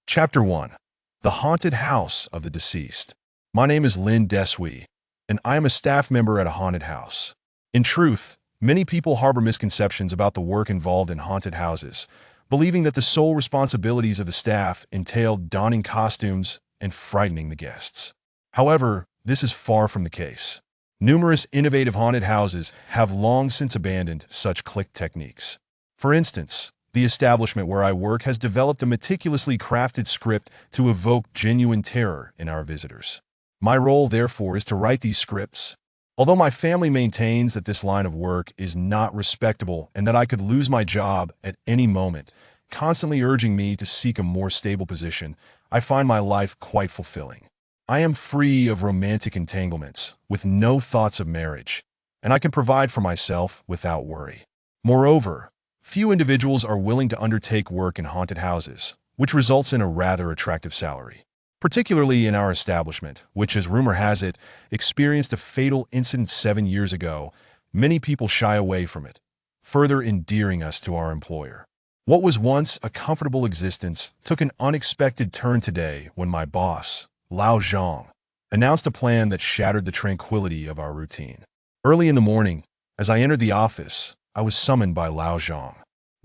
Chapter 1. The Haunted House of the Deceased. My name is Lin Desui, and I am a staff member at a haunted house. In truth, many people harbor misconceptions about the work involved in haunted houses, believing that the sole responsibilities of the staff entailed donning costumes and frightening the guests. However, this is far from the case. Numerous innovative haunted houses have long since abandoned such click techniques. For instance, the establishment where I work has developed a meticulously crafted script to evoke genuine terror in our visitors. My role, therefore, is to write these scripts. Although my family maintains that this line of work is not respectable and that I could lose my job at any moment, constantly urging me to seek a more stable position, I find my life quite fulfilling. I am free of romantic entanglements, with no thoughts of marriage, and I can provide for myself without worry. Moreover, few individuals are willing to undertake work in haunted houses, which results in a rather attractive salary. Particularly in our establishment, which, as rumor has it, experienced a fatal incident 7 years ago, many people shy away from it, further endearing us to our employer. What was once a comfortable existence took an unexpected turn today when my boss, Lao Zhang, announced a plan that shattered the tranquility of our routine. Early in the morning, as I entered the office, I was summoned by Lao Zhang.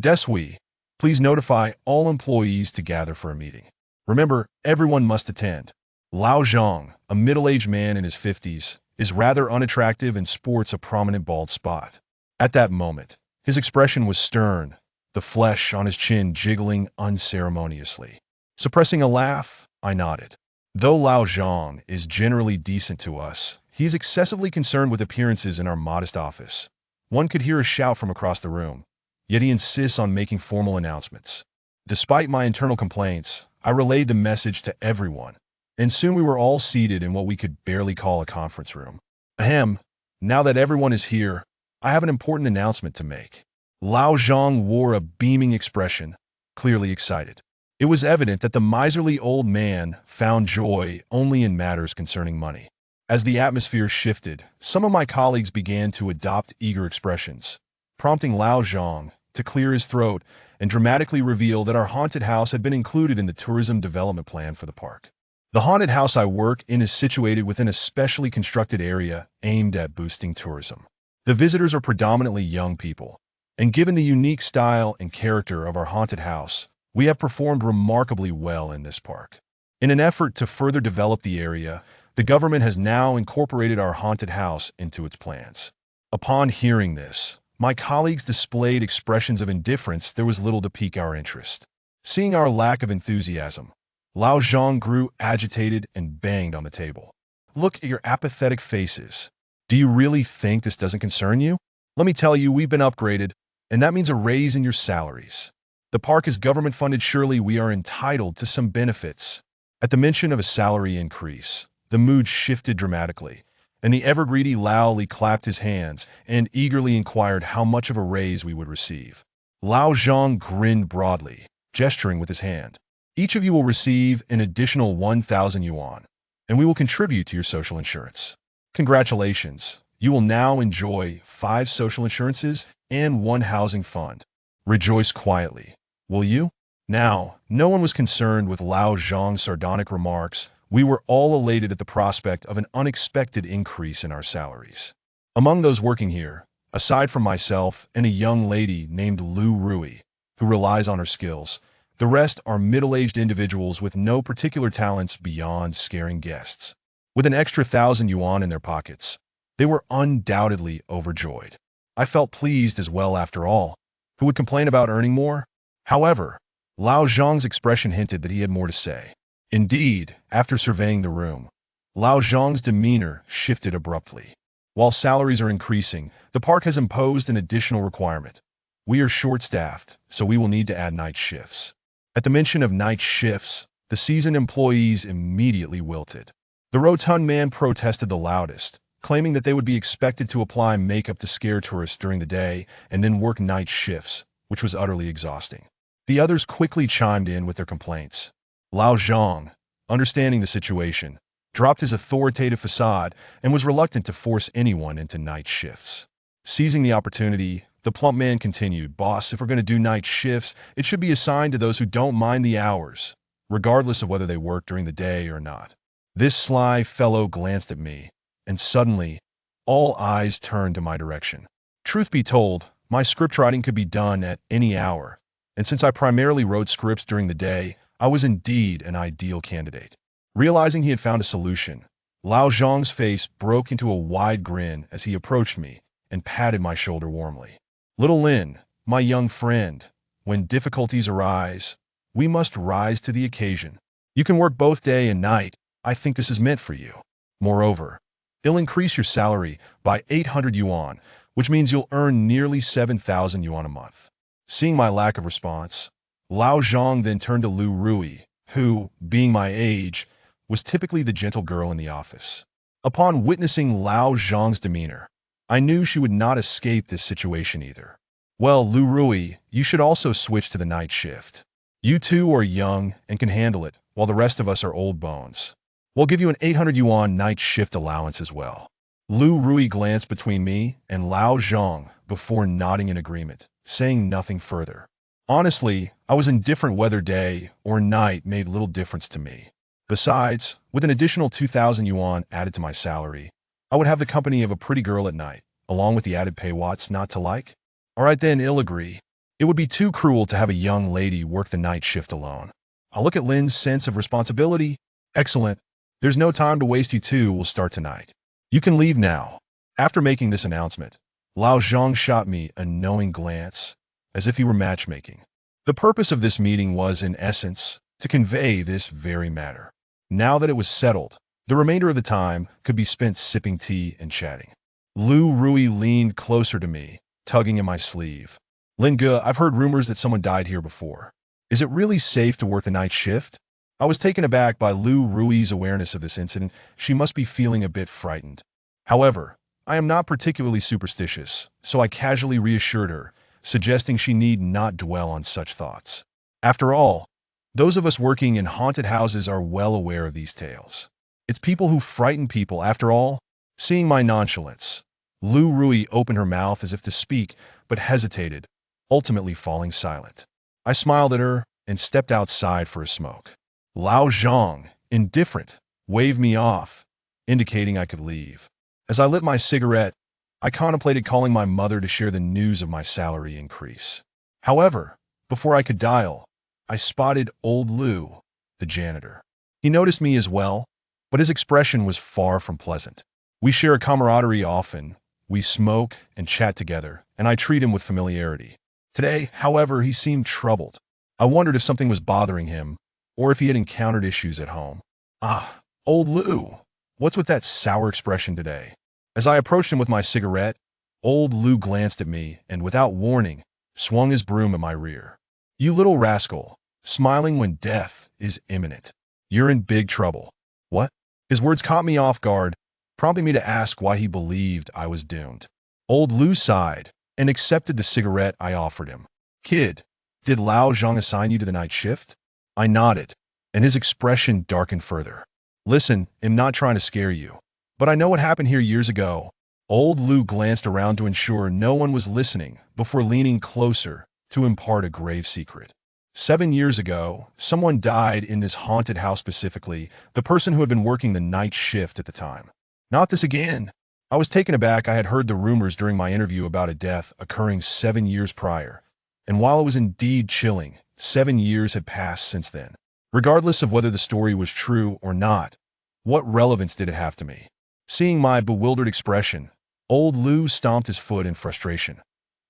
Desui, please notify all employees to gather for a meeting. Remember, everyone must attend. Lao Zhang, a middle-aged man in his 50s, is rather unattractive and sports a prominent bald spot. At that moment, his expression was stern, the flesh on his chin jiggling unceremoniously. Suppressing a laugh, I nodded. Though Lao Zhang is generally decent to us, he is excessively concerned with appearances in our modest office. One could hear a shout from across the room, yet he insists on making formal announcements. Despite my internal complaints, I relayed the message to everyone, and soon we were all seated in what we could barely call a conference room. Ahem, now that everyone is here, I have an important announcement to make. Lao Zhang wore a beaming expression, clearly excited. It was evident that the miserly old man found joy only in matters concerning money. As the atmosphere shifted, some of my colleagues began to adopt eager expressions, prompting Lao Zhang to clear his throat and dramatically reveal that our haunted house had been included in the tourism development plan for the park. The haunted house I work in is situated within a specially constructed area aimed at boosting tourism. The visitors are predominantly young people, and given the unique style and character of our haunted house, we have performed remarkably well in this park. In an effort to further develop the area, the government has now incorporated our haunted house into its plans. Upon hearing this, my colleagues displayed expressions of indifference. There was little to pique our interest. Seeing our lack of enthusiasm, Lao Zhang grew agitated and banged on the table. Look at your apathetic faces. Do you really think this doesn't concern you? Let me tell you, we've been upgraded, and that means a raise in your salaries. The park is government funded. Surely we are entitled to some benefits. At the mention of a salary increase, the mood shifted dramatically, and the ever-greedy Lao Li clapped his hands and eagerly inquired how much of a raise we would receive. Lao Zhang grinned broadly, gesturing with his hand. Each of you will receive an additional 1,000 yuan, and we will contribute to your social insurance. Congratulations, you will now enjoy 5 social insurances and 1 housing fund. Rejoice quietly, will you? Now, no one was concerned with Lao Zhang's sardonic remarks. We were all elated at the prospect of an unexpected increase in our salaries. Among those working here, aside from myself and a young lady named Lu Rui, who relies on her skills, the rest are middle-aged individuals with no particular talents beyond scaring guests. With an extra 1,000 yuan in their pockets, they were undoubtedly overjoyed. I felt pleased as well. After all, who would complain about earning more? However, Lao Zhang's expression hinted that he had more to say. Indeed, after surveying the room, Lao Zhang's demeanor shifted abruptly. While salaries are increasing, the park has imposed an additional requirement. We are short-staffed, so we will need to add night shifts. At the mention of night shifts, the seasoned employees immediately wilted. The rotund man protested the loudest, claiming that they would be expected to apply makeup to scare tourists during the day and then work night shifts, which was utterly exhausting. The others quickly chimed in with their complaints. Lao Zhang, understanding the situation, dropped his authoritative facade and was reluctant to force anyone into night shifts. Seizing the opportunity, the plump man continued, "Boss, if we're going to do night shifts, it should be assigned to those who don't mind the hours. regardless of whether they worked during the day or not. This sly fellow glanced at me, and suddenly, all eyes turned to my direction. Truth be told, my scriptwriting could be done at any hour, and since I primarily wrote scripts during the day, I was indeed an ideal candidate. Realizing he had found a solution, Lao Zhang's face broke into a wide grin as he approached me and patted my shoulder warmly. Little Lin, my young friend, when difficulties arise, we must rise to the occasion. You can work both day and night. I think this is meant for you. Moreover, it'll increase your salary by 800 yuan, which means you'll earn nearly 7,000 yuan a month. Seeing my lack of response, Lao Zhang then turned to Lu Rui, who, being my age, was typically the gentle girl in the office. Upon witnessing Lao Zhang's demeanor, I knew she would not escape this situation either. Well, Lu Rui, you should also switch to the night shift. You two are young and can handle it, while the rest of us are old bones. We'll give you an 800 yuan night shift allowance as well. Lu Rui glanced between me and Lao Zhang before nodding in agreement, saying nothing further. Honestly, I was indifferent whether day or night made little difference to me. Besides, with an additional 2,000 yuan added to my salary, I would have the company of a pretty girl at night, along with the added pay. What's not to like? All right then, I'll agree. It would be too cruel to have a young lady work the night shift alone. I'll look at Lin's sense of responsibility. Excellent. There's no time to waste. You two will start tonight. You can leave now. After making this announcement, Lao Zhang shot me a knowing glance, as if he were matchmaking. The purpose of this meeting was, in essence, to convey this very matter. Now that it was settled, the remainder of the time could be spent sipping tea and chatting. Lu Rui leaned closer to me, tugging at my sleeve. Lin Ge, I've heard rumors that someone died here before. Is it really safe to work the night shift? I was taken aback by Lu Rui's awareness of this incident. She must be feeling a bit frightened. However, I am not particularly superstitious, so I casually reassured her, suggesting she need not dwell on such thoughts. After all, those of us working in haunted houses are well aware of these tales. It's people who frighten people, after all. Seeing my nonchalance, Lu Rui opened her mouth as if to speak, but hesitated, ultimately falling silent. I smiled at her and stepped outside for a smoke. Lao Zhang, indifferent, waved me off, indicating I could leave. As I lit my cigarette, I contemplated calling my mother to share the news of my salary increase. However, before I could dial, I spotted old Lu, the janitor. He noticed me as well, but his expression was far from pleasant. We share a camaraderie often, we smoke and chat together, and I treat him with familiarity. Today, however, he seemed troubled. I wondered if something was bothering him, or if he had encountered issues at home. Ah, old Lu, what's with that sour expression today? As I approached him with my cigarette, old Lu glanced at me and, without warning, swung his broom at my rear. You little rascal, smiling when death is imminent. You're in big trouble. What? His words caught me off guard, prompting me to ask why he believed I was doomed. Old Lu sighed and accepted the cigarette I offered him. Kid, did Lao Zhang assign you to the night shift? I nodded, and his expression darkened further. Listen, I'm not trying to scare you, but I know what happened here years ago. Old Lu glanced around to ensure no one was listening before leaning closer to impart a grave secret. 7 years ago, someone died in this haunted house, specifically the person who had been working the night shift at the time. Not this again. I was taken aback. I had heard the rumors during my interview about a death occurring 7 years prior, and while it was indeed chilling, 7 years had passed since then. Regardless of whether the story was true or not, what relevance did it have to me? Seeing my bewildered expression, old Lu stomped his foot in frustration.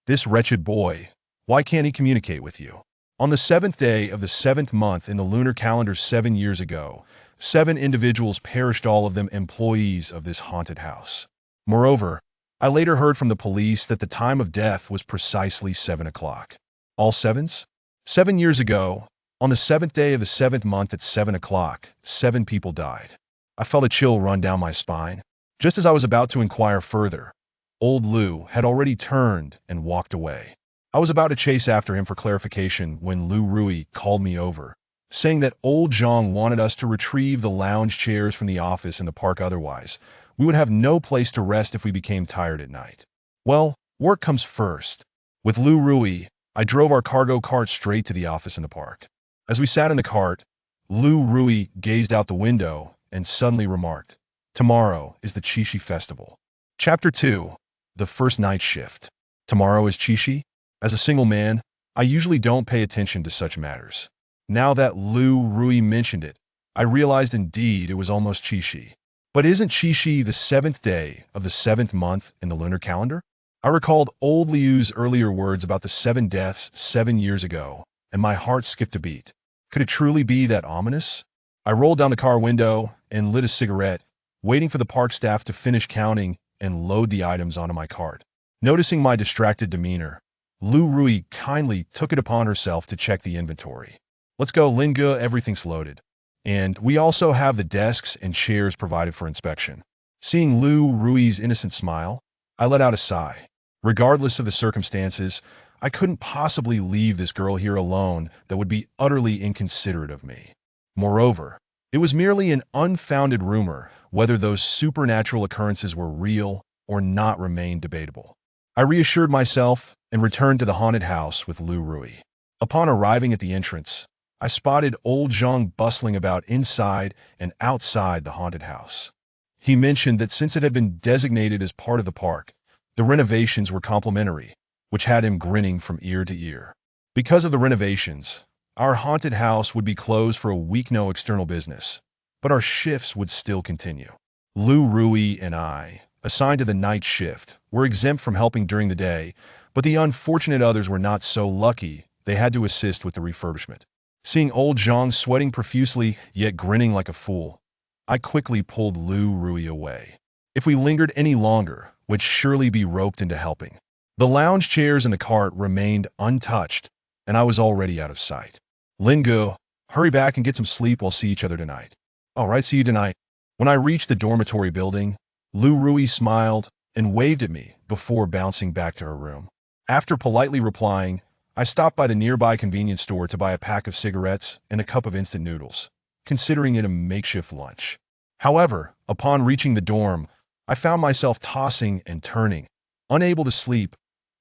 This wretched boy, why can't he communicate with you? On the 7th day of the 7th month in the lunar calendar 7 years ago, 7 individuals perished, all of them employees of this haunted house. Moreover, I later heard from the police that the time of death was precisely 7 o'clock. All sevens? 7 years ago, on the 7th day of the 7th month at 7 o'clock, 7 people died. I felt a chill run down my spine. Just as I was about to inquire further, old Lu had already turned and walked away. I was about to chase after him for clarification when Lu Rui called me over, saying that old Zhang wanted us to retrieve the lounge chairs from the office in the park. Otherwise, we would have no place to rest if we became tired at night. Well, work comes first. With Lu Rui, I drove our cargo cart straight to the office in the park. As we sat in the cart, Lu Rui gazed out the window and suddenly remarked, "Tomorrow is the Qixi Festival." Chapter 2. The First Night Shift. Tomorrow is Qixi? As a single man, I usually don't pay attention to such matters. Now that Lu Rui mentioned it, I realized indeed it was almost Qixi. But isn't Qixi the 7th day of the 7th month in the lunar calendar? I recalled old Liu's earlier words about the 7 deaths 7 years ago, and my heart skipped a beat. Could it truly be that ominous? I rolled down the car window and lit a cigarette, waiting for the park staff to finish counting and load the items onto my cart. Noticing my distracted demeanor, Lu Rui kindly took it upon herself to check the inventory. "Let's go, Linga, everything's loaded. And we also have the desks and chairs provided for inspection." Seeing Lu Rui's innocent smile, I let out a sigh. Regardless of the circumstances, I couldn't possibly leave this girl here alone. That would be utterly inconsiderate of me. Moreover, it was merely an unfounded rumor. Whether those supernatural occurrences were real or not remained debatable. I reassured myself and returned to the haunted house with Lu Rui. Upon arriving at the entrance, I spotted old Zhang bustling about inside and outside the haunted house. He mentioned that since it had been designated as part of the park, the renovations were complimentary, which had him grinning from ear to ear. Because of the renovations, our haunted house would be closed for a week, no external business, but our shifts would still continue. Lu Rui and I, assigned to the night shift, were exempt from helping during the day, but the unfortunate others were not so lucky. They had to assist with the refurbishment. Seeing old Zhang sweating profusely yet grinning like a fool, I quickly pulled Lu Rui away. If we lingered any longer, we'd surely be roped into helping. The lounge chairs in the cart remained untouched, and I was already out of sight. "Lingu, hurry back and get some sleep. We'll see each other tonight." "All right, see you tonight." When I reached the dormitory building, Lu Rui smiled and waved at me before bouncing back to her room. After politely replying, I stopped by the nearby convenience store to buy a pack of cigarettes and a cup of instant noodles, considering it a makeshift lunch. However, upon reaching the dorm, I found myself tossing and turning, unable to sleep,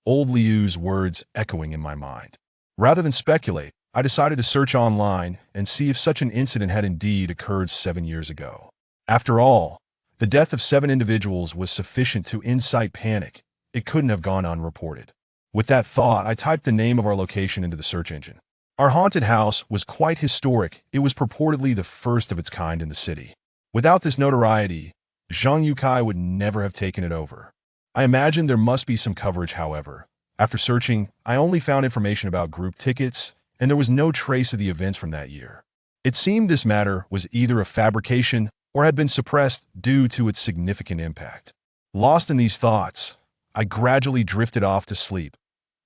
old Liu's words echoing in my mind. Rather than speculate, I decided to search online and see if such an incident had indeed occurred 7 years ago. After all, the death of 7 individuals was sufficient to incite panic. It couldn't have gone unreported. With that thought, I typed the name of our location into the search engine. Our haunted house was quite historic. It was purportedly the first of its kind in the city. Without this notoriety, Zhang Yukai would never have taken it over. I imagined there must be some coverage, however. After searching, I only found information about group tickets, and there was no trace of the events from that year. It seemed this matter was either a fabrication or had been suppressed due to its significant impact. Lost in these thoughts, I gradually drifted off to sleep,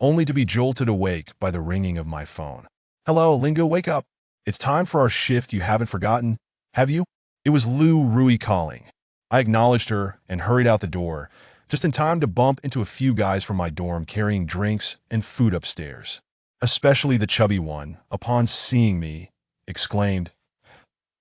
only to be jolted awake by the ringing of my phone. "Hello, Lingo, wake up. It's time for our shift. You haven't forgotten, have you?" It was Lu Rui calling. I acknowledged her and hurried out the door, just in time to bump into a few guys from my dorm carrying drinks and food upstairs. Especially the chubby one, upon seeing me, exclaimed,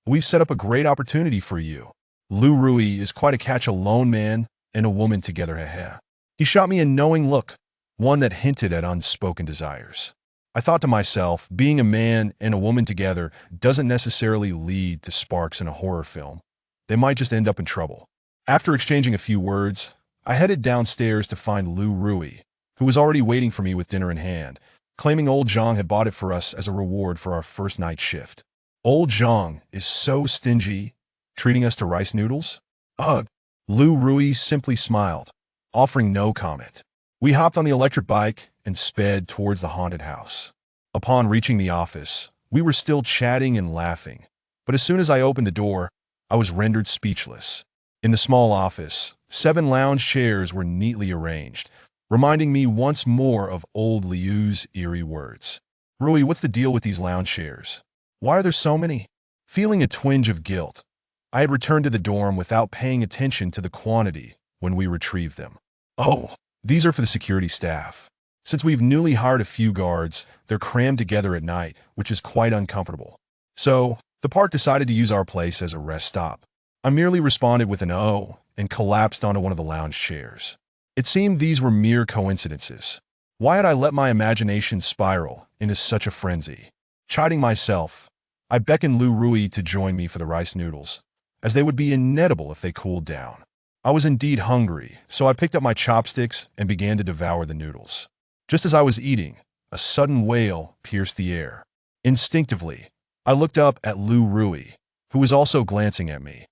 "We've set up a great opportunity for you. Lu Rui is quite a catch, a lone man and a woman together, heh." He shot me a knowing look, one that hinted at unspoken desires. I thought to myself, being a man and a woman together doesn't necessarily lead to sparks in a horror film. They might just end up in trouble. After exchanging a few words, I headed downstairs to find Lu Rui, who was already waiting for me with dinner in hand, claiming old Zhang had bought it for us as a reward for our first night shift. Old Zhang is so stingy, treating us to rice noodles? Ugh. Lu Rui simply smiled, offering no comment. We hopped on the electric bike and sped towards the haunted house. Upon reaching the office, we were still chatting and laughing, but as soon as I opened the door, I was rendered speechless. In the small office, 7 lounge chairs were neatly arranged, reminding me once more of old Liu's eerie words. "Rui, what's the deal with these lounge chairs? Why are there so many?" Feeling a twinge of guilt, I had returned to the dorm without paying attention to the quantity when we retrieved them. "Oh, these are for the security staff. Since we've newly hired a few guards, they're crammed together at night, which is quite uncomfortable. So, the park decided to use our place as a rest stop." I merely responded with an "oh" and collapsed onto one of the lounge chairs. It seemed these were mere coincidences. Why had I let my imagination spiral into such a frenzy? Chiding myself, I beckoned Lu Rui to join me for the rice noodles, as they would be inedible if they cooled down. I was indeed hungry, so I picked up my chopsticks and began to devour the noodles. Just as I was eating, a sudden wail pierced the air. Instinctively, I looked up at Lu Rui, who was also glancing at me,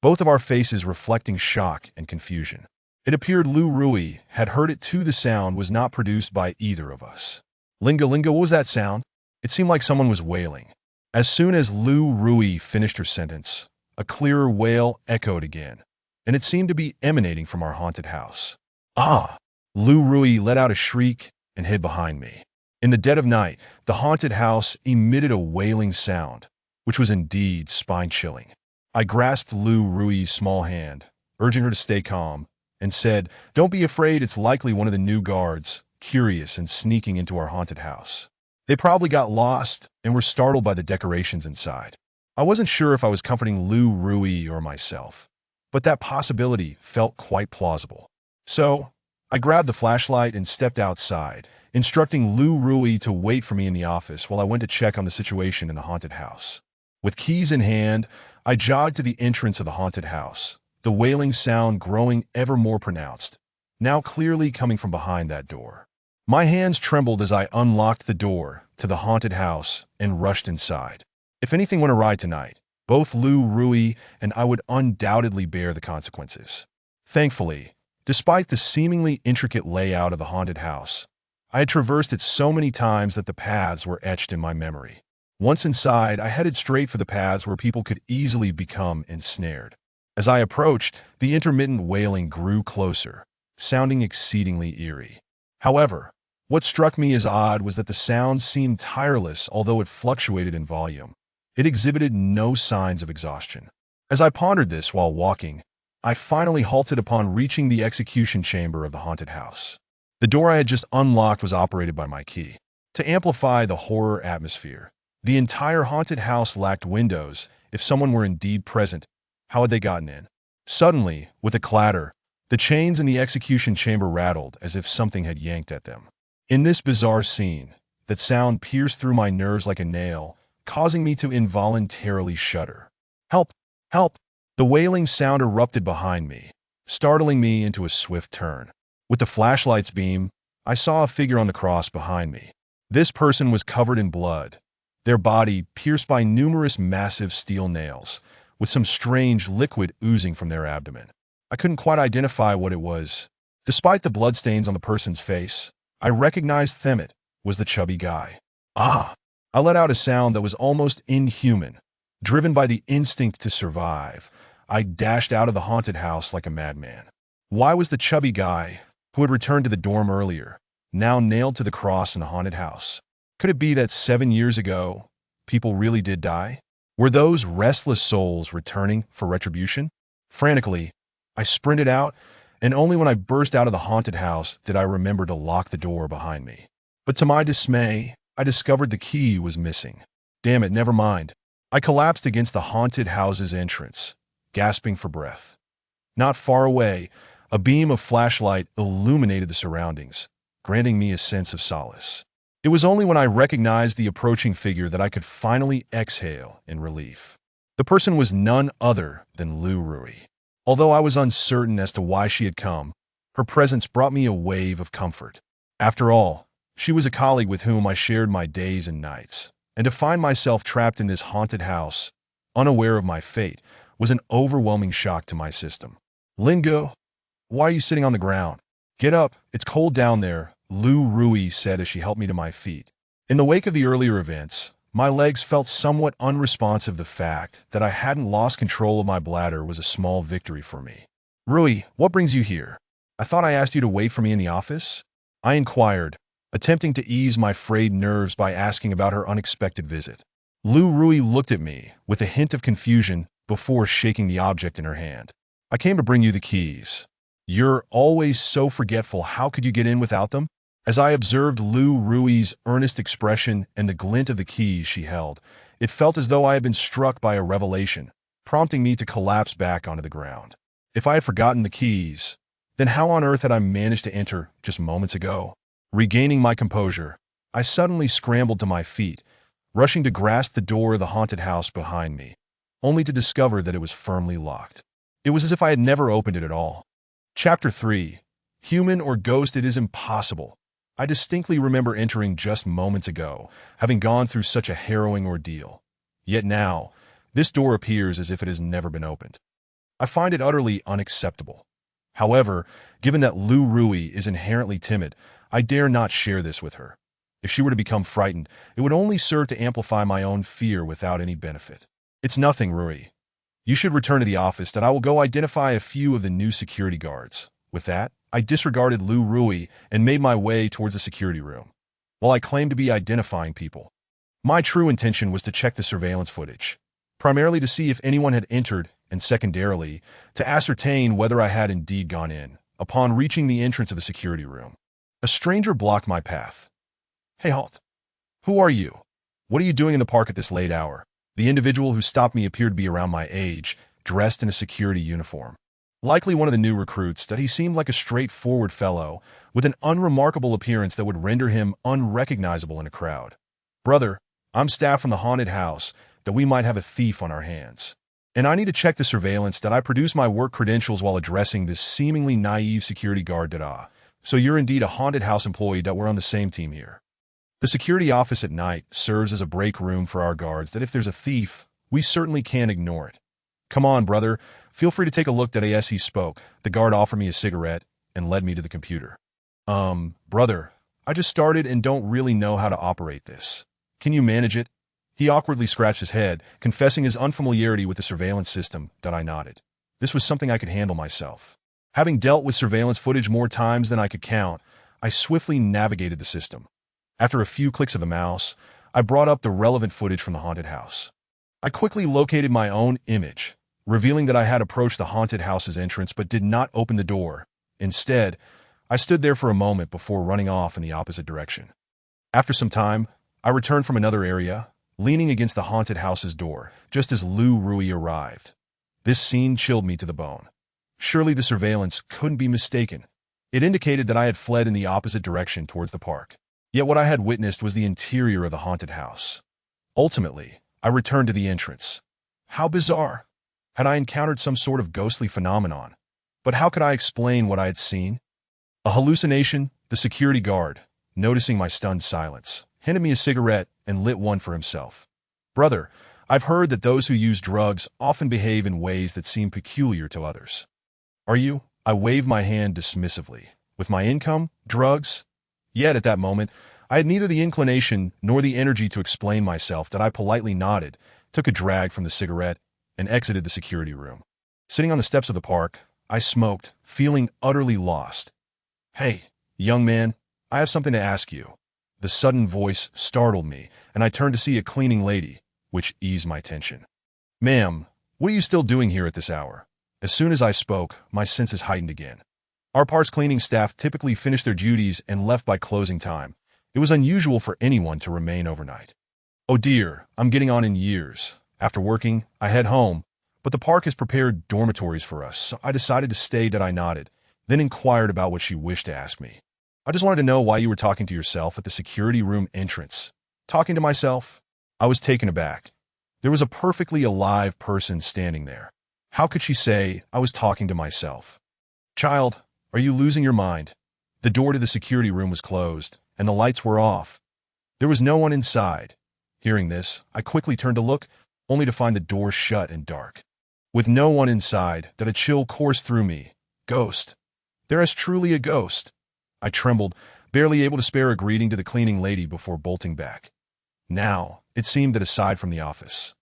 both of our faces reflecting shock and confusion. It appeared Lu Rui had heard it too. The sound was not produced by either of us. Linga, what was that sound? It seemed like someone was wailing. As soon as Lu Rui finished her sentence, a clearer wail echoed again, and it seemed to be emanating from our haunted house. Ah! Lu Rui let out a shriek and hid behind me. In the dead of night, the haunted house emitted a wailing sound, which was indeed spine-chilling. I grasped Lu Rui's small hand, urging her to stay calm, and said, "Don't be afraid, it's likely one of the new guards, curious and sneaking into our haunted house. They probably got lost and were startled by the decorations inside." I wasn't sure if I was comforting Lu Rui or myself, but that possibility felt quite plausible. So, I grabbed the flashlight and stepped outside, instructing Lu Rui to wait for me in the office while I went to check on the situation in the haunted house. With keys in hand, I jogged to the entrance of the haunted house, the wailing sound growing ever more pronounced, now clearly coming from behind that door. My hands trembled as I unlocked the door to the haunted house and rushed inside. If anything went awry tonight, both Lu Rui and I would undoubtedly bear the consequences. Thankfully, despite the seemingly intricate layout of the haunted house, I had traversed it so many times that the paths were etched in my memory. Once inside, I headed straight for the paths where people could easily become ensnared. As I approached, the intermittent wailing grew closer, sounding exceedingly eerie. However, what struck me as odd was that the sound seemed tireless, although it fluctuated in volume. It exhibited no signs of exhaustion. As I pondered this while walking, I finally halted upon reaching the execution chamber of the haunted house. The door I had just unlocked was operated by my key. To amplify the horror atmosphere, the entire haunted house lacked windows. If someone were indeed present, how had they gotten in? Suddenly, with a clatter, the chains in the execution chamber rattled as if something had yanked at them. In this bizarre scene, that sound pierced through my nerves like a nail, causing me to involuntarily shudder. "Help! Help!" The wailing sound erupted behind me, startling me into a swift turn. With the flashlight's beam, I saw a figure on the cross behind me. This person was covered in blood, their body pierced by numerous massive steel nails, with some strange liquid oozing from their abdomen. I couldn't quite identify what it was. Despite the bloodstains on the person's face, I recognized Themet was the chubby guy. Ah! I let out a sound that was almost inhuman. Driven by the instinct to survive, I dashed out of the haunted house like a madman. Why was the chubby guy, who had returned to the dorm earlier, now nailed to the cross in the haunted house? Could it be that 7 years ago, people really did die? Were those restless souls returning for retribution? Frantically, I sprinted out, and only when I burst out of the haunted house did I remember to lock the door behind me. But to my dismay, I discovered the key was missing. Damn it, never mind. I collapsed against the haunted house's entrance, gasping for breath. Not far away, a beam of flashlight illuminated the surroundings, granting me a sense of solace. It was only when I recognized the approaching figure that I could finally exhale in relief. The person was none other than Lu Rui. Although I was uncertain as to why she had come, her presence brought me a wave of comfort. After all, she was a colleague with whom I shared my days and nights, and to find myself trapped in this haunted house, unaware of my fate, was an overwhelming shock to my system. "Lingo, why are you sitting on the ground? Get up, it's cold down there," Lu Rui said as she helped me to my feet. In the wake of the earlier events, my legs felt somewhat unresponsive. The fact that I hadn't lost control of my bladder was a small victory for me. "Rui, what brings you here? I thought I asked you to wait for me in the office?" I inquired, attempting to ease my frayed nerves by asking about her unexpected visit. Lu Rui looked at me with a hint of confusion before shaking the object in her hand. "I came to bring you the keys." "You're always so forgetful. How could you get in without them?" As I observed Lu Rui's earnest expression and the glint of the keys she held, it felt as though I had been struck by a revelation, prompting me to collapse back onto the ground. If I had forgotten the keys, then how on earth had I managed to enter just moments ago? Regaining my composure, I suddenly scrambled to my feet, rushing to grasp the door of the haunted house behind me, only to discover that it was firmly locked. It was as if I had never opened it at all. Chapter 3. Human or ghost, it is impossible. I distinctly remember entering just moments ago, having gone through such a harrowing ordeal. Yet now, this door appears as if it has never been opened. I find it utterly unacceptable. However, given that Lu Rui is inherently timid, I dare not share this with her. If she were to become frightened, it would only serve to amplify my own fear without any benefit. It's nothing, Rui. You should return to the office that I will go identify a few of the new security guards. With that, I disregarded Lu Rui and made my way towards the security room. While I claimed to be identifying people, my true intention was to check the surveillance footage, primarily to see if anyone had entered and secondarily, to ascertain whether I had indeed gone in. Upon reaching the entrance of the security room, a stranger blocked my path. Hey, halt. Who are you? What are you doing in the park at this late hour? The individual who stopped me appeared to be around my age, dressed in a security uniform. Likely one of the new recruits, that he seemed like a straightforward fellow, with an unremarkable appearance that would render him unrecognizable in a crowd. Brother, I'm staff from the haunted house, that we might have a thief on our hands. And I need to check the surveillance that I produce my work credentials while addressing this seemingly naive security guard Dada. So you're indeed a haunted house employee, that we're on the same team here. The security office at night serves as a break room for our guards that if there's a thief, we certainly can't ignore it. Come on, brother. Feel free to take a look. As he spoke, the guard offered me a cigarette and led me to the computer. Brother, I just started and don't really know how to operate this. Can you manage it? He awkwardly scratched his head, confessing his unfamiliarity with the surveillance system. I nodded. This was something I could handle myself. Having dealt with surveillance footage more times than I could count, I swiftly navigated the system. After a few clicks of the mouse, I brought up the relevant footage from the haunted house. I quickly located my own image, revealing that I had approached the haunted house's entrance but did not open the door. Instead, I stood there for a moment before running off in the opposite direction. After some time, I returned from another area, leaning against the haunted house's door, just as Lu Rui arrived. This scene chilled me to the bone. Surely the surveillance couldn't be mistaken. It indicated that I had fled in the opposite direction towards the park. Yet what I had witnessed was the interior of the haunted house. Ultimately, I returned to the entrance. How bizarre! Had I encountered some sort of ghostly phenomenon? But how could I explain what I had seen? A hallucination? The security guard, noticing my stunned silence, handed me a cigarette and lit one for himself. Brother, I've heard that those who use drugs often behave in ways that seem peculiar to others. Are you? I waved my hand dismissively. With my income? Drugs? Yet at that moment, I had neither the inclination nor the energy to explain myself. That I politely nodded, took a drag from the cigarette, and exited the security room. Sitting on the steps of the park, I smoked, feeling utterly lost. Hey, young man, I have something to ask you. The sudden voice startled me, and I turned to see a cleaning lady, which eased my tension. Ma'am, what are you still doing here at this hour? As soon as I spoke, my senses heightened again. Our park's cleaning staff typically finished their duties and left by closing time. It was unusual for anyone to remain overnight. Oh dear, I'm getting on in years. After working, I head home, but the park has prepared dormitories for us, so I decided to stay. I nodded, then inquired about what she wished to ask me. I just wanted to know why you were talking to yourself at the security room entrance. Talking to myself? I was taken aback. There was a perfectly alive person standing there. How could she say I was talking to myself? Child, are you losing your mind? The door to the security room was closed, and the lights were off. There was no one inside. Hearing this, I quickly turned to look, only to find the door shut and dark. With no one inside, a chill coursed through me. Ghost. There is truly a ghost. I trembled, barely able to spare a greeting to the cleaning lady before bolting back. Now, it seemed that aside from the office,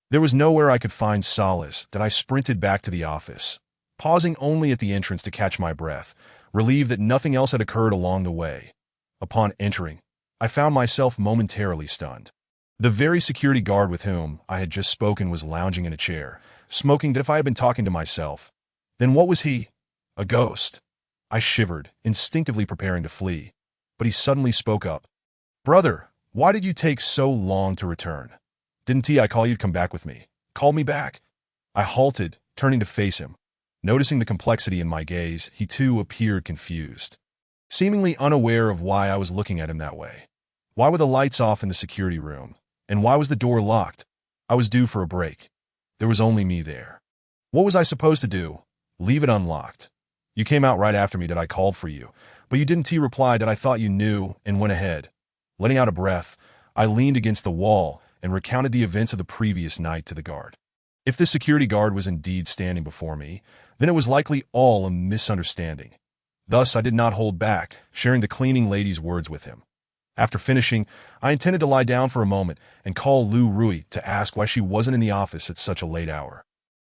there was nowhere I could find solace. I sprinted back to the office, pausing only at the entrance to catch my breath, relieved that nothing else had occurred along the way. Upon entering, I found myself momentarily stunned. The very security guard with whom I had just spoken was lounging in a chair, smoking. If I had been talking to myself, then what was he? A ghost. I shivered, instinctively preparing to flee, but he suddenly spoke up. Brother, why did you take so long to return? Didn't I call you to come back with me? Call me back. I halted, turning to face him. Noticing the complexity in my gaze, he too appeared confused, seemingly unaware of why I was looking at him that way. Why were the lights off in the security room? And why was the door locked? I was due for a break. There was only me there. What was I supposed to do? Leave it unlocked. You came out right after me that I called for you, but you didn't reply that I thought you knew and went ahead. Letting out a breath, I leaned against the wall and recounted the events of the previous night to the guard. If the security guard was indeed standing before me, then it was likely all a misunderstanding. Thus, I did not hold back, sharing the cleaning lady's words with him. After finishing, I intended to lie down for a moment and call Lu Rui to ask why she wasn't in the office at such a late hour.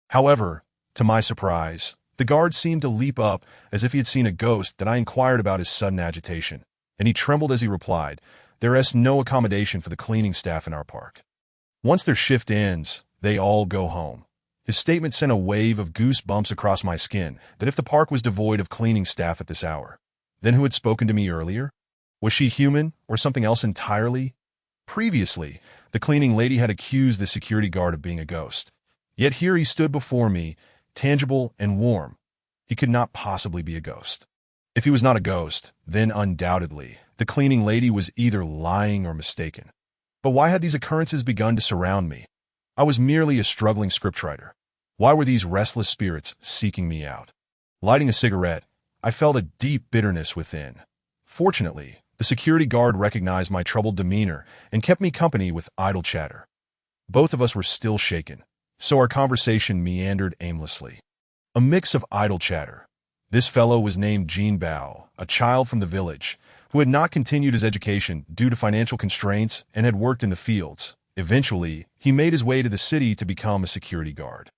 However, to my surprise, the guard seemed to leap up as if he had seen a ghost that I inquired about his sudden agitation, and he trembled as he replied, "There is no accommodation for the cleaning staff in our park. Once their shift ends, they all go home." His statement sent a wave of goosebumps across my skin that if the park was devoid of cleaning staff at this hour, then who had spoken to me earlier? Was she human or something else entirely? Previously, the cleaning lady had accused the security guard of being a ghost. Yet here he stood before me, tangible and warm. He could not possibly be a ghost. If he was not a ghost, then undoubtedly, the cleaning lady was either lying or mistaken. But why had these occurrences begun to surround me? I was merely a struggling scriptwriter. Why were these restless spirits seeking me out? Lighting a cigarette, I felt a deep bitterness within. Fortunately, the security guard recognized my troubled demeanor and kept me company with idle chatter. Both of us were still shaken, so our conversation meandered aimlessly. A mix of idle chatter. This fellow was named Jean Bao, a child from the village, who had not continued his education due to financial constraints and had worked in the fields. Eventually, he made his way to the city to become a security guard.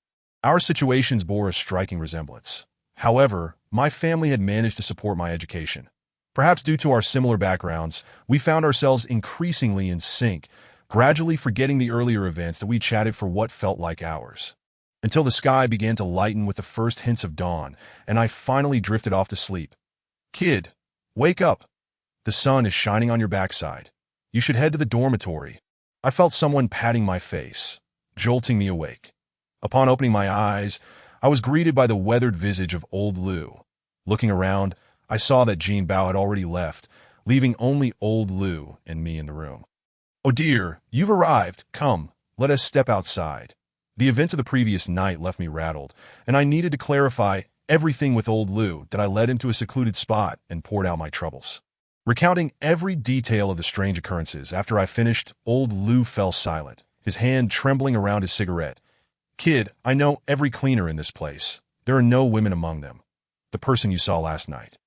Our situations bore a striking resemblance. However, my family had managed to support my education. Perhaps due to our similar backgrounds, we found ourselves increasingly in sync, gradually forgetting the earlier events that we chatted for what felt like hours. Until the sky began to lighten with the first hints of dawn, and I finally drifted off to sleep. "Kid, wake up. The sun is shining on your backside. You should head to the dormitory." I felt someone patting my face, jolting me awake. Upon opening my eyes, I was greeted by the weathered visage of old Lu. Looking around, I saw that Jean Bao had already left, leaving only old Lu and me in the room. "Oh dear, you've arrived. Come, let us step outside." The events of the previous night left me rattled, and I needed to clarify everything with old Lu that I led him to a secluded spot and poured out my troubles. Recounting every detail of the strange occurrences, after I finished, old Lu fell silent, his hand trembling around his cigarette. "Kid, I know every cleaner in this place. There are no women among them. The person you saw last night."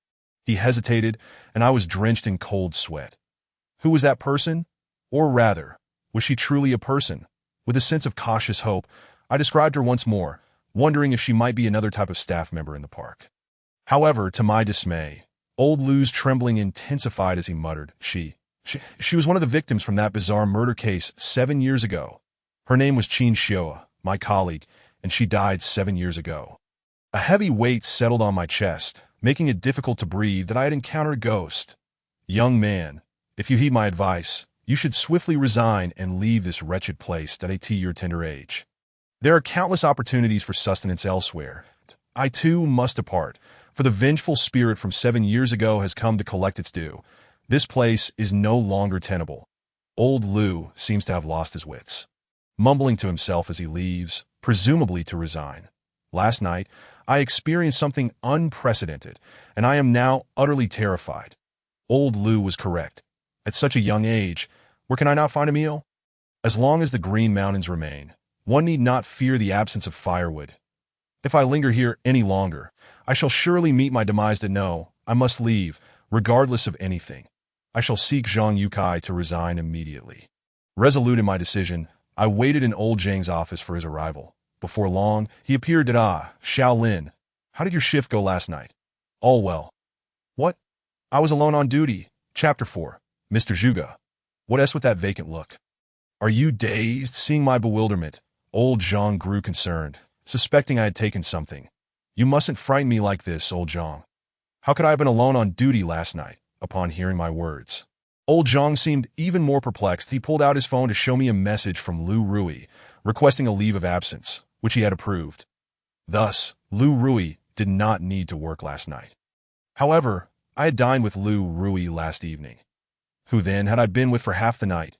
He hesitated, and I was drenched in cold sweat. Who was that person? Or rather, was she truly a person? With a sense of cautious hope, I described her once more, wondering if she might be another type of staff member in the park. However, to my dismay, old Lu's trembling intensified as he muttered, She was one of the victims from that bizarre murder case 7 years ago. Her name was Qin Xiao, my colleague, and she died 7 years ago." A heavy weight settled on my chest, making it difficult to breathe that I had encountered a ghost. "Young man, if you heed my advice, you should swiftly resign and leave this wretched place at your tender age. There are countless opportunities for sustenance elsewhere. I too must depart, for the vengeful spirit from 7 years ago has come to collect its due. This place is no longer tenable." Old Lu seems to have lost his wits, mumbling to himself as he leaves, presumably to resign. Last night, I experienced something unprecedented, and I am now utterly terrified. Old Lu was correct. At such a young age, where can I now find a meal? As long as the Green Mountains remain, one need not fear the absence of firewood. If I linger here any longer, I shall surely meet my demise. No, I must leave, regardless of anything. I shall seek Zhang Yukai to resign immediately. Resolute in my decision, I waited in old Zhang's office for his arrival. Before long, he appeared at Shaolin. "How did your shift go last night?" "All well." "What? I was alone on duty." Chapter 4. Mr. Zhuge. "What else with that vacant look? Are you dazed?" Seeing my bewilderment, old Zhang grew concerned, suspecting I had taken something. "You mustn't frighten me like this, old Zhang. How could I have been alone on duty last night?" Upon hearing my words, old Zhang seemed even more perplexed. He pulled out his phone to show me a message from Lu Rui, requesting a leave of absence, which he had approved. Thus, Lu Rui did not need to work last night. However, I had dined with Lu Rui last evening. Who then had I been with for half the night?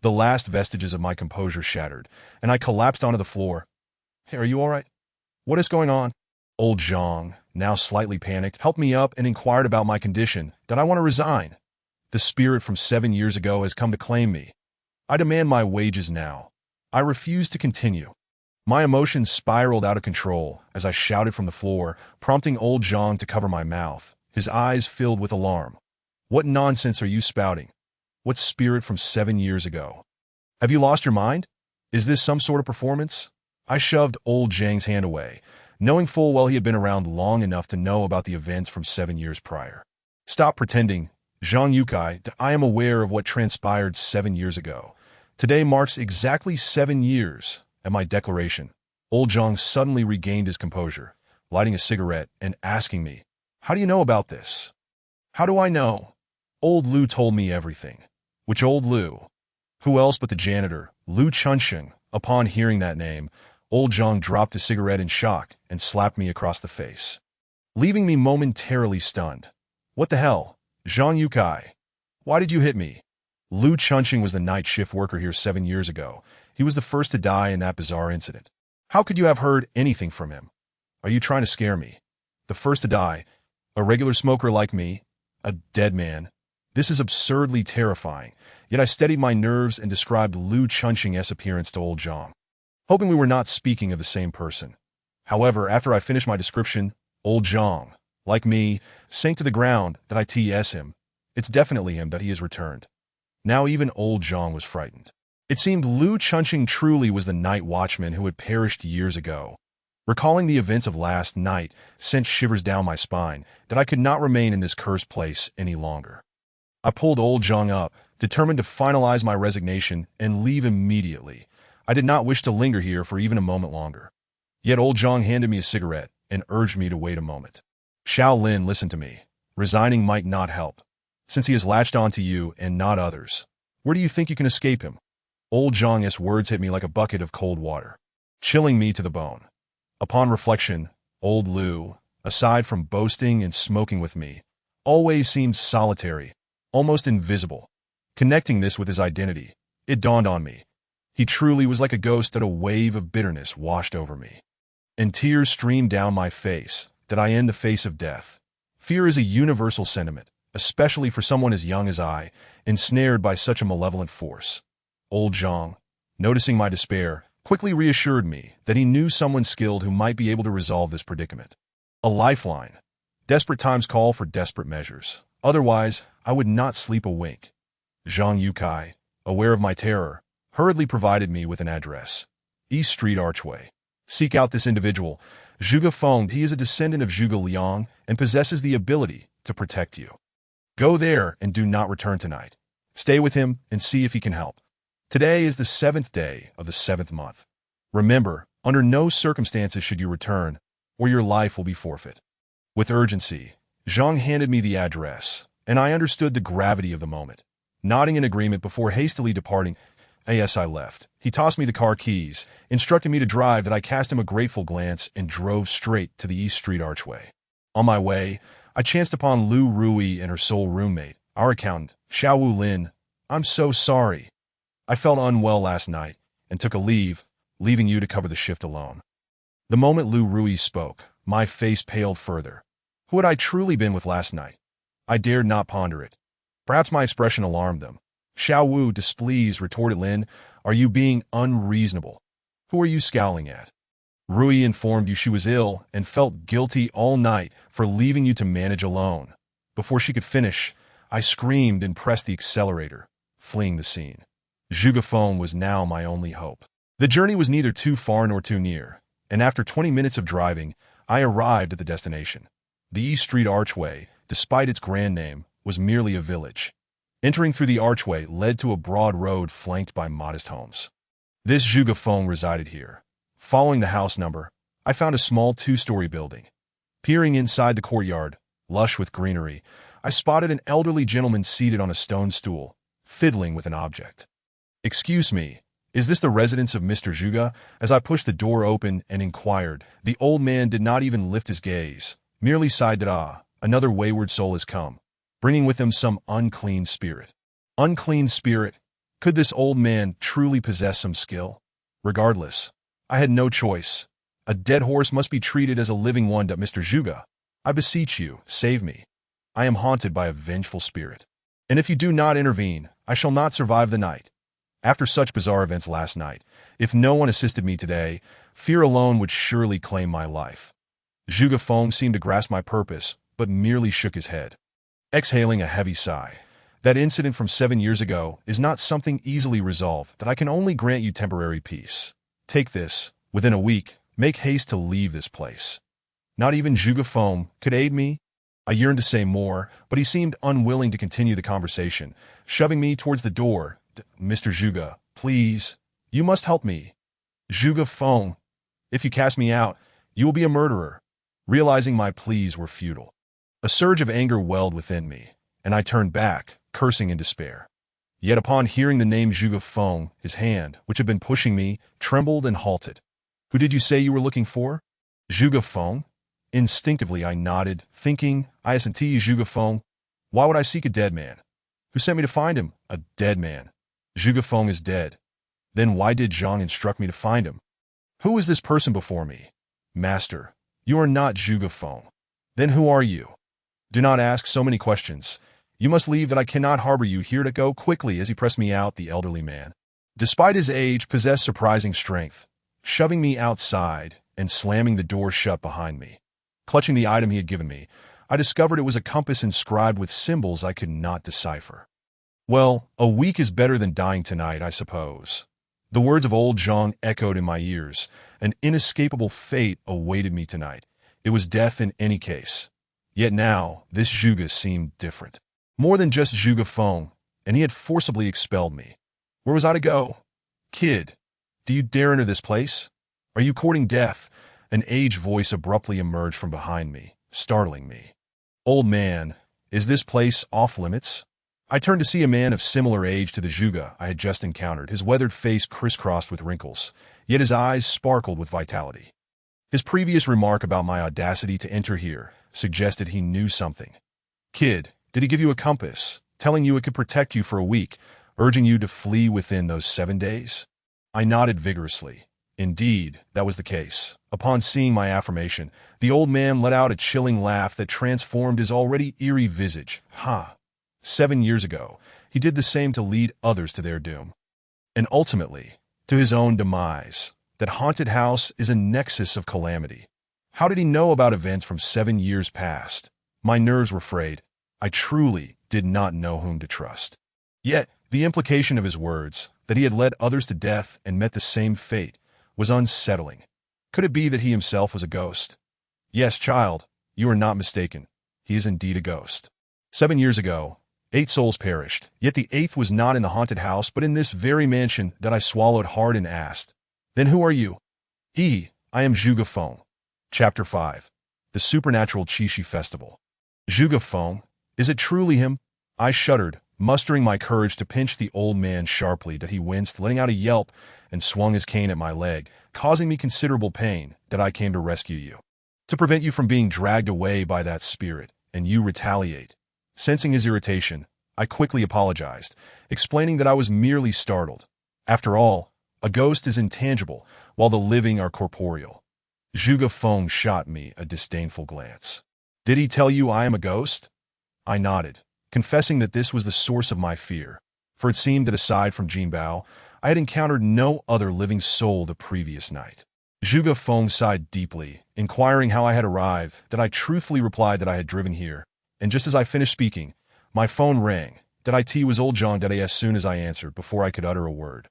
The last vestiges of my composure shattered, and I collapsed onto the floor. "Hey, are you all right? What is going on?" Old Zhang, now slightly panicked, helped me up and inquired about my condition. Did I want to resign? The spirit from 7 years ago has come to claim me. I demand my wages now. I refuse to continue. My emotions spiraled out of control as I shouted from the floor, prompting old Zhang to cover my mouth, his eyes filled with alarm. "What nonsense are you spouting? What spirit from 7 years ago? Have you lost your mind? Is this some sort of performance?" I shoved old Zhang's hand away, knowing full well he had been around long enough to know about the events from 7 years prior. "Stop pretending, Zhang Yukai. I am aware of what transpired 7 years ago. Today marks exactly 7 years at my declaration." Old Zhang suddenly regained his composure, lighting a cigarette and asking me, "How do you know about this?" "How do I know? Old Lu told me everything." "Which old Lu?" "Who else but the janitor, Lu Chunsheng." Upon hearing that name, old Zhang dropped his cigarette in shock and slapped me across the face, leaving me momentarily stunned. "What the hell? Zhang Yukai, why did you hit me?" "Lu Chunsheng was the night shift worker here 7 years ago. He was the first to die in that bizarre incident." "How could you have heard anything from him? Are you trying to scare me? The first to die? A regular smoker like me? A dead man? This is absurdly terrifying." Yet I steadied my nerves and described Lu Chunsheng's appearance to old Zhang, hoping we were not speaking of the same person. However, after I finished my description, old Zhang, like me, sank to the ground. "That it's him. It's definitely him that he has returned." Now even old Zhang was frightened. It seemed Lu Chunsheng truly was the night watchman who had perished years ago. Recalling the events of last night sent shivers down my spine, that I could not remain in this cursed place any longer. I pulled old Zhang up, determined to finalize my resignation and leave immediately. I did not wish to linger here for even a moment longer. Yet old Zhang handed me a cigarette and urged me to wait a moment. "Xiao Lin, listen to me. Resigning might not help, since he has latched on to you and not others. Where do you think you can escape him?" Old Zhang's words hit me like a bucket of cold water, chilling me to the bone. Upon reflection, old Lu, aside from boasting and smoking with me, always seemed solitary, almost invisible. Connecting this with his identity, it dawned on me. He truly was like a ghost that a wave of bitterness washed over me, and tears streamed down my face. Did I in the face of death? Fear is a universal sentiment, especially for someone as young as I, ensnared by such a malevolent force. Old Zhang, noticing my despair, quickly reassured me that he knew someone skilled who might be able to resolve this predicament. A lifeline. Desperate times call for desperate measures. Otherwise, I would not sleep a wink. Zhang Yukai, aware of my terror, hurriedly provided me with an address. East Street Archway. Seek out this individual, Zhuge Feng. He is a descendant of Zhuge Liang and possesses the ability to protect you. Go there and do not return tonight. Stay with him and see if he can help. Today is the 7th day of the 7th month. Remember, under no circumstances should you return, or your life will be forfeit. With urgency, Zhang handed me the address, and I understood the gravity of the moment. Nodding in agreement before hastily departing, as I left, he tossed me the car keys, instructing me to drive. That I cast him a grateful glance and drove straight to the East Street Archway. On my way, I chanced upon Lu Rui and her sole roommate, our accountant, Xiao Lin. "I'm so sorry. I felt unwell last night and took a leave, leaving you to cover the shift alone." The moment Lu Rui spoke, my face paled further. Who had I truly been with last night? I dared not ponder it. Perhaps my expression alarmed them. Xiao Wu, displeased, retorted Lin, "Are you being unreasonable? Who are you scowling at?" Rui informed you she was ill and felt guilty all night for leaving you to manage alone. Before she could finish, I screamed and pressed the accelerator, fleeing the scene. Zhuge Feng was now my only hope. The journey was neither too far nor too near, and after 20 minutes of driving, I arrived at the destination. The East Street Archway, despite its grand name, was merely a village. Entering through the archway led to a broad road flanked by modest homes. This Zhuge Feng resided here. Following the house number, I found a small 2-story building. Peering inside the courtyard, lush with greenery, I spotted an elderly gentleman seated on a stone stool, fiddling with an object. "Excuse me, is this the residence of Mr. Zhuge?" As I pushed the door open and inquired, the old man did not even lift his gaze, merely sighed that, another wayward soul has come, bringing with him some unclean spirit. Unclean spirit? Could this old man truly possess some skill? Regardless, I had no choice. A dead horse must be treated as a living one. Mr. Zhuge, I beseech you, save me. I am haunted by a vengeful spirit. And if you do not intervene, I shall not survive the night. After such bizarre events last night, if no one assisted me today, fear alone would surely claim my life. Zhuge Feng seemed to grasp my purpose, but merely shook his head. Exhaling a heavy sigh, that incident from 7 years ago is not something easily resolved, that I can only grant you temporary peace. Take this, within a week, make haste to leave this place. Not even Zhuge Feng could aid me? I yearned to say more, but he seemed unwilling to continue the conversation, shoving me towards the door. Mr. Zhuge, please, you must help me. Zhuge Feng, if you cast me out, you will be a murderer. Realizing my pleas were futile, a surge of anger welled within me, and I turned back, cursing in despair. Yet upon hearing the name Zhuge Feng, his hand, which had been pushing me, trembled and halted. Who did you say you were looking for? Zhuge Feng? Instinctively I nodded, thinking, I.S.T. Zhuge Feng. Why would I seek a dead man? Who sent me to find him? A dead man. Zhuge Feng is dead. Then why did Zhang instruct me to find him? Who is this person before me? Master, you are not Zhuge Feng. Then who are you? Do not ask so many questions. You must leave, that I cannot harbor you here. To go quickly. As he pressed me out, the elderly man, despite his age, possessed surprising strength, shoving me outside and slamming the door shut behind me. Clutching the item he had given me, I discovered it was a compass inscribed with symbols I could not decipher. Well, a week is better than dying tonight, I suppose. The words of old Zhang echoed in my ears. An inescapable fate awaited me tonight. It was death in any case. Yet now, this Zhuge seemed different. More than just Zhuge Feng, and he had forcibly expelled me. Where was I to go? Kid, do you dare enter this place? Are you courting death? An aged voice abruptly emerged from behind me, startling me. Old man, is this place off limits? I turned to see a man of similar age to the Zhuge I had just encountered, his weathered face crisscrossed with wrinkles, yet his eyes sparkled with vitality. His previous remark about my audacity to enter here suggested he knew something. Kid, did he give you a compass, telling you it could protect you for a week, urging you to flee within those 7 days? I nodded vigorously. Indeed, that was the case. Upon seeing my affirmation, the old man let out a chilling laugh that transformed his already eerie visage. 7 years ago, he did the same to lead others to their doom. And ultimately, to his own demise. That haunted house is a nexus of calamity. How did he know about events from 7 years past? My nerves were frayed. I truly did not know whom to trust. Yet, the implication of his words, that he had led others to death and met the same fate, was unsettling. Could it be that he himself was a ghost? Yes, child, you are not mistaken. He is indeed a ghost. 7 years ago, 8 souls perished, yet the 8th was not in the haunted house but in this very mansion. That I swallowed hard and asked, then who are you? I am Zhuge Feng. Chapter 5. The Supernatural Qixi Festival. Zhuge Feng? Is it truly him? I shuddered, mustering my courage to pinch the old man sharply. That he winced, letting out a yelp, and swung his cane at my leg, causing me considerable pain. That I came to rescue you, to prevent you from being dragged away by that spirit, and you retaliate. Sensing his irritation, I quickly apologized, explaining that I was merely startled. After all, a ghost is intangible, while the living are corporeal. Zhuge Feng shot me a disdainful glance. Did he tell you I am a ghost? I nodded, confessing that this was the source of my fear, for it seemed that aside from Jinbao, I had encountered no other living soul the previous night. Zhuge Feng sighed deeply, inquiring how I had arrived. That I truthfully replied that I had driven here, and just as I finished speaking, my phone rang. That it was old Zhang. As soon as I answered, before I could utter a word,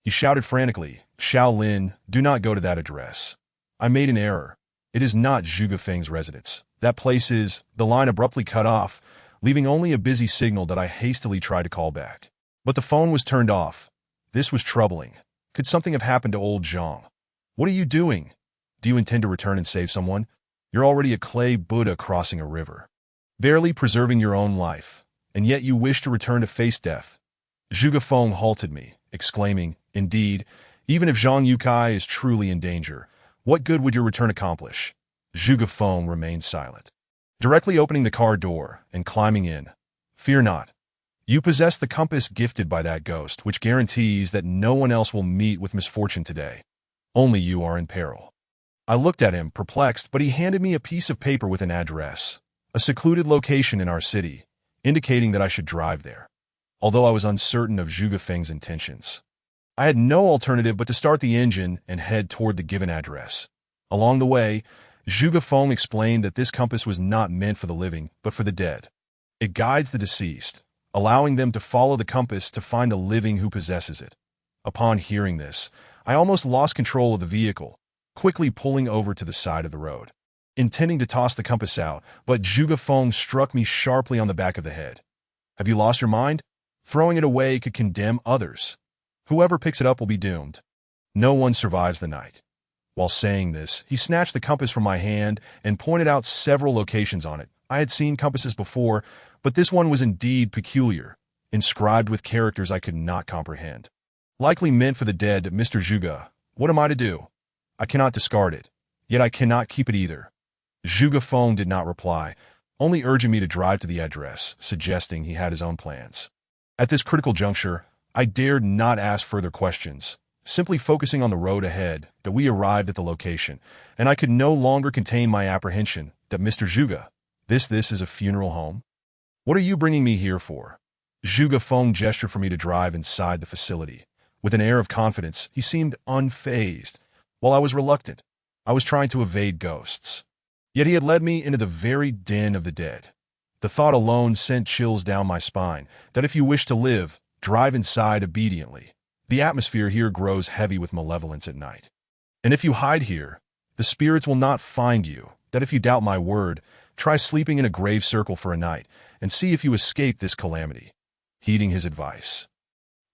he shouted frantically, Shaolin, do not go to that address. I made an error. It is not Zhuge Feng's residence. That place is. The line abruptly cut off, leaving only a busy signal. That I hastily tried to call back, but the phone was turned off. This was troubling. Could something have happened to old Zhang? What are you doing? Do you intend to return and save someone? You're already a clay Buddha crossing a river, barely preserving your own life, and yet you wish to return to face death. Zhuge Feng halted me, exclaiming, indeed, even if Zhang Yukai is truly in danger, what good would your return accomplish? Zhuge Feng remained silent, directly opening the car door and climbing in. Fear not. You possess the compass gifted by that ghost, which guarantees that no one else will meet with misfortune today. Only you are in peril. I looked at him, perplexed, but he handed me a piece of paper with an address, a secluded location in our city, indicating that I should drive there. Although I was uncertain of Zhuge Feng's intentions, I had no alternative but to start the engine and head toward the given address. Along the way, Zhuge Feng explained that this compass was not meant for the living, but for the dead. It guides the deceased, allowing them to follow the compass to find the living who possesses it. Upon hearing this, I almost lost control of the vehicle, quickly pulling over to the side of the road, intending to toss the compass out, but Zhuge Feng struck me sharply on the back of the head. Have you lost your mind? Throwing it away could condemn others. Whoever picks it up will be doomed. No one survives the night. While saying this, he snatched the compass from my hand and pointed out several locations on it. I had seen compasses before, but this one was indeed peculiar, inscribed with characters I could not comprehend. Likely meant for the dead, Mr. Zhuge. What am I to do? I cannot discard it, yet I cannot keep it either. Zhuge Feng did not reply, only urging me to drive to the address, suggesting he had his own plans. At this critical juncture, I dared not ask further questions, simply focusing on the road ahead. That we arrived at the location, and I could no longer contain my apprehension. That Mr. Zhuge, this is a funeral home? What are you bringing me here for? Zhuge Feng gestured for me to drive inside the facility. With an air of confidence, he seemed unfazed, while I was reluctant. I was trying to evade ghosts. Yet he had led me into the very den of the dead. The thought alone sent chills down my spine, that if you wish to live, drive inside obediently. The atmosphere here grows heavy with malevolence at night. And if you hide here, the spirits will not find you. That if you doubt my word, try sleeping in a grave circle for a night, and see if you escape this calamity. Heeding his advice,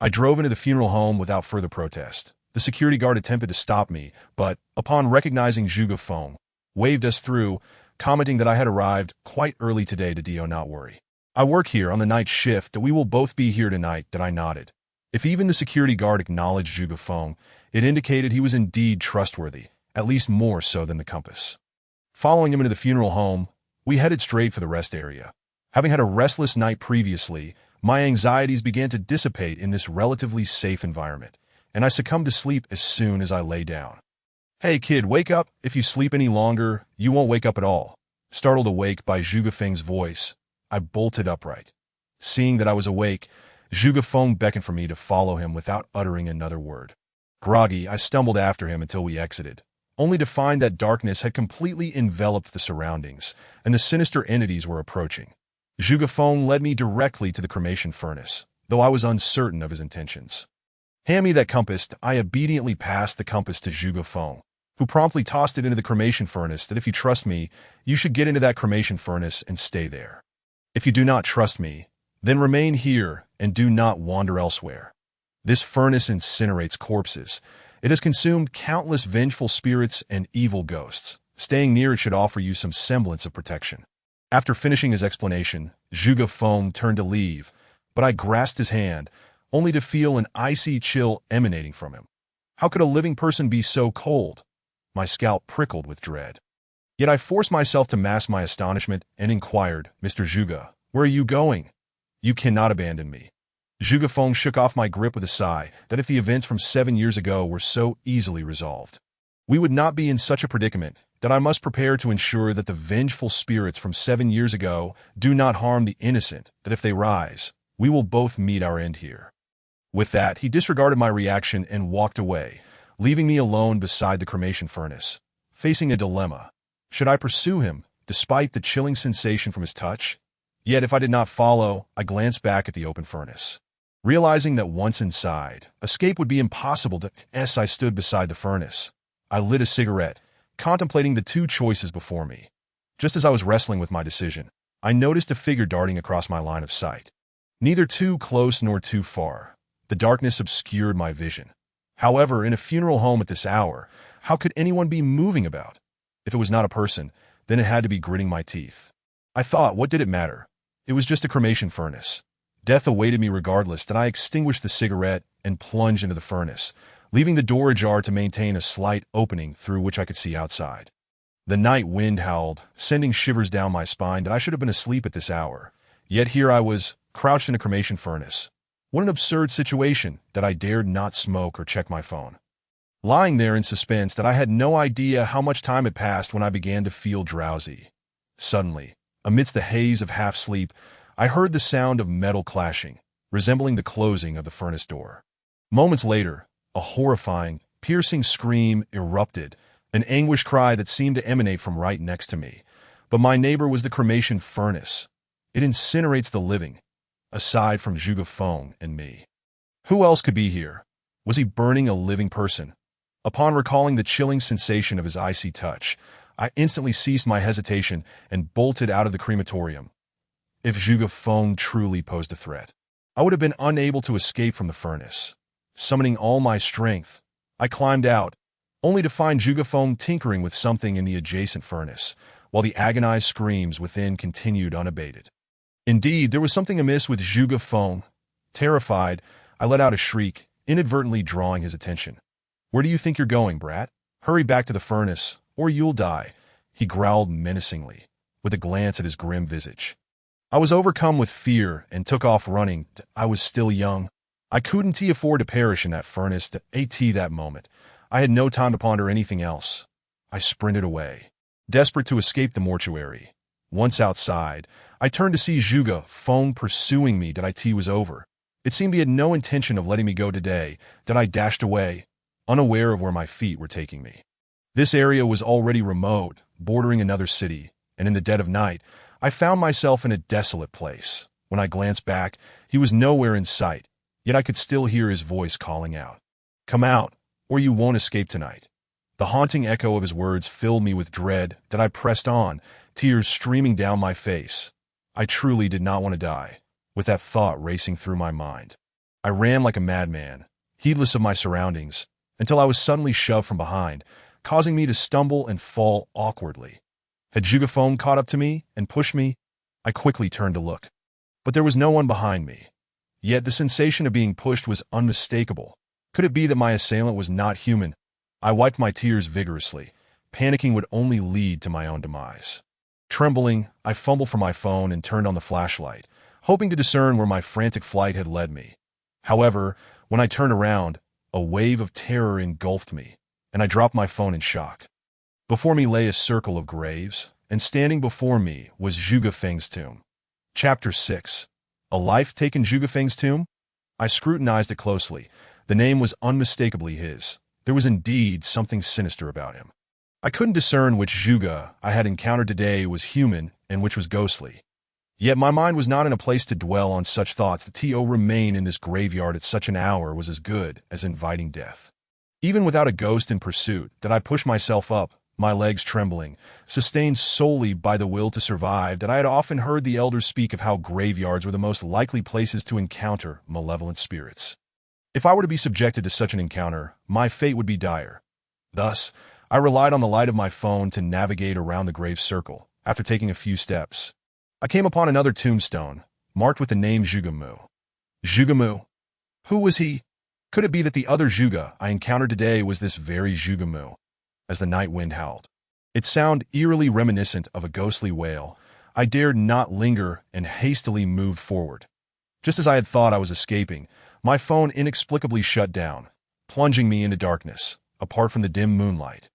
I drove into the funeral home without further protest. The security guard attempted to stop me, but, upon recognizing Zhuge Feng, waved us through, commenting that I had arrived quite early today to do not worry. I work here on the night shift, that we will both be here tonight. That I nodded. If even the security guard acknowledged Zhuge Feng, it indicated he was indeed trustworthy, at least more so than the compass. Following him into the funeral home, we headed straight for the rest area. Having had a restless night previously, my anxieties began to dissipate in this relatively safe environment, and I succumbed to sleep as soon as I lay down. Hey kid, wake up. If you sleep any longer, you won't wake up at all. Startled awake by Zhuge Feng's voice, I bolted upright. Seeing that I was awake, Zhuge Feng beckoned for me to follow him without uttering another word. Groggy, I stumbled after him until we exited, only to find that darkness had completely enveloped the surroundings, and the sinister entities were approaching. Zhuge Feng led me directly to the cremation furnace, though I was uncertain of his intentions. Hand me that compass. I obediently passed the compass to Zhuge Feng, who promptly tossed it into the cremation furnace. That if you trust me, you should get into that cremation furnace and stay there. If you do not trust me, then remain here and do not wander elsewhere. This furnace incinerates corpses. It has consumed countless vengeful spirits and evil ghosts. Staying near it should offer you some semblance of protection. After finishing his explanation, Zhuge Feng turned to leave, but I grasped his hand, only to feel an icy chill emanating from him. How could a living person be so cold? My scalp prickled with dread. Yet I forced myself to mask my astonishment and inquired, Mr. Zhuge, where are you going? You cannot abandon me. Zhuge Feng shook off my grip with a sigh, that if the events from 7 years ago were so easily resolved, we would not be in such a predicament. That I must prepare to ensure that the vengeful spirits from 7 years ago do not harm the innocent, that if they rise, we will both meet our end here. With that, he disregarded my reaction and walked away, leaving me alone beside the cremation furnace, facing a dilemma. Should I pursue him, despite the chilling sensation from his touch? Yet if I did not follow, I glanced back at the open furnace. Realizing that once inside, escape would be impossible. I stood beside the furnace. I lit a cigarette, contemplating the two choices before me. Just as I was wrestling with my decision, I noticed a figure darting across my line of sight. Neither too close nor too far. The darkness obscured my vision. However, in a funeral home at this hour, how could anyone be moving about? If it was not a person, then it had to be gritting my teeth. I thought, what did it matter? It was just a cremation furnace. Death awaited me regardless. That I extinguished the cigarette and plunged into the furnace, leaving the door ajar to maintain a slight opening through which I could see outside. The night wind howled, sending shivers down my spine. That I should have been asleep at this hour, Yet here I was, crouched in a cremation furnace. What an absurd situation that I dared not smoke or check my phone. Lying there in suspense that I had no idea how much time had passed when I began to feel drowsy. Suddenly, amidst the haze of half-sleep, I heard the sound of metal clashing, resembling the closing of the furnace door. Moments later, a horrifying, piercing scream erupted, an anguish cry that seemed to emanate from right next to me. But my neighbor was the cremation furnace. It incinerates the living, aside from Zhuge Feng and me. Who else could be here? Was he burning a living person? Upon recalling the chilling sensation of his icy touch, I instantly ceased my hesitation and bolted out of the crematorium. If Zhuge Feng truly posed a threat, I would have been unable to escape from the furnace. Summoning all my strength, I climbed out, only to find Zhuge Feng tinkering with something in the adjacent furnace, while the agonized screams within continued unabated. Indeed, there was something amiss with Zhuge Feng. Terrified, I let out a shriek, inadvertently drawing his attention. "Where do you think you're going, brat? Hurry back to the furnace, or you'll die," he growled menacingly, with a glance at his grim visage. I was overcome with fear and took off running. I was still young. I couldn't afford to perish in that furnace that moment. I had no time to ponder anything else. I sprinted away, desperate to escape the mortuary. Once outside, I turned to see Zhuge Feng pursuing me. It was over. It seemed he had no intention of letting me go today. I dashed away, unaware of where my feet were taking me. This area was already remote, bordering another city, and in the dead of night, I found myself in a desolate place. When I glanced back, he was nowhere in sight, yet I could still hear his voice calling out, "Come out, or you won't escape tonight." The haunting echo of his words filled me with dread. I pressed on, tears streaming down my face. I truly did not want to die, with that thought racing through my mind. I ran like a madman, heedless of my surroundings, until I was suddenly shoved from behind, causing me to stumble and fall awkwardly. Had Zhuge Feng caught up to me and pushed me? I quickly turned to look. But there was no one behind me. Yet the sensation of being pushed was unmistakable. Could it be that my assailant was not human? I wiped my tears vigorously. Panicking would only lead to my own demise. Trembling, I fumbled for my phone and turned on the flashlight, hoping to discern where my frantic flight had led me. However, when I turned around, a wave of terror engulfed me, and I dropped my phone in shock. Before me lay a circle of graves, and standing before me was Zhuge Feng's tomb. Chapter 6. A life-taken Zhuge Feng's tomb? I scrutinized it closely. The name was unmistakably his. There was indeed something sinister about him. I couldn't discern which Zhuge I had encountered today was human and which was ghostly. Yet my mind was not in a place to dwell on such thoughts. To remain in this graveyard at such an hour was as good as inviting death. Even without a ghost in pursuit, I pushed myself up, my legs trembling, sustained solely by the will to survive. I had often heard the elders speak of how graveyards were the most likely places to encounter malevolent spirits. If I were to be subjected to such an encounter, my fate would be dire. Thus, I relied on the light of my phone to navigate around the grave circle. After taking a few steps, I came upon another tombstone, marked with the name Zhuge Mu. Zhuge Mu? Who was he? Could it be that the other Zhuge I encountered today was this very Zhuge Mu? As the night wind howled, its sound eerily reminiscent of a ghostly wail, I dared not linger and hastily moved forward. Just as I had thought I was escaping, my phone inexplicably shut down, plunging me into darkness, apart from the dim moonlight.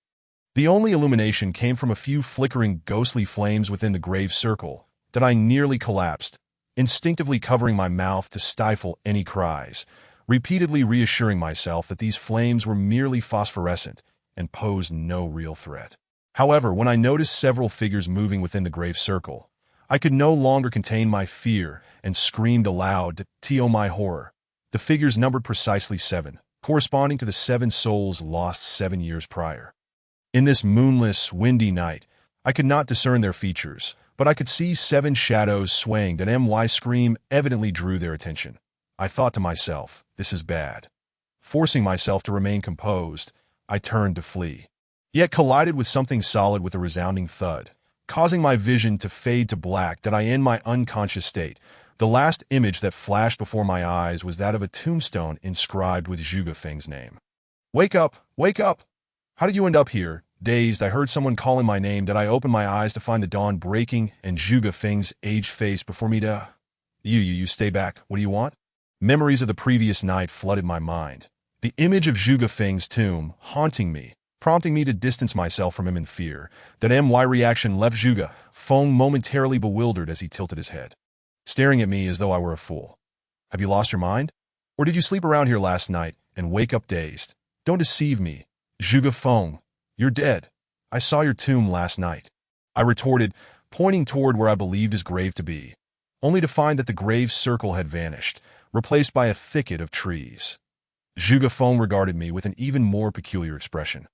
The only illumination came from a few flickering ghostly flames within the grave circle. I nearly collapsed, instinctively covering my mouth to stifle any cries, repeatedly reassuring myself that these flames were merely phosphorescent and posed no real threat. However, when I noticed several figures moving within the grave circle, I could no longer contain my fear and screamed aloud. To my horror, the figures numbered precisely 7, corresponding to the 7 souls lost 7 years prior. In this moonless, windy night, I could not discern their features, but I could see 7 shadows swaying. My scream evidently drew their attention. I thought to myself, this is bad. Forcing myself to remain composed, I turned to flee, yet collided with something solid with a resounding thud, causing my vision to fade to black. In my unconscious state, the last image that flashed before my eyes was that of a tombstone inscribed with Zhuge Feng's name. "Wake up! Wake up! How did you end up here?" Dazed, I heard someone calling my name. I opened my eyes to find the dawn breaking and Zhuge Feng's aged face before me. You stay back. What do you want? Memories of the previous night flooded my mind. The image of Zhuge Feng's tomb haunting me, prompting me to distance myself from him in fear. That MY reaction left Zhuge Feng momentarily bewildered as he tilted his head, staring at me as though I were a fool. Have you lost your mind? Or did you sleep around here last night and wake up dazed? Don't deceive me. Zhuge Feng, you're dead. I saw your tomb last night, I retorted, pointing toward where I believed his grave to be, only to find that the grave's circle had vanished, replaced by a thicket of trees. Zhuge Feng regarded me with an even more peculiar expression.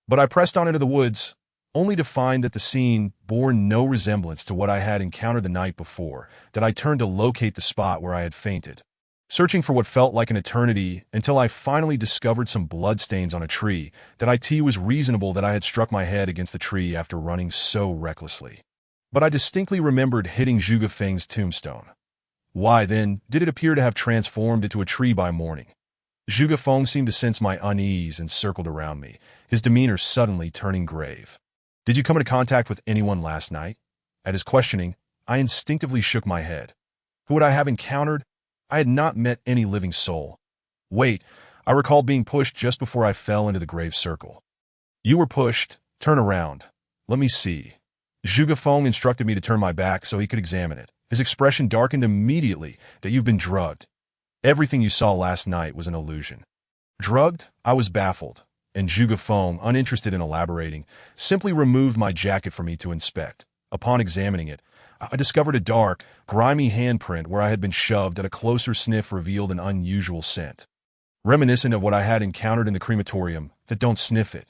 But I pressed on into the woods, only to find that the scene bore no resemblance to what I had encountered the night before, that I turned to locate the spot where I had fainted, searching for what felt like an eternity until I finally discovered some bloodstains on a tree. That it was reasonable that I had struck my head against the tree after running so recklessly. But I distinctly remembered hitting Zhuge Feng's tombstone. Why, then, did it appear to have transformed into a tree by morning? Zhuge Feng seemed to sense my unease and circled around me, his demeanor suddenly turning grave. Did you come into contact with anyone last night? At his questioning, I instinctively shook my head. Who would I have encountered? I had not met any living soul. Wait, I recalled being pushed just before I fell into the grave circle. You were pushed. Turn around. Let me see. Zhuge Feng instructed me to turn my back so he could examine it. His expression darkened immediately. That you've been drugged. Everything you saw last night was an illusion. Drugged? I was baffled, and Zhuge Feng, uninterested in elaborating, simply removed my jacket for me to inspect. Upon examining it, I discovered a dark, grimy handprint where I had been shoved. At a closer sniff revealed an unusual scent, reminiscent of what I had encountered in the crematorium. That don't sniff it.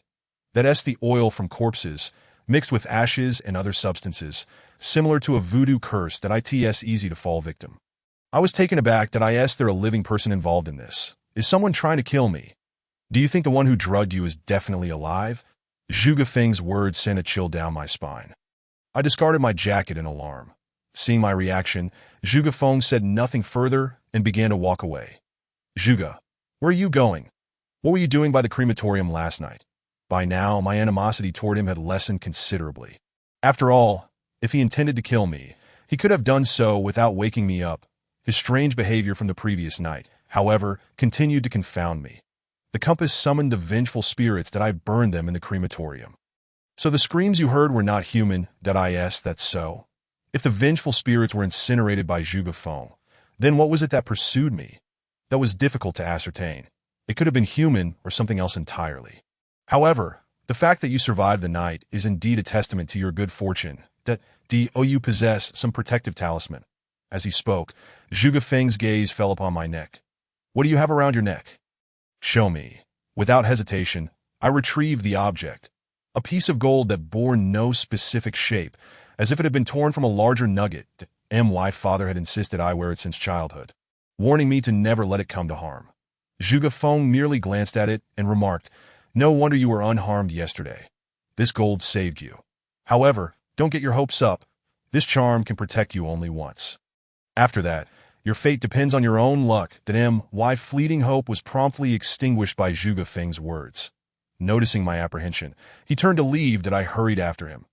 That's the oil from corpses, mixed with ashes and other substances, similar to a voodoo curse. That it's easy to fall victim. I was taken aback. That is there a living person involved in this? Is someone trying to kill me? Do you think the one who drugged you is definitely alive? Zhuge Feng's words sent a chill down my spine. I discarded my jacket in alarm. Seeing my reaction, Zhuge Feng said nothing further and began to walk away. Zhuge, where are you going? What were you doing by the crematorium last night? By now, my animosity toward him had lessened considerably. After all, if he intended to kill me, he could have done so without waking me up. His strange behavior from the previous night, however, continued to confound me. The compass summoned the vengeful spirits. That I burned them in the crematorium. So the screams you heard were not human. That's so. If the vengeful spirits were incinerated by Zhuge Feng, then what was it that pursued me? That was difficult to ascertain. It could have been human or something else entirely. However, the fact that you survived the night is indeed a testament to your good fortune. That you possess some protective talisman. As he spoke, Zhuge Feng's gaze fell upon my neck. What do you have around your neck? Show me. Without hesitation, I retrieved the object. A piece of gold that bore no specific shape, as if it had been torn from a larger nugget. My father had insisted I wear it since childhood, warning me to never let it come to harm. Zhuge Feng merely glanced at it and remarked, No wonder you were unharmed yesterday. This gold saved you. However, don't get your hopes up. This charm can protect you only once. After that, your fate depends on your own luck. That my fleeting hope was promptly extinguished by Zhuge Feng's words. Noticing my apprehension, he turned to leave. That I hurried after him.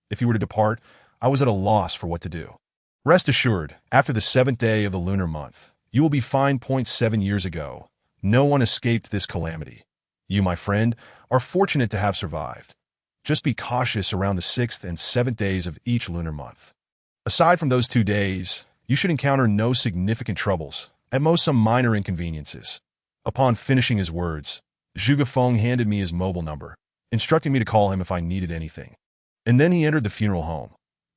If he were to depart, I was at a loss for what to do. Rest assured, after the 7th day of the lunar month, you will be fined. 7 years ago, no one escaped this calamity. You, my friend, are fortunate to have survived. Just be cautious around the 6th and 7th days of each lunar month. Aside from those 2 days, you should encounter no significant troubles, at most some minor inconveniences. Upon finishing his words, Zhuge Feng handed me his mobile number, instructing me to call him if I needed anything. And then he entered the funeral home.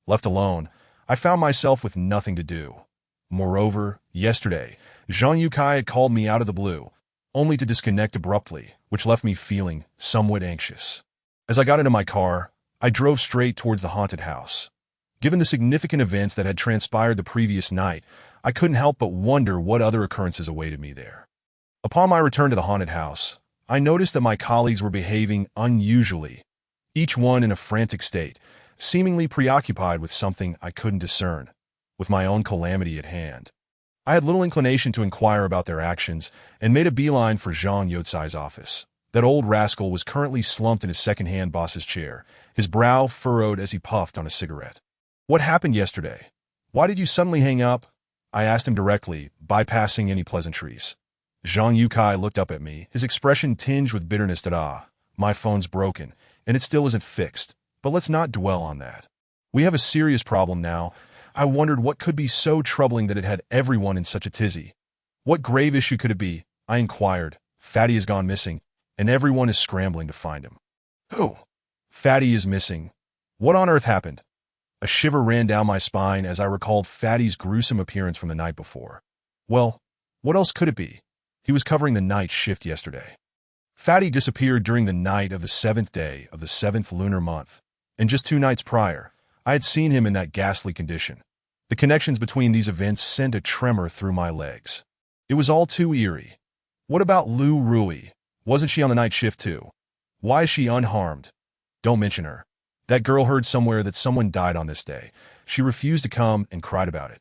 Left alone, I found myself with nothing to do. Moreover, yesterday, Zhang Yukai had called me out of the blue, only to disconnect abruptly, which left me feeling somewhat anxious. As I got into my car, I drove straight towards the haunted house. Given the significant events that had transpired the previous night, I couldn't help but wonder what other occurrences awaited me there. Upon my return to the haunted house, I noticed that my colleagues were behaving unusually, each one in a frantic state, seemingly preoccupied with something I couldn't discern, with my own calamity at hand. I had little inclination to inquire about their actions and made a beeline for Zhang Youcai's office. That old rascal was currently slumped in his second-hand boss's chair, his brow furrowed as he puffed on a cigarette. What happened yesterday? Why did you suddenly hang up? I asked him directly, bypassing any pleasantries. Zhang Yukai looked up at me, his expression tinged with bitterness that my phone's broken, and it still isn't fixed, but let's not dwell on that. We have a serious problem now. I wondered what could be so troubling that it had everyone in such a tizzy. What grave issue could it be? I inquired. Fatty has gone missing, and everyone is scrambling to find him. Who? Fatty is missing. What on earth happened? A shiver ran down my spine as I recalled Fatty's gruesome appearance from the night before. Well, what else could it be? He was covering the night shift yesterday. Fatty disappeared during the night of the 7th day of the 7th lunar month, and just 2 nights prior, I had seen him in that ghastly condition. The connections between these events sent a tremor through my legs. It was all too eerie. What about Lu Rui? Wasn't she on the night shift too? Why is she unharmed? Don't mention her. That girl heard somewhere that someone died on this day. She refused to come and cried about it.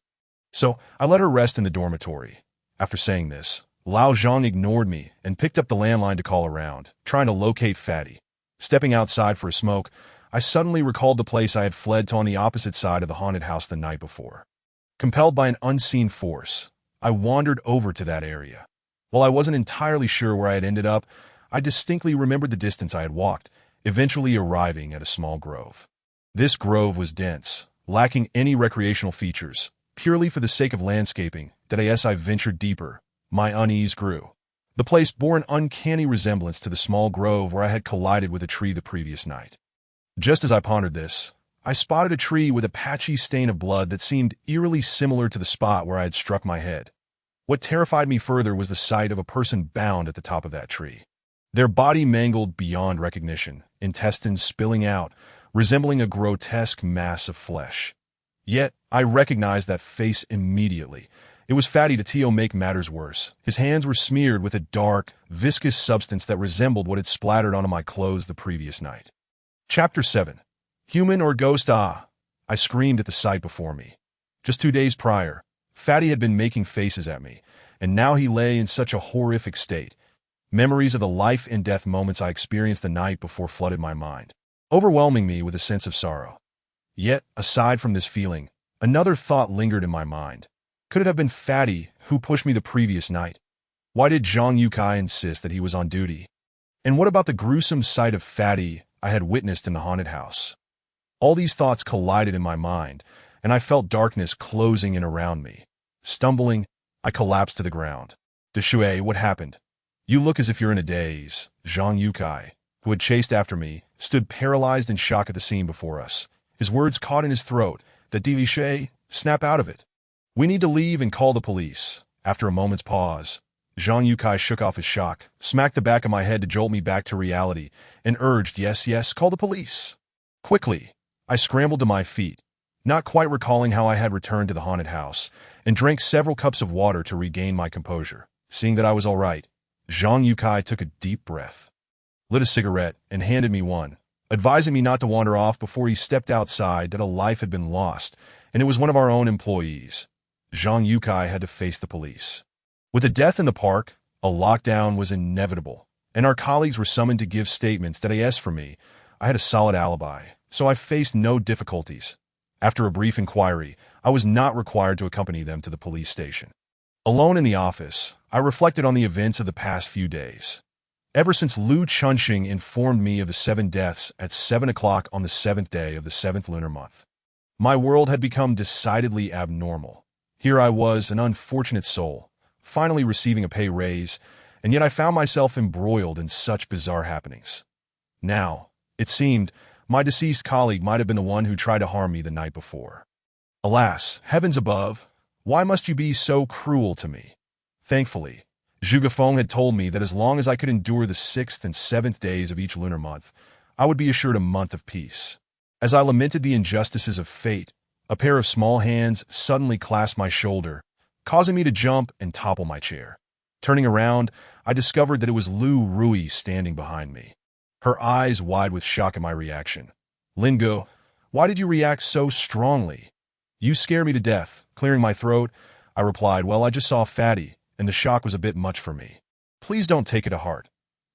So I let her rest in the dormitory. After saying this, Lao Zhang ignored me and picked up the landline to call around, trying to locate Fatty. Stepping outside for a smoke, I suddenly recalled the place I had fled to on the opposite side of the haunted house the night before. Compelled by an unseen force, I wandered over to that area. While I wasn't entirely sure where I had ended up, I distinctly remembered the distance I had walked, eventually arriving at a small grove. This grove was dense, lacking any recreational features. Purely for the sake of landscaping, as I ventured deeper, my unease grew. The place bore an uncanny resemblance to the small grove where I had collided with a tree the previous night. Just as I pondered this, I spotted a tree with a patchy stain of blood that seemed eerily similar to the spot where I had struck my head. What terrified me further was the sight of a person bound at the top of that tree. Their body mangled beyond recognition, intestines spilling out, resembling a grotesque mass of flesh. Yet, I recognized that face immediately. It was Fatty. To make matters worse, his hands were smeared with a dark, viscous substance that resembled what had splattered onto my clothes the previous night. Chapter 7. Human or Ghost? I screamed at the sight before me. Just 2 days prior, Fatty had been making faces at me, and now he lay in such a horrific state. Memories of the life and death moments I experienced the night before flooded my mind, overwhelming me with a sense of sorrow. Yet, aside from this feeling, another thought lingered in my mind. Could it have been Fatty who pushed me the previous night? Why did Zhang Yukai insist that he was on duty? And what about the gruesome sight of Fatty I had witnessed in the haunted house? All these thoughts collided in my mind, and I felt darkness closing in around me. Stumbling, I collapsed to the ground. Deshui, what happened? You look as if you're in a daze. Zhang Yukai, who had chased after me, stood paralyzed in shock at the scene before us. His words caught in his throat. That Divishay, snap out of it. We need to leave and call the police. After a moment's pause, Zhang Yukai shook off his shock, smacked the back of my head to jolt me back to reality, and urged, yes, call the police. Quickly, I scrambled to my feet, not quite recalling how I had returned to the haunted house, and drank several cups of water to regain my composure. Seeing that I was all right, Zhang Yukai took a deep breath, lit a cigarette, and handed me one, advising me not to wander off before he stepped outside that a life had been lost, and it was one of our own employees. Zhang Yukai had to face the police. With a death in the park, a lockdown was inevitable, and our colleagues were summoned to give statements that as for me, I had a solid alibi, so I faced no difficulties. After a brief inquiry, I was not required to accompany them to the police station. Alone in the office, I reflected on the events of the past few days. Ever since Lu Chunxing informed me of the 7 deaths at 7 o'clock on the 7th day of the 7th lunar month, my world had become decidedly abnormal. Here I was, an unfortunate soul, finally receiving a pay raise, and yet I found myself embroiled in such bizarre happenings. Now, it seemed, my deceased colleague might have been the one who tried to harm me the night before. Alas, heavens above, why must you be so cruel to me? Thankfully, Zhuge Feng had told me that as long as I could endure the 6th and 7th days of each lunar month, I would be assured a month of peace. As I lamented the injustices of fate, a pair of small hands suddenly clasped my shoulder, causing me to jump and topple my chair. Turning around, I discovered that it was Lu Rui standing behind me, her eyes wide with shock at my reaction. Lingo, why did you react so strongly? You scare me to death. Clearing my throat, I replied, well, I just saw Fatty, and the shock was a bit much for me. Please don't take it to heart.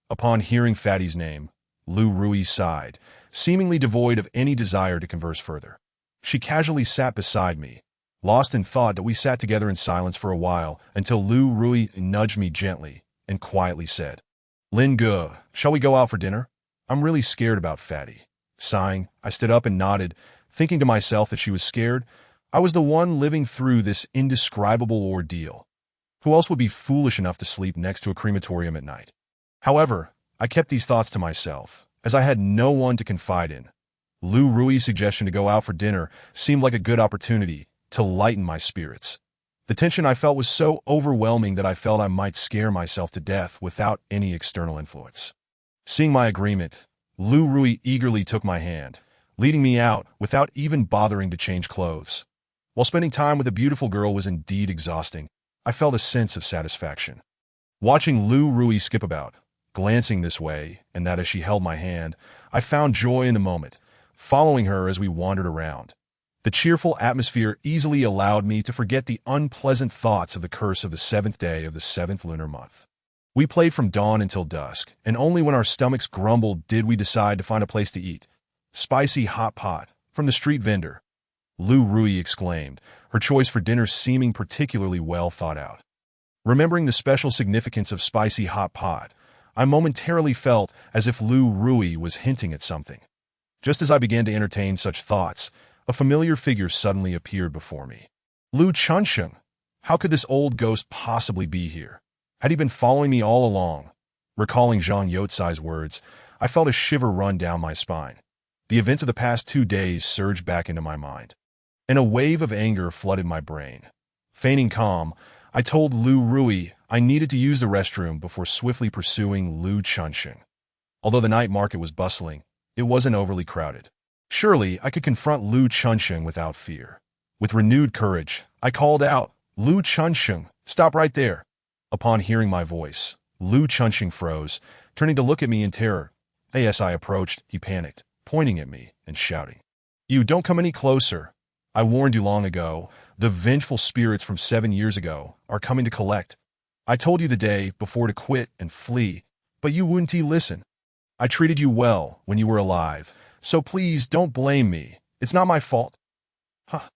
Upon hearing Fatty's name, Lu Rui sighed, seemingly devoid of any desire to converse further. She casually sat beside me, Lost in thought that we sat together in silence for a while until Lu Rui nudged me gently and quietly said, "Lin Ge, shall we go out for dinner? I'm really scared about Fatty." Sighing, I stood up and nodded, thinking to myself that she was scared. I was the one living through this indescribable ordeal. Who else would be foolish enough to sleep next to a crematorium at night? However, I kept these thoughts to myself, as I had no one to confide in. Lu Rui's suggestion to go out for dinner seemed like a good opportunity to lighten my spirits. The tension I felt was so overwhelming that I felt I might scare myself to death without any external influence. Seeing my agreement, Lu Rui eagerly took my hand, leading me out without even bothering to change clothes. While spending time with a beautiful girl was indeed exhausting, I felt a sense of satisfaction. Watching Lu Rui skip about, glancing this way and that as she held my hand, I found joy in the moment, following her as we wandered around. The cheerful atmosphere easily allowed me to forget the unpleasant thoughts of the curse of the 7th day of the 7th lunar month. We played from dawn until dusk, and only when our stomachs grumbled did we decide to find a place to eat. "Spicy hot pot, from the street vendor," Lu Rui exclaimed, her choice for dinner seeming particularly well thought out. Remembering the special significance of spicy hot pot, I momentarily felt as if Lu Rui was hinting at something. Just as I began to entertain such thoughts, a familiar figure suddenly appeared before me. Lu Chunsheng! How could this old ghost possibly be here? Had he been following me all along? Recalling Zhang Youcai's words, I felt a shiver run down my spine. The events of the past 2 days surged back into my mind, and a wave of anger flooded my brain. Feigning calm, I told Lu Rui I needed to use the restroom before swiftly pursuing Lu Chunsheng. Although the night market was bustling, it wasn't overly crowded. Surely I could confront Lu Chunsheng without fear. With renewed courage, I called out, "Lu Chunsheng, stop right there." Upon hearing my voice, Lu Chunsheng froze, turning to look at me in terror. As I approached, he panicked, pointing at me and shouting, "You don't come any closer. I warned you long ago. The vengeful spirits from 7 years ago are coming to collect. I told you the day before to quit and flee, but you wouldn't listen. I treated you well when you were alive, so please don't blame me. It's not my fault." Huh.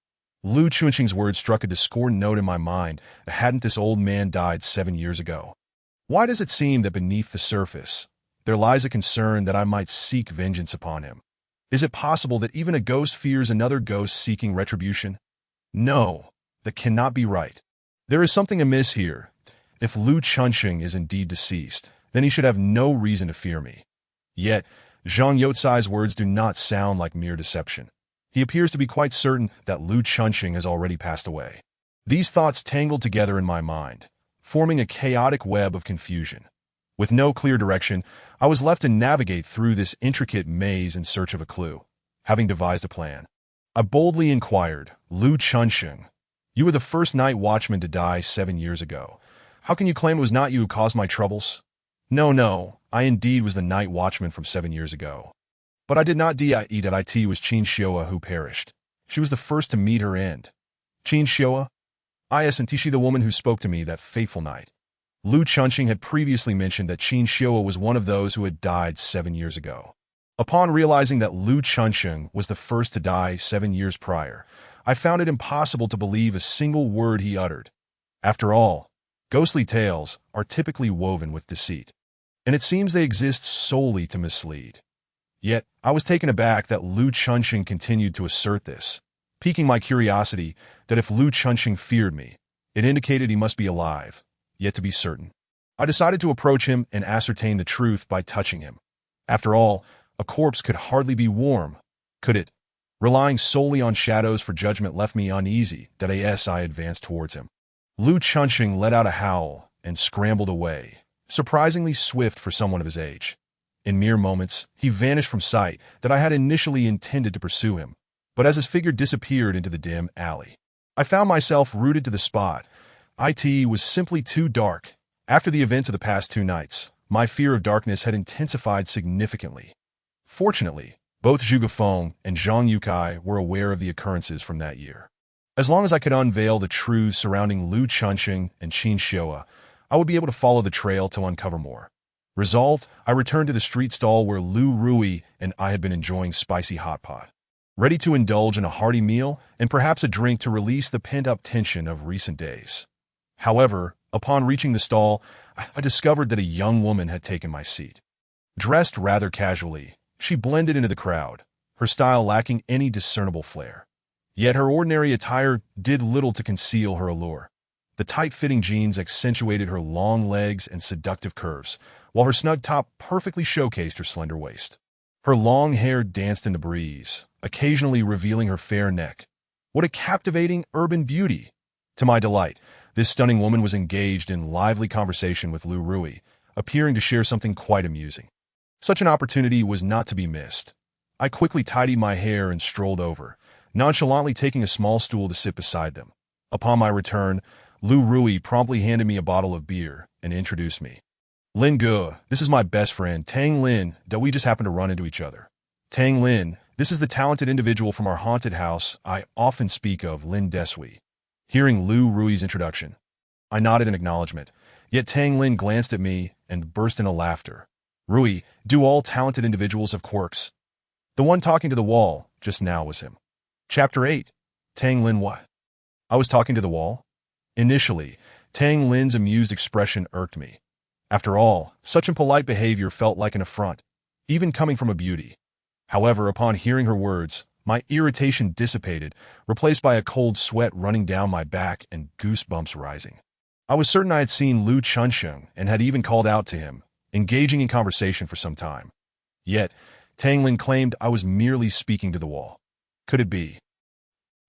Lu Chunsheng's words struck a discordant note in my mind. Hadn't this old man died 7 years ago? Why does it seem that beneath the surface, there lies a concern that I might seek vengeance upon him? Is it possible that even a ghost fears another ghost seeking retribution? No, that cannot be right. There is something amiss here. If Lu Chunsheng is indeed deceased, then he should have no reason to fear me. Yet, Zhang Youcai's words do not sound like mere deception. He appears to be quite certain that Lu Chunsheng has already passed away. These thoughts tangled together in my mind, forming a chaotic web of confusion. With no clear direction, I was left to navigate through this intricate maze in search of a clue. Having devised a plan, I boldly inquired, "Lu Chunsheng, you were the first night watchman to die 7 years ago. How can you claim it was not you who caused my troubles?" No, I indeed was the night watchman from 7 years ago. But I did not die that it was Qin Xiaoa who perished. She was the first to meet her end. Qin Xiaoa? Isn't she the woman who spoke to me that fateful night? Lu Chunsheng had previously mentioned that Qin Xiaoa was one of those who had died 7 years ago. Upon realizing that Lu Chunsheng was the first to die 7 years prior, I found it impossible to believe a single word he uttered. After all, ghostly tales are typically woven with deceit, and it seems they exist solely to mislead. Yet, I was taken aback that Lu Chunsheng continued to assert this, piquing my curiosity that if Lu Chunsheng feared me, it indicated he must be alive. Yet to be certain, I decided to approach him and ascertain the truth by touching him. After all, a corpse could hardly be warm, could it? Relying solely on shadows for judgment left me uneasy that I advanced towards him. Lu Chunsheng let out a howl and scrambled away, surprisingly swift for someone of his age. In mere moments, he vanished from sight that I had initially intended to pursue him, but as his figure disappeared into the dim alley, I found myself rooted to the spot. It was simply too dark. After the events of the past 2 nights, my fear of darkness had intensified significantly. Fortunately, both Zhuge Feng and Zhang Youcai were aware of the occurrences from that year. As long as I could unveil the truths surrounding Lu Chunsheng and Qin Xiaoa, I would be able to follow the trail to uncover more. Resolved, I returned to the street stall where Lu Rui and I had been enjoying spicy hot pot. ready to indulge in a hearty meal and perhaps a drink to release the pent-up tension of recent days. However, upon reaching the stall, I discovered that a young woman had taken my seat. Dressed rather casually, she blended into the crowd, her style lacking any discernible flair. Yet her ordinary attire did little to conceal her allure. The tight-fitting jeans accentuated her long legs and seductive curves, while her snug top perfectly showcased her slender waist. Her long hair danced in the breeze, occasionally revealing her fair neck. What a captivating urban beauty! To my delight, this stunning woman was engaged in lively conversation with Lu Rui, appearing to share something quite amusing. Such an opportunity was not to be missed. I quickly tidied my hair and strolled over, nonchalantly taking a small stool to sit beside them. Upon my return, Lu Rui promptly handed me a bottle of beer and introduced me. Lin Ge, this is my best friend, Tang Lin, that we just happened to run into each other. Tang Lin, this is the talented individual from our haunted house I often speak of, Lin Desui. Hearing Lu Rui's introduction, I nodded in acknowledgement, yet Tang Lin glanced at me and burst into laughter. Rui, do all talented individuals have quirks? The one talking to the wall just now was him. Chapter 8. Tang Lin what? I was talking to the wall? Initially, Tang Lin's amused expression irked me. After all, such impolite behavior felt like an affront, even coming from a beauty. However, upon hearing her words, my irritation dissipated, replaced by a cold sweat running down my back and goosebumps rising. I was certain I had seen Lu Chunsheng and had even called out to him, engaging in conversation for some time. Yet, Tang Lin claimed I was merely speaking to the wall. Could it be?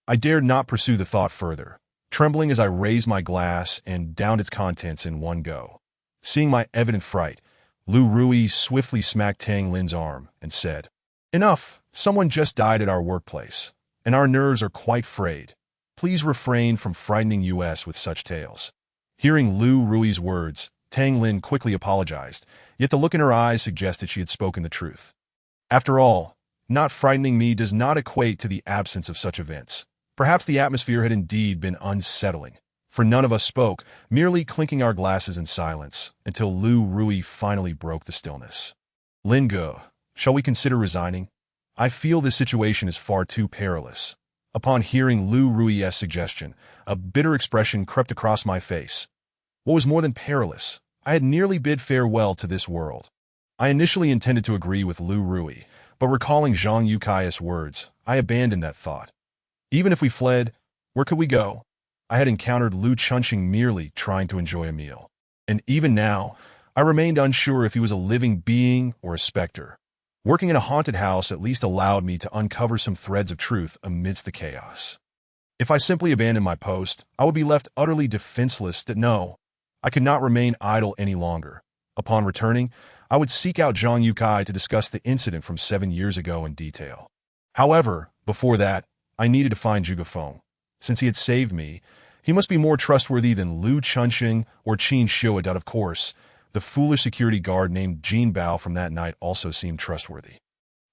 I dared not pursue the thought further, trembling as I raised my glass and downed its contents in one go. Seeing my evident fright, Lu Rui swiftly smacked Tang Lin's arm and said, Enough, someone just died at our workplace, and our nerves are quite frayed. Please refrain from frightening us with such tales. Hearing Lu Rui's words, Tang Lin quickly apologized, yet the look in her eyes suggested she had spoken the truth. After all, not frightening me does not equate to the absence of such events. Perhaps the atmosphere had indeed been unsettling, for none of us spoke, merely clinking our glasses in silence, until Lu Rui finally broke the stillness. Lin Ge, shall we consider resigning? I feel this situation is far too perilous. Upon hearing Lu Rui's suggestion, a bitter expression crept across my face. What was more than perilous, I had nearly bid farewell to this world. I initially intended to agree with Lu Rui, but recalling Zhang Yukai's words, I abandoned that thought. Even if we fled, where could we go? I had encountered Lu Chunsheng merely trying to enjoy a meal. And even now, I remained unsure if he was a living being or a specter. Working in a haunted house at least allowed me to uncover some threads of truth amidst the chaos. If I simply abandoned my post, I would be left utterly defenseless that no, I could not remain idle any longer. Upon returning, I would seek out Zhang Yukai to discuss the incident from 7 years ago in detail. However, before that, I needed to find Zhuge Feng. Since he had saved me, he must be more trustworthy than Lu Chunsheng or Qin Xiuedat, of course. The foolish security guard named Jin Bao from that night also seemed trustworthy.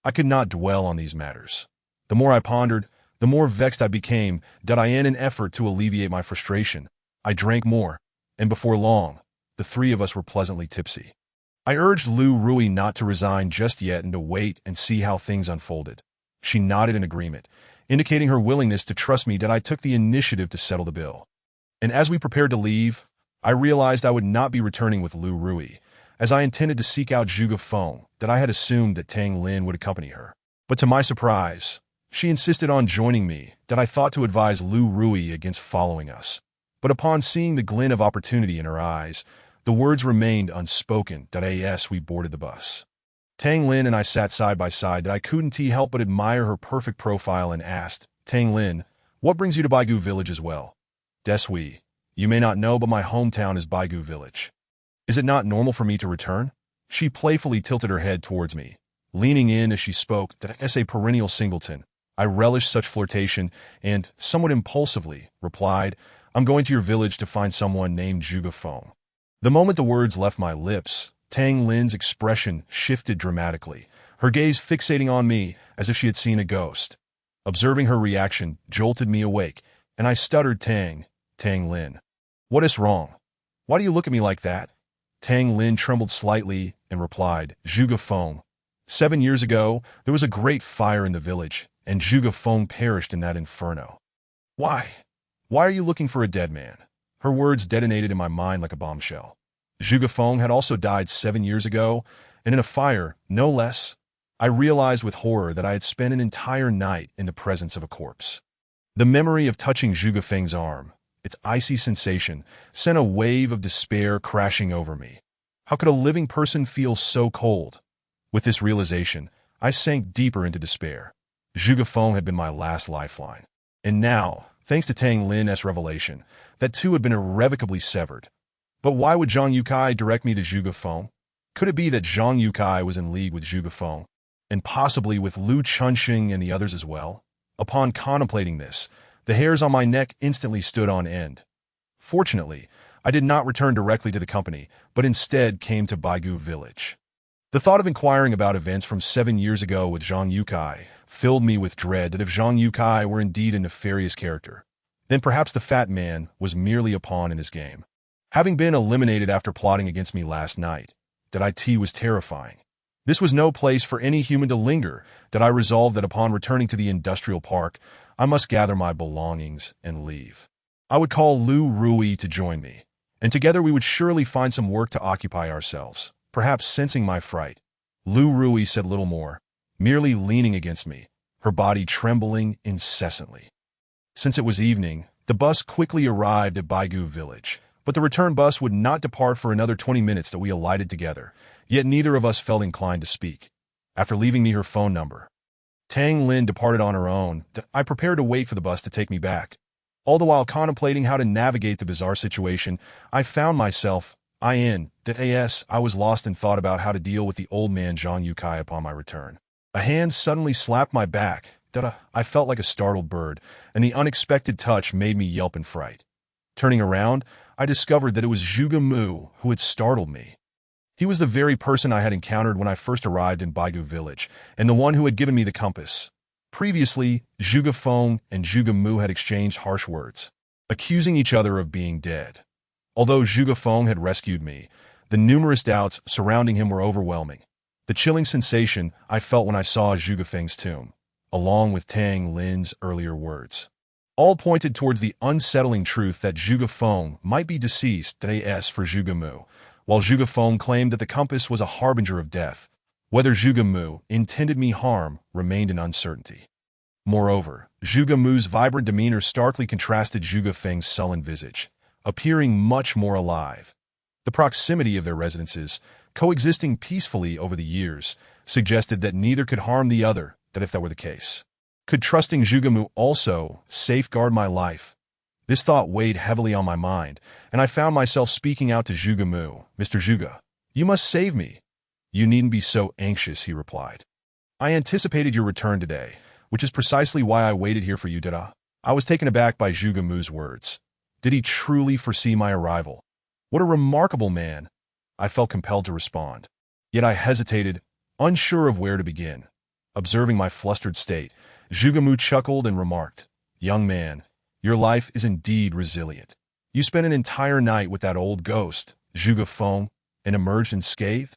I could not dwell on these matters. The more I pondered, the more vexed I became that I, in an effort to alleviate my frustration, I drank more, and before long, the three of us were pleasantly tipsy. I urged Lu Rui not to resign just yet and to wait and see how things unfolded. She nodded in agreement, indicating her willingness to trust me that I took the initiative to settle the bill. And as we prepared to leave, I realized I would not be returning with Lu Rui, as I intended to seek out Zhuge Feng, that I had assumed that Tang Lin would accompany her. But to my surprise, she insisted on joining me, that I thought to advise Lu Rui against following us. But upon seeing the glint of opportunity in her eyes, the words remained unspoken that as we boarded the bus. Tang Lin and I sat side by side that I couldn't help but admire her perfect profile and asked, Tang Lin, what brings you to Baigu Village as well? Desui, you may not know, but my hometown is Baigu Village. Is it not normal for me to return? She playfully tilted her head towards me, leaning in as she spoke that as a perennial singleton, I relished such flirtation and, somewhat impulsively, replied, I'm going to your village to find someone named Zhuge Feng. The moment the words left my lips, Tang Lin's expression shifted dramatically, her gaze fixating on me as if she had seen a ghost. Observing her reaction jolted me awake, and I stuttered, Tang Lin. What is wrong? Why do you look at me like that? Tang Lin trembled slightly and replied, Zhuge Feng. 7 years ago, there was a great fire in the village, and Zhuge Feng perished in that inferno. Why? Why are you looking for a dead man? Her words detonated in my mind like a bombshell. Zhuge Feng had also died 7 years ago, and in a fire, no less. I realized with horror that I had spent an entire night in the presence of a corpse. The memory of touching Zhuge Feng's arm, its icy sensation, sent a wave of despair crashing over me. How could a living person feel so cold? With this realization, I sank deeper into despair. Zhuge Feng had been my last lifeline. And now, thanks to Tang Lin's revelation, that too had been irrevocably severed. But why would Zhang Yukai direct me to Zhuge Feng? Could it be that Zhang Yukai was in league with Zhuge Feng, and possibly with Lu Chunxing and the others as well? Upon contemplating this, the hairs on my neck instantly stood on end. Fortunately, I did not return directly to the company, but instead came to Baigu Village. The thought of inquiring about events from 7 years ago with Zhang Yukai filled me with dread that if Zhang Yukai were indeed a nefarious character, then perhaps the fat man was merely a pawn in his game. Having been eliminated after plotting against me last night, that IT was terrifying. This was no place for any human to linger, that I resolved that upon returning to the industrial park, I must gather my belongings and leave. I would call Lu Rui to join me, and together we would surely find some work to occupy ourselves. Perhaps sensing my fright, Lu Rui said little more, merely leaning against me, her body trembling incessantly. Since it was evening, the bus quickly arrived at Baigu Village, but the return bus would not depart for another 20 minutes that we alighted together, yet neither of us felt inclined to speak. After leaving me her phone number, Tang Lin departed on her own. I prepared to wait for the bus to take me back. All the while contemplating how to navigate the bizarre situation, I found myself, I was lost and thought about how to deal with the old man Zhang Yukai upon my return. A hand suddenly slapped my back. I felt like a startled bird, and the unexpected touch made me yelp in fright. Turning around, I discovered that it was Zhuge Mu who had startled me. He was the very person I had encountered when I first arrived in Baigu Village, and the one who had given me the compass. Previously, Zhuge Feng and Zhuge Mu had exchanged harsh words, accusing each other of being dead. Although Zhuge Feng had rescued me, the numerous doubts surrounding him were overwhelming. The chilling sensation I felt when I saw Zhuge Feng's tomb, along with Tang Lin's earlier words, all pointed towards the unsettling truth that Zhuge Feng might be deceased, as for Zhuge Mu, while Zhuge Feng claimed that the compass was a harbinger of death. Whether Zhuge Mu intended me harm remained an uncertainty. Moreover, Zhuge Mu's vibrant demeanor starkly contrasted Zhuge Feng's sullen visage, appearing much more alive. The proximity of their residences, coexisting peacefully over the years, suggested that neither could harm the other, that if that were the case, could trusting Zhuge Mu also safeguard my life? This thought weighed heavily on my mind, and I found myself speaking out to Zhuge Mu. Mr. Zhuge, you must save me. You needn't be so anxious, he replied. I anticipated your return today, which is precisely why I waited here for you, I was taken aback by Zhuge Mu's words. Did he truly foresee my arrival? What a remarkable man! I felt compelled to respond. Yet I hesitated, unsure of where to begin. Observing my flustered state, Zhuge Mu chuckled and remarked, Young man, your life is indeed resilient. You spent an entire night with that old ghost, Zhuge Feng, and emerged unscathed?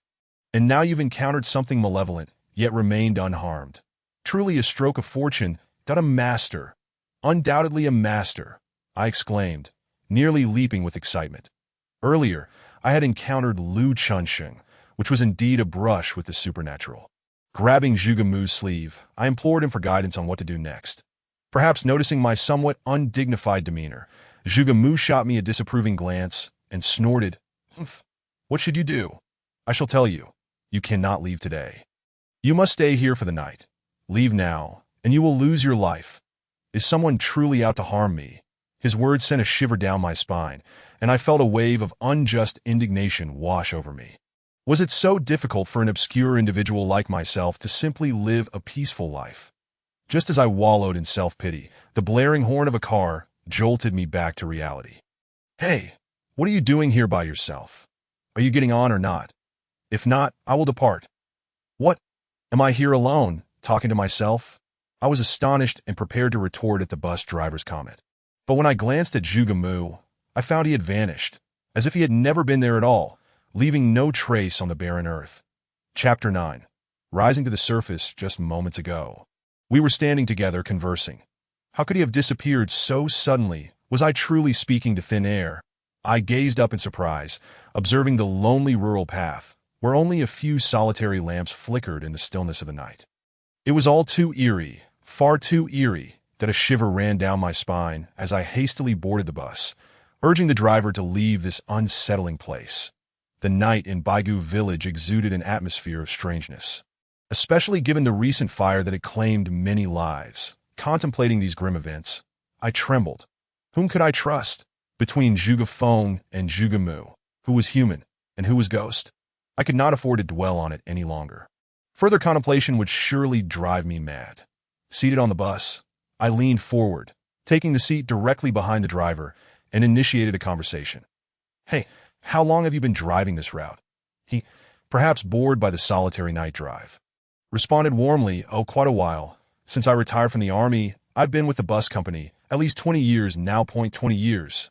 And now you've encountered something malevolent, yet remained unharmed. Truly a stroke of fortune, a master. Undoubtedly a master, I exclaimed, nearly leaping with excitement. Earlier, I had encountered Lu Chunxing, which was indeed a brush with the supernatural. Grabbing Zhuge Mu's sleeve, I implored him for guidance on what to do next. Perhaps noticing my somewhat undignified demeanor, Zhuge Mu shot me a disapproving glance and snorted, Humph. What should you do? I shall tell you. You cannot leave today. You must stay here for the night. Leave now, and you will lose your life. Is someone truly out to harm me? His words sent a shiver down my spine, and I felt a wave of unjust indignation wash over me. Was it so difficult for an obscure individual like myself to simply live a peaceful life? Just as I wallowed in self-pity, the blaring horn of a car jolted me back to reality. Hey, what are you doing here by yourself? Are you getting on or not? If not, I will depart. What? Am I here alone, talking to myself? I was astonished and prepared to retort at the bus driver's comment. But when I glanced at Zhuge Mu, I found he had vanished, as if he had never been there at all, leaving no trace on the barren earth. Chapter 9. Rising to the surface just moments ago. We were standing together, conversing. How could he have disappeared so suddenly? Was I truly speaking to thin air? I gazed up in surprise, observing the lonely rural path, where only a few solitary lamps flickered in the stillness of the night. It was all too eerie, far too eerie, that a shiver ran down my spine as I hastily boarded the bus, urging the driver to leave this unsettling place. The night in Baigu village exuded an atmosphere of strangeness, especially given the recent fire that had claimed many lives. Contemplating these grim events, I trembled. Whom could I trust? Between Zhuge Feng and Zhuge Mu, who was human and who was ghost? I could not afford to dwell on it any longer. Further contemplation would surely drive me mad. Seated on the bus, I leaned forward, taking the seat directly behind the driver, and initiated a conversation. "Hey, how long have you been driving this route?" He, perhaps bored by the solitary night drive, responded warmly. "Oh, quite a while. Since I retired from the army, I've been with the bus company, at least 20 years now. 20 years.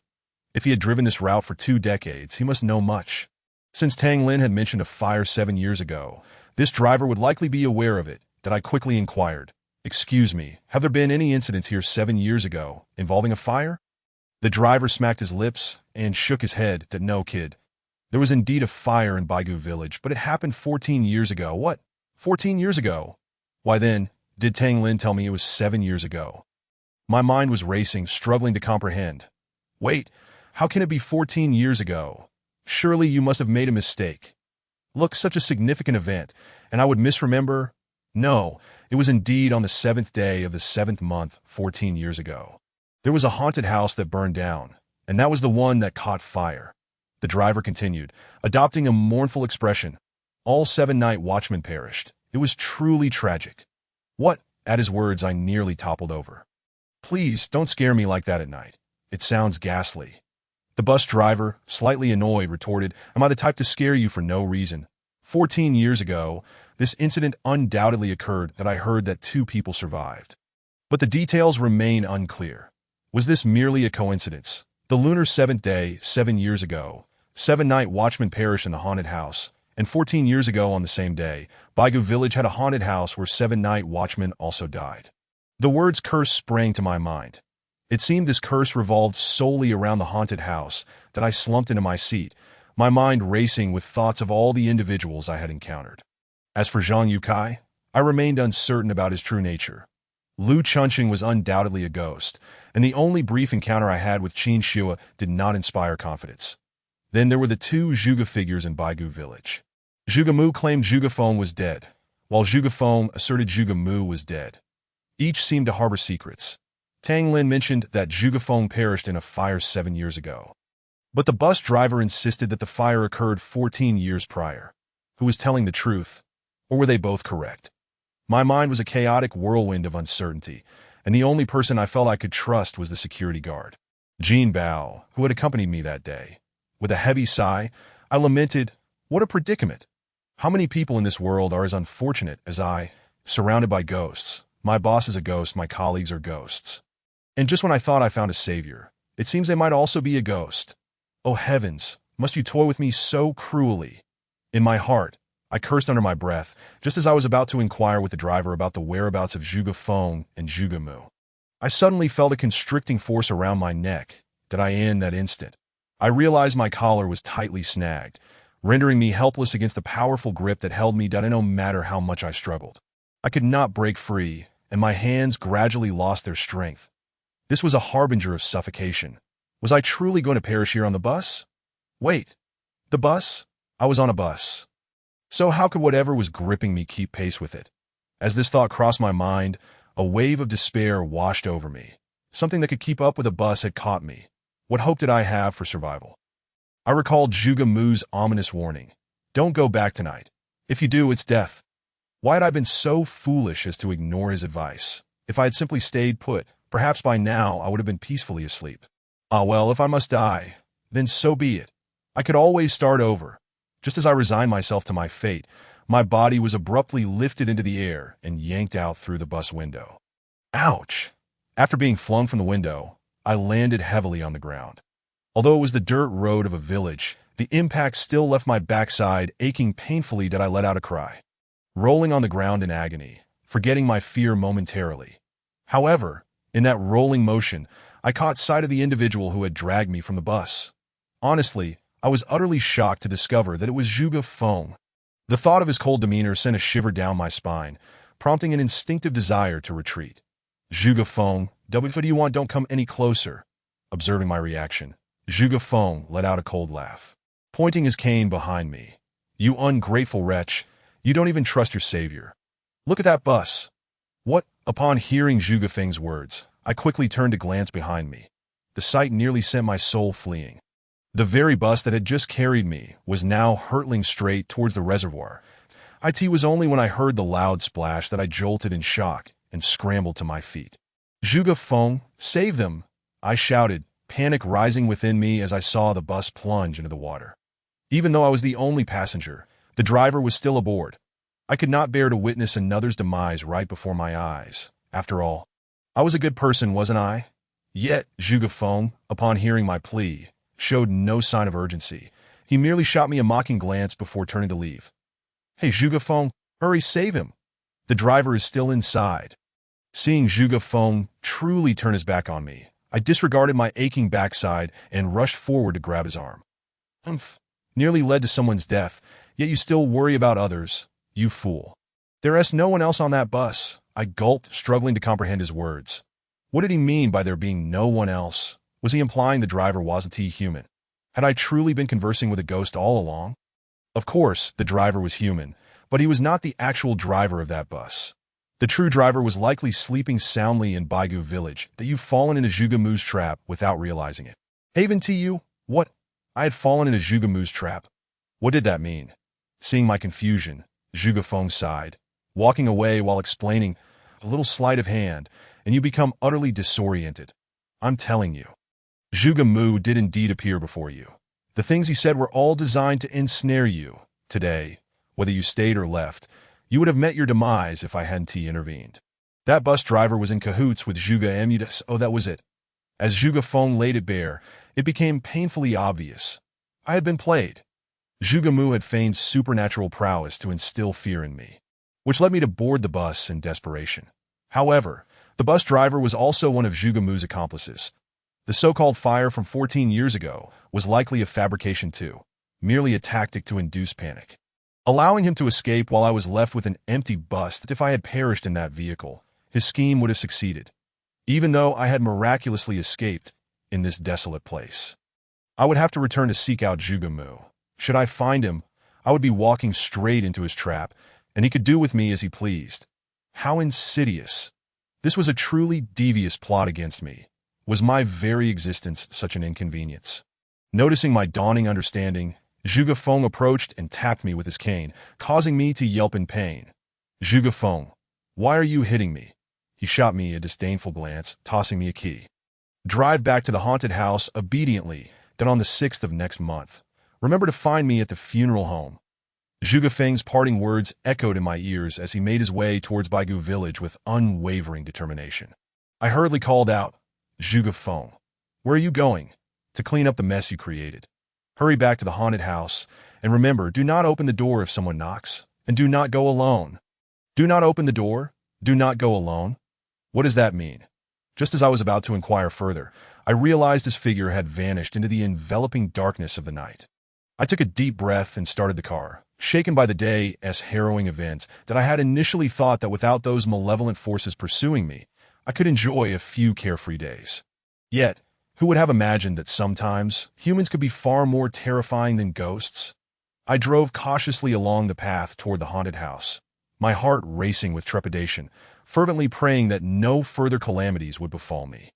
If he had driven this route for 2 decades, he must know much. Since Tang Lin had mentioned a fire 7 years ago, this driver would likely be aware of it, that I quickly inquired. "Excuse me, have there been any incidents here 7 years ago involving a fire?" The driver smacked his lips and shook his head that no, kid. There was indeed a fire in Baigu village, but it happened 14 years ago. What? 14 years ago? Why then, did Tang Lin tell me it was 7 years ago? My mind was racing, struggling to comprehend. Wait, how can it be 14 years ago? Surely you must have made a mistake. Look, such a significant event, and I would misremember? No, it was indeed on the 7th day of the 7th month, 14 years ago. There was a haunted house that burned down, and that was the one that caught fire. The driver continued, adopting a mournful expression. All 7 night watchmen perished. It was truly tragic. What? At his words, I nearly toppled over. Please, don't scare me like that at night. It sounds ghastly. The bus driver, slightly annoyed, retorted, Am I the type to scare you for no reason? 14 years ago, this incident undoubtedly occurred that I heard that 2 people survived. But the details remain unclear. Was this merely a coincidence? The lunar 7th day, 7 years ago, 7 night watchmen perished in the haunted house, and 14 years ago on the same day, Baigu village had a haunted house where 7 night watchmen also died. The words curse sprang to my mind. It seemed this curse revolved solely around the haunted house that I slumped into my seat, my mind racing with thoughts of all the individuals I had encountered. As for Zhang Yukai, I remained uncertain about his true nature. Lu Chunqing was undoubtedly a ghost, and the only brief encounter I had with Qin Shua did not inspire confidence. Then there were the 2 Zhuge figures in Baigu village. Zhuge Mu claimed Zhuge Feng was dead, while Zhuge Feng asserted Zhuge Mu was dead. Each seemed to harbor secrets. Tang Lin mentioned that Zhuge Feng perished in a fire 7 years ago. But the bus driver insisted that the fire occurred 14 years prior. Who was telling the truth? Or were they both correct? My mind was a chaotic whirlwind of uncertainty, and the only person I felt I could trust was the security guard, Jin Bao, who had accompanied me that day. With a heavy sigh, I lamented, what a predicament! How many people in this world are as unfortunate as I, surrounded by ghosts? My boss is a ghost, my colleagues are ghosts. And just when I thought I found a savior, it seems they might also be a ghost. Oh heavens, must you toy with me so cruelly? In my heart, I cursed under my breath, just as I was about to inquire with the driver about the whereabouts of Zhuge Feng and Zhuge Mu. I suddenly felt a constricting force around my neck. Did I in that instant? I realized my collar was tightly snagged, rendering me helpless against the powerful grip that held me down no matter how much I struggled. I could not break free, and my hands gradually lost their strength. This was a harbinger of suffocation. Was I truly going to perish here on the bus? Wait, the bus? I was on a bus. So how could whatever was gripping me keep pace with it? As this thought crossed my mind, a wave of despair washed over me. Something that could keep up with a bus had caught me. What hope did I have for survival? I recalled Zhuge Mu's ominous warning. Don't go back tonight. If you do, it's death. Why had I been so foolish as to ignore his advice? If I had simply stayed put, perhaps by now I would have been peacefully asleep. Ah well, if I must die, then so be it. I could always start over. Just as I resigned myself to my fate, my body was abruptly lifted into the air and yanked out through the bus window. Ouch! After being flung from the window, I landed heavily on the ground. Although it was the dirt road of a village, the impact still left my backside aching painfully that I let out a cry. Rolling on the ground in agony, forgetting my fear momentarily. However, in that rolling motion, I caught sight of the individual who had dragged me from the bus. Honestly, I was utterly shocked to discover that it was Zhuge Feng. The thought of his cold demeanor sent a shiver down my spine, prompting an instinctive desire to retreat. Zhuge Feng, what do you want? Don't come any closer. Observing my reaction, Zhuge Feng let out a cold laugh, pointing his cane behind me. You ungrateful wretch, you don't even trust your savior. Look at that bus. What? Upon hearing Zhuge Feng's words, I quickly turned to glance behind me. The sight nearly sent my soul fleeing. The very bus that had just carried me was now hurtling straight towards the reservoir. It was only when I heard the loud splash that I jolted in shock and scrambled to my feet. Zhuge Feng, save them! I shouted, panic rising within me as I saw the bus plunge into the water. Even though I was the only passenger, the driver was still aboard. I could not bear to witness another's demise right before my eyes. After all, I was a good person, wasn't I? Yet, Zhuge Feng, upon hearing my plea, showed no sign of urgency. He merely shot me a mocking glance before turning to leave. Hey, Zhuge Feng, hurry, save him. The driver is still inside. Seeing Zhuge Feng truly turn his back on me, I disregarded my aching backside and rushed forward to grab his arm. Nearly led to someone's death, yet you still worry about others, you fool. There's no one else on that bus. I gulped, struggling to comprehend his words. What did he mean by there being no one else? Was he implying the driver wasn't human? Had I truly been conversing with a ghost all along? Of course, the driver was human, but he was not the actual driver of that bus. The true driver was likely sleeping soundly in Baigu village, that you've fallen into Zhuge Mu's trap without realizing it. Haven to you? What? I had fallen into Zhuge Mu's trap. What did that mean? Seeing my confusion, Zhuge Feng sighed, walking away while explaining, a little sleight of hand, and you become utterly disoriented. I'm telling you. Zhuge Mu did indeed appear before you. The things he said were all designed to ensnare you. Today, whether you stayed or left, you would have met your demise if I hadn't intervened. That bus driver was in cahoots with Zhuge Mu. Oh, that was it. As Zhuge Feng laid it bare, it became painfully obvious. I had been played. Zhuge Mu had feigned supernatural prowess to instill fear in me, which led me to board the bus in desperation. However, the bus driver was also one of Zhuge Mu's accomplices. The so-called fire from 14 years ago was likely a fabrication too, merely a tactic to induce panic, allowing him to escape while I was left with an empty bus. That if I had perished in that vehicle, his scheme would have succeeded, even though I had miraculously escaped in this desolate place. I would have to return to seek out Zhuge Mu. Should I find him, I would be walking straight into his trap, and he could do with me as he pleased. How insidious! This was a truly devious plot against me. Was my very existence such an inconvenience? Noticing my dawning understanding, Zhuge Feng approached and tapped me with his cane, causing me to yelp in pain. Zhuge Feng, why are you hitting me? He shot me a disdainful glance, tossing me a key. Drive back to the haunted house obediently, then on the 6th of next month. Remember to find me at the funeral home. Zhuge Feng's parting words echoed in my ears as he made his way towards Baigu village with unwavering determination. I hurriedly called out, Zhuge Feng, where are you going? To clean up the mess you created. Hurry back to the haunted house, and remember, do not open the door if someone knocks, and do not go alone. Do not open the door, do not go alone. What does that mean? Just as I was about to inquire further, I realized his figure had vanished into the enveloping darkness of the night. I took a deep breath and started the car, shaken by the day's harrowing events that I had initially thought that without those malevolent forces pursuing me, I could enjoy a few carefree days. Yet, who would have imagined that sometimes humans could be far more terrifying than ghosts? I drove cautiously along the path toward the haunted house, my heart racing with trepidation, fervently praying that no further calamities would befall me.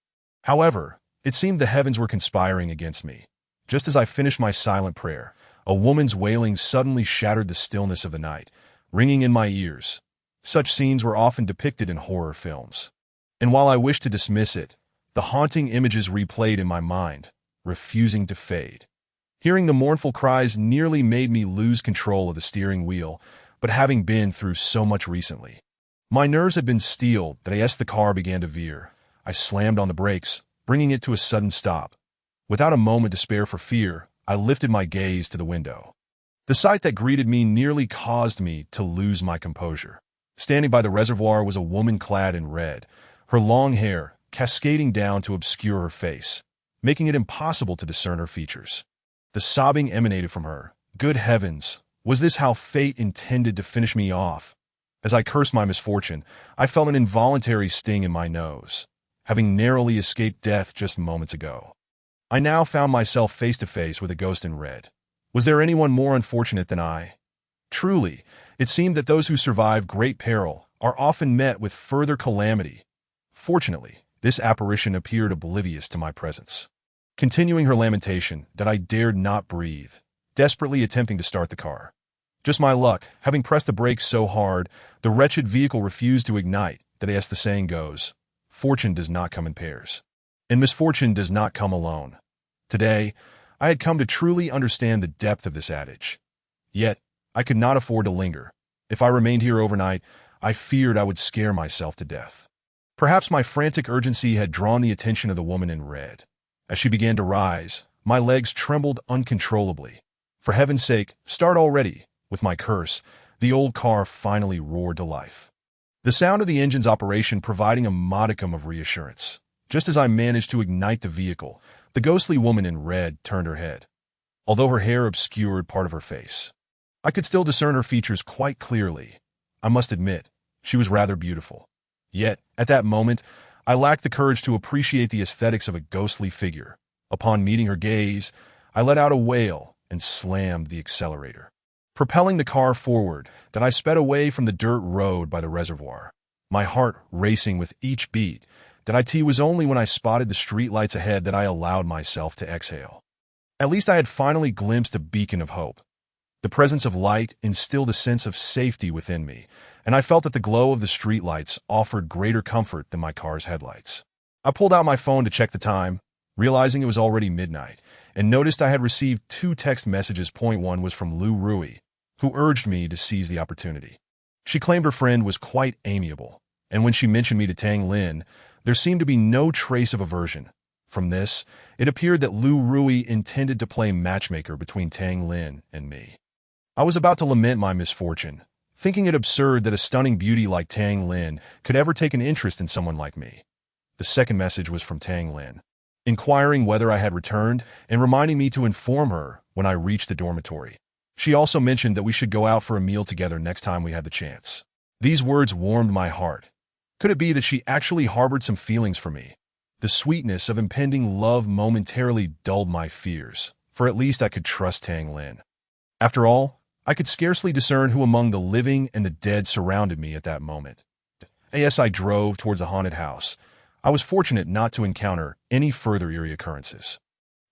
However, it seemed the heavens were conspiring against me. Just as I finished my silent prayer, a woman's wailing suddenly shattered the stillness of the night, ringing in my ears. Such scenes were often depicted in horror films. And while I wished to dismiss it, the haunting images replayed in my mind, refusing to fade. Hearing the mournful cries nearly made me lose control of the steering wheel, but having been through so much recently, my nerves had been steeled that as the car began to veer, I slammed on the brakes, bringing it to a sudden stop. Without a moment to spare for fear, I lifted my gaze to the window. The sight that greeted me nearly caused me to lose my composure. Standing by the reservoir was a woman clad in red, her long hair cascading down to obscure her face, making it impossible to discern her features. The sobbing emanated from her. Good heavens, was this how fate intended to finish me off? As I cursed my misfortune, I felt an involuntary sting in my nose, having narrowly escaped death just moments ago. I now found myself face to face with a ghost in red. Was there anyone more unfortunate than I? Truly, it seemed that those who survive great peril are often met with further calamity. Fortunately, this apparition appeared oblivious to my presence. Continuing her lamentation that I dared not breathe, desperately attempting to start the car. Just my luck, having pressed the brakes so hard, the wretched vehicle refused to ignite, that as the saying goes, fortune does not come in pairs. And misfortune does not come alone. Today, I had come to truly understand the depth of this adage. Yet, I could not afford to linger. If I remained here overnight, I feared I would scare myself to death. Perhaps my frantic urgency had drawn the attention of the woman in red. As she began to rise, my legs trembled uncontrollably. For heaven's sake, start already! With my curse, the old car finally roared to life. The sound of the engine's operation providing a modicum of reassurance. Just as I managed to ignite the vehicle, the ghostly woman in red turned her head. Although her hair obscured part of her face, I could still discern her features quite clearly. I must admit, she was rather beautiful. Yet, at that moment, I lacked the courage to appreciate the aesthetics of a ghostly figure. Upon meeting her gaze, I let out a wail and slammed the accelerator, propelling the car forward, that I sped away from the dirt road by the reservoir, my heart racing with each beat. That it was only when I spotted the streetlights ahead that I allowed myself to exhale. At least I had finally glimpsed a beacon of hope. The presence of light instilled a sense of safety within me, and I felt that the glow of the streetlights offered greater comfort than my car's headlights. I pulled out my phone to check the time, realizing it was already midnight, and noticed I had received 2 text messages. Point one was from Lu Rui, who urged me to seize the opportunity. She claimed her friend was quite amiable, and when she mentioned me to Tang Lin, there seemed to be no trace of aversion. From this, it appeared that Lu Rui intended to play matchmaker between Tang Lin and me. I was about to lament my misfortune, thinking it absurd that a stunning beauty like Tang Lin could ever take an interest in someone like me. The second message was from Tang Lin, inquiring whether I had returned and reminding me to inform her when I reached the dormitory. She also mentioned that we should go out for a meal together next time we had the chance. These words warmed my heart. Could it be that she actually harbored some feelings for me? The sweetness of impending love momentarily dulled my fears, for at least I could trust Tang Lin. After all, I could scarcely discern who among the living and the dead surrounded me at that moment. As I drove towards the haunted house, I was fortunate not to encounter any further eerie occurrences.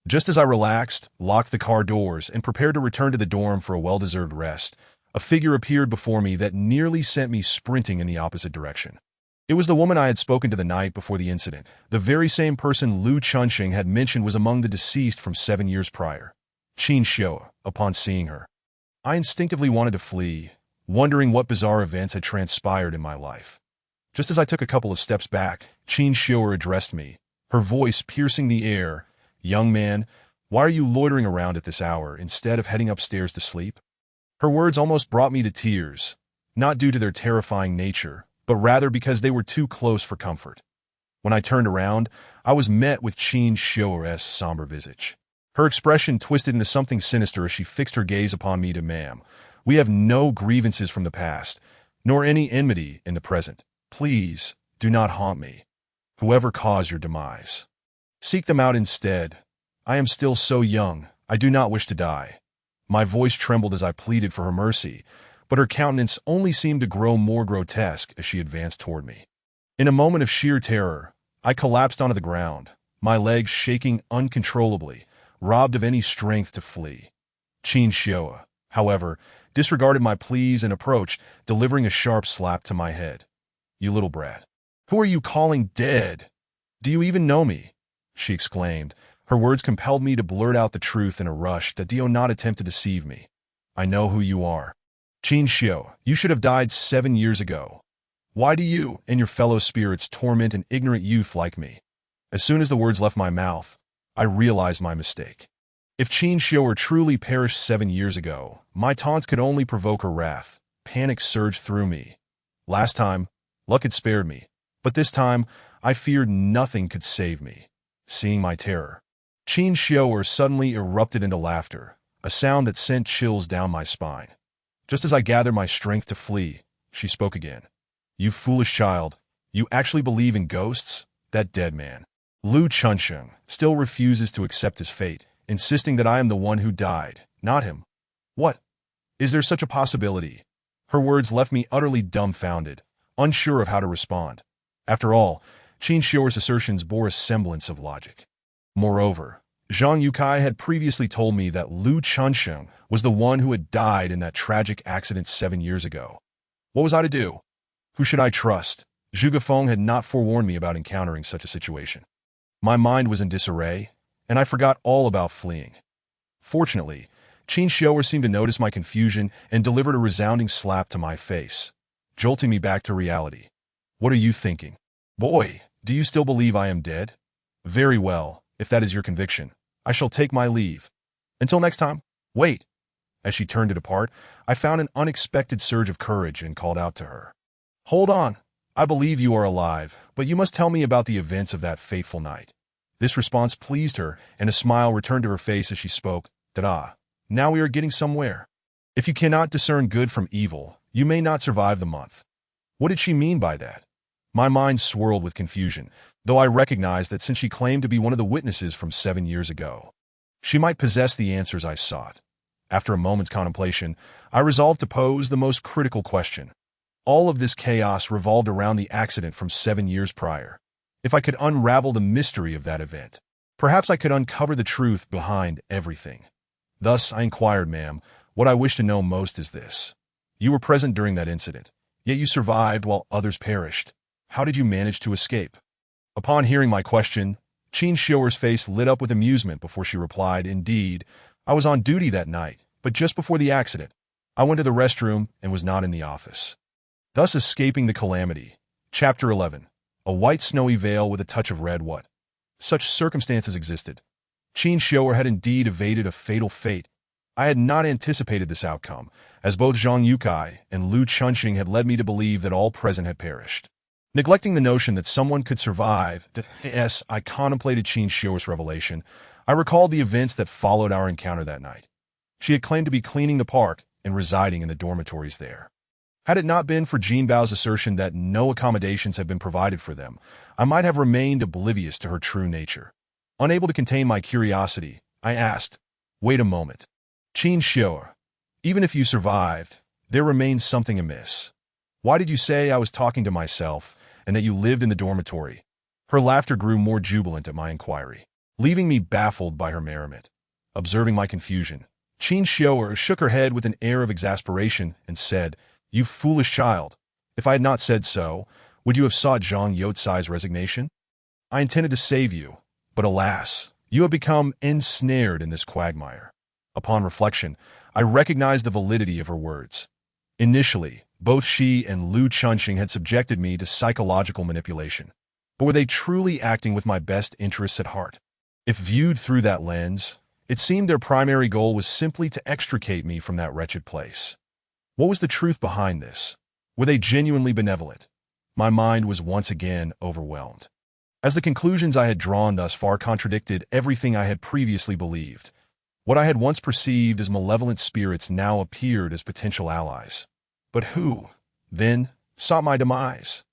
Just as I relaxed, locked the car doors, and prepared to return to the dorm for a well-deserved rest, a figure appeared before me that nearly sent me sprinting in the opposite direction. It was the woman I had spoken to the night before the incident, the very same person Lu Chunxing had mentioned was among the deceased from 7 years prior. Qin Xiu. Upon seeing her, I instinctively wanted to flee, wondering what bizarre events had transpired in my life. Just as I took a couple of steps back, Qin Xiu addressed me, her voice piercing the air. "Young man, why are you loitering around at this hour instead of heading upstairs to sleep?" Her words almost brought me to tears, not due to their terrifying nature, but rather because they were too close for comfort. When I turned around, I was met with Qin Xiu's somber visage. Her expression twisted into something sinister as she fixed her gaze upon me. "Ma'am, we have no grievances from the past, nor any enmity in the present. Please, do not haunt me. Whoever caused your demise, seek them out instead. I am still so young, I do not wish to die." My voice trembled as I pleaded for her mercy, but her countenance only seemed to grow more grotesque as she advanced toward me. In a moment of sheer terror, I collapsed onto the ground, my legs shaking uncontrollably, robbed of any strength to flee. Qin Xiu, however, disregarded my pleas and approached, delivering a sharp slap to my head. "You little brat. Who are you calling dead? Do you even know me?" she exclaimed. Her words compelled me to blurt out the truth in a rush that do not attempt to deceive me. "I know who you are. Qin Xiu, you should have died 7 years ago. Why do you and your fellow spirits torment an ignorant youth like me?" As soon as the words left my mouth, I realized my mistake. If Qin Xiu truly perished 7 years ago, my taunts could only provoke her wrath. Panic surged through me. Last time, luck had spared me, but this time, I feared nothing could save me. Seeing my terror, Qin Xiaoer suddenly erupted into laughter, a sound that sent chills down my spine. Just as I gathered my strength to flee, she spoke again. You foolish child, you actually believe in ghosts? That dead man, Lu Chunsheng, still refuses to accept his fate, insisting that I am the one who died, not him. What? Is there such a possibility? Her words left me utterly dumbfounded, unsure of how to respond. After all, Qin Xiaoer's assertions bore a semblance of logic. Moreover, Zhang Yukai had previously told me that Lu Chunsheng was the one who had died in that tragic accident 7 years ago. What was I to do? Who should I trust? Zhuge Feng had not forewarned me about encountering such a situation. My mind was in disarray, and I forgot all about fleeing. Fortunately, Qin Xiaoer seemed to notice my confusion and delivered a resounding slap to my face, jolting me back to reality. What are you thinking? Boy, do you still believe I am dead? Very well, if that is your conviction. I shall take my leave. Until next time, wait. As she turned to depart, I found an unexpected surge of courage and called out to her. Hold on. I believe you are alive, but you must tell me about the events of that fateful night. This response pleased her, and a smile returned to her face as she spoke. Ta-da. Now we are getting somewhere. If you cannot discern good from evil, you may not survive the month. What did she mean by that? My mind swirled with confusion, though I recognized that since she claimed to be one of the witnesses from 7 years ago, she might possess the answers I sought. After a moment's contemplation, I resolved to pose the most critical question. All of this chaos revolved around the accident from 7 years prior. If I could unravel the mystery of that event, perhaps I could uncover the truth behind everything. Thus, I inquired, ma'am, what I wish to know most is this. You were present during that incident, yet you survived while others perished. How did you manage to escape? Upon hearing my question, Qin Xiaoer's face lit up with amusement before she replied, Indeed, I was on duty that night, but just before the accident, I went to the restroom and was not in the office. Thus escaping the calamity. Chapter 11. A white snowy veil with a touch of red. What? Such circumstances existed. Qin Xiaoer had indeed evaded a fatal fate. I had not anticipated this outcome, as both Zhang Yukai and Lu Chunxing had led me to believe that all present had perished. Neglecting the notion that someone could survive, as I contemplated Qin Xiaoer's revelation, I recalled the events that followed our encounter that night. She had claimed to be cleaning the park and residing in the dormitories there. Had it not been for Jin Bao's assertion that no accommodations had been provided for them, I might have remained oblivious to her true nature. Unable to contain my curiosity, I asked, Wait a moment. Qin Xiaoer, even if you survived, there remains something amiss. Why did you say I was talking to myself and that you lived in the dormitory? Her laughter grew more jubilant at my inquiry, leaving me baffled by her merriment. Observing my confusion, Qin Xiaoer shook her head with an air of exasperation and said, You foolish child. If I had not said so, would you have sought Zhang Youcai's resignation? I intended to save you, but alas, you have become ensnared in this quagmire. Upon reflection, I recognized the validity of her words. Initially, both she and Lu Chunxing had subjected me to psychological manipulation. But were they truly acting with my best interests at heart? If viewed through that lens, it seemed their primary goal was simply to extricate me from that wretched place. What was the truth behind this? Were they genuinely benevolent? My mind was once again overwhelmed, as the conclusions I had drawn thus far contradicted everything I had previously believed. What I had once perceived as malevolent spirits now appeared as potential allies. But who, then, sought my demise?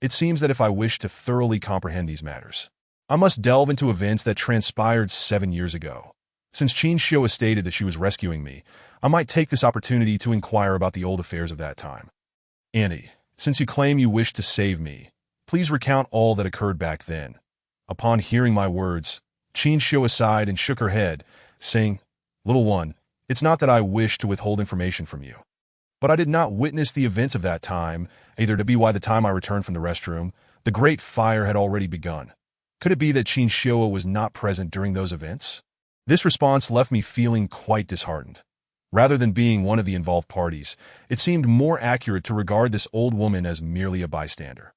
It seems that if I wish to thoroughly comprehend these matters, I must delve into events that transpired 7 years ago. Since Qin Xiaoer stated that she was rescuing me, I might take this opportunity to inquire about the old affairs of that time. Auntie, since you claim you wish to save me, please recount all that occurred back then. Upon hearing my words, Qin Xiaoer sighed and shook her head, saying, Little one, it's not that I wish to withhold information from you, but I did not witness the events of that time, either to be why the time I returned from the restroom, the great fire had already begun. Could it be that Qin Xiaoer was not present during those events? This response left me feeling quite disheartened. Rather than being one of the involved parties, it seemed more accurate to regard this old woman as merely a bystander.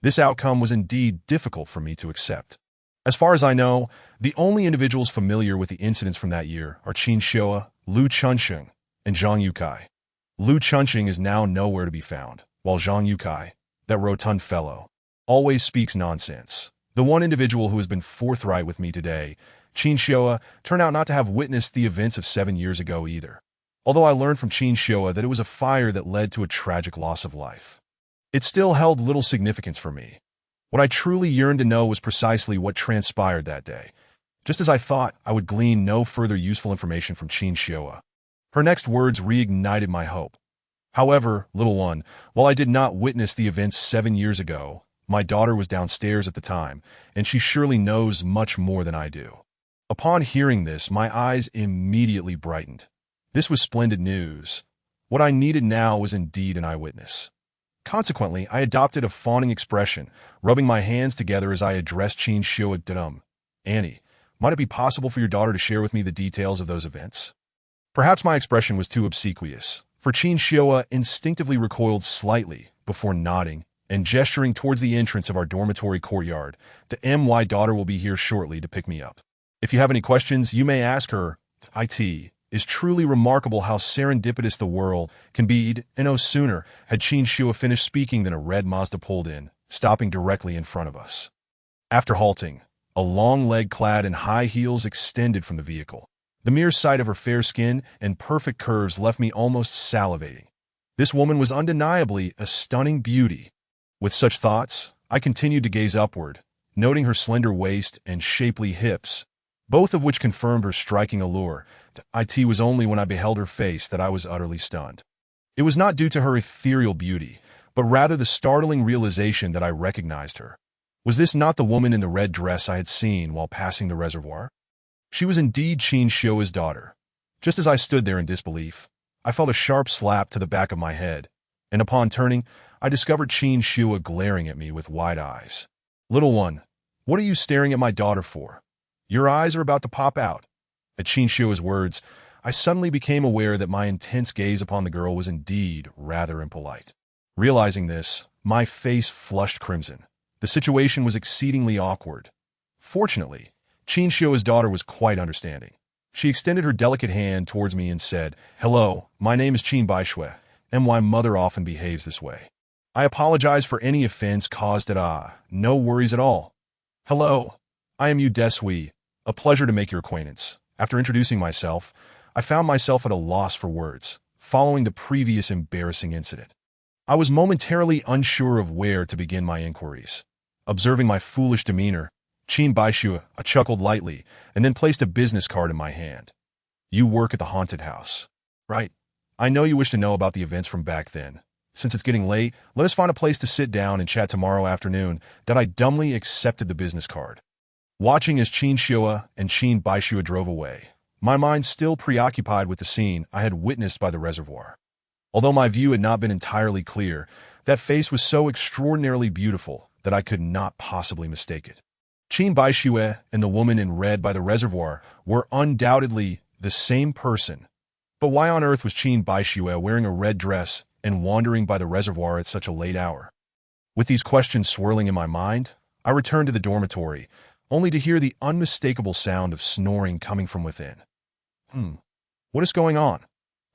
This outcome was indeed difficult for me to accept. As far as I know, the only individuals familiar with the incidents from that year are Qin Xiaoer, Lu Chunxing, and Zhang Yukai. Lu Chunxing is now nowhere to be found, while Zhang Yukai, that rotund fellow, always speaks nonsense. The one individual who has been forthright with me today, Qin Xiua, turned out not to have witnessed the events of 7 years ago either. Although I learned from Qin Xiua that it was a fire that led to a tragic loss of life, it still held little significance for me. What I truly yearned to know was precisely what transpired that day, just as I thought I would glean no further useful information from Qin Xiua. Her next words reignited my hope. However, little one, while I did not witness the events 7 years ago, my daughter was downstairs at the time, and she surely knows much more than I do. Upon hearing this, my eyes immediately brightened. This was splendid news. What I needed now was indeed an eyewitness. Consequently, I adopted a fawning expression, rubbing my hands together as I addressed Qin Xiua Dum. Annie, might it be possible for your daughter to share with me the details of those events? Perhaps my expression was too obsequious, for Qin Xiua instinctively recoiled slightly before nodding and gesturing towards the entrance of our dormitory courtyard. The My daughter will be here shortly to pick me up. If you have any questions, you may ask her. It is truly remarkable how serendipitous the world can be, and no sooner had Qin Xiua finished speaking than a red Mazda pulled in, stopping directly in front of us. After halting, a long leg clad in high heels extended from the vehicle. The mere sight of her fair skin and perfect curves left me almost salivating. This woman was undeniably a stunning beauty. With such thoughts, I continued to gaze upward, noting her slender waist and shapely hips, both of which confirmed her striking allure. It was only when I beheld her face that I was utterly stunned. It was not due to her ethereal beauty, but rather the startling realization that I recognized her. Was this not the woman in the red dress I had seen while passing the reservoir? She was indeed Qin Xiua's daughter. Just as I stood there in disbelief, I felt a sharp slap to the back of my head, and upon turning, I discovered Qin Xiua glaring at me with wide eyes. Little one, what are you staring at my daughter for? Your eyes are about to pop out. At Qin Xiua's words, I suddenly became aware that my intense gaze upon the girl was indeed rather impolite. Realizing this, my face flushed crimson. The situation was exceedingly awkward. Fortunately, Qin Xiua's daughter was quite understanding. She extended her delicate hand towards me and said, "Hello, my name is Qin Baishui, and my mother often behaves this way. I apologize for any offense caused at no worries at all. Hello, I am Yu Desui. A pleasure to make your acquaintance." After introducing myself, I found myself at a loss for words, following the previous embarrassing incident. I was momentarily unsure of where to begin my inquiries. Observing my foolish demeanor, Qin Baishui chuckled lightly and then placed a business card in my hand. "You work at the haunted house, right? I know you wish to know about the events from back then. Since it's getting late, let us find a place to sit down and chat tomorrow afternoon." That I dumbly accepted the business card. Watching as Qin Xiua and Qin Baishui drove away, my mind still preoccupied with the scene I had witnessed by the reservoir. Although my view had not been entirely clear, that face was so extraordinarily beautiful that I could not possibly mistake it. Qin Baishui and the woman in red by the reservoir were undoubtedly the same person. But why on earth was Qin Baishui wearing a red dress and wandering by the reservoir at such a late hour? With these questions swirling in my mind, I returned to the dormitory, only to hear the unmistakable sound of snoring coming from within. What is going on?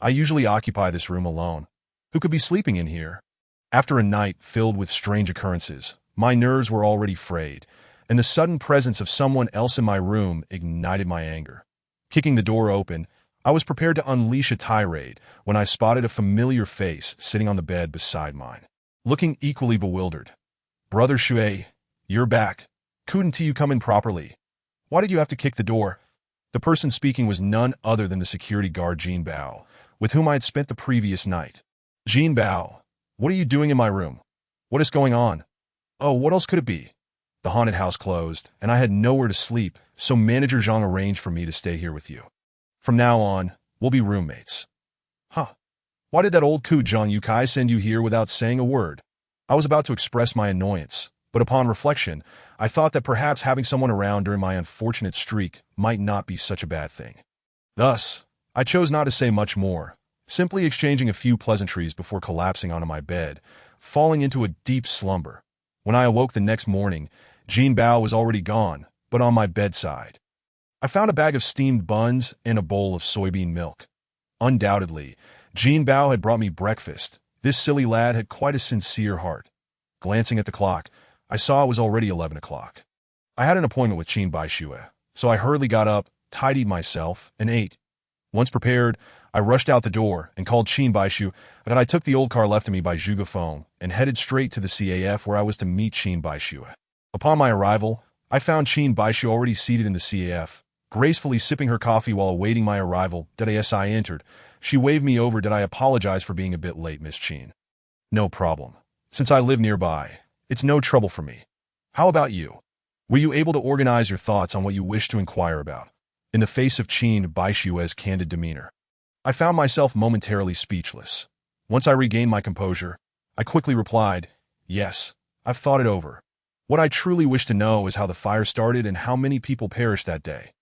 I usually occupy this room alone. Who could be sleeping in here? After a night filled with strange occurrences, my nerves were already frayed, and the sudden presence of someone else in my room ignited my anger. Kicking the door open, I was prepared to unleash a tirade when I spotted a familiar face sitting on the bed beside mine, looking equally bewildered. "Brother Shui, you're back. Couldn't you come in properly? Why did you have to kick the door?" The person speaking was none other than the security guard Jin Bao, with whom I had spent the previous night. "Jin Bao, what are you doing in my room? What is going on?" "Oh, what else could it be? The haunted house closed, and I had nowhere to sleep, so Manager Zhang arranged for me to stay here with you. From now on, we'll be roommates." Why did that old coot Zhang Yukai send you here without saying a word?" I was about to express my annoyance, but upon reflection, I thought that perhaps having someone around during my unfortunate streak might not be such a bad thing. Thus, I chose not to say much more, simply exchanging a few pleasantries before collapsing onto my bed, falling into a deep slumber. When I awoke the next morning, Jin Bao was already gone, but on my bedside. I found a bag of steamed buns and a bowl of soybean milk. Undoubtedly, Jin Bao had brought me breakfast, This silly lad had quite a sincere heart. Glancing at the clock, I saw it was already 11 o'clock. I had an appointment with Qin Baixue, so I hurriedly got up, tidied myself, and ate. Once prepared, I rushed out the door and called Qin Baixue that I took the old car left to me by Zhuge Feng and headed straight to the CAF where I was to meet Qin Baixue. Upon my arrival, I found Qin Baixue already seated in the CAF, gracefully sipping her coffee while awaiting my arrival. As I entered, she waved me over. Did I apologize for being a bit late, Miss Qin? No problem. Since I live nearby, it's no trouble for me. How about you? Were you able to organize your thoughts on what you wish to inquire about? In the face of Qin Baixue's candid demeanor, I found myself momentarily speechless. Once I regained my composure, I quickly replied, yes, I've thought it over. What I truly wish to know is how the fire started and how many people perished that day.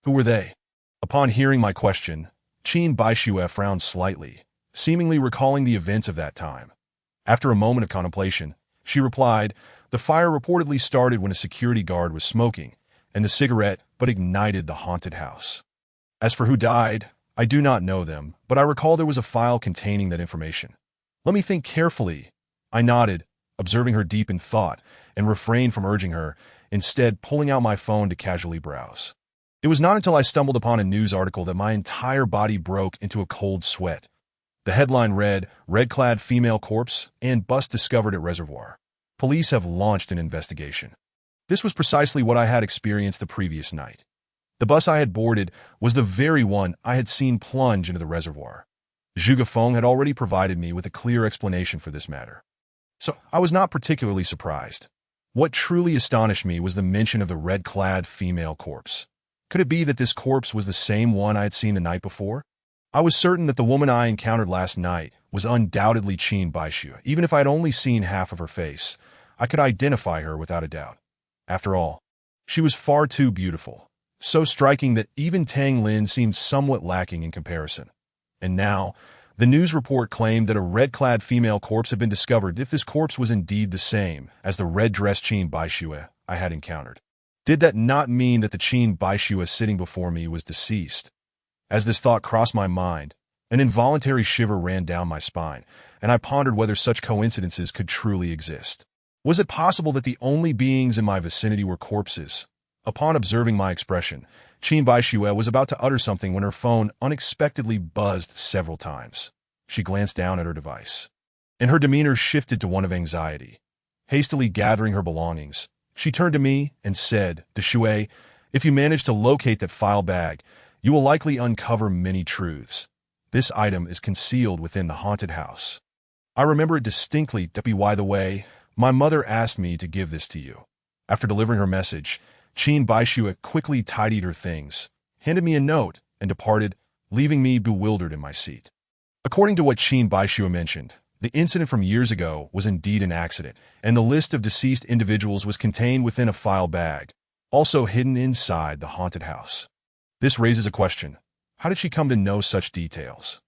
Who were they? Upon hearing my question, Qin Baixue frowned slightly, seemingly recalling the events of that time. After a moment of contemplation, she replied, the fire reportedly started when a security guard was smoking, and the cigarette but ignited the haunted house. As for who died, I do not know them, but I recall there was a file containing that information. Let me think carefully. I nodded, observing her deep in thought, and refrained from urging her, instead pulling out my phone to casually browse. It was not until I stumbled upon a news article that my entire body broke into a cold sweat. The headline read, Red-clad female corpse and bus discovered at reservoir. Police have launched an investigation. This was precisely what I had experienced the previous night. The bus I had boarded was the very one I had seen plunge into the reservoir. Zhuge Feng had already provided me with a clear explanation for this matter, so I was not particularly surprised. What truly astonished me was the mention of the red-clad female corpse. Could it be that this corpse was the same one I had seen the night before? I was certain that the woman I encountered last night was undoubtedly Qin Baixue. Even if I had only seen half of her face, I could identify her without a doubt. After all, she was far too beautiful, so striking that even Tang Lin seemed somewhat lacking in comparison. And now, the news report claimed that a red-clad female corpse had been discovered. If this corpse was indeed the same as the red-dressed Qin Baixue I had encountered, did that not mean that the Qin Baixue sitting before me was deceased? As this thought crossed my mind, an involuntary shiver ran down my spine, and I pondered whether such coincidences could truly exist. Was it possible that the only beings in my vicinity were corpses? Upon observing my expression, Qin Baixue was about to utter something when her phone unexpectedly buzzed several times. She glanced down at her device, and her demeanor shifted to one of anxiety. Hastily gathering her belongings, she turned to me and said, Baixue, if you manage to locate that file bag, you will likely uncover many truths. This item is concealed within the haunted house. I remember it distinctly. By the way, my mother asked me to give this to you. After delivering her message, Qin Baixue quickly tidied her things, handed me a note, and departed, leaving me bewildered in my seat. According to what Qin Baixue mentioned, the incident from years ago was indeed an accident, and the list of deceased individuals was contained within a file bag, also hidden inside the haunted house. This raises a question. How did she come to know such details?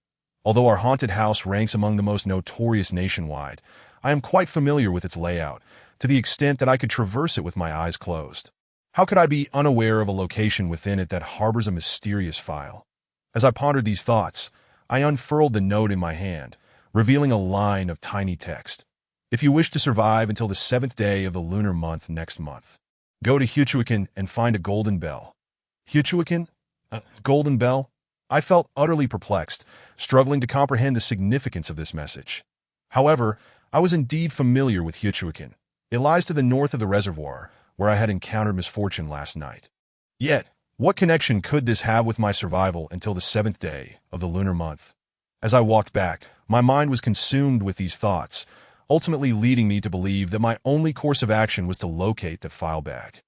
Although our haunted house ranks among the most notorious nationwide, I am quite familiar with its layout, to the extent that I could traverse it with my eyes closed. How could I be unaware of a location within it that harbors a mysterious file? As I pondered these thoughts, I unfurled the note in my hand, revealing a line of tiny text. If you wish to survive until the 7th day of the lunar month next month, go to Huchuacan and find a golden bell. Huchuacan? A golden bell? I felt utterly perplexed, struggling to comprehend the significance of this message. However, I was indeed familiar with Huchuacan. It lies to the north of the reservoir, where I had encountered misfortune last night. Yet, what connection could this have with my survival until the 7th day of the lunar month? As I walked back, my mind was consumed with these thoughts, ultimately leading me to believe that my only course of action was to locate the file bag.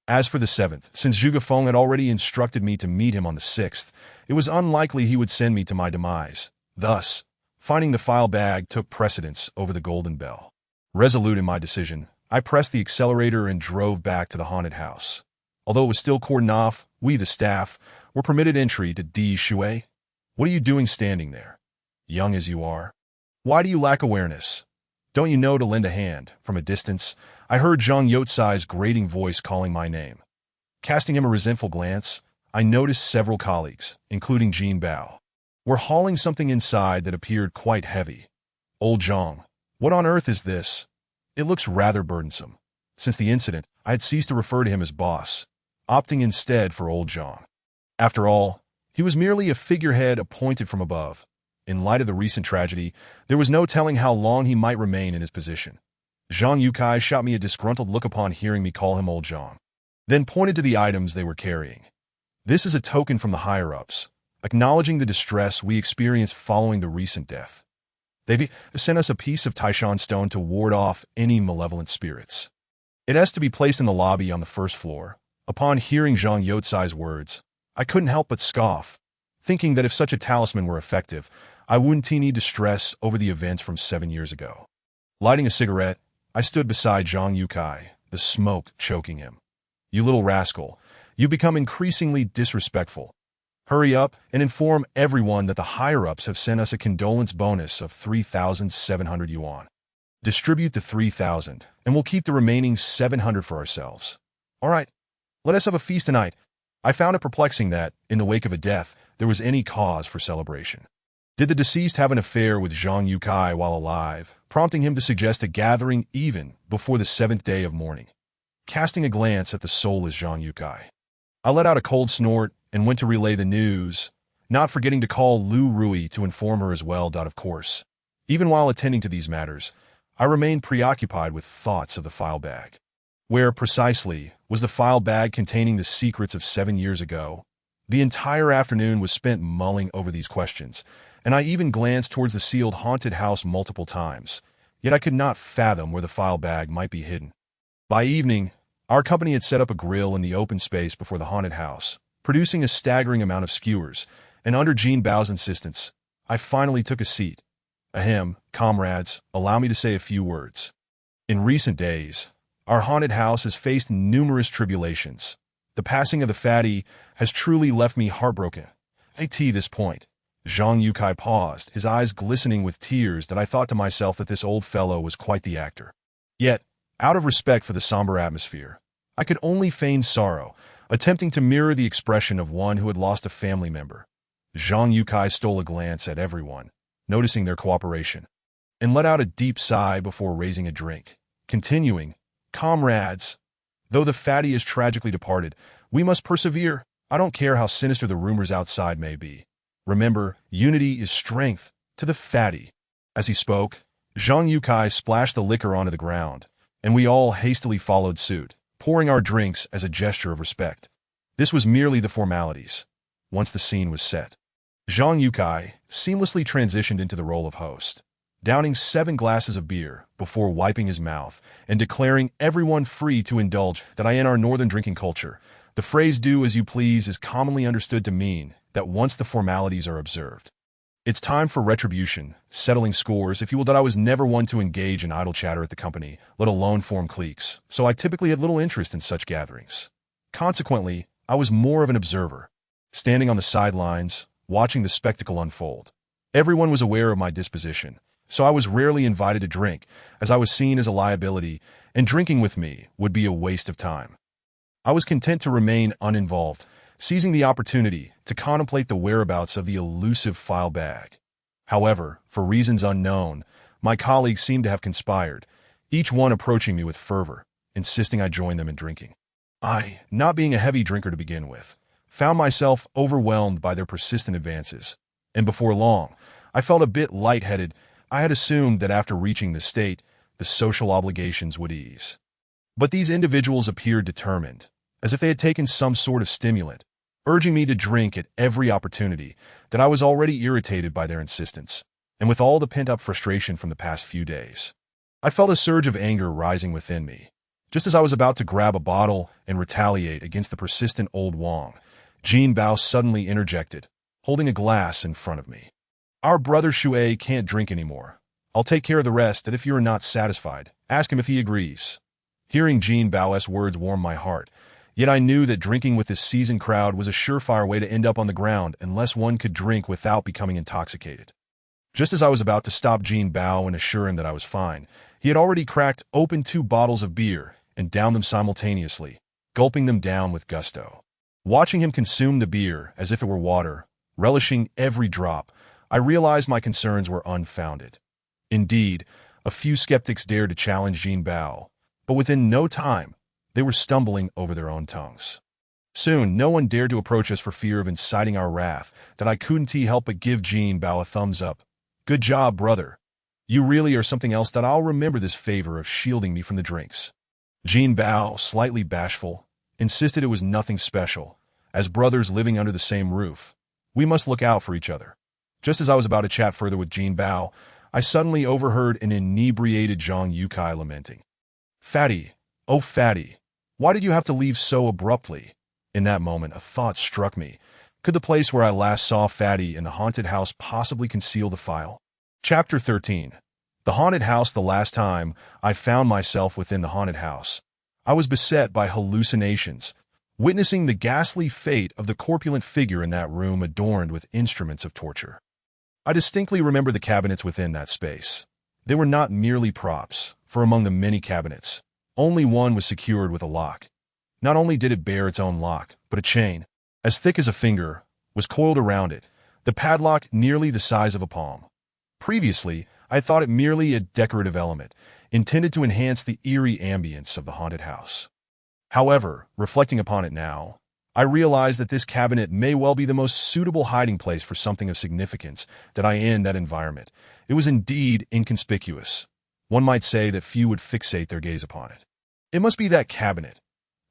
As for the 7th, since Zhuge Feng had already instructed me to meet him on the 6th, it was unlikely he would send me to my demise. Thus, finding the file bag took precedence over the golden bell. Resolute in my decision, I pressed the accelerator and drove back to the haunted house. Although it was still cordoned off, we, the staff, were permitted entry to D. Shui. What are you doing standing there? Young as you are. Why do you lack awareness? Don't you know to lend a hand? From a distance, I heard Zhang Youtsai's grating voice calling my name. Casting him a resentful glance, I noticed several colleagues, including Jin Bao, were hauling something inside that appeared quite heavy. Old Zhang, what on earth is this? It looks rather burdensome. Since the incident, I had ceased to refer to him as boss, opting instead for Old Zhang. After all, he was merely a figurehead appointed from above. In light of the recent tragedy, there was no telling how long he might remain in his position. Zhang Yukai shot me a disgruntled look upon hearing me call him Old Zhang, then pointed to the items they were carrying. This is a token from the higher-ups, acknowledging the distress we experienced following the recent death. They've sent us a piece of Taishan stone to ward off any malevolent spirits. It has to be placed in the lobby on the first floor. Upon hearing Zhang Youcai's words, I couldn't help but scoff, thinking that if such a talisman were effective, I wouldn't need to stress over the events from 7 years ago. Lighting a cigarette, I stood beside Zhang Yukai, the smoke choking him. You little rascal, you become increasingly disrespectful. Hurry up and inform everyone that the higher-ups have sent us a condolence bonus of 3,700 yuan. Distribute the 3,000, and we'll keep the remaining 700 for ourselves. All right, let us have a feast tonight. I found it perplexing that, in the wake of a death, there was any cause for celebration. Did the deceased have an affair with Zhang Yukai while alive, prompting him to suggest a gathering even before the 7th day of mourning? Casting a glance at the soulless Zhang Yukai, I let out a cold snort and went to relay the news, not forgetting to call Lu Rui to inform her as well. Of course, even while attending to these matters, I remained preoccupied with thoughts of the file bag. Where, precisely, was the file bag containing the secrets of 7 years ago? The entire afternoon was spent mulling over these questions, and I even glanced towards the sealed haunted house multiple times, yet I could not fathom where the file bag might be hidden. By evening, our company had set up a grill in the open space before the haunted house, producing a staggering amount of skewers, and under Jean Bao's insistence, I finally took a seat. Ahem, comrades, allow me to say a few words. In recent days, our haunted house has faced numerous tribulations. The passing of the fatty has truly left me heartbroken. At this point, Zhang Yukai paused, his eyes glistening with tears that I thought to myself that this old fellow was quite the actor. Yet, out of respect for the somber atmosphere, I could only feign sorrow, attempting to mirror the expression of one who had lost a family member. Zhang Yukai stole a glance at everyone, noticing their cooperation, and let out a deep sigh before raising a drink, continuing, "Comrades, though the fatty is tragically departed, we must persevere. I don't care how sinister the rumors outside may be. Remember, unity is strength to the fatty." As he spoke, Zhang Yukai splashed the liquor onto the ground, and we all hastily followed suit, pouring our drinks as a gesture of respect. This was merely the formalities. Once the scene was set, Zhang Yukai seamlessly transitioned into the role of host, downing 7 glasses of beer before wiping his mouth and declaring everyone free to indulge. That in our northern drinking culture, the phrase "do as you please" is commonly understood to mean that once the formalities are observed, it's time for retribution, settling scores, if you will. That I was never one to engage in idle chatter at the company, let alone form cliques, so I typically had little interest in such gatherings. Consequently, I was more of an observer, standing on the sidelines, watching the spectacle unfold. Everyone was aware of my disposition, so I was rarely invited to drink, as I was seen as a liability, and drinking with me would be a waste of time. I was content to remain uninvolved, seizing the opportunity to contemplate the whereabouts of the elusive file bag. However, for reasons unknown, my colleagues seemed to have conspired, each one approaching me with fervor, insisting I join them in drinking. I, not being a heavy drinker to begin with, found myself overwhelmed by their persistent advances, and before long, I felt a bit lightheaded. I had assumed that after reaching this state, the social obligations would ease. But these individuals appeared determined, as if they had taken some sort of stimulant, urging me to drink at every opportunity. That I was already irritated by their insistence, and with all the pent-up frustration from the past few days, I felt a surge of anger rising within me. Just as I was about to grab a bottle and retaliate against the persistent old Wang, Jean Bao suddenly interjected, holding a glass in front of me. "Our brother Shui can't drink anymore. I'll take care of the rest, and if you are not satisfied, ask him if he agrees." Hearing Jean Bao's words warmed my heart, yet I knew that drinking with this seasoned crowd was a surefire way to end up on the ground unless one could drink without becoming intoxicated. Just as I was about to stop Jean Bao and assure him that I was fine, he had already cracked open 2 bottles of beer and downed them simultaneously, gulping them down with gusto. Watching him consume the beer as if it were water, relishing every drop, I realized my concerns were unfounded. Indeed, a few skeptics dared to challenge Jin Bao, but within no time, they were stumbling over their own tongues. Soon, no one dared to approach us for fear of inciting our wrath, that I couldn't help but give Jin Bao a thumbs up. Good job, brother. You really are something else that I'll remember this favor of shielding me from the drinks. Jin Bao, slightly bashful, insisted it was nothing special. As brothers living under the same roof, we must look out for each other. Just as I was about to chat further with Jin Bao, I suddenly overheard an inebriated Zhang Yukai lamenting. Fatty, oh Fatty, why did you have to leave so abruptly? In that moment, a thought struck me. Could the place where I last saw Fatty in the haunted house possibly conceal the file? Chapter 13. The haunted house. The last time I found myself within the haunted house, I was beset by hallucinations, witnessing the ghastly fate of the corpulent figure in that room adorned with instruments of torture. I distinctly remember the cabinets within that space. They were not merely props, for among the many cabinets, only one was secured with a lock. Not only did it bear its own lock, but a chain, as thick as a finger, was coiled around it, the padlock nearly the size of a palm. Previously, I thought it merely a decorative element, intended to enhance the eerie ambience of the haunted house. However, reflecting upon it now, I realize that this cabinet may well be the most suitable hiding place for something of significance that I in that environment. It was indeed inconspicuous. One might say that few would fixate their gaze upon it. It must be that cabinet.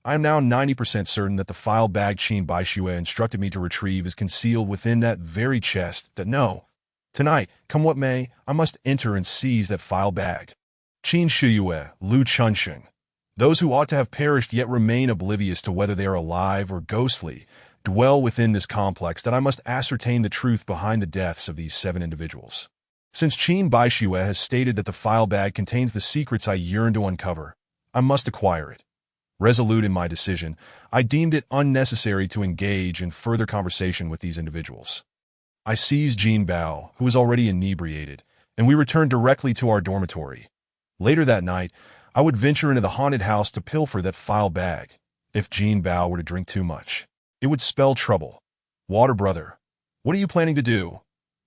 I am now 90% certain that the file bag Qin Baixue instructed me to retrieve is concealed within that very chest that tonight, come what may, I must enter and seize that file bag. Qin Shuyue, Lu Chunsheng. Those who ought to have perished yet remain oblivious to whether they are alive or ghostly, dwell within this complex that I must ascertain the truth behind the deaths of these 7 individuals. Since Qin Baixue has stated that the file bag contains the secrets I yearn to uncover, I must acquire it. Resolute in my decision, I deemed it unnecessary to engage in further conversation with these individuals. I seized Jin Bao, who was already inebriated, and we returned directly to our dormitory. Later that night, I would venture into the haunted house to pilfer that file bag. If Jin Bao were to drink too much, it would spell trouble. Water brother, what are you planning to do?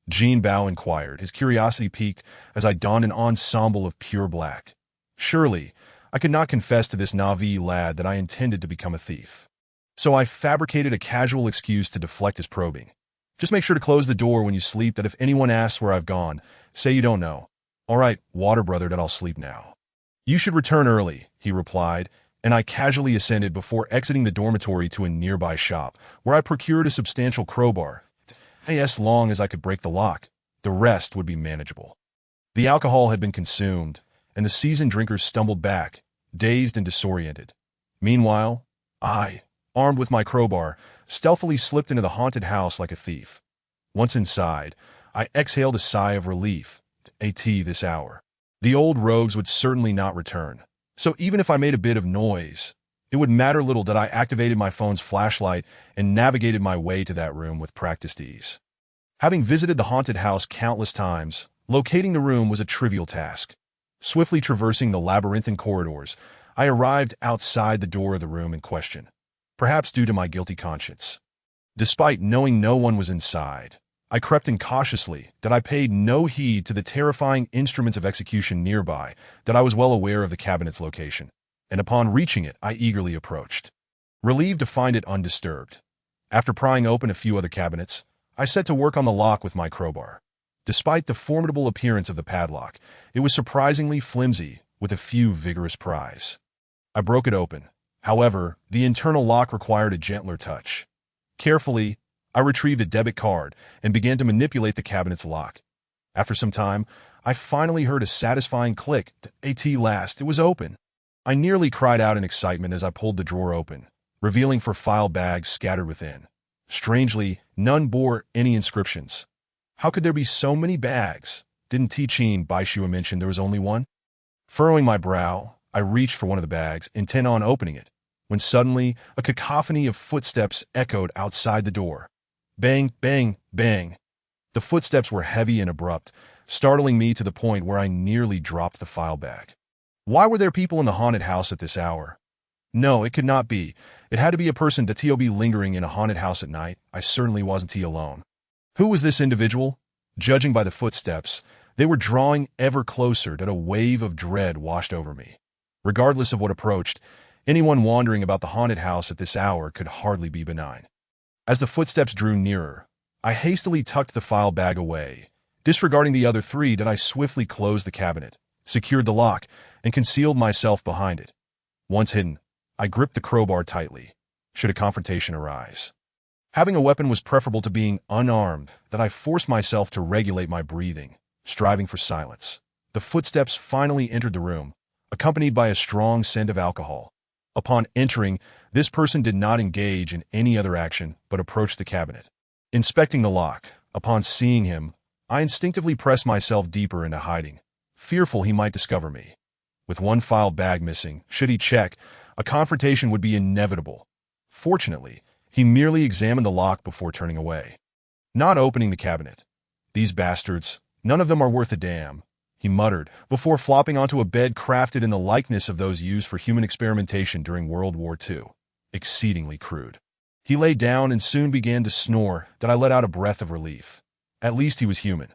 Jin Bao inquired, his curiosity piqued as I donned an ensemble of pure black. Surely, I could not confess to this Na'vi lad that I intended to become a thief. So I fabricated a casual excuse to deflect his probing. Just make sure to close the door when you sleep, that if anyone asks where I've gone, say you don't know. All right, water brother, that I'll sleep now. You should return early, he replied, and I casually assented before exiting the dormitory to a nearby shop, where I procured a substantial crowbar. As long as I could break the lock, the rest would be manageable. The alcohol had been consumed, and the seasoned drinkers stumbled back, dazed and disoriented. Meanwhile, I, armed with my crowbar, stealthily slipped into the haunted house like a thief. Once inside, I exhaled a sigh of relief. This hour, the old rogues would certainly not return. So even if I made a bit of noise, it would matter little that I activated my phone's flashlight and navigated my way to that room with practiced ease. Having visited the haunted house countless times, locating the room was a trivial task. Swiftly traversing the labyrinthine corridors, I arrived outside the door of the room in question, perhaps due to my guilty conscience. Despite knowing no one was inside, I crept in cautiously, that I paid no heed to the terrifying instruments of execution nearby, that I was well aware of the cabinet's location, and upon reaching it, I eagerly approached. Relieved to find it undisturbed. After prying open a few other cabinets, I set to work on the lock with my crowbar. Despite the formidable appearance of the padlock, it was surprisingly flimsy, with a few vigorous pries. I broke it open. However, the internal lock required a gentler touch. Carefully, I retrieved a debit card and began to manipulate the cabinet's lock. After some time, I finally heard a satisfying click. At last, it was open. I nearly cried out in excitement as I pulled the drawer open, revealing 4 file bags scattered within. Strangely, none bore any inscriptions. How could there be so many bags? Didn't Qin Baixue mention there was only one? Furrowing my brow, I reached for one of the bags, intent on opening it, when suddenly a cacophony of footsteps echoed outside the door. Bang, bang, bang. The footsteps were heavy and abrupt, startling me to the point where I nearly dropped the file bag. Why were there people in the haunted house at this hour? No, it could not be. It had to be a person that be lingering in a haunted house at night. I certainly wasn't alone. Who was this individual? Judging by the footsteps, They were drawing ever closer that a wave of dread washed over me. Regardless of what approached, anyone wandering about the haunted house at this hour could hardly be benign. As the footsteps drew nearer, I hastily tucked the file bag away. Disregarding the other three, that I swiftly closed the cabinet, secured the lock, and concealed myself behind it. Once hidden, I gripped the crowbar tightly, should a confrontation arise. Having a weapon was preferable to being unarmed, that I forced myself to regulate my breathing, striving for silence. The footsteps finally entered the room, accompanied by a strong scent of alcohol. Upon entering, this person did not engage in any other action but approached the cabinet. Inspecting the lock, upon seeing him, I instinctively pressed myself deeper into hiding, fearful he might discover me. With one file bag missing, should he check, a confrontation would be inevitable. Fortunately, he merely examined the lock before turning away. Not opening the cabinet. "These bastards, none of them are worth a damn," he muttered, before flopping onto a bed crafted in the likeness of those used for human experimentation during World War II. Exceedingly crude. He lay down and soon began to snore, that I let out a breath of relief. At least he was human.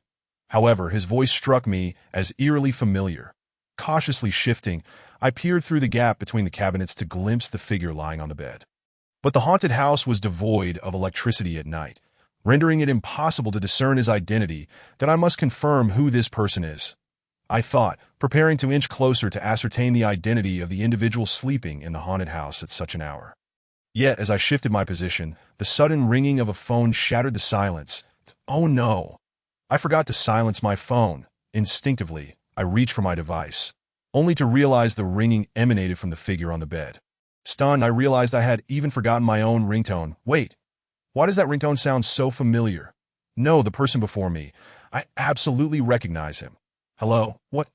However, his voice struck me as eerily familiar. Cautiously shifting, I peered through the gap between the cabinets to glimpse the figure lying on the bed. But the haunted house was devoid of electricity at night, rendering it impossible to discern his identity, that I must confirm who this person is. I thought, preparing to inch closer to ascertain the identity of the individual sleeping in the haunted house at such an hour. Yet, as I shifted my position, the sudden ringing of a phone shattered the silence. Oh no! I forgot to silence my phone. Instinctively, I reached for my device, only to realize the ringing emanated from the figure on the bed. Stunned, I realized I had even forgotten my own ringtone. Wait, why does that ringtone sound so familiar? No, the person before me. I absolutely recognize him. Hello? What?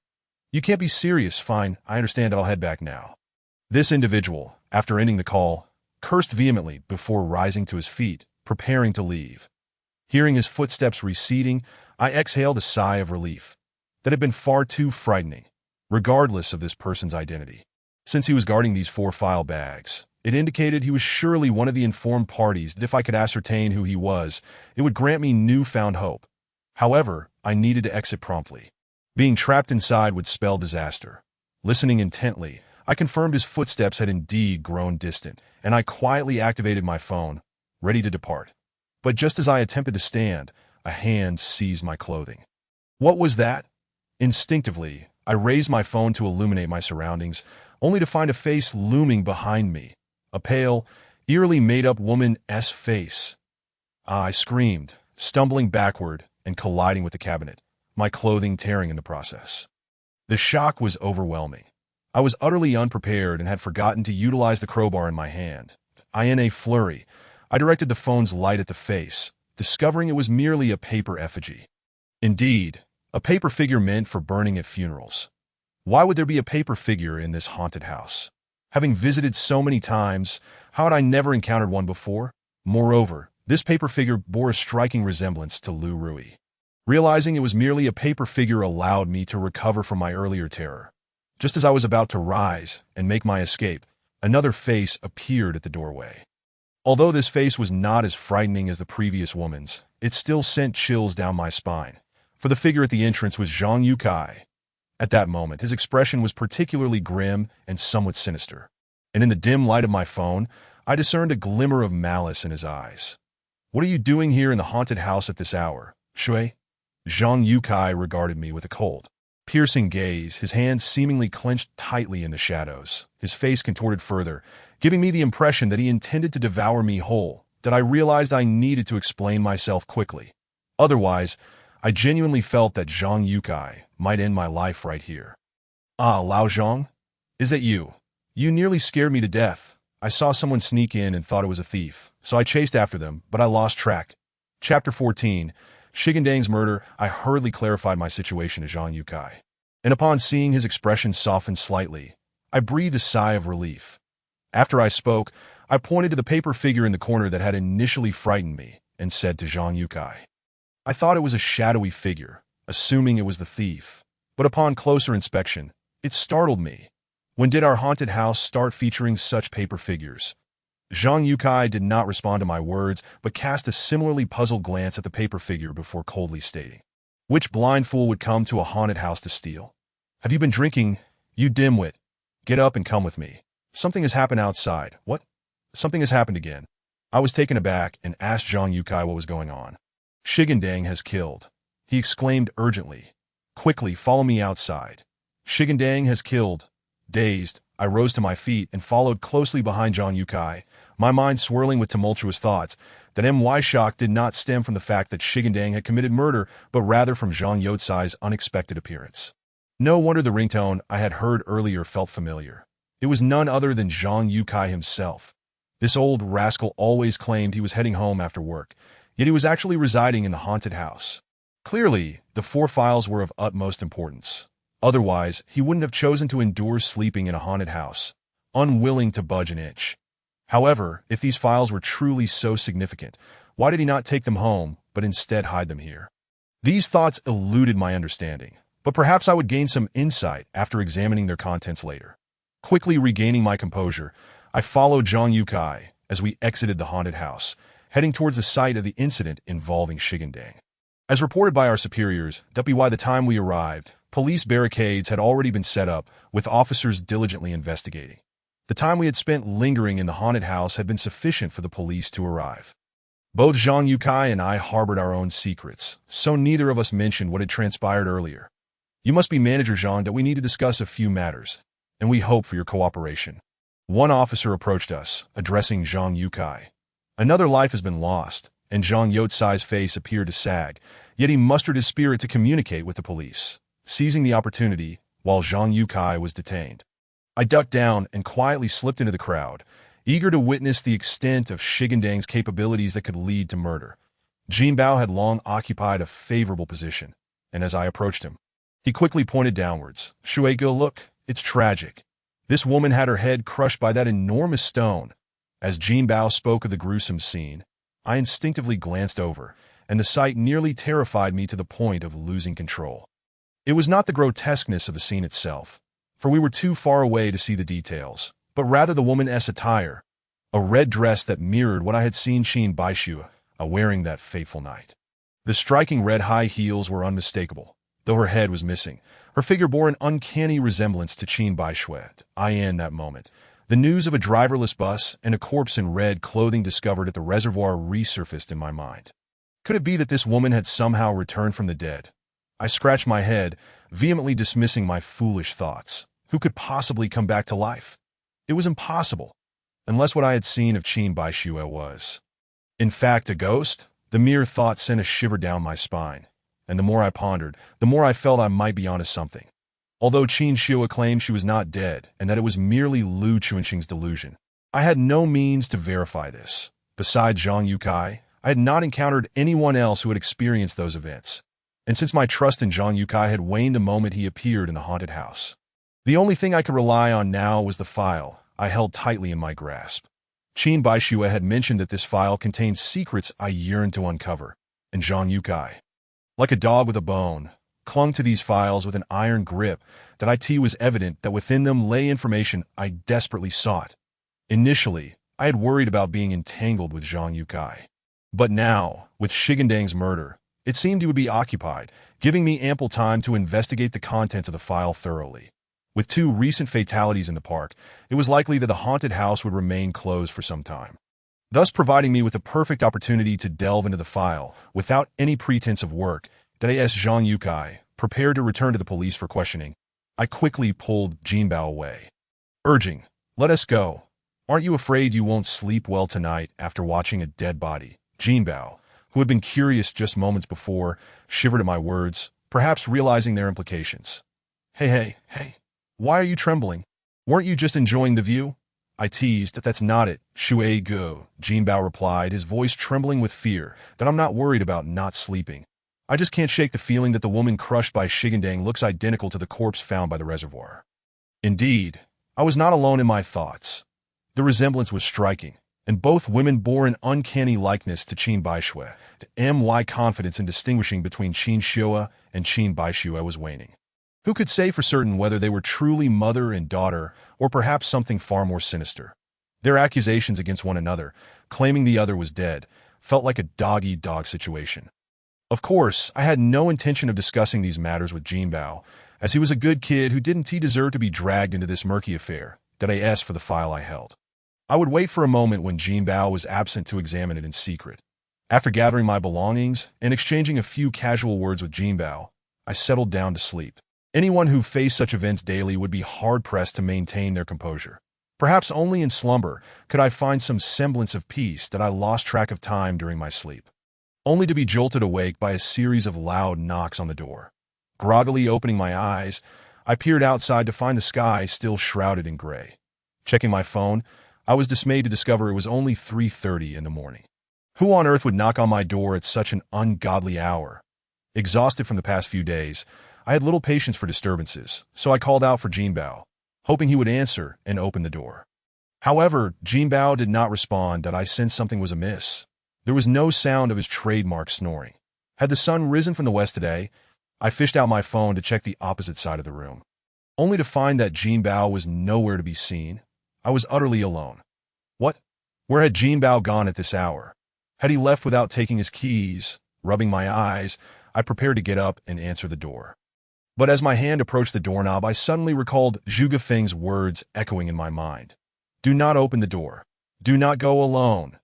You can't be serious. Fine, I understand. I'll head back now. This individual, after ending the call, cursed vehemently before rising to his feet, preparing to leave. Hearing his footsteps receding, I exhaled a sigh of relief. That had been far too frightening, regardless of this person's identity. Since he was guarding these 4 file bags, it indicated he was surely one of the informed parties, that if I could ascertain who he was, it would grant me newfound hope. However, I needed to exit promptly. Being trapped inside would spell disaster. Listening intently, I confirmed his footsteps had indeed grown distant, and I quietly activated my phone, ready to depart. But just as I attempted to stand, a hand seized my clothing. What was that? Instinctively, I raised my phone to illuminate my surroundings, only to find a face looming behind me. A pale, eerily made-up woman's face. I screamed, stumbling backward and colliding with the cabinet, my clothing tearing in the process. The shock was overwhelming. I was utterly unprepared and had forgotten to utilize the crowbar in my hand. In a flurry, I directed the phone's light at the face, discovering it was merely a paper effigy. Indeed, a paper figure meant for burning at funerals. Why would there be a paper figure in this haunted house? Having visited so many times, how had I never encountered one before? Moreover, this paper figure bore a striking resemblance to Lou Rui. Realizing it was merely a paper figure allowed me to recover from my earlier terror. Just as I was about to rise and make my escape, another face appeared at the doorway. Although this face was not as frightening as the previous woman's, it still sent chills down my spine, for the figure at the entrance was Zhang Yukai. At that moment, his expression was particularly grim and somewhat sinister, and in the dim light of my phone, I discerned a glimmer of malice in his eyes. "What are you doing here in the haunted house at this hour, Shui?" Zhang Yukai regarded me with a cold, piercing gaze, his hands seemingly clenched tightly in the shadows, his face contorted further, giving me the impression that he intended to devour me whole, that I realized I needed to explain myself quickly. Otherwise, I genuinely felt that Zhang Yukai might end my life right here. "Ah, Lao Zhang? Is that you? You nearly scared me to death. I saw someone sneak in and thought it was a thief, so I chased after them, but I lost track." Chapter 14. Shigandang's murder. I hurriedly clarified my situation to Zhang Yukai, and upon seeing his expression soften slightly, I breathed a sigh of relief. After I spoke, I pointed to the paper figure in the corner that had initially frightened me and said to Zhang Yukai, "I thought it was a shadowy figure, assuming it was the thief, but upon closer inspection, it startled me. When did our haunted house start featuring such paper figures?" Zhang Yukai did not respond to my words, but cast a similarly puzzled glance at the paper figure before coldly stating, Which blind fool would come to a haunted house to steal? Have you been drinking, you dimwit? Get up and come with me. Something has happened outside. What? Something has happened again. I was taken aback and asked Zhang Yukai what was going on. Shigandang has killed, he exclaimed urgently. Quickly, follow me outside. Shigandang has killed. Dazed, I rose to my feet and followed closely behind Zhang Yukai, my mind swirling with tumultuous thoughts. That my shock did not stem from the fact that Shigandang had committed murder, but rather from Zhang Yotsai's unexpected appearance. No wonder the ringtone I had heard earlier felt familiar. It was none other than Zhang Yukai himself. This old rascal always claimed he was heading home after work, yet he was actually residing in the haunted house. Clearly, the 4 files were of utmost importance. Otherwise, he wouldn't have chosen to endure sleeping in a haunted house, unwilling to budge an inch. However, if these files were truly so significant, why did he not take them home, but instead hide them here? These thoughts eluded my understanding, but perhaps I would gain some insight after examining their contents later. Quickly regaining my composure, I followed Zhang Yukai as we exited the haunted house, heading towards the site of the incident involving Shigandang. As reported by our superiors, by the time we arrived, police barricades had already been set up, with officers diligently investigating. The time we had spent lingering in the haunted house had been sufficient for the police to arrive. Both Zhang Yukai and I harbored our own secrets, so neither of us mentioned what had transpired earlier. You must be Manager Zhang, that we need to discuss a few matters, and we hope for your cooperation. One officer approached us, addressing Zhang Yukai. Another life has been lost, and Zhang Yotsai's face appeared to sag, yet he mustered his spirit to communicate with the police, seizing the opportunity while Zhang Yukai was detained. I ducked down and quietly slipped into the crowd, eager to witness the extent of Shigandang's capabilities that could lead to murder. Jin Bao had long occupied a favorable position, and as I approached him, he quickly pointed downwards. Shuei-go, look, it's tragic. This woman had her head crushed by that enormous stone. As Jin Bao spoke of the gruesome scene, I instinctively glanced over, and the sight nearly terrified me to the point of losing control. It was not the grotesqueness of the scene itself, for we were too far away to see the details, but rather the woman's attire, a red dress that mirrored what I had seen Qin Baixue wearing that fateful night. The striking red high heels were unmistakable, though her head was missing. Her figure bore an uncanny resemblance to Qin Baixue. In that moment, the news of a driverless bus and a corpse in red clothing discovered at the reservoir resurfaced in my mind. Could it be that this woman had somehow returned from the dead? I scratched my head, vehemently dismissing my foolish thoughts. Who could possibly come back to life? It was impossible, unless what I had seen of Qin Baixue was, in fact, a ghost. The mere thought sent a shiver down my spine, and the more I pondered, the more I felt I might be onto something. Although Qin Baixue claimed she was not dead and that it was merely Lu Chuanxing's delusion, I had no means to verify this. Besides Zhang Yukai, I had not encountered anyone else who had experienced those events, and since my trust in Zhang Yukai had waned the moment he appeared in the haunted house, the only thing I could rely on now was the file I held tightly in my grasp. Qin Baixue had mentioned that this file contained secrets I yearned to uncover, and Zhang Yukai, like a dog with a bone, clung to these files with an iron grip that it was evident that within them lay information I desperately sought. Initially, I had worried about being entangled with Zhang Yukai. But now, with Shigandang's murder, it seemed he would be occupied, giving me ample time to investigate the contents of the file thoroughly. With 2 recent fatalities in the park, it was likely that the haunted house would remain closed for some time, thus providing me with the perfect opportunity to delve into the file without any pretense of work. That as Zhang Yukai prepared to return to the police for questioning, I quickly pulled Jin Bao away, urging, "Let us go. Aren't you afraid you won't sleep well tonight after watching a dead body?" Jin Bao, who had been curious just moments before, shivered at my words, perhaps realizing their implications. Hey, why are you trembling? Weren't you just enjoying the view?" I teased. "That's not it, Shuei-go," Jin Bao replied, his voice trembling with fear. "That I'm not worried about not sleeping. I just can't shake the feeling that the woman crushed by Shigandang looks identical to the corpse found by the reservoir." Indeed, I was not alone in my thoughts. The resemblance was striking, and both women bore an uncanny likeness to Qin Baixue. My confidence in distinguishing between Qin Baixue and Qin Baixue was waning. Who could say for certain whether they were truly mother and daughter, or perhaps something far more sinister? Their accusations against one another, claiming the other was dead, felt like a dog-eat-dog situation. Of course, I had no intention of discussing these matters with Jinbao, as he was a good kid who didn't deserve to be dragged into this murky affair that I asked for the file I held. I would wait for a moment when Jinbao was absent to examine it in secret. After gathering my belongings and exchanging a few casual words with Jinbao, I settled down to sleep. Anyone who faced such events daily would be hard-pressed to maintain their composure. Perhaps only in slumber could I find some semblance of peace that I lost track of time during my sleep, only to be jolted awake by a series of loud knocks on the door. Groggily opening my eyes, I peered outside to find the sky still shrouded in gray. Checking my phone, I was dismayed to discover it was only 3:30 in the morning. Who on earth would knock on my door at such an ungodly hour? Exhausted from the past few days, I had little patience for disturbances, so I called out for Jinbao, hoping he would answer and open the door. However, Jinbao did not respond, that I sensed something was amiss. There was no sound of his trademark snoring. Had the sun risen from the west today? I fished out my phone to check the opposite side of the room, only to find that Jinbao was nowhere to be seen. I was utterly alone. What? Where had Jinbao gone at this hour? Had he left without taking his keys? Rubbing my eyes, I prepared to get up and answer the door. But as my hand approached the doorknob, I suddenly recalled Zhuge Feng's words echoing in my mind. Do not open the door. Do not go alone.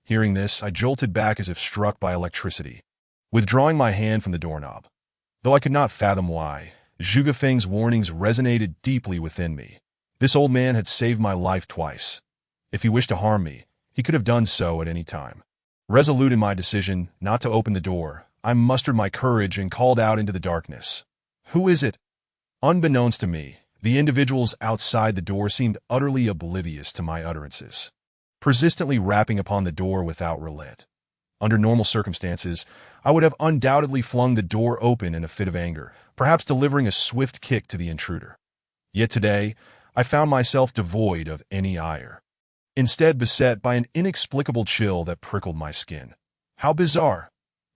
Hearing this, I jolted back as if struck by electricity, withdrawing my hand from the doorknob. Though I could not fathom why, Zhuge Feng's warnings resonated deeply within me. This old man had saved my life twice. If he wished to harm me, he could have done so at any time. Resolute in my decision not to open the door, I mustered my courage and called out into the darkness. Who is it? Unbeknownst to me, the individuals outside the door seemed utterly oblivious to my utterances, persistently rapping upon the door without relent. Under normal circumstances, I would have undoubtedly flung the door open in a fit of anger, perhaps delivering a swift kick to the intruder. Yet today, I found myself devoid of any ire, instead beset by an inexplicable chill that prickled my skin. How bizarre!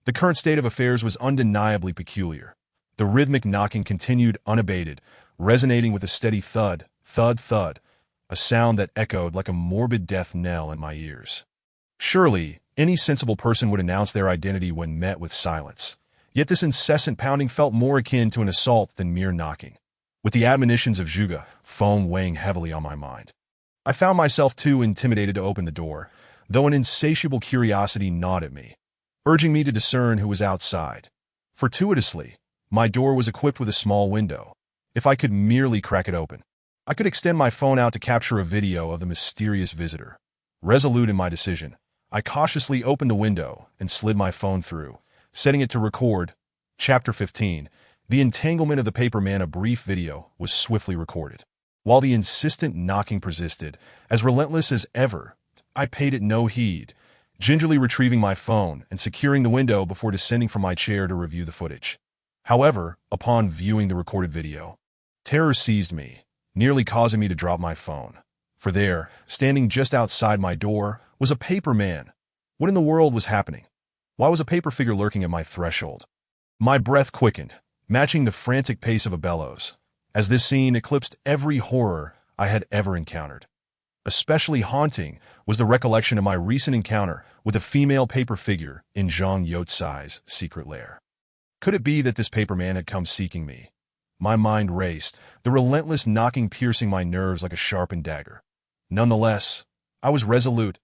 The current state of affairs was undeniably peculiar. The rhythmic knocking continued unabated, resonating with a steady thud, thud, thud, a sound that echoed like a morbid death knell in my ears. Surely, any sensible person would announce their identity when met with silence. Yet this incessant pounding felt more akin to an assault than mere knocking. With the admonitions of Zhuge Feng weighing heavily on my mind, I found myself too intimidated to open the door, though an insatiable curiosity gnawed at me, urging me to discern who was outside. Fortuitously, my door was equipped with a small window. If I could merely crack it open, I could extend my phone out to capture a video of the mysterious visitor. Resolute in my decision, I cautiously opened the window and slid my phone through, setting it to record. Chapter 15. The entanglement of the paper man. A brief video was swiftly recorded. While the insistent knocking persisted, as relentless as ever, I paid it no heed, gingerly retrieving my phone and securing the window before descending from my chair to review the footage. However, upon viewing the recorded video, terror seized me, nearly causing me to drop my phone. For there, standing just outside my door, was a paper man. What in the world was happening? Why was a paper figure lurking at my threshold? My breath quickened, matching the frantic pace of a bellows, as this scene eclipsed every horror I had ever encountered. Especially haunting was the recollection of my recent encounter with a female paper figure in Zhang Youcai's secret lair. Could it be that this paper man had come seeking me? My mind raced, the relentless knocking piercing my nerves like a sharpened dagger. Nonetheless, I was resolute.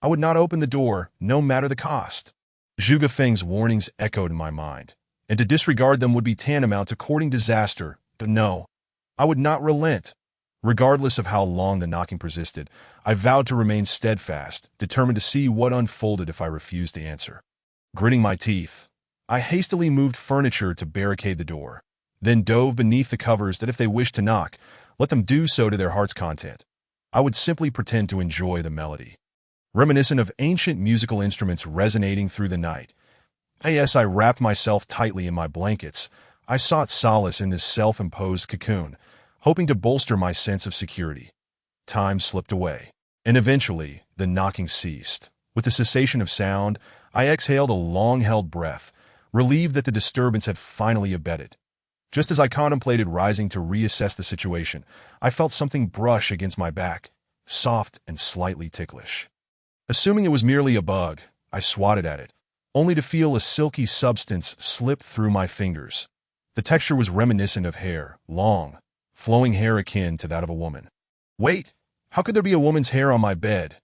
I would not open the door, no matter the cost. Zhuge Feng's warnings echoed in my mind, and to disregard them would be tantamount to courting disaster. But no, I would not relent. Regardless of how long the knocking persisted, I vowed to remain steadfast, determined to see what unfolded if I refused to answer. Gritting my teeth, I hastily moved furniture to barricade the door, then dove beneath the covers that if they wished to knock, let them do so to their heart's content. I would simply pretend to enjoy the melody, reminiscent of ancient musical instruments resonating through the night. As I wrapped myself tightly in my blankets, I sought solace in this self-imposed cocoon, hoping to bolster my sense of security. Time slipped away, and eventually the knocking ceased. With the cessation of sound, I exhaled a long-held breath, relieved that the disturbance had finally abated. Just as I contemplated rising to reassess the situation, I felt something brush against my back, soft and slightly ticklish. Assuming it was merely a bug, I swatted at it, only to feel a silky substance slip through my fingers. The texture was reminiscent of hair, long, flowing hair akin to that of a woman. Wait, how could there be a woman's hair on my bed?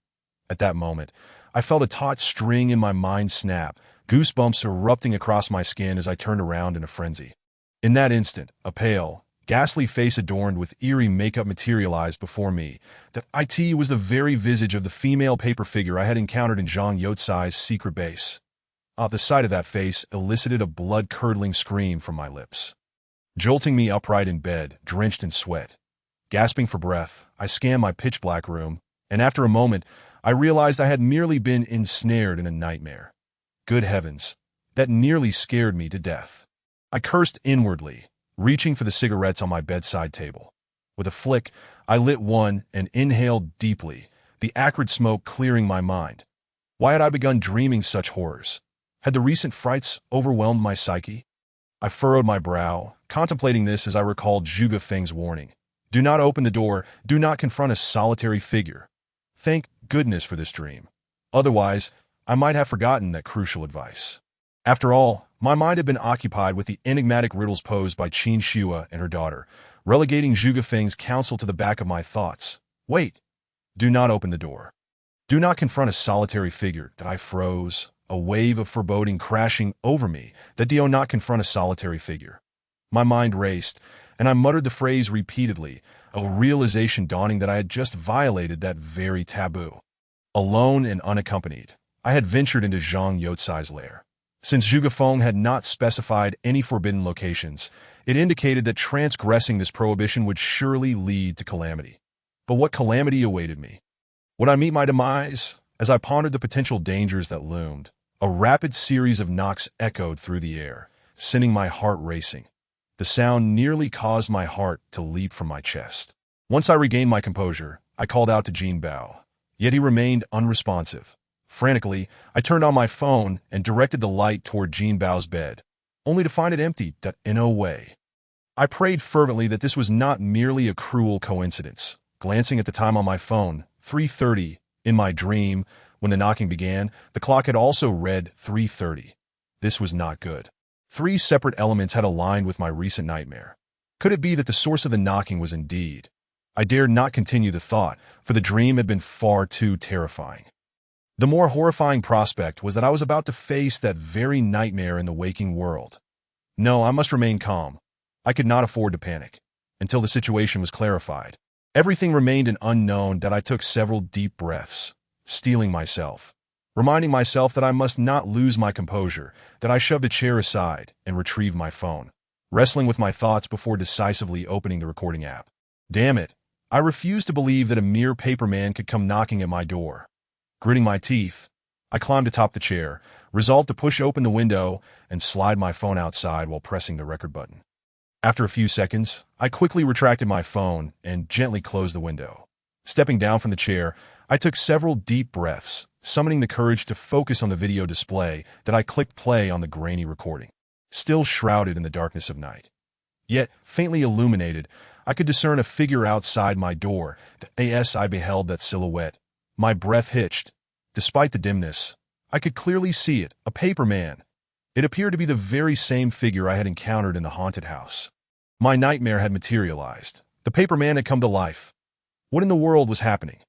At that moment, I felt a taut string in my mind snap, goosebumps erupting across my skin as I turned around in a frenzy. In that instant, a pale, ghastly face adorned with eerie makeup materialized before me. That it was the very visage of the female paper figure I had encountered in Zhang Youcai's secret base. The sight of that face elicited a blood-curdling scream from my lips, jolting me upright in bed, drenched in sweat. Gasping for breath, I scanned my pitch-black room, and after a moment, I realized I had merely been ensnared in a nightmare. Good heavens, that nearly scared me to death. I cursed inwardly, reaching for the cigarettes on my bedside table. With a flick, I lit one and inhaled deeply, the acrid smoke clearing my mind. Why had I begun dreaming such horrors? Had the recent frights overwhelmed my psyche? I furrowed my brow, contemplating this as I recalled Zhuge Feng's warning. Do not open the door, do not confront a solitary figure. Thank goodness for this dream. Otherwise, I might have forgotten that crucial advice. After all, my mind had been occupied with the enigmatic riddles posed by Qin Shua and her daughter, relegating Zhuge Feng's counsel to the back of my thoughts. Wait, do not open the door. Do not confront a solitary figure. I froze, a wave of foreboding crashing over me, that do not confront a solitary figure. My mind raced, and I muttered the phrase repeatedly, a realization dawning that I had just violated that very taboo. Alone and unaccompanied, I had ventured into Zhang Youcai's lair. Since Zhuge Feng had not specified any forbidden locations, it indicated that transgressing this prohibition would surely lead to calamity. But what calamity awaited me? Would I meet my demise? As I pondered the potential dangers that loomed, a rapid series of knocks echoed through the air, sending my heart racing. The sound nearly caused my heart to leap from my chest. Once I regained my composure, I called out to Jin Bao, yet he remained unresponsive. Frantically, I turned on my phone and directed the light toward Jin Bao's bed, only to find it empty in no way. I prayed fervently that this was not merely a cruel coincidence. Glancing at the time on my phone, 3:30, in my dream, when the knocking began, the clock had also read 3:30. This was not good. 3 separate elements had aligned with my recent nightmare. Could it be that the source of the knocking was indeed? I dared not continue the thought, for the dream had been far too terrifying. The more horrifying prospect was that I was about to face that very nightmare in the waking world. No, I must remain calm. I could not afford to panic. Until the situation was clarified, everything remained an unknown. That I took several deep breaths, steeling myself, reminding myself that I must not lose my composure. That I shoved a chair aside and retrieved my phone, wrestling with my thoughts before decisively opening the recording app. Damn it, I refused to believe that a mere paperman could come knocking at my door. Gritting my teeth, I climbed atop the chair, resolved to push open the window and slide my phone outside while pressing the record button. After a few seconds, I quickly retracted my phone and gently closed the window. Stepping down from the chair, I took several deep breaths, summoning the courage to focus on the video display. That I clicked play on the grainy recording. Still shrouded in the darkness of night, yet faintly illuminated, I could discern a figure outside my door. As I beheld that silhouette, my breath hitched. Despite the dimness, I could clearly see it, a paper man. It appeared to be the very same figure I had encountered in the haunted house. My nightmare had materialized. The paper man had come to life. What in the world was happening?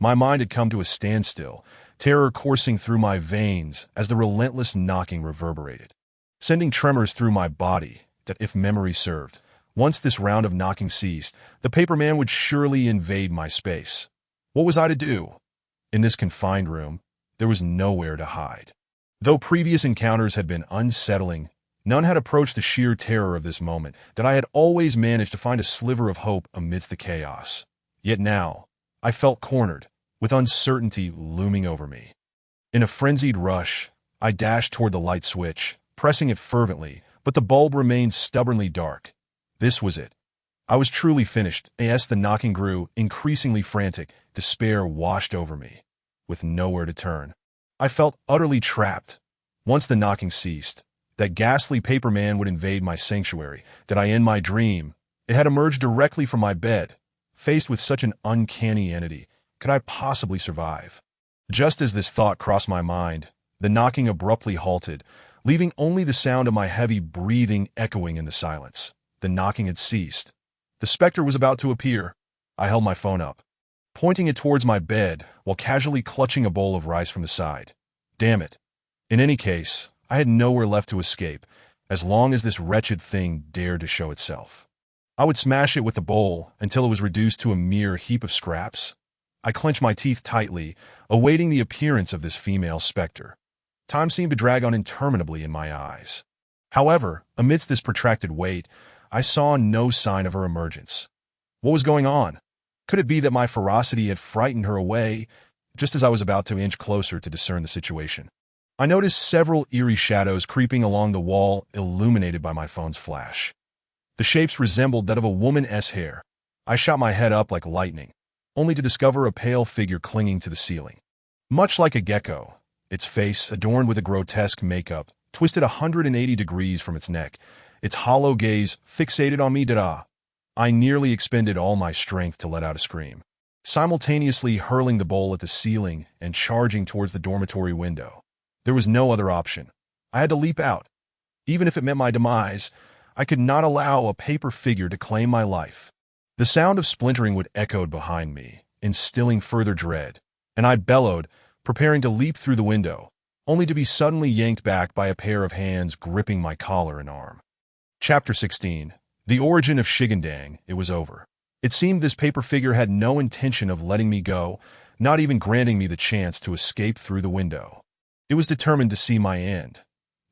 My mind had come to a standstill, terror coursing through my veins as the relentless knocking reverberated, sending tremors through my body. That if memory served, once this round of knocking ceased, the paper man would surely invade my space. What was I to do? In this confined room, there was nowhere to hide. Though previous encounters had been unsettling, none had approached the sheer terror of this moment. That I had always managed to find a sliver of hope amidst the chaos. Yet now, I felt cornered, with uncertainty looming over me. In a frenzied rush, I dashed toward the light switch, pressing it fervently, but the bulb remained stubbornly dark. This was it. I was truly finished. As the knocking grew increasingly frantic, despair washed over me. With nowhere to turn, I felt utterly trapped. Once the knocking ceased, that ghastly paper man would invade my sanctuary. That I in my dream, it had emerged directly from my bed. Faced with such an uncanny entity, could I possibly survive? Just as this thought crossed my mind, The knocking abruptly halted, leaving only the sound of my heavy breathing echoing in the silence. The knocking had ceased. The specter was about to appear. I held my phone up, pointing it towards my bed while casually clutching a bowl of rice from the side. Damn it. In any case, I had nowhere left to escape, as long as this wretched thing dared to show itself. I would smash it with the bowl until it was reduced to a mere heap of scraps. I clenched my teeth tightly, awaiting the appearance of this female specter. Time seemed to drag on interminably in my eyes. However, amidst this protracted wait, I saw no sign of her emergence. What was going on? Could it be that my ferocity had frightened her away, just as I was about to inch closer to discern the situation? I noticed several eerie shadows creeping along the wall, illuminated by my phone's flash. The shapes resembled that of a woman's hair. I shot my head up like lightning, only to discover a pale figure clinging to the ceiling. Much like a gecko, its face, adorned with a grotesque makeup, twisted 180 degrees from its neck, its hollow gaze fixated on me. I nearly expended all my strength to let out a scream, simultaneously hurling the bowl at the ceiling and charging towards the dormitory window. There was no other option. I had to leap out. Even if it meant my demise, I could not allow a paper figure to claim my life. The sound of splintering wood echoed behind me, instilling further dread, and I bellowed, preparing to leap through the window, only to be suddenly yanked back by a pair of hands gripping my collar and arm. Chapter 16. The origin of Shigandang. It was over. It seemed this paper figure had no intention of letting me go, not even granting me the chance to escape through the window. It was determined to see my end.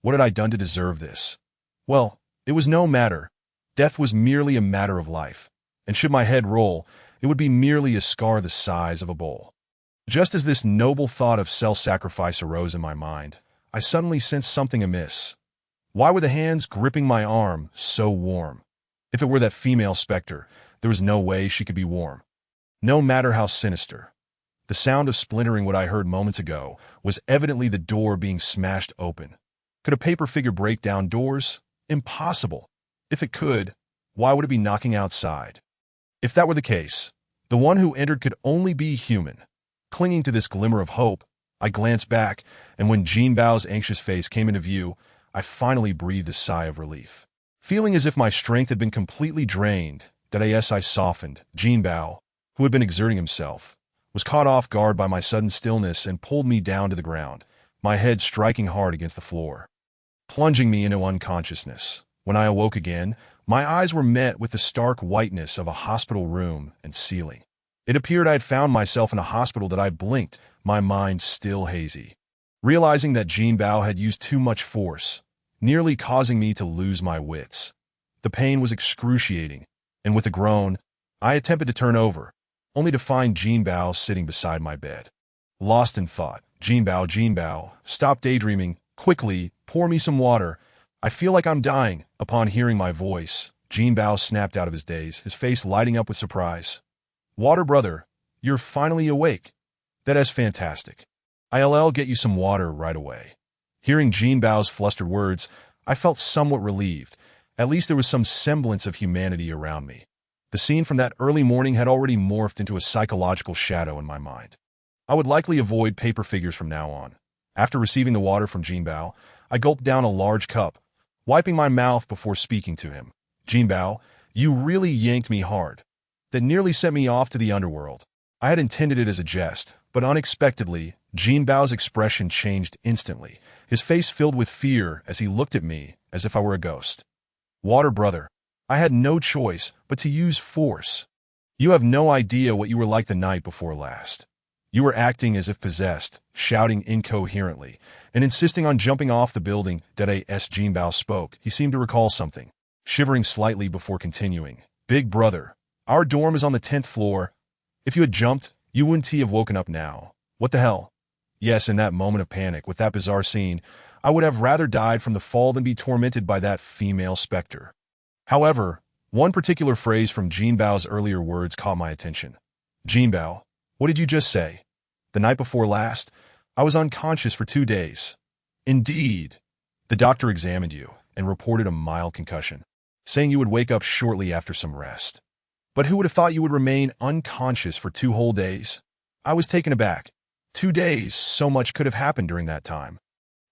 What had I done to deserve this? Well, it was no matter. Death was merely a matter of life, and should my head roll, it would be merely a scar the size of a bowl. Just as this noble thought of self-sacrifice arose in my mind, I suddenly sensed something amiss. Why were the hands gripping my arm so warm? If it were that female specter, there was no way she could be warm. No matter how sinister. The sound of splintering what I heard moments ago was evidently the door being smashed open. Could a paper figure break down doors? Impossible. If it could, why would it be knocking outside? If that were the case, the one who entered could only be human. Clinging to this glimmer of hope, I glanced back, and when Jean Bao's anxious face came into view, I finally breathed a sigh of relief. Feeling as if my strength had been completely drained, I softened. Jean Bao, who had been exerting himself, was caught off guard by my sudden stillness and pulled me down to the ground, my head striking hard against the floor, plunging me into unconsciousness. When I awoke again, my eyes were met with the stark whiteness of a hospital room and ceiling. It appeared I had found myself in a hospital. That I blinked, my mind still hazy, realizing that Jean Bao had used too much force, nearly causing me to lose my wits. The pain was excruciating, and with a groan, I attempted to turn over, only to find Jean Bao sitting beside my bed. Lost in thought, Jean Bao, stop daydreaming, quickly, pour me some water. I feel like I'm dying. Upon hearing my voice, Jean Bao snapped out of his daze, his face lighting up with surprise. Water, brother, you're finally awake. That is fantastic. I'll get you some water right away. Hearing Jean Bao's flustered words, I felt somewhat relieved. At least there was some semblance of humanity around me. The scene from that early morning had already morphed into a psychological shadow in my mind. I would likely avoid paper figures from now on. After receiving the water from Jean Bao, I gulped down a large cup, wiping my mouth before speaking to him. Jean Bao, you really yanked me hard. That nearly sent me off to the underworld. I had intended it as a jest, but unexpectedly, Jean Bao's expression changed instantly. His face filled with fear as he looked at me as if I were a ghost. Water, brother. I had no choice but to use force. You have no idea what you were like the night before last. You were acting as if possessed, shouting incoherently, and insisting on jumping off the building. Jean Bao spoke. He seemed to recall something, shivering slightly before continuing. Big brother, our dorm is on the 10th floor. If you had jumped, you wouldn't have woken up now. What the hell? Yes, in that moment of panic, with that bizarre scene, I would have rather died from the fall than be tormented by that female specter. However, one particular phrase from Jean Bao's earlier words caught my attention. Jean Bao, what did you just say? The night before last, I was unconscious for 2 days. Indeed. The doctor examined you and reported a mild concussion, saying you would wake up shortly after some rest. But who would have thought you would remain unconscious for 2 whole days? I was taken aback. 2 days, so much could have happened during that time.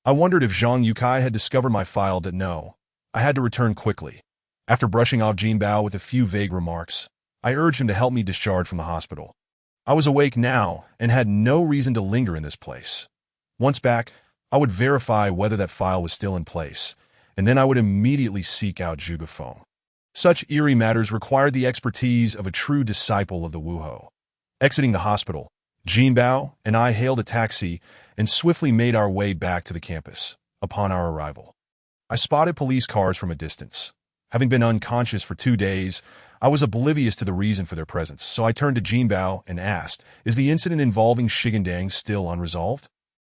I wondered if Zhang Yukai had discovered my file, but no. I had to return quickly. After brushing off Jin Bao with a few vague remarks, I urged him to help me discharge from the hospital. I was awake now and had no reason to linger in this place. Once back, I would verify whether that file was still in place, and then I would immediately seek out Zhuge Feng. Such eerie matters required the expertise of a true disciple of the Wuhou. Exiting the hospital, Jin Bao and I hailed a taxi and swiftly made our way back to the campus. Upon our arrival, I spotted police cars from a distance. Having been unconscious for 2 days, I was oblivious to the reason for their presence, so I turned to Jin Bao and asked, "Is the incident involving Shigandang still unresolved?"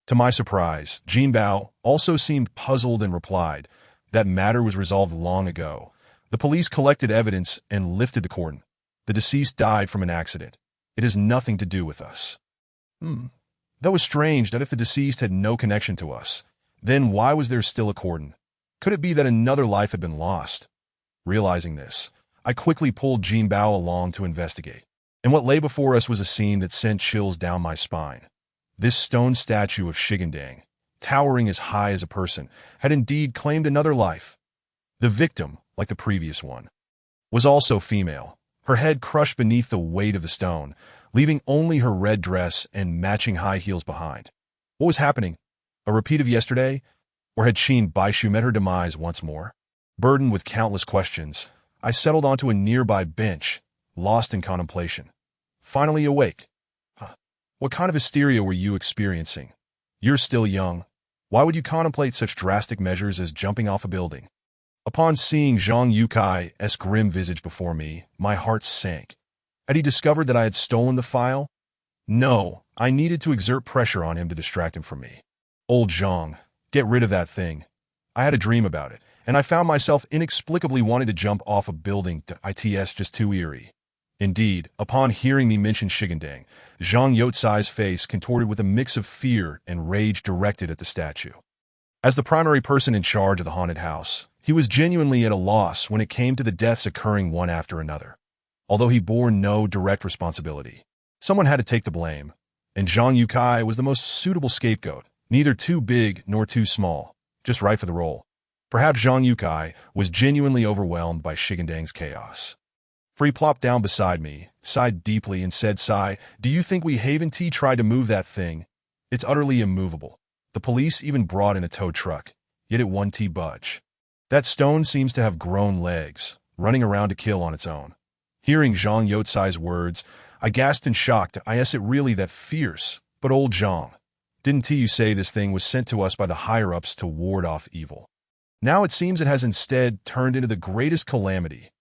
To my surprise, Jin Bao also seemed puzzled and replied, "That matter was resolved long ago. The police collected evidence and lifted the cordon. The deceased died from an accident. It has nothing to do with us." That was strange that if the deceased had no connection to us, then why was there still a cordon? Could it be that another life had been lost? Realizing this, I quickly pulled Jin Bao along to investigate, and what lay before us was a scene that sent chills down my spine. This stone statue of Shigandang, towering as high as a person, had indeed claimed another life. The victim, like the previous one, was also female, her head crushed beneath the weight of the stone, leaving only her red dress and matching high heels behind. What was happening? A repeat of yesterday? Or had Qin Baishu met her demise once more? Burdened with countless questions, I settled onto a nearby bench, lost in contemplation. Finally awake. What kind of hysteria were you experiencing? You're still young. Why would you contemplate such drastic measures as jumping off a building? Upon seeing Zhang Yukai's grim visage before me, my heart sank. Had he discovered that I had stolen the file? No, I needed to exert pressure on him to distract him from me. Old Zhang, get rid of that thing. I had a dream about it, and I found myself inexplicably wanting to jump off a building. It's just too eerie. Indeed, upon hearing me mention Shigandang, Zhang Youcai's face contorted with a mix of fear and rage directed at the statue. As the primary person in charge of the haunted house, he was genuinely at a loss when it came to the deaths occurring one after another. Although he bore no direct responsibility, someone had to take the blame, and Zhang Yukai was the most suitable scapegoat, neither too big nor too small, just right for the role. Perhaps Zhang Yukai was genuinely overwhelmed by Shigandang's chaos. For he plopped down beside me, sighed deeply, and said, "Sai, do you think we Haven T tried to move that thing? It's utterly immovable. The police even brought in a tow truck, yet it won't budge. That stone seems to have grown legs, running around to kill on its own." Hearing Zhang Youcai's words, I gasped in shock. Is it really that fierce? But old Zhang, didn't you say this thing was sent to us by the higher-ups to ward off evil? Now it seems it has instead turned into the greatest calamity.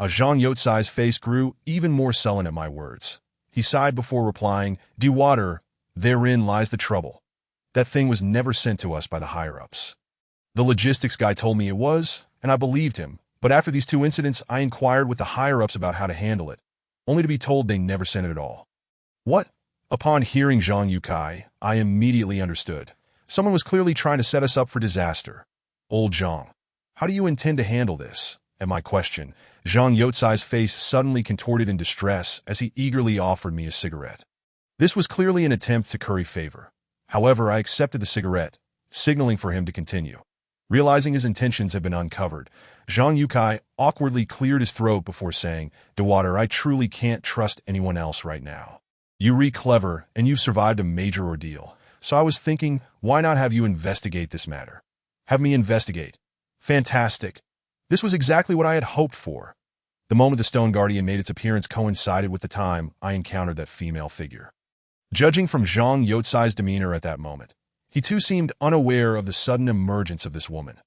Zhang Youcai's face grew even more sullen at my words. He sighed before replying, "Dewater, therein lies the trouble. That thing was never sent to us by the higher-ups. The logistics guy told me it was, and I believed him. But after these 2 incidents, I inquired with the higher-ups about how to handle it, only to be told they never sent it at all." What? Upon hearing Zhang Yukai, I immediately understood. Someone was clearly trying to set us up for disaster. Old Zhang, how do you intend to handle this? At my question, Zhang Youcai's face suddenly contorted in distress as he eagerly offered me a cigarette. This was clearly an attempt to curry favor. However, I accepted the cigarette, signaling for him to continue. Realizing his intentions had been uncovered, Zhang Yukai awkwardly cleared his throat before saying, "Dewater, I truly can't trust anyone else right now. You're clever, and you've survived a major ordeal, so I was thinking, why not have you investigate this matter?" Have me investigate? Fantastic. This was exactly what I had hoped for. The moment the Stone Guardian made its appearance coincided with the time I encountered that female figure. Judging from Zhang Youcai's demeanor at that moment, he too seemed unaware of the sudden emergence of this woman.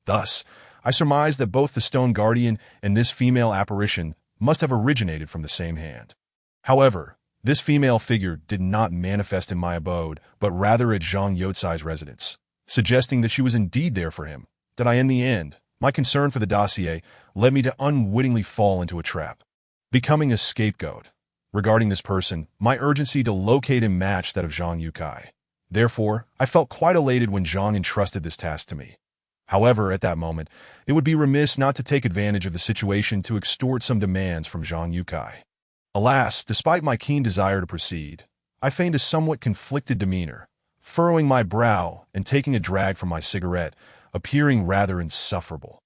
Thus, I surmised that both the Stone Guardian and this female apparition must have originated from the same hand. However, this female figure did not manifest in my abode, but rather at Zhang Youcai's residence, suggesting that she was indeed there for him. That in the end, my concern for the dossier led me to unwittingly fall into a trap, becoming a scapegoat. Regarding this person, my urgency to locate him matched that of Zhang Yukai. Therefore, I felt quite elated when Zhang entrusted this task to me. However, at that moment, it would be remiss not to take advantage of the situation to extort some demands from Zhang Yukai. Alas, despite my keen desire to proceed, I feigned a somewhat conflicted demeanor, furrowing my brow and taking a drag from my cigarette, appearing rather insufferable.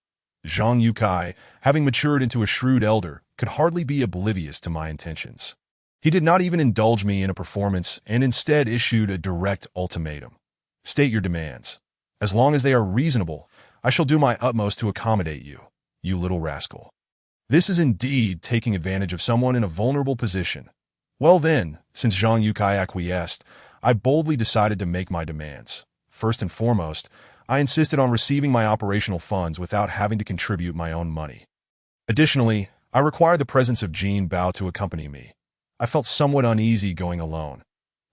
Zhang Yukai, having matured into a shrewd elder, could hardly be oblivious to my intentions. He did not even indulge me in a performance and instead issued a direct ultimatum. State your demands. As long as they are reasonable, I shall do my utmost to accommodate you, you little rascal. This is indeed taking advantage of someone in a vulnerable position. Well then, since Zhang Yukai acquiesced, I boldly decided to make my demands. First and foremost, I insisted on receiving my operational funds without having to contribute my own money. Additionally, I required the presence of Jin Bao to accompany me. I felt somewhat uneasy going alone.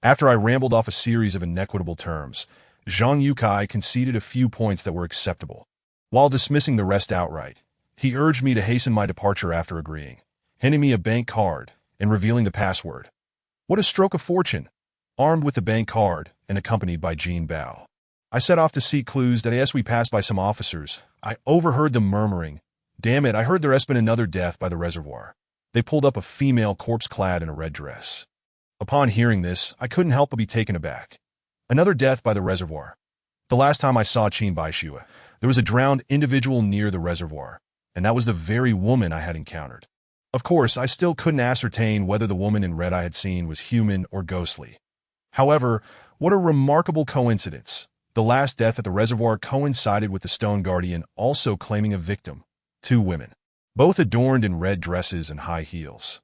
After I rambled off a series of inequitable terms, Zhang Yukai conceded a few points that were acceptable. While dismissing the rest outright, he urged me to hasten my departure after agreeing, handing me a bank card and revealing the password. What a stroke of fortune! Armed with the bank card and accompanied by Jin Bao, I set off to seek clues that as we passed by some officers, I overheard them murmuring, "Damn it, I heard there has been another death by the reservoir." They pulled up a female corpse clad in a red dress. Upon hearing this, I couldn't help but be taken aback. Another death by the reservoir. The last time I saw Qin Baixue, there was a drowned individual near the reservoir, and that was the very woman I had encountered. Of course, I still couldn't ascertain whether the woman in red I had seen was human or ghostly. However, what a remarkable coincidence. The last death at the reservoir coincided with the Stone Guardian also claiming a victim, 2 women, both adorned in red dresses and high heels.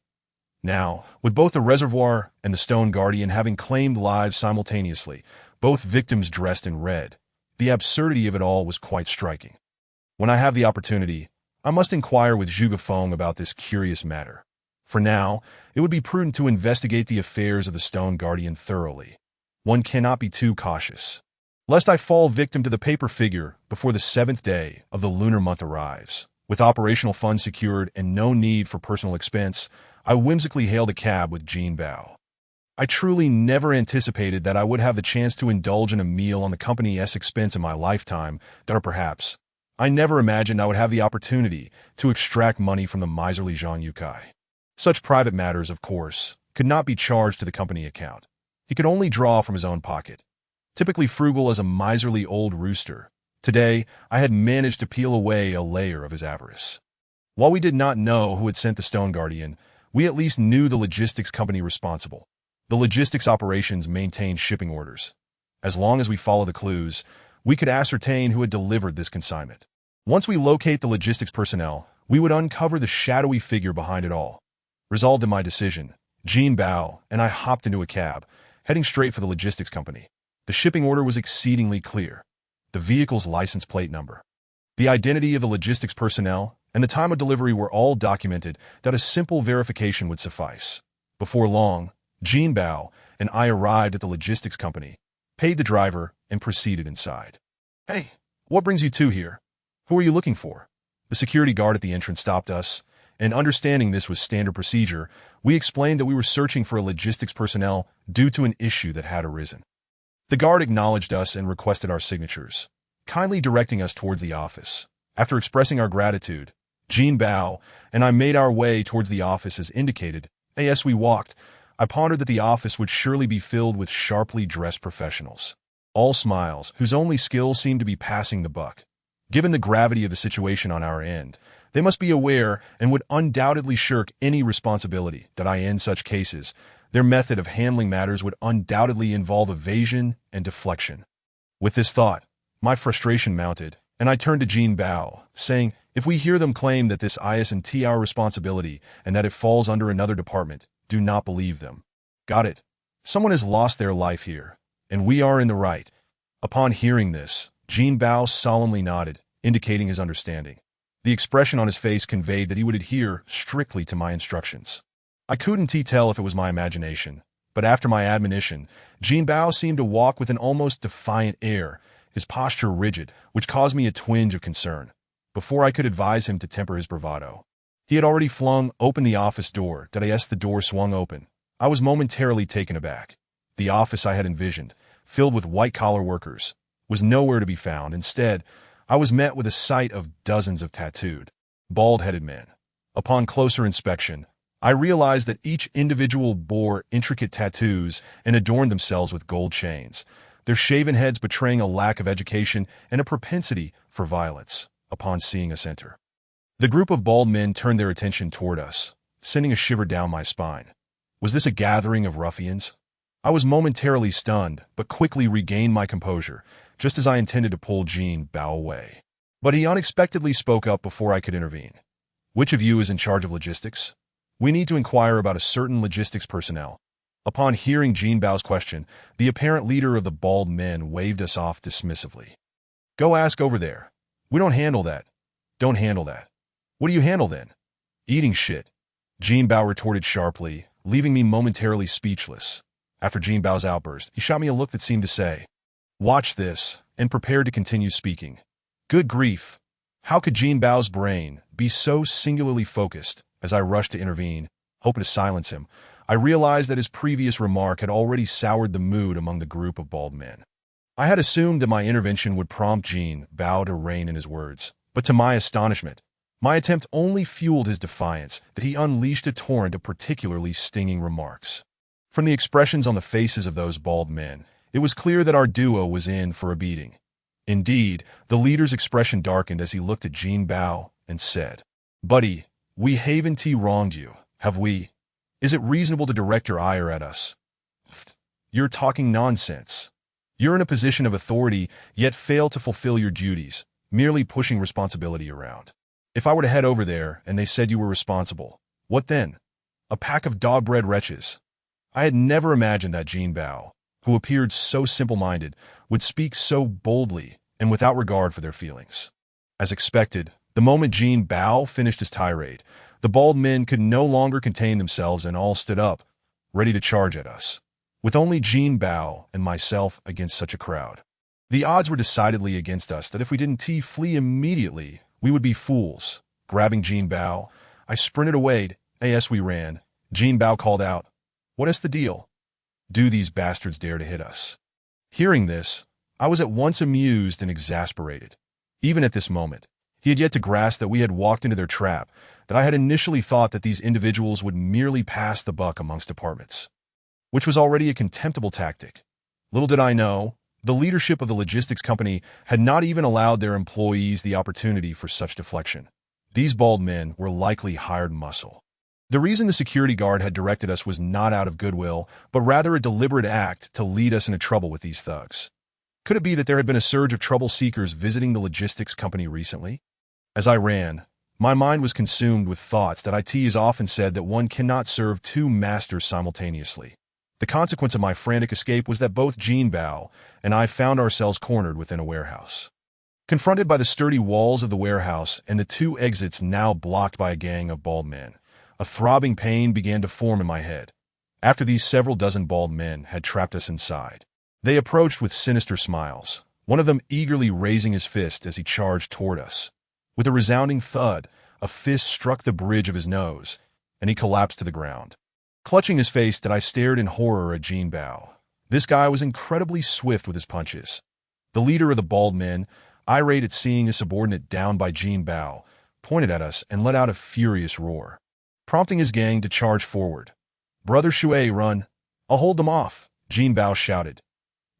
Now, with both the reservoir and the Stone Guardian having claimed lives simultaneously, both victims dressed in red, the absurdity of it all was quite striking. When I have the opportunity, I must inquire with Zhuge Feng about this curious matter. For now, it would be prudent to investigate the affairs of the Stone Guardian thoroughly. One cannot be too cautious, lest I fall victim to the paper figure before the 7th day of the lunar month arrives. With operational funds secured and no need for personal expense, I whimsically hailed a cab with Jin Bao. I truly never anticipated that I would have the chance to indulge in a meal on the company's expense in my lifetime, or perhaps I never imagined I would have the opportunity to extract money from the miserly Zhang Yukai. Such private matters, of course, could not be charged to the company account. He could only draw from his own pocket. Typically frugal as a miserly old rooster, today I had managed to peel away a layer of his avarice. While we did not know who had sent the Stone Guardian, we at least knew the logistics company responsible. The logistics operations maintained shipping orders. As long as we follow the clues, we could ascertain who had delivered this consignment. Once we locate the logistics personnel, we would uncover the shadowy figure behind it all. Resolved in my decision, Jin Bao and I hopped into a cab, heading straight for the logistics company. The shipping order was exceedingly clear. The vehicle's license plate number, the identity of the logistics personnel, and the time of delivery were all documented that a simple verification would suffice. Before long, Jin Bao and I arrived at the logistics company, paid the driver, and proceeded inside. "Hey, what brings you two here? Who are you looking for?" The security guard at the entrance stopped us, and understanding this was standard procedure, we explained that we were searching for a logistics personnel due to an issue that had arisen. The guard acknowledged us and requested our signatures, kindly directing us towards the office. After expressing our gratitude, Jin Bao and I made our way towards the office as indicated. As we walked, I pondered that the office would surely be filled with sharply dressed professionals, all smiles, whose only skill seemed to be passing the buck. Given the gravity of the situation on our end, they must be aware and would undoubtedly shirk any responsibility that in such cases, their method of handling matters would undoubtedly involve evasion and deflection. With this thought, my frustration mounted, and I turned to Jin Bao, saying, "If we hear them claim that this isn't our responsibility and that it falls under another department, do not believe them." "Got it. Someone has lost their life here, and we are in the right." Upon hearing this, Jin Bao solemnly nodded, indicating his understanding. The expression on his face conveyed that he would adhere strictly to my instructions. I couldn't tell if it was my imagination, but after my admonition, Jin Bao seemed to walk with an almost defiant air, his posture rigid, which caused me a twinge of concern. Before I could advise him to temper his bravado, he had already flung open the office door. The door swung open. I was momentarily taken aback. The office I had envisioned, filled with white-collar workers, was nowhere to be found. Instead, I was met with a sight of dozens of tattooed, bald-headed men. Upon closer inspection, I realized that each individual bore intricate tattoos and adorned themselves with gold chains. their shaven heads betraying a lack of education and a propensity for violence upon seeing us enter. The group of bald men turned their attention toward us, sending a shiver down my spine. Was this a gathering of ruffians? I was momentarily stunned, but quickly regained my composure, just as I intended to pull Jean Bao away. But he unexpectedly spoke up before I could intervene. Which of you is in charge of logistics? We need to inquire about a certain logistics personnel. Upon hearing Jean Bao's question, the apparent leader of the bald men waved us off dismissively. Go ask over there. We don't handle that. Don't handle that. What do you handle then? Eating shit. Jean Bao retorted sharply, leaving me momentarily speechless. After Jean Bao's outburst, he shot me a look that seemed to say, watch this, and prepared to continue speaking. Good grief. How could Jean Bao's brain be so singularly focused? As I rushed to intervene, hoping to silence him, I realized that his previous remark had already soured the mood among the group of bald men. I had assumed that my intervention would prompt Jean Bao to rein in his words, but to my astonishment, my attempt only fueled his defiance that he unleashed a torrent of particularly stinging remarks. From the expressions on the faces of those bald men, it was clear that our duo was in for a beating. Indeed, the leader's expression darkened as he looked at Jean Bao and said, Buddy, we haven't wronged you, have we? Is it reasonable to direct your ire at us? You're talking nonsense. You're in a position of authority, yet fail to fulfill your duties, merely pushing responsibility around. If I were to head over there and they said you were responsible, what then? A pack of dog-bred wretches. I had never imagined that Jean Bao, who appeared so simple-minded, would speak so boldly and without regard for their feelings. As expected, the moment Jean Bao finished his tirade, the bald men could no longer contain themselves and all stood up, ready to charge at us, with only Jean Bao and myself against such a crowd. The odds were decidedly against us that if we didn't flee immediately, we would be fools. Grabbing Jean Bao, I sprinted away. As we ran, Jean Bao called out, What is the deal? Do these bastards dare to hit us? Hearing this, I was at once amused and exasperated. Even at this moment, he had yet to grasp that we had walked into their trap, that I had initially thought that these individuals would merely pass the buck amongst departments, which was already a contemptible tactic. Little did I know, the leadership of the logistics company had not even allowed their employees the opportunity for such deflection. These bald men were likely hired muscle. The reason the security guard had directed us was not out of goodwill, but rather a deliberate act to lead us into trouble with these thugs. Could it be that there had been a surge of trouble seekers visiting the logistics company recently? As I ran, my mind was consumed with thoughts that IT has often said that one cannot serve two masters simultaneously. The consequence of my frantic escape was that both Jean Bao and I found ourselves cornered within a warehouse. Confronted by the sturdy walls of the warehouse and the two exits now blocked by a gang of bald men, a throbbing pain began to form in my head. After these several dozen bald men had trapped us inside, they approached with sinister smiles, one of them eagerly raising his fist as he charged toward us. With a resounding thud, a fist struck the bridge of his nose, and he collapsed to the ground. Clutching his face, I stared in horror at Jean Bao. This guy was incredibly swift with his punches. The leader of the bald men, irate at seeing a subordinate downed by Jean Bao, pointed at us and let out a furious roar, prompting his gang to charge forward. Brother Shui, run! I'll hold them off, Jean Bao shouted.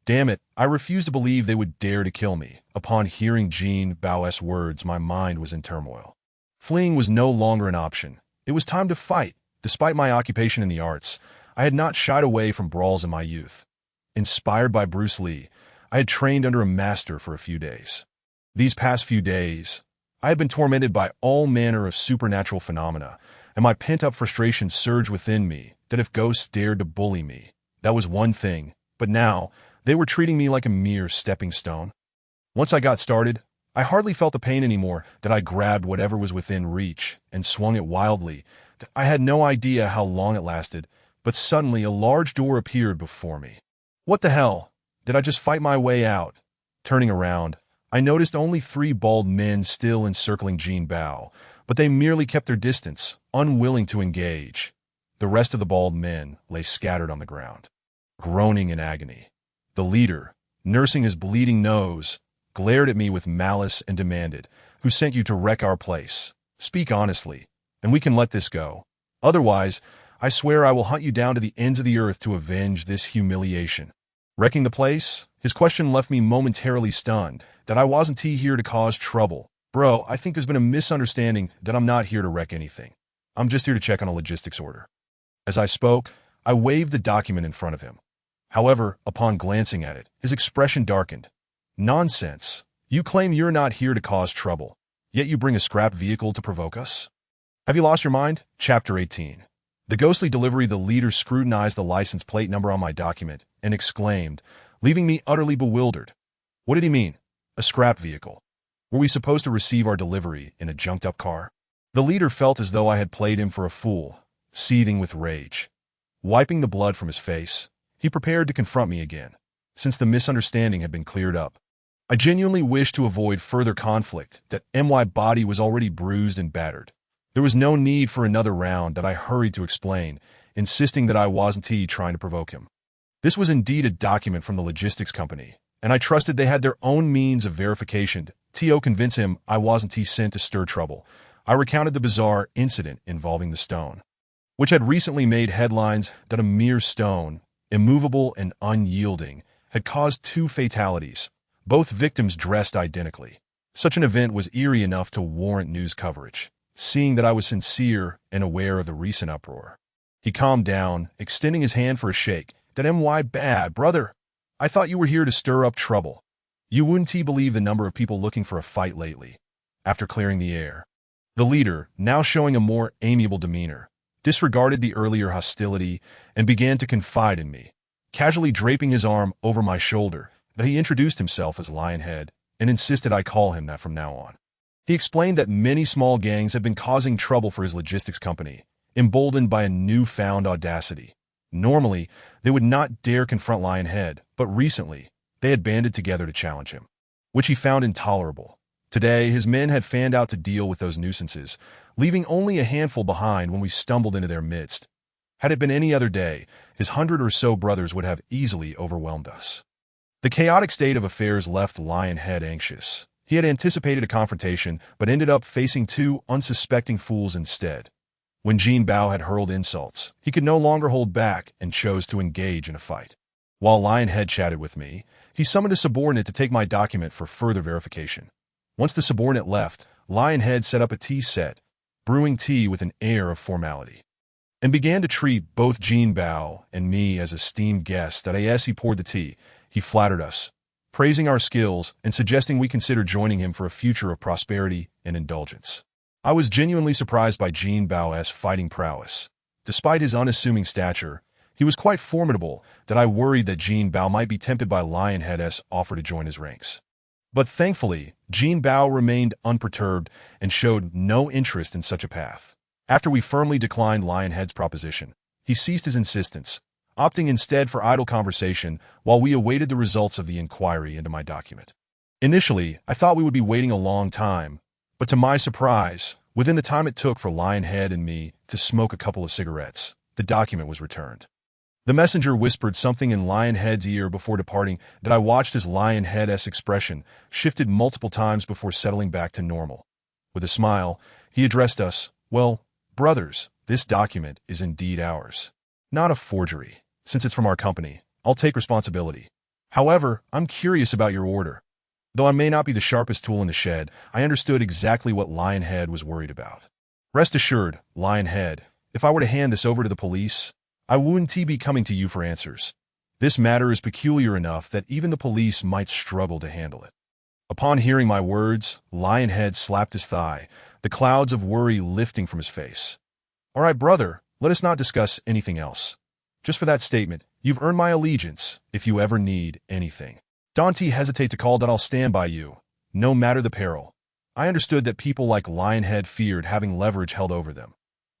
Damn it, I refused to believe they would dare to kill me. Upon hearing Jean Bao's words, my mind was in turmoil. Fleeing was no longer an option. It was time to fight. Despite my occupation in the arts, I had not shied away from brawls in my youth. Inspired by Bruce Lee, I had trained under a master for a few days. These past few days, I had been tormented by all manner of supernatural phenomena, and my pent-up frustration surged within me that if ghosts dared to bully me, that was one thing, but now they were treating me like a mere stepping stone. Once I got started, I hardly felt the pain anymore that I grabbed whatever was within reach and swung it wildly. I had no idea how long it lasted, but suddenly a large door appeared before me. What the hell? Did I just fight my way out? Turning around, I noticed only 3 bald men still encircling Jean Bao, but they merely kept their distance, unwilling to engage. The rest of the bald men lay scattered on the ground, groaning in agony. The leader, nursing his bleeding nose, glared at me with malice and demanded, "Who sent you to wreck our place? Speak honestly, and we can let this go. Otherwise, I swear I will hunt you down to the ends of the earth to avenge this humiliation." Wrecking the place? His question left me momentarily stunned, that I wasn't here to cause trouble. Bro, I think there's been a misunderstanding that I'm not here to wreck anything. I'm just here to check on a logistics order. As I spoke, I waved the document in front of him. However, upon glancing at it, his expression darkened. Nonsense. You claim you're not here to cause trouble, yet you bring a scrap vehicle to provoke us? Have you lost your mind? Chapter 18. The ghostly delivery. The leader scrutinized the license plate number on my document and exclaimed, leaving me utterly bewildered. What did he mean? A scrap vehicle? Were we supposed to receive our delivery in a junked-up car? The leader felt as though I had played him for a fool, seething with rage. Wiping the blood from his face, he prepared to confront me again, since the misunderstanding had been cleared up. I genuinely wished to avoid further conflict, that my body was already bruised and battered. There was no need for another round that I hurried to explain, insisting that I wasn't trying to provoke him. This was indeed a document from the logistics company, and I trusted they had their own means of verification to convince him I wasn't sent to stir trouble. I recounted the bizarre incident involving the stone, which had recently made headlines, that a mere stone, immovable and unyielding, had caused 2 fatalities, both victims dressed identically. Such an event was eerie enough to warrant news coverage, seeing that I was sincere and aware of the recent uproar. He calmed down, extending his hand for a shake. That bad, brother. I thought you were here to stir up trouble. You wouldn't believe the number of people looking for a fight lately. After clearing the air, the leader, now showing a more amiable demeanor, disregarded the earlier hostility and began to confide in me, casually draping his arm over my shoulder. That he introduced himself as Lionhead and insisted I call him that from now on. He explained that many small gangs had been causing trouble for his logistics company, emboldened by a newfound audacity. Normally, they would not dare confront Lionhead, but recently, they had banded together to challenge him, which he found intolerable. Today, his men had fanned out to deal with those nuisances, leaving only a handful behind when we stumbled into their midst. Had it been any other day, his 100 or so brothers would have easily overwhelmed us. The chaotic state of affairs left Lionhead anxious. He had anticipated a confrontation, but ended up facing 2 unsuspecting fools instead. When Jin Bao had hurled insults, he could no longer hold back and chose to engage in a fight. While Lionhead chatted with me, he summoned a subordinate to take my document for further verification. Once the subordinate left, Lionhead set up a tea set, brewing tea with an air of formality, and began to treat both Jin Bao and me as esteemed guests. As he poured the tea, he flattered us, praising our skills and suggesting we consider joining him for a future of prosperity and indulgence. I was genuinely surprised by Jin Bao's fighting prowess. Despite his unassuming stature, he was quite formidable, that I worried that Jin Bao might be tempted by Lionhead's offer to join his ranks. But thankfully, Jin Bao remained unperturbed and showed no interest in such a path. After we firmly declined Lionhead's proposition, he ceased his insistence, opting instead for idle conversation while we awaited the results of the inquiry into my document. Initially, I thought we would be waiting a long time, but to my surprise, within the time it took for Lionhead and me to smoke a couple of cigarettes, the document was returned. The messenger whispered something in Lionhead's ear before departing that I watched as Lionhead's expression shifted multiple times before settling back to normal. With a smile, he addressed us, "Well, brothers, this document is indeed ours. Not a forgery. Since it's from our company, I'll take responsibility. However, I'm curious about your order. Though I may not be the sharpest tool in the shed, I understood exactly what Lionhead was worried about. Rest assured, Lionhead, if I were to hand this over to the police, I wouldn't be coming to you for answers. This matter is peculiar enough that even the police might struggle to handle it." Upon hearing my words, Lionhead slapped his thigh, the clouds of worry lifting from his face. "All right, brother, let us not discuss anything else. Just for that statement, you've earned my allegiance if you ever need anything. Don't hesitate to call that I'll stand by you, no matter the peril." I understood that people like Lionhead feared having leverage held over them.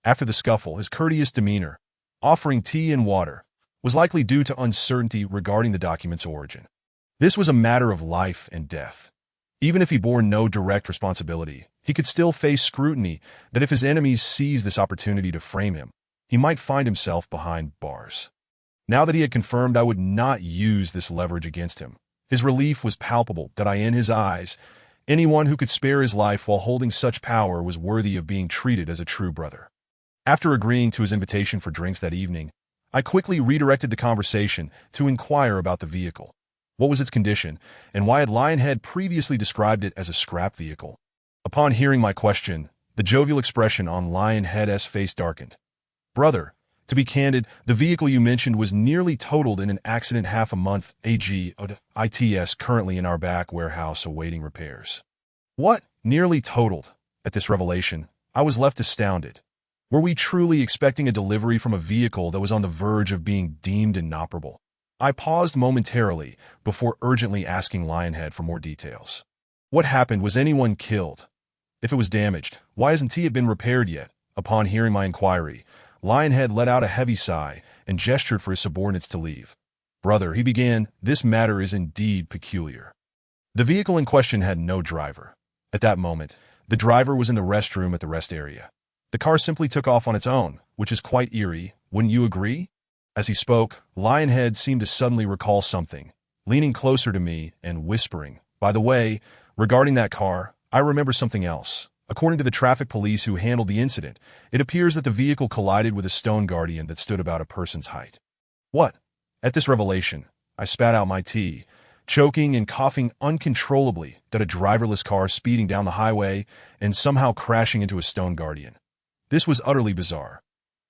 After the scuffle, his courteous demeanor, offering tea and water, was likely due to uncertainty regarding the document's origin. This was a matter of life and death. Even if he bore no direct responsibility, he could still face scrutiny that if his enemies seized this opportunity to frame him, he might find himself behind bars. Now that he had confirmed I would not use this leverage against him, his relief was palpable that in his eyes, anyone who could spare his life while holding such power was worthy of being treated as a true brother. After agreeing to his invitation for drinks that evening, I quickly redirected the conversation to inquire about the vehicle. What was its condition, and why had Lionhead previously described it as a scrap vehicle? Upon hearing my question, the jovial expression on Lionhead's face darkened. Brother, to be candid, the vehicle you mentioned was nearly totaled in an accident half a month ITS currently in our back warehouse awaiting repairs. What? Nearly totaled? At this revelation, I was left astounded. Were we truly expecting a delivery from a vehicle that was on the verge of being deemed inoperable? I paused momentarily before urgently asking Lionhead for more details. What happened? Was anyone killed? If it was damaged, why hasn't it been repaired yet? Upon hearing my inquiry, Lionhead let out a heavy sigh and gestured for his subordinates to leave. Brother, he began, this matter is indeed peculiar. The vehicle in question had no driver. At that moment, the driver was in the restroom at the rest area. The car simply took off on its own, which is quite eerie, wouldn't you agree? As he spoke, Lionhead seemed to suddenly recall something, leaning closer to me and whispering, by the way, regarding that car, I remember something else. According to the traffic police who handled the incident, it appears that the vehicle collided with a stone guardian that stood about a person's height. What? At this revelation, I spat out my tea, choking and coughing uncontrollably that a driverless car speeding down the highway and somehow crashing into a stone guardian. This was utterly bizarre.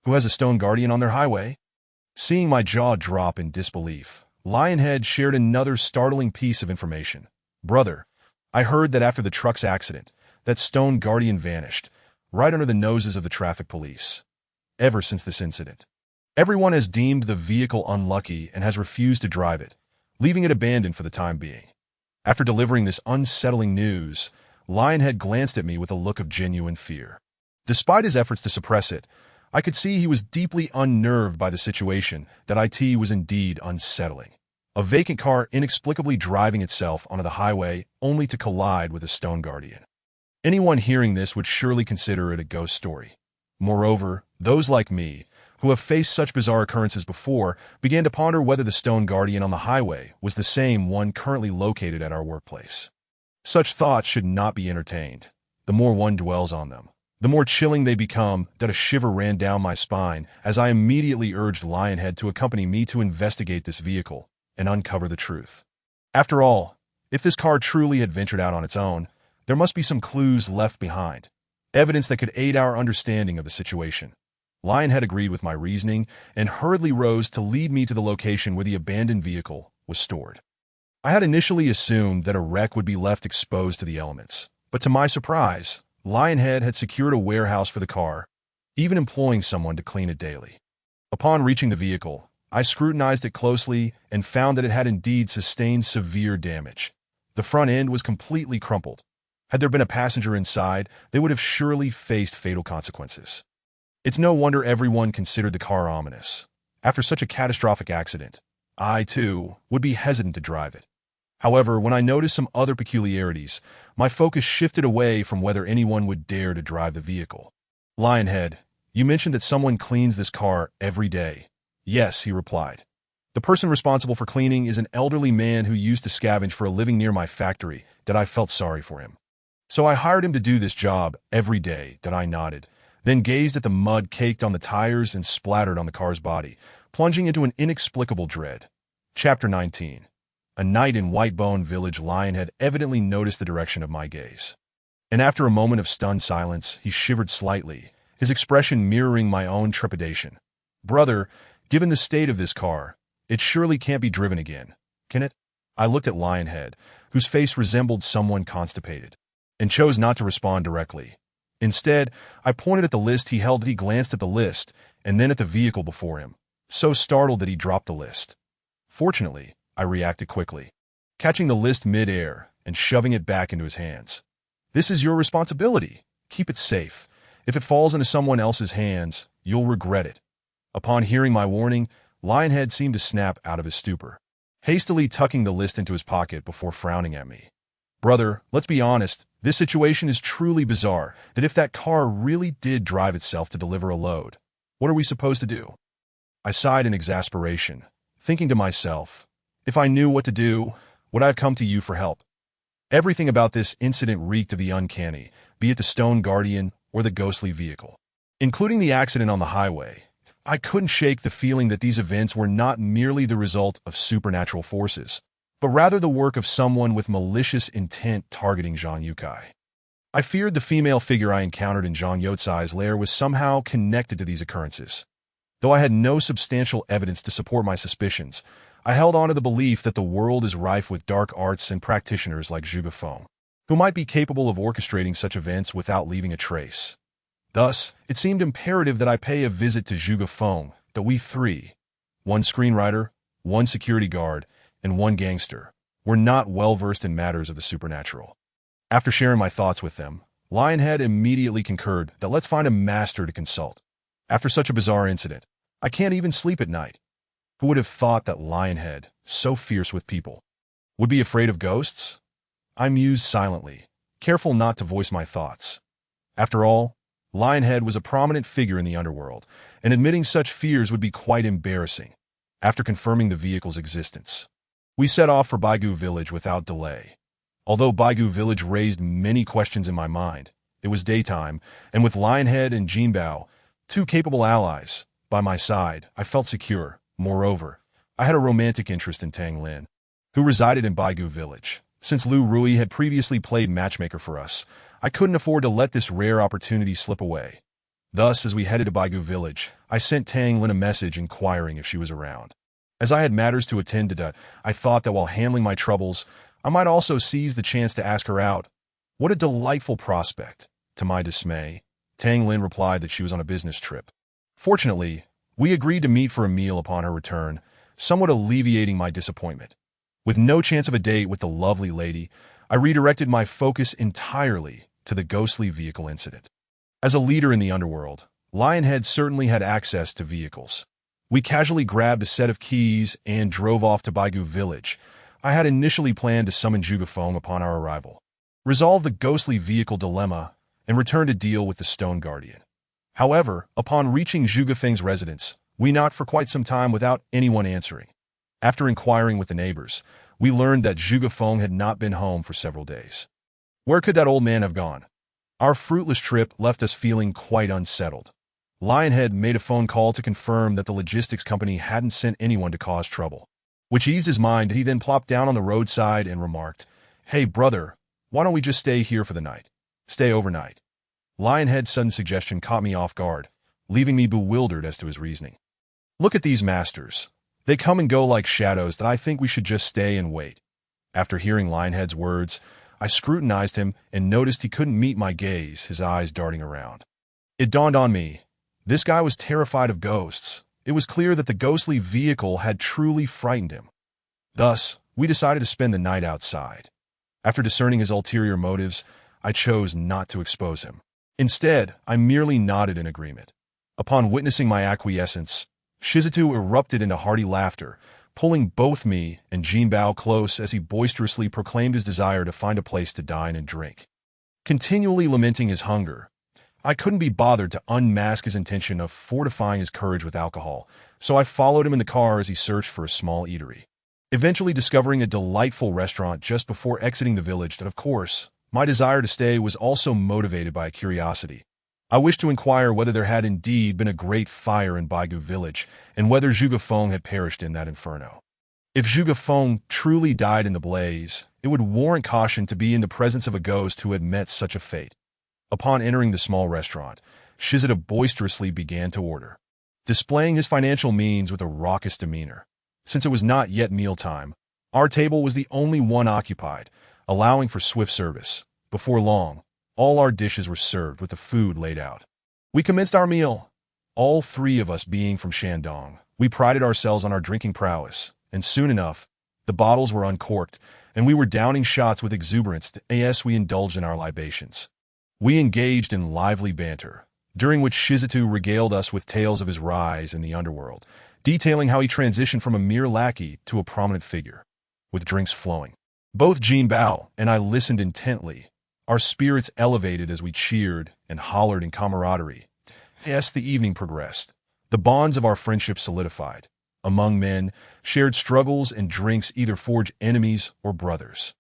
Who has a stone guardian on their highway? Seeing my jaw drop in disbelief, Lionhead shared another startling piece of information. Brother, I heard that after the truck's accident, that stone guardian vanished, right under the noses of the traffic police. Ever since this incident, everyone has deemed the vehicle unlucky and has refused to drive it, leaving it abandoned for the time being. After delivering this unsettling news, Lionhead glanced at me with a look of genuine fear. Despite his efforts to suppress it, I could see he was deeply unnerved by the situation that IT was indeed unsettling. A vacant car inexplicably driving itself onto the highway only to collide with a stone guardian. Anyone hearing this would surely consider it a ghost story. Moreover, those like me, who have faced such bizarre occurrences before, began to ponder whether the stone guardian on the highway was the same one currently located at our workplace. Such thoughts should not be entertained. The more one dwells on them, the more chilling they become that a shiver ran down my spine as I immediately urged Lionhead to accompany me to investigate this vehicle and uncover the truth. After all, if this car truly had ventured out on its own, there must be some clues left behind, evidence that could aid our understanding of the situation. Lionhead agreed with my reasoning and hurriedly rose to lead me to the location where the abandoned vehicle was stored. I had initially assumed that a wreck would be left exposed to the elements, but to my surprise, Lionhead had secured a warehouse for the car, even employing someone to clean it daily. Upon reaching the vehicle, I scrutinized it closely and found that it had indeed sustained severe damage. The front end was completely crumpled. Had there been a passenger inside, they would have surely faced fatal consequences. It's no wonder everyone considered the car ominous. After such a catastrophic accident, I, too, would be hesitant to drive it. However, when I noticed some other peculiarities, my focus shifted away from whether anyone would dare to drive the vehicle. Lionhead, you mentioned that someone cleans this car every day. Yes, he replied. The person responsible for cleaning is an elderly man who used to scavenge for a living near my factory. That I felt sorry for him. So I hired him to do this job every day. That I nodded, then gazed at the mud caked on the tires and splattered on the car's body, plunging into an inexplicable dread. Chapter 19. A night in Whitebone Village. Lionhead evidently noticed the direction of my gaze. And after a moment of stunned silence, he shivered slightly, his expression mirroring my own trepidation. Brother, given the state of this car, it surely can't be driven again, can it? I looked at Lionhead, whose face resembled someone constipated, and chose not to respond directly. Instead, I pointed at the list he held. He glanced at the list and then at the vehicle before him, so startled that he dropped the list. Fortunately, I reacted quickly, catching the list mid-air and shoving it back into his hands. This is your responsibility. Keep it safe. If it falls into someone else's hands, you'll regret it. Upon hearing my warning, Lionhead seemed to snap out of his stupor, hastily tucking the list into his pocket before frowning at me. Brother, let's be honest, this situation is truly bizarre, that if that car really did drive itself to deliver a load, what are we supposed to do? I sighed in exasperation, thinking to myself, if I knew what to do, would I have come to you for help? Everything about this incident reeked of the uncanny, be it the stone guardian or the ghostly vehicle. Including the accident on the highway, I couldn't shake the feeling that these events were not merely the result of supernatural forces, but rather the work of someone with malicious intent targeting Zhang Yukai. I feared the female figure I encountered in Zhang Youcai's lair was somehow connected to these occurrences. Though I had no substantial evidence to support my suspicions, I held on to the belief that the world is rife with dark arts and practitioners like Zhuge Feng, who might be capable of orchestrating such events without leaving a trace. Thus, it seemed imperative that I pay a visit to Zhuge Feng, that we three, one screenwriter, one security guard, and one gangster, were not well-versed in matters of the supernatural. After sharing my thoughts with them, Lionhead immediately concurred that let's find a master to consult. After such a bizarre incident, I can't even sleep at night. Who would have thought that Lionhead, so fierce with people, would be afraid of ghosts? I mused silently, careful not to voice my thoughts. After all, Lionhead was a prominent figure in the underworld, and admitting such fears would be quite embarrassing. After confirming the vehicle's existence, we set off for Baigu Village without delay. Although Baigu Village raised many questions in my mind, it was daytime, and with Lionhead and Jinbao, two capable allies, by my side, I felt secure. Moreover, I had a romantic interest in Tang Lin, who resided in Baigu Village. Since Lu Rui had previously played matchmaker for us, I couldn't afford to let this rare opportunity slip away. Thus, as we headed to Baigu Village, I sent Tang Lin a message inquiring if she was around. As I had matters to attend to, I thought that while handling my troubles, I might also seize the chance to ask her out. What a delightful prospect. To my dismay, Tang Lin replied that she was on a business trip. Fortunately, we agreed to meet for a meal upon her return, somewhat alleviating my disappointment. With no chance of a date with the lovely lady, I redirected my focus entirely to the ghostly vehicle incident. As a leader in the underworld, Lionhead certainly had access to vehicles. We casually grabbed a set of keys and drove off to Baigu Village. I had initially planned to summon Zhuge Feng upon our arrival, resolve the ghostly vehicle dilemma, and return to deal with the Stone Guardian. However, upon reaching Zhuge Feng's residence, we knocked for quite some time without anyone answering. After inquiring with the neighbors, we learned that Zhuge Feng had not been home for several days. Where could that old man have gone? Our fruitless trip left us feeling quite unsettled. Lionhead made a phone call to confirm that the logistics company hadn't sent anyone to cause trouble, which eased his mind. He then plopped down on the roadside and remarked, "Hey, brother, why don't we just stay here for the night? Stay overnight." Lionhead's sudden suggestion caught me off guard, leaving me bewildered as to his reasoning. Look at these masters. They come and go like shadows that I think we should just stay and wait. After hearing Lionhead's words, I scrutinized him and noticed he couldn't meet my gaze, his eyes darting around. It dawned on me. This guy was terrified of ghosts. It was clear that the ghostly vehicle had truly frightened him. Thus, we decided to spend the night outside. After discerning his ulterior motives, I chose not to expose him. Instead, I merely nodded in agreement. Upon witnessing my acquiescence, Shizutu erupted into hearty laughter, pulling both me and Jinbao close as he boisterously proclaimed his desire to find a place to dine and drink. Continually lamenting his hunger, I couldn't be bothered to unmask his intention of fortifying his courage with alcohol, so I followed him in the car as he searched for a small eatery. Eventually discovering a delightful restaurant just before exiting the village that, of course, my desire to stay was also motivated by a curiosity. I wished to inquire whether there had indeed been a great fire in Baigu Village and whether Zhuge Feng had perished in that inferno. If Zhuge Feng truly died in the blaze, it would warrant caution to be in the presence of a ghost who had met such a fate. Upon entering the small restaurant, Shizutu boisterously began to order, displaying his financial means with a raucous demeanor. Since it was not yet mealtime, our table was the only one occupied, allowing for swift service. Before long, all our dishes were served with the food laid out. We commenced our meal. All three of us being from Shandong, we prided ourselves on our drinking prowess, and soon enough, the bottles were uncorked, and we were downing shots with exuberance as we indulged in our libations. We engaged in lively banter, during which Shizutu regaled us with tales of his rise in the underworld, detailing how he transitioned from a mere lackey to a prominent figure. With drinks flowing, both Jinbao and I listened intently. Our spirits elevated as we cheered and hollered in camaraderie. As the evening progressed, the bonds of our friendship solidified. Among men, shared struggles and drinks either forged enemies or brothers.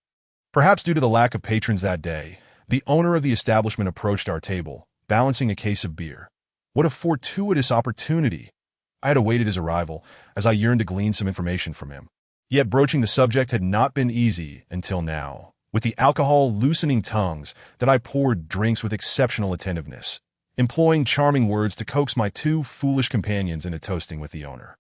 Perhaps due to the lack of patrons that day, the owner of the establishment approached our table, balancing a case of beer. What a fortuitous opportunity! I had awaited his arrival, as I yearned to glean some information from him. Yet broaching the subject had not been easy until now. With the alcohol loosening tongues that I poured drinks with exceptional attentiveness, employing charming words to coax my two foolish companions into toasting with the owner.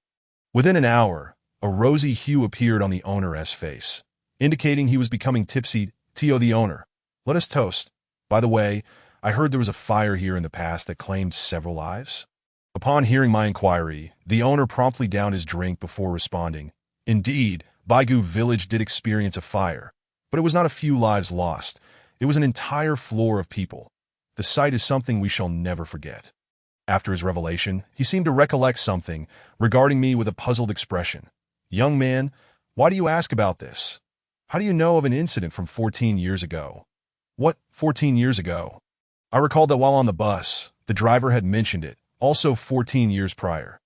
Within an hour, a rosy hue appeared on the owner's face, indicating he was becoming tipsy. Tio the owner, let us toast. By the way, I heard there was a fire here in the past that claimed several lives. Upon hearing my inquiry, the owner promptly downed his drink before responding. Indeed, Baigu Village did experience a fire, but it was not a few lives lost. It was an entire floor of people. The sight is something we shall never forget. After his revelation, he seemed to recollect something, regarding me with a puzzled expression. Young man, why do you ask about this? How do you know of an incident from 14 years ago? What, 14 years ago? I recalled that while on the bus, the driver had mentioned it, also 14 years prior.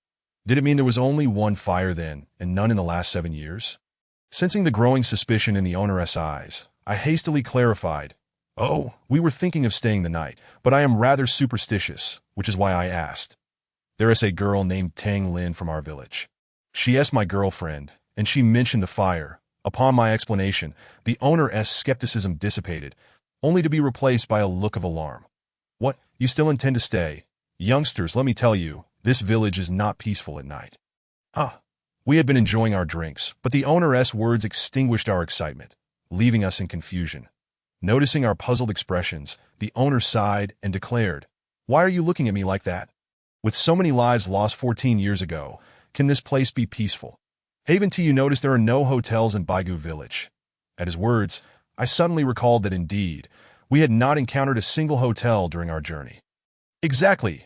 Did it mean there was only one fire then, and none in the last 7 years? Sensing the growing suspicion in the owner's eyes, I hastily clarified, "Oh, we were thinking of staying the night, but I am rather superstitious, which is why I asked. There is a girl named Tang Lin from our village. She is my girlfriend, and she mentioned the fire." Upon my explanation, the owner's skepticism dissipated, only to be replaced by a look of alarm. "What, you still intend to stay? Youngsters, let me tell you, this village is not peaceful at night." We had been enjoying our drinks, but the owner's words extinguished our excitement, leaving us in confusion. Noticing our puzzled expressions, the owner sighed and declared, "Why are you looking at me like that? With so many lives lost 14 years ago, can this place be peaceful? Haven't you noticed there are no hotels in Baigu Village?" At his words, I suddenly recalled that indeed, we had not encountered a single hotel during our journey. Exactly.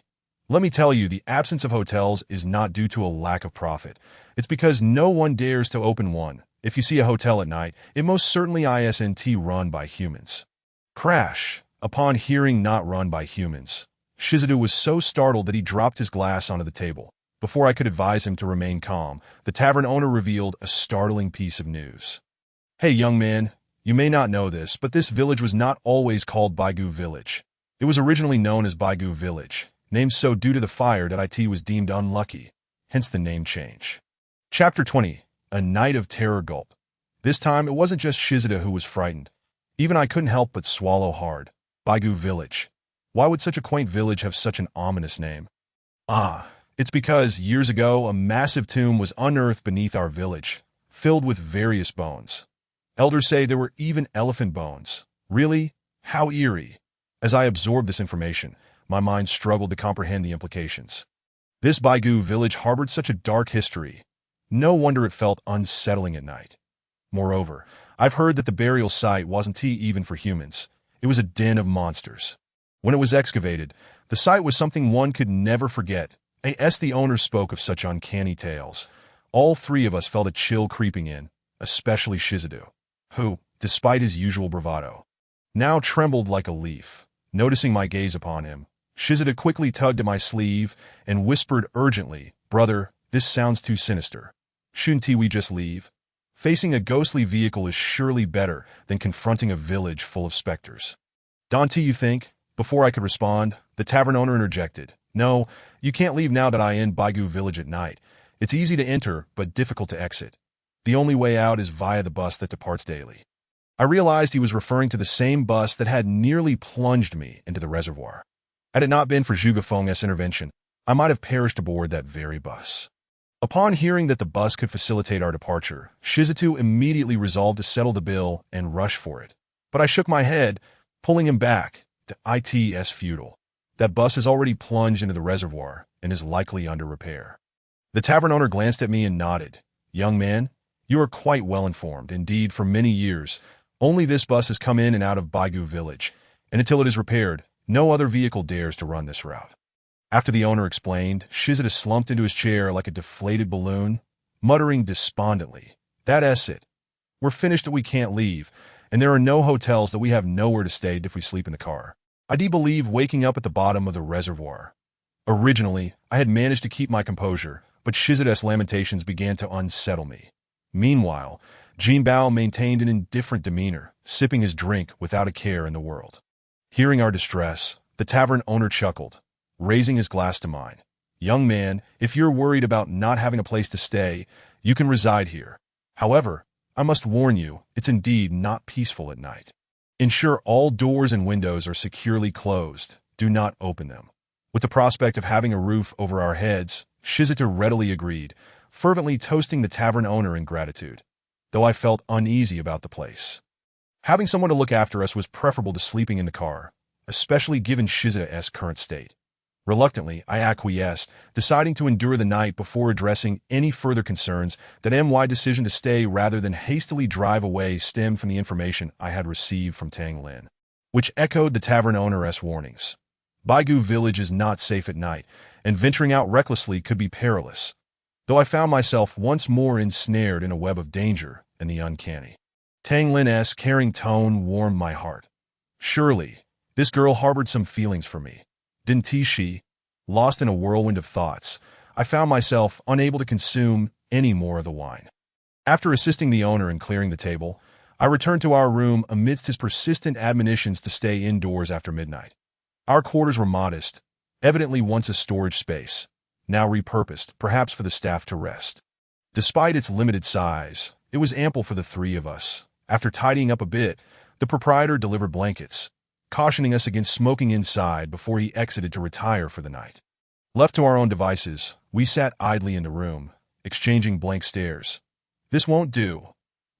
Let me tell you, the absence of hotels is not due to a lack of profit. It's because no one dares to open one. If you see a hotel at night, it most certainly isn't run by humans. Crash. Upon hearing not run by humans, Shizuto was so startled that he dropped his glass onto the table. Before I could advise him to remain calm, the tavern owner revealed a startling piece of news. "Hey, young man, you may not know this, but this village was not always called Baigu Village. It was originally known as Baigu Village, named so due to the fire that it was deemed unlucky, hence the name change." Chapter 20. A Night of Terror. Gulp. This time, it wasn't just Shizuto who was frightened. Even I couldn't help but swallow hard. Baigu Village. Why would such a quaint village have such an ominous name? It's because, years ago, a massive tomb was unearthed beneath our village, filled with various bones. Elders say there were even elephant bones. Really? How eerie. As I absorbed this information, my mind struggled to comprehend the implications. This Baigu Village harbored such a dark history. No wonder it felt unsettling at night. Moreover, I've heard that the burial site wasn't even for humans. It was a den of monsters. When it was excavated, the site was something one could never forget. As the owner spoke of such uncanny tales, all three of us felt a chill creeping in, especially Shizuto, who, despite his usual bravado, now trembled like a leaf. Noticing my gaze upon him, Shizuto quickly tugged at my sleeve and whispered urgently, "Brother, this sounds too sinister. Shouldn't we just leave? Facing a ghostly vehicle is surely better than confronting a village full of specters." "Don't you think?" Before I could respond, the tavern owner interjected, "No, you can't leave now that I in Baigu Village at night. It's easy to enter, but difficult to exit. The only way out is via the bus that departs daily." I realized he was referring to the same bus that had nearly plunged me into the reservoir. Had it not been for Zhuge Feng's intervention, I might have perished aboard that very bus. Upon hearing that the bus could facilitate our departure, Shizuto immediately resolved to settle the bill and rush for it. But I shook my head, pulling him back. It's futile. That bus has already plunged into the reservoir and is likely under repair. The tavern owner glanced at me and nodded. "Young man, you are quite well informed. Indeed, for many years, only this bus has come in and out of Baigu Village, and until it is repaired, no other vehicle dares to run this route." After the owner explained, Shizuto slumped into his chair like a deflated balloon, muttering despondently, "That's it. We're finished and we can't leave, and there are no hotels that we have nowhere to stay if we sleep in the car. I do believe waking up at the bottom of the reservoir." Originally, I had managed to keep my composure, but Shizuto's lamentations began to unsettle me. Meanwhile, Jinbao maintained an indifferent demeanor, sipping his drink without a care in the world. Hearing our distress, the tavern owner chuckled, raising his glass to mine. "Young man, if you're worried about not having a place to stay, you can reside here. However, I must warn you, it's indeed not peaceful at night. Ensure all doors and windows are securely closed. Do not open them. With the prospect of having a roof over our heads, Shizata readily agreed, fervently toasting the tavern owner in gratitude, though I felt uneasy about the place. Having someone to look after us was preferable to sleeping in the car, especially given Shizata's current state. Reluctantly, I acquiesced, deciding to endure the night before addressing any further concerns. That MY decision to stay rather than hastily drive away stemmed from the information I had received from Tang Lin, which echoed the tavern owner's warnings. Baigu village is not safe at night, and venturing out recklessly could be perilous, though I found myself once more ensnared in a web of danger and the uncanny. Tang Lin's caring tone warmed my heart. Surely, this girl harbored some feelings for me. Didn't she? Lost in a whirlwind of thoughts, I found myself unable to consume any more of the wine. After assisting the owner in clearing the table, I returned to our room amidst his persistent admonitions to stay indoors after midnight. Our quarters were modest, evidently once a storage space, now repurposed, perhaps for the staff to rest. Despite its limited size, it was ample for the three of us. After tidying up a bit, the proprietor delivered blankets, cautioning us against smoking inside before he exited to retire for the night. Left to our own devices, we sat idly in the room, exchanging blank stares. "This won't do,"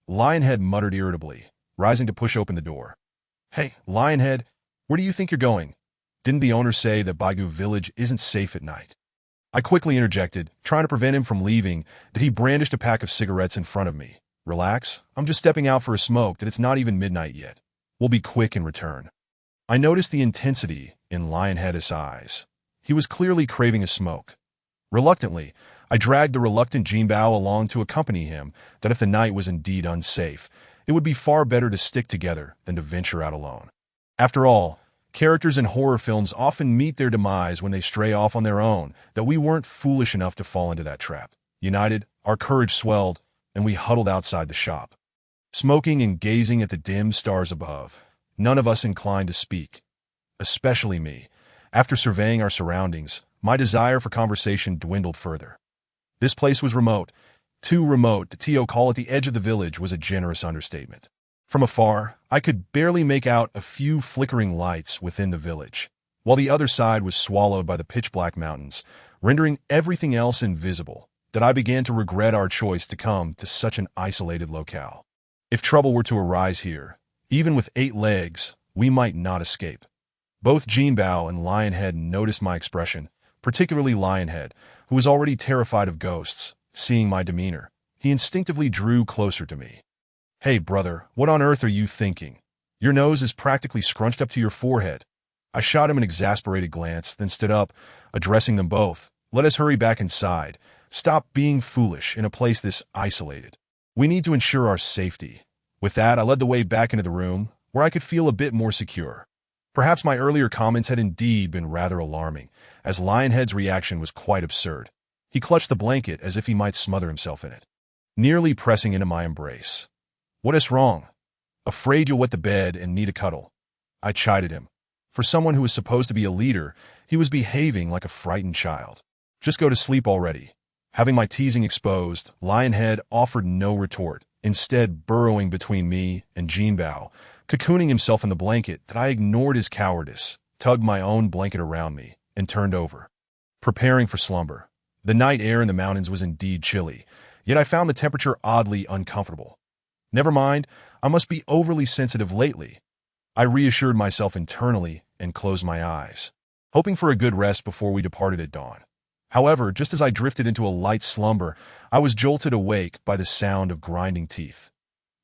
Lionhead muttered irritably, rising to push open the door. "Hey, Lionhead, where do you think you're going? Didn't the owner say that Baigu village isn't safe at night?" I quickly interjected, trying to prevent him from leaving, that he brandished a pack of cigarettes in front of me. "Relax, I'm just stepping out for a smoke, that it's not even midnight yet. We'll be quick and return." I noticed the intensity in Lionhead's eyes. He was clearly craving a smoke. Reluctantly, I dragged the reluctant Jinbao along to accompany him, that if the night was indeed unsafe, it would be far better to stick together than to venture out alone. After all, characters in horror films often meet their demise when they stray off on their own, that we weren't foolish enough to fall into that trap. United, our courage swelled, and we huddled outside the shop, smoking and gazing at the dim stars above. None of us inclined to speak, especially me. After surveying our surroundings, my desire for conversation dwindled further. This place was remote. Too remote, the Tio call at the edge of the village was a generous understatement. From afar, I could barely make out a few flickering lights within the village, while the other side was swallowed by the pitch-black mountains, rendering everything else invisible, that I began to regret our choice to come to such an isolated locale. If trouble were to arise here, even with 8 legs, we might not escape. Both Jinbao and Lionhead noticed my expression, particularly Lionhead, who was already terrified of ghosts. Seeing my demeanor, he instinctively drew closer to me. "Hey, brother, what on earth are you thinking? Your nose is practically scrunched up to your forehead." I shot him an exasperated glance, then stood up, addressing them both. "Let us hurry back inside. Stop being foolish in a place this isolated. We need to ensure our safety." With that, I led the way back into the room, where I could feel a bit more secure. Perhaps my earlier comments had indeed been rather alarming, as Lionhead's reaction was quite absurd. He clutched the blanket as if he might smother himself in it, nearly pressing into my embrace. "What is wrong? Afraid you'll wet the bed and need a cuddle?" I chided him. For someone who was supposed to be a leader, he was behaving like a frightened child. "Just go to sleep already." Having my teasing exposed, Lionhead offered no retort, instead burrowing between me and Jinbao, cocooning himself in the blanket. That I ignored his cowardice, tugged my own blanket around me, and turned over, preparing for slumber. The night air in the mountains was indeed chilly, yet I found the temperature oddly uncomfortable. Never mind, I must be overly sensitive lately. I reassured myself internally and closed my eyes, hoping for a good rest before we departed at dawn. However, just as I drifted into a light slumber, I was jolted awake by the sound of grinding teeth.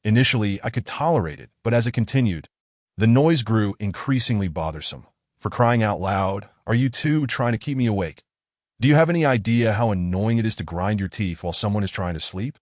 Initially, I could tolerate it, but as it continued, the noise grew increasingly bothersome. For crying out loud, are you two trying to keep me awake? Do you have any idea how annoying it is to grind your teeth while someone is trying to sleep?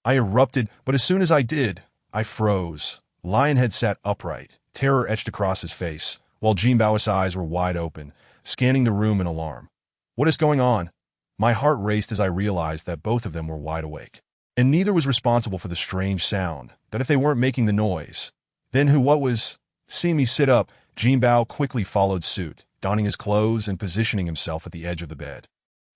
I erupted, but as soon as I did, I froze. Lionhead sat upright, terror etched across his face, while Jinbao's eyes were wide open, scanning the room in alarm. What is going on? My heart raced as I realized that both of them were wide awake, and neither was responsible for the strange sound, that if they weren't making the noise, then who what was? Seeing me sit up, Jinbao quickly followed suit, donning his clothes and positioning himself at the edge of the bed,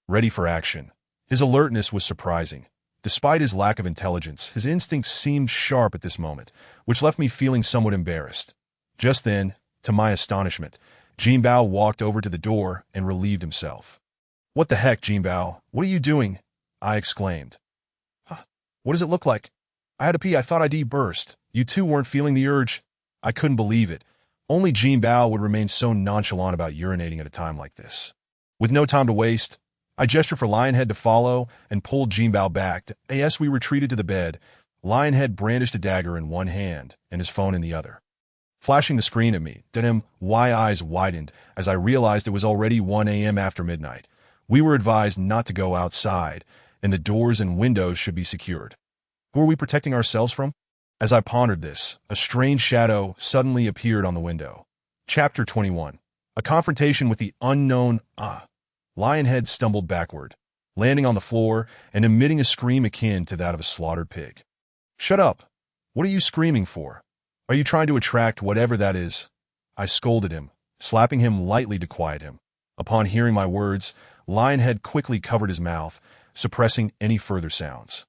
ready for action. His alertness was surprising. Despite his lack of intelligence, his instincts seemed sharp at this moment, which left me feeling somewhat embarrassed. Just then, to my astonishment, Jinbao walked over to the door and relieved himself. "What the heck, Jinbao? What are you doing?" I exclaimed. "Huh, what does it look like? I had to pee. I thought I'd burst. You two weren't feeling the urge?" I couldn't believe it. Only Jinbao would remain so nonchalant about urinating at a time like this. With no time to waste, I gestured for Lionhead to follow and pulled Jinbao back. As we retreated to the bed, Lionhead brandished a dagger in one hand and his phone in the other. Flashing the screen at me, my eyes widened as I realized it was already 1 a.m. after midnight. We were advised not to go outside, and the doors and windows should be secured. Who are we protecting ourselves from? As I pondered this, a strange shadow suddenly appeared on the window. Chapter 21. A confrontation with the unknown. Lionhead stumbled backward, landing on the floor and emitting a scream akin to that of a slaughtered pig. "Shut up! What are you screaming for? Are you trying to attract whatever that is?" I scolded him, slapping him lightly to quiet him. Upon hearing my words, Lionhead quickly covered his mouth, suppressing any further sounds.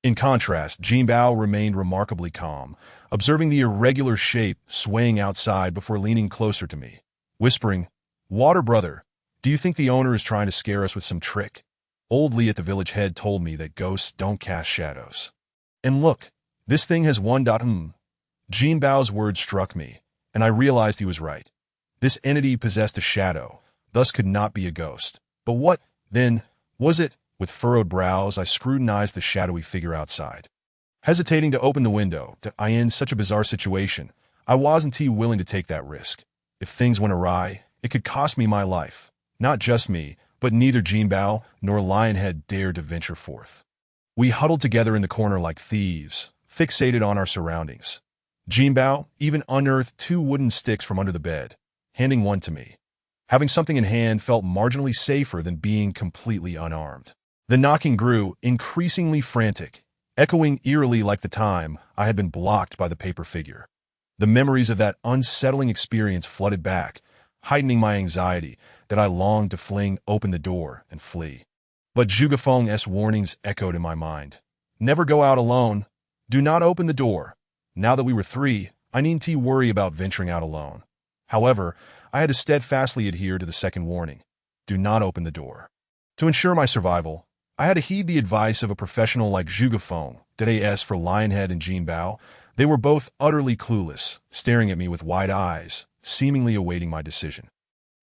In contrast, Jinbao remained remarkably calm, observing the irregular shape swaying outside before leaning closer to me, whispering, "Water brother, do you think the owner is trying to scare us with some trick? Old Lee at the village head told me that ghosts don't cast shadows. And look, this thing has one. Jinbao's words struck me, and I realized he was right. This entity possessed a shadow, thus could not be a ghost. But what, then, was it? With furrowed brows, I scrutinized the shadowy figure outside. Hesitating to open the window, in such a bizarre situation, I wasn't willing to take that risk. If things went awry, it could cost me my life. Not just me, but neither Jinbao nor Lionhead dared to venture forth. We huddled together in the corner like thieves, fixated on our surroundings. Jinbao even unearthed 2 wooden sticks from under the bed, handing one to me. Having something in hand felt marginally safer than being completely unarmed. The knocking grew, increasingly frantic, echoing eerily like the time I had been blocked by the paper figure. The memories of that unsettling experience flooded back, heightening my anxiety that I longed to fling open the door and flee. But Zhuge Feng's warnings echoed in my mind. "Never go out alone. Do not open the door." Now that we were 3, I needn't worry about venturing out alone. However, I had to steadfastly adhere to the second warning. Do not open the door. To ensure my survival, I had to heed the advice of a professional like Zhuge Feng. As for Lionhead and Jinbao, they were both utterly clueless, staring at me with wide eyes, seemingly awaiting my decision.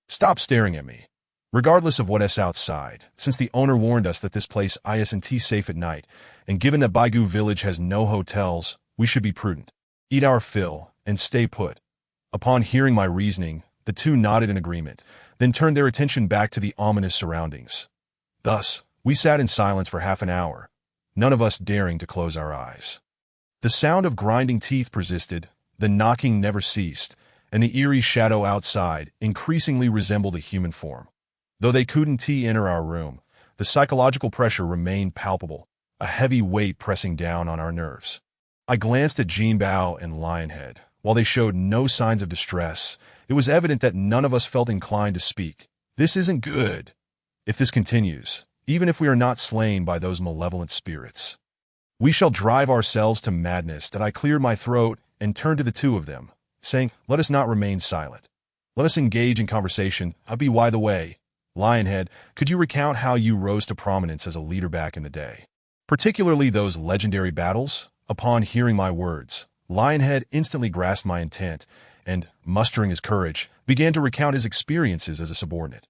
"Stop staring at me. Regardless of what's outside, since the owner warned us that this place isn't safe at night, and given that Baigu village has no hotels, we should be prudent. Eat our fill, and stay put." Upon hearing my reasoning, the two nodded in agreement, then turned their attention back to the ominous surroundings. Thus, we sat in silence for half an hour, none of us daring to close our eyes. The sound of grinding teeth persisted, the knocking never ceased, and the eerie shadow outside increasingly resembled a human form. Though they couldn't enter our room, the psychological pressure remained palpable, a heavy weight pressing down on our nerves. I glanced at Jinbao and Lionhead. While they showed no signs of distress, it was evident that none of us felt inclined to speak. "This isn't good. If this continues, even if we are not slain by those malevolent spirits, we shall drive ourselves to madness." That I cleared my throat and turned to the two of them, saying, "Let us not remain silent. Let us engage in conversation. By the way, Lionhead, could you recount how you rose to prominence as a leader back in the day? Particularly those legendary battles?" Upon hearing my words, Lionhead instantly grasped my intent and, mustering his courage, began to recount his experiences as a subordinate.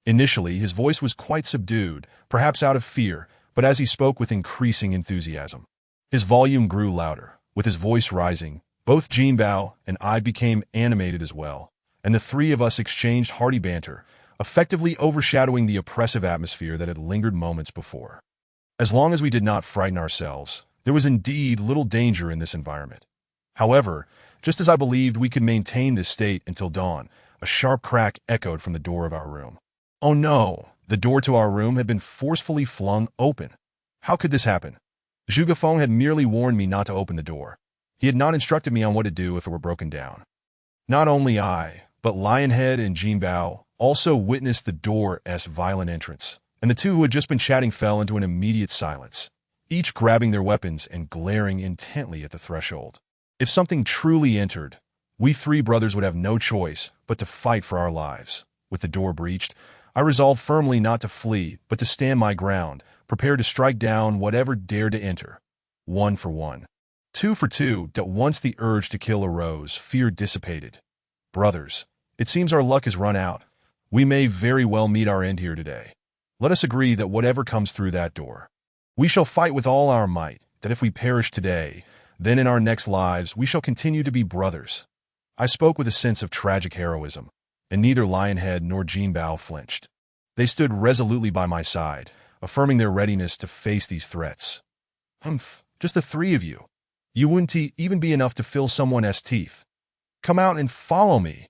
Initially, his voice was quite subdued, perhaps out of fear, but as he spoke with increasing enthusiasm, his volume grew louder. With his voice rising, both Jinbao and I became animated as well, and the 3 of us exchanged hearty banter, effectively overshadowing the oppressive atmosphere that had lingered moments before. As long as we did not frighten ourselves, there was indeed little danger in this environment. However, just as I believed we could maintain this state until dawn, a sharp crack echoed from the door of our room. Oh no! The door to our room had been forcefully flung open. How could this happen? Zhuge Feng had merely warned me not to open the door. He had not instructed me on what to do if it were broken down. Not only I, but Lionhead and Jinbao also witnessed the door's violent entrance, and the two who had just been chatting fell into an immediate silence. each grabbing their weapons and glaring intently at the threshold. If something truly entered, we three brothers would have no choice but to fight for our lives. With the door breached, I resolved firmly not to flee, but to stand my ground, prepared to strike down whatever dared to enter. 1 for 1. 2 for 2. That once the urge to kill arose, fear dissipated. Brothers, it seems our luck has run out. We may very well meet our end here today. Let us agree that whatever comes through that door, we shall fight with all our might, that if we perish today, then in our next lives we shall continue to be brothers. I spoke with a sense of tragic heroism, and neither Lionhead nor Jinbao flinched. They stood resolutely by my side, affirming their readiness to face these threats. Humph, just the three of you. You wouldn't even be enough to fill someone's teeth. Come out and follow me.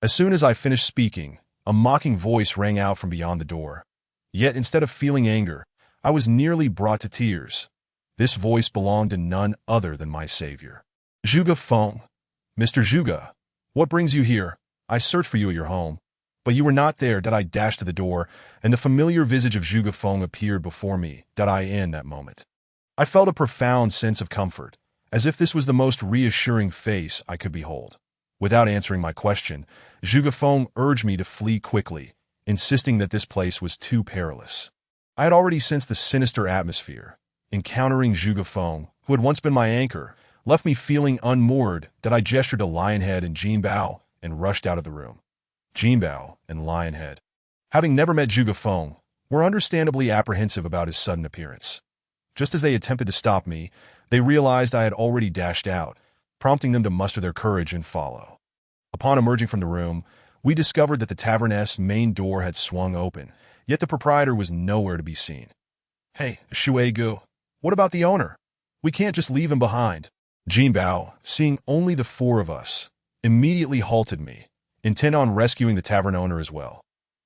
As soon as I finished speaking, a mocking voice rang out from beyond the door. Yet instead of feeling anger, I was nearly brought to tears. This voice belonged to none other than my savior. Zhuge Feng. Mr. Zhuge, what brings you here? I searched for you at your home, but you were not there. I dashed to the door, and the familiar visage of Zhuge Feng appeared before me. In that moment, I felt a profound sense of comfort, as if this was the most reassuring face I could behold. Without answering my question, Zhuge Feng urged me to flee quickly, insisting that this place was too perilous. I had already sensed the sinister atmosphere. Encountering Zhuge Feng, who had once been my anchor, left me feeling unmoored. I gestured to Lionhead and Jinbao and rushed out of the room. Jinbao and Lionhead, having never met Zhuge Feng, were understandably apprehensive about his sudden appearance. Just as they attempted to stop me, they realized I had already dashed out, prompting them to muster their courage and follow. Upon emerging from the room, we discovered that the tavern's main door had swung open, yet the proprietor was nowhere to be seen. Hey, Shuegu, what about the owner? We can't just leave him behind. Jinbao, seeing only the four of us, immediately halted me, intent on rescuing the tavern owner as well.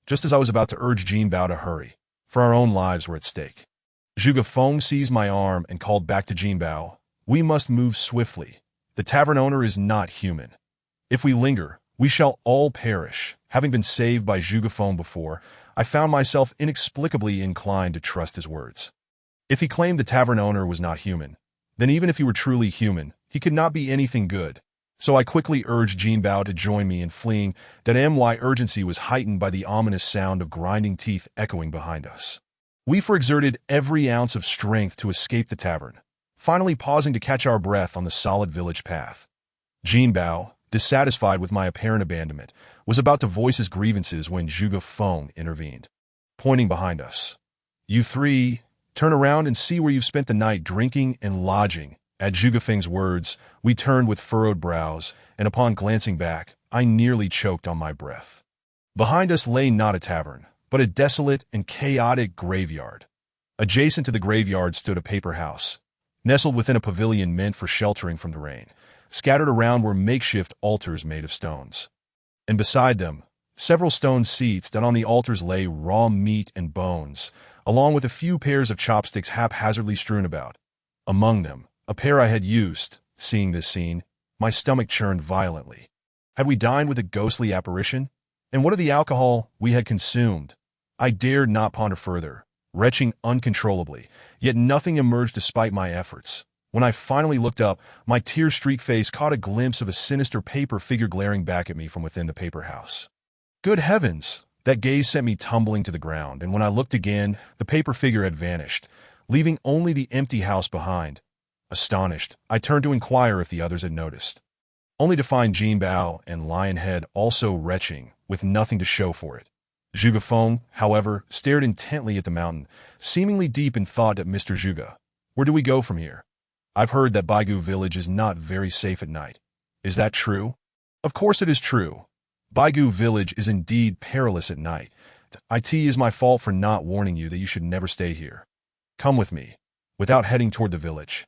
Just as I was about to urge Jinbao to hurry, for our own lives were at stake. Zhuge Feng seized my arm and called back to Jinbao, "We must move swiftly. The tavern owner is not human. If we linger, we shall all perish." Having been saved by Zhuge Feng before, I found myself inexplicably inclined to trust his words. If he claimed the tavern owner was not human, then even if he were truly human, he could not be anything good. So I quickly urged Jinbao to join me in fleeing. My urgency was heightened by the ominous sound of grinding teeth echoing behind us. We exerted every ounce of strength to escape the tavern, finally pausing to catch our breath on the solid village path. Jinbao, dissatisfied with my apparent abandonment, was about to voice his grievances when Zhuge Feng intervened, pointing behind us. "You three, turn around and see where you've spent the night drinking and lodging." At Zhuge Feng's words, we turned with furrowed brows, and upon glancing back, I nearly choked on my breath. Behind us lay not a tavern, but a desolate and chaotic graveyard. Adjacent to the graveyard stood a paper house, nestled within a pavilion meant for sheltering from the rain. Scattered around were makeshift altars made of stones. And beside them, several stone seats that on the altars lay raw meat and bones, along with a few pairs of chopsticks haphazardly strewn about. Among them, a pair I had used. Seeing this scene, my stomach churned violently. Had we dined with a ghostly apparition? And what of the alcohol we had consumed? I dared not ponder further, retching uncontrollably, yet nothing emerged despite my efforts. When I finally looked up, my tear-streaked face caught a glimpse of a sinister paper figure glaring back at me from within the paper house. Good heavens! That gaze sent me tumbling to the ground, and when I looked again, the paper figure had vanished, leaving only the empty house behind. Astonished, I turned to inquire if the others had noticed, only to find Jinbao and Lionhead also retching, with nothing to show for it. Zhuge Feng, however, stared intently at the mountain, seemingly deep in thought. At Mr. Zhuge, where do we go from here? I've heard that Baigu Village is not very safe at night. Is that true? Of course it is true. Baigu Village is indeed perilous at night. It is my fault for not warning you that you should never stay here. Come with me, without heading toward the village.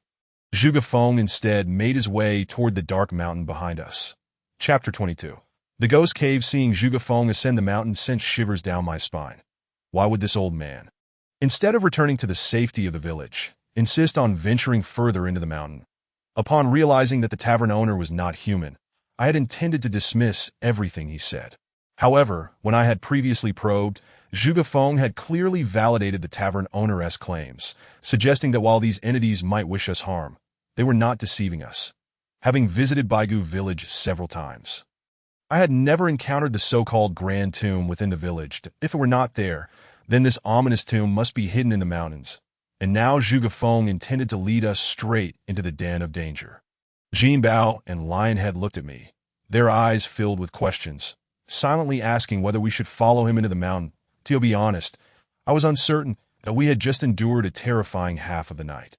Zhuge Feng instead made his way toward the dark mountain behind us. Chapter 22. The ghost cave. Seeing Zhuge Feng ascend the mountain sent shivers down my spine. Why would this old man, instead of returning to the safety of the village, insist on venturing further into the mountain? Upon realizing that the tavern owner was not human, I had intended to dismiss everything he said. However, when I had previously probed, Zhuge Feng had clearly validated the tavern owner's claims, suggesting that while these entities might wish us harm, they were not deceiving us. Having visited Baigu village several times, I had never encountered the so-called Grand Tomb within the village. If it were not there, then this ominous tomb must be hidden in the mountains. And now Zhuge Feng intended to lead us straight into the den of danger. Jin Bao and Lionhead looked at me, their eyes filled with questions, silently asking whether we should follow him into the mountain. To be honest, I was uncertain that we had just endured a terrifying half of the night,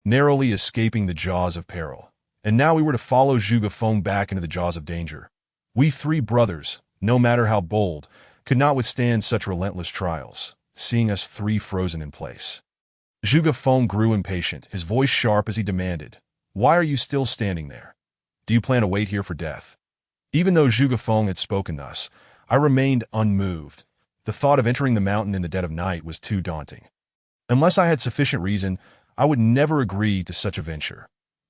narrowly escaping the jaws of peril, and now we were to follow Zhuge Feng back into the jaws of danger. We three brothers, no matter how bold, could not withstand such relentless trials, seeing us three frozen in place. Zhuge Feng grew impatient, his voice sharp as he demanded, "Why are you still standing there? Do you plan to wait here for death?" Even though Zhuge Feng had spoken thus, I remained unmoved. The thought of entering the mountain in the dead of night was too daunting. Unless I had sufficient reason, I would never agree to such a venture.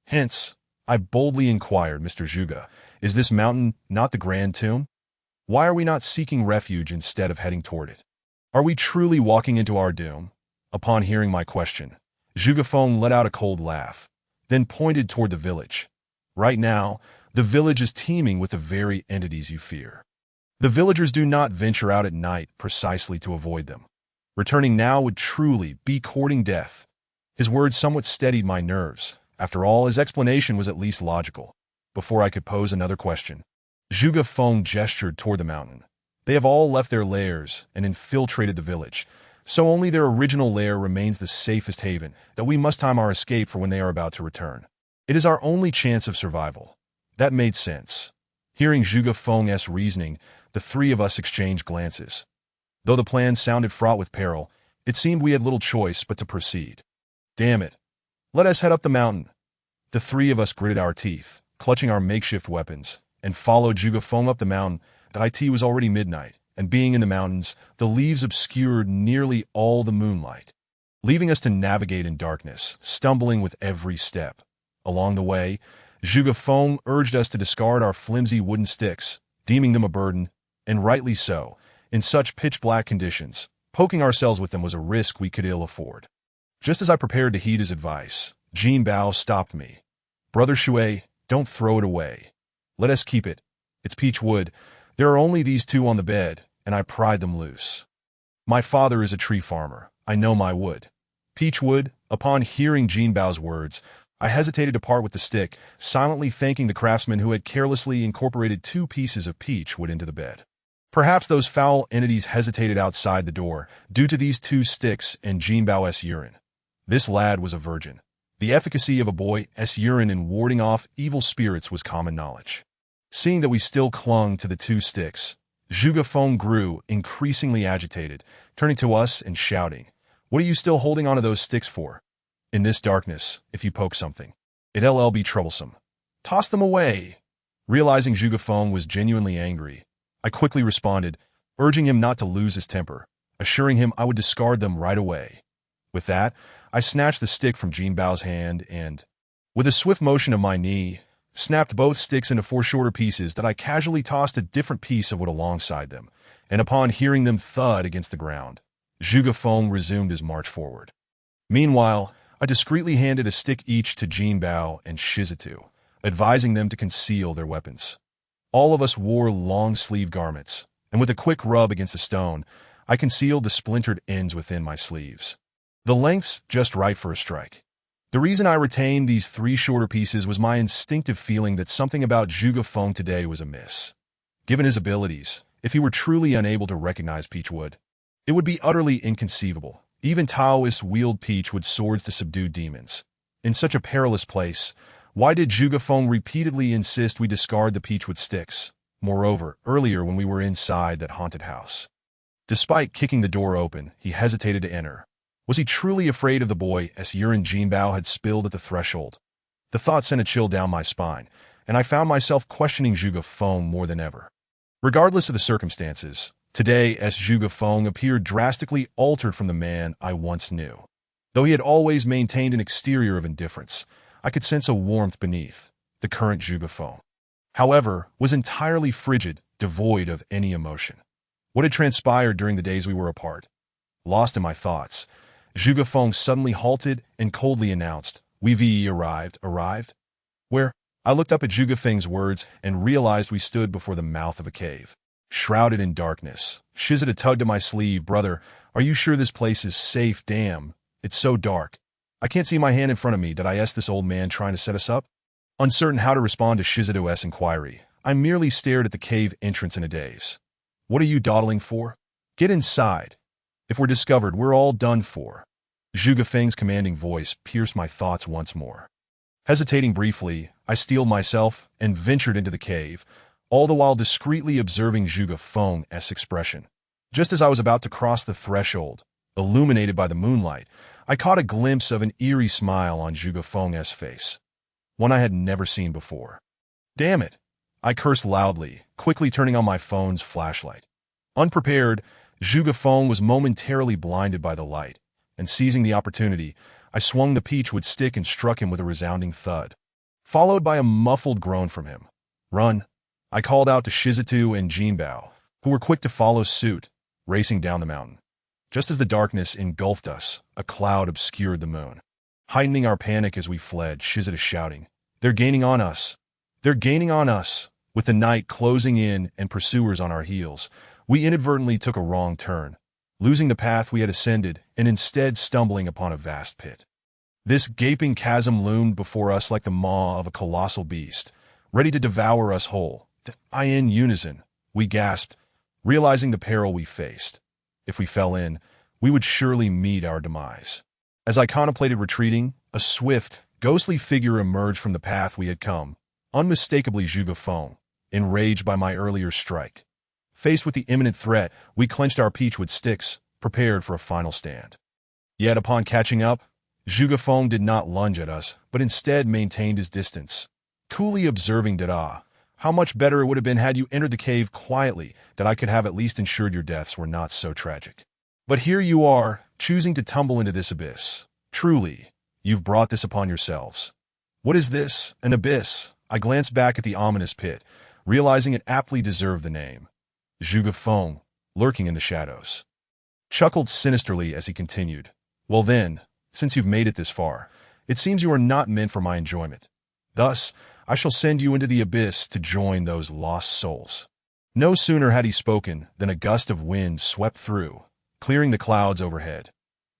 Hence, I boldly inquired, "Mr. Zhuge, is this mountain not the Grand Tomb? Why are we not seeking refuge instead of heading toward it? Are we truly walking into our doom?" Upon hearing my question, Zhuge Feng let out a cold laugh, then pointed toward the village. "Right now, the village is teeming with the very entities you fear. The villagers do not venture out at night precisely to avoid them. Returning now would truly be courting death." His words somewhat steadied my nerves. After all, his explanation was at least logical. Before I could pose another question, Zhuge Feng gestured toward the mountain. "They have all left their lairs and infiltrated the village, so only their original lair remains the safest haven, that we must time our escape for when they are about to return. It is our only chance of survival." That made sense. Hearing Zhuge Feng's reasoning, the three of us exchanged glances. Though the plan sounded fraught with peril, it seemed we had little choice but to proceed. "Damn it. Let us head up the mountain." The three of us gritted our teeth, clutching our makeshift weapons, and followed Zhuge Feng up the mountain. It was already midnight, and being in the mountains, the leaves obscured nearly all the moonlight, leaving us to navigate in darkness, stumbling with every step. Along the way, Zhuge Feng urged us to discard our flimsy wooden sticks, deeming them a burden, and rightly so. In such pitch-black conditions, poking ourselves with them was a risk we could ill afford. Just as I prepared to heed his advice, Jin Bao stopped me. "Brother Shui, don't throw it away. Let us keep it. It's peach wood. There are only these two on the bed, and I pried them loose. My father is a tree farmer. I know my wood." Peach wood. Upon hearing Jin Bao's words, I hesitated to part with the stick, silently thanking the craftsman who had carelessly incorporated 2 pieces of peach wood into the bed. Perhaps those foul entities hesitated outside the door, due to these 2 sticks and Jin Bao's urine. This lad was a virgin. The efficacy of a boy's urine in warding off evil spirits was common knowledge. Seeing that we still clung to the 2 sticks, Zhuge Feng grew increasingly agitated, turning to us and shouting, "What are you still holding onto those sticks for? In this darkness, if you poke something, it'll be troublesome. Toss them away." Realizing Zhuge Feng was genuinely angry, I quickly responded, urging him not to lose his temper, assuring him I would discard them right away. With that, I snatched the stick from Jin Bao's hand and, with a swift motion of my knee, snapped both sticks into 4 shorter pieces that I casually tossed a different piece of wood alongside them, and upon hearing them thud against the ground, Zhuge Feng resumed his march forward. Meanwhile, I discreetly handed a stick each to Jin Bao and Shizutu, advising them to conceal their weapons. All of us wore long-sleeved garments, and with a quick rub against a stone, I concealed the splintered ends within my sleeves. The length's just right for a strike. The reason I retained these 3 shorter pieces was my instinctive feeling that something about Zhuge Feng today was amiss. Given his abilities, if he were truly unable to recognize peachwood, it would be utterly inconceivable. Even Taoists wield peachwood swords to subdue demons. In such a perilous place, why did Zhuge Feng repeatedly insist we discard the peachwood sticks? Moreover, earlier when we were inside that haunted house, despite kicking the door open, he hesitated to enter. Was he truly afraid of the boy's urine Jin Bao had spilled at the threshold? The thought sent a chill down my spine, and I found myself questioning Zhuge Feng more than ever. Regardless of the circumstances, today Zhuge Feng appeared drastically altered from the man I once knew. Though he had always maintained an exterior of indifference, I could sense a warmth beneath. The current Zhuge Feng, however, was entirely frigid, devoid of any emotion. What had transpired during the days we were apart? Lost in my thoughts, Zhuge Feng suddenly halted and coldly announced, "We've arrived? Where?" I looked up at Zhuge Feng's words and realized we stood before the mouth of a cave. Shrouded in darkness, Shizada tugged at my sleeve. "Brother, are you sure this place is safe? Damn, it's so dark. I can't see my hand in front of me. Did I ask this old man trying to set us up?" Uncertain how to respond to Shizada's inquiry, I merely stared at the cave entrance in a daze. "What are you dawdling for? Get inside. If we're discovered, we're all done for." Zhuge Feng's commanding voice pierced my thoughts once more. Hesitating briefly, I steeled myself and ventured into the cave, all the while discreetly observing Zhuge Feng's expression. Just as I was about to cross the threshold, illuminated by the moonlight, I caught a glimpse of an eerie smile on Zhuge Feng's face, one I had never seen before. "Damn it!" I cursed loudly, quickly turning on my phone's flashlight. Unprepared, Zhuge Feng was momentarily blinded by the light, and seizing the opportunity, I swung the peachwood stick and struck him with a resounding thud, followed by a muffled groan from him. "Run!" I called out to Shizatu and Jinbao, who were quick to follow suit, racing down the mountain. Just as the darkness engulfed us, a cloud obscured the moon, heightening our panic as we fled, Shizatu shouting, "They're gaining on us! They're gaining on us!" With the night closing in and pursuers on our heels, we inadvertently took a wrong turn, losing the path we had ascended and instead stumbling upon a vast pit. This gaping chasm loomed before us like the maw of a colossal beast, ready to devour us whole. In unison, we gasped, realizing the peril we faced. If we fell in, we would surely meet our demise. As I contemplated retreating, a swift, ghostly figure emerged from the path we had come, unmistakably Zhuge Feng, enraged by my earlier strike. Faced with the imminent threat, we clenched our peachwood sticks, prepared for a final stand. Yet upon catching up, Zhuge Feng did not lunge at us, but instead maintained his distance, coolly observing Dada. "How much better it would have been had you entered the cave quietly, that I could have at least ensured your deaths were not so tragic. But here you are, choosing to tumble into this abyss. Truly, you've brought this upon yourselves." "What is this? An abyss?" I glanced back at the ominous pit, realizing it aptly deserved the name. Zhuge Feng, lurking in the shadows, chuckled sinisterly as he continued, "Well then, since you've made it this far, it seems you are not meant for my enjoyment. Thus, I shall send you into the abyss to join those lost souls." No sooner had he spoken than a gust of wind swept through, clearing the clouds overhead.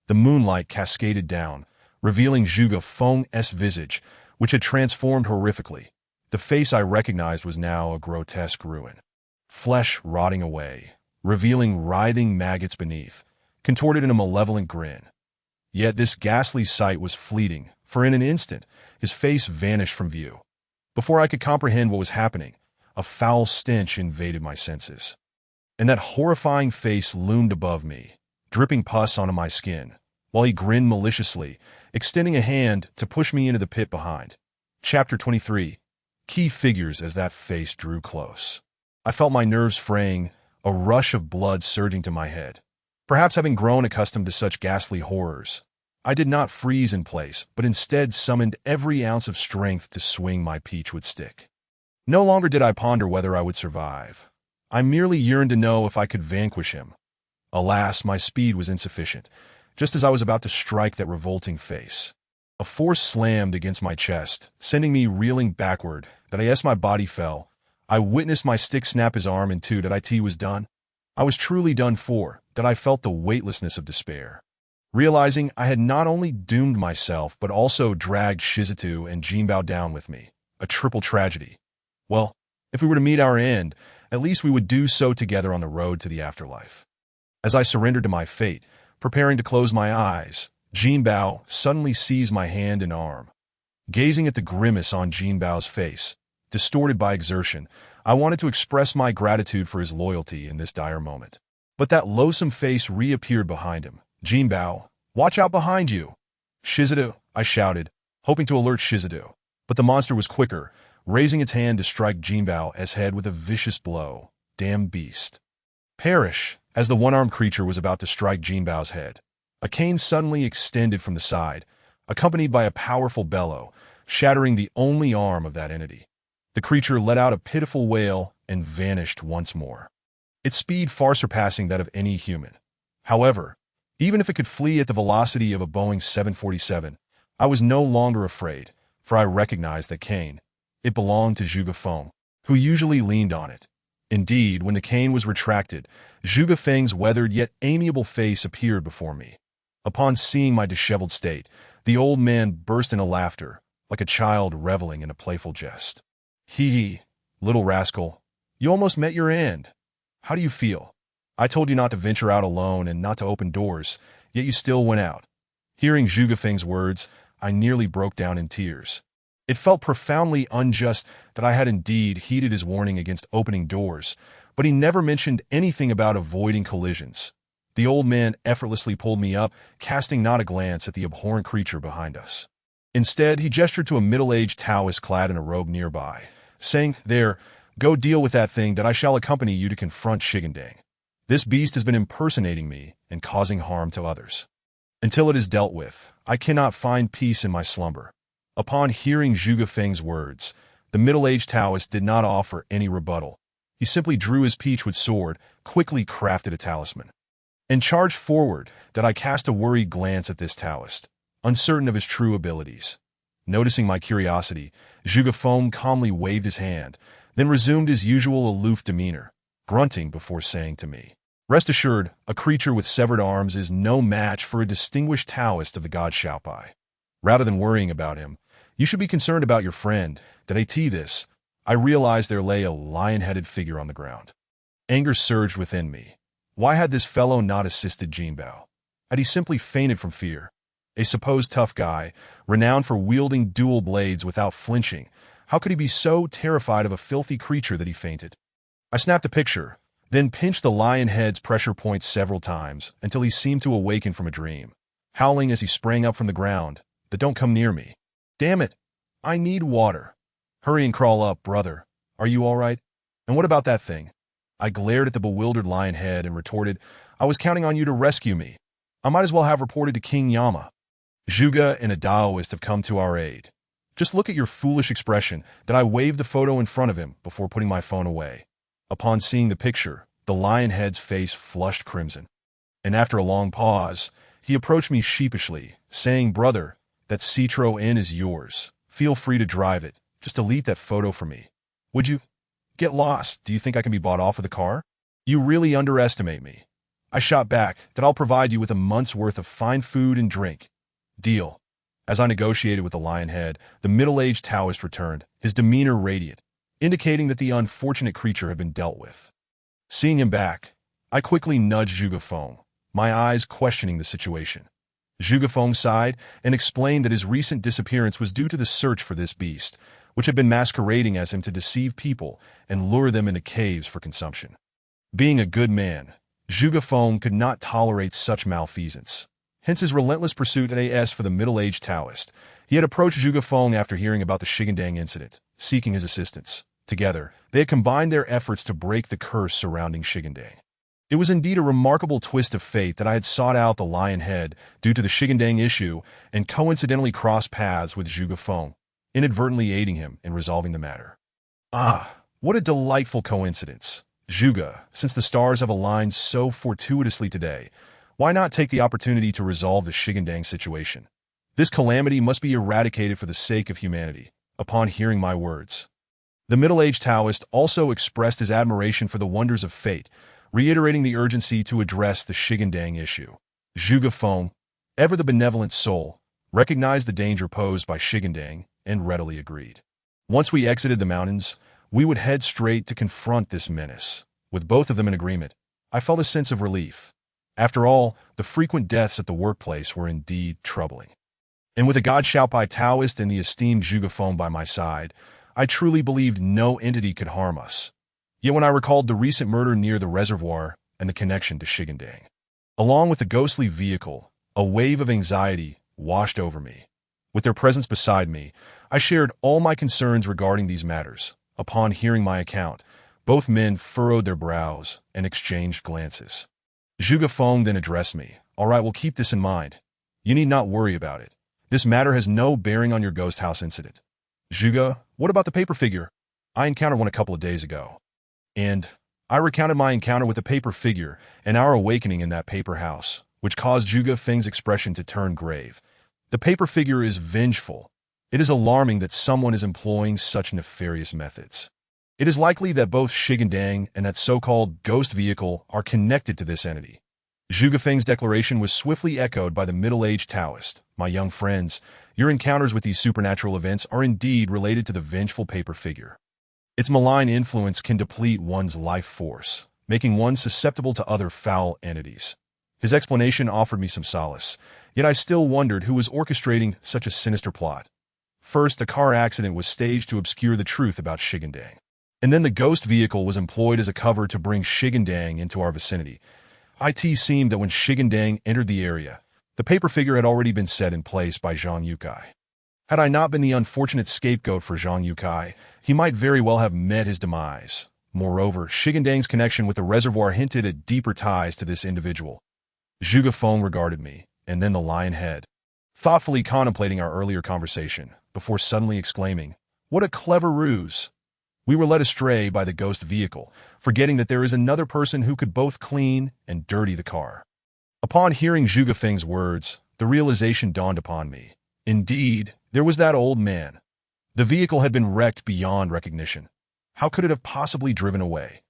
The moonlight cascaded down, revealing Zhuge Feng's visage, which had transformed horrifically. The face I recognized was now a grotesque ruin, flesh rotting away, revealing writhing maggots beneath, contorted in a malevolent grin. Yet this ghastly sight was fleeting, for in an instant, his face vanished from view. Before I could comprehend what was happening, a foul stench invaded my senses. And that horrifying face loomed above me, dripping pus onto my skin, while he grinned maliciously, extending a hand to push me into the pit behind. Chapter 23. Key figures as that face drew close. I felt my nerves fraying, a rush of blood surging to my head. Perhaps having grown accustomed to such ghastly horrors, I did not freeze in place, but instead summoned every ounce of strength to swing my peachwood stick. No longer did I ponder whether I would survive. I merely yearned to know if I could vanquish him. Alas, my speed was insufficient, just as I was about to strike that revolting face. A force slammed against my chest, sending me reeling backward. As my body fell, I witnessed my stick snap his arm in two. It was done. I was truly done for. I felt the weightlessness of despair, realizing I had not only doomed myself but also dragged Shizatu and Jinbao down with me. A triple tragedy. Well, if we were to meet our end, at least we would do so together on the road to the afterlife. As I surrendered to my fate, preparing to close my eyes, Jinbao suddenly seized my hand and arm. Gazing at the grimace on Jinbao's face, distorted by exertion, I wanted to express my gratitude for his loyalty in this dire moment. But that loathsome face reappeared behind him. "Jinbao, watch out behind you!" "Shizatu," I shouted, hoping to alert Shizatu. But the monster was quicker, raising its hand to strike Jinbao's head with a vicious blow. Damn beast. Perish! As the one-armed creature was about to strike Jinbao's head, a cane suddenly extended from the side, accompanied by a powerful bellow, shattering the only arm of that entity. The creature let out a pitiful wail and vanished once more, its speed far surpassing that of any human. However, even if it could flee at the velocity of a Boeing 747, I was no longer afraid, for I recognized that cane. It belonged to Zhuge Feng, who usually leaned on it. Indeed, when the cane was retracted, Zhuge Feng's weathered yet amiable face appeared before me. Upon seeing my disheveled state, the old man burst into laughter, like a child reveling in a playful jest. Hee, little rascal, you almost met your end. How do you feel? I told you not to venture out alone and not to open doors, yet you still went out. Hearing Zhuge Feng's words, I nearly broke down in tears. It felt profoundly unjust that I had indeed heeded his warning against opening doors, but he never mentioned anything about avoiding collisions. The old man effortlessly pulled me up, casting not a glance at the abhorrent creature behind us. Instead, he gestured to a middle-aged Taoist clad in a robe nearby, saying, "There, go deal with that thing that I shall accompany you to confront Shigandang. This beast has been impersonating me and causing harm to others. Until it is dealt with, I cannot find peace in my slumber." Upon hearing Zhuge Feng's words, the middle-aged Taoist did not offer any rebuttal. He simply drew his peachwood sword, quickly crafted a talisman, and charged forward. That I cast a worried glance at this Taoist, uncertain of his true abilities. Noticing my curiosity, Zhuge Feng calmly waved his hand, then resumed his usual aloof demeanor, grunting before saying to me, "Rest assured, a creature with severed arms is no match for a distinguished Taoist of the god Xiaobai. Rather than worrying about him, you should be concerned about your friend." Did I tell this? I realized there lay a lion-headed figure on the ground. Anger surged within me. Why had this fellow not assisted Jinbao? Had he simply fainted from fear? A supposed tough guy, renowned for wielding dual blades without flinching, how could he be so terrified of a filthy creature that he fainted? I snapped a picture, then pinched the lion head's pressure points several times until he seemed to awaken from a dream, howling as he sprang up from the ground, "But don't come near me. Damn it, I need water. Hurry and crawl up, brother. Are you all right? And what about that thing?" I glared at the bewildered lion head and retorted, "I was counting on you to rescue me. I might as well have reported to King Yama. Zhuge and a Daoist have come to our aid. Just look at your foolish expression." That I waved the photo in front of him before putting my phone away. Upon seeing the picture, the lion head's face flushed crimson, and after a long pause, he approached me sheepishly, saying, "Brother, that Citroën is yours. Feel free to drive it. Just delete that photo for me. Would you? Get lost. Do you think I can be bought off with a car? You really underestimate me." I shot back that I'll provide you with a month's worth of fine food and drink. Deal. As I negotiated with the lion head, the middle-aged Taoist returned, his demeanor radiant, indicating that the unfortunate creature had been dealt with. Seeing him back, I quickly nudged Zhuge Feng, my eyes questioning the situation. Zhuge Feng sighed and explained that his recent disappearance was due to the search for this beast, which had been masquerading as him to deceive people and lure them into caves for consumption. Being a good man, Zhuge Feng could not tolerate such malfeasance. Hence his relentless pursuit for the middle-aged Taoist. He had approached Zhuge Feng after hearing about the Shigandang incident, seeking his assistance. Together, they had combined their efforts to break the curse surrounding Shigandang. It was indeed a remarkable twist of fate that I had sought out the lion head due to the Shigandang issue and coincidentally crossed paths with Zhuge Feng, inadvertently aiding him in resolving the matter. Ah, what a delightful coincidence. Zhuge, since the stars have aligned so fortuitously today, why not take the opportunity to resolve the Shigandang situation? This calamity must be eradicated for the sake of humanity. Upon hearing my words, the middle-aged Taoist also expressed his admiration for the wonders of fate, reiterating the urgency to address the Shigandang issue. Zhuge Feng, ever the benevolent soul, recognized the danger posed by Shigandang and readily agreed. Once we exited the mountains, we would head straight to confront this menace. With both of them in agreement, I felt a sense of relief. After all, the frequent deaths at the workplace were indeed troubling. And with the god Xiaobai Taoist and the esteemed Zhuge Feng by my side, I truly believed no entity could harm us. Yet when I recalled the recent murder near the reservoir and the connection to Shigandang, along with the ghostly vehicle, a wave of anxiety washed over me. With their presence beside me, I shared all my concerns regarding these matters. Upon hearing my account, both men furrowed their brows and exchanged glances. Zhuge Feng then addressed me. "All right, we'll keep this in mind. You need not worry about it. This matter has no bearing on your ghost house incident. Zhuge, what about the paper figure? I encountered one a couple of days ago." And I recounted my encounter with the paper figure and our awakening in that paper house, which caused Zhuge Feng's expression to turn grave. The paper figure is vengeful. It is alarming that someone is employing such nefarious methods. It is likely that both Shigandang and that so-called ghost vehicle are connected to this entity. Zhuge Feng's declaration was swiftly echoed by the middle-aged Taoist. My young friends, your encounters with these supernatural events are indeed related to the vengeful paper figure. Its malign influence can deplete one's life force, making one susceptible to other foul entities. His explanation offered me some solace, yet I still wondered who was orchestrating such a sinister plot. First, a car accident was staged to obscure the truth about Shigandang. And then the ghost vehicle was employed as a cover to bring Shigandang into our vicinity. It seemed that when Shigandang entered the area, the paper figure had already been set in place by Zhang Yukai. Had I not been the unfortunate scapegoat for Zhang Yukai, he might very well have met his demise. Moreover, Shigandang's connection with the reservoir hinted at deeper ties to this individual. Zhuge Feng regarded me, and then the lion head, thoughtfully contemplating our earlier conversation, before suddenly exclaiming, "What a clever ruse!" We were led astray by the ghost vehicle, forgetting that there is another person who could both clean and dirty the car. Upon hearing Zhuge Feng's words, the realization dawned upon me. Indeed, there was that old man. The vehicle had been wrecked beyond recognition. How could it have possibly driven away?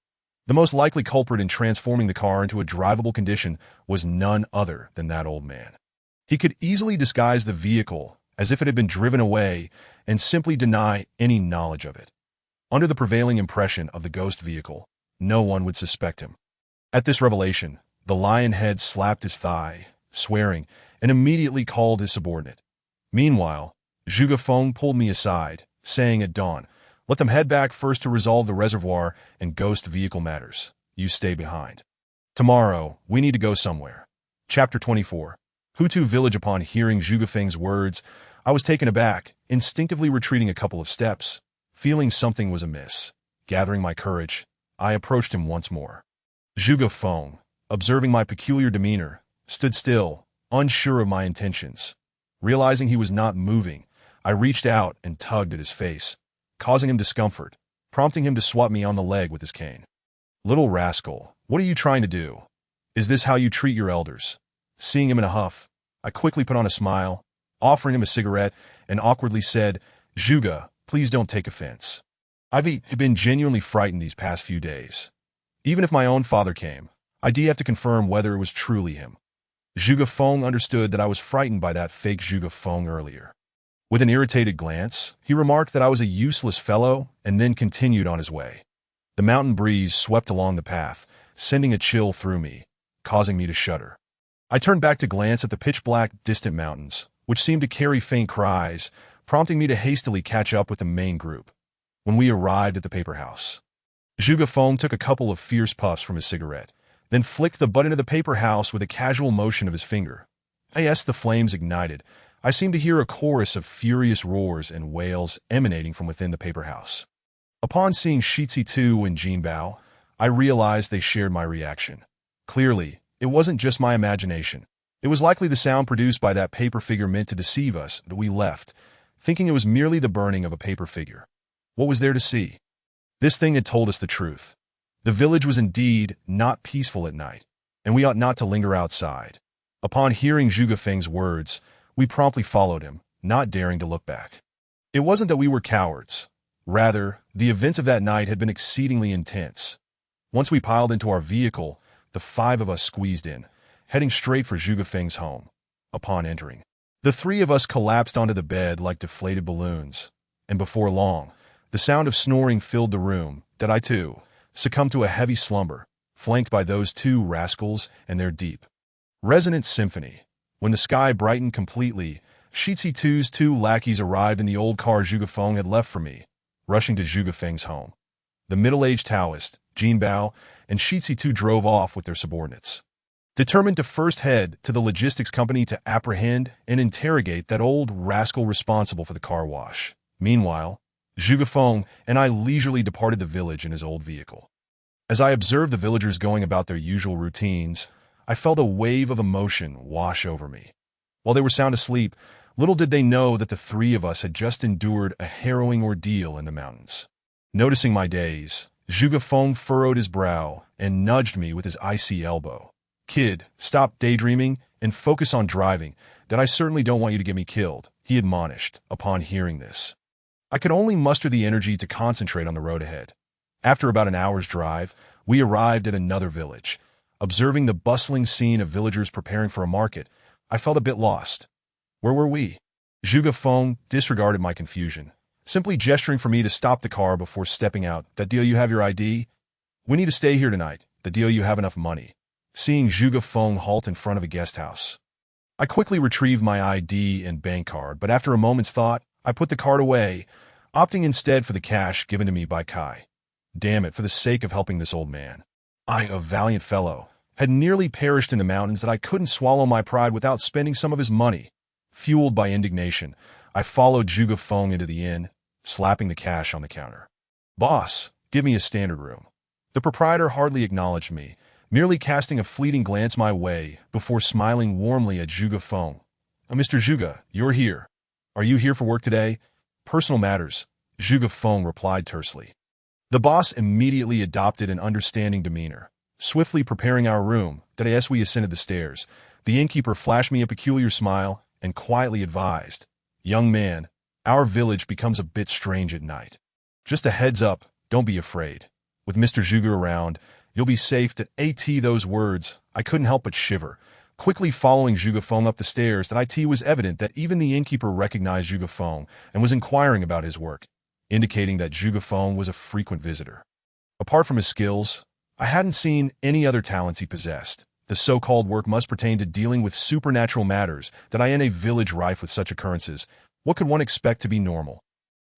The most likely culprit in transforming the car into a drivable condition was none other than that old man. He could easily disguise the vehicle as if it had been driven away and simply deny any knowledge of it. Under the prevailing impression of the ghost vehicle, no one would suspect him. At this revelation, the lion head slapped his thigh, swearing, and immediately called his subordinate. Meanwhile, Zhuge Feng pulled me aside, saying at dawn, "Let them head back first to resolve the reservoir and ghost vehicle matters. You stay behind. Tomorrow, we need to go somewhere." Chapter 24. Hutu Village. Upon hearing Zhuge Feng's words, I was taken aback, instinctively retreating a couple of steps. Feeling something was amiss. Gathering my courage, I approached him once more. Zhuge Feng, observing my peculiar demeanor, stood still, unsure of my intentions. Realizing he was not moving, I reached out and tugged at his face, causing him discomfort, prompting him to swat me on the leg with his cane. "Little rascal, what are you trying to do? Is this how you treat your elders?" Seeing him in a huff, I quickly put on a smile, offering him a cigarette, and awkwardly said, "Zhuge, please don't take offense. I've been genuinely frightened these past few days. Even if my own father came, I'd have to confirm whether it was truly him." Zhuge Feng understood that I was frightened by that fake Zhuge Feng earlier. With an irritated glance, he remarked that I was a useless fellow and then continued on his way. The mountain breeze swept along the path, sending a chill through me, causing me to shudder. I turned back to glance at the pitch-black, distant mountains, which seemed to carry faint cries, prompting me to hastily catch up with the main group. When we arrived at the paper house, Zhuge Feng took a couple of fierce puffs from his cigarette, then flicked the button of the paper house with a casual motion of his finger. As the flames ignited, I seemed to hear a chorus of furious roars and wails emanating from within the paper house. Upon seeing Shitsi Tu and Jinbao, I realized they shared my reaction. Clearly, it wasn't just my imagination. It was likely the sound produced by that paper figure meant to deceive us, but we left, thinking it was merely the burning of a paper figure. What was there to see? This thing had told us the truth. The village was indeed not peaceful at night, and we ought not to linger outside. Upon hearing Zhuge Feng's words, we promptly followed him, not daring to look back. It wasn't that we were cowards. Rather, the events of that night had been exceedingly intense. Once we piled into our vehicle, the five of us squeezed in, heading straight for Zhuge Feng's home. Upon entering, the three of us collapsed onto the bed like deflated balloons, and before long, the sound of snoring filled the room, that I too succumbed to a heavy slumber, flanked by those two rascals and their deep, resonant symphony. When the sky brightened completely, Shitsi Tu's two lackeys arrived in the old car Zhuge Feng had left for me, rushing to Zhuge Feng's home. The middle-aged Taoist, Jinbao, and Shitsi Tu drove off with their subordinates, determined to first head to the logistics company to apprehend and interrogate that old rascal responsible for the car wash. Meanwhile, Zhuge Feng and I leisurely departed the village in his old vehicle. As I observed the villagers going about their usual routines, I felt a wave of emotion wash over me. While they were sound asleep, little did they know that the three of us had just endured a harrowing ordeal in the mountains. Noticing my daze, Zhuge Feng furrowed his brow and nudged me with his icy elbow. "Kid, stop daydreaming and focus on driving, that I certainly don't want you to get me killed," he admonished upon hearing this. I could only muster the energy to concentrate on the road ahead. After about an hour's drive, we arrived at another village. Observing the bustling scene of villagers preparing for a market, I felt a bit lost. Where were we? Zhuge Feng disregarded my confusion, simply gesturing for me to stop the car before stepping out. "That deal you have your ID? We need to stay here tonight. The deal you have enough money." Seeing Zhuge Feng halt in front of a guest house, I quickly retrieved my ID and bank card, but after a moment's thought, I put the card away, opting instead for the cash given to me by Kai. Damn it, for the sake of helping this old man. I, a valiant fellow, had nearly perished in the mountains that I couldn't swallow my pride without spending some of his money. Fueled by indignation, I followed Zhuge Feng into the inn, slapping the cash on the counter. "Boss, give me a standard room." The proprietor hardly acknowledged me, merely casting a fleeting glance my way before smiling warmly at Zhuge Feng. "Mr. Zhuge, you're here. Are you here for work today?" "Personal matters," Zhuge Feng replied tersely. The boss immediately adopted an understanding demeanor, swiftly preparing our room. That as we ascended the stairs, the innkeeper flashed me a peculiar smile and quietly advised, "Young man, our village becomes a bit strange at night. Just a heads up, don't be afraid. With Mr. Zhuge around, you'll be safe." Those words, I couldn't help but shiver. Quickly following Zhuge Feng up the stairs, it was evident that even the innkeeper recognized Zhuge Feng and was inquiring about his work, indicating that Zhuge Feng was a frequent visitor. Apart from his skills, I hadn't seen any other talents he possessed. The so-called work must pertain to dealing with supernatural matters. In a village rife with such occurrences, what could one expect to be normal?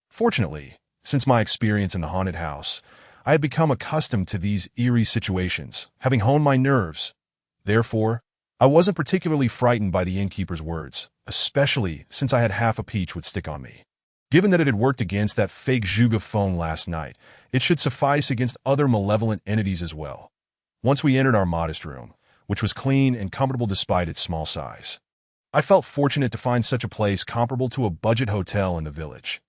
Fortunately, since my experience in the haunted house, I had become accustomed to these eerie situations, having honed my nerves. Therefore, I wasn't particularly frightened by the innkeeper's words, especially since I had half a peach would stick on me. Given that it had worked against that fake Zhuge Feng last night, it should suffice against other malevolent entities as well. Once we entered our modest room, which was clean and comfortable despite its small size, I felt fortunate to find such a place comparable to a budget hotel in the village.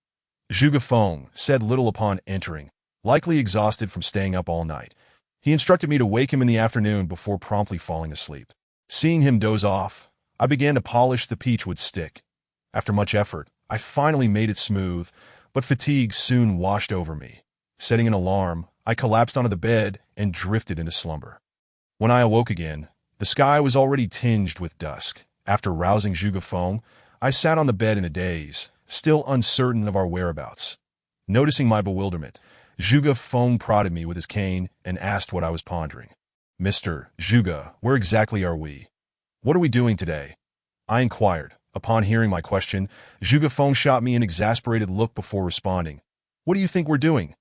Zhuge Feng said little upon entering, likely exhausted from staying up all night. He instructed me to wake him in the afternoon before promptly falling asleep. Seeing him doze off, I began to polish the peachwood stick. After much effort, I finally made it smooth, but fatigue soon washed over me. Setting an alarm, I collapsed onto the bed and drifted into slumber. When I awoke again, the sky was already tinged with dusk. After rousing Zhuge Feng, I sat on the bed in a daze, still uncertain of our whereabouts. Noticing my bewilderment, Zhuge Feng prodded me with his cane and asked what I was pondering. "Mr. Zhuge, where exactly are we? What are we doing today?" I inquired. Upon hearing my question, Zhuge Feng shot me an exasperated look before responding. "What do you think we're doing?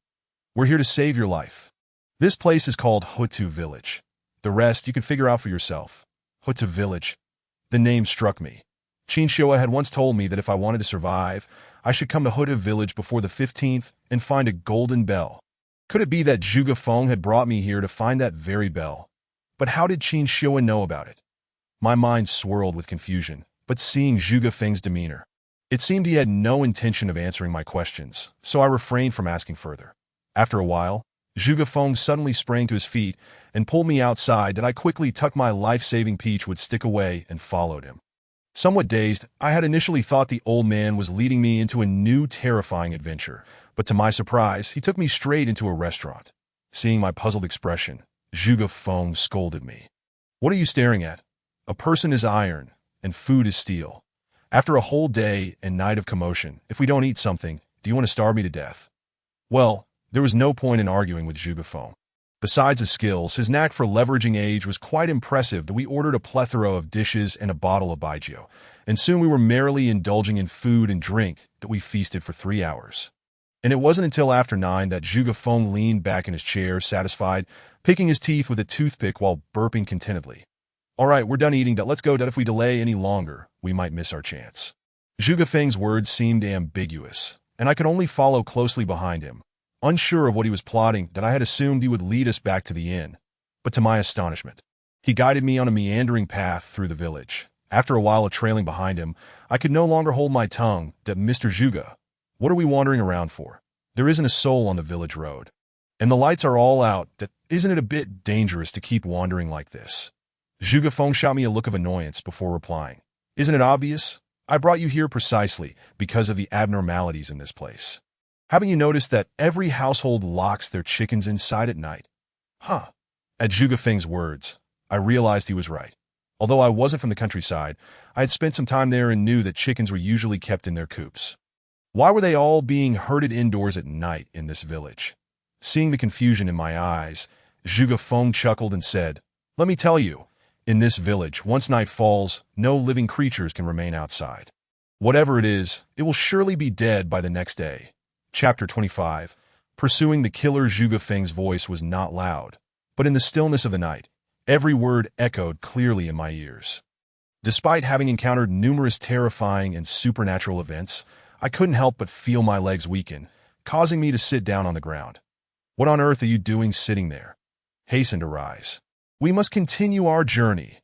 We're here to save your life. This place is called Hutu Village. The rest you can figure out for yourself." Hutu Village. The name struck me. Qin Shua had once told me that if I wanted to survive, I should come to Hutu Village before the 15th and find a golden bell. Could it be that Zhuge Feng had brought me here to find that very bell? But how did Qin Shua know about it? My mind swirled with confusion, but seeing Zhuge Feng's demeanor, it seemed he had no intention of answering my questions, so I refrained from asking further. After a while, Zhuge Feng suddenly sprang to his feet and pulled me outside. I quickly tucked my life-saving peachwood stick away and followed him. Somewhat dazed, I had initially thought the old man was leading me into a new terrifying adventure, but to my surprise, he took me straight into a restaurant. Seeing my puzzled expression, Zhuge Feng scolded me. "What are you staring at? A person is iron, and food is steel. After a whole day and night of commotion, if we don't eat something, do you want to starve me to death?" Well, there was no point in arguing with Zhuge Feng. Besides his skills, his knack for leveraging age was quite impressive. That we ordered a plethora of dishes and a bottle of baijiu, and soon we were merrily indulging in food and drink that we feasted for 3 hours. And it wasn't until after 9 that Zhuge Feng leaned back in his chair, satisfied, picking his teeth with a toothpick while burping contentedly. "All right, we're done eating. Let's go. If we delay any longer, we might miss our chance." Zhuge Feng's words seemed ambiguous, and I could only follow closely behind him. Unsure of what he was plotting, I had assumed he would lead us back to the inn. But to my astonishment, he guided me on a meandering path through the village. After a while of trailing behind him, I could no longer hold my tongue. "Mr. Zhuge, what are we wandering around for? There isn't a soul on the village road." And the lights are all out. Isn't it a bit dangerous to keep wandering like this? Zhuge Feng shot me a look of annoyance before replying. Isn't it obvious? I brought you here precisely because of the abnormalities in this place. Haven't you noticed that every household locks their chickens inside at night? Huh. At Zhuge Feng's words, I realized he was right. Although I wasn't from the countryside, I had spent some time there and knew that chickens were usually kept in their coops. Why were they all being herded indoors at night in this village? Seeing the confusion in my eyes, Zhuge Feng chuckled and said, Let me tell you, in this village, once night falls, no living creatures can remain outside. Whatever it is, it will surely be dead by the next day. Chapter 25. Pursuing the killer. Zhuge Feng's voice was not loud, but in the stillness of the night, every word echoed clearly in my ears. Despite having encountered numerous terrifying and supernatural events, I couldn't help but feel my legs weaken, causing me to sit down on the ground. What on earth are you doing sitting there? Hasten to rise. We must continue our journey.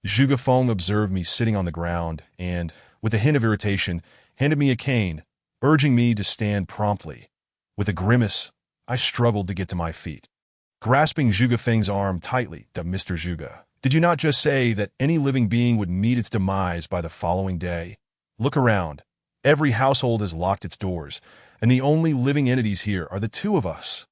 Zhuge Feng observed me sitting on the ground and, with a hint of irritation, handed me a cane, urging me to stand promptly. With a grimace, I struggled to get to my feet. Grasping Zhuge Feng's arm tightly, Mr. Zhuge, did you not just say that any living being would meet its demise by the following day? Look around. Every household has locked its doors, and the only living entities here are the two of us.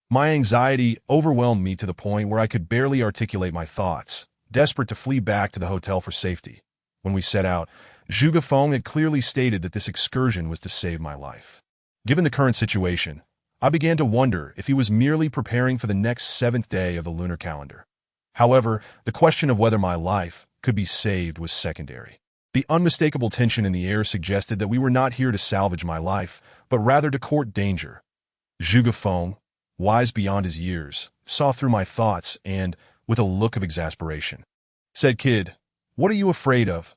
My anxiety overwhelmed me to the point where I could barely articulate my thoughts, desperate to flee back to the hotel for safety. When we set out, Zhuge Feng had clearly stated that this excursion was to save my life. Given the current situation, I began to wonder if he was merely preparing for the next 7th day of the lunar calendar. However, the question of whether my life could be saved was secondary. The unmistakable tension in the air suggested that we were not here to salvage my life, but rather to court danger. Zhuge Feng, wise beyond his years, saw through my thoughts and, with a look of exasperation, said, Kid, what are you afraid of?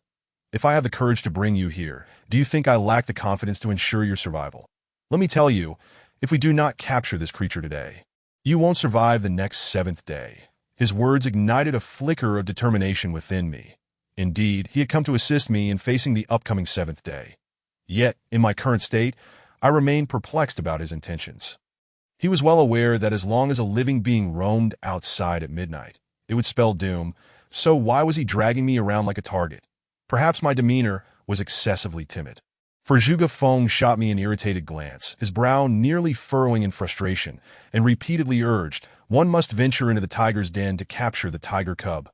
If I have the courage to bring you here, do you think I lack the confidence to ensure your survival? Let me tell you, if we do not capture this creature today, you won't survive the next 7th day. His words ignited a flicker of determination within me. Indeed, he had come to assist me in facing the upcoming 7th day. Yet, in my current state, I remained perplexed about his intentions. He was well aware that as long as a living being roamed outside at midnight, it would spell doom, so why was he dragging me around like a target? Perhaps my demeanor was excessively timid. For Zhuge Feng shot me an irritated glance, his brow nearly furrowing in frustration, and repeatedly urged, one must venture into the tiger's den to capture the tiger cub.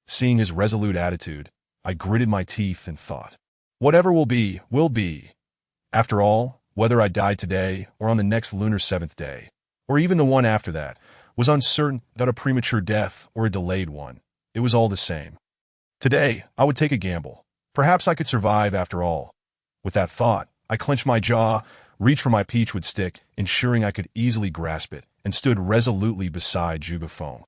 Seeing his resolute attitude, I gritted my teeth and thought, whatever will be, will be. After all, whether I died today or on the next lunar 7th day, or even the one after that, was uncertain that a premature death or a delayed one. It was all the same. Today, I would take a gamble. Perhaps I could survive after all. With that thought, I clenched my jaw, reached for my peachwood stick, ensuring I could easily grasp it, and stood resolutely beside Zhuge Feng.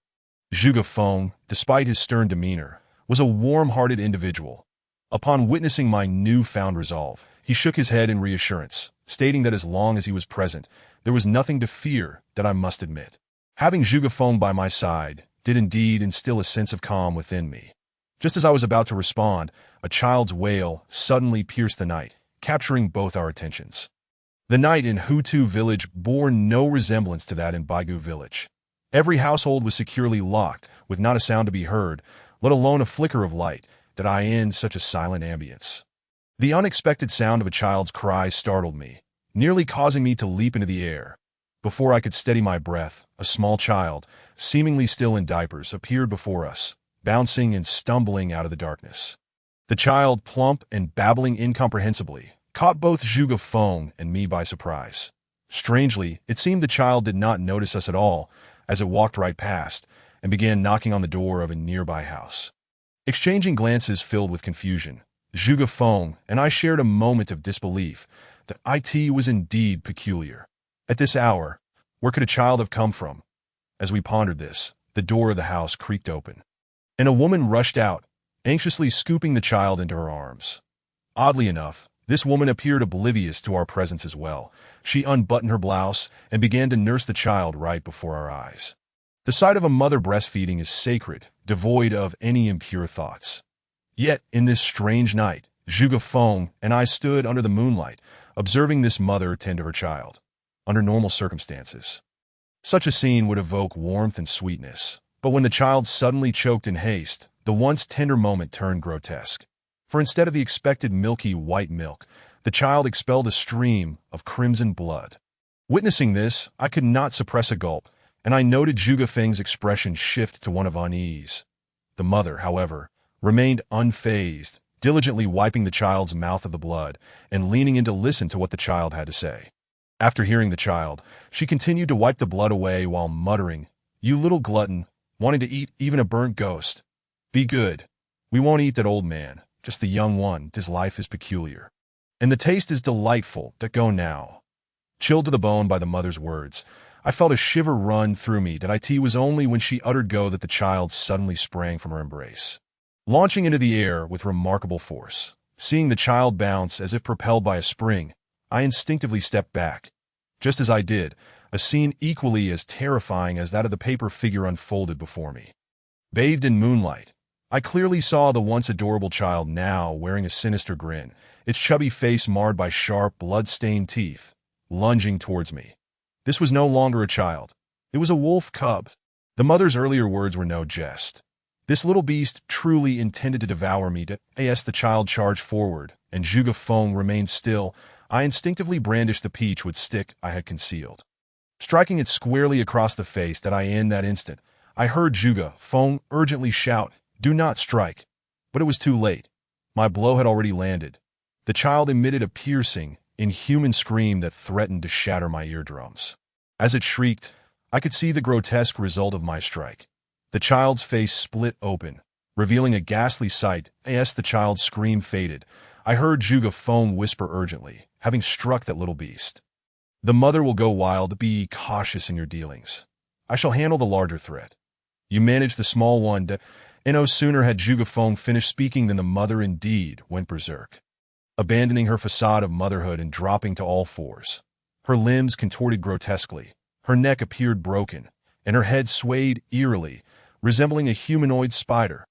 Zhuge Feng, despite his stern demeanor, was a warm-hearted individual. Upon witnessing my newfound resolve, he shook his head in reassurance, stating that as long as he was present, there was nothing to fear, that I must admit. Having Zhuge Feng by my side did indeed instill a sense of calm within me. Just as I was about to respond, a child's wail suddenly pierced the night, capturing both our attentions. The night in Hutu village bore no resemblance to that in Baigu village. Every household was securely locked, with not a sound to be heard, let alone a flicker of light, that I in such a silent ambience. The unexpected sound of a child's cry startled me, nearly causing me to leap into the air. Before I could steady my breath, a small child, seemingly still in diapers, appeared before us, bouncing and stumbling out of the darkness. The child, plump and babbling incomprehensibly, caught both Zhuge Feng and me by surprise. Strangely, it seemed the child did not notice us at all, as it walked right past and began knocking on the door of a nearby house. Exchanging glances filled with confusion, Zhuge Feng and I shared a moment of disbelief that it was indeed peculiar. At this hour, where could a child have come from? As we pondered this, the door of the house creaked open, and a woman rushed out, anxiously scooping the child into her arms. Oddly enough, this woman appeared oblivious to our presence as well. She unbuttoned her blouse and began to nurse the child right before our eyes. The sight of a mother breastfeeding is sacred, devoid of any impure thoughts. Yet, in this strange night, Zhuge Feng and I stood under the moonlight, observing this mother tend to her child. Under normal circumstances, Such a scene would evoke warmth and sweetness. But when the child suddenly choked in haste, the once tender moment turned grotesque. For instead of the expected milky white milk, the child expelled a stream of crimson blood. Witnessing this, I could not suppress a gulp, and I noted Zhuge Feng's expression shift to one of unease. The mother, however, remained unfazed, diligently wiping the child's mouth of the blood and leaning in to listen to what the child had to say. After hearing the child, she continued to wipe the blood away while muttering, "You little glutton, wanting to eat even a burnt ghost. Be good. We won't eat that old man, just the young one. His life is peculiar. And the taste is delightful. That go now." Chilled to the bone by the mother's words, I felt a shiver run through me. That it was only when she uttered go that the child suddenly sprang from her embrace, launching into the air with remarkable force. Seeing the child bounce as if propelled by a spring, I instinctively stepped back. Just as I did, a scene equally as terrifying as that of the paper figure unfolded before me. Bathed in moonlight, I clearly saw the once adorable child now wearing a sinister grin, its chubby face marred by sharp, blood-stained teeth, lunging towards me. This was no longer a child. It was a wolf cub. The mother's earlier words were no jest. This little beast truly intended to devour me. As the child charged forward, and Zhuge Feng remained still, I instinctively brandished the peachwood stick I had concealed. Striking it squarely across the face, in that instant, I heard Zhuge Feng urgently shout, "Do not strike." But it was too late. My blow had already landed. The child emitted a piercing, inhuman scream that threatened to shatter my eardrums. As it shrieked, I could see the grotesque result of my strike. The child's face split open, revealing a ghastly sight. As the child's scream faded, I heard Zhuge Feng whisper urgently, having struck that little beast, "The mother will go wild. Be cautious in your dealings. I shall handle the larger threat. You manage the small one." No sooner had Zhuge Feng finished speaking than the mother indeed went berserk, abandoning her facade of motherhood and dropping to all fours. Her limbs contorted grotesquely, her neck appeared broken, and her head swayed eerily, resembling a humanoid spider.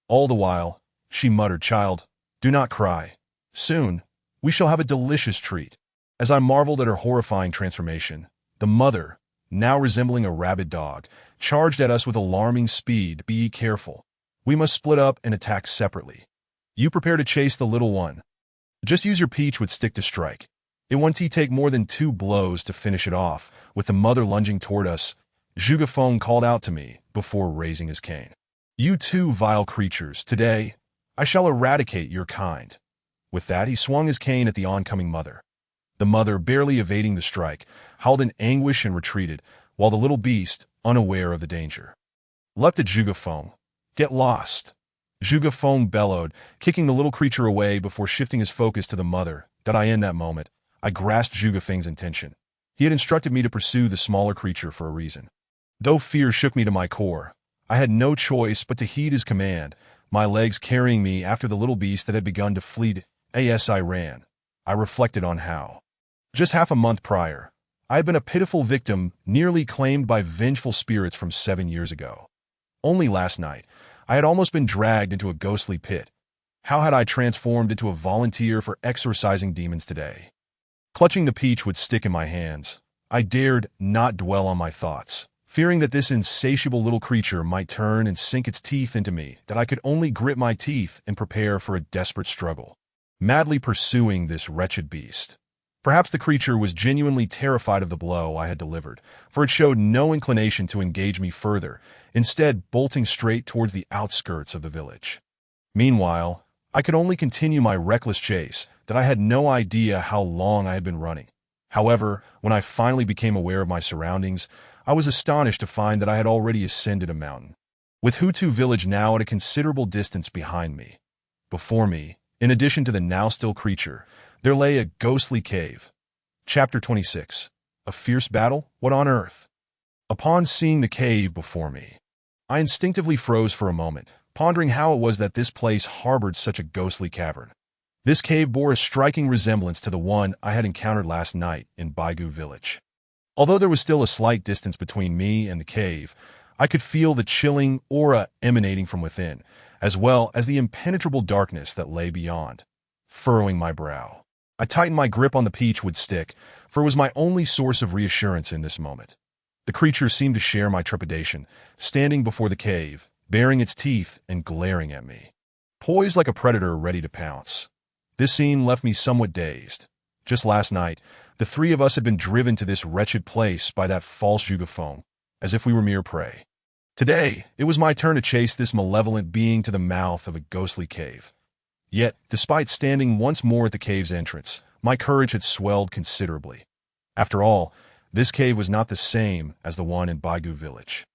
All the while, she muttered, "Child, do not cry. Soon, we shall have a delicious treat." As I marveled at her horrifying transformation, the mother, now resembling a rabid dog, charged at us with alarming speed. "Be careful. We must split up and attack separately. You prepare to chase the little one. Just use your peachwood stick to strike. It won't take more than 2 blows to finish it off." With the mother lunging toward us, Zhuge Feng called out to me before raising his cane. "You two vile creatures, today, I shall eradicate your kind." With that, he swung his cane at the oncoming mother. The mother, barely evading the strike, howled in anguish and retreated, while the little beast, unaware of the danger, leapt at Zhuge Feng. "Get lost!" Zhuge Feng bellowed, kicking the little creature away before shifting his focus to the mother. In that moment, I grasped Zhuge Feng's intention. He had instructed me to pursue the smaller creature for a reason. Though fear shook me to my core, I had no choice but to heed his command, my legs carrying me after the little beast that had begun to flee. As I ran, I reflected on how, just half a month prior, I had been a pitiful victim nearly claimed by vengeful spirits from 7 years ago. Only last night, I had almost been dragged into a ghostly pit. How had I transformed into a volunteer for exorcising demons today? Clutching the peachwood stick in my hands, I dared not dwell on my thoughts, fearing that this insatiable little creature might turn and sink its teeth into me. I could only grit my teeth and prepare for a desperate struggle, madly pursuing this wretched beast. Perhaps the creature was genuinely terrified of the blow I had delivered, for it showed no inclination to engage me further, instead bolting straight towards the outskirts of the village. Meanwhile, I could only continue my reckless chase. I had no idea how long I had been running. However, when I finally became aware of my surroundings, I was astonished to find that I had already ascended a mountain, with Hutu village now at a considerable distance behind me. Before me, in addition to the now still creature, there lay a ghostly cave. Chapter 26. A fierce battle? What on earth? Upon seeing the cave before me, I instinctively froze for a moment, pondering how it was that this place harbored such a ghostly cavern. This cave bore a striking resemblance to the one I had encountered last night in Baigu village. Although there was still a slight distance between me and the cave, I could feel the chilling aura emanating from within, as well as the impenetrable darkness that lay beyond. Furrowing my brow, I tightened my grip on the peachwood stick, for it was my only source of reassurance in this moment. The creature seemed to share my trepidation, standing before the cave, baring its teeth and glaring at me, poised like a predator ready to pounce. This scene left me somewhat dazed. Just last night, the three of us had been driven to this wretched place by that false Jugophone, as if we were mere prey. Today, it was my turn to chase this malevolent being to the mouth of a ghostly cave. Yet, despite standing once more at the cave's entrance, my courage had swelled considerably. After all, this cave was not the same as the one in Baigu village.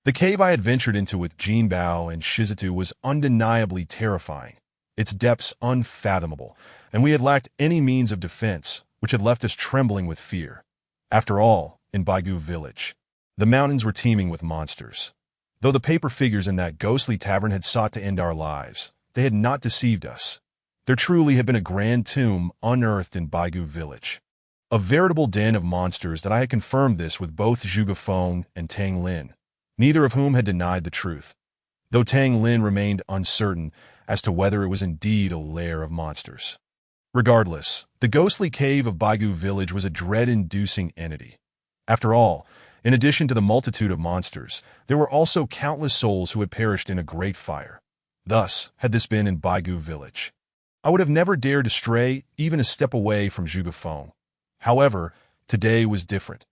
The cave I had ventured into with Jinbao and Shizutu was undeniably terrifying, its depths unfathomable, and we had lacked any means of defense, which had left us trembling with fear. After all, in Baigu village, the mountains were teeming with monsters. Though the paper figures in that ghostly tavern had sought to end our lives, they had not deceived us. There truly had been a grand tomb unearthed in Baigu village. A veritable den of monsters that I had confirmed this with both Zhuge Feng and Tang Lin, neither of whom had denied the truth, though Tang Lin remained uncertain as to whether it was indeed a lair of monsters. Regardless, the ghostly cave of Baigu village was a dread-inducing entity. After all, in addition to the multitude of monsters, there were also countless souls who had perished in a great fire. Thus, had this been in Baigu village, I would have never dared to stray even a step away from Zhuge Feng. However, today was different.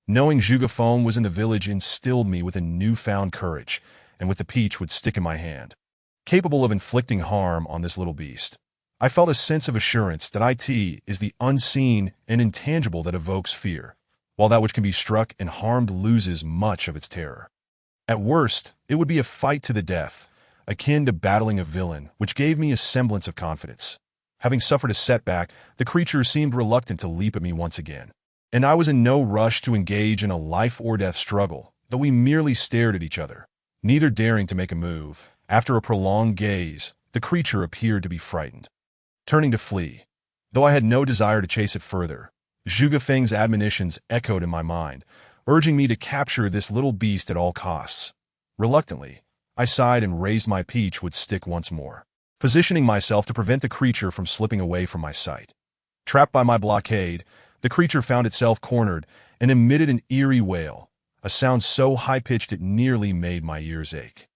Knowing Zhuge Feng was in the village instilled me with a newfound courage, and with the peach would stick in my hand, capable of inflicting harm on this little beast. I felt a sense of assurance that IT is the unseen and intangible that evokes fear, while that which can be struck and harmed loses much of its terror. At worst, it would be a fight to the death, akin to battling a villain, which gave me a semblance of confidence. Having suffered a setback, the creature seemed reluctant to leap at me once again, and I was in no rush to engage in a life-or-death struggle, though we merely stared at each other, neither daring to make a move. After a prolonged gaze, the creature appeared to be frightened, turning to flee. Though I had no desire to chase it further, Zhuge Feng's admonitions echoed in my mind, urging me to capture this little beast at all costs. Reluctantly, I sighed and raised my peach with stick once more, positioning myself to prevent the creature from slipping away from my sight. Trapped by my blockade, the creature found itself cornered and emitted an eerie wail, a sound so high-pitched it nearly made my ears ache.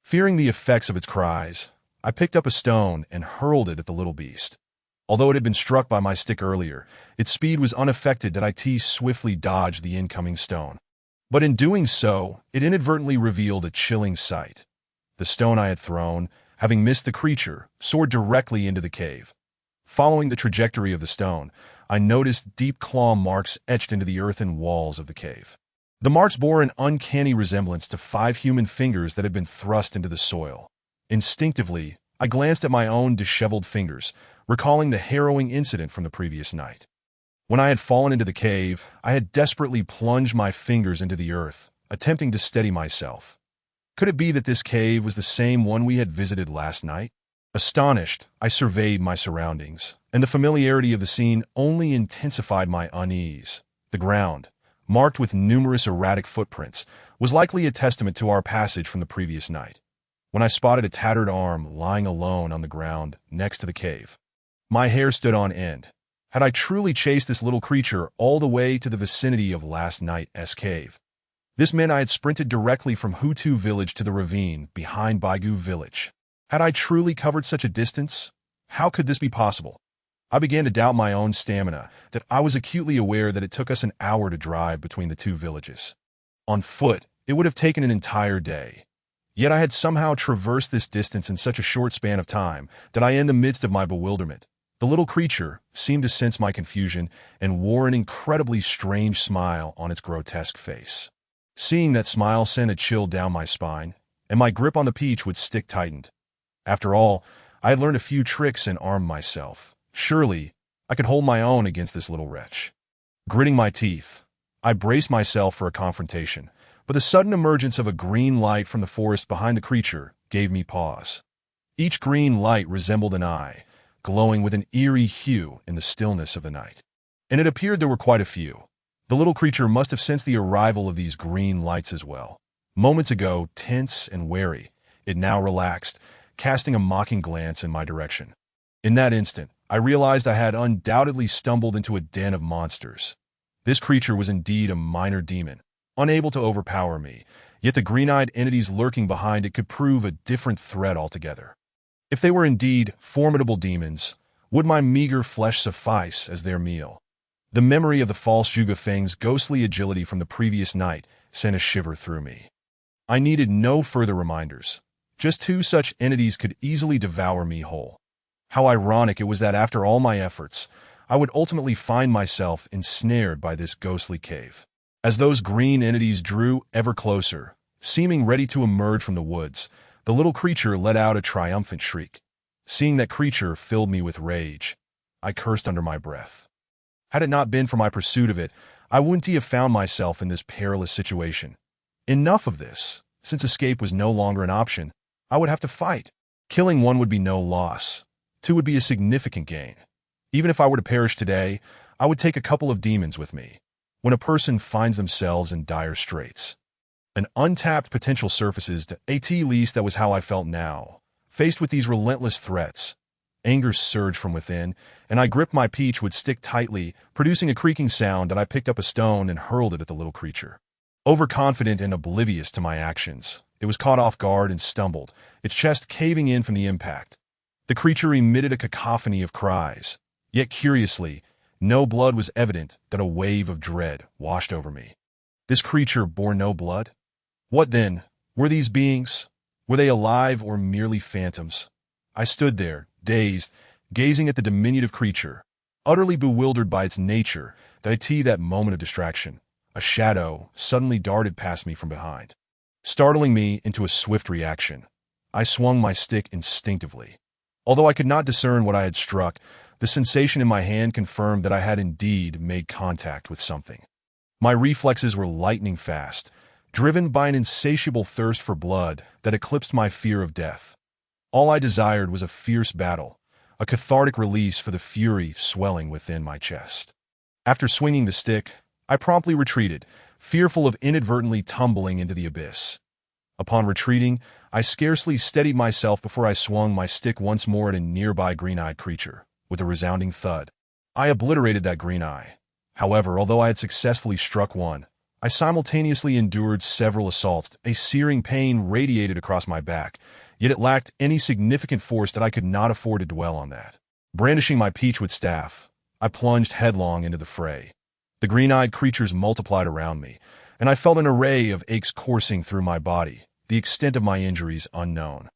Fearing the effects of its cries, I picked up a stone and hurled it at the little beast. Although it had been struck by my stick earlier, its speed was unaffected that IT swiftly dodged the incoming stone. But in doing so, it inadvertently revealed a chilling sight. The stone I had thrown, having missed the creature, soared directly into the cave. Following the trajectory of the stone, I noticed deep claw marks etched into the earthen walls of the cave. The marks bore an uncanny resemblance to 5 human fingers that had been thrust into the soil. Instinctively, I glanced at my own disheveled fingers, recalling the harrowing incident from the previous night. When I had fallen into the cave, I had desperately plunged my fingers into the earth, attempting to steady myself. Could it be that this cave was the same one we had visited last night? Astonished, I surveyed my surroundings, and the familiarity of the scene only intensified my unease. The ground, marked with numerous erratic footprints, was likely a testament to our passage from the previous night, when I spotted a tattered arm lying alone on the ground next to the cave. My hair stood on end. Had I truly chased this little creature all the way to the vicinity of last night's cave? This meant I had sprinted directly from Hutu village to the ravine behind Baigu village. Had I truly covered such a distance? How could this be possible? I began to doubt my own stamina, that I was acutely aware that it took us an hour to drive between the 2 villages. On foot, it would have taken an entire day. Yet I had somehow traversed this distance in such a short span of time that in the midst of my bewilderment, the little creature seemed to sense my confusion and wore an incredibly strange smile on its grotesque face. Seeing that smile sent a chill down my spine, and my grip on the peach would stick tightened. After all, I had learned a few tricks and armed myself. Surely, I could hold my own against this little wretch. Gritting my teeth, I braced myself for a confrontation, but the sudden emergence of a green light from the forest behind the creature gave me pause. Each green light resembled an eye, glowing with an eerie hue in the stillness of the night. And it appeared there were quite a few. The little creature must have sensed the arrival of these green lights as well. Moments ago, tense and wary, it now relaxed, casting a mocking glance in my direction. In that instant, I realized I had undoubtedly stumbled into a den of monsters. This creature was indeed a minor demon, unable to overpower me, yet the green-eyed entities lurking behind it could prove a different threat altogether. If they were indeed formidable demons, would my meager flesh suffice as their meal? The memory of the false Zhuge Feng's ghostly agility from the previous night sent a shiver through me. I needed no further reminders. Just two such entities could easily devour me whole. How ironic it was that after all my efforts, I would ultimately find myself ensnared by this ghostly cave. As those green entities drew ever closer, seeming ready to emerge from the woods, the little creature let out a triumphant shriek. Seeing that creature filled me with rage. I cursed under my breath. Had it not been for my pursuit of it, I wouldn't have found myself in this perilous situation. Enough of this. Since escape was no longer an option, I would have to fight. Killing one would be no loss. Two would be a significant gain. Even if I were to perish today, I would take a couple of demons with me. When a person finds themselves in dire straits, an untapped potential surfaces to at least that was how I felt now. Faced with these relentless threats, anger surged from within, and I gripped my peachwood stick tightly, producing a creaking sound that I picked up a stone and hurled it at the little creature. Overconfident and oblivious to my actions, it was caught off guard and stumbled, its chest caving in from the impact. The creature emitted a cacophony of cries, yet curiously, no blood was evident that a wave of dread washed over me. This creature bore no blood? What then? Were these beings? Were they alive or merely phantoms? I stood there, dazed, gazing at the diminutive creature, utterly bewildered by its nature, that moment of distraction. A shadow suddenly darted past me from behind, startling me into a swift reaction. I swung my stick instinctively. Although I could not discern what I had struck, the sensation in my hand confirmed that I had indeed made contact with something. My reflexes were lightning fast, driven by an insatiable thirst for blood that eclipsed my fear of death. All I desired was a fierce battle, a cathartic release for the fury swelling within my chest. After swinging the stick, I promptly retreated, fearful of inadvertently tumbling into the abyss. Upon retreating, I scarcely steadied myself before I swung my stick once more at a nearby green-eyed creature. With a resounding thud, I obliterated that green eye. However, although I had successfully struck one, I simultaneously endured several assaults. A searing pain radiated across my back, yet it lacked any significant force that I could not afford to dwell on that. Brandishing my peachwood staff, I plunged headlong into the fray. The green-eyed creatures multiplied around me, and I felt an array of aches coursing through my body, the extent of my injuries unknown.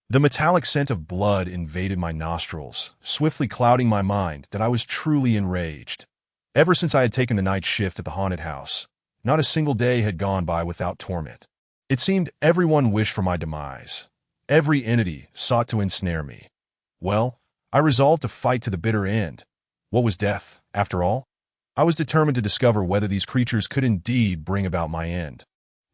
The metallic scent of blood invaded my nostrils, swiftly clouding my mind that I was truly enraged. Ever since I had taken the night shift at the haunted house, not a single day had gone by without torment. It seemed everyone wished for my demise. Every entity sought to ensnare me. Well, I resolved to fight to the bitter end. What was death, after all? I was determined to discover whether these creatures could indeed bring about my end.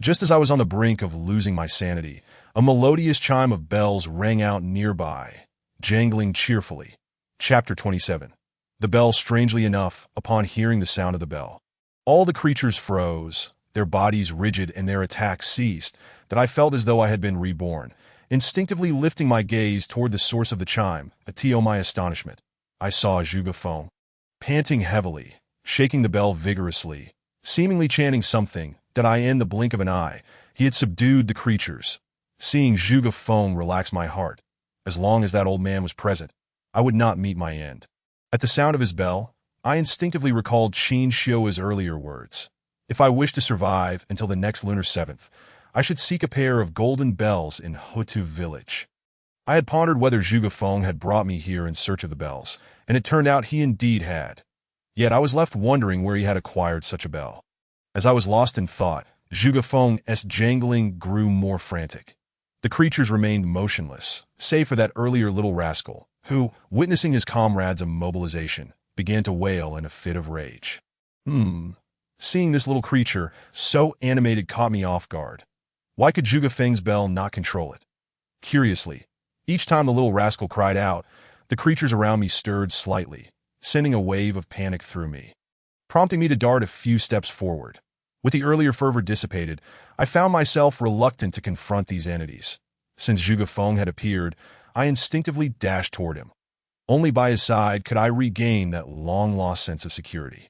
Just as I was on the brink of losing my sanity, a melodious chime of bells rang out nearby, jangling cheerfully. Chapter 27. The bell, strangely enough, upon hearing the sound of the bell, all the creatures froze, their bodies rigid and their attacks ceased, that I felt as though I had been reborn. Instinctively lifting my gaze toward the source of the chime, to my astonishment, I saw Zhuge Feng, panting heavily, shaking the bell vigorously, seemingly chanting something that in the blink of an eye, he had subdued the creatures. Seeing Zhuge Feng relaxed my heart. As long as that old man was present, I would not meet my end. At the sound of his bell, I instinctively recalled Qin Xiu's earlier words. If I wished to survive until the next lunar 7th, I should seek a pair of golden bells in Hutu village. I had pondered whether Zhuge Feng had brought me here in search of the bells, and it turned out he indeed had. Yet I was left wondering where he had acquired such a bell. As I was lost in thought, Zhuge Feng's jangling grew more frantic. The creatures remained motionless, save for that earlier little rascal, who, witnessing his comrades' immobilization, began to wail in a fit of rage. Seeing this little creature, so animated, caught me off guard. Why could Zhuge Feng's bell not control it? Curiously, each time the little rascal cried out, the creatures around me stirred slightly, sending a wave of panic through me, prompting me to dart a few steps forward. With the earlier fervor dissipated, I found myself reluctant to confront these entities. Since Zhuge Feng had appeared, I instinctively dashed toward him. Only by his side could I regain that long-lost sense of security.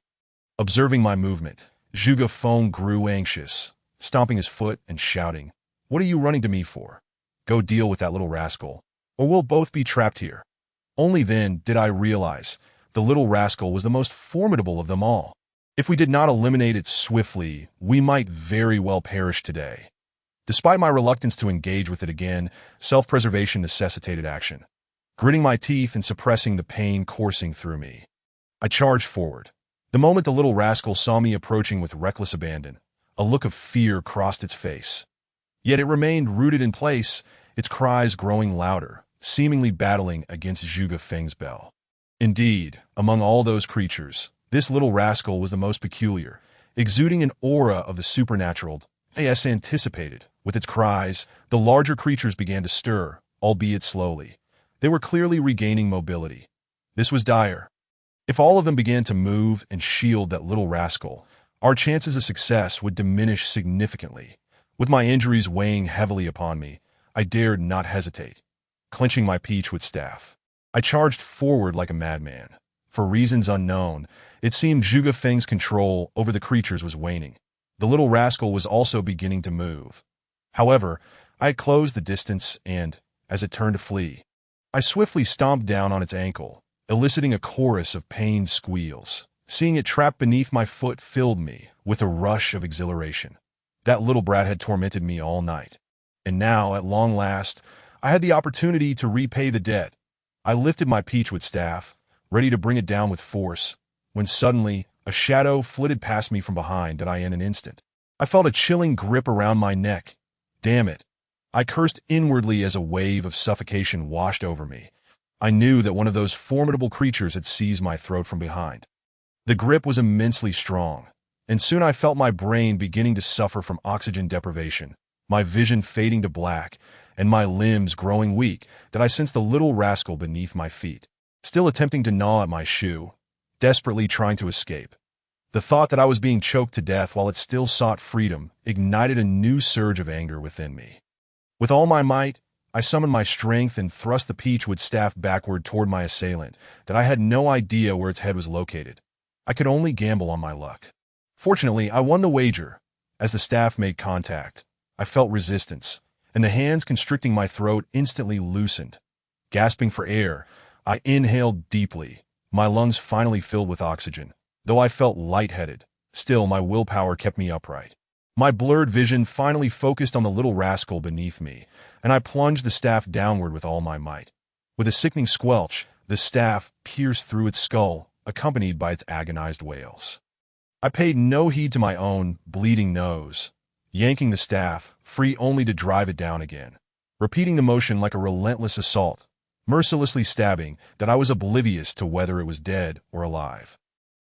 Observing my movement, Zhuge Feng grew anxious, stomping his foot and shouting, "What are you running to me for? Go deal with that little rascal, or we'll both be trapped here." Only then did I realize the little rascal was the most formidable of them all. If we did not eliminate it swiftly, we might very well perish today. Despite my reluctance to engage with it again, self-preservation necessitated action. Gritting my teeth and suppressing the pain coursing through me, I charged forward. The moment the little rascal saw me approaching with reckless abandon, a look of fear crossed its face. Yet it remained rooted in place, its cries growing louder, seemingly battling against Zhuge Feng's bell. Indeed, among all those creatures, this little rascal was the most peculiar, exuding an aura of the supernatural. As anticipated, with its cries, the larger creatures began to stir, albeit slowly. They were clearly regaining mobility. This was dire. If all of them began to move and shield that little rascal, our chances of success would diminish significantly. With my injuries weighing heavily upon me, I dared not hesitate. Clenching my peachwood staff, I charged forward like a madman. For reasons unknown, it seemed Zhuge Feng's control over the creatures was waning. The little rascal was also beginning to move. However, I had closed the distance and, as it turned to flee, I swiftly stomped down on its ankle, eliciting a chorus of pained squeals. Seeing it trapped beneath my foot filled me with a rush of exhilaration. That little brat had tormented me all night. And now, at long last, I had the opportunity to repay the debt. I lifted my peachwood staff, ready to bring it down with force, when suddenly a shadow flitted past me from behind in an instant. I felt a chilling grip around my neck. Damn it. I cursed inwardly as a wave of suffocation washed over me. I knew that one of those formidable creatures had seized my throat from behind. The grip was immensely strong, and soon I felt my brain beginning to suffer from oxygen deprivation, my vision fading to black, and my limbs growing weak, that I sensed the little rascal beneath my feet, still attempting to gnaw at my shoe, desperately trying to escape. The thought that I was being choked to death while it still sought freedom ignited a new surge of anger within me. With all my might, I summoned my strength and thrust the peachwood staff backward toward my assailant, that I had no idea where its head was located. I could only gamble on my luck. Fortunately, I won the wager. As the staff made contact, I felt resistance, and the hands constricting my throat instantly loosened. Gasping for air, I inhaled deeply, my lungs finally filled with oxygen. Though I felt lightheaded, still my willpower kept me upright. My blurred vision finally focused on the little rascal beneath me, and I plunged the staff downward with all my might. With a sickening squelch, the staff pierced through its skull, accompanied by its agonized wails. I paid no heed to my own bleeding nose, yanking the staff, free only to drive it down again, repeating the motion like a relentless assault, mercilessly stabbing that I was oblivious to whether it was dead or alive.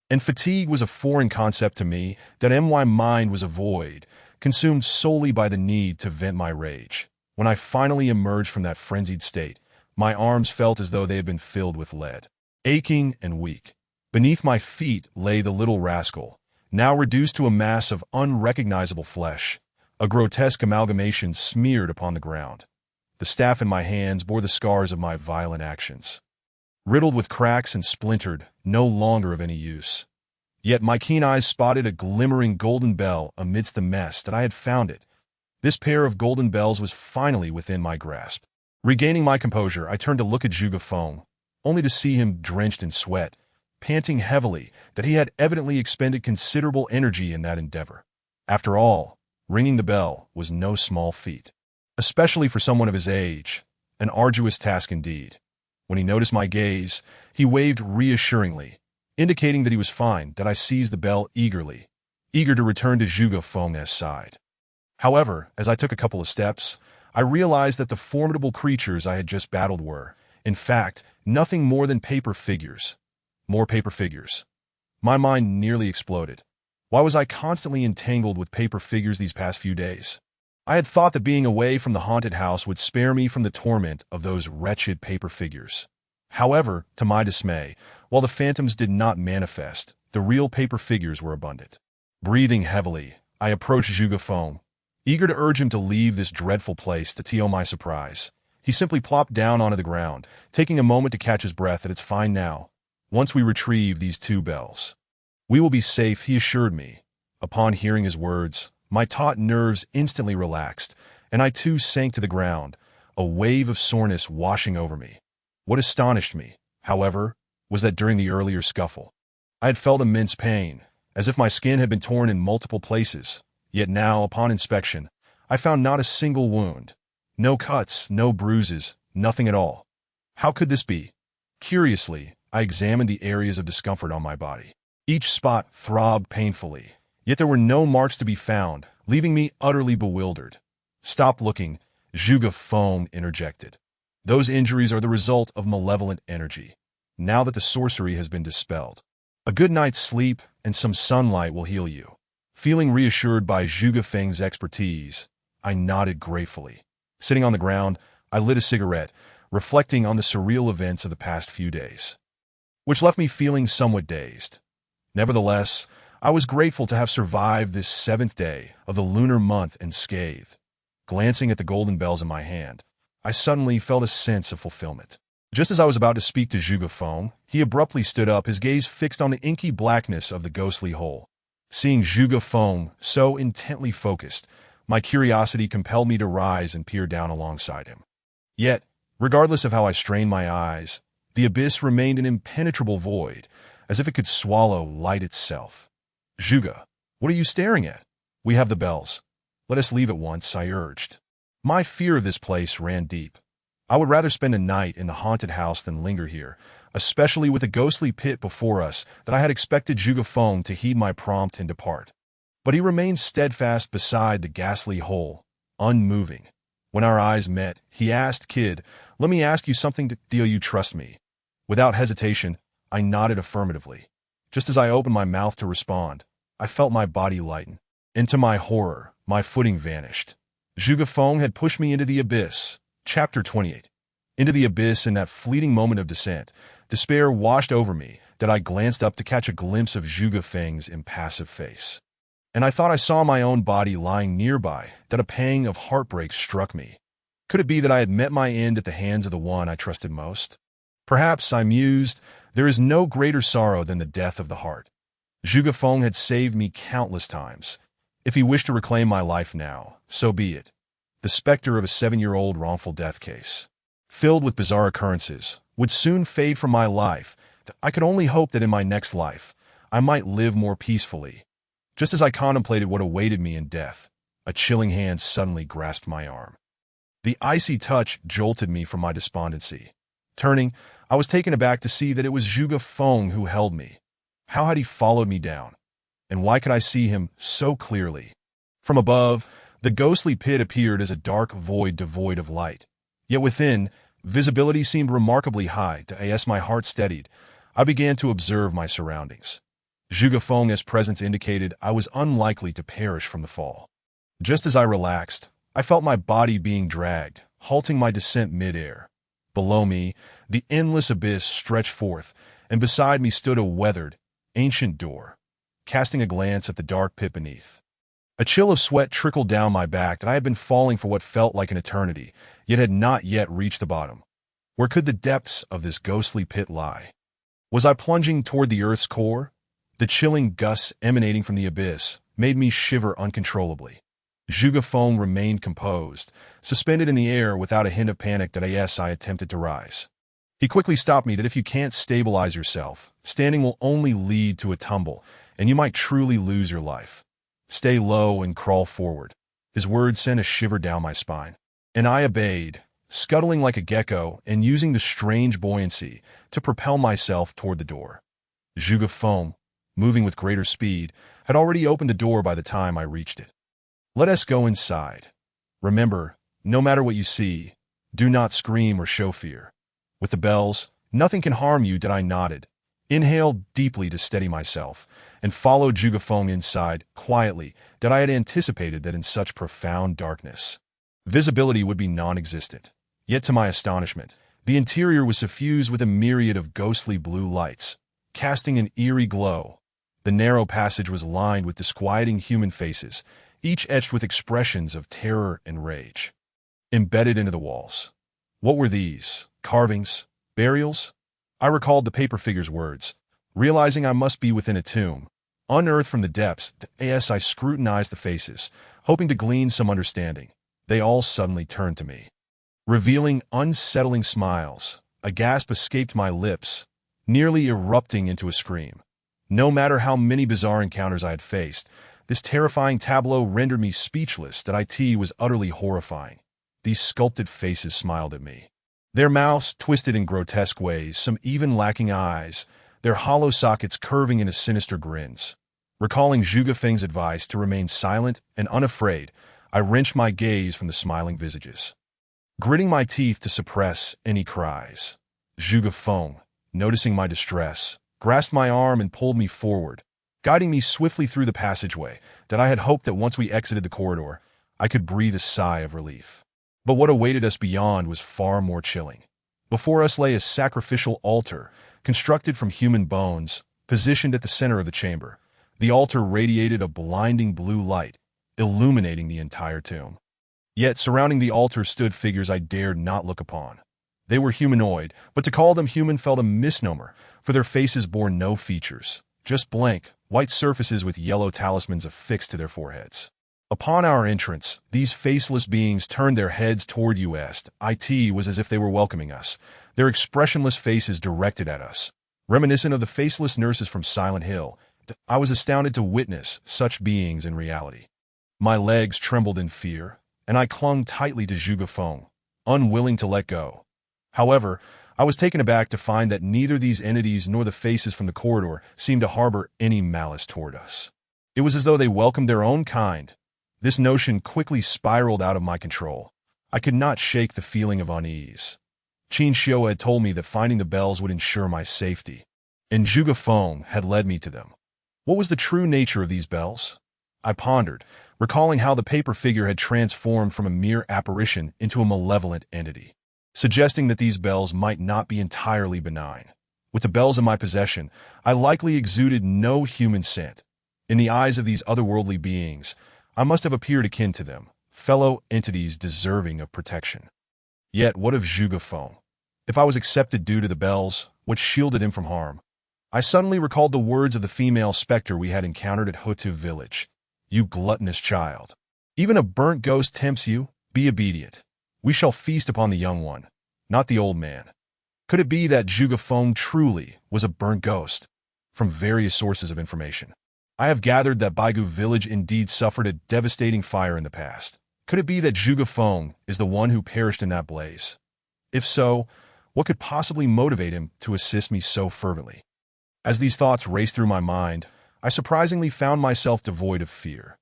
And fatigue was a foreign concept to me, that my mind was a void, consumed solely by the need to vent my rage. When I finally emerged from that frenzied state, my arms felt as though they had been filled with lead. Aching and weak, beneath my feet lay the little rascal, now reduced to a mass of unrecognizable flesh, a grotesque amalgamation smeared upon the ground. The staff in my hands bore the scars of my violent actions. Riddled with cracks and splintered, no longer of any use. Yet my keen eyes spotted a glimmering golden bell amidst the mess that I had found it. This pair of golden bells was finally within my grasp. Regaining my composure, I turned to look at Zhuge Feng, only to see him drenched in sweat, panting heavily that he had evidently expended considerable energy in that endeavor. After all, ringing the bell was no small feat, especially for someone of his age, an arduous task indeed. When he noticed my gaze, he waved reassuringly, indicating that he was fine, that I seized the bell eagerly, eager to return to Zhuge Feng's side. However, as I took a couple of steps, I realized that the formidable creatures I had just battled were, in fact, nothing more than paper figures. More paper figures. My mind nearly exploded. Why was I constantly entangled with paper figures these past few days? I had thought that being away from the haunted house would spare me from the torment of those wretched paper figures. However, to my dismay, while the phantoms did not manifest, the real paper figures were abundant. Breathing heavily, I approached Zhuge Feng, eager to urge him to leave this dreadful place. To my surprise, he simply plopped down onto the ground, taking a moment to catch his breath. "It's fine now. Once we retrieve these two bells, we will be safe," he assured me, Upon hearing his words, my taut nerves instantly relaxed, and I too sank to the ground, a wave of soreness washing over me. What astonished me, however, was that during the earlier scuffle, I had felt immense pain, as if my skin had been torn in multiple places. Yet now, upon inspection, I found not a single wound. No cuts, no bruises, nothing at all. How could this be? Curiously, I examined the areas of discomfort on my body. Each spot throbbed painfully, yet there were no marks to be found, leaving me utterly bewildered. "Stop looking," Zhuge Feng interjected. "Those injuries are the result of malevolent energy. Now that the sorcery has been dispelled, a good night's sleep and some sunlight will heal you." Feeling reassured by Zhuge Feng's expertise, I nodded gratefully. Sitting on the ground, I lit a cigarette, reflecting on the surreal events of the past few days, which left me feeling somewhat dazed. Nevertheless, I was grateful to have survived this 7th day of the lunar month unscathed. Glancing at the golden bells in my hand, I suddenly felt a sense of fulfillment. Just as I was about to speak to Zhuge Feng, he abruptly stood up, his gaze fixed on the inky blackness of the ghostly hole. Seeing Zhuge Feng so intently focused, my curiosity compelled me to rise and peer down alongside him. Yet, regardless of how I strained my eyes, the abyss remained an impenetrable void, as if it could swallow light itself. "Zhuge, what are you staring at? We have the bells. Let us leave at once," I urged. My fear of this place ran deep. I would rather spend a night in the haunted house than linger here, especially with the ghostly pit before us, that I had expected Zhuge Feng to heed my prompt and depart. But he remained steadfast beside the ghastly hole, unmoving. When our eyes met, he asked, "Kid, let me ask you something. Do you trust me?" Without hesitation, I nodded affirmatively. Just as I opened my mouth to respond, I felt my body lighten. And to my horror, my footing vanished. Zhuge Feng had pushed me into the abyss. Chapter 28. Into the abyss. In that fleeting moment of descent, despair washed over me that I glanced up to catch a glimpse of Zhuge Feng's impassive face. And I thought I saw my own body lying nearby, that a pang of heartbreak struck me. Could it be that I had met my end at the hands of the one I trusted most? Perhaps, I mused, there is no greater sorrow than the death of the heart. Zhuge Feng had saved me countless times. If he wished to reclaim my life now, so be it. The specter of a 7-year-old wrongful death case, filled with bizarre occurrences, would soon fade from my life. I could only hope that in my next life, I might live more peacefully. Just as I contemplated what awaited me in death, a chilling hand suddenly grasped my arm. The icy touch jolted me from my despondency. Turning, I was taken aback to see that it was Zhuge Feng who held me. How had he followed me down? And why could I see him so clearly? From above, the ghostly pit appeared as a dark void devoid of light. Yet within, visibility seemed remarkably high. As my heart steadied, I began to observe my surroundings. Zhuge Feng's presence indicated I was unlikely to perish from the fall. Just as I relaxed, I felt my body being dragged, halting my descent mid-air. Below me, the endless abyss stretched forth, and beside me stood a weathered, ancient door. Casting a glance at the dark pit beneath, a chill of sweat trickled down my back that I had been falling for what felt like an eternity, yet had not yet reached the bottom. Where could the depths of this ghostly pit lie? Was I plunging toward the earth's core? The chilling gusts emanating from the abyss made me shiver uncontrollably. Zhuge Feng remained composed, suspended in the air without a hint of panic. I attempted to rise. He quickly stopped me. If you can't stabilize yourself, standing will only lead to a tumble, and you might truly lose your life. Stay low and crawl forward. His words sent a shiver down my spine. And I obeyed, scuttling like a gecko and using the strange buoyancy to propel myself toward the door. Zhuge Feng, moving with greater speed, had already opened the door by the time I reached it. "Let us go inside. Remember, no matter what you see, do not scream or show fear. With the bells, nothing can harm you." I nodded, inhaled deeply to steady myself, and followed Zhuge Feng inside, quietly, that I had anticipated that in such profound darkness, visibility would be non-existent. Yet to my astonishment, the interior was suffused with a myriad of ghostly blue lights, casting an eerie glow. The narrow passage was lined with disquieting human faces, each etched with expressions of terror and rage. Embedded into the walls. What were these? Carvings? Burials? I recalled the paper figure's words, realizing I must be within a tomb, Unearthed from the depths, as I scrutinized the faces, hoping to glean some understanding, they all suddenly turned to me, revealing unsettling smiles. A gasp escaped my lips, nearly erupting into a scream. No matter how many bizarre encounters I had faced, this terrifying tableau rendered me speechless. That it was utterly horrifying. These sculpted faces smiled at me, their mouths twisted in grotesque ways, some even lacking eyes, their hollow sockets curving into sinister grins. Recalling Zhuge Feng's advice to remain silent and unafraid, I wrenched my gaze from the smiling visages, gritting my teeth to suppress any cries. Zhuge Feng, noticing my distress, grasped my arm and pulled me forward, guiding me swiftly through the passageway. That I had hoped that once we exited the corridor, I could breathe a sigh of relief. But what awaited us beyond was far more chilling. Before us lay a sacrificial altar, constructed from human bones, positioned at the center of the chamber. The altar radiated a blinding blue light, illuminating the entire tomb. Yet surrounding the altar stood figures I dared not look upon. They were humanoid, but to call them human felt a misnomer, for their faces bore no features, just blank, white surfaces with yellow talismans affixed to their foreheads. Upon our entrance, these faceless beings turned their heads toward us. It was as if they were welcoming us, their expressionless faces directed at us. Reminiscent of the faceless nurses from Silent Hill, I was astounded to witness such beings in reality. My legs trembled in fear, and I clung tightly to Zhuge Feng, unwilling to let go. However, I was taken aback to find that neither these entities nor the faces from the corridor seemed to harbor any malice toward us. It was as though they welcomed their own kind. This notion quickly spiraled out of my control. I could not shake the feeling of unease. Qin Xiu had told me that finding the bells would ensure my safety, and Zhuge Feng had led me to them. What was the true nature of these bells? I pondered, recalling how the paper figure had transformed from a mere apparition into a malevolent entity, suggesting that these bells might not be entirely benign. With the bells in my possession, I likely exuded no human scent. In the eyes of these otherworldly beings, I must have appeared akin to them, fellow entities deserving of protection. Yet what of Zhuge Feng? If I was accepted due to the bells, what shielded him from harm? I suddenly recalled the words of the female specter we had encountered at Hutu village. You gluttonous child. Even a burnt ghost tempts you. Be obedient. We shall feast upon the young one, not the old man. Could it be that Zhuge Feng truly was a burnt ghost? From various sources of information, I have gathered that Baigu village indeed suffered a devastating fire in the past. Could it be that Zhuge Feng is the one who perished in that blaze? If so, what could possibly motivate him to assist me so fervently? As these thoughts raced through my mind, I surprisingly found myself devoid of fear.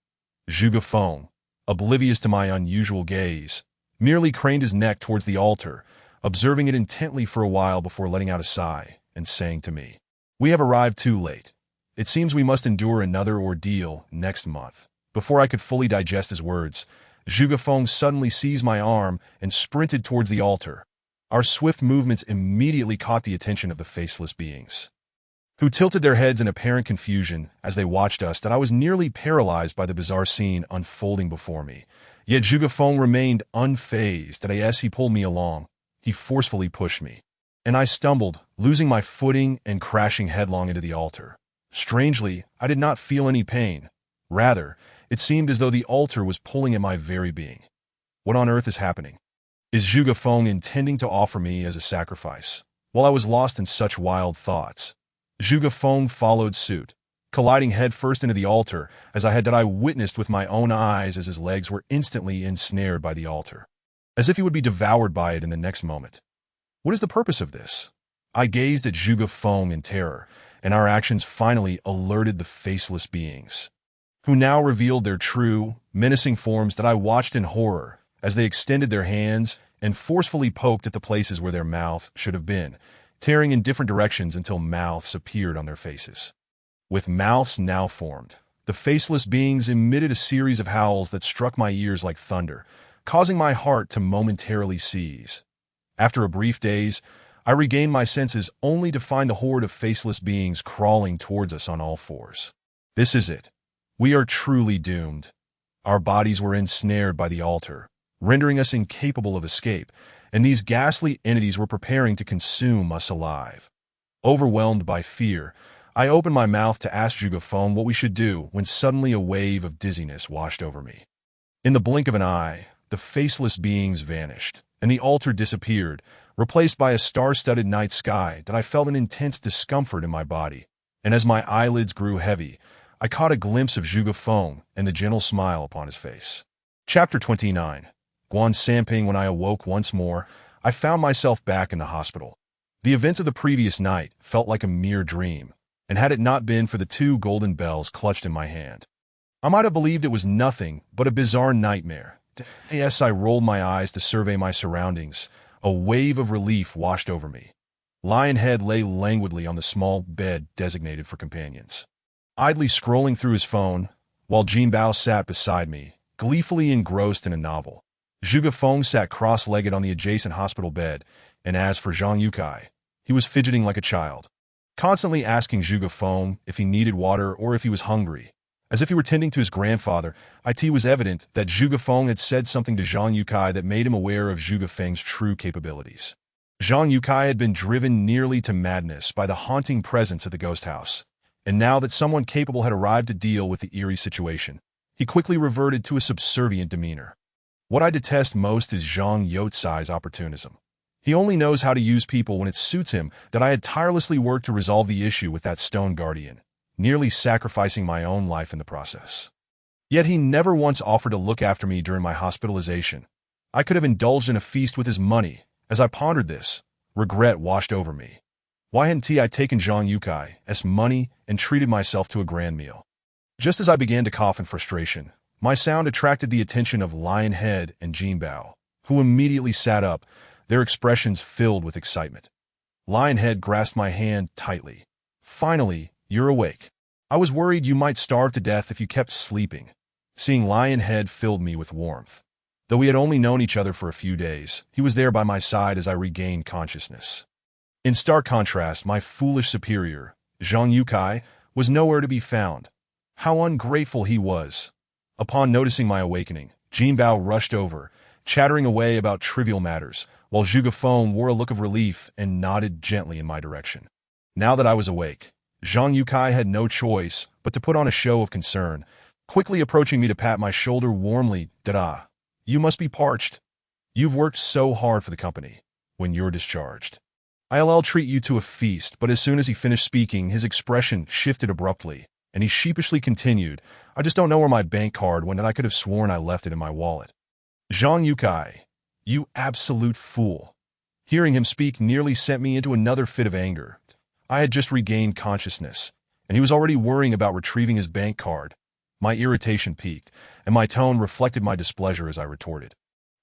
Zhuge Feng, oblivious to my unusual gaze, merely craned his neck towards the altar, observing it intently for a while before letting out a sigh and saying to me, "We have arrived too late. It seems we must endure another ordeal next month." Before I could fully digest his words, Zhuge Feng suddenly seized my arm and sprinted towards the altar. Our swift movements immediately caught the attention of the faceless beings, who tilted their heads in apparent confusion as they watched us. That I was nearly paralyzed by the bizarre scene unfolding before me. Yet Zhuge Feng remained unfazed. As he pulled me along, he forcefully pushed me, and I stumbled, losing my footing and crashing headlong into the altar. Strangely, I did not feel any pain. Rather, it seemed as though the altar was pulling at my very being. What on earth is happening? Is Zhuge Feng intending to offer me as a sacrifice? While I was lost in such wild thoughts, Zhuge Feng followed suit, colliding headfirst into the altar as I witnessed with my own eyes as his legs were instantly ensnared by the altar, as if he would be devoured by it in the next moment. What is the purpose of this? I gazed at Zhuge Feng in terror, and our actions finally alerted the faceless beings, who now revealed their true, menacing forms. That I watched in horror as they extended their hands and forcefully poked at the places where their mouth should have been, tearing in different directions until mouths appeared on their faces. With mouths now formed, the faceless beings emitted a series of howls that struck my ears like thunder, causing my heart to momentarily seize. After a brief daze, I regained my senses only to find the horde of faceless beings crawling towards us on all fours. This is it. We are truly doomed. Our bodies were ensnared by the altar, rendering us incapable of escape, and these ghastly entities were preparing to consume us alive. Overwhelmed by fear, I opened my mouth to ask Zhuge Feng what we should do when suddenly a wave of dizziness washed over me. In the blink of an eye, the faceless beings vanished, and the altar disappeared, replaced by a star-studded night sky that I felt an intense discomfort in my body. And as my eyelids grew heavy, I caught a glimpse of Zhuge Feng and the gentle smile upon his face. Chapter 29. Guan Sanping. When I awoke once more, I found myself back in the hospital. The events of the previous night felt like a mere dream, and had it not been for the 2 golden bells clutched in my hand, I might have believed it was nothing but a bizarre nightmare. Yes, I rolled my eyes to survey my surroundings. A wave of relief washed over me. Lionhead lay languidly on the small bed designated for companions, idly scrolling through his phone, while Jinbao sat beside me, gleefully engrossed in a novel. Zhuge Feng sat cross-legged on the adjacent hospital bed, and as for Zhang Yukai, he was fidgeting like a child, constantly asking Zhuge Feng if he needed water or if he was hungry. As if he were tending to his grandfather, it was evident that Zhuge Feng had said something to Zhang Yukai that made him aware of Zhuge Feng's true capabilities. Zhang Yukai had been driven nearly to madness by the haunting presence of the ghost house, and now that someone capable had arrived to deal with the eerie situation, he quickly reverted to a subservient demeanor. What I detest most is Zhang Youcai's opportunism. He only knows how to use people when it suits him. That I had tirelessly worked to resolve the issue with that stone guardian, nearly sacrificing my own life in the process. Yet he never once offered to look after me during my hospitalization. I could have indulged in a feast with his money. As I pondered this, regret washed over me. Why hadn't I taken Zhang Yukai's money and treated myself to a grand meal? Just as I began to cough in frustration, my sound attracted the attention of Lionhead and Jinbao, who immediately sat up, their expressions filled with excitement. Lionhead grasped my hand tightly. Finally, you're awake. I was worried you might starve to death if you kept sleeping. Seeing Lionhead filled me with warmth. Though we had only known each other for a few days, he was there by my side as I regained consciousness. In stark contrast, my foolish superior, Zhang Yukai, was nowhere to be found. How ungrateful he was. Upon noticing my awakening, Jinbao rushed over, chattering away about trivial matters, while Zhuge Feng wore a look of relief and nodded gently in my direction. Now that I was awake, Zhang Yukai had no choice but to put on a show of concern, quickly approaching me to pat my shoulder warmly. "Dada, you must be parched. You've worked so hard for the company. When you're discharged, I'll treat you to a feast." But as soon as he finished speaking, his expression shifted abruptly, and he sheepishly continued, "I just don't know where my bank card went, and I could have sworn I left it in my wallet." Zhang Yukai, you absolute fool. Hearing him speak nearly sent me into another fit of anger. I had just regained consciousness, and he was already worrying about retrieving his bank card. My irritation peaked, and my tone reflected my displeasure as I retorted.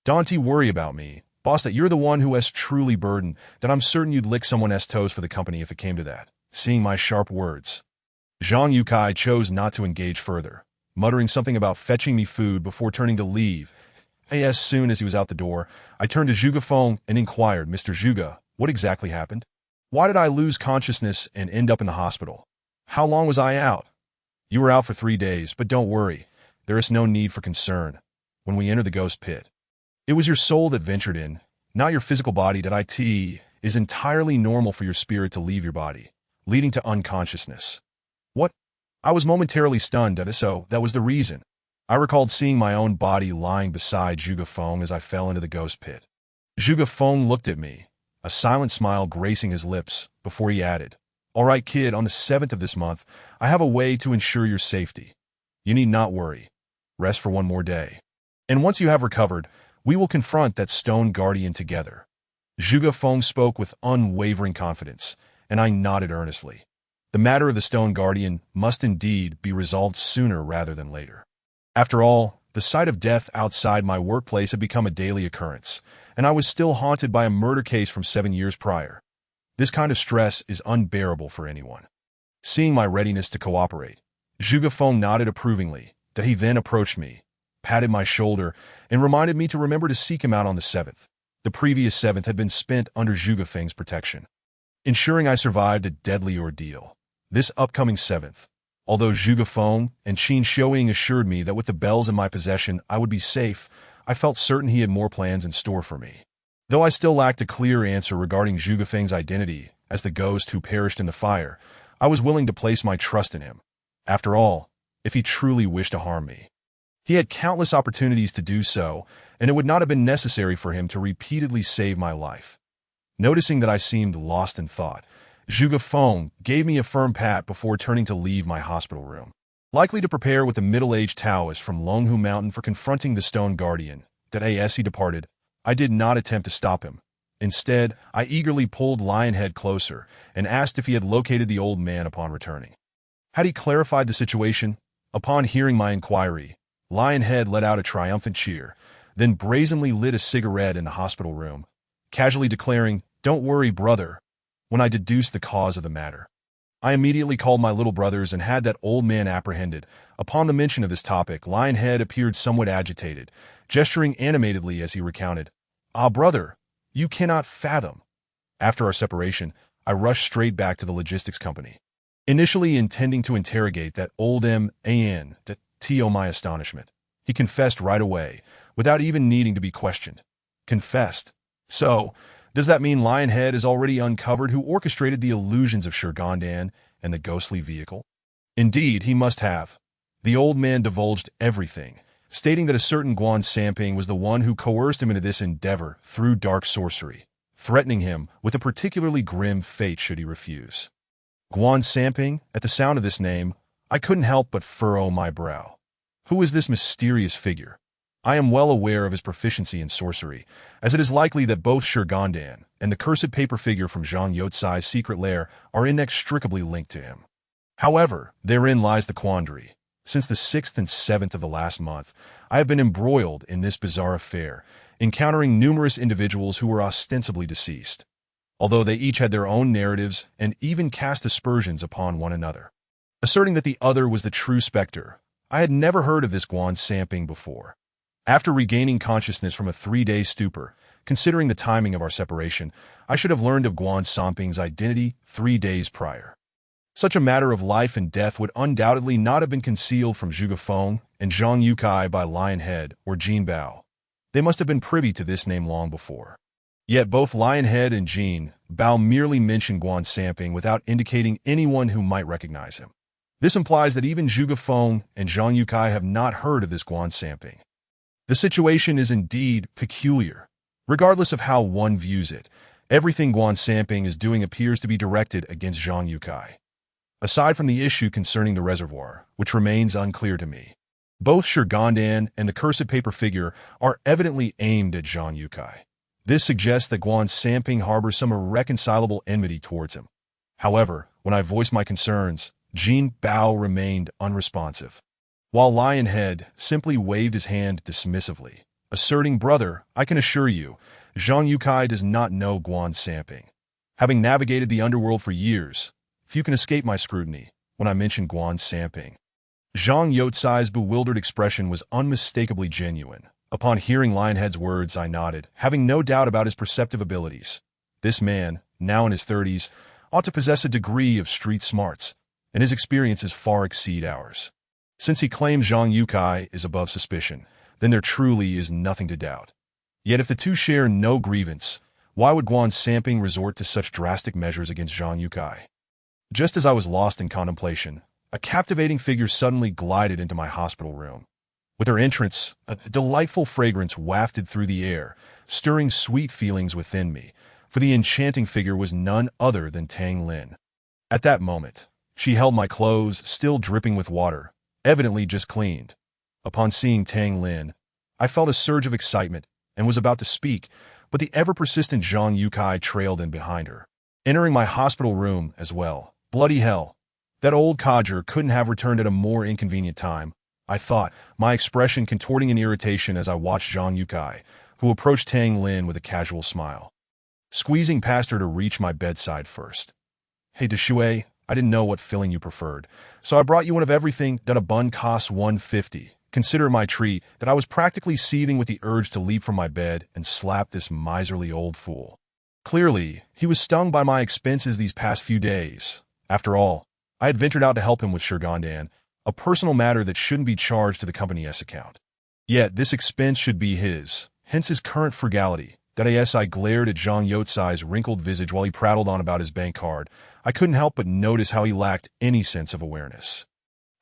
"Don't worry about me, boss, that you're the one who has truly burdened, that I'm certain you'd lick someone's toes for the company if it came to that." Seeing my sharp words, Zhang Yukai chose not to engage further, muttering something about fetching me food before turning to leave. As soon as he was out the door, I turned to Zhuge Feng and inquired, "Mr. Zhuge, what exactly happened? Why did I lose consciousness and end up in the hospital? How long was I out?" "You were out for 3 days, but don't worry. There is no need for concern. When we entered the ghost pit, it was your soul that ventured in, not your physical body. That it is entirely normal for your spirit to leave your body, leading to unconsciousness." "What?" I was momentarily stunned, so that was the reason. I recalled seeing my own body lying beside Zhuge Feng as I fell into the ghost pit. Zhuge Feng looked at me, a silent smile gracing his lips, before he added, "All right, kid, on the 7th of this month, I have a way to ensure your safety. You need not worry. Rest for one more day. And once you have recovered, we will confront that stone guardian together." Zhuge Feng spoke with unwavering confidence, and I nodded earnestly. The matter of the stone guardian must indeed be resolved sooner rather than later. After all, the sight of death outside my workplace had become a daily occurrence, and I was still haunted by a murder case from 7 years prior. This kind of stress is unbearable for anyone. Seeing my readiness to cooperate, Zhuge Feng nodded approvingly. That he then approached me, patted my shoulder, and reminded me to remember to seek him out on the 7th. The previous 7th had been spent under Zhuge Feng's protection, ensuring I survived a deadly ordeal. This upcoming 7th, although Zhuge Feng and Qin Shouying assured me that with the bells in my possession I would be safe, I felt certain he had more plans in store for me. Though I still lacked a clear answer regarding Zhuge Feng's identity as the ghost who perished in the fire, I was willing to place my trust in him. After all, if he truly wished to harm me, he had countless opportunities to do so, and it would not have been necessary for him to repeatedly save my life. Noticing that I seemed lost in thought, Zhuge Feng gave me a firm pat before turning to leave my hospital room. Likely to prepare with a middle-aged Taoist from Longhu Mountain for confronting the Stone Guardian, that as he departed, I did not attempt to stop him. Instead, I eagerly pulled Lionhead closer and asked if he had located the old man upon returning. Had he clarified the situation? Upon hearing my inquiry, Lionhead let out a triumphant cheer, then brazenly lit a cigarette in the hospital room, casually declaring, "Don't worry, brother," when I deduced the cause of the matter. I immediately called my little brothers and had that old man apprehended. Upon the mention of this topic, Lionhead appeared somewhat agitated, gesturing animatedly as he recounted, "Ah, brother, you cannot fathom." After our separation, I rushed straight back to the logistics company, initially intending to interrogate that old man. To my astonishment, he confessed right away, without even needing to be questioned. Confessed? So, does that mean Lionhead has already uncovered who orchestrated the illusions of Shurgandan and the ghostly vehicle? Indeed, he must have. The old man divulged everything, stating that a certain Guan Samping was the one who coerced him into this endeavor through dark sorcery, threatening him with a particularly grim fate should he refuse. Guan Samping? At the sound of this name, I couldn't help but furrow my brow. Who is this mysterious figure? I am well aware of his proficiency in sorcery, as it is likely that both Shurgandan and the cursed paper figure from Zhang Yotsai's secret lair are inextricably linked to him. However, therein lies the quandary. Since the 6th and 7th of the last month, I have been embroiled in this bizarre affair, encountering numerous individuals who were ostensibly deceased, although they each had their own narratives and even cast aspersions upon one another, asserting that the other was the true specter. I had never heard of this Guan Samping before. After regaining consciousness from a 3-day stupor, considering the timing of our separation, I should have learned of Guan Samping's identity 3 days prior. Such a matter of life and death would undoubtedly not have been concealed from Zhuge Feng and Zhang Yukai by Lionhead or Jin Bao. They must have been privy to this name long before. Yet both Lionhead and Jin Bao merely mentioned Guan Samping without indicating anyone who might recognize him. This implies that even Zhuge Feng and Zhang Yukai have not heard of this Guan Samping. The situation is indeed peculiar. Regardless of how one views it, everything Guan Samping is doing appears to be directed against Zhang Yukai. Aside from the issue concerning the reservoir, which remains unclear to me, both Shurgandan and the cursed paper figure are evidently aimed at Zhang Yukai. This suggests that Guan Samping harbors some irreconcilable enmity towards him. However, when I voiced my concerns, Jin Bao remained unresponsive, while Lionhead simply waved his hand dismissively, asserting, "Brother, I can assure you, Zhang Yukai does not know Guan Samping. Having navigated the underworld for years, few can escape my scrutiny when I mention Guan Samping." Zhang Yotsai's bewildered expression was unmistakably genuine. Upon hearing Lionhead's words, I nodded, having no doubt about his perceptive abilities. This man, now in his 30s, ought to possess a degree of street smarts, and his experiences far exceed ours. Since he claims Zhang Yukai is above suspicion, then there truly is nothing to doubt. Yet if the two share no grievance, why would Guan Samping resort to such drastic measures against Zhang Yukai? Just as I was lost in contemplation, a captivating figure suddenly glided into my hospital room. With her entrance, a delightful fragrance wafted through the air, stirring sweet feelings within me, for the enchanting figure was none other than Tang Lin. At that moment, she held my clothes, still dripping with water, evidently just cleaned. Upon seeing Tang Lin, I felt a surge of excitement and was about to speak, but the ever-persistent Zhang Yukai trailed in behind her, entering my hospital room as well. Bloody hell. That old codger couldn't have returned at a more inconvenient time, I thought, my expression contorting in irritation as I watched Zhang Yukai, who approached Tang Lin with a casual smile, squeezing past her to reach my bedside first. "Hey, Deshui, I didn't know what filling you preferred, so I brought you one of everything that a bun costs $1.50. Consider my treat that I was practically seething with the urge to leap from my bed and slap this miserly old fool. Clearly, he was stung by my expenses these past few days. After all, I had ventured out to help him with Shurgandan, a personal matter that shouldn't be charged to the company S account. Yet this expense should be his, hence his current frugality, As I glared at Zhang Yotsai's wrinkled visage while he prattled on about his bank card, I couldn't help but notice how he lacked any sense of awareness.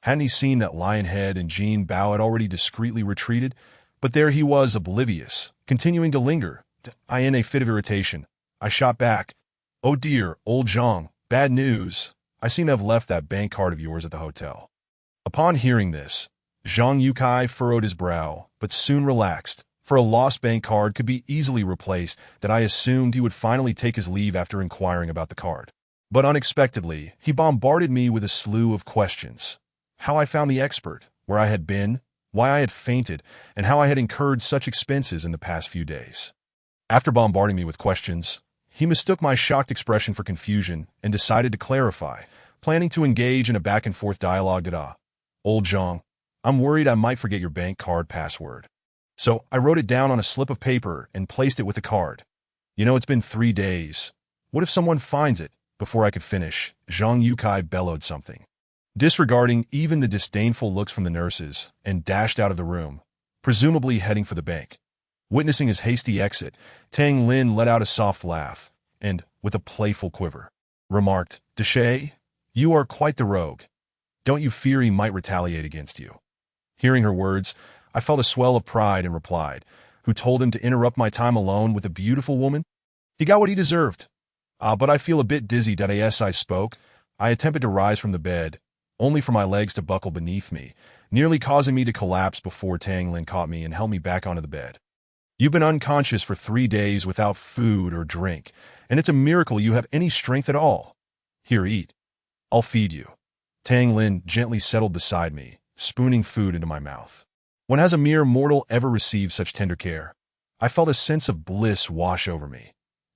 Hadn't he seen that Lionhead and Jean Bao had already discreetly retreated? But there he was, oblivious, continuing to linger. In a fit of irritation, I shot back. "Oh dear, old Zhang, bad news. I seem to have left that bank card of yours at the hotel." Upon hearing this, Zhang Yukai furrowed his brow, but soon relaxed, for a lost bank card could be easily replaced. That I assumed he would finally take his leave after inquiring about the card. But unexpectedly, he bombarded me with a slew of questions. How I found the expert, where I had been, why I had fainted, and how I had incurred such expenses in the past few days. After bombarding me with questions, he mistook my shocked expression for confusion and decided to clarify, planning to engage in a back-and-forth dialogue. "Old Zhang, I'm worried I might forget your bank card password. So I wrote it down on a slip of paper and placed it with the card. It's been 3 days. What if someone finds it?" Before I could finish, Zhang Yukai bellowed something, disregarding even the disdainful looks from the nurses, and dashed out of the room, presumably heading for the bank. Witnessing his hasty exit, Tang Lin let out a soft laugh, and, with a playful quiver, remarked, "Deshe, you are quite the rogue. Don't you fear he might retaliate against you?" Hearing her words, I felt a swell of pride and replied, "Who told him to interrupt my time alone with a beautiful woman? He got what he deserved. But I feel a bit dizzy." As I spoke, I attempted to rise from the bed, only for my legs to buckle beneath me, nearly causing me to collapse before Tang Lin caught me and held me back onto the bed. "You've been unconscious for 3 days without food or drink, and it's a miracle you have any strength at all. Here, eat. I'll feed you." Tang Lin gently settled beside me, spooning food into my mouth. When has a mere mortal ever received such tender care? I felt a sense of bliss wash over me.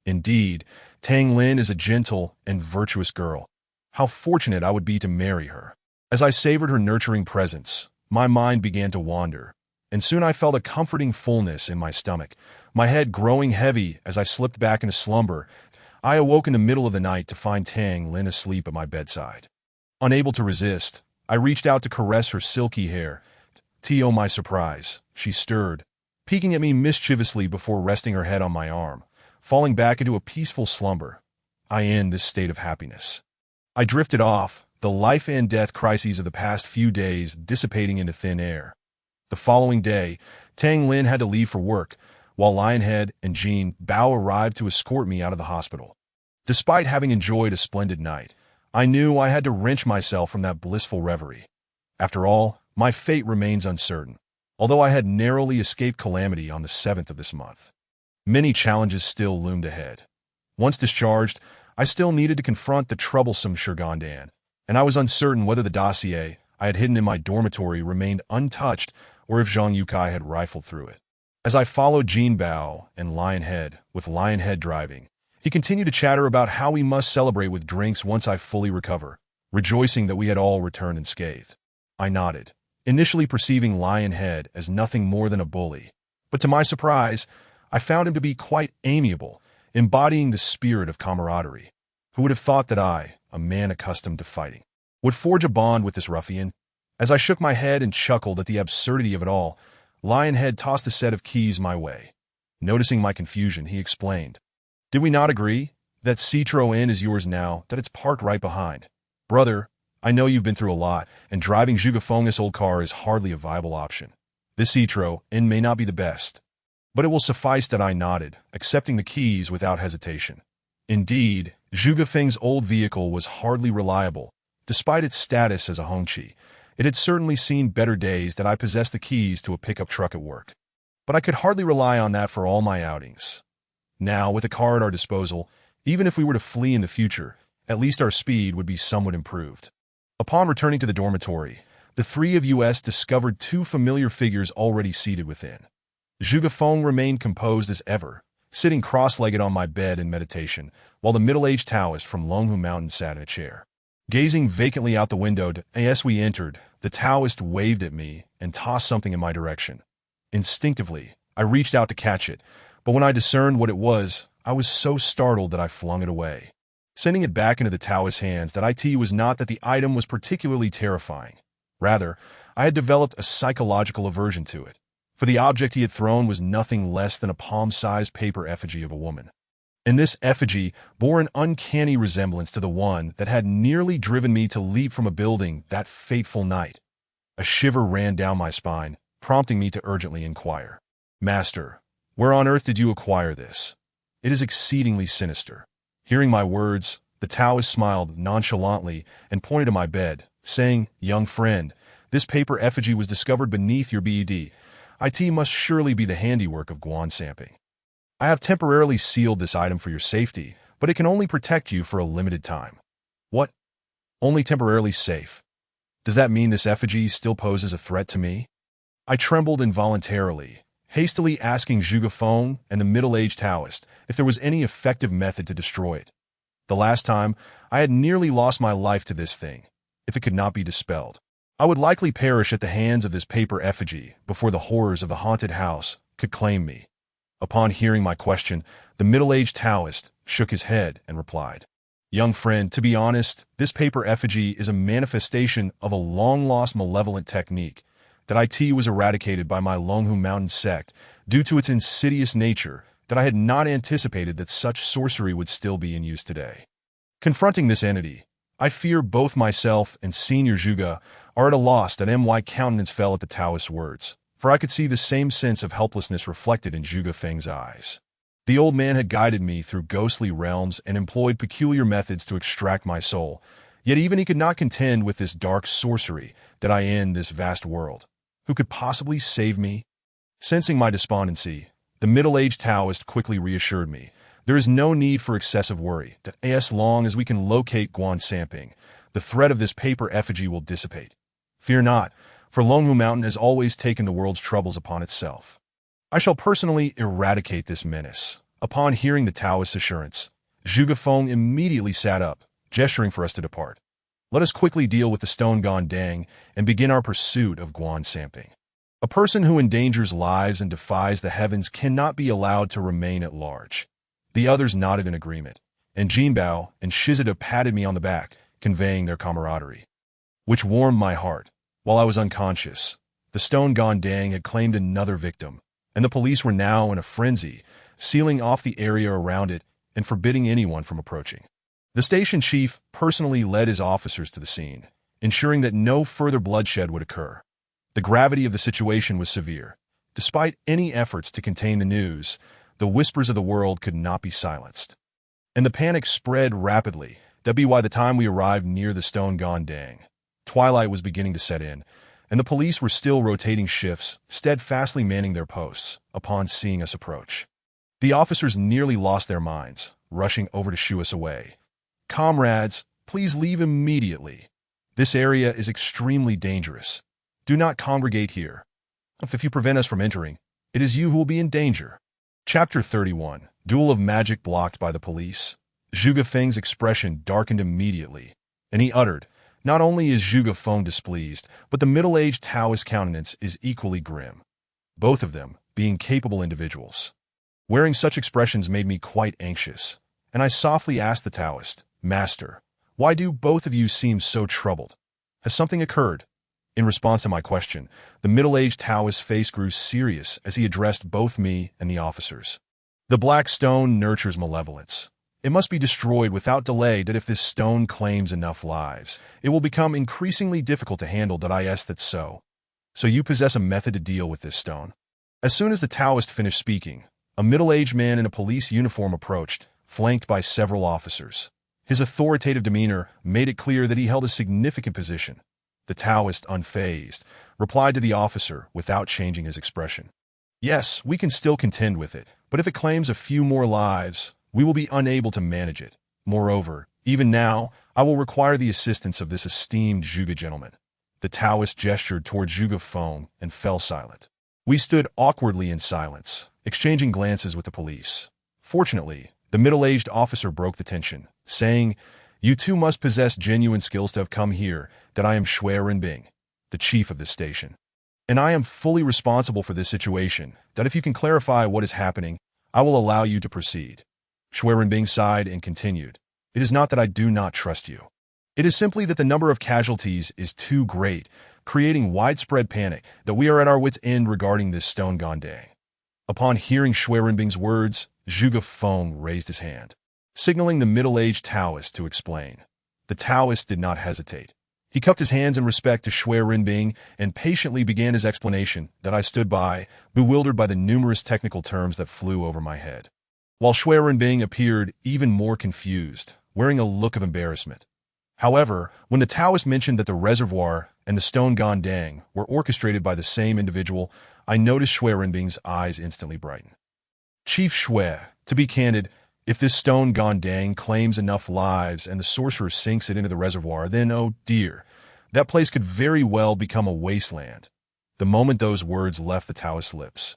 Indeed, Tang Lin is a gentle and virtuous girl. How fortunate I would be to marry her. As I savored her nurturing presence, my mind began to wander, and soon I felt a comforting fullness in my stomach, my head growing heavy as I slipped back into slumber. I awoke in the middle of the night to find Tang Lin asleep at my bedside. Unable to resist, I reached out to caress her silky hair. To my surprise, she stirred, peeking at me mischievously before resting her head on my arm, falling back into a peaceful slumber. In this state of happiness, I drifted off, the life and death crises of the past few days dissipating into thin air. The following day, Tang Lin had to leave for work, while Lionhead and Jean Bao arrived to escort me out of the hospital. Despite having enjoyed a splendid night, I knew I had to wrench myself from that blissful reverie. After all, my fate remains uncertain, although I had narrowly escaped calamity on the 7th of this month. Many challenges still loomed ahead. Once discharged, I still needed to confront the troublesome Shurgandan, and I was uncertain whether the dossier I had hidden in my dormitory remained untouched or if Zhang Yukai had rifled through it. As I followed Jean Bao and Lionhead, with Lionhead driving, he continued to chatter about how we must celebrate with drinks once I fully recover, rejoicing that we had all returned unscathed. I nodded, initially perceiving Lionhead as nothing more than a bully, but to my surprise, I found him to be quite amiable, embodying the spirit of camaraderie. Who would have thought that I, a man accustomed to fighting, would forge a bond with this ruffian? As I shook my head and chuckled at the absurdity of it all, Lionhead tossed a set of keys my way. Noticing my confusion, he explained, "Did we not agree? That Citroën is yours now, that it's parked right behind. Brother, I know you've been through a lot, and driving Zhugafeng's old car is hardly a viable option. This Citroën may not be the best, but it will suffice." That I nodded, accepting the keys without hesitation. Indeed, Zhugafeng's old vehicle was hardly reliable. Despite its status as a Hongqi, it had certainly seen better days. That I possessed the keys to a pickup truck at work, but I could hardly rely on that for all my outings. Now, with a car at our disposal, even if we were to flee in the future, at least our speed would be somewhat improved. Upon returning to the dormitory, the three of us discovered 2 familiar figures already seated within. Zhugafeng remained composed as ever, sitting cross-legged on my bed in meditation, while the middle-aged Taoist from Longhu Mountain sat in a chair. Gazing vacantly out the window as we entered, the Taoist waved at me and tossed something in my direction. Instinctively, I reached out to catch it, but when I discerned what it was, I was so startled that I flung it away, sending it back into the Taoist's hands. That it was not that the item was particularly terrifying. Rather, I had developed a psychological aversion to it. for the object he had thrown was nothing less than a palm-sized paper effigy of a woman. And this effigy bore an uncanny resemblance to the one that had nearly driven me to leap from a building that fateful night. A shiver ran down my spine, prompting me to urgently inquire, "Master, where on earth did you acquire this? It is exceedingly sinister." Hearing my words, the Taoist smiled nonchalantly and pointed to my bed, saying, "Young friend, this paper effigy was discovered beneath your bed. It must surely be the handiwork of Guan Samping. I have temporarily sealed this item for your safety, but it can only protect you for a limited time." "What? Only temporarily safe? Does that mean this effigy still poses a threat to me?" I trembled involuntarily, hastily asking Zhuge Feng and the middle-aged Taoist if there was any effective method to destroy it. The last time, I had nearly lost my life to this thing. If it could not be dispelled, I would likely perish at the hands of this paper effigy before the horrors of the haunted house could claim me. Upon hearing my question, the middle-aged Taoist shook his head and replied, "Young friend, to be honest, this paper effigy is a manifestation of a long-lost malevolent technique that was eradicated by my Longhu Mountain sect due to its insidious nature that I had not anticipated that such sorcery would still be in use today. Confronting this entity, I fear both myself and Senior Zhuge are at a loss." That my countenance fell at the Taoist's words, for I could see the same sense of helplessness reflected in Zhuge Feng's eyes. The old man had guided me through ghostly realms and employed peculiar methods to extract my soul, yet even he could not contend with this dark sorcery that I in this vast world. Who could possibly save me? Sensing my despondency, the middle-aged Taoist quickly reassured me. "There is no need for excessive worry. That as long as we can locate Guan Samping, the threat of this paper effigy will dissipate. Fear not, for Longhu Mountain has always taken the world's troubles upon itself. I shall personally eradicate this menace." Upon hearing the Taoist's assurance, Zhuge Feng immediately sat up, gesturing for us to depart. "Let us quickly deal with the stone Gondang and begin our pursuit of Guan Samping. A person who endangers lives and defies the heavens cannot be allowed to remain at large." The others nodded in agreement, and Jinbao and Shizida patted me on the back, conveying their camaraderie, which warmed my heart. While I was unconscious, the stone Gondang had claimed another victim, and the police were now in a frenzy, sealing off the area around it and forbidding anyone from approaching. The station chief personally led his officers to the scene, ensuring that no further bloodshed would occur. The gravity of the situation was severe. Despite any efforts to contain the news, the whispers of the world could not be silenced. And the panic spread rapidly. By the time we arrived near the stone Gondang, twilight was beginning to set in, and the police were still rotating shifts, steadfastly manning their posts upon seeing us approach. The officers nearly lost their minds, rushing over to shoo us away. "Comrades, please leave immediately. This area is extremely dangerous. Do not congregate here. If you prevent us from entering, it is you who will be in danger." Chapter 31. Duel of Magic blocked by the police. Zhuge Feng's expression darkened immediately, and he uttered, "Not only is Zhuge Feng displeased, but the middle-aged Taoist countenance is equally grim, both of them being capable individuals." Wearing such expressions made me quite anxious, and I softly asked the Taoist, "Master, why do both of you seem so troubled? Has something occurred?" In response to my question, the middle-aged Taoist's face grew serious as he addressed both me and the officers. "The black stone nurtures malevolence. It must be destroyed without delay. That if this stone claims enough lives, it will become increasingly difficult to handle. That's so. So you possess a method to deal with this stone?" As soon as the Taoist finished speaking, a middle-aged man in a police uniform approached, flanked by several officers. His authoritative demeanor made it clear that he held a significant position. The Taoist, unfazed, replied to the officer without changing his expression. "Yes, we can still contend with it, but if it claims a few more lives, we will be unable to manage it. Moreover, even now, I will require the assistance of this esteemed Zhuge gentleman." The Taoist gestured toward Zhuge Feng and fell silent. We stood awkwardly in silence, exchanging glances with the police. Fortunately, the middle-aged officer broke the tension, saying, "You two must possess genuine skills to have come here. That I am Shui Renbing, the chief of this station, and I am fully responsible for this situation. That if you can clarify what is happening, I will allow you to proceed." Shui Renbing sighed and continued, "It is not that I do not trust you. It is simply that the number of casualties is too great. creating widespread panic that we are at our wits' end regarding this stone Gondang. Upon hearing Shui Renbing's words, Zhuge Feng raised his hand, signaling the middle-aged Taoist to explain. The Taoist did not hesitate. He cupped his hands in respect to Shui Renbing and patiently began his explanation that I stood by, bewildered by the numerous technical terms that flew over my head. While Shui Renbing appeared even more confused, wearing a look of embarrassment. However, when the Taoist mentioned that the reservoir and the stone Gondang were orchestrated by the same individual, I noticed Shui Renbing's eyes instantly brighten. Chief Shui, to be candid, if this stone Gondang claims enough lives and the sorcerer sinks it into the reservoir, then, oh dear, that place could very well become a wasteland. The moment those words left the Taoist's lips,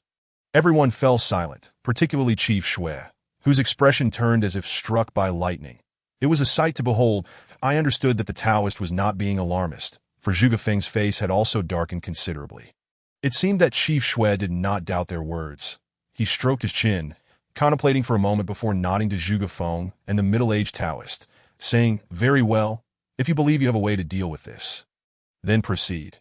everyone fell silent, particularly Chief Shui, whose expression turned as if struck by lightning. It was a sight to behold. I understood that the Taoist was not being alarmist, for Zhuge Feng's face had also darkened considerably. It seemed that Chief Shui did not doubt their words. He stroked his chin, contemplating for a moment before nodding to Zhuge Feng and the middle-aged Taoist, saying, "Very well, if you believe you have a way to deal with this, then proceed.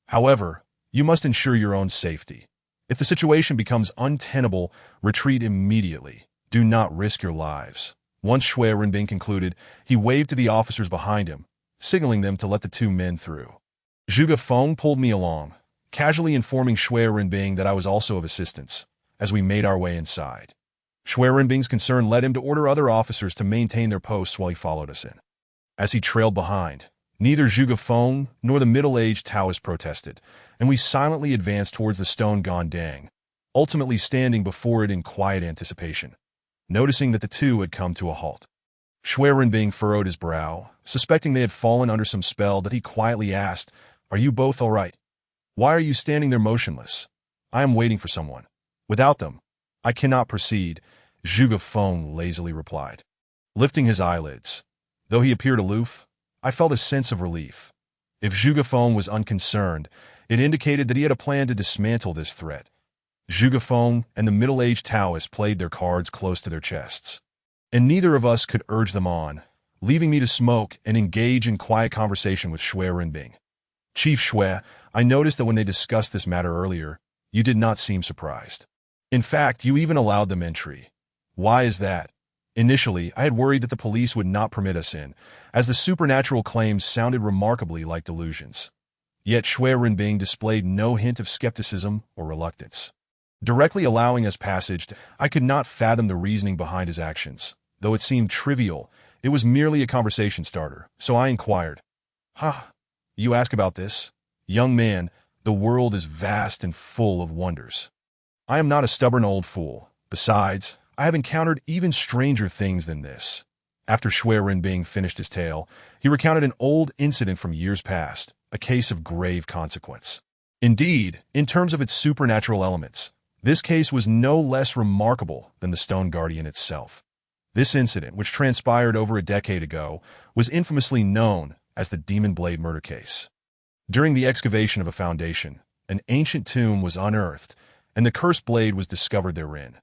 However, you must ensure your own safety. If the situation becomes untenable, retreat immediately. Do not risk your lives." Once Shui Renbing concluded, he waved to the officers behind him, signaling them to let the two men through. Zhuge Feng pulled me along, casually informing Shui Renbing that I was also of assistance, as we made our way inside. Shui Renbing's concern led him to order other officers to maintain their posts while he followed us in. As he trailed behind, neither Zhuge Feng nor the middle-aged Taoist protested, and we silently advanced towards the stone Gondang, ultimately standing before it in quiet anticipation. Noticing that the two had come to a halt, Shui Renbing furrowed his brow, suspecting they had fallen under some spell that he quietly asked, "Are you both all right? Why are you standing there motionless? I am waiting for someone. Without them, I cannot proceed," Zhuge Feng lazily replied, lifting his eyelids. Though he appeared aloof, I felt a sense of relief. If Zhuge Feng was unconcerned, it indicated that he had a plan to dismantle this threat. Zhuge Feng and the middle-aged Taoist played their cards close to their chests, and neither of us could urge them on, leaving me to smoke and engage in quiet conversation with Shui Renbing. "Chief Shui, I noticed that when they discussed this matter earlier, you did not seem surprised. In fact, you even allowed them entry. Why is that? Initially, I had worried that the police would not permit us in, as the supernatural claims sounded remarkably like delusions. Yet Shui Renbing displayed no hint of skepticism or reluctance, directly allowing us passage. I could not fathom the reasoning behind his actions. Though it seemed trivial, it was merely a conversation starter, so I inquired, you ask about this? Young man, the world is vast and full of wonders. I am not a stubborn old fool. Besides, I have encountered even stranger things than this." After Shui Renbing finished his tale, he recounted an old incident from years past, a case of grave consequence. Indeed, in terms of its supernatural elements, this case was no less remarkable than the Stone Guardian itself. This incident, which transpired over a decade ago, was infamously known as the Demon Blade murder case. During the excavation of a foundation, an ancient tomb was unearthed, and the cursed blade was discovered therein.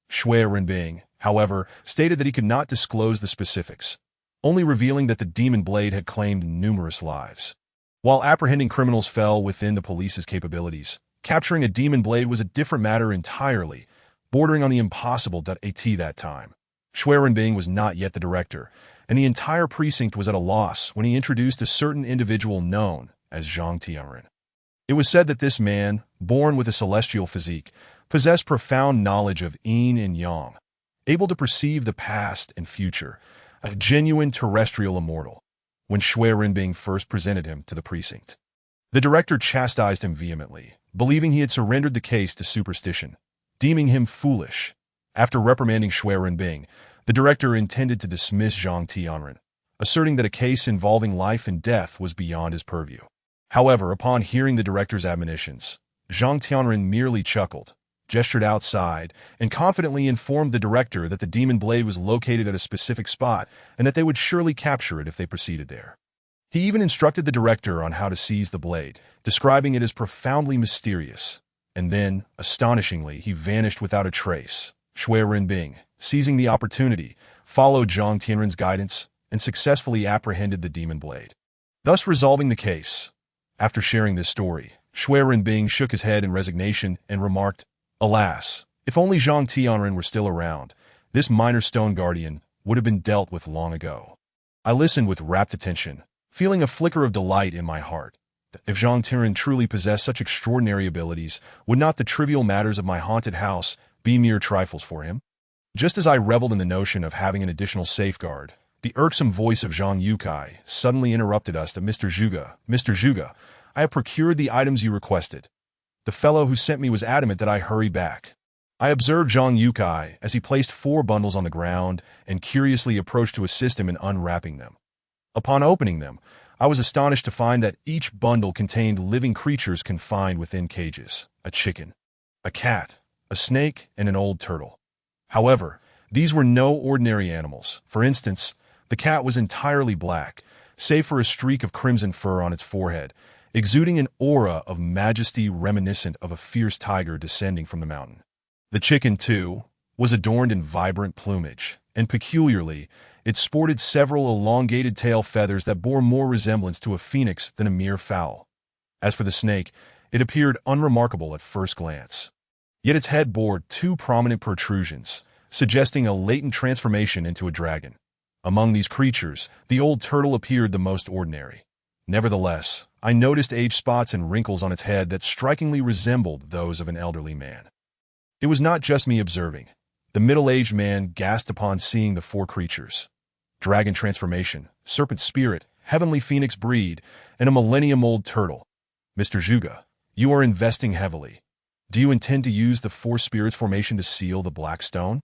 Shui Renbing, however, stated that he could not disclose the specifics, only revealing that the Demon Blade had claimed numerous lives. While apprehending criminals fell within the police's capabilities, capturing a Demon Blade was a different matter entirely, bordering on the impossible at that time. Shui Renbing was not yet the director, and the entire precinct was at a loss when he introduced a certain individual known as Zhang Tianren. It was said that this man, born with a celestial physique, possessed profound knowledge of yin and yang, able to perceive the past and future, a genuine terrestrial immortal. When Shui Renbing first presented him to the precinct, the director chastised him vehemently, believing he had surrendered the case to superstition, deeming him foolish. After reprimanding Shui Renbing, the director intended to dismiss Zhang Tianren, asserting that a case involving life and death was beyond his purview. However, upon hearing the director's admonitions, Zhang Tianren merely chuckled, gestured outside, and confidently informed the director that the Demon Blade was located at a specific spot and that they would surely capture it if they proceeded there. He even instructed the director on how to seize the blade, describing it as profoundly mysterious. And then, astonishingly, he vanished without a trace. Shui Renbing, seizing the opportunity, followed Zhang Tianren's guidance and successfully apprehended the Demon Blade, thus resolving the case. After sharing this story, Shui Renbing shook his head in resignation and remarked, "Alas, if only Zhang Tianren were still around, this minor stone guardian would have been dealt with long ago." I listened with rapt attention, feeling a flicker of delight in my heart. If Zhang Tianren truly possessed such extraordinary abilities, would not the trivial matters of my haunted house be mere trifles for him? Just as I reveled in the notion of having an additional safeguard, the irksome voice of Zhang Yukai suddenly interrupted us. Mr. Zhuge, I have procured the items you requested." The fellow who sent me was adamant that I hurry back. I observed Zhang Yukai as he placed 4 bundles on the ground and curiously approached to assist him in unwrapping them. Upon opening them, I was astonished to find that each bundle contained living creatures confined within cages: a chicken, a cat, a snake, and an old turtle. However, these were no ordinary animals. For instance, the cat was entirely black, save for a streak of crimson fur on its forehead, exuding an aura of majesty reminiscent of a fierce tiger descending from the mountain. The chicken, too, was adorned in vibrant plumage, and peculiarly, it sported several elongated tail feathers that bore more resemblance to a phoenix than a mere fowl. As for the snake, it appeared unremarkable at first glance. Yet its head bore 2 prominent protrusions, suggesting a latent transformation into a dragon. Among these creatures, the old turtle appeared the most ordinary. Nevertheless, I noticed age spots and wrinkles on its head that strikingly resembled those of an elderly man. It was not just me observing. The middle-aged man gasped upon seeing the 4 creatures: dragon transformation, serpent spirit, heavenly phoenix breed, and a millennium-old turtle. "Mr. Zhuge, you are investing heavily. Do you intend to use the 4 spirits formation to seal the black stone?"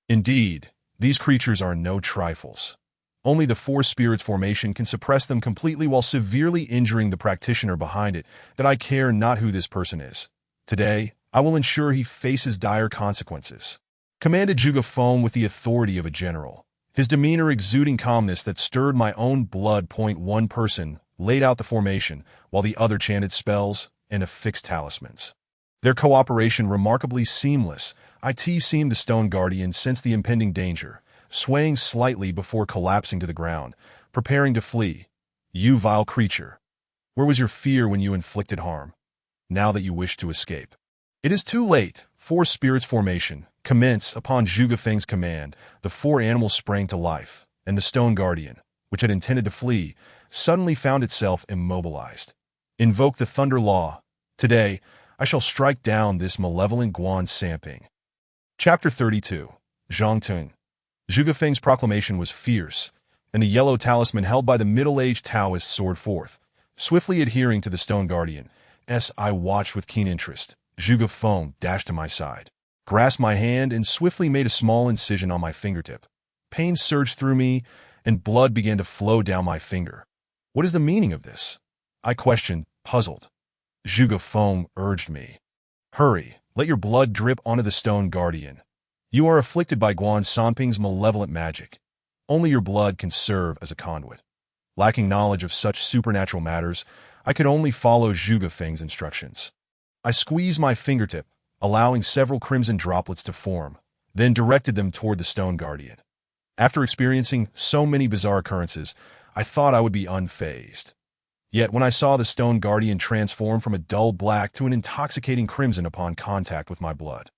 Indeed, these creatures are no trifles. Only the 4 spirits formation can suppress them completely while severely injuring the practitioner behind it. That I care not who this person is. Today, I will ensure he faces dire consequences," commanded Zhuge Feng with the authority of a general, his demeanor exuding calmness that stirred my own blood. One person laid out the formation, while the other chanted spells and affixed talismans. Their cooperation remarkably seamless. It seemed the stone guardian sensed the impending danger, swaying slightly before collapsing to the ground, preparing to flee. "You vile creature! Where was your fear when you inflicted harm? Now that you wish to escape, it is too late." 4 spirits formation commence. Upon Zhuge Feng's command, the 4 animals sprang to life, and the stone guardian, which had intended to flee, suddenly found itself immobilized. "Invoke the thunder law. Today, I shall strike down this malevolent Guan Samping." Chapter 32. Zhang Tun. Zhuge Feng's proclamation was fierce, and the yellow talisman held by the middle-aged Taoist soared forth, swiftly adhering to the stone guardian. I watched with keen interest. Zhuge Feng dashed to my side, grasped my hand, and swiftly made a small incision on my fingertip. Pain surged through me, and blood began to flow down my finger. "What is the meaning of this?" I questioned, puzzled. Zhuge Feng urged me. "Hurry, let your blood drip onto the stone guardian. You are afflicted by Guan Sanping's malevolent magic. Only your blood can serve as a conduit." Lacking knowledge of such supernatural matters, I could only follow Zhuge Feng's instructions. I squeezed my fingertip, allowing several crimson droplets to form, then directed them toward the stone guardian. After experiencing so many bizarre occurrences, I thought I would be unfazed. Yet when I saw the stone guardian transform from a dull black to an intoxicating crimson upon contact with my blood,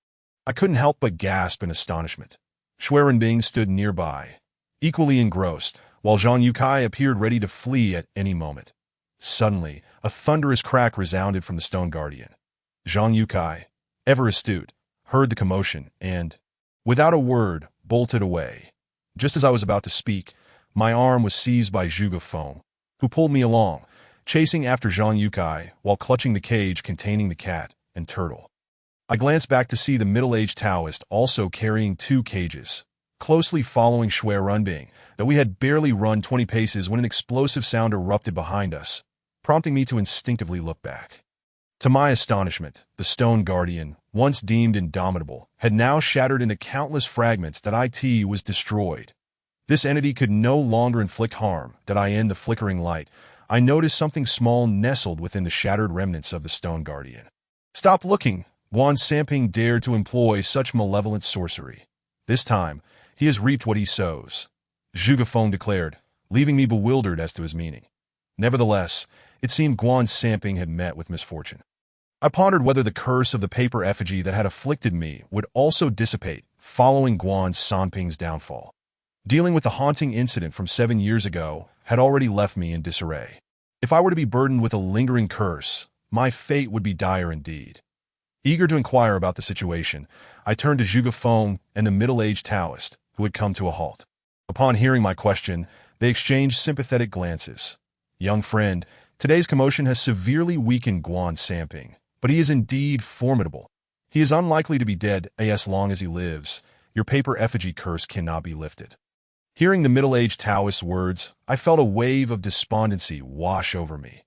I couldn't help but gasp in astonishment. Shui Renbing stood nearby, equally engrossed, while Zhang Yukai appeared ready to flee at any moment. Suddenly, a thunderous crack resounded from the stone guardian. Zhang Yukai, ever astute, heard the commotion and, without a word, bolted away. Just as I was about to speak, my arm was seized by Zhuge Feng, who pulled me along, chasing after Zhang Yukai while clutching the cage containing the cat and turtle. I glanced back to see the middle-aged Taoist also carrying 2 cages, closely following Shui Renbing, that we had barely run 20 paces when an explosive sound erupted behind us, prompting me to instinctively look back. To my astonishment, the stone guardian, once deemed indomitable, had now shattered into countless fragments. It was destroyed. This entity could no longer inflict harm. In the flickering light, I noticed something small nestled within the shattered remnants of the stone guardian. "Stop looking!" Guan Samping dared to employ such malevolent sorcery. "This time, he has reaped what he sows," Zhuge Feng declared, leaving me bewildered as to his meaning. Nevertheless, it seemed Guan Samping had met with misfortune. I pondered whether the curse of the paper effigy that had afflicted me would also dissipate following Guan Samping's downfall. Dealing with the haunting incident from 7 years ago had already left me in disarray. If I were to be burdened with a lingering curse, my fate would be dire indeed. Eager to inquire about the situation, I turned to Zhuge Feng and the middle-aged Taoist, who had come to a halt. Upon hearing my question, they exchanged sympathetic glances. "Young friend, today's commotion has severely weakened Guan Samping, but he is indeed formidable. He is unlikely to be dead as long as he lives. Your paper effigy curse cannot be lifted." Hearing the middle-aged Taoist's words, I felt a wave of despondency wash over me.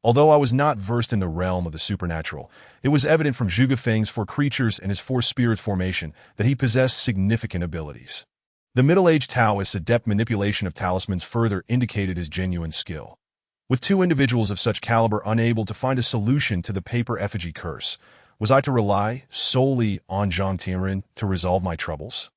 Although I was not versed in the realm of the supernatural, it was evident from Zhuge Feng's four creatures and his four spirits formation that he possessed significant abilities. The middle-aged Taoist's adept manipulation of talismans further indicated his genuine skill. With two individuals of such caliber unable to find a solution to the paper effigy curse, was I to rely solely on Zhang Tianren to resolve my troubles?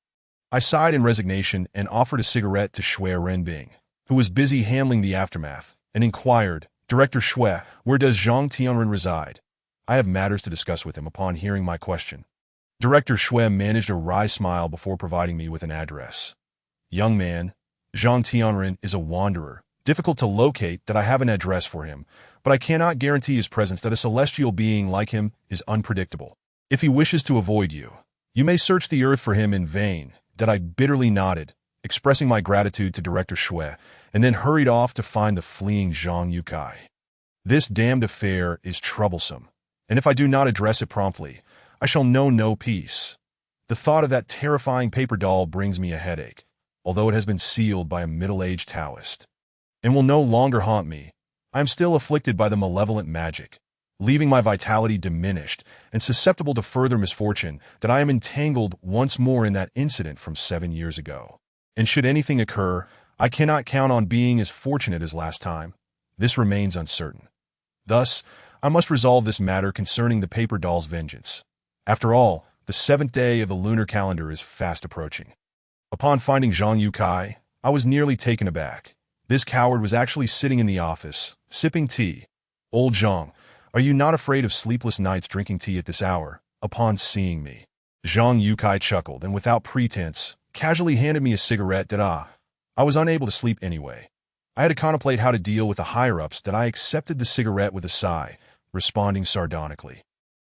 I sighed in resignation and offered a cigarette to Shui Renbing, who was busy handling the aftermath, and inquired, "Director Shui, where does Zhang Tianren reside? I have matters to discuss with him." Upon hearing my question, Director Shui managed a wry smile before providing me with an address. "Young man, Zhang Tianren is a wanderer, difficult to locate. That I have an address for him, but I cannot guarantee his presence. That a celestial being like him is unpredictable. If he wishes to avoid you, you may search the earth for him in vain." That I bitterly nodded, expressing my gratitude to Director Shui, and then hurried off to find the fleeing Zhang Yukai. This damned affair is troublesome, and if I do not address it promptly, I shall know no peace. The thought of that terrifying paper doll brings me a headache, although it has been sealed by a middle-aged Taoist, and will no longer haunt me. I am still afflicted by the malevolent magic, leaving my vitality diminished and susceptible to further misfortune. That I am entangled once more in that incident from 7 years ago. And should anything occur, I cannot count on being as fortunate as last time. This remains uncertain. Thus, I must resolve this matter concerning the paper doll's vengeance. After all, the 7th day of the lunar calendar is fast approaching. Upon finding Zhang Yukai, I was nearly taken aback. This coward was actually sitting in the office, sipping tea. "Old Zhang, are you not afraid of sleepless nights drinking tea at this hour?" Upon seeing me, Zhang Yukai chuckled and without pretense, casually handed me a cigarette. I was unable to sleep anyway. I had to contemplate how to deal with the higher-ups. That I accepted the cigarette with a sigh, responding sardonically,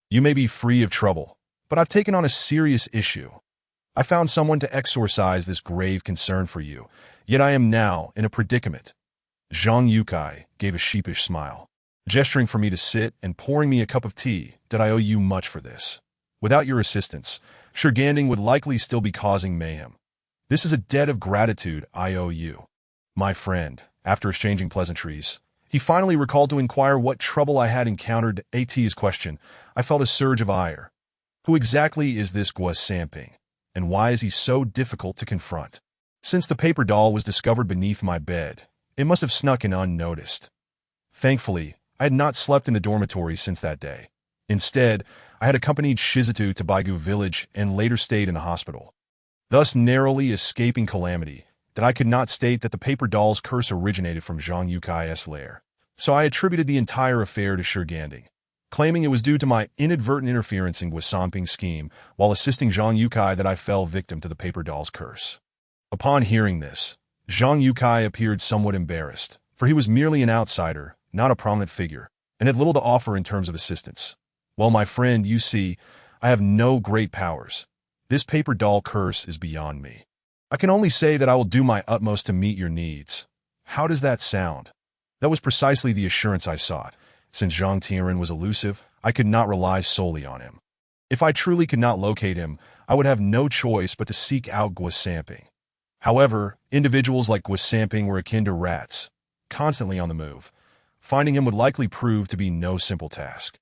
"You may be free of trouble, but I've taken on a serious issue. I found someone to exorcise this grave concern for you, yet I am now in a predicament." Zhang Yukai gave a sheepish smile, gesturing for me to sit and pouring me a cup of tea. "That I owe you much for this. Without your assistance, Shurganding would likely still be causing mayhem. This is a debt of gratitude I owe you." My friend, after exchanging pleasantries, he finally recalled to inquire what trouble I had encountered. At his question, I felt a surge of ire. Who exactly is this Guan Samping, and why is he so difficult to confront? Since the paper doll was discovered beneath my bed, it must have snuck in unnoticed. Thankfully, I had not slept in the dormitory since that day. Instead, I had accompanied Shizutu to Baigu village and later stayed in the hospital, thus narrowly escaping calamity. That I could not state that the paper doll's curse originated from Zhang Yukai's lair, so I attributed the entire affair to Shurganding, claiming it was due to my inadvertent interference in Guan Samping's scheme while assisting Zhang Yukai that I fell victim to the paper doll's curse. Upon hearing this, Zhang Yukai appeared somewhat embarrassed, for he was merely an outsider, not a prominent figure, and had little to offer in terms of assistance. "Well, my friend, you see, I have no great powers. This paper doll curse is beyond me. I can only say that I will do my utmost to meet your needs." How does that sound? That was precisely the assurance I sought. Since Zhang Tianren was elusive, I could not rely solely on him. If I truly could not locate him, I would have no choice but to seek out Guan Samping. However, individuals like Guan Samping were akin to rats, constantly on the move. Finding him would likely prove to be no simple task.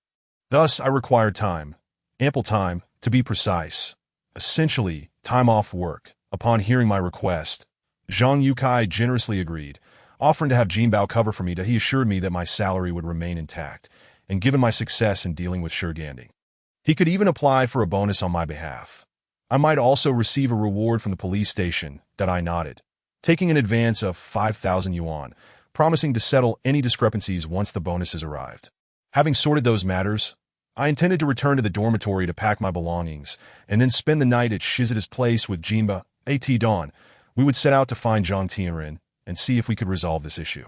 Thus, I required time, ample time, to be precise. Essentially, time off work. Upon hearing my request, Zhang Yukai generously agreed, offering to have Jinbao cover for me. That he assured me that my salary would remain intact, and given my success in dealing with Shurganding, he could even apply for a bonus on my behalf. I might also receive a reward from the police station. That I nodded, taking an advance of 5,000 yuan, promising to settle any discrepancies once the bonuses arrived. Having sorted those matters, I intended to return to the dormitory to pack my belongings, and then spend the night at Shizuda's place with Jinba, at dawn. We would set out to find Zhang Tianren and see if we could resolve this issue.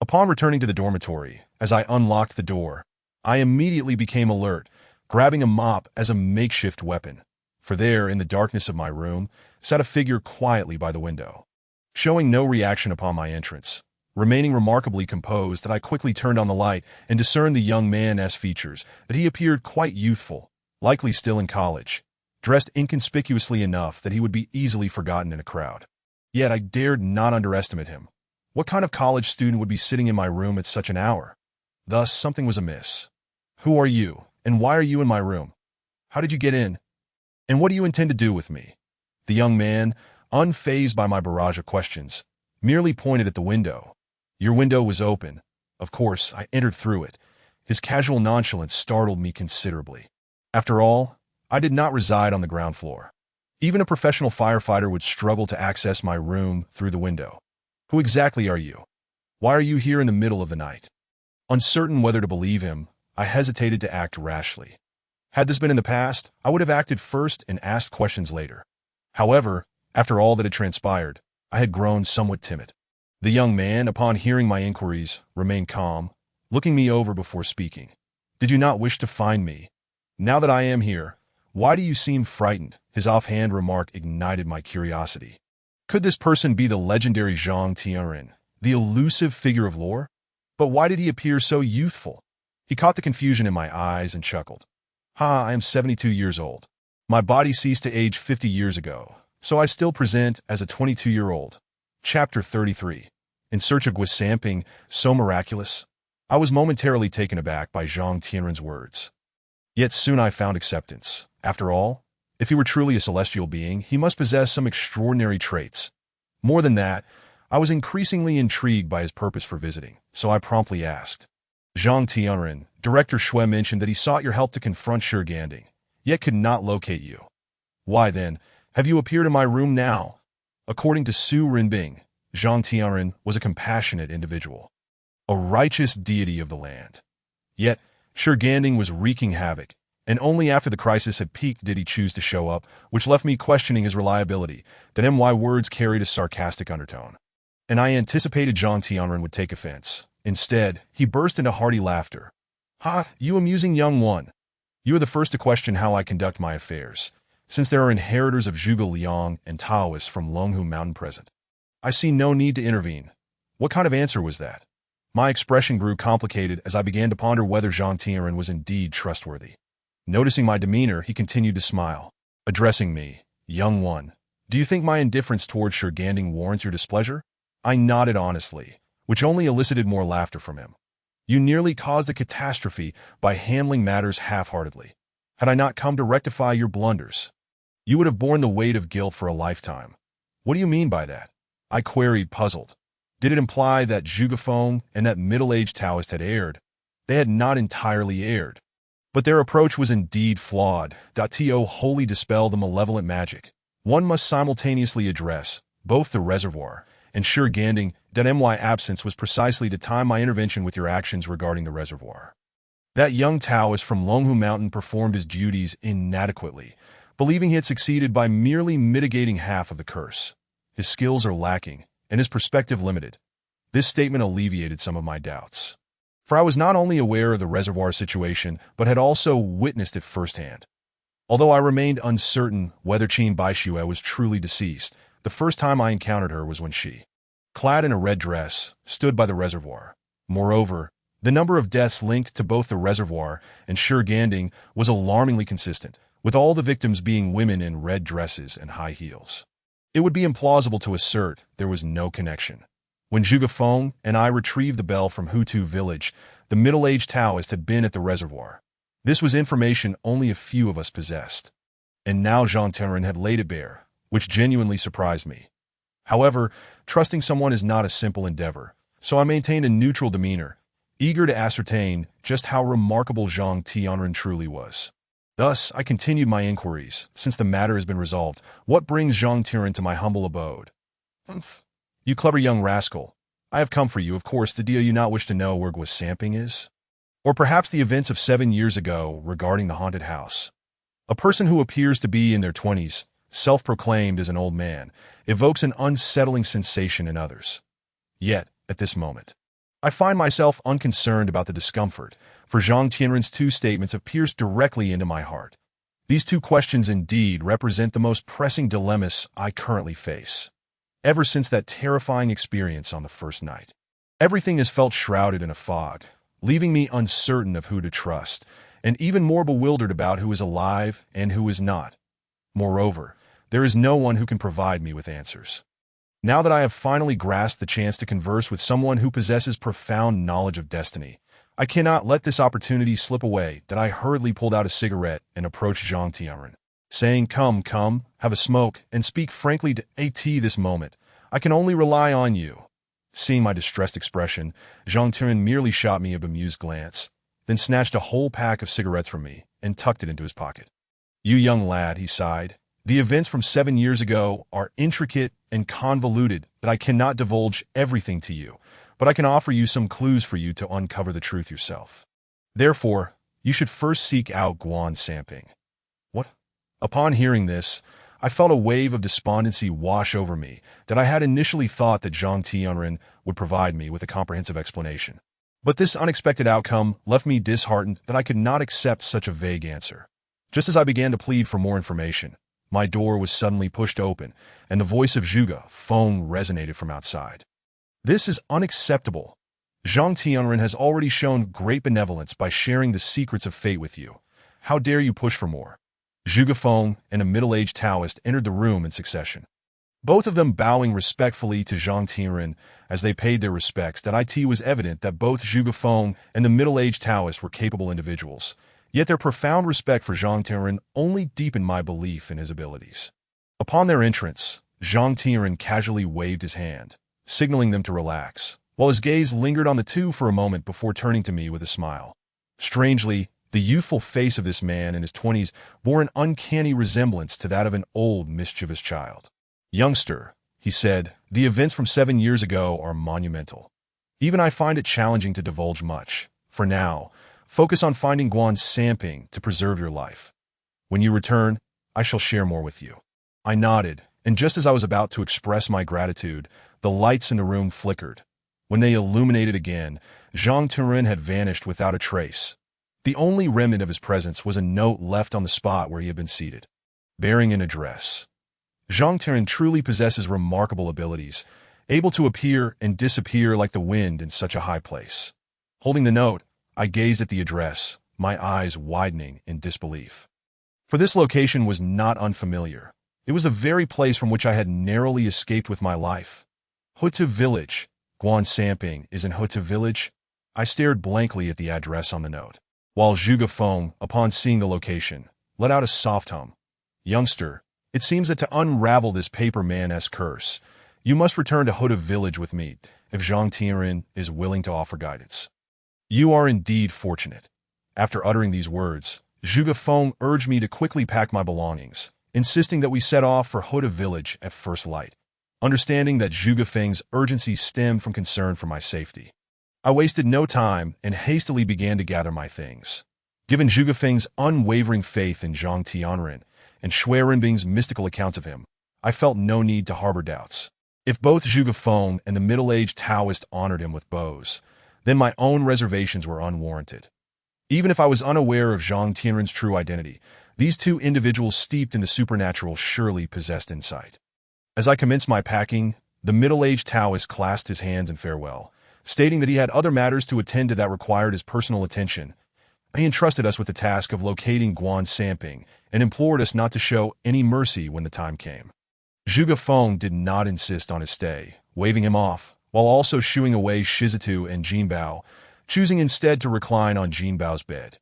Upon returning to the dormitory, as I unlocked the door, I immediately became alert, grabbing a mop as a makeshift weapon. For there, in the darkness of my room, sat a figure quietly by the window. Showing no reaction upon my entrance, remaining remarkably composed, that I quickly turned on the light and discerned the young man's features, that he appeared quite youthful, likely still in college, dressed inconspicuously enough that he would be easily forgotten in a crowd. Yet I dared not underestimate him. What kind of college student would be sitting in my room at such an hour? Thus, something was amiss. Who are you, and why are you in my room? How did you get in? And what do you intend to do with me? The young man, unfazed by my barrage of questions, merely pointed at the window. Your window was open. Of course, I entered through it. His casual nonchalance startled me considerably. After all, I did not reside on the ground floor. Even a professional firefighter would struggle to access my room through the window. Who exactly are you? Why are you here in the middle of the night? Uncertain whether to believe him, I hesitated to act rashly. Had this been in the past, I would have acted first and asked questions later. However, after all that had transpired, I had grown somewhat timid. The young man, upon hearing my inquiries, remained calm, looking me over before speaking. Did you not wish to find me? Now that I am here, why do you seem frightened? His offhand remark ignited my curiosity. Could this person be the legendary Zhang Tianren, the elusive figure of lore? But why did he appear so youthful? He caught the confusion in my eyes and chuckled. I am 72 years old. My body ceased to age 50 years ago, so I still present as a 22-year-old. Chapter 33. In search of Guisamping, so miraculous? I was momentarily taken aback by Zhang Tianren's words. Yet soon I found acceptance. After all, if he were truly a celestial being, he must possess some extraordinary traits. More than that, I was increasingly intrigued by his purpose for visiting, so I promptly asked. Zhang Tianren, Director Shui mentioned that he sought your help to confront Shi Ganding, yet could not locate you. Why then, have you appeared in my room now? According to Su Rinbing, Zhang Tianren was a compassionate individual, a righteous deity of the land. Yet, Shi Ganding was wreaking havoc, and only after the crisis had peaked did he choose to show up, which left me questioning his reliability. That my words carried a sarcastic undertone. And I anticipated Zhang Tianren would take offense. Instead, he burst into hearty laughter. You amusing young one. You are the first to question how I conduct my affairs, since there are inheritors of Zhuge Liang and Taoists from Longhu Mountain present. I see no need to intervene. What kind of answer was that? My expression grew complicated as I began to ponder whether Zhang Tianren was indeed trustworthy. Noticing my demeanor, he continued to smile. Addressing me, young one, do you think my indifference towards Shi Ganding warrants your displeasure? I nodded honestly, which only elicited more laughter from him. You nearly caused a catastrophe by handling matters half-heartedly. Had I not come to rectify your blunders, you would have borne the weight of guilt for a lifetime. What do you mean by that? I queried, puzzled. Did it imply that Zhuge Feng and that middle-aged Taoist had erred? They had not entirely erred. But their approach was indeed flawed. To wholly dispel the malevolent magic, one must simultaneously address both the reservoir and Shi Ganding. My absence was precisely to time my intervention with your actions regarding the reservoir. That young Taoist from Longhu Mountain performed his duties inadequately, believing he had succeeded by merely mitigating half of the curse. His skills are lacking, and his perspective limited. This statement alleviated some of my doubts, for I was not only aware of the reservoir situation, but had also witnessed it firsthand. Although I remained uncertain whether Qin Baixue was truly deceased, the first time I encountered her was when she, clad in a red dress, stood by the reservoir. Moreover, the number of deaths linked to both the reservoir and Shi Ganding was alarmingly consistent, with all the victims being women in red dresses and high heels. It would be implausible to assert there was no connection. When Zhuge Feng and I retrieved the bell from Hutu village, the middle-aged Taoist had been at the reservoir. This was information only a few of us possessed. And now Zhang Tianren had laid it bare, which genuinely surprised me. However, trusting someone is not a simple endeavor, so I maintained a neutral demeanor, eager to ascertain just how remarkable Zhang Tianren truly was. Thus, I continued my inquiries. Since the matter has been resolved, what brings Zhang Tianren to my humble abode? You clever young rascal. I have come for you, of course. Do you not wish to know where Guan Samping is? Or perhaps the events of 7 years ago regarding the haunted house. A person who appears to be in their 20s, self-proclaimed as an old man, evokes an unsettling sensation in others. Yet, at this moment, I find myself unconcerned about the discomfort, for Zhang Tianren's 2 statements have pierced directly into my heart. These 2 questions indeed represent the most pressing dilemmas I currently face. Ever since that terrifying experience on the first night, everything has felt shrouded in a fog, leaving me uncertain of who to trust, and even more bewildered about who is alive and who is not. Moreover, there is no one who can provide me with answers. Now that I have finally grasped the chance to converse with someone who possesses profound knowledge of destiny, I cannot let this opportunity slip away. That I hurriedly pulled out a cigarette and approached Zhang Tianren, saying, Come, have a smoke, and speak frankly to AT this moment. I can only rely on you. Seeing my distressed expression, Zhang Tianren merely shot me a bemused glance, then snatched a whole pack of cigarettes from me and tucked it into his pocket. You young lad, he sighed. The events from 7 years ago are intricate and convoluted that I cannot divulge everything to you, but I can offer you some clues for you to uncover the truth yourself. Therefore, you should first seek out Guan Samping. What? Upon hearing this, I felt a wave of despondency wash over me that I had initially thought that Zhang Tianren would provide me with a comprehensive explanation. But this unexpected outcome left me disheartened that I could not accept such a vague answer. Just as I began to plead for more information, my door was suddenly pushed open, and the voice of Zhuge Feng resonated from outside. This is unacceptable. Zhang Tianren has already shown great benevolence by sharing the secrets of fate with you. How dare you push for more? Zhuge Feng and a middle-aged Taoist entered the room in succession, both of them bowing respectfully to Zhang Tianren as they paid their respects. It was evident that both Zhuge Feng and the middle-aged Taoist were capable individuals, yet their profound respect for Zhang Tianren only deepened my belief in his abilities. Upon their entrance, Zhang Tianren casually waved his hand, signaling them to relax, while his gaze lingered on the 2 for a moment before turning to me with a smile. Strangely, the youthful face of this man in his 20s bore an uncanny resemblance to that of an old, mischievous child. Youngster, he said, the events from 7 years ago are monumental. Even I find it challenging to divulge much. For now, focus on finding Guan Samping to preserve your life. When you return, I shall share more with you. I nodded, and just as I was about to express my gratitude, the lights in the room flickered. When they illuminated again, Zhang Tianren had vanished without a trace. The only remnant of his presence was a note left on the spot where he had been seated, bearing an address. Zhang Tianren truly possesses remarkable abilities, able to appear and disappear like the wind in such a high place. Holding the note, I gazed at the address, my eyes widening in disbelief. For this location was not unfamiliar. It was the very place from which I had narrowly escaped with my life. Hutu Village. Guan Samping is in Hutu Village. I stared blankly at the address on the note, while Zhuge Feng, upon seeing the location, let out a soft hum. Youngster, it seems that to unravel this paper man-esque curse, you must return to Hutu Village with me, if Zhang Tianren is willing to offer guidance. You are indeed fortunate. After uttering these words, Zhuge Feng urged me to quickly pack my belongings, insisting that we set off for Hutu Village at first light, understanding that Zhuge Feng's urgency stemmed from concern for my safety. I wasted no time and hastily began to gather my things. Given Zhuge Feng's unwavering faith in Zhang Tianren and Shui Renbing's mystical accounts of him, I felt no need to harbor doubts. If both Zhuge Feng and the middle-aged Taoist honored him with bows, then my own reservations were unwarranted. Even if I was unaware of Zhang Tianren's true identity, these 2 individuals steeped in the supernatural surely possessed insight. As I commenced my packing, the middle-aged Taoist clasped his hands in farewell, stating that he had other matters to attend to that required his personal attention. He entrusted us with the task of locating Guan Samping and implored us not to show any mercy when the time came. Zhuge Feng did not insist on his stay, waving him off, while also shooing away Shizitu and Jinbao, choosing instead to recline on Jinbao's bed.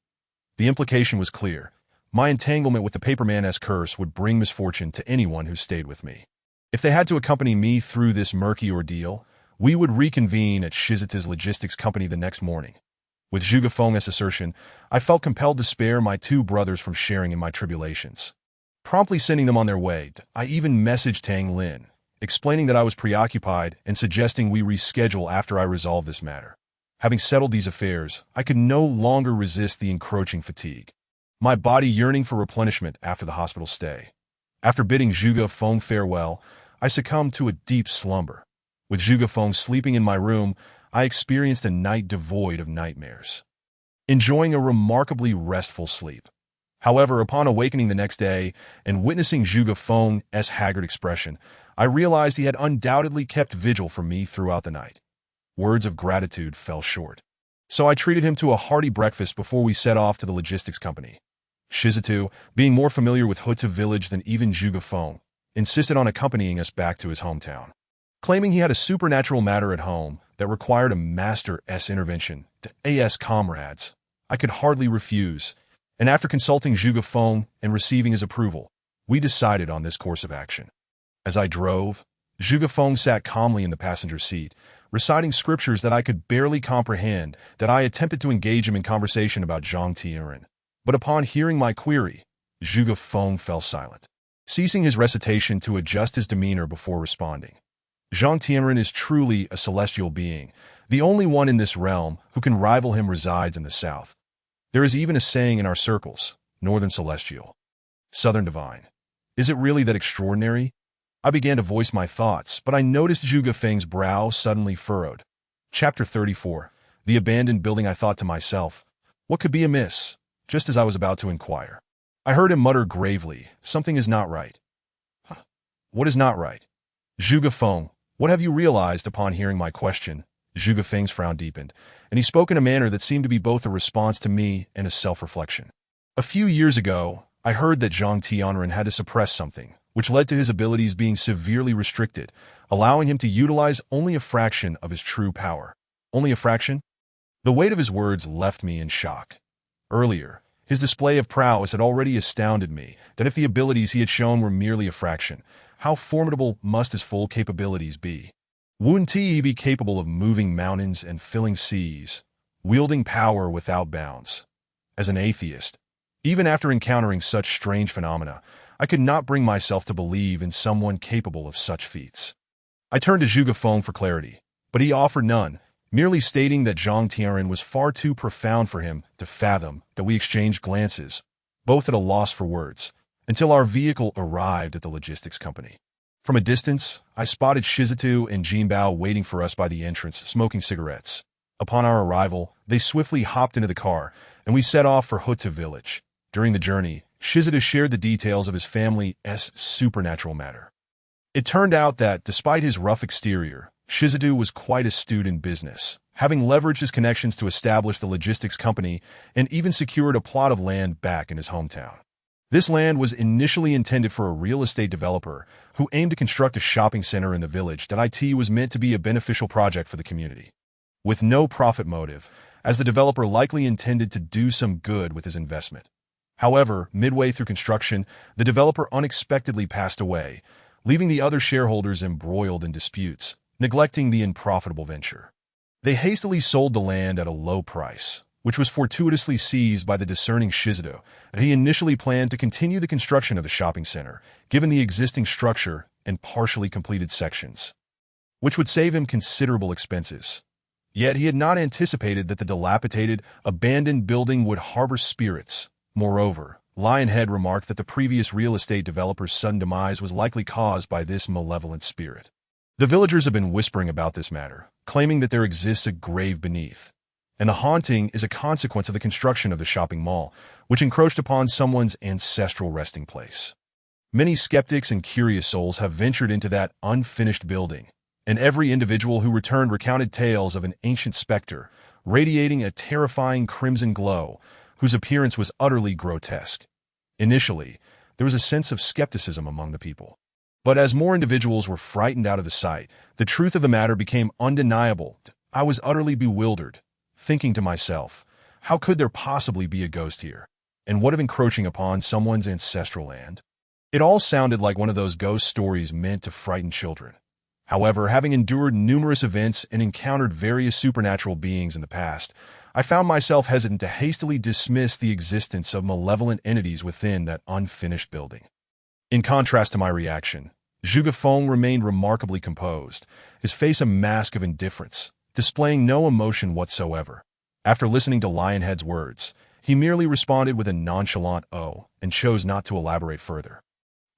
The implication was clear. My entanglement with the paperman-esque curse would bring misfortune to anyone who stayed with me. If they had to accompany me through this murky ordeal, we would reconvene at Shizitu's logistics company the next morning. With Zhuge Feng's assertion, I felt compelled to spare my 2 brothers from sharing in my tribulations. Promptly sending them on their way, I even messaged Tang Lin, explaining that I was preoccupied and suggesting we reschedule after I resolve this matter. Having settled these affairs, I could no longer resist the encroaching fatigue, my body yearning for replenishment after the hospital stay. After bidding Zhuge Feng farewell, I succumbed to a deep slumber. With Zhuge Feng sleeping in my room, I experienced a night devoid of nightmares, enjoying a remarkably restful sleep. However, upon awakening the next day and witnessing Zhuge Feng's haggard expression, I realized he had undoubtedly kept vigil for me throughout the night. Words of gratitude fell short, so I treated him to a hearty breakfast before we set off to the logistics company. Shizutu, being more familiar with Huta village than even Zhuge Feng, insisted on accompanying us back to his hometown. Claiming he had a supernatural matter at home that required a master's intervention to as comrades, I could hardly refuse, and after consulting Zhuge Feng and receiving his approval, we decided on this course of action. As I drove, Zhuge Feng sat calmly in the passenger seat, reciting scriptures that I could barely comprehend. That I attempted to engage him in conversation about Zhang Tianren. But upon hearing my query, Zhuge Feng fell silent, ceasing his recitation to adjust his demeanor before responding. Zhang Tianren is truly a celestial being. The only one in this realm who can rival him resides in the south. There is even a saying in our circles, Northern Celestial, Southern Divine. Is it really that extraordinary? I began to voice my thoughts, but I noticed Zhuge Feng's brow suddenly furrowed. Chapter 34. The abandoned building. I thought to myself, what could be amiss? Just as I was about to inquire, I heard him mutter gravely, something is not right. Huh. What is not right? Zhuge Feng, what have you realized? Upon hearing my question, Zhuge Feng's frown deepened, and he spoke in a manner that seemed to be both a response to me and a self-reflection. A few years ago, I heard that Zhang Tianren had to suppress something, which led to his abilities being severely restricted, allowing him to utilize only a fraction of his true power. Only a fraction? The weight of his words left me in shock. Earlier, his display of prowess had already astounded me, that if the abilities he had shown were merely a fraction, how formidable must his full capabilities be? Wouldn't he be capable of moving mountains and filling seas, wielding power without bounds? As an atheist, even after encountering such strange phenomena, I could not bring myself to believe in someone capable of such feats. I turned to Zhuge Feng for clarity, but he offered none, merely stating that Zhang Tianren was far too profound for him to fathom. That we exchanged glances, both at a loss for words, until our vehicle arrived at the logistics company. From a distance, I spotted Shizutu and Jinbao waiting for us by the entrance, smoking cigarettes. Upon our arrival, they swiftly hopped into the car, and we set off for Huta village. During the journey, Shizutu shared the details of his family's supernatural matter. It turned out that, despite his rough exterior, Shizutu was quite astute in business, having leveraged his connections to establish the logistics company and even secured a plot of land back in his hometown. This land was initially intended for a real estate developer who aimed to construct a shopping center in the village. That it was meant to be a beneficial project for the community, with no profit motive, as the developer likely intended to do some good with his investment. However, midway through construction, the developer unexpectedly passed away, leaving the other shareholders embroiled in disputes, neglecting the unprofitable venture. They hastily sold the land at a low price, which was fortuitously seized by the discerning Shizutu, and he initially planned to continue the construction of the shopping center, given the existing structure and partially completed sections, which would save him considerable expenses. Yet he had not anticipated that the dilapidated, abandoned building would harbor spirits. Moreover, Lionhead remarked that the previous real estate developer's sudden demise was likely caused by this malevolent spirit. The villagers have been whispering about this matter, claiming that there exists a grave beneath, and the haunting is a consequence of the construction of the shopping mall, which encroached upon someone's ancestral resting place. Many skeptics and curious souls have ventured into that unfinished building, and every individual who returned recounted tales of an ancient specter, radiating a terrifying crimson glow, whose appearance was utterly grotesque. Initially, there was a sense of skepticism among the people. But as more individuals were frightened out of the sight, the truth of the matter became undeniable. I was utterly bewildered, thinking to myself, how could there possibly be a ghost here? And what of encroaching upon someone's ancestral land? It all sounded like one of those ghost stories meant to frighten children. However, having endured numerous events and encountered various supernatural beings in the past, I found myself hesitant to hastily dismiss the existence of malevolent entities within that unfinished building. In contrast to my reaction, Zhuge Feng remained remarkably composed, his face a mask of indifference, displaying no emotion whatsoever. After listening to Lionhead's words, he merely responded with a nonchalant "oh" and chose not to elaborate further.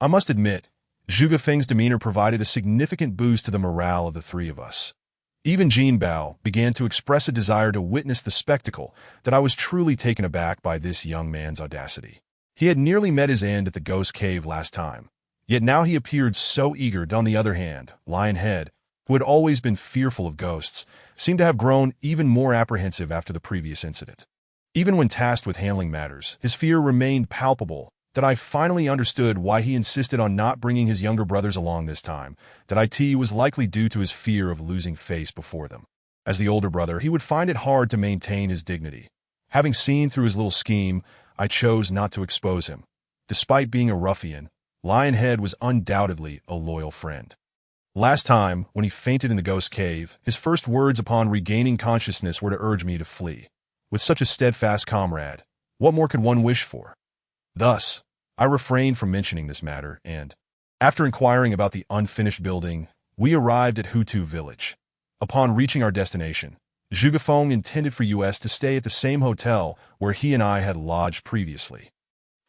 I must admit, Zhuge Feng's demeanor provided a significant boost to the morale of the three of us. Even Jin Bao began to express a desire to witness the spectacle that I was truly taken aback by this young man's audacity. He had nearly met his end at the ghost cave last time, yet now he appeared so eager. On the other hand, Lionhead, who had always been fearful of ghosts, seemed to have grown even more apprehensive after the previous incident. Even when tasked with handling matters, his fear remained palpable. That I finally understood why he insisted on not bringing his younger brothers along this time, that it was likely due to his fear of losing face before them. As the older brother, he would find it hard to maintain his dignity. Having seen through his little scheme, I chose not to expose him. Despite being a ruffian, Lionhead was undoubtedly a loyal friend. Last time, when he fainted in the ghost cave, his first words upon regaining consciousness were to urge me to flee. With such a steadfast comrade, what more could one wish for? Thus, I refrained from mentioning this matter, and, after inquiring about the unfinished building, we arrived at Hutu village. Upon reaching our destination, Zhuge Feng intended for us to stay at the same hotel where he and I had lodged previously.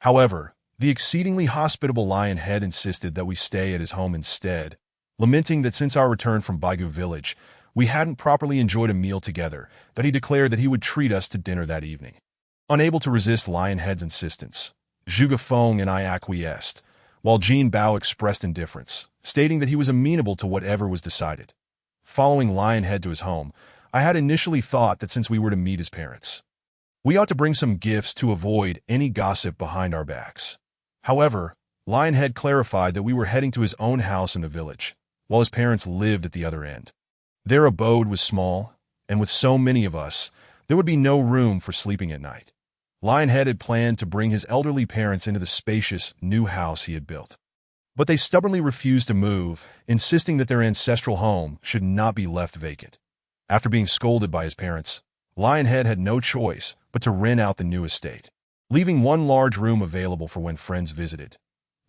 However, the exceedingly hospitable Lionhead insisted that we stay at his home instead, lamenting that since our return from Baigu village, we hadn't properly enjoyed a meal together, that he declared that he would treat us to dinner that evening. Unable to resist Lionhead's insistence, Zhuge Feng and I acquiesced, while Jin Bao expressed indifference, stating that he was amenable to whatever was decided. Following Lionhead to his home, I had initially thought that since we were to meet his parents, we ought to bring some gifts to avoid any gossip behind our backs. However, Lionhead clarified that we were heading to his own house in the village, while his parents lived at the other end. Their abode was small, and with so many of us, there would be no room for sleeping at night. Lionhead had planned to bring his elderly parents into the spacious, new house he had built. But they stubbornly refused to move, insisting that their ancestral home should not be left vacant. After being scolded by his parents, Lionhead had no choice but to rent out the new estate, leaving one large room available for when friends visited.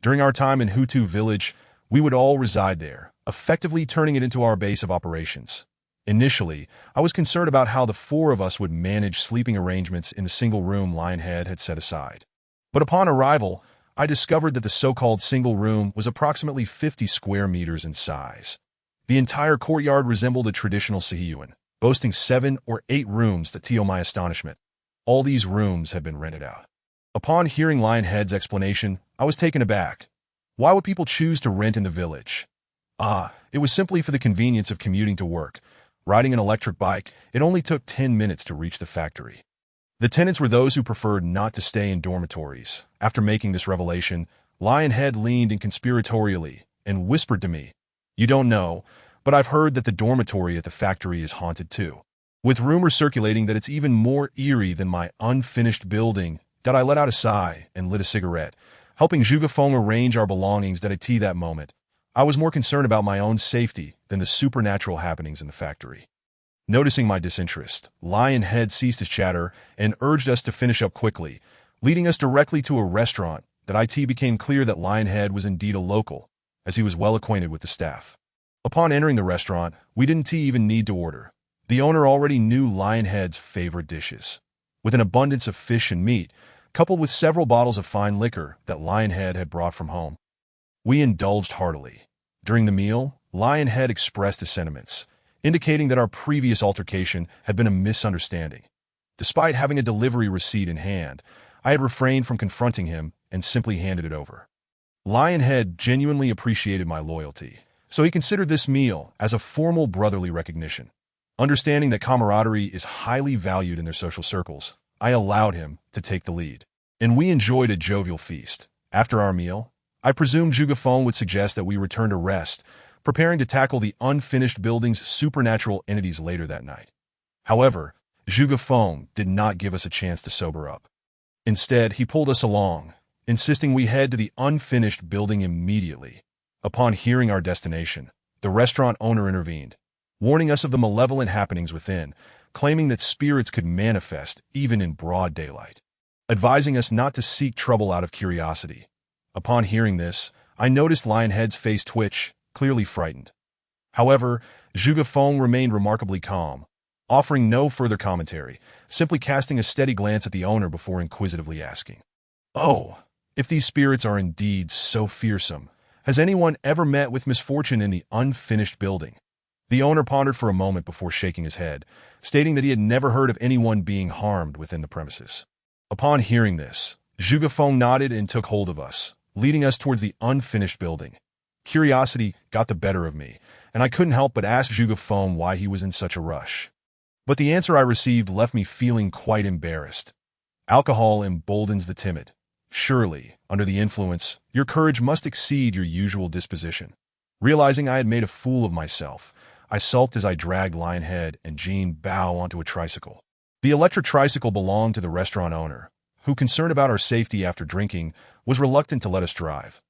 During our time in Hutu village, we would all reside there, effectively turning it into our base of operations. Initially, I was concerned about how the four of us would manage sleeping arrangements in the single room Lionhead had set aside. But upon arrival, I discovered that the so-called single room was approximately 50 square meters in size. The entire courtyard resembled a traditional Sihiyuan, boasting 7 or 8 rooms that, to my astonishment, all these rooms had been rented out. Upon hearing Lionhead's explanation, I was taken aback. Why would people choose to rent in the village? It was simply for the convenience of commuting to work. Riding an electric bike, it only took 10 minutes to reach the factory. The tenants were those who preferred not to stay in dormitories. After making this revelation, Lionhead leaned in conspiratorially and whispered to me, "You don't know, but I've heard that the dormitory at the factory is haunted too." With rumors circulating that it's even more eerie than my unfinished building, that I let out a sigh and lit a cigarette, helping Zhuge Feng arrange our belongings that moment. I was more concerned about my own safety than the supernatural happenings in the factory. Noticing my disinterest, Lionhead ceased his chatter and urged us to finish up quickly, leading us directly to a restaurant. That became clear that Lionhead was indeed a local, as he was well acquainted with the staff. Upon entering the restaurant, we didn't even need to order. The owner already knew Lionhead's favorite dishes. With an abundance of fish and meat, coupled with several bottles of fine liquor that Lionhead had brought from home, we indulged heartily. During the meal, Lionhead expressed his sentiments, indicating that our previous altercation had been a misunderstanding. Despite having a delivery receipt in hand, I had refrained from confronting him and simply handed it over. Lionhead genuinely appreciated my loyalty, so he considered this meal as a formal brotherly recognition. Understanding that camaraderie is highly valued in their social circles, I allowed him to take the lead, and we enjoyed a jovial feast. After our meal, I presumed Zhuge Feng would suggest that we return to rest, preparing to tackle the unfinished building's supernatural entities later that night. However, Zhuge Feng did not give us a chance to sober up. Instead, he pulled us along, insisting we head to the unfinished building immediately. Upon hearing our destination, the restaurant owner intervened, warning us of the malevolent happenings within, claiming that spirits could manifest even in broad daylight, advising us not to seek trouble out of curiosity. Upon hearing this, I noticed Lionhead's face twitch, clearly frightened. However, Zhuge Feng remained remarkably calm, offering no further commentary, simply casting a steady glance at the owner before inquisitively asking, "Oh, if these spirits are indeed so fearsome, has anyone ever met with misfortune in the unfinished building?" The owner pondered for a moment before shaking his head, stating that he had never heard of anyone being harmed within the premises. Upon hearing this, Zhuge Feng nodded and took hold of us, leading us towards the unfinished building. Curiosity got the better of me, and I couldn't help but ask Zhuge Feng why he was in such a rush. But the answer I received left me feeling quite embarrassed. Alcohol emboldens the timid. Surely, under the influence, your courage must exceed your usual disposition. Realizing I had made a fool of myself, I sulked as I dragged Lionhead and Jin Bao onto a tricycle. The electric tricycle belonged to the restaurant owner, who, concerned about our safety after drinking, was reluctant to let us drive.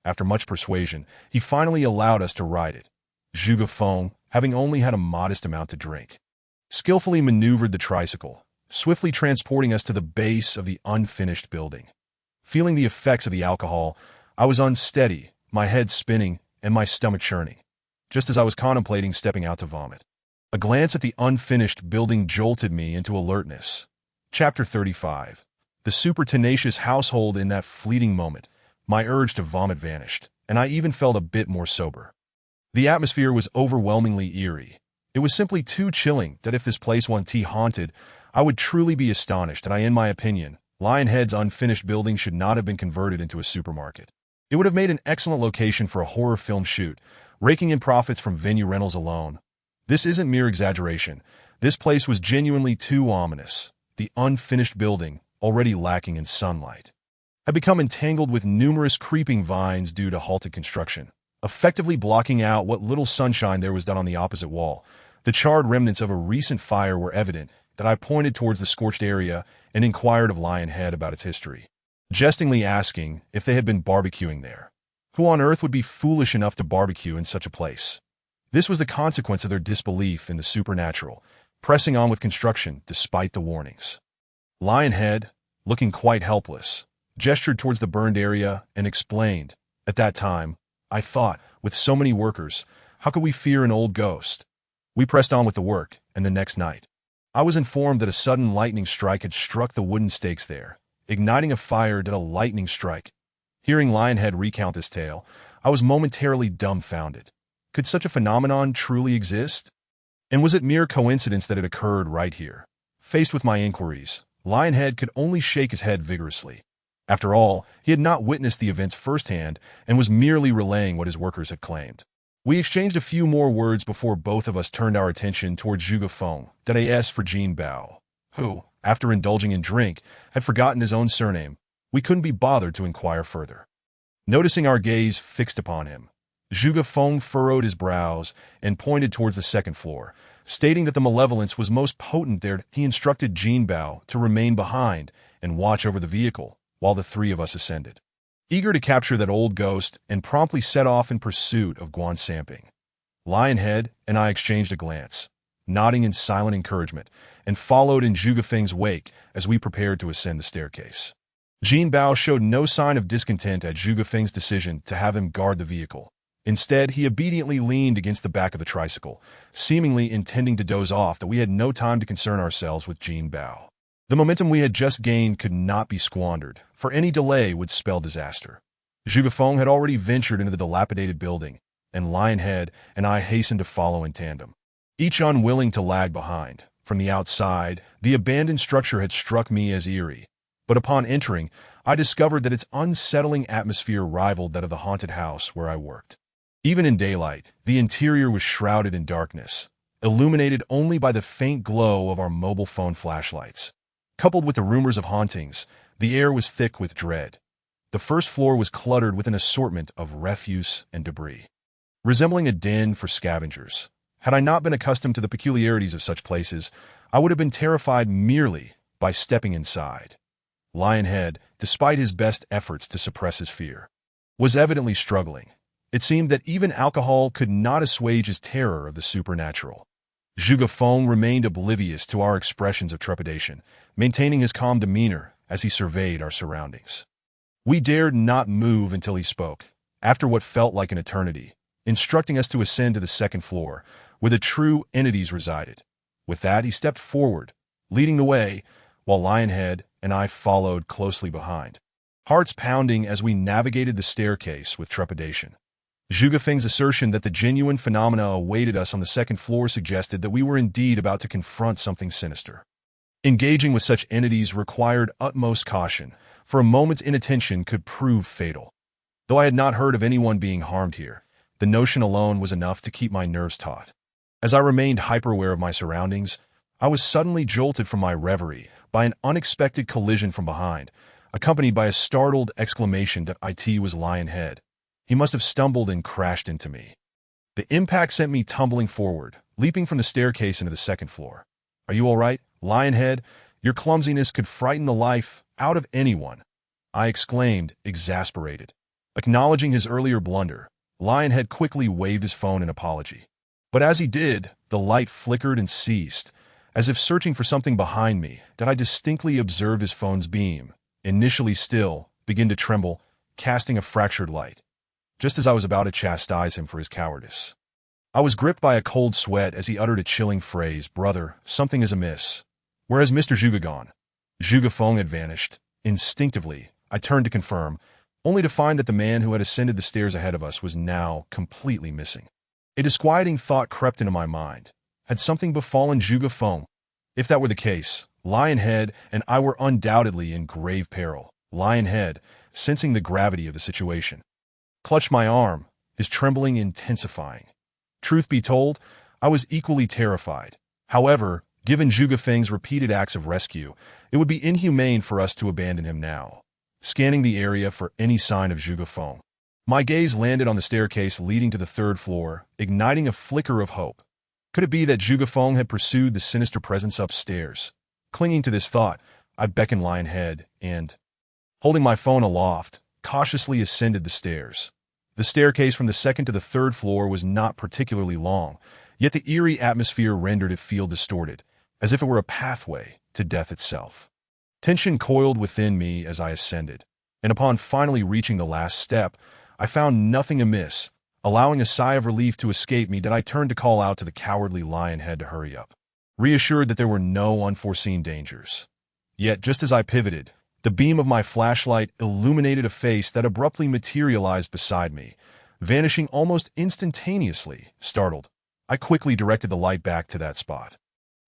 After much persuasion, he finally allowed us to ride it. Zhuge Feng, having only had a modest amount to drink, skillfully maneuvered the tricycle, swiftly transporting us to the base of the unfinished building. Feeling the effects of the alcohol, I was unsteady, my head spinning, and my stomach churning, just as I was contemplating stepping out to vomit. A glance at the unfinished building jolted me into alertness. Chapter 35. The super tenacious household. In that fleeting moment, my urge to vomit vanished, and I even felt a bit more sober. The atmosphere was overwhelmingly eerie. It was simply too chilling that if this place were haunted, I would truly be astonished, and in my opinion, Lionhead's unfinished building should not have been converted into a supermarket. It would have made an excellent location for a horror film shoot, raking in profits from venue rentals alone. This isn't mere exaggeration. This place was genuinely too ominous. The unfinished building, already lacking in sunlight, had become entangled with numerous creeping vines due to halted construction, effectively blocking out what little sunshine there was down on the opposite wall. The charred remnants of a recent fire were evident that I pointed towards the scorched area and inquired of Lionhead about its history, jestingly asking if they had been barbecuing there. Who on earth would be foolish enough to barbecue in such a place? This was the consequence of their disbelief in the supernatural, pressing on with construction despite the warnings. Lionhead, looking quite helpless, gestured towards the burned area and explained, "At that time, I thought, with so many workers, how could we fear an old ghost?" We pressed on with the work, and the next night, I was informed that a sudden lightning strike had struck the wooden stakes there, igniting a fire did a lightning strike. Hearing Lionhead recount this tale, I was momentarily dumbfounded. Could such a phenomenon truly exist? And was it mere coincidence that it occurred right here? Faced with my inquiries, Lionhead could only shake his head vigorously. After all, he had not witnessed the events firsthand and was merely relaying what his workers had claimed. We exchanged a few more words before both of us turned our attention towards Zhuge Feng, that is for Jin Bao, who, after indulging in drink, had forgotten his own surname. We couldn't be bothered to inquire further. Noticing our gaze fixed upon him, Zhuge Feng furrowed his brows and pointed towards the second floor, stating that the malevolence was most potent there. He instructed Jin Bao to remain behind and watch over the vehicle, while the three of us ascended, eager to capture that old ghost, and promptly set off in pursuit of Guan Samping. Lionhead and I exchanged a glance, nodding in silent encouragement, and followed in Zhuge Feng's wake as we prepared to ascend the staircase. Jin Bao showed no sign of discontent at Zhuge Feng's decision to have him guard the vehicle. Instead, he obediently leaned against the back of the tricycle, seemingly intending to doze off that we had no time to concern ourselves with Jin Bao. The momentum we had just gained could not be squandered, for any delay would spell disaster. Zhuge Feng had already ventured into the dilapidated building, and Lionhead and I hastened to follow in tandem, each unwilling to lag behind. From the outside, the abandoned structure had struck me as eerie, but upon entering, I discovered that its unsettling atmosphere rivaled that of the haunted house where I worked. Even in daylight, the interior was shrouded in darkness, illuminated only by the faint glow of our mobile phone flashlights. Coupled with the rumors of hauntings, the air was thick with dread. The first floor was cluttered with an assortment of refuse and debris, resembling a den for scavengers. Had I not been accustomed to the peculiarities of such places, I would have been terrified merely by stepping inside. Lionhead, despite his best efforts to suppress his fear, was evidently struggling. It seemed that even alcohol could not assuage his terror of the supernatural. Zhuge Feng remained oblivious to our expressions of trepidation, maintaining his calm demeanor as he surveyed our surroundings. We dared not move until he spoke, after what felt like an eternity, instructing us to ascend to the second floor, where the true entities resided. With that, he stepped forward, leading the way, while Lionhead and I followed closely behind, hearts pounding as we navigated the staircase with trepidation. Zhuge Feng's assertion that the genuine phenomena awaited us on the second floor suggested that we were indeed about to confront something sinister. Engaging with such entities required utmost caution, for a moment's inattention could prove fatal. Though I had not heard of anyone being harmed here, the notion alone was enough to keep my nerves taut. As I remained hyper-aware of my surroundings, I was suddenly jolted from my reverie by an unexpected collision from behind, accompanied by a startled exclamation that it was Lionhead. He must have stumbled and crashed into me. The impact sent me tumbling forward, leaping from the staircase into the second floor. "Are you all right, Lionhead? Your clumsiness could frighten the life out of anyone," I exclaimed, exasperated. Acknowledging his earlier blunder, Lionhead quickly waved his phone in apology. But as he did, the light flickered and ceased, as if searching for something behind me, that I distinctly observed his phone's beam, initially still, begin to tremble, casting a fractured light, just as I was about to chastise him for his cowardice. I was gripped by a cold sweat as he uttered a chilling phrase, "Brother, something is amiss." Whereas Mr. Zhuge gone, Zhuge Feng had vanished. Instinctively, I turned to confirm, only to find that the man who had ascended the stairs ahead of us was now completely missing. A disquieting thought crept into my mind. Had something befallen Zhuge Feng? If that were the case, Lionhead and I were undoubtedly in grave peril. Lionhead, sensing the gravity of the situation, clutched my arm, his trembling intensifying. Truth be told, I was equally terrified. However, given Zhuge Feng's repeated acts of rescue, it would be inhumane for us to abandon him now. Scanning the area for any sign of Zhuge Feng, my gaze landed on the staircase leading to the third floor, igniting a flicker of hope. Could it be that Zhuge Feng had pursued the sinister presence upstairs? Clinging to this thought, I beckoned Lionhead and, holding my phone aloft, cautiously ascended the stairs. The staircase from the second to the third floor was not particularly long, yet the eerie atmosphere rendered it feel distorted, as if it were a pathway to death itself. Tension coiled within me as I ascended, and upon finally reaching the last step, I found nothing amiss. Allowing a sigh of relief to escape me, that I turned to call out to the cowardly Lionhead to hurry up, reassured that there were no unforeseen dangers. Yet, just as I pivoted, the beam of my flashlight illuminated a face that abruptly materialized beside me, vanishing almost instantaneously. Startled, I quickly directed the light back to that spot,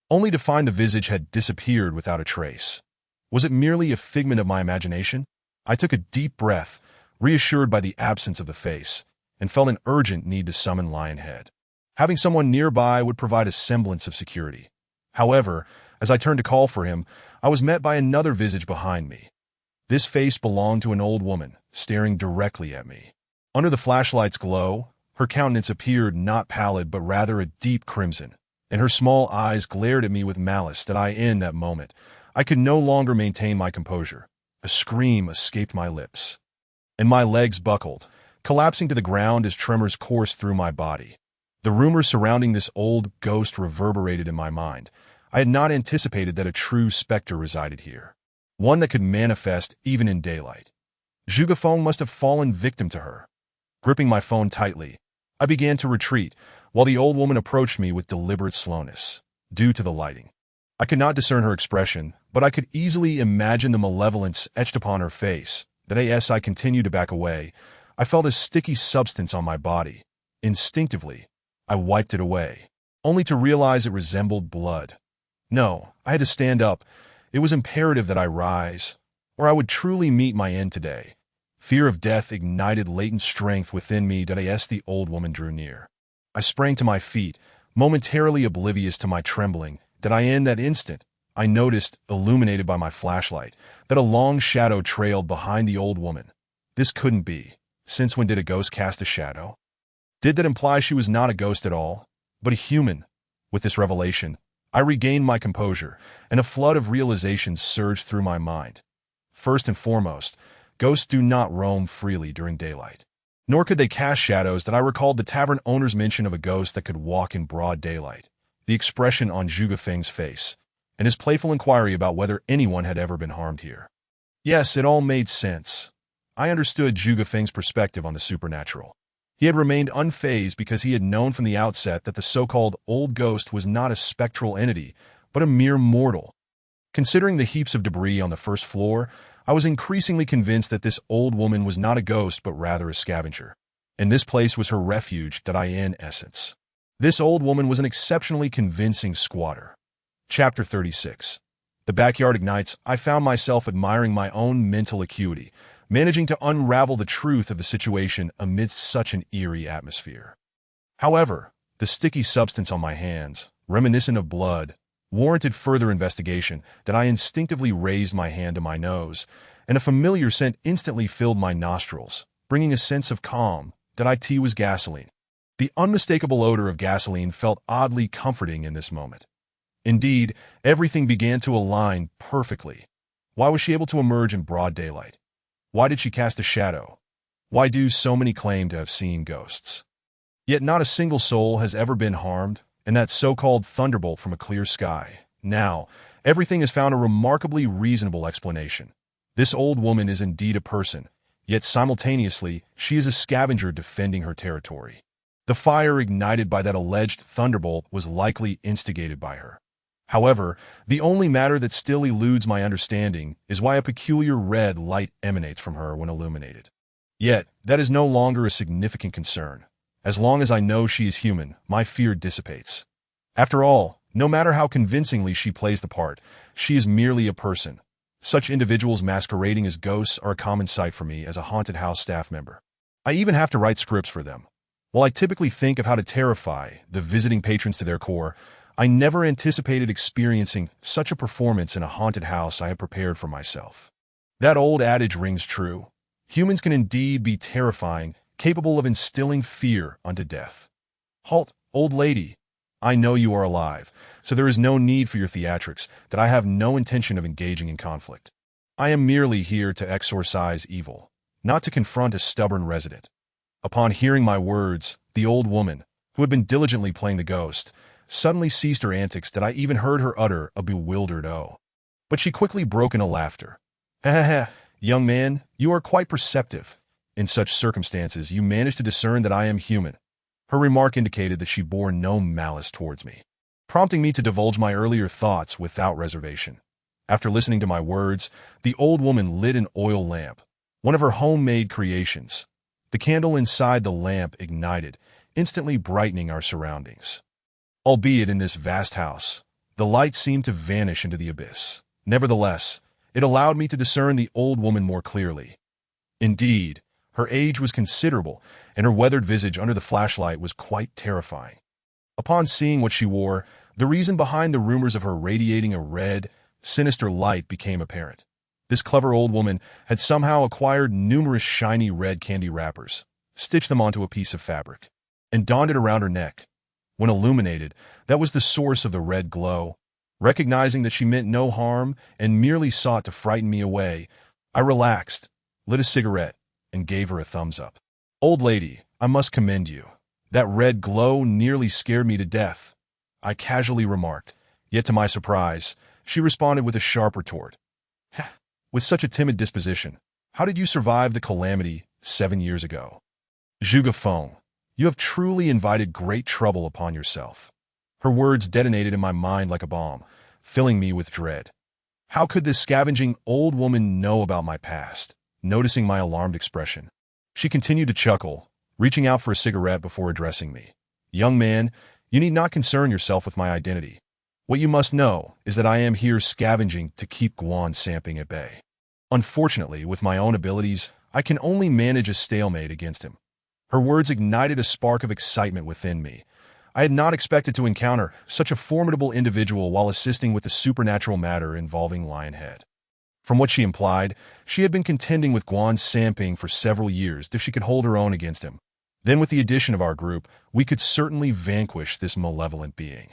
only to find the visage had disappeared without a trace. Was it merely a figment of my imagination? I took a deep breath, reassured by the absence of the face, and felt an urgent need to summon Lionhead. Having someone nearby would provide a semblance of security. However, as I turned to call for him, I was met by another visage behind me. This face belonged to an old woman, staring directly at me. Under the flashlight's glow, her countenance appeared not pallid but rather a deep crimson, and her small eyes glared at me with malice that in that moment, I could no longer maintain my composure. A scream escaped my lips, and my legs buckled, collapsing to the ground as tremors coursed through my body. The rumors surrounding this old ghost reverberated in my mind. I had not anticipated that a true specter resided here, one that could manifest even in daylight. Zhuge Feng must have fallen victim to her. Gripping my phone tightly, I began to retreat, while the old woman approached me with deliberate slowness. Due to the lighting, I could not discern her expression, but I could easily imagine the malevolence etched upon her face. As I continued to back away, I felt a sticky substance on my body. Instinctively, I wiped it away, only to realize it resembled blood. No, I had to stand up. It was imperative that I rise, or I would truly meet my end today. Fear of death ignited latent strength within me as the old woman drew near. I sprang to my feet, momentarily oblivious to my trembling. In that instant, I noticed, illuminated by my flashlight, that a long shadow trailed behind the old woman. This couldn't be. Since when did a ghost cast a shadow? Did that imply she was not a ghost at all, but a human? With this revelation, I regained my composure, and a flood of realizations surged through my mind. First and foremost, ghosts do not roam freely during daylight. Nor could they cast shadows. I recalled the tavern owner's mention of a ghost that could walk in broad daylight, the expression on Zhuge Feng's face, and his playful inquiry about whether anyone had ever been harmed here. Yes, it all made sense. I understood Zhuge Feng's perspective on the supernatural. He had remained unfazed because he had known from the outset that the so-called old ghost was not a spectral entity, but a mere mortal. Considering the heaps of debris on the first floor, I was increasingly convinced that this old woman was not a ghost but rather a scavenger. And this place was her refuge, that in essence. This old woman was an exceptionally convincing squatter. Chapter 36. The backyard ignites. I found myself admiring my own mental acuity, managing to unravel the truth of the situation amidst such an eerie atmosphere. However, the sticky substance on my hands, reminiscent of blood, warranted further investigation. That I instinctively raised my hand to my nose, and a familiar scent instantly filled my nostrils, bringing a sense of calm. That it was gasoline. The unmistakable odor of gasoline felt oddly comforting in this moment. Indeed, everything began to align perfectly. Why was she able to emerge in broad daylight? Why did she cast a shadow? Why do so many claim to have seen ghosts? Yet not a single soul has ever been harmed, and that so-called thunderbolt from a clear sky. Now, everything has found a remarkably reasonable explanation. This old woman is indeed a person, yet simultaneously, she is a scavenger defending her territory. The fire ignited by that alleged thunderbolt was likely instigated by her. However, the only matter that still eludes my understanding is why a peculiar red light emanates from her when illuminated. Yet, that is no longer a significant concern. As long as I know she is human, my fear dissipates. After all, no matter how convincingly she plays the part, she is merely a person. Such individuals masquerading as ghosts are a common sight for me as a haunted house staff member. I even have to write scripts for them. While I typically think of how to terrify the visiting patrons to their core, I never anticipated experiencing such a performance in a haunted house I had prepared for myself. That old adage rings true. Humans can indeed be terrifying, capable of instilling fear unto death. Halt, old lady. I know you are alive, so there is no need for your theatrics. That I have no intention of engaging in conflict. I am merely here to exorcise evil, not to confront a stubborn resident. Upon hearing my words, the old woman, who had been diligently playing the ghost, suddenly ceased her antics. That I even heard her utter a bewildered "oh." But she quickly broke into laughter. "Ha ha ha, young man, you are quite perceptive. In such circumstances, you manage to discern that I am human." Her remark indicated that she bore no malice towards me, prompting me to divulge my earlier thoughts without reservation. After listening to my words, the old woman lit an oil lamp, one of her homemade creations. The candle inside the lamp ignited, instantly brightening our surroundings. Albeit in this vast house, the light seemed to vanish into the abyss. Nevertheless, it allowed me to discern the old woman more clearly. Indeed, her age was considerable, and her weathered visage under the flashlight was quite terrifying. Upon seeing what she wore, the reason behind the rumors of her radiating a red, sinister light became apparent. This clever old woman had somehow acquired numerous shiny red candy wrappers, stitched them onto a piece of fabric, and donned it around her neck. When illuminated, that was the source of the red glow. Recognizing that she meant no harm and merely sought to frighten me away, I relaxed, lit a cigarette, and gave her a thumbs up. "Old lady, I must commend you. That red glow nearly scared me to death," I casually remarked. Yet to my surprise, she responded with a sharp retort. "With such a timid disposition, how did you survive the calamity 7 years ago? Zhuge Feng, you have truly invited great trouble upon yourself." Her words detonated in my mind like a bomb, filling me with dread. How could this scavenging old woman know about my past? Noticing my alarmed expression, she continued to chuckle, reaching out for a cigarette before addressing me. "Young man, you need not concern yourself with my identity. What you must know is that I am here scavenging to keep Guan Samping at bay. Unfortunately, with my own abilities, I can only manage a stalemate against him." Her words ignited a spark of excitement within me. I had not expected to encounter such a formidable individual while assisting with the supernatural matter involving Lionhead. From what she implied, she had been contending with Guan Samping for several years if she could hold her own against him. Then with the addition of our group, we could certainly vanquish this malevolent being.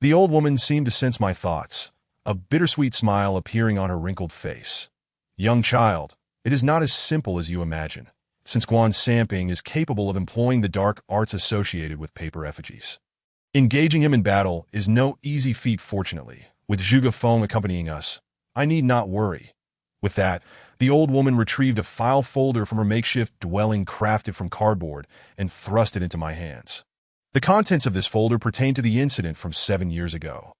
The old woman seemed to sense my thoughts, a bittersweet smile appearing on her wrinkled face. "Young child, it is not as simple as you imagine, since Guan Samping is capable of employing the dark arts associated with paper effigies. Engaging him in battle is no easy feat. Fortunately, with Zhuge Feng accompanying us, I need not worry." With that, The old woman retrieved a file folder from her makeshift dwelling crafted from cardboard and thrust it into my hands. The contents of this folder pertain to the incident from 7 years ago.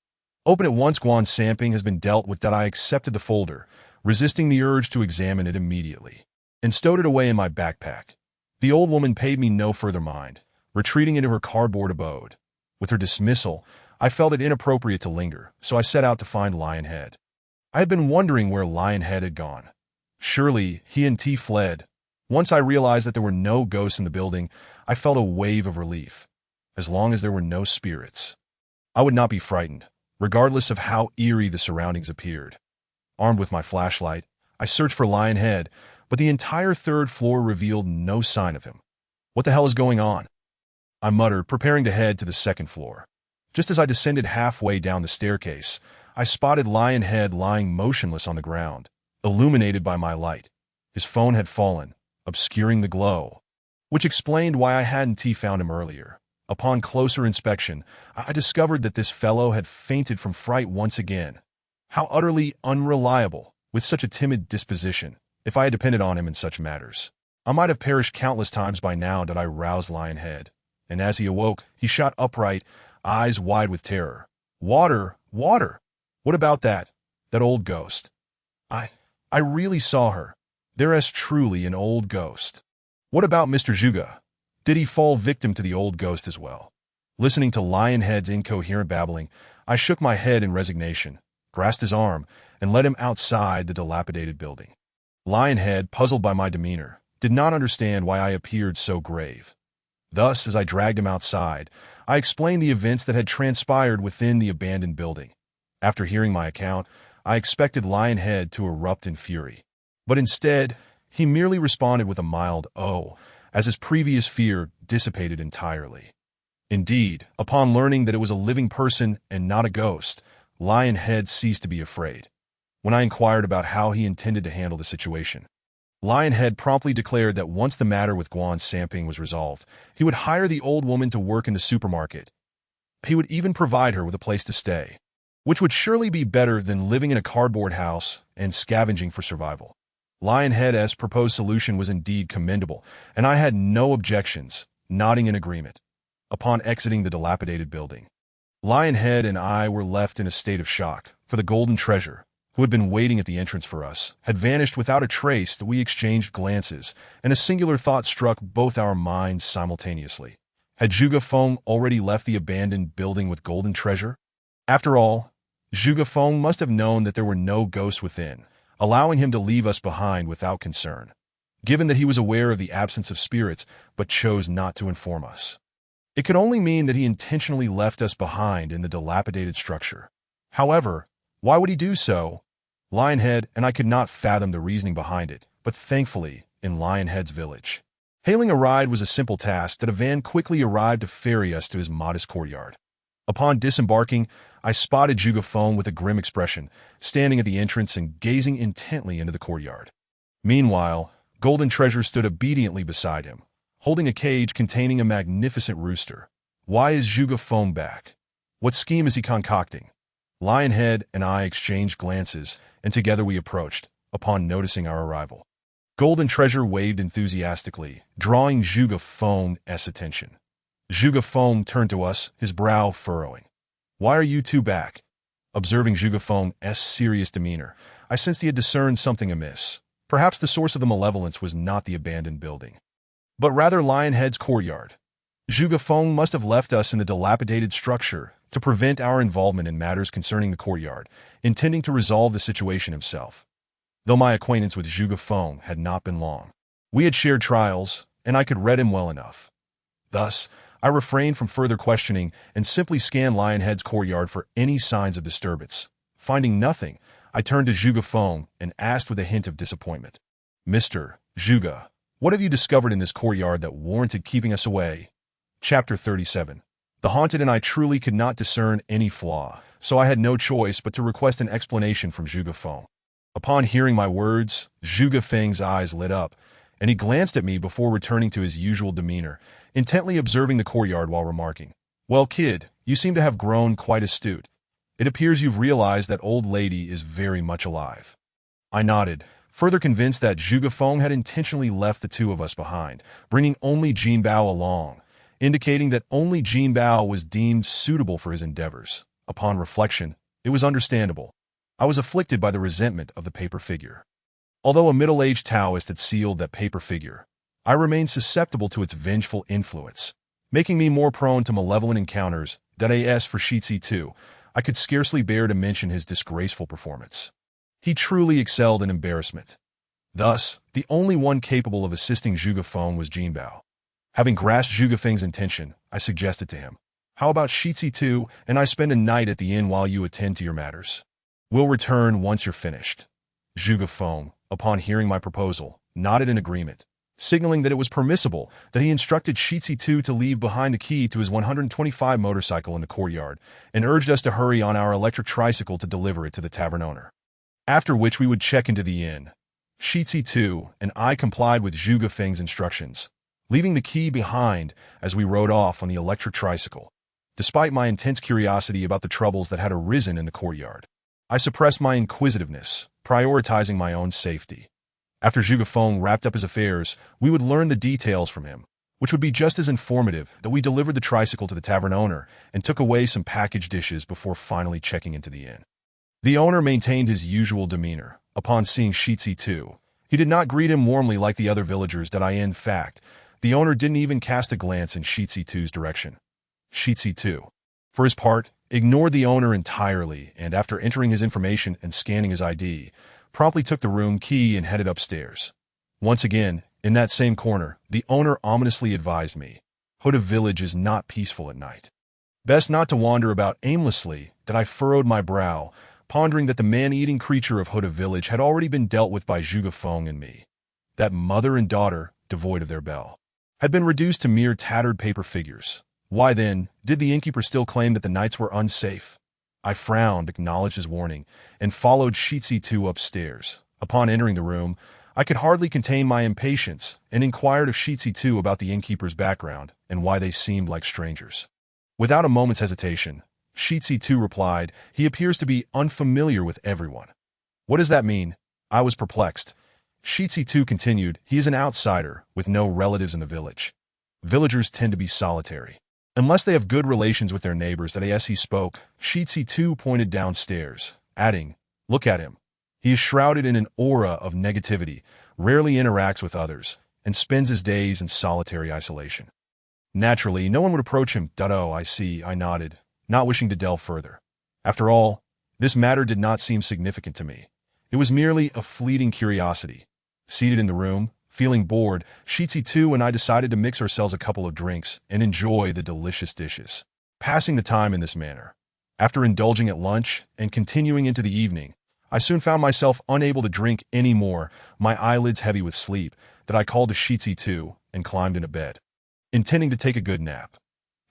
Open it once Guan Samping has been dealt with. I accepted the folder, resisting the urge to examine it immediately, and stowed it away in my backpack. The old woman paid me no further mind, retreating into her cardboard abode. With her dismissal, I felt it inappropriate to linger, so I set out to find Lionhead. I had been wondering where Lionhead had gone. Surely he and T fled. Once I realized that there were no ghosts in the building, I felt a wave of relief. As long as there were no spirits, I would not be frightened, regardless of how eerie the surroundings appeared. Armed with my flashlight, I searched for Lionhead, but the entire third floor revealed no sign of him. What the hell is going on? I muttered, preparing to head to the second floor. Just as I descended halfway down the staircase, I spotted Lionhead lying motionless on the ground, illuminated by my light. His phone had fallen, obscuring the glow, which explained why I hadn't found him earlier. Upon closer inspection, I discovered that this fellow had fainted from fright once again. How utterly unreliable, with such a timid disposition. If I had depended on him in such matters, I might have perished countless times by now. I roused Lionhead, and as he awoke, he shot upright, eyes wide with terror. Water! Water! What about that old ghost? I really saw her. There is truly an old ghost. What about Mr. Zhuge? Did he fall victim to the old ghost as well? Listening to Lionhead's incoherent babbling, I shook my head in resignation, grasped his arm, and led him outside the dilapidated building. Lionhead, puzzled by my demeanor, did not understand why I appeared so grave. Thus, as I dragged him outside, I explained the events that had transpired within the abandoned building. After hearing my account, I expected Lionhead to erupt in fury. But instead, he merely responded with a mild "oh," as his previous fear dissipated entirely. Indeed, upon learning that it was a living person and not a ghost, Lionhead ceased to be afraid. When I inquired about how he intended to handle the situation, Lionhead promptly declared that once the matter with Guan Samping was resolved, he would hire the old woman to work in the supermarket. He would even provide her with a place to stay, which would surely be better than living in a cardboard house and scavenging for survival. Lionhead's proposed solution was indeed commendable, and I had no objections, nodding in agreement. Upon exiting the dilapidated building, Lionhead and I were left in a state of shock, for the golden treasure, who had been waiting at the entrance for us, had vanished without a trace. We exchanged glances, and a singular thought struck both our minds simultaneously. Had Zhuge Feng already left the abandoned building with golden treasure? After all, Zhuge Feng must have known that there were no ghosts within, allowing him to leave us behind without concern, given that he was aware of the absence of spirits but chose not to inform us. It could only mean that he intentionally left us behind in the dilapidated structure. However, why would he do so? Lionhead and I could not fathom the reasoning behind it, but thankfully, in Lionhead's village, hailing a ride was a simple task. That a van quickly arrived to ferry us to his modest courtyard. Upon disembarking, I spotted Zhuge Feng with a grim expression, standing at the entrance and gazing intently into the courtyard. Meanwhile, Golden Treasure stood obediently beside him, holding a cage containing a magnificent rooster. Why is Zhuge Feng back? What scheme is he concocting? Lionhead and I exchanged glances, and together we approached, upon noticing our arrival. Golden Treasure waved enthusiastically, drawing Zhuge Feng's attention. Zhuge Feng turned to us, his brow furrowing. Why are you two back? Observing Zhuge Feng's serious demeanor, I sensed he had discerned something amiss. Perhaps the source of the malevolence was not the abandoned building, but rather Lionhead's courtyard. Zhuge Feng must have left us in the dilapidated structure to prevent our involvement in matters concerning the courtyard, intending to resolve the situation himself. Though my acquaintance with Zhuge Feng had not been long, we had shared trials, and I could read him well enough. Thus, I refrained from further questioning and simply scanned Lionhead's courtyard for any signs of disturbance. Finding nothing, I turned to Zhuge Feng and asked with a hint of disappointment, "Mr. Zhuge, what have you discovered in this courtyard that warranted keeping us away?" Chapter 37. The Haunted and I truly could not discern any flaw, so I had no choice but to request an explanation from Zhuge Feng. Upon hearing my words, Zhuge Feng's eyes lit up, and he glanced at me before returning to his usual demeanor, intently observing the courtyard while remarking, "Well, kid, you seem to have grown quite astute. It appears you've realized that old lady is very much alive." I nodded, further convinced that Zhuge Feng had intentionally left the two of us behind, bringing only Jin Bao along, indicating that only Jin Bao was deemed suitable for his endeavors. Upon reflection, it was understandable. I was afflicted by the resentment of the paper figure. Although a middle-aged Taoist had sealed that paper figure, I remained susceptible to its vengeful influence, making me more prone to malevolent encounters. As for Shi Tu, I could scarcely bear to mention his disgraceful performance. He truly excelled in embarrassment. Thus, the only one capable of assisting Zhuge Feng was Jin Bao. Having grasped Zhuge Feng's intention, I suggested to him, "How about Shi Tu and I spend a night at the inn while you attend to your matters? We'll return once you're finished." Zhuge Feng, upon hearing my proposal, nodded in agreement, signaling that it was permissible. That he instructed Shi Tu to leave behind the key to his 125 motorcycle in the courtyard and urged us to hurry on our electric tricycle to deliver it to the tavern owner. After which we would check into the inn. Shi Tu and I complied with Zhuge Feng's instructions, leaving the key behind as we rode off on the electric tricycle. Despite my intense curiosity about the troubles that had arisen in the courtyard, I suppressed my inquisitiveness, prioritizing my own safety. After Zhuge Feng wrapped up his affairs, we would learn the details from him, which would be just as informative. That we delivered the tricycle to the tavern owner and took away some packaged dishes before finally checking into the inn. The owner maintained his usual demeanor. Upon seeing Shi Tu, he did not greet him warmly like the other villagers. In fact, the owner didn't even cast a glance in Shi Tu's direction. Shi Tu, for his part, ignored the owner entirely, and after entering his information and scanning his ID, promptly took the room key and headed upstairs. Once again, in that same corner, the owner ominously advised me, "Hoda Village is not peaceful at night. Best not to wander about aimlessly." That I furrowed my brow, pondering that the man-eating creature of Hoda Village had already been dealt with by Zhuge Feng and me. That mother and daughter, devoid of their belle, had been reduced to mere tattered paper figures. Why then, did the innkeeper still claim that the nights were unsafe? I frowned, acknowledged his warning, and followed Shi Tu upstairs. Upon entering the room, I could hardly contain my impatience and inquired of Shi Tu about the innkeeper's background and why they seemed like strangers. Without a moment's hesitation, Shi Tu replied, "He appears to be unfamiliar with everyone." "What does that mean?" I was perplexed. Shi Tu continued, "He is an outsider with no relatives in the village. Villagers tend to be solitary, unless they have good relations with their neighbors." As he spoke, Shi Tu pointed downstairs, adding, "Look at him. He is shrouded in an aura of negativity, rarely interacts with others, and spends his days in solitary isolation. Naturally, no one would approach him." "Oh, I see," I nodded, not wishing to delve further. After all, this matter did not seem significant to me. It was merely a fleeting curiosity. Seated in the room, feeling bored, Shi Tu and I decided to mix ourselves a couple of drinks and enjoy the delicious dishes, passing the time in this manner. After indulging at lunch and continuing into the evening, I soon found myself unable to drink any more, my eyelids heavy with sleep. That I called to Shi Tu and climbed into bed, intending to take a good nap.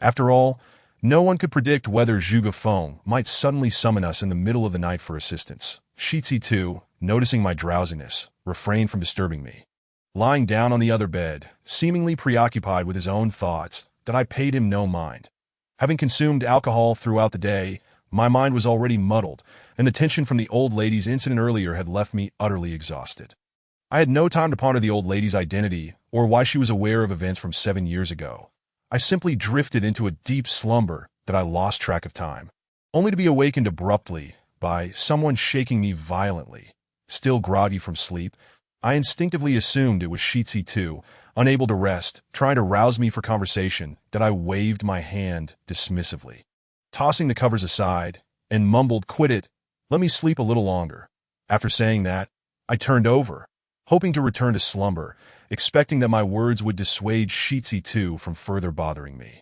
After all, no one could predict whether Zhuge Feng might suddenly summon us in the middle of the night for assistance. Shi Tu, noticing my drowsiness, refrained from disturbing me. Lying down on the other bed, seemingly preoccupied with his own thoughts, that I paid him no mind. Having consumed alcohol throughout the day, my mind was already muddled, and the tension from the old lady's incident earlier had left me utterly exhausted. I had no time to ponder the old lady's identity or why she was aware of events from 7 years ago. I simply drifted into a deep slumber that I lost track of time, only to be awakened abruptly by someone shaking me violently. Still groggy from sleep, I instinctively assumed it was Shi Tu, unable to rest, trying to rouse me for conversation. That I waved my hand dismissively, tossing the covers aside, and mumbled, "Quit it, let me sleep a little longer." After saying that, I turned over, hoping to return to slumber, expecting that my words would dissuade Shi Tu from further bothering me.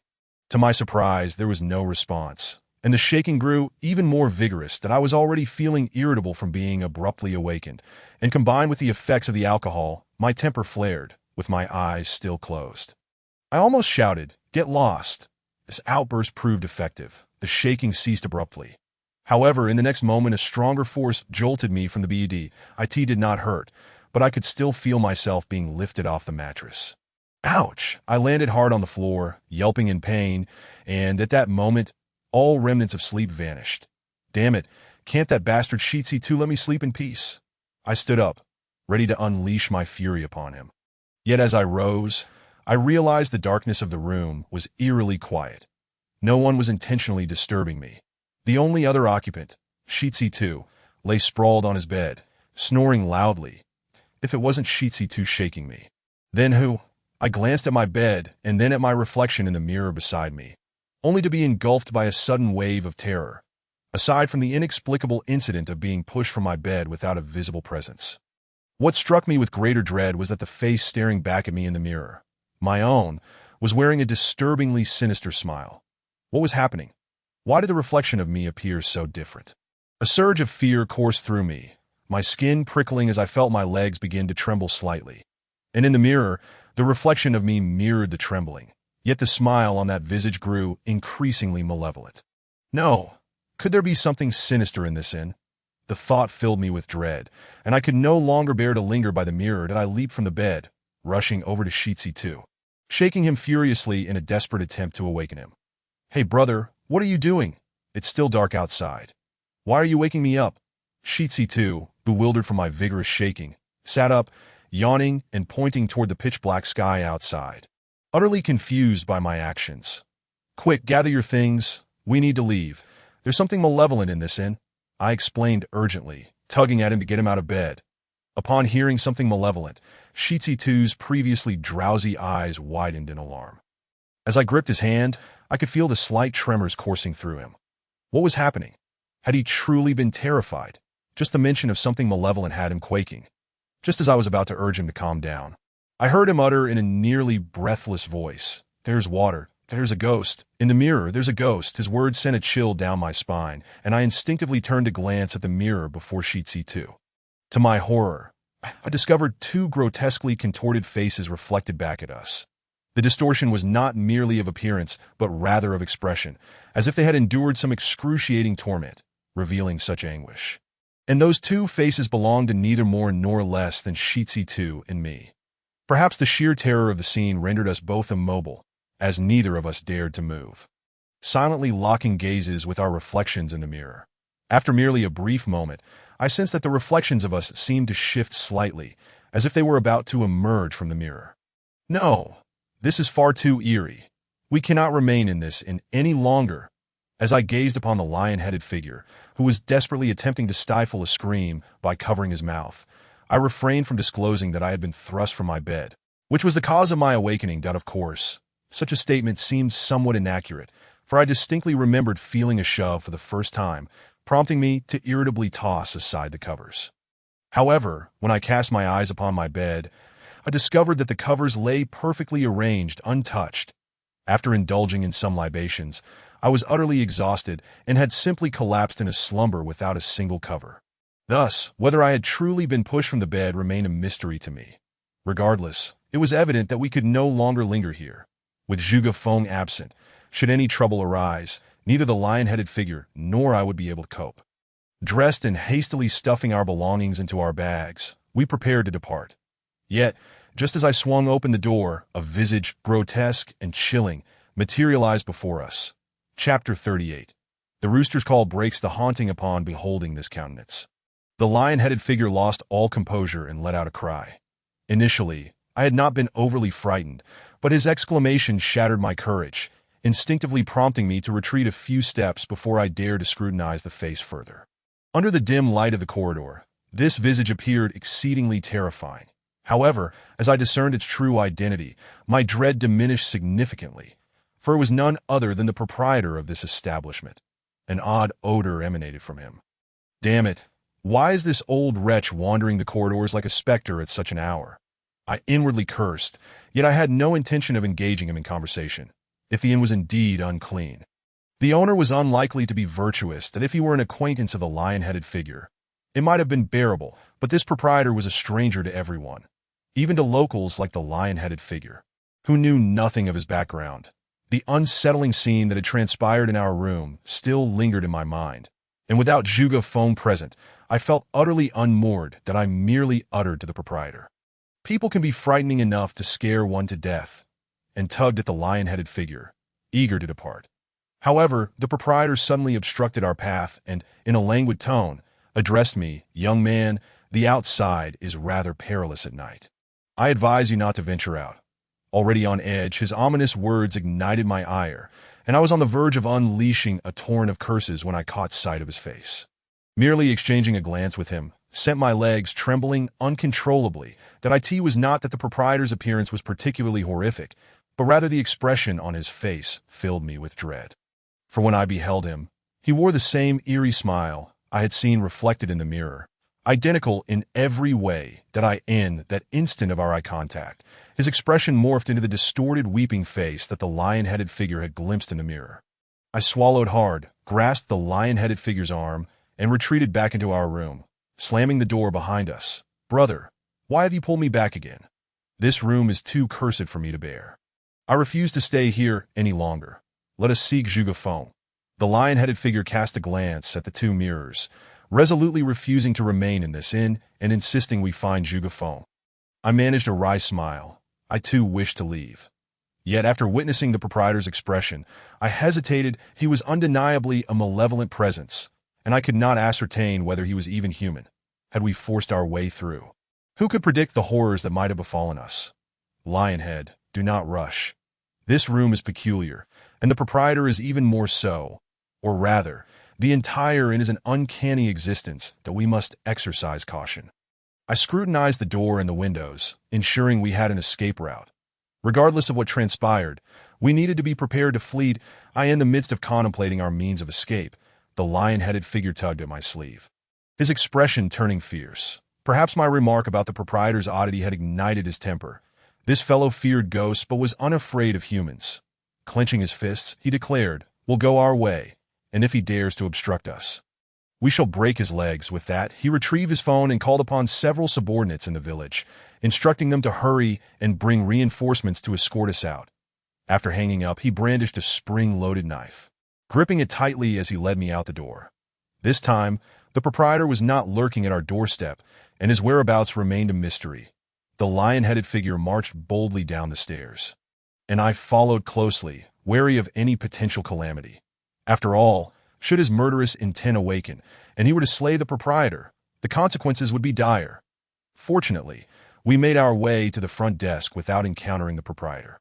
To my surprise, there was no response, and the shaking grew even more vigorous. That I was already feeling irritable from being abruptly awakened, and combined with the effects of the alcohol, my temper flared, with my eyes still closed. I almost shouted, "Get lost!" This outburst proved effective. The shaking ceased abruptly. However, in the next moment, a stronger force jolted me from the bed. It did not hurt, but I could still feel myself being lifted off the mattress. Ouch! I landed hard on the floor, yelping in pain, and at that moment, all remnants of sleep vanished. Damn it, can't that bastard Shi Tu let me sleep in peace? I stood up, ready to unleash my fury upon him. Yet as I rose, I realized the darkness of the room was eerily quiet. No one was intentionally disturbing me. The only other occupant, Sheetsy 2, lay sprawled on his bed, snoring loudly, if it wasn't Sheetsy 2 shaking me. Then who? I glanced at my bed and then at my reflection in the mirror beside me, only to be engulfed by a sudden wave of terror, aside from the inexplicable incident of being pushed from my bed without a visible presence. What struck me with greater dread was that the face staring back at me in the mirror, my own, was wearing a disturbingly sinister smile. What was happening? Why did the reflection of me appear so different? A surge of fear coursed through me, my skin prickling as I felt my legs begin to tremble slightly. And in the mirror, the reflection of me mirrored the trembling, yet the smile on that visage grew increasingly malevolent. No, could there be something sinister in this inn? The thought filled me with dread, and I could no longer bear to linger by the mirror that I leaped from the bed, rushing over to Sheetsy 2, shaking him furiously in a desperate attempt to awaken him. "Hey, brother, what are you doing? It's still dark outside. Why are you waking me up?" Sheetsy 2, bewildered from my vigorous shaking, sat up, yawning and pointing toward the pitch-black sky outside, utterly confused by my actions. "Quick, gather your things. We need to leave. There's something malevolent in this inn," I explained urgently, tugging at him to get him out of bed. Upon hearing something malevolent, Sheetsy 2's previously drowsy eyes widened in alarm. As I gripped his hand, I could feel the slight tremors coursing through him. What was happening? Had he truly been terrified? Just the mention of something malevolent had him quaking. Just as I was about to urge him to calm down, I heard him utter in a nearly breathless voice, "There's water. There's a ghost. In the mirror, there's a ghost." His words sent a chill down my spine, and I instinctively turned to glance at the mirror before Sheetsy 2. To my horror, I discovered two grotesquely contorted faces reflected back at us. The distortion was not merely of appearance, but rather of expression, as if they had endured some excruciating torment, revealing such anguish. And those two faces belonged to neither more nor less than Sheetsy 2 and me. Perhaps the sheer terror of the scene rendered us both immobile, as neither of us dared to move, silently locking gazes with our reflections in the mirror. After merely a brief moment, I sensed that the reflections of us seemed to shift slightly, as if they were about to emerge from the mirror. No, this is far too eerie. We cannot remain in this inn any longer. As I gazed upon the lion-headed figure, who was desperately attempting to stifle a scream by covering his mouth, I refrained from disclosing that I had been thrust from my bed, which was the cause of my awakening. Of course, such a statement seemed somewhat inaccurate, for I distinctly remembered feeling a shove for the first time, prompting me to irritably toss aside the covers. However, when I cast my eyes upon my bed, I discovered that the covers lay perfectly arranged, untouched. After indulging in some libations, I was utterly exhausted and had simply collapsed in a slumber without a single cover. Thus, whether I had truly been pushed from the bed remained a mystery to me. Regardless, it was evident that we could no longer linger here. With Zhuge Feng absent, should any trouble arise, neither the lion-headed figure nor I would be able to cope. Dressed and hastily stuffing our belongings into our bags, we prepared to depart. Yet, just as I swung open the door, a visage, grotesque and chilling, materialized before us. Chapter 38. The rooster's call breaks the haunting upon beholding this countenance. The lion-headed figure lost all composure and let out a cry. Initially, I had not been overly frightened, but his exclamation shattered my courage, instinctively prompting me to retreat a few steps before I dared to scrutinize the face further. Under the dim light of the corridor, this visage appeared exceedingly terrifying. However, as I discerned its true identity, my dread diminished significantly, for it was none other than the proprietor of this establishment. An odd odor emanated from him. Damn it, why is this old wretch wandering the corridors like a specter at such an hour? I inwardly cursed, yet I had no intention of engaging him in conversation, if the inn was indeed unclean. The owner was unlikely to be virtuous, that if he were an acquaintance of the lion-headed figure, it might have been bearable, but this proprietor was a stranger to everyone, even to locals like the lion-headed figure, who knew nothing of his background. The unsettling scene that had transpired in our room still lingered in my mind, and without Zhuge Feng present, I felt utterly unmoored that I merely uttered to the proprietor. People can be frightening enough to scare one to death, and tugged at the lion-headed figure, eager to depart. However, the proprietor suddenly obstructed our path and, in a languid tone, addressed me, "Young man, The outside is rather perilous at night. I advise you not to venture out. Already on edge, his ominous words ignited my ire, and I was on the verge of unleashing a torrent of curses when I caught sight of his face. Merely exchanging a glance with him sent my legs trembling uncontrollably. That it was not that the proprietor's appearance was particularly horrific, but rather the expression on his face filled me with dread. For when I beheld him, he wore the same eerie smile I had seen reflected in the mirror, identical in every way in that instant of our eye contact. His expression morphed into the distorted, weeping face that the lion-headed figure had glimpsed in the mirror. I swallowed hard, grasped the lion-headed figure's arm, and retreated back into our room, slamming the door behind us. "Brother, why have you pulled me back again? This room is too cursed for me to bear. I refuse to stay here any longer. Let us seek Jugafong." The lion-headed figure cast a glance at the two mirrors, resolutely refusing to remain in this inn and insisting we find Jugafong. I managed a wry smile. I too wished to leave. Yet after witnessing the proprietor's expression, I hesitated. He was undeniably a malevolent presence, and I could not ascertain whether he was even human. Had we forced our way through? Who could predict the horrors that might have befallen us? Lionhead, do not rush. This room is peculiar, and the proprietor is even more so. Or rather, the entire inn is an uncanny existence that we must exercise caution. I scrutinized the door and the windows, ensuring we had an escape route. Regardless of what transpired, we needed to be prepared to flee. In the midst of contemplating our means of escape, the lion-headed figure tugged at my sleeve, his expression turning fierce. Perhaps my remark about the proprietor's oddity had ignited his temper. This fellow feared ghosts but was unafraid of humans. Clenching his fists, he declared, "We'll go our way, and if he dares to obstruct us, we shall break his legs." With that, he retrieved his phone and called upon several subordinates in the village, instructing them to hurry and bring reinforcements to escort us out. After hanging up, he brandished a spring-loaded knife, gripping it tightly as he led me out the door. This time, the proprietor was not lurking at our doorstep, and his whereabouts remained a mystery. The lion-headed figure marched boldly down the stairs, and I followed closely, wary of any potential calamity. After all, should his murderous intent awaken, and he were to slay the proprietor, the consequences would be dire. Fortunately, we made our way to the front desk without encountering the proprietor.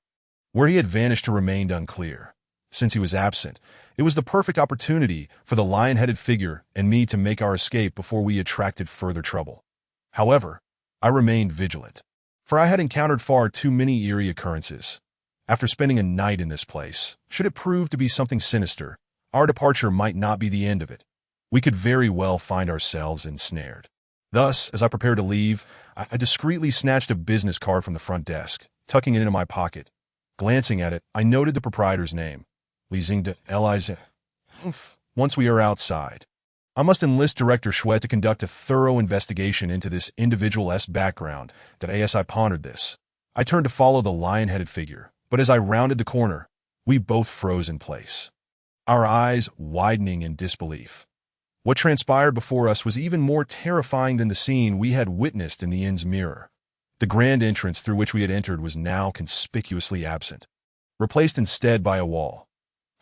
Where he had vanished remained unclear. Since he was absent, it was the perfect opportunity for the lion-headed figure and me to make our escape before we attracted further trouble. However, I remained vigilant, for I had encountered far too many eerie occurrences. After spending a night in this place, should it prove to be something sinister, our departure might not be the end of it. We could very well find ourselves ensnared. Thus, as I prepared to leave, I discreetly snatched a business card from the front desk, tucking it into my pocket. Glancing at it, I noted the proprietor's name, Leasing de Eliza. Once we are outside, I must enlist Director Schwett to conduct a thorough investigation into this individual's background. As I pondered this, I turned to follow the lion-headed figure, but as I rounded the corner, we both froze in place, our eyes widening in disbelief. What transpired before us was even more terrifying than the scene we had witnessed in the inn's mirror. The grand entrance through which we had entered was now conspicuously absent, replaced instead by a wall.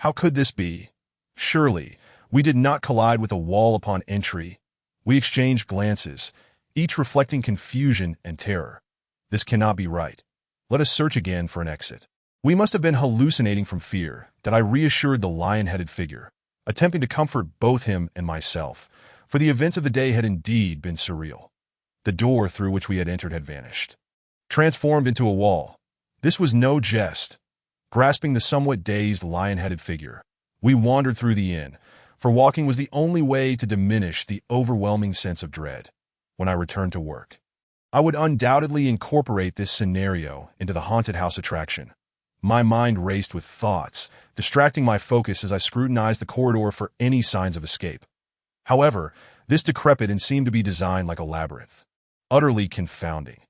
How could this be? Surely, we did not collide with a wall upon entry. We exchanged glances, each reflecting confusion and terror. This cannot be right. Let us search again for an exit. We must have been hallucinating from fear. I reassured the lion-headed figure, attempting to comfort both him and myself, for the events of the day had indeed been surreal. The door through which we had entered had vanished, transformed into a wall. This was no jest. Grasping the somewhat dazed lion-headed figure, we wandered through the inn, for walking was the only way to diminish the overwhelming sense of dread. When I returned to work, I would undoubtedly incorporate this scenario into the haunted house attraction. My mind raced with thoughts, distracting my focus as I scrutinized the corridor for any signs of escape. However, this decrepit inn seemed to be designed like a labyrinth, utterly confounding.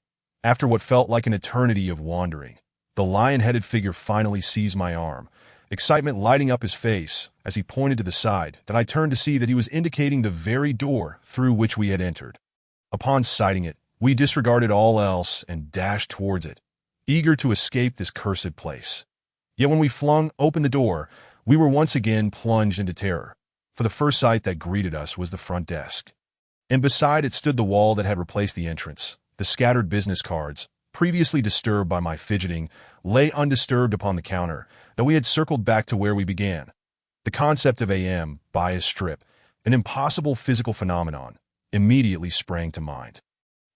After what felt like an eternity of wandering, the lion-headed figure finally seized my arm, excitement lighting up his face as he pointed to the side. I turned to see that he was indicating the very door through which we had entered. Upon sighting it, we disregarded all else and dashed towards it, eager to escape this cursed place. Yet when we flung open the door, we were once again plunged into terror, for the first sight that greeted us was the front desk. and beside it stood the wall that had replaced the entrance. The scattered business cards, previously disturbed by my fidgeting, lay undisturbed upon the counter, though we had circled back to where we began. The concept of AM, bias strip, an impossible physical phenomenon, immediately sprang to mind.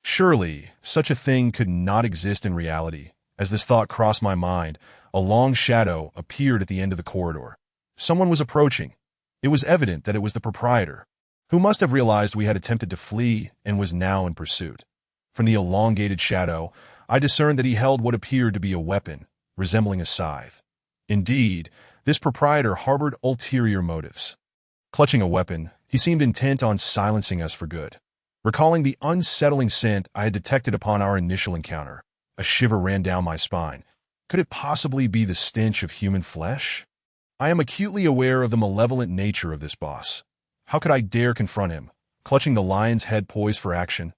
Surely, such a thing could not exist in reality. As this thought crossed my mind, a long shadow appeared at the end of the corridor. Someone was approaching. It was evident that it was the proprietor, who must have realized we had attempted to flee and was now in pursuit. From the elongated shadow, I discerned that he held what appeared to be a weapon, resembling a scythe. Indeed, this proprietor harbored ulterior motives. Clutching a weapon, he seemed intent on silencing us for good. Recalling the unsettling scent I had detected upon our initial encounter, a shiver ran down my spine. Could it possibly be the stench of human flesh? I am acutely aware of the malevolent nature of this boss. How could I dare confront him, clutching the lion's head poised for action?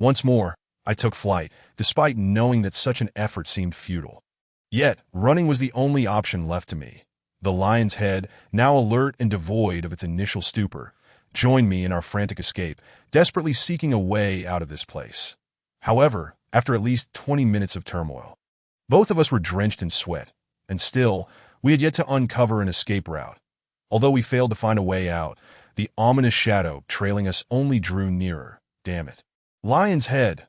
Once more, I took flight, despite knowing that such an effort seemed futile. Yet, running was the only option left to me. The lion's head, now alert and devoid of its initial stupor, joined me in our frantic escape, desperately seeking a way out of this place. However, after at least 20 minutes of turmoil, both of us were drenched in sweat, and still, we had yet to uncover an escape route. Although we failed to find a way out, the ominous shadow trailing us only drew nearer. Damn it. Lion's head,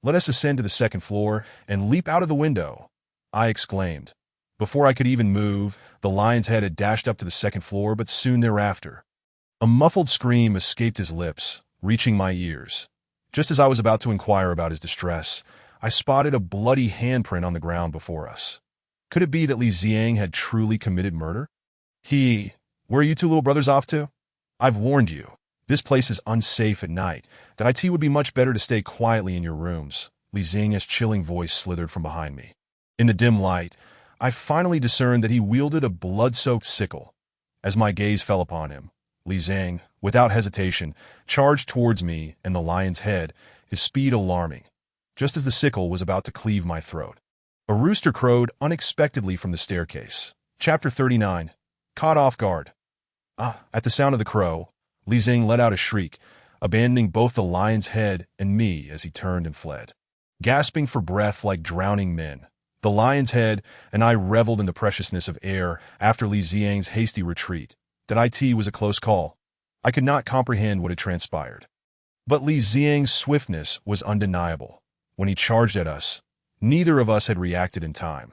let us ascend to the second floor and leap out of the window, I exclaimed. Before I could even move, the lion's head had dashed up to the second floor, but soon thereafter, a muffled scream escaped his lips, reaching my ears. Just as I was about to inquire about his distress, I spotted a bloody handprint on the ground before us. Could it be that Li Ziang had truly committed murder? Where are you two little brothers off to? I've warned you. This place is unsafe at night. That IT would be much better to stay quietly in your rooms. Li Ziang's chilling voice slithered from behind me. In the dim light, I finally discerned that he wielded a blood-soaked sickle. As my gaze fell upon him, Li Ziang, without hesitation, charged towards me and the lion's head, his speed alarming, just as the sickle was about to cleave my throat. A rooster crowed unexpectedly from the staircase. Chapter 39. Caught off guard. At the sound of the crow, Li Ziang let out a shriek, abandoning both the lion's head and me as he turned and fled. Gasping for breath like drowning men, the lion's head and I reveled in the preciousness of air after Li Ziang's hasty retreat. That IT was a close call. I could not comprehend what had transpired. But Li Ziang's swiftness was undeniable. When he charged at us, neither of us had reacted in time.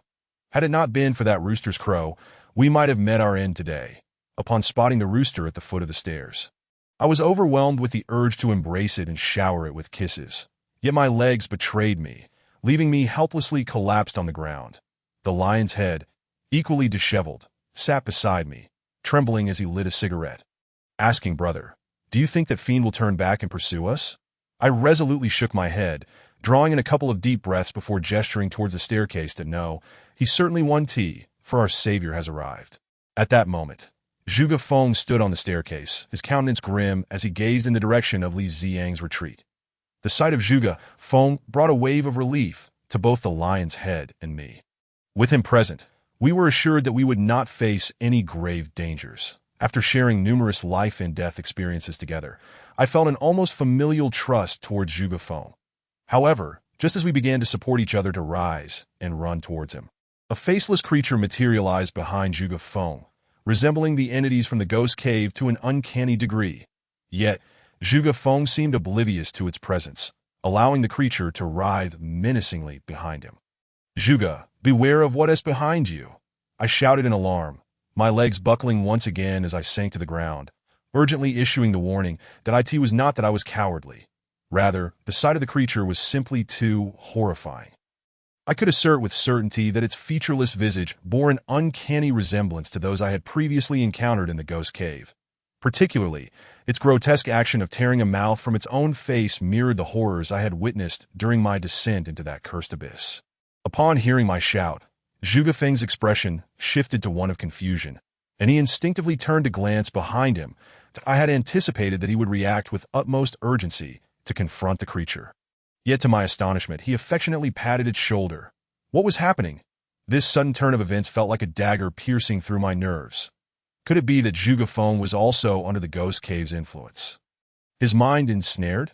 Had it not been for that rooster's crow, we might have met our end today, upon spotting the rooster at the foot of the stairs. I was overwhelmed with the urge to embrace it and shower it with kisses. Yet my legs betrayed me, leaving me helplessly collapsed on the ground. The lion's head, equally disheveled, sat beside me, trembling as he lit a cigarette. Asking, "Brother, do you think that fiend will turn back and pursue us?" I resolutely shook my head, drawing in a couple of deep breaths before gesturing towards the staircase to no, he certainly won tea, for our savior has arrived. At that moment, Zhuge Feng stood on the staircase, his countenance grim as he gazed in the direction of Li Ziang's retreat. The sight of Zhuge Feng brought a wave of relief to both the lion's head and me. With him present, we were assured that we would not face any grave dangers. After sharing numerous life and death experiences together, I felt an almost familial trust towards Zhuge Feng. However, just as we began to support each other to rise and run towards him, a faceless creature materialized behind Zhuge Feng, resembling the entities from the ghost cave to an uncanny degree. Yet, Zhuge Feng seemed oblivious to its presence, allowing the creature to writhe menacingly behind him. "Zhuge, beware of what is behind you," I shouted in alarm, my legs buckling once again as I sank to the ground, urgently issuing the warning that IT was not that I was cowardly. Rather, the sight of the creature was simply too horrifying. I could assert with certainty that its featureless visage bore an uncanny resemblance to those I had previously encountered in the ghost cave. Particularly, its grotesque action of tearing a mouth from its own face mirrored the horrors I had witnessed during my descent into that cursed abyss. Upon hearing my shout, Zhuge Feng's expression shifted to one of confusion, and he instinctively turned to glance behind him. I had anticipated that he would react with utmost urgency to confront the creature. Yet to my astonishment, he affectionately patted its shoulder. What was happening? This sudden turn of events felt like a dagger piercing through my nerves. Could it be that Zhuge Feng was also under the ghost cave's influence? His mind ensnared?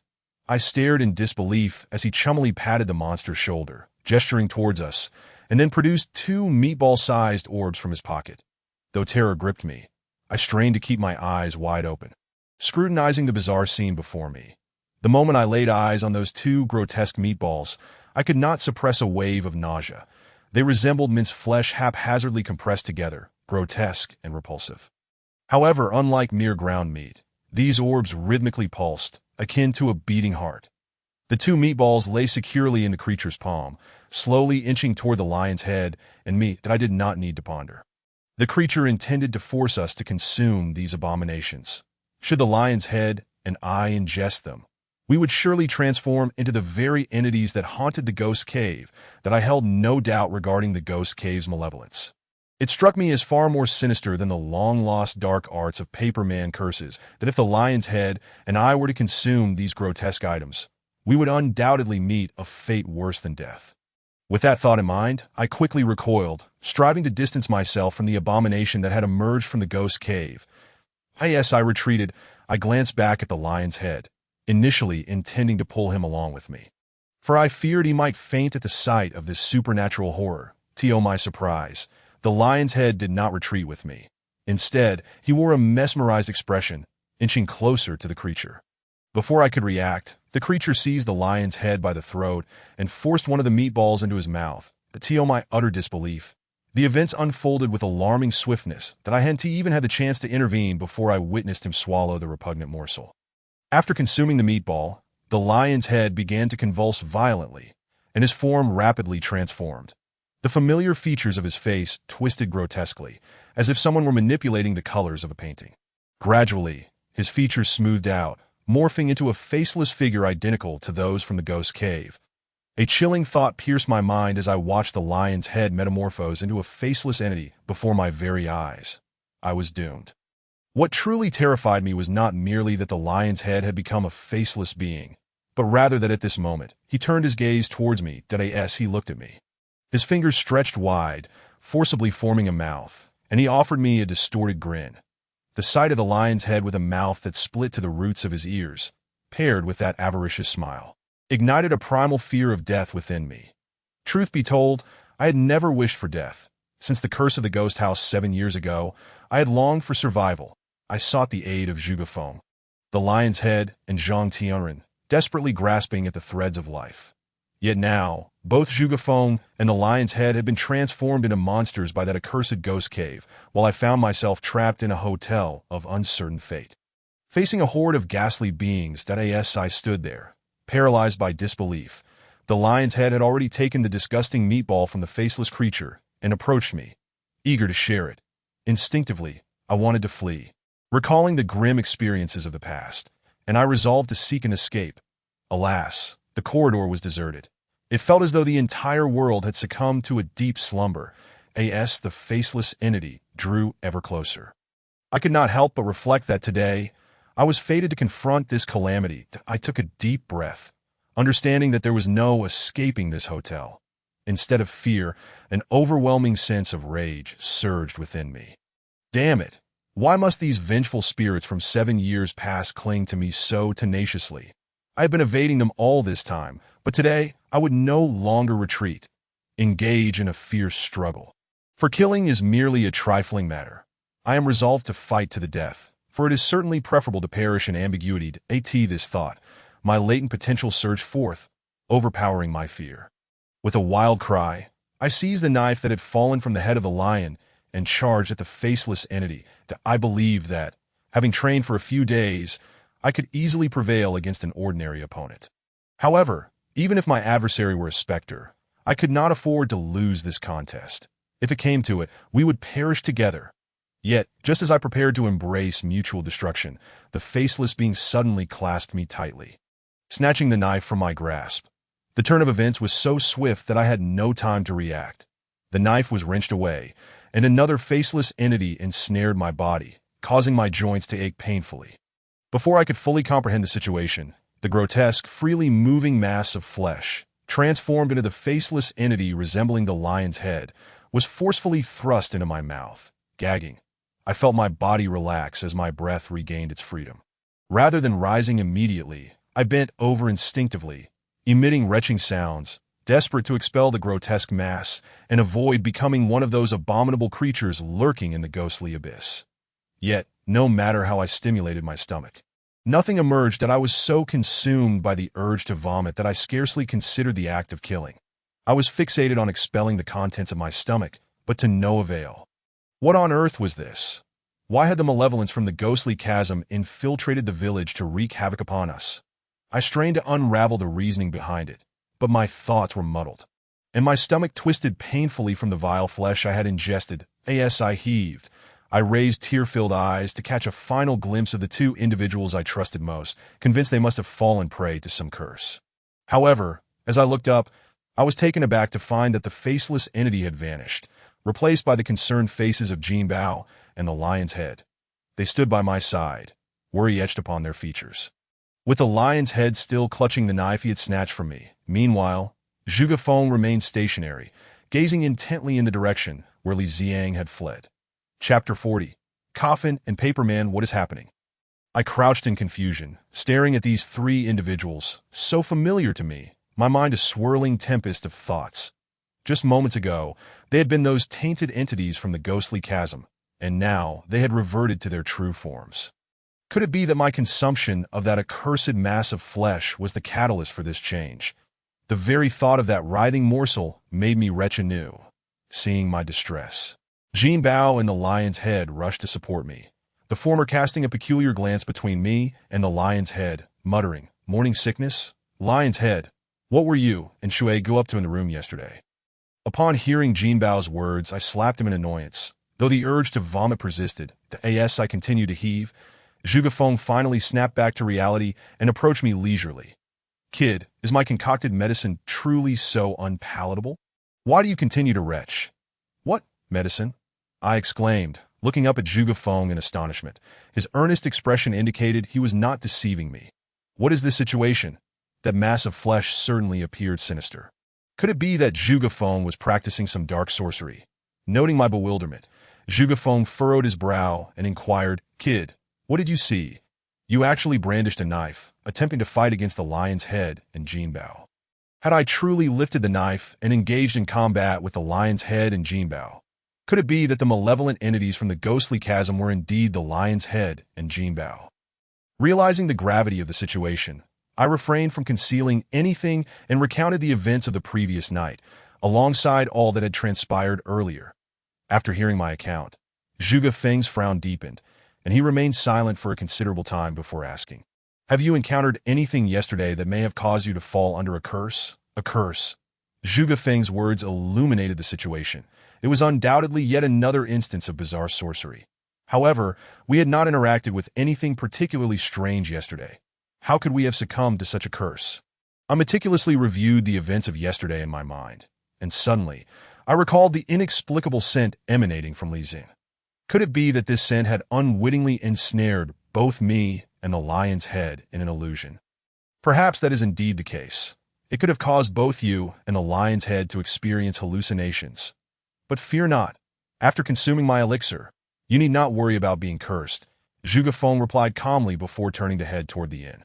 I stared in disbelief as he chummily patted the monster's shoulder, gesturing towards us, and then produced two meatball-sized orbs from his pocket. Though terror gripped me, I strained to keep my eyes wide open, scrutinizing the bizarre scene before me. The moment I laid eyes on those two grotesque meatballs, I could not suppress a wave of nausea. They resembled minced flesh haphazardly compressed together, grotesque and repulsive. However, unlike mere ground meat, these orbs rhythmically pulsed, akin to a beating heart. The two meatballs lay securely in the creature's palm, slowly inching toward the lion's head and meat that I did not need to ponder. The creature intended to force us to consume these abominations. Should the lion's head and I ingest them, we would surely transform into the very entities that haunted the ghost cave that I held no doubt regarding the ghost cave's malevolence. It struck me as far more sinister than the long-lost dark arts of paperman curses that if the lion's head and I were to consume these grotesque items, we would undoubtedly meet a fate worse than death. With that thought in mind, I quickly recoiled, striving to distance myself from the abomination that had emerged from the ghost cave. I retreated. I glanced back at the lion's head, initially intending to pull him along with me, for I feared he might faint at the sight of this supernatural horror. To my surprise, the lion's head did not retreat with me. Instead, he wore a mesmerized expression, inching closer to the creature. Before I could react, the creature seized the lion's head by the throat and forced one of the meatballs into his mouth. To my utter disbelief, the events unfolded with alarming swiftness that I hadn't even had the chance to intervene before I witnessed him swallow the repugnant morsel. After consuming the meatball, the lion's head began to convulse violently, and his form rapidly transformed. The familiar features of his face twisted grotesquely, as if someone were manipulating the colors of a painting. Gradually, his features smoothed out, morphing into a faceless figure identical to those from the ghost cave. A chilling thought pierced my mind as I watched the lion's head metamorphose into a faceless entity before my very eyes. I was doomed. What truly terrified me was not merely that the lion's head had become a faceless being, but rather that at this moment, he turned his gaze towards me. He looked at me. His fingers stretched wide, forcibly forming a mouth, and he offered me a distorted grin. The sight of the lion's head with a mouth that split to the roots of his ears, paired with that avaricious smile, ignited a primal fear of death within me. Truth be told, I had never wished for death. Since the curse of the ghost house 7 years ago, I had longed for survival. I sought the aid of Zhuge Feng, the lion's head, and Zhang Tianren, desperately grasping at the threads of life. Yet now, both Zhuge Feng and the lion's head had been transformed into monsters by that accursed ghost cave, while I found myself trapped in a hotel of uncertain fate. Facing a horde of ghastly beings, I stood there, paralyzed by disbelief. The lion's head had already taken the disgusting meatball from the faceless creature and approached me, eager to share it. Instinctively, I wanted to flee, recalling the grim experiences of the past, and I resolved to seek an escape. Alas, the corridor was deserted. It felt as though the entire world had succumbed to a deep slumber. The faceless entity drew ever closer. I could not help but reflect that today, I was fated to confront this calamity. I took a deep breath, understanding that there was no escaping this hotel. Instead of fear, an overwhelming sense of rage surged within me. Damn it! Why must these vengeful spirits from 7 years past cling to me so tenaciously? I had been evading them all this time, but today I would no longer retreat, engage in a fierce struggle. For killing is merely a trifling matter. I am resolved to fight to the death, for it is certainly preferable to perish in ambiguity. This thought, my latent potential surged forth, overpowering my fear. With a wild cry, I seized the knife that had fallen from the head of the lion and charged at the faceless entity. I believed that, having trained for a few days, I could easily prevail against an ordinary opponent. However, even if my adversary were a specter, I could not afford to lose this contest. If it came to it, we would perish together. Yet, just as I prepared to embrace mutual destruction, the faceless being suddenly clasped me tightly, snatching the knife from my grasp. The turn of events was so swift that I had no time to react. The knife was wrenched away, and another faceless entity ensnared my body, causing my joints to ache painfully. Before I could fully comprehend the situation, the grotesque, freely moving mass of flesh, transformed into the faceless entity resembling the lion's head, was forcefully thrust into my mouth. Gagging, I felt my body relax as my breath regained its freedom. Rather than rising immediately, I bent over instinctively, emitting retching sounds, desperate to expel the grotesque mass and avoid becoming one of those abominable creatures lurking in the ghostly abyss. Yet, no matter how I stimulated my stomach, nothing emerged. That I was so consumed by the urge to vomit that I scarcely considered the act of killing. I was fixated on expelling the contents of my stomach, but to no avail. What on earth was this? Why had the malevolence from the ghostly chasm infiltrated the village to wreak havoc upon us? I strained to unravel the reasoning behind it, but my thoughts were muddled, and my stomach twisted painfully from the vile flesh I had ingested. I heaved. I raised tear-filled eyes to catch a final glimpse of the two individuals I trusted most, convinced they must have fallen prey to some curse. However, as I looked up, I was taken aback to find that the faceless entity had vanished, replaced by the concerned faces of Jin Bao and the lion's head. They stood by my side, worry etched upon their features, with the lion's head still clutching the knife he had snatched from me. Meanwhile, Zhuge Feng remained stationary, gazing intently in the direction where Li Xiang had fled. Chapter 40. Coffin and Paperman. What is happening? I crouched in confusion, staring at these three individuals, so familiar to me, my mind a swirling tempest of thoughts. Just moments ago, they had been those tainted entities from the ghostly chasm, and now they had reverted to their true forms. Could it be that my consumption of that accursed mass of flesh was the catalyst for this change? The very thought of that writhing morsel made me retch anew, seeing my distress. Jin Bao and the lion's head rushed to support me, the former casting a peculiar glance between me and the lion's head, muttering, "Morning sickness? Lion's head, what were you and Shui go up to in the room yesterday?" Upon hearing Jin Bao's words, I slapped him in annoyance. Though the urge to vomit persisted, I continued to heave. Zhuge Feng finally snapped back to reality and approached me leisurely. "Kid, is my concocted medicine truly so unpalatable? Why do you continue to retch?" "What medicine?" I exclaimed, looking up at Zhuge Feng in astonishment. His earnest expression indicated he was not deceiving me. "What is this situation?" That mass of flesh certainly appeared sinister. Could it be that Zhuge Feng was practicing some dark sorcery? Noting my bewilderment, Zhuge Feng furrowed his brow and inquired, "Kid, what did you see?" "You actually brandished a knife, attempting to fight against the lion's head and Jin Bao." Had I truly lifted the knife and engaged in combat with the lion's head and Jin Bao? Could it be that the malevolent entities from the ghostly chasm were indeed the lion's head and Jin Bao? Realizing the gravity of the situation, I refrained from concealing anything and recounted the events of the previous night, alongside all that had transpired earlier. After hearing my account, Zhuge Feng's frown deepened, and he remained silent for a considerable time before asking, "Have you encountered anything yesterday that may have caused you to fall under a curse?" "A curse?" Zhuge Feng's words illuminated the situation. It was undoubtedly yet another instance of bizarre sorcery. However, we had not interacted with anything particularly strange yesterday. How could we have succumbed to such a curse? I meticulously reviewed the events of yesterday in my mind, and suddenly, I recalled the inexplicable scent emanating from Li Xin. Could it be that this scent had unwittingly ensnared both me and the lion's head in an illusion? Perhaps that is indeed the case. It could have caused both you and the lion's head to experience hallucinations. But fear not. After consuming my elixir, you need not worry about being cursed, Zhuge Feng replied calmly before turning to head toward the inn.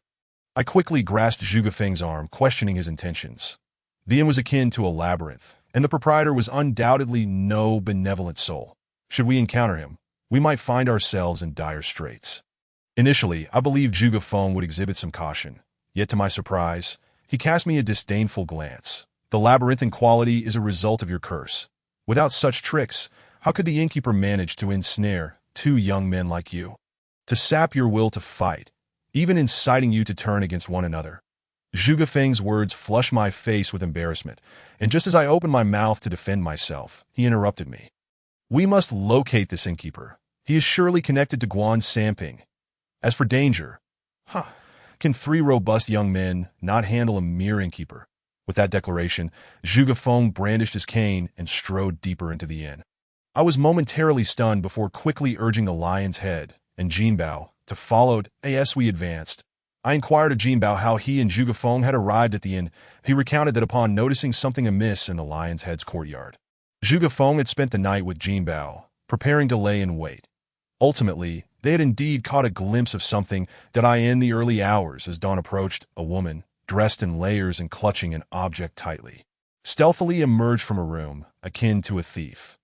I quickly grasped Zhuge Feng's arm, questioning his intentions. The inn was akin to a labyrinth, and the proprietor was undoubtedly no benevolent soul. Should we encounter him, we might find ourselves in dire straits. Initially, I believed Zhuge Feng would exhibit some caution, yet to my surprise, he cast me a disdainful glance. "The labyrinthine quality is a result of your curse. Without such tricks, how could the innkeeper manage to ensnare two young men like you? To sap your will to fight, even inciting you to turn against one another." Zhuge Feng's words flushed my face with embarrassment, and just as I opened my mouth to defend myself, he interrupted me. "We must locate this innkeeper. He is surely connected to Guan Samping. As for danger, can three robust young men not handle a mere innkeeper?" With that declaration, Zhuge Feng brandished his cane and strode deeper into the inn. I was momentarily stunned before quickly urging the lion's head and Jin Bao to follow as we advanced. I inquired of Jin Bao how he and Zhuge Feng had arrived at the inn. He recounted that upon noticing something amiss in the lion's head's courtyard, Zhuge Feng had spent the night with Jin Bao, preparing to lay in wait. Ultimately, They had indeed caught a glimpse of something that I in the early hours as dawn approached, a woman, dressed in layers and clutching an object tightly, stealthily emerged from a room, akin to a thief.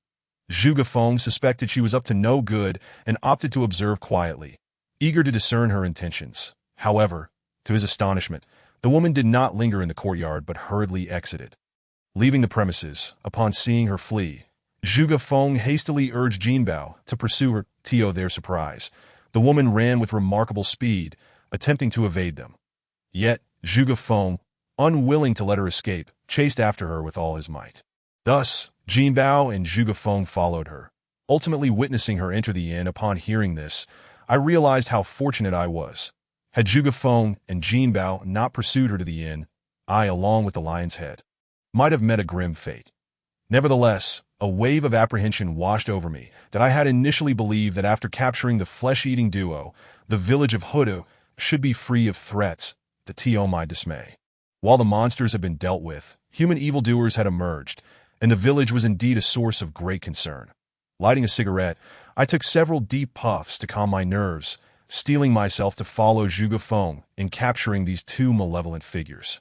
Zhuge Feng suspected she was up to no good and opted to observe quietly, eager to discern her intentions. However, to his astonishment, the woman did not linger in the courtyard but hurriedly exited. Leaving the premises, upon seeing her flee, Zhuge Feng hastily urged Jinbao to pursue her. To their surprise, the woman ran with remarkable speed, attempting to evade them. Yet, Zhuge Feng, unwilling to let her escape, chased after her with all his might. Thus, Jinbao and Zhuge Feng followed her, ultimately witnessing her enter the inn. Upon hearing this, I realized how fortunate I was. Had Zhuge Feng and Jinbao not pursued her to the inn, I, along with the lion's head, might have met a grim fate. Nevertheless, a wave of apprehension washed over me that I had initially believed that after capturing the flesh-eating duo, the village of Hudu should be free of threats, to my dismay. While the monsters had been dealt with, human evildoers had emerged, and the village was indeed a source of great concern. Lighting a cigarette, I took several deep puffs to calm my nerves, steeling myself to follow Zhuge Feng in capturing these two malevolent figures.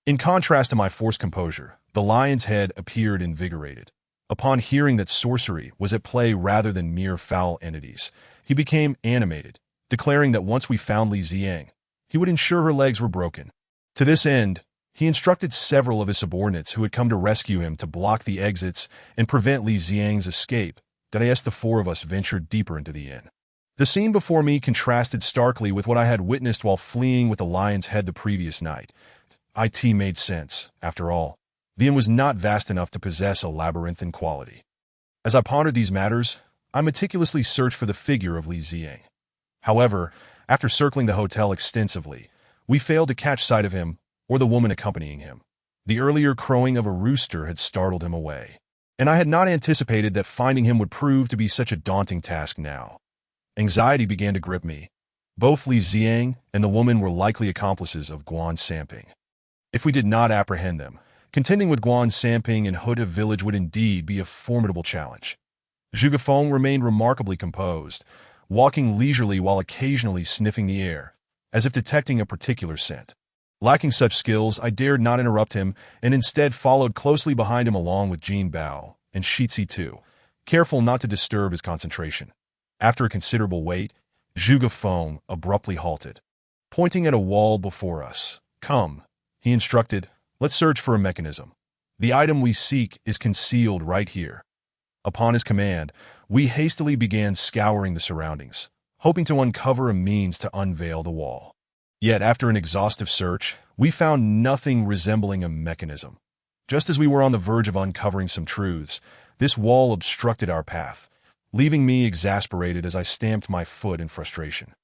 In contrast to my forced composure, the lion's head appeared invigorated. Upon hearing that sorcery was at play rather than mere foul entities, he became animated, declaring that once we found Li Ziang, he would ensure her legs were broken. To this end, he instructed several of his subordinates who had come to rescue him to block the exits and prevent Li Ziang's escape. As the four of us ventured deeper into the inn, the scene before me contrasted starkly with what I had witnessed while fleeing with the lion's head the previous night. It made sense, after all. The inn was not vast enough to possess a labyrinthine quality. As I pondered these matters, I meticulously searched for the figure of Li Ziang. However, after circling the hotel extensively, we failed to catch sight of him or the woman accompanying him. The earlier crowing of a rooster had startled him away, and I had not anticipated that finding him would prove to be such a daunting task now. Anxiety began to grip me. Both Li Ziang and the woman were likely accomplices of Guan Samping. If we did not apprehend them, contending with Guan Samping in Huda village would indeed be a formidable challenge. Zhuge Feng remained remarkably composed, walking leisurely while occasionally sniffing the air, as if detecting a particular scent. Lacking such skills, I dared not interrupt him and instead followed closely behind him along with Jinbao and Shitzi too, careful not to disturb his concentration. After a considerable wait, Zhuge Feng abruptly halted, pointing at a wall before us. "Come," he instructed, "let's search for a mechanism. The item we seek is concealed right here." Upon his command, we hastily began scouring the surroundings, hoping to uncover a means to unveil the wall. Yet after an exhaustive search, we found nothing resembling a mechanism. Just as we were on the verge of uncovering some truths, this wall obstructed our path, leaving me exasperated as I stamped my foot in frustration.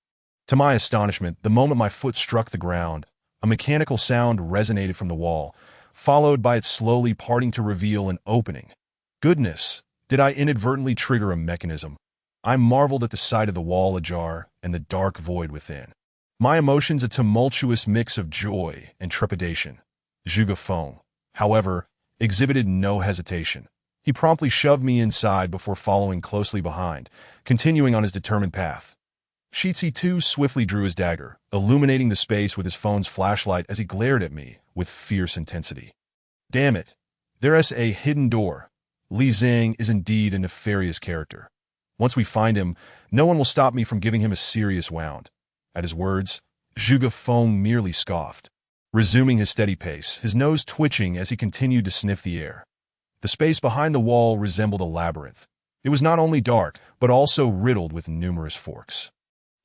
To my astonishment, the moment my foot struck the ground, a mechanical sound resonated from the wall, followed by it slowly parting to reveal an opening. Goodness, did I inadvertently trigger a mechanism? I marveled at the sight of the wall ajar and the dark void within. My emotions a tumultuous mix of joy and trepidation. Zhuge Feng, however, exhibited no hesitation. He promptly shoved me inside before following closely behind, continuing on his determined path. Shitzi too swiftly drew his dagger, illuminating the space with his phone's flashlight as he glared at me with fierce intensity. Damn it, there's a hidden door. Li Ziang is indeed a nefarious character. Once we find him, no one will stop me from giving him a serious wound. At his words, Zhuge Feng merely scoffed, resuming his steady pace, his nose twitching as he continued to sniff the air. The space behind the wall resembled a labyrinth. It was not only dark, but also riddled with numerous forks,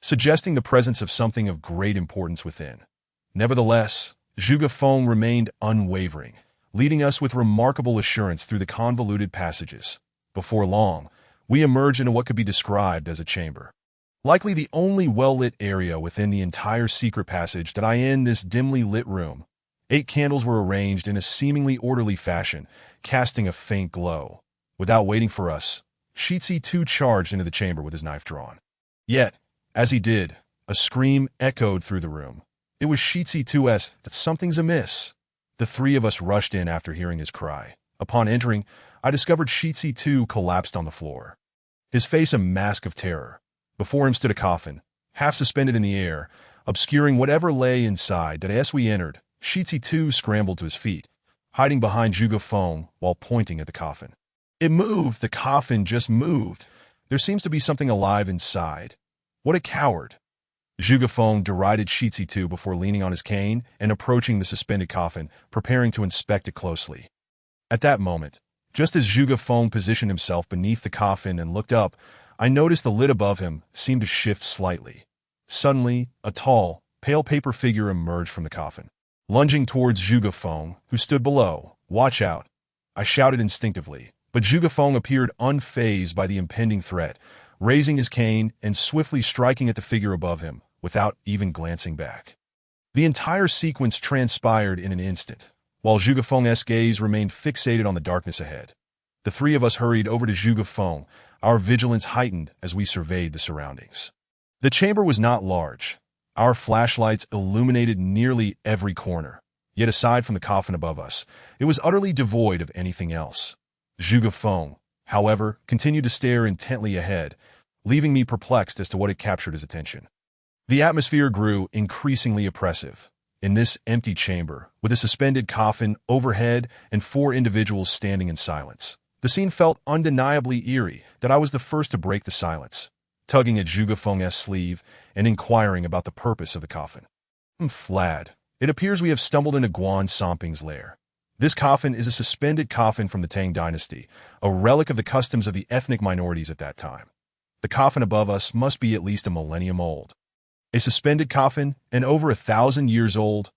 suggesting the presence of something of great importance within. Nevertheless, Zhuge Feng remained unwavering, leading us with remarkable assurance through the convoluted passages. Before long, we emerged into what could be described as a chamber. Likely the only well-lit area within the entire secret passage that in this dimly lit room. 8 candles were arranged in a seemingly orderly fashion, casting a faint glow. Without waiting for us, Shitzi too charged into the chamber with his knife drawn. Yet, as he did, a scream echoed through the room. It was Shitzi too's that something's amiss. The 3 of us rushed in after hearing his cry. Upon entering, I discovered Shitzi too collapsed on the floor, his face a mask of terror. Before him stood a coffin, half suspended in the air, obscuring whatever lay inside. That as we entered, Shitsi too scrambled to his feet, hiding behind Zhuge Feng while pointing at the coffin. It moved. The coffin just moved. There seems to be something alive inside. What a coward. Zhuge Feng derided Shitsi Tu before leaning on his cane and approaching the suspended coffin, preparing to inspect it closely. At that moment, just as Zhuge Feng positioned himself beneath the coffin and looked up, I noticed the lid above him seemed to shift slightly. Suddenly, a tall, pale paper figure emerged from the coffin. Lunging towards Zhuge Feng, who stood below. "Watch out!" I shouted instinctively, but Zhuge Feng appeared unfazed by the impending threat, raising his cane and swiftly striking at the figure above him, without even glancing back. The entire sequence transpired in an instant, while Zhuge Feng's gaze remained fixated on the darkness ahead. The three of us hurried over to Zhuge Feng, our vigilance heightened as we surveyed the surroundings. The chamber was not large. Our flashlights illuminated nearly every corner, yet aside from the coffin above us, it was utterly devoid of anything else. Zhuge Feng, however, continued to stare intently ahead, leaving me perplexed as to what had captured his attention. The atmosphere grew increasingly oppressive. In this empty chamber, with a suspended coffin overhead and 4 individuals standing in silence, the scene felt undeniably eerie. That I was the first to break the silence, tugging at Zhuge Feng's sleeve and inquiring about the purpose of the coffin. "Lad, it appears we have stumbled into Guan Samping's lair. This coffin is a suspended coffin from the Tang dynasty, a relic of the customs of the ethnic minorities at that time. The coffin above us must be at least a millennium old. A suspended coffin and over 1,000 years old?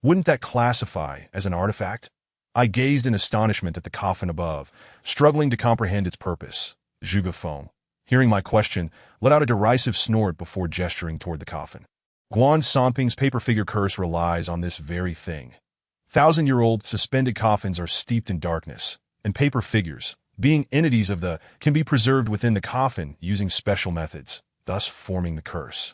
Wouldn't that classify as an artifact?" I gazed in astonishment at the coffin above, struggling to comprehend its purpose. Zhuge Feng, hearing my question, let out a derisive snort before gesturing toward the coffin. "Guan Samping's paper figure curse relies on this very thing. 1,000-year-old suspended coffins are steeped in darkness, and paper figures, being entities of the, can be preserved within the coffin using special methods, thus forming the curse."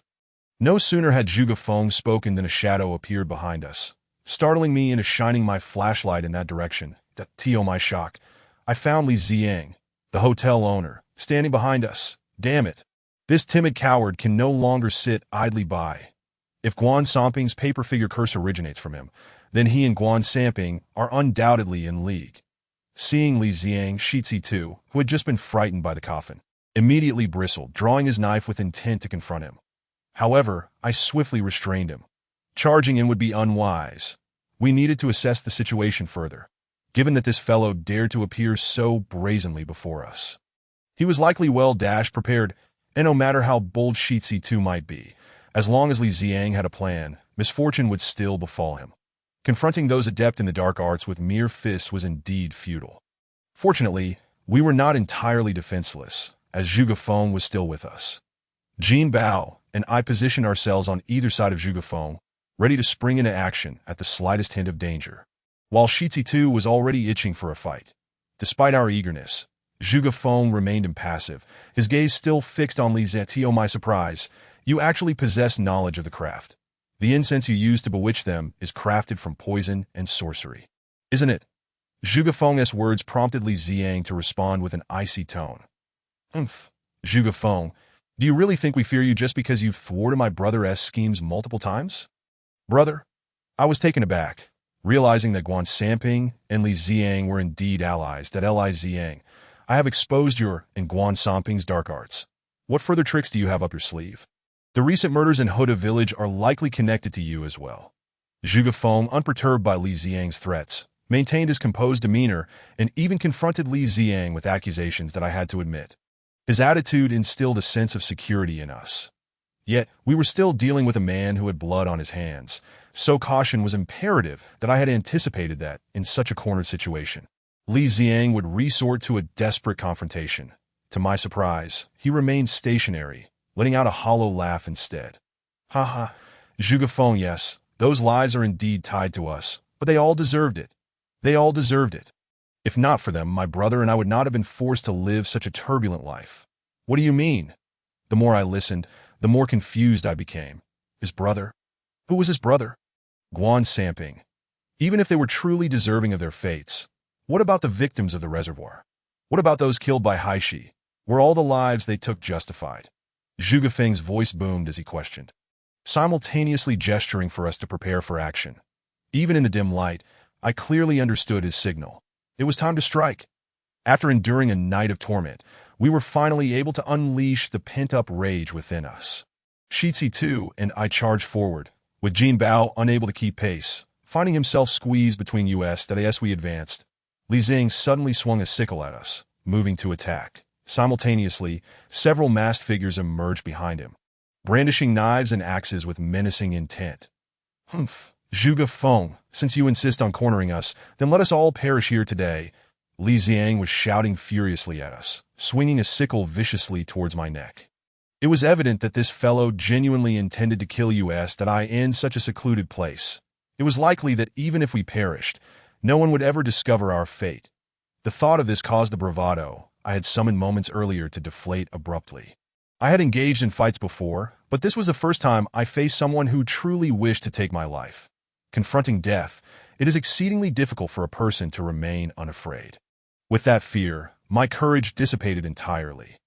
No sooner had Zhuge Feng spoken than a shadow appeared behind us, startling me into shining my flashlight in that direction. To my shock, I found Li Ziang, the hotel owner, standing behind us. Damn it. This timid coward can no longer sit idly by. If Guan Samping's paper figure curse originates from him, then he and Guan Samping are undoubtedly in league. Seeing Li Ziang, Shitsi Tu, who had just been frightened by the coffin, immediately bristled, drawing his knife with intent to confront him. However, I swiftly restrained him. Charging in would be unwise. We needed to assess the situation further, given that this fellow dared to appear so brazenly before us. He was likely well-prepared, and no matter how bold Shitsi Tu might be, as long as Li Ziang had a plan, misfortune would still befall him. Confronting those adept in the dark arts with mere fists was indeed futile. Fortunately, we were not entirely defenseless, as Zhuge Feng was still with us. Jin Bao and I positioned ourselves on either side of Zhuge Feng, ready to spring into action at the slightest hint of danger, while Shitsi Tu was already itching for a fight. Despite our eagerness, Zhuge Feng remained impassive, his gaze still fixed on Li Ziang. To my surprise, "You actually possess knowledge of the craft. The incense you use to bewitch them is crafted from poison and sorcery, isn't it?" Zhuge Feng's words prompted Li Ziang to respond with an icy tone. Zhuge Feng, do you really think we fear you just because you've thwarted my brother's schemes multiple times?" "Brother?" I was taken aback, realizing that Guan Samping and Li Ziang were indeed allies. Li Ziang, I have exposed your and Guan Samping's dark arts. What further tricks do you have up your sleeve? The recent murders in Hoda village are likely connected to you as well. Zhuge Feng, unperturbed by Li Ziang's threats, maintained his composed demeanor and even confronted Li Ziang with accusations that I had to admit. His attitude instilled a sense of security in us. Yet, we were still dealing with a man who had blood on his hands, so caution was imperative that I had anticipated that, in such a cornered situation, Li Ziang would resort to a desperate confrontation. To my surprise, he remained stationary, letting out a hollow laugh instead. "Ha, Zhuge Feng, yes, those lies are indeed tied to us, but they all deserved it. They all deserved it. If not for them, my brother and I would not have been forced to live such a turbulent life." "What do you mean?" The more I listened, the more confused I became. His brother? Who was his brother? Guan Samping. Even if they were truly deserving of their fates, what about the victims of the reservoir? What about those killed by Haishi? Were all the lives they took justified? Zhuge Feng's voice boomed as he questioned, simultaneously gesturing for us to prepare for action. Even in the dim light, I clearly understood his signal. It was time to strike. After enduring a night of torment, we were finally able to unleash the pent-up rage within us. Shitzi too and I charged forward, with Jin Bao unable to keep pace, finding himself squeezed between us as we advanced. Li Zing suddenly swung a sickle at us, moving to attack. Simultaneously, several masked figures emerged behind him, brandishing knives and axes with menacing intent. Humph, Zhuge Feng, since you insist on cornering us, then let us all perish here today. Li Ziang was shouting furiously at us, swinging a sickle viciously towards my neck. It was evident that this fellow genuinely intended to kill us in such a secluded place. It was likely that even if we perished, no one would ever discover our fate. The thought of this caused the bravado I had summoned moments earlier to deflate abruptly. I had engaged in fights before, but this was the first time I faced someone who truly wished to take my life. Confronting death, it is exceedingly difficult for a person to remain unafraid. With that fear, my courage dissipated entirely.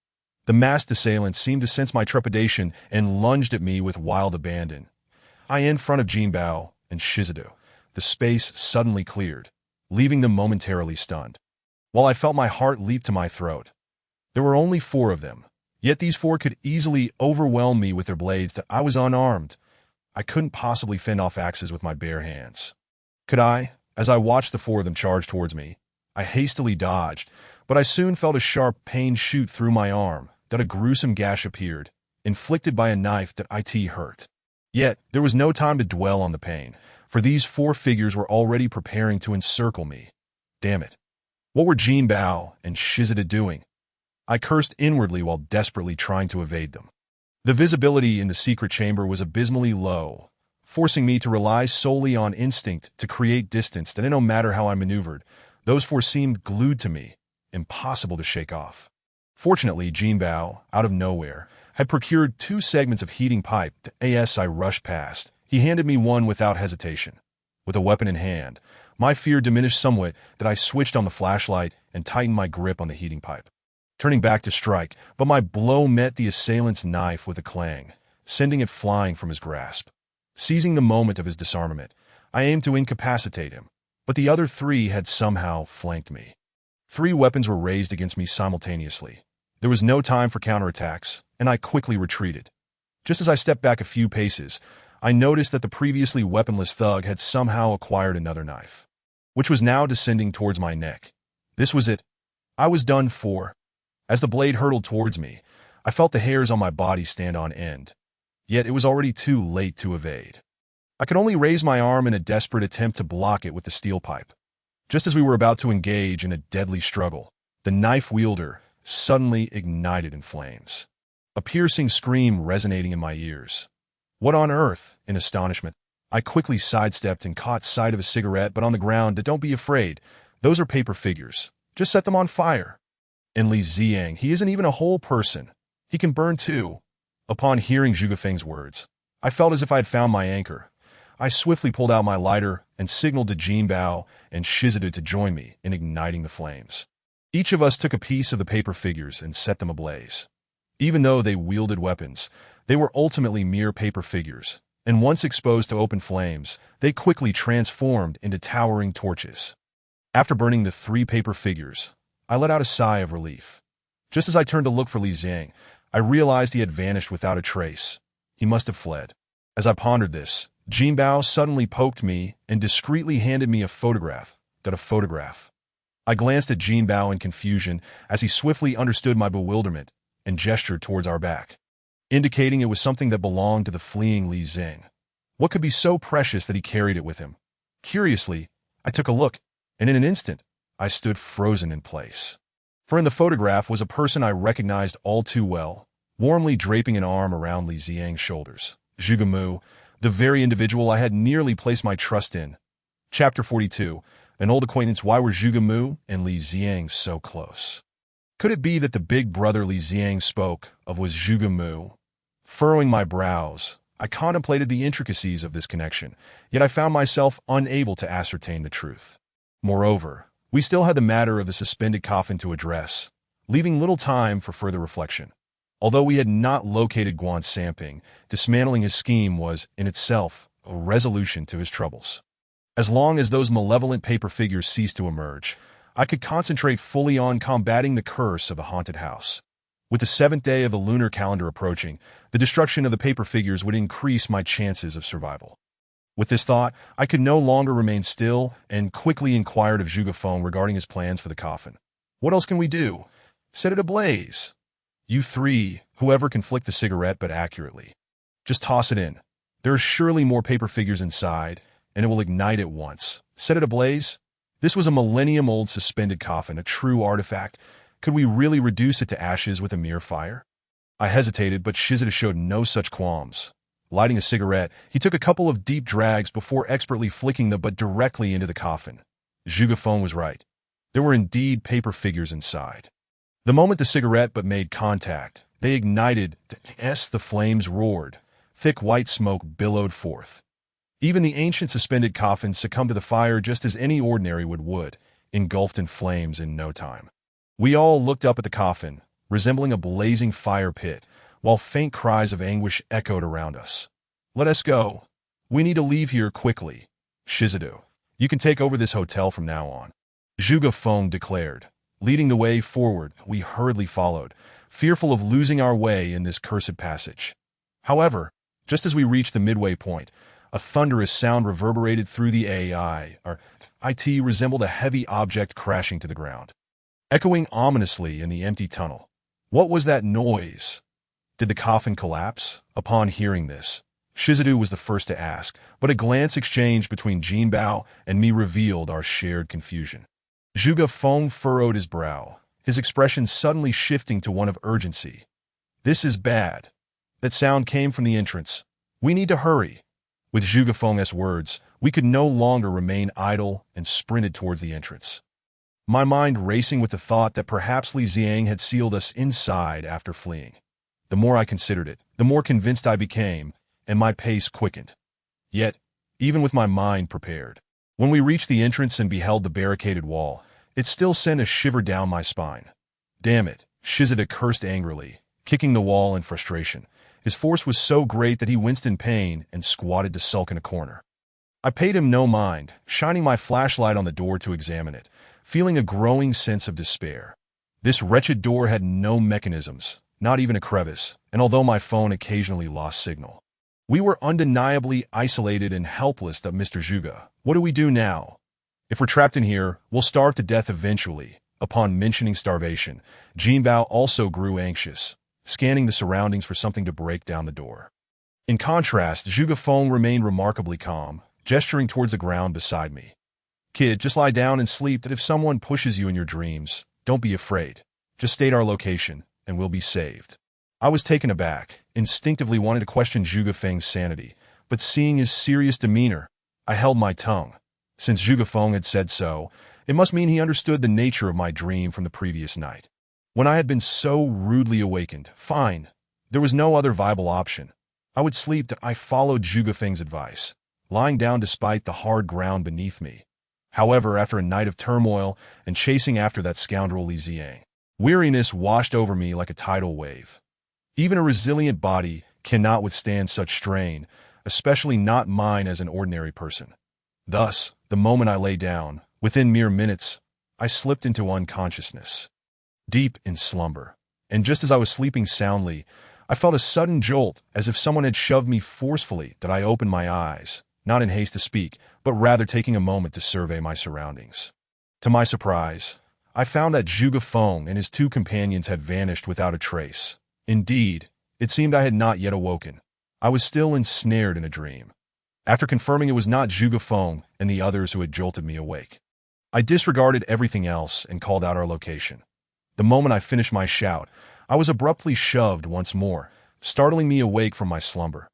The masked assailant seemed to sense my trepidation and lunged at me with wild abandon. In front of Jin Bao and Shizadu, the space suddenly cleared, leaving them momentarily stunned. While I felt my heart leap to my throat, there were only 4 of them, yet these 4 could easily overwhelm me with their blades that I was unarmed. I couldn't possibly fend off axes with my bare hands. Could I? As I watched the 4 of them charge towards me, I hastily dodged, but I soon felt a sharp pain shoot through my arm, that a gruesome gash appeared, inflicted by a knife that hurt. Yet, there was no time to dwell on the pain, for these 4 figures were already preparing to encircle me. Damn it. What were Jin Bao and Shizada doing? I cursed inwardly while desperately trying to evade them. The visibility in the secret chamber was abysmally low, forcing me to rely solely on instinct to create distance that no matter how I maneuvered, those 4 seemed glued to me, impossible to shake off. Fortunately, Jin Bao, out of nowhere, had procured 2 segments of heating pipe as I rushed past. He handed me one without hesitation. With a weapon in hand, my fear diminished somewhat that I switched on the flashlight and tightened my grip on the heating pipe, turning back to strike, but my blow met the assailant's knife with a clang, sending it flying from his grasp. Seizing the moment of his disarmament, I aimed to incapacitate him, but the other 3 had somehow flanked me. 3 weapons were raised against me simultaneously. There was no time for counterattacks, and I quickly retreated. Just as I stepped back a few paces, I noticed that the previously weaponless thug had somehow acquired another knife, which was now descending towards my neck. This was it. I was done for. As the blade hurtled towards me, I felt the hairs on my body stand on end. Yet it was already too late to evade. I could only raise my arm in a desperate attempt to block it with the steel pipe. Just as we were about to engage in a deadly struggle, the knife wielder suddenly ignited in flames, a piercing scream resonating in my ears. What on earth? In astonishment, I quickly sidestepped and caught sight of a cigarette, but on the ground. Don't be afraid. Those are paper figures. Just set them on fire. And Li Ziang, he isn't even a whole person. He can burn too. Upon hearing Zhuge Feng's words, I felt as if I had found my anchor. I swiftly pulled out my lighter and signaled to Jin Bao and Shizadu to join me in igniting the flames. Each of us took a piece of the paper figures and set them ablaze. Even though they wielded weapons, they were ultimately mere paper figures, and once exposed to open flames, they quickly transformed into towering torches. After burning the 3 paper figures, I let out a sigh of relief. Just as I turned to look for Li Ziang, I realized he had vanished without a trace. He must have fled. As I pondered this, Jin Bao suddenly poked me and discreetly handed me a photograph. I glanced at Jin Bao in confusion as he swiftly understood my bewilderment and gestured towards our back, indicating it was something that belonged to the fleeing Li Ziang. What could be so precious that he carried it with him? Curiously, I took a look, and in an instant, I stood frozen in place. For in the photograph was a person I recognized all too well, warmly draping an arm around Li Ziang's shoulders. Zhuge Mu, the very individual I had nearly placed my trust in. Chapter 42. An old acquaintance. Why were Zhuge Mu and Li Ziang so close? Could it be that the big brother Li Ziang spoke of was Zhuge Mu? Furrowing my brows, I contemplated the intricacies of this connection, yet I found myself unable to ascertain the truth. Moreover, we still had the matter of the suspended coffin to address, leaving little time for further reflection. Although we had not located Guan Samping, dismantling his scheme was, in itself, a resolution to his troubles. As long as those malevolent paper figures ceased to emerge, I could concentrate fully on combating the curse of the haunted house. With the 7th day of the lunar calendar approaching, the destruction of the paper figures would increase my chances of survival. With this thought, I could no longer remain still and quickly inquired of Zhuge Feng regarding his plans for the coffin. What else can we do? Set it ablaze. You three, whoever can flick the cigarette but accurately. Just toss it in. There are surely more paper figures inside, and it will ignite at once. Set it ablaze? This was a millennium-old suspended coffin, a true artifact. Could we really reduce it to ashes with a mere fire? I hesitated, but Shizada showed no such qualms. Lighting a cigarette, he took a couple of deep drags before expertly flicking the butt directly into the coffin. Zhuge Feng was right. There were indeed paper figures inside. The moment the cigarette butt made contact, they ignited, the flames roared. Thick white smoke billowed forth. Even the ancient suspended coffin succumbed to the fire just as any ordinary would, engulfed in flames in no time. We all looked up at the coffin, resembling a blazing fire pit, while faint cries of anguish echoed around us. Let us go. We need to leave here quickly. Shizada, you can take over this hotel from now on. Zhuge Feng declared. Leading the way forward, we hurriedly followed, fearful of losing our way in this cursed passage. However, just as we reached the midway point, a thunderous sound reverberated through the AI. Our IT resembled a heavy object crashing to the ground, echoing ominously in the empty tunnel. What was that noise? Did the coffin collapse? Upon hearing this, Shizada was the first to ask, but a glance exchanged between Jin Bao and me revealed our shared confusion. Zhuge Feng furrowed his brow, his expression suddenly shifting to one of urgency. This is bad. That sound came from the entrance. We need to hurry. With Zhuge Feng's words, we could no longer remain idle and sprinted towards the entrance. My mind racing with the thought that perhaps Li Xiang had sealed us inside after fleeing. The more I considered it, the more convinced I became, and my pace quickened. Yet, even with my mind prepared, when we reached the entrance and beheld the barricaded wall, it still sent a shiver down my spine. Damn it, Shizada cursed angrily, kicking the wall in frustration. His force was so great that he winced in pain and squatted to sulk in a corner. I paid him no mind, shining my flashlight on the door to examine it, feeling a growing sense of despair. This wretched door had no mechanisms, not even a crevice, and although my phone occasionally lost signal, we were undeniably isolated and helpless. Mr. Zhuge, what do we do now? If we're trapped in here, we'll starve to death eventually. Upon mentioning starvation, Jin Bao also grew anxious, scanning the surroundings for something to break down the door. In contrast, Zhuge Feng remained remarkably calm, gesturing towards the ground beside me. Kid, just lie down and sleep. That if someone pushes you in your dreams, don't be afraid. Just state our location, and we'll be saved. I was taken aback, instinctively wanted to question Zhuge Feng's sanity, but seeing his serious demeanor, I held my tongue. Since Zhuge Feng had said so, it must mean he understood the nature of my dream from the previous night. When I had been so rudely awakened, fine. There was no other viable option. I would sleep. I followed Zhuge Feng's advice, lying down despite the hard ground beneath me. However, after a night of turmoil and chasing after that scoundrel Li Xiang, weariness washed over me like a tidal wave. Even a resilient body cannot withstand such strain, especially not mine as an ordinary person. Thus, the moment I lay down, within mere minutes, I slipped into unconsciousness, deep in slumber. And just as I was sleeping soundly, I felt a sudden jolt as if someone had shoved me forcefully. That I opened my eyes, not in haste to speak, but rather taking a moment to survey my surroundings. To my surprise, I found that Zhuge Feng and his two companions had vanished without a trace. Indeed, it seemed I had not yet awoken. I was still ensnared in a dream. After confirming it was not Zhuge Feng and the others who had jolted me awake, I disregarded everything else and called out our location. The moment I finished my shout, I was abruptly shoved once more, startling me awake from my slumber.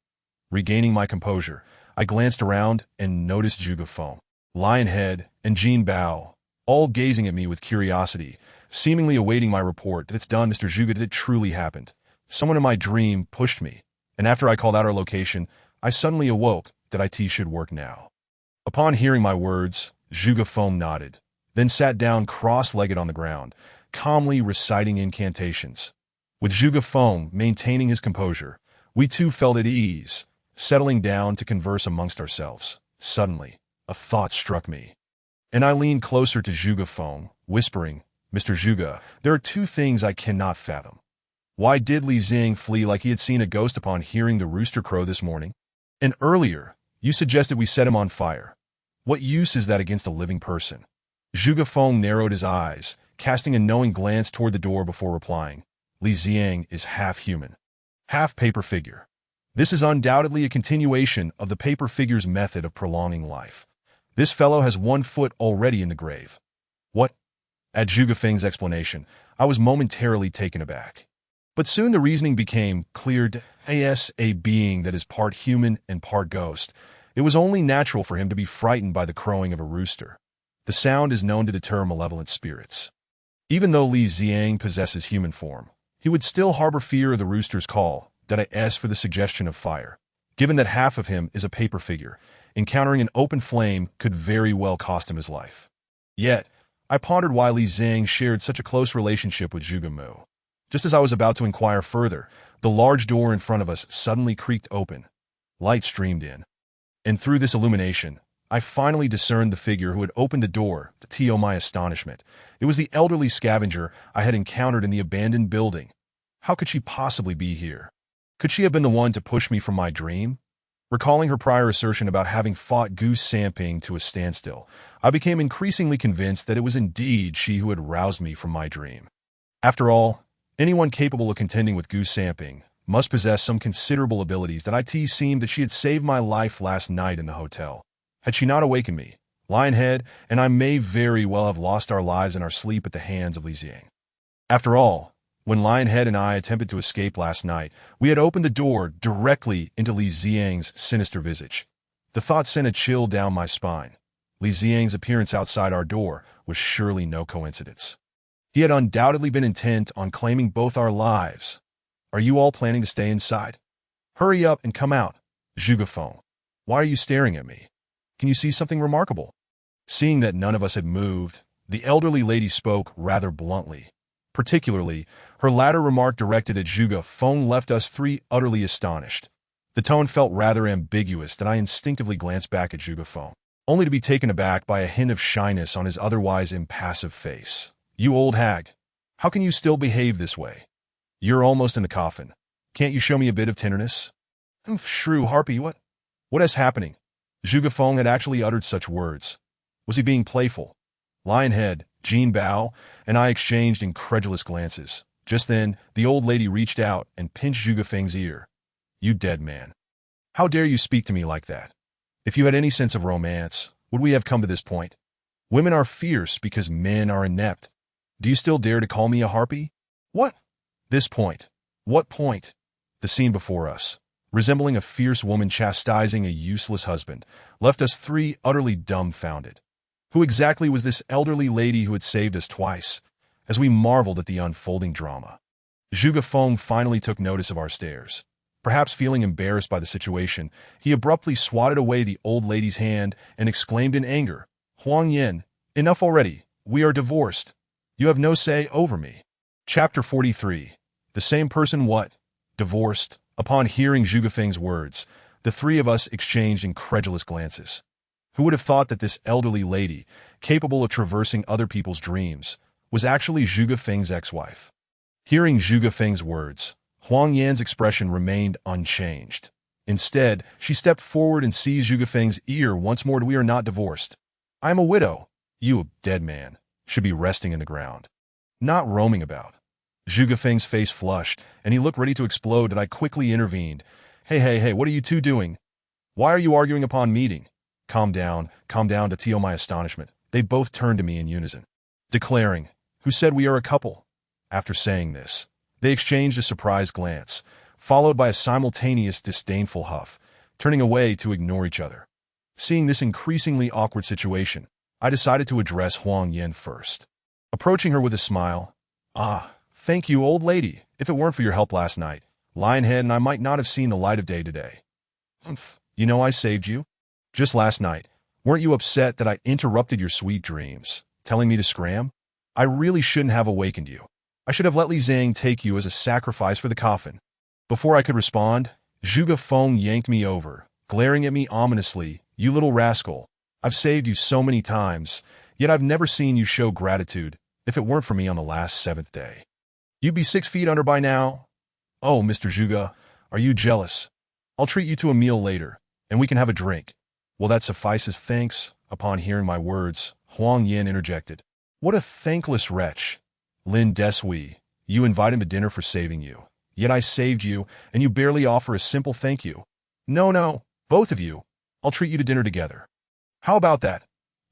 Regaining my composure, I glanced around and noticed Zhuge Feng, Lionhead, and Jin Bao, all gazing at me with curiosity, seemingly awaiting my report. That it's done, Mr. Zhuge, that it truly happened. Someone in my dream pushed me, and after I called out our location, I suddenly awoke. That IT should work now. Upon hearing my words, Zhuge Feng nodded, then sat down cross-legged on the ground, calmly reciting incantations. With Zhuge Feng maintaining his composure, we too felt at ease, settling down to converse amongst ourselves. Suddenly, a thought struck me, and I leaned closer to Zhuge Feng, whispering, "Mr. Zhuge, there are two things I cannot fathom. Why did Li Xing flee like he had seen a ghost upon hearing the rooster crow this morning? And earlier, you suggested we set him on fire. What use is that against a living person?" Zhuge Feng narrowed his eyes, casting a knowing glance toward the door before replying, "Li Xing is half human, half paper figure. This is undoubtedly a continuation of the paper figure's method of prolonging life. This fellow has 1 foot already in the grave." What? At Zhuge Feng's explanation, I was momentarily taken aback. But soon the reasoning became clear. As a being that is part human and part ghost, it was only natural for him to be frightened by the crowing of a rooster. The sound is known to deter malevolent spirits. Even though Li Xing possesses human form, he would still harbor fear of the rooster's call. That I asked for the suggestion of fire. Given that half of him is a paper figure, encountering an open flame could very well cost him his life. Yet, I pondered why Li Xing shared such a close relationship with Zhuge Mu. Just as I was about to inquire further, the large door in front of us suddenly creaked open. Light streamed in. And through this illumination, I finally discerned the figure who had opened the door. To my astonishment, it was the elderly scavenger I had encountered in the abandoned building. How could she possibly be here? Could she have been the one to push me from my dream? Recalling her prior assertion about having fought Gu Samping to a standstill, I became increasingly convinced that it was indeed she who had roused me from my dream. After all, anyone capable of contending with Gu Samping must possess some considerable abilities. That it seemed that she had saved my life last night in the hotel. Had she not awakened me, Lionhead and I may very well have lost our lives in our sleep at the hands of Li Xing. After all, when Lionhead and I attempted to escape last night, we had opened the door directly into Li Xing's sinister visage. The thought sent a chill down my spine. Li Xing's appearance outside our door was surely no coincidence. He had undoubtedly been intent on claiming both our lives. Are you all planning to stay inside? Hurry up and come out. Zhuge Feng, why are you staring at me? Can you see something remarkable? Seeing that none of us had moved, the elderly lady spoke rather bluntly. Particularly, her latter remark directed at Zhuge Feng left us three utterly astonished. The tone felt rather ambiguous, and I instinctively glanced back at Zhuge Feng, only to be taken aback by a hint of shyness on his otherwise impassive face. "You old hag, how can you still behave this way? You're almost in the coffin. Can't you show me a bit of tenderness?" Shrew Harpy, what is happening? Zhuge Feng had actually uttered such words. Was he being playful? Lionhead, Jean Bao, and I exchanged incredulous glances. Just then, the old lady reached out and pinched Zhuge Feng's ear. "You dead man. How dare you speak to me like that? If you had any sense of romance, would we have come to this point? Women are fierce because men are inept. Do you still dare to call me a harpy?" "What? This point. What point?" The scene before us, resembling a fierce woman chastising a useless husband, left us three utterly dumbfounded. Who exactly was this elderly lady who had saved us twice? As we marveled at the unfolding drama, Zhuge Feng finally took notice of our stares. Perhaps feeling embarrassed by the situation, he abruptly swatted away the old lady's hand and exclaimed in anger, "Huang Yin, enough already. We are divorced. You have no say over me." Chapter 43. The same person what? Divorced? Upon hearing Zhuge Feng's words, the three of us exchanged incredulous glances. Who would have thought that this elderly lady, capable of traversing other people's dreams, was actually Zhuge Feng's ex-wife? Hearing Zhuge Feng's words, Huang Yan's expression remained unchanged. Instead, she stepped forward and seized Zhuge Feng's ear once more. "We are not divorced. I am a widow. You, a dead man, should be resting in the ground, not roaming about." Zhuge Feng's face flushed, and he looked ready to explode, and I quickly intervened. Hey, what are you two doing? Why are you arguing upon meeting?" Calm down, to my astonishment. They both turned to me in unison, declaring, "Who said we are a couple?" After saying this, they exchanged a surprised glance, followed by a simultaneous disdainful huff, turning away to ignore each other. Seeing this increasingly awkward situation, I decided to address Huang Yin first. Approaching her with a smile, "Thank you, old lady. If it weren't for your help last night, Lionhead and I might not have seen the light of day today." "You know I saved you. Just last night, weren't you upset that I interrupted your sweet dreams, telling me to scram? I really shouldn't have awakened you." I should have let Li Zhang take you as a sacrifice for the coffin. Before I could respond, Zhuge Feng yanked me over, glaring at me ominously. You little rascal. I've saved you so many times, yet I've never seen you show gratitude if it weren't for me on the last 7th day. You'd be 6 feet under by now. Oh, Mr. Zhuge, are you jealous? I'll treat you to a meal later, and we can have a drink. Will that suffice as thanks? Upon hearing my words, Huang Yin interjected. What a thankless wretch. Lin Desui, you invite him to dinner for saving you. Yet I saved you, and you barely offer a simple thank you. No, both of you. I'll treat you to dinner together. How about that?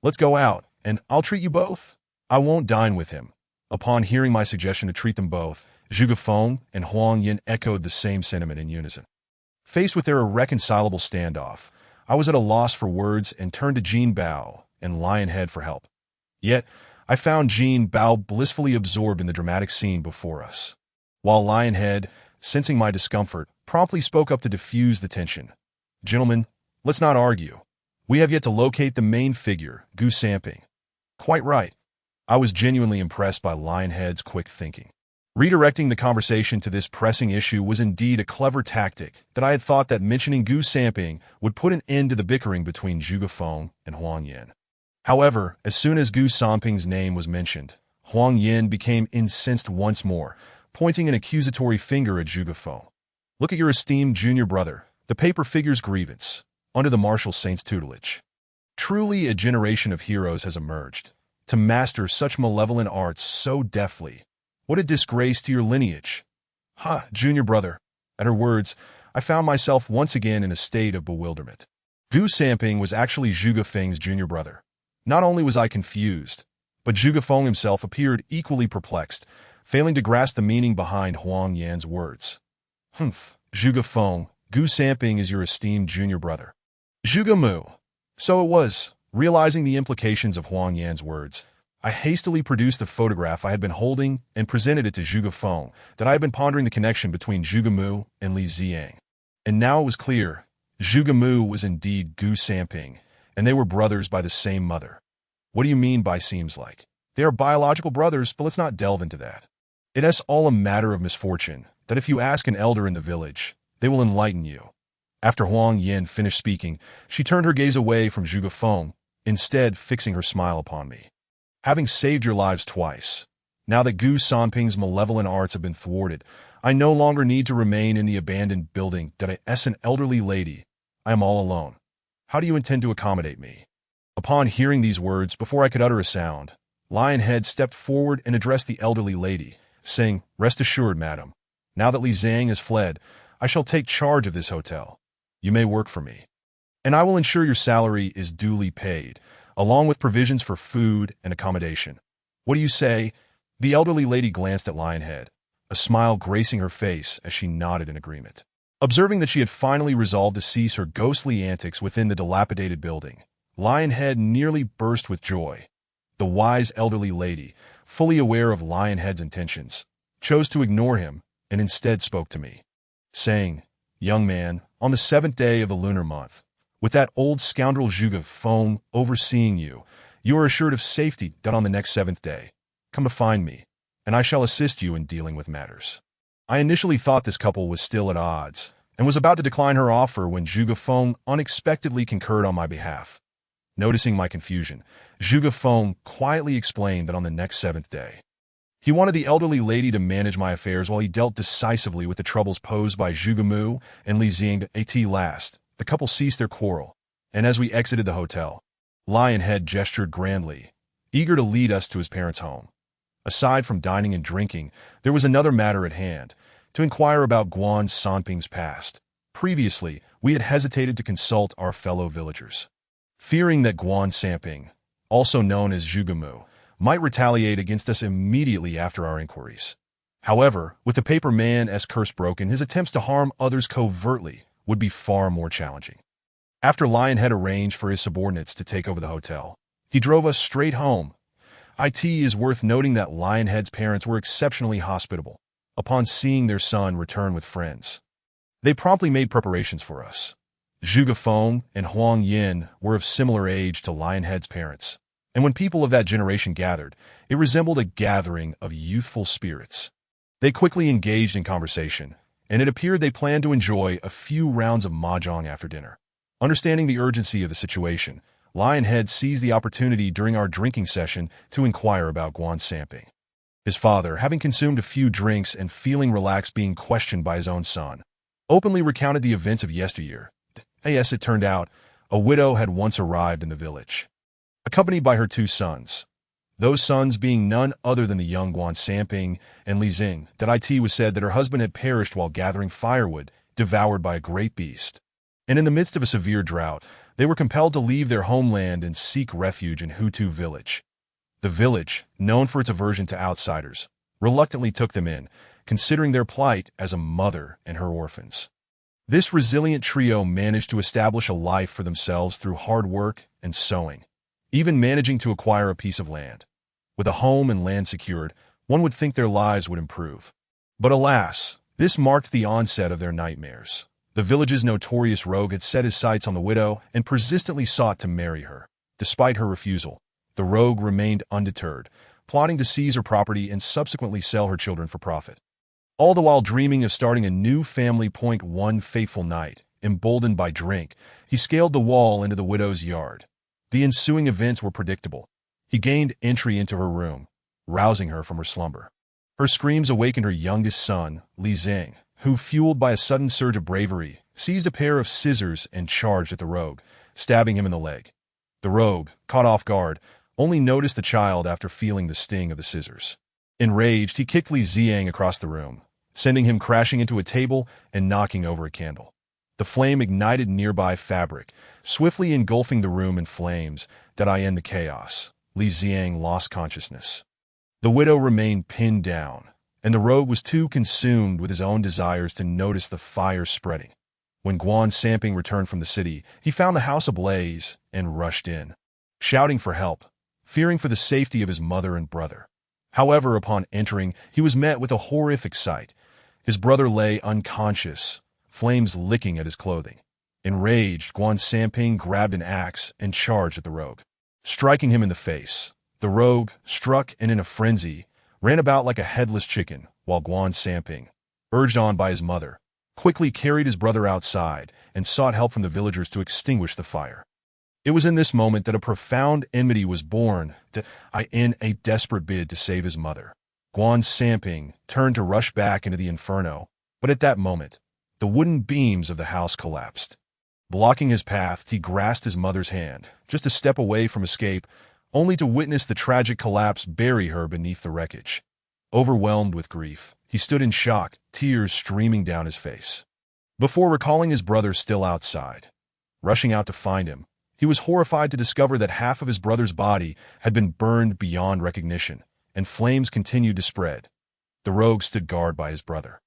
Let's go out, and I'll treat you both. I won't dine with him. Upon hearing my suggestion to treat them both, Zhuge Feng and Huang Yin echoed the same sentiment in unison. Faced with their irreconcilable standoff, I was at a loss for words and turned to Jin Bao and Lionhead for help. Yet, I found Jin Bao blissfully absorbed in the dramatic scene before us, while Lionhead, sensing my discomfort, promptly spoke up to diffuse the tension. Gentlemen, let's not argue. We have yet to locate the main figure, Gu Samping. Quite right. I was genuinely impressed by Lionhead's quick thinking. Redirecting the conversation to this pressing issue was indeed a clever tactic that I had thought that mentioning Gu Samping would put an end to the bickering between Zhuge Feng and Huang Yin. However, as soon as Gu Samping's name was mentioned, Huang Yin became incensed once more, pointing an accusatory finger at Zhuge Feng. Look at your esteemed junior brother, the paper figure's grievance, under the martial saint's tutelage. Truly a generation of heroes has emerged, to master such malevolent arts so deftly. What a disgrace to your lineage. Ha, junior brother. At her words, I found myself once again in a state of bewilderment. Gu Samping was actually Zhuge Feng's junior brother. Not only was I confused, but Zhuge Feng himself appeared equally perplexed, failing to grasp the meaning behind Huang Yan's words. Humph, Zhuge Feng, Gu Samping is your esteemed junior brother. Zhuge Mu. So it was. Realizing the implications of Huang Yan's words, I hastily produced the photograph I had been holding and presented it to Zhuge Feng, that I had been pondering the connection between Zhuge Mu and Li Zhang. And now it was clear, Zhuge Mu was indeed Gu Samping, and they were brothers by the same mother. What do you mean by seems like? They are biological brothers, but let's not delve into that. It is all a matter of misfortune, that if you ask an elder in the village, they will enlighten you. After Huang Yin finished speaking, she turned her gaze away from Zhuge Feng, instead fixing her smile upon me. Having saved your lives twice, now that Gu Samping's malevolent arts have been thwarted, I no longer need to remain in the abandoned building that I as an elderly lady. I am all alone. How do you intend to accommodate me? Upon hearing these words, before I could utter a sound, Lionhead stepped forward and addressed the elderly lady, saying, Rest assured, madam, now that Li Zhang has fled, I shall take charge of this hotel. You may work for me, and I will ensure your salary is duly paid, along with provisions for food and accommodation. What do you say? The elderly lady glanced at Lionhead, a smile gracing her face as she nodded in agreement. Observing that she had finally resolved to cease her ghostly antics within the dilapidated building, Lionhead nearly burst with joy. The wise elderly lady, fully aware of Lionhead's intentions, chose to ignore him and instead spoke to me, saying, Young man, on the 7th day of the lunar month, with that old scoundrel Zhuge Feng overseeing you, you are assured of safety that on the next 7th day. Come to find me, and I shall assist you in dealing with matters. I initially thought this couple was still at odds, and was about to decline her offer when Zhuge Feng unexpectedly concurred on my behalf. Noticing my confusion, Zhuge Feng quietly explained that on the next 7th day, he wanted the elderly lady to manage my affairs while he dealt decisively with the troubles posed by Zhuge Mu and Li Zhang. At last, the couple ceased their quarrel, and as we exited the hotel, Lionhead gestured grandly, eager to lead us to his parents' home. Aside from dining and drinking, there was another matter at hand, to inquire about Guan Sanping's past. Previously, we had hesitated to consult our fellow villagers, fearing that Guan Sanping, also known as Zhuge Mu, might retaliate against us immediately after our inquiries. However, with the paper man's curse broken, his attempts to harm others covertly would be far more challenging. After Lionhead arranged for his subordinates to take over the hotel, he drove us straight home. It is worth noting that Lionhead's parents were exceptionally hospitable upon seeing their son return with friends. They promptly made preparations for us. Zhuge Feng and Huang Yin were of similar age to Lionhead's parents, And when people of that generation gathered, it resembled a gathering of youthful spirits. They quickly engaged in conversation, and it appeared they planned to enjoy a few rounds of mahjong after dinner. Understanding the urgency of the situation, Lionhead seized the opportunity during our drinking session to inquire about Guan Samping. His father, having consumed a few drinks and feeling relaxed being questioned by his own son, openly recounted the events of yesteryear. As it turned out, a widow had once arrived in the village, accompanied by her two sons. Those sons being none other than the young Guan Samping and Li Xing. That it was said that her husband had perished while gathering firewood, devoured by a great beast. And in the midst of a severe drought, they were compelled to leave their homeland and seek refuge in Hutu village. The village, known for its aversion to outsiders, reluctantly took them in, considering their plight as a mother and her orphans. This resilient trio managed to establish a life for themselves through hard work and sowing, even managing to acquire a piece of land. With a home and land secured, one would think their lives would improve. But alas, this marked the onset of their nightmares. The village's notorious rogue had set his sights on the widow and persistently sought to marry her. Despite her refusal, the rogue remained undeterred, plotting to seize her property and subsequently sell her children for profit. All the while dreaming of starting a new family. One fateful night, emboldened by drink, he scaled the wall into the widow's yard. The ensuing events were predictable. He gained entry into her room, rousing her from her slumber. Her screams awakened her youngest son, Li Xing, who, fueled by a sudden surge of bravery, seized a pair of scissors and charged at the rogue, stabbing him in the leg. The rogue, caught off guard, only noticed the child after feeling the sting of the scissors. Enraged, he kicked Li Xing across the room, sending him crashing into a table and knocking over a candle. The flame ignited nearby fabric, swiftly engulfing the room in flames. In the chaos, Li Xing lost consciousness. The widow remained pinned down, and the rogue was too consumed with his own desires to notice the fire spreading. When Guan Samping returned from the city, he found the house ablaze and rushed in, shouting for help, fearing for the safety of his mother and brother. However, upon entering, he was met with a horrific sight. His brother lay unconscious, flames licking at his clothing. Enraged, Guan Samping grabbed an axe and charged at the rogue, striking him in the face. The rogue, struck and in a frenzy, ran about like a headless chicken, while Guan Samping, urged on by his mother, quickly carried his brother outside and sought help from the villagers to extinguish the fire. It was in this moment that a profound enmity was born in a desperate bid to save his mother. Guan Samping turned to rush back into the inferno, but at that moment, the wooden beams of the house collapsed. Blocking his path, he grasped his mother's hand, just a step away from escape, only to witness the tragic collapse bury her beneath the wreckage. Overwhelmed with grief, he stood in shock, tears streaming down his face. Before recalling his brother still outside, rushing out to find him, he was horrified to discover that half of his brother's body had been burned beyond recognition, and flames continued to spread. The rogue stood guard by his brother,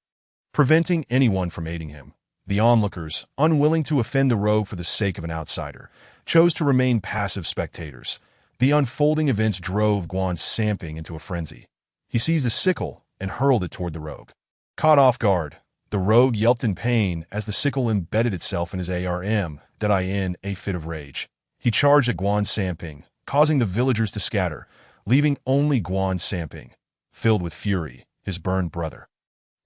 preventing anyone from aiding him. The onlookers, unwilling to offend the rogue for the sake of an outsider, chose to remain passive spectators. The unfolding events drove Guan Samping into a frenzy. He seized a sickle and hurled it toward the rogue. Caught off guard, the rogue yelped in pain as the sickle embedded itself in his arm. In a fit of rage, he charged at Guan Samping, causing the villagers to scatter, leaving only Guan Samping, filled with fury, his burned brother,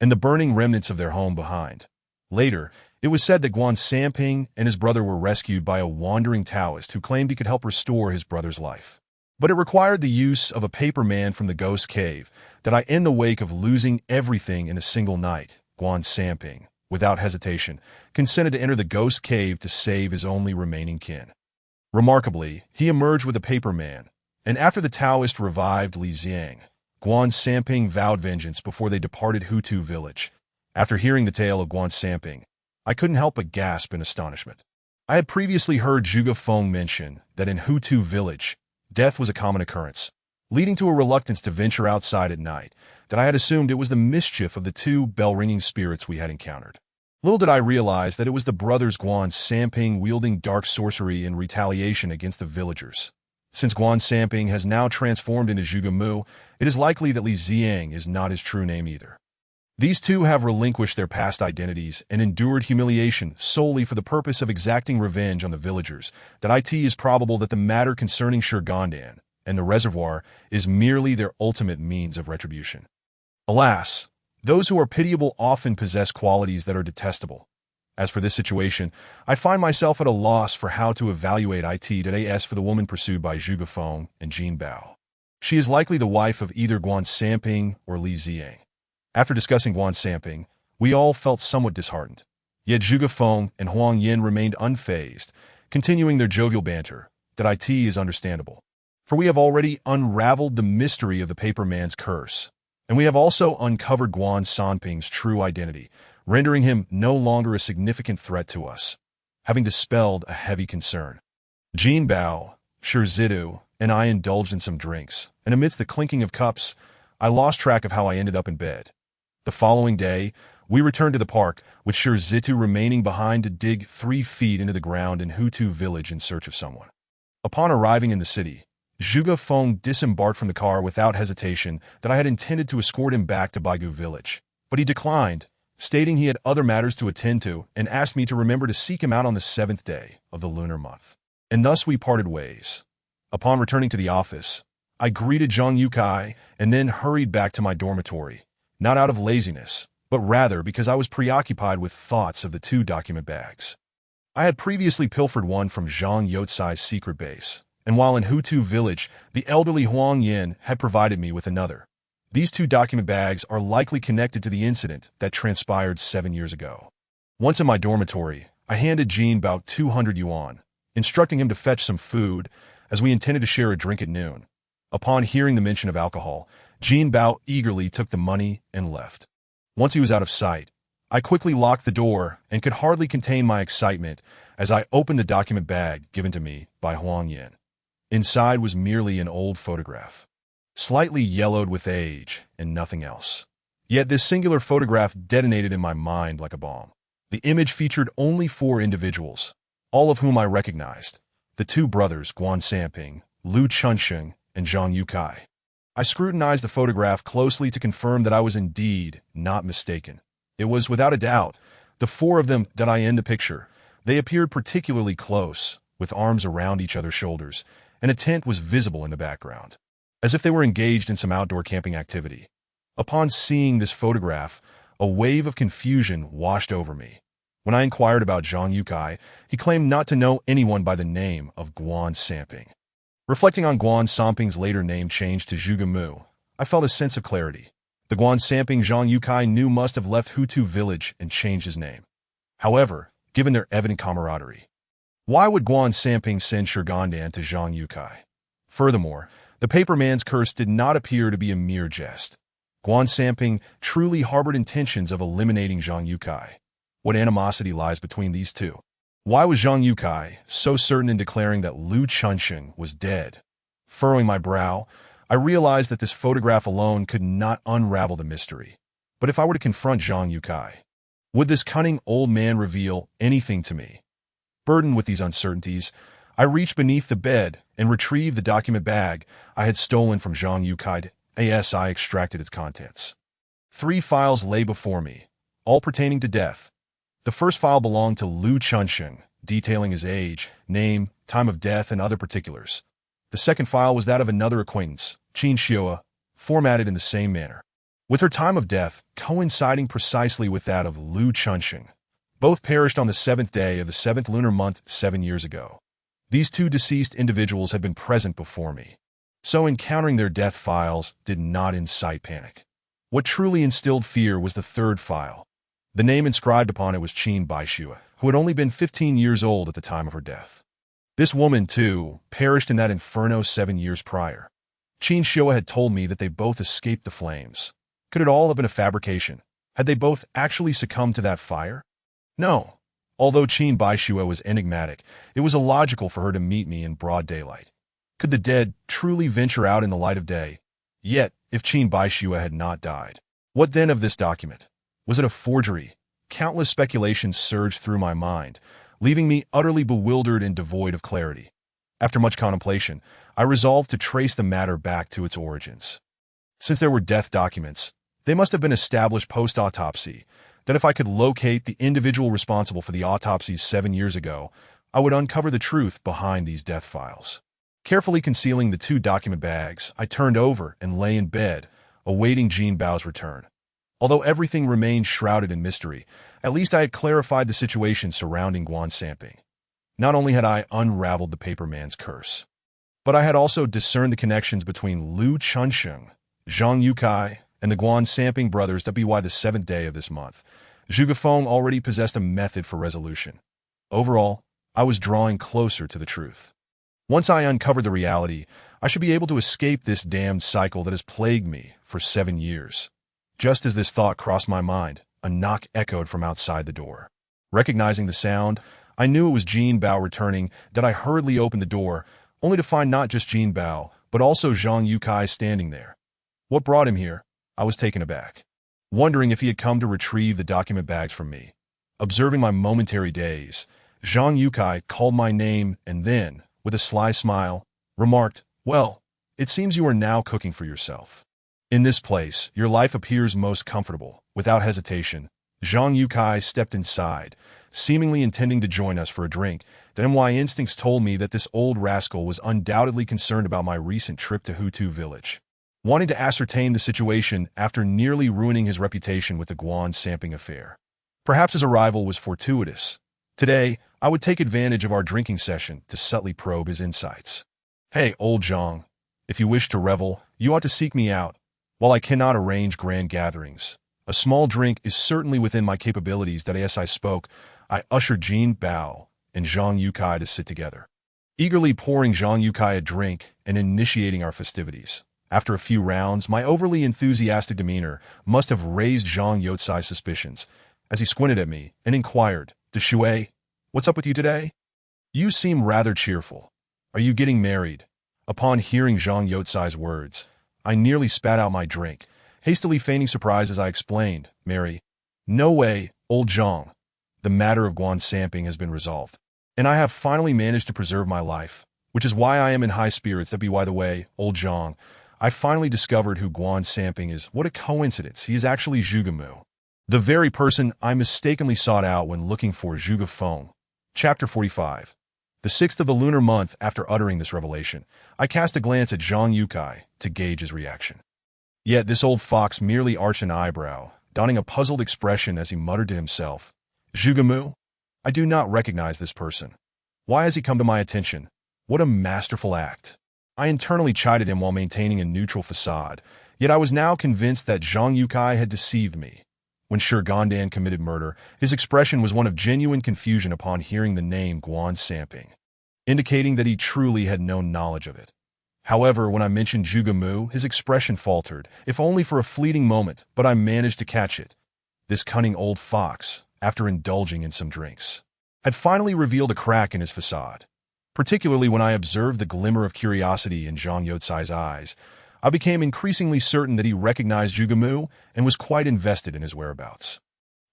and the burning remnants of their home behind. Later, it was said that Guan Samping and his brother were rescued by a wandering Taoist who claimed he could help restore his brother's life. But it required the use of a paper man from the ghost cave. In the wake of losing everything in a single night, Guan Samping, without hesitation, consented to enter the ghost cave to save his only remaining kin. Remarkably, he emerged with a paper man, and after the Taoist revived Li Xing, Guan Samping vowed vengeance before they departed Hutu village. After hearing the tale of Guan Samping, I couldn't help but gasp in astonishment. I had previously heard Zhuge Feng mention that in Hutu village, death was a common occurrence, leading to a reluctance to venture outside at night. I had assumed it was the mischief of the two bell-ringing spirits we had encountered. Little did I realize that it was the brothers Guan Samping wielding dark sorcery in retaliation against the villagers. Since Guan Samping has now transformed into Zhuge Mu, it is likely that Li Xing is not his true name either. These two have relinquished their past identities and endured humiliation solely for the purpose of exacting revenge on the villagers. It is probable that the matter concerning Shurgandan, and the reservoir is merely their ultimate means of retribution. Alas, those who are pitiable often possess qualities that are detestable. As for this situation, I find myself at a loss for how to evaluate it for the woman pursued by Zhuge Feng and Jin Bao. She is likely the wife of either Guan Samping or Li Ziyang. After discussing Guan Samping, we all felt somewhat disheartened. Yet Zhuge Feng and Huang Yin remained unfazed, continuing their jovial banter. That is understandable. For we have already unraveled the mystery of the paper man's curse, and we have also uncovered Guan Sanping's true identity, rendering him no longer a significant threat to us, having dispelled a heavy concern. Jin Bao, Shi Zidu, and I indulged in some drinks, and amidst the clinking of cups, I lost track of how I ended up in bed. The following day, we returned to the park, with Shi Zidu remaining behind to dig 3 feet into the ground in Hutu village in search of someone. Upon arriving in the city, Zhuge Feng disembarked from the car without hesitation that I had intended to escort him back to Baigu village, but he declined, stating he had other matters to attend to and asked me to remember to seek him out on the 7th day of the lunar month. And thus we parted ways. Upon returning to the office, I greeted Zhang Yukai and then hurried back to my dormitory, not out of laziness, but rather because I was preoccupied with thoughts of the 2 document bags. I had previously pilfered one from Zhang Youcai's secret base, and while in Hutu village, the elderly Huang Yin had provided me with another. These 2 document bags are likely connected to the incident that transpired 7 years ago. Once in my dormitory, I handed Jin about 200 yuan, instructing him to fetch some food, as we intended to share a drink at noon. Upon hearing the mention of alcohol, Jin Bao eagerly took the money and left. Once he was out of sight, I quickly locked the door and could hardly contain my excitement as I opened the document bag given to me by Huang Yin. Inside was merely an old photograph, slightly yellowed with age and nothing else. Yet this singular photograph detonated in my mind like a bomb. The image featured only 4 individuals, all of whom I recognized: the 2 brothers Guan Samping, Lu Chunsheng, and Zhang Yukai. I scrutinized the photograph closely to confirm that I was indeed not mistaken. It was, without a doubt, the 4 of them that I in the picture. They appeared particularly close, with arms around each other's shoulders, and a tent was visible in the background, as if they were engaged in some outdoor camping activity. Upon seeing this photograph, a wave of confusion washed over me. When I inquired about Zhang Yukai, he claimed not to know anyone by the name of Guan Samping. Reflecting on Guan Samping's later name change to Zhuge Mu, I felt a sense of clarity. The Guan Samping Zhang Yukai knew must have left Hutu village and changed his name. However, given their evident camaraderie, why would Guan Samping send Shirgandan to Zhang Yukai? Furthermore, the paper man's curse did not appear to be a mere jest. Guan Samping truly harbored intentions of eliminating Zhang Yukai. What animosity lies between these 2? Why was Zhang Yukai so certain in declaring that Lu Chunsheng was dead? Furrowing my brow, I realized that this photograph alone could not unravel the mystery. But if I were to confront Zhang Yukai, would this cunning old man reveal anything to me? Burdened with these uncertainties, I reached beneath the bed and retrieved the document bag I had stolen from Zhang Yukai. I extracted its contents. 3 files lay before me, all pertaining to death. The first file belonged to Lu Chunsheng, detailing his age, name, time of death, and other particulars. The second file was that of another acquaintance, Qin Xiua, formatted in the same manner, with her time of death coinciding precisely with that of Lu Chunsheng. Both perished on the 7th day of the 7th lunar month 7 years ago. These 2 deceased individuals had been present before me, so encountering their death files did not incite panic. What truly instilled fear was the 3rd file. The name inscribed upon it was Qin Baixue, who had only been 15 years old at the time of her death. This woman, too, perished in that inferno 7 years prior. Qin Xiua had told me that they both escaped the flames. Could it all have been a fabrication? Had they both actually succumbed to that fire? No. Although Qin Baixue was enigmatic, it was illogical for her to meet me in broad daylight. Could the dead truly venture out in the light of day? Yet, if Qin Baixue had not died, what then of this document? Was it a forgery? Countless speculations surged through my mind, leaving me utterly bewildered and devoid of clarity. After much contemplation, I resolved to trace the matter back to its origins. Since there were death documents, they must have been established post-autopsy, that if I could locate the individual responsible for the autopsies 7 years ago, I would uncover the truth behind these death files. Carefully concealing the 2 document bags, I turned over and lay in bed, awaiting Jean Bao's return. Although everything remained shrouded in mystery, at least I had clarified the situation surrounding Guan Samping. Not only had I unraveled the paperman's curse, but I had also discerned the connections between Lu Chunsheng, Zhang Yukai, and the Guan Samping brothers that by the 7th day of this month. Zhuge Feng already possessed a method for resolution. Overall, I was drawing closer to the truth. Once I uncovered the reality, I should be able to escape this damned cycle that has plagued me for 7 years. Just as this thought crossed my mind, a knock echoed from outside the door. Recognizing the sound, I knew it was Jean Bao returning, that I hurriedly opened the door, only to find not just Jean Bao, but also Zhang Yukai standing there. What brought him here? I was taken aback, wondering if he had come to retrieve the document bags from me. Observing my momentary daze, Zhang Yukai called my name and then, with a sly smile, remarked, "Well, it seems you are now cooking for yourself. In this place, your life appears most comfortable." Without hesitation, Zhang Yukai stepped inside, seemingly intending to join us for a drink. Then my instincts told me that this old rascal was undoubtedly concerned about my recent trip to Hutu village, wanting to ascertain the situation after nearly ruining his reputation with the Guan Samping affair. Perhaps his arrival was fortuitous. Today, I would take advantage of our drinking session to subtly probe his insights. "Hey, old Zhang, if you wish to revel, you ought to seek me out. While I cannot arrange grand gatherings, a small drink is certainly within my capabilities." That as I spoke, I ushered Jean Bao and Zhang Yukai to sit together, eagerly pouring Zhang Yukai a drink and initiating our festivities. After a few rounds, my overly enthusiastic demeanor must have raised Zhang Yotsai's suspicions, as he squinted at me and inquired, "Deshui, what's up with you today? You seem rather cheerful. Are you getting married?" Upon hearing Zhang Yotsai's words, I nearly spat out my drink, hastily feigning surprise as I explained, "Mary, no way, old Zhang. The matter of Guan Samping has been resolved, and I have finally managed to preserve my life, which is why I am in high spirits. That by the way, old Zhang, I finally discovered who Guan Samping is. What a coincidence. He is actually Zhuge Mu, the very person I mistakenly sought out when looking for Zhuge Feng." Chapter 45. The 6th of the lunar month. After uttering this revelation, I cast a glance at Zhang Yukai to gauge his reaction. Yet this old fox merely arched an eyebrow, donning a puzzled expression as he muttered to himself, "Zhuge Mu? I do not recognize this person. Why has he come to my attention? What a masterful act." I internally chided him while maintaining a neutral facade, yet I was now convinced that Zhang Yukai had deceived me. When Shi Gandan committed murder, his expression was one of genuine confusion upon hearing the name Guan Samping, indicating that he truly had no knowledge of it. However, when I mentioned Zhuge Mu, his expression faltered, if only for a fleeting moment, but I managed to catch it. This cunning old fox, after indulging in some drinks, had finally revealed a crack in his facade. Particularly when I observed the glimmer of curiosity in Zhang Yotsai's eyes, I became increasingly certain that he recognized Zhuge Mu and was quite invested in his whereabouts.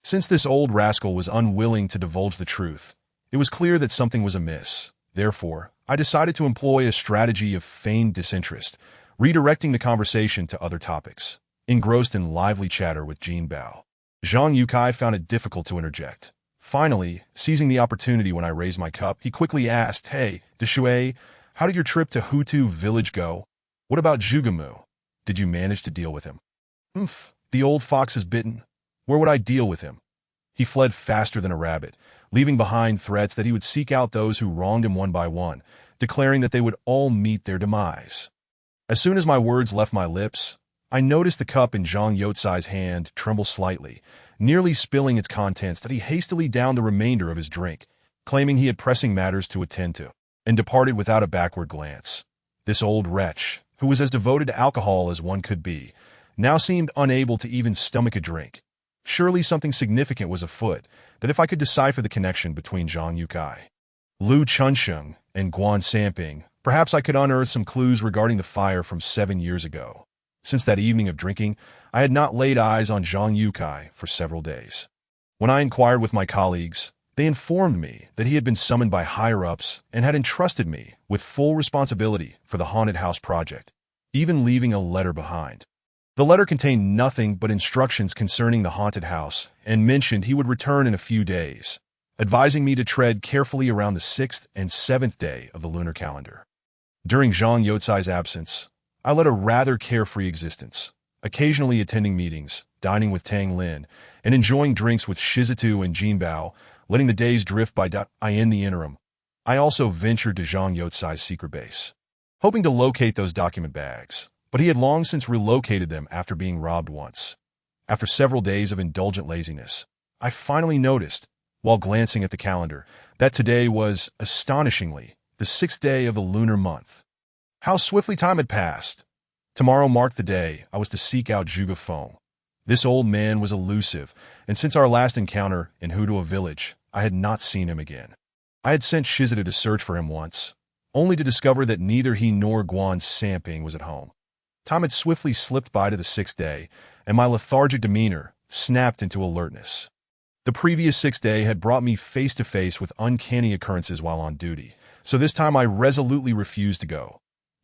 Since this old rascal was unwilling to divulge the truth, it was clear that something was amiss. Therefore, I decided to employ a strategy of feigned disinterest, redirecting the conversation to other topics. Engrossed in lively chatter with Jean Bao, Zhang Yukai found it difficult to interject. Finally, seizing the opportunity when I raised my cup, he quickly asked, "Hey, Deshui, how did your trip to Hutu village go? What about Zhuge Mu? Did you manage to deal with him?" The old fox is bitten. Where would I deal with him? He fled faster than a rabbit, leaving behind threats that he would seek out those who wronged him one by one, declaring that they would all meet their demise. As soon as my words left my lips, I noticed the cup in Zhang Yotsai's hand tremble slightly, nearly spilling its contents. That he hastily downed the remainder of his drink, claiming he had pressing matters to attend to, and departed without a backward glance. This old wretch, who was as devoted to alcohol as one could be, now seemed unable to even stomach a drink. Surely something significant was afoot, that if I could decipher the connection between Zhang Yukai, Lu Chunsheng, and Guan Samping, perhaps I could unearth some clues regarding the fire from 7 years ago. Since that evening of drinking, I had not laid eyes on Zhang Yukai for several days. When I inquired with my colleagues, they informed me that he had been summoned by higher-ups and had entrusted me with full responsibility for the haunted house project, even leaving a letter behind. The letter contained nothing but instructions concerning the haunted house and mentioned he would return in a few days, advising me to tread carefully around the 6th and 7th day of the lunar calendar. During Zhang Yotsai's absence, I led a rather carefree existence, occasionally attending meetings, dining with Tang Lin, and enjoying drinks with Shizutu and Jinbao, letting the days drift by. In the interim, I also ventured to Zhang Yotsai's secret base, hoping to locate those document bags, but he had long since relocated them after being robbed once. After several days of indulgent laziness, I finally noticed, while glancing at the calendar, that today was, astonishingly, the 6th day of the lunar month. How swiftly time had passed! Tomorrow marked the day I was to seek out Zhuge Feng. This old man was elusive, and since our last encounter in Hudua village, I had not seen him again. I had sent Shizutu to search for him once, only to discover that neither he nor Guan Samping was at home. Time had swiftly slipped by to the 6th day, and my lethargic demeanor snapped into alertness. The previous 6th day had brought me face to face with uncanny occurrences while on duty, so this time I resolutely refused to go.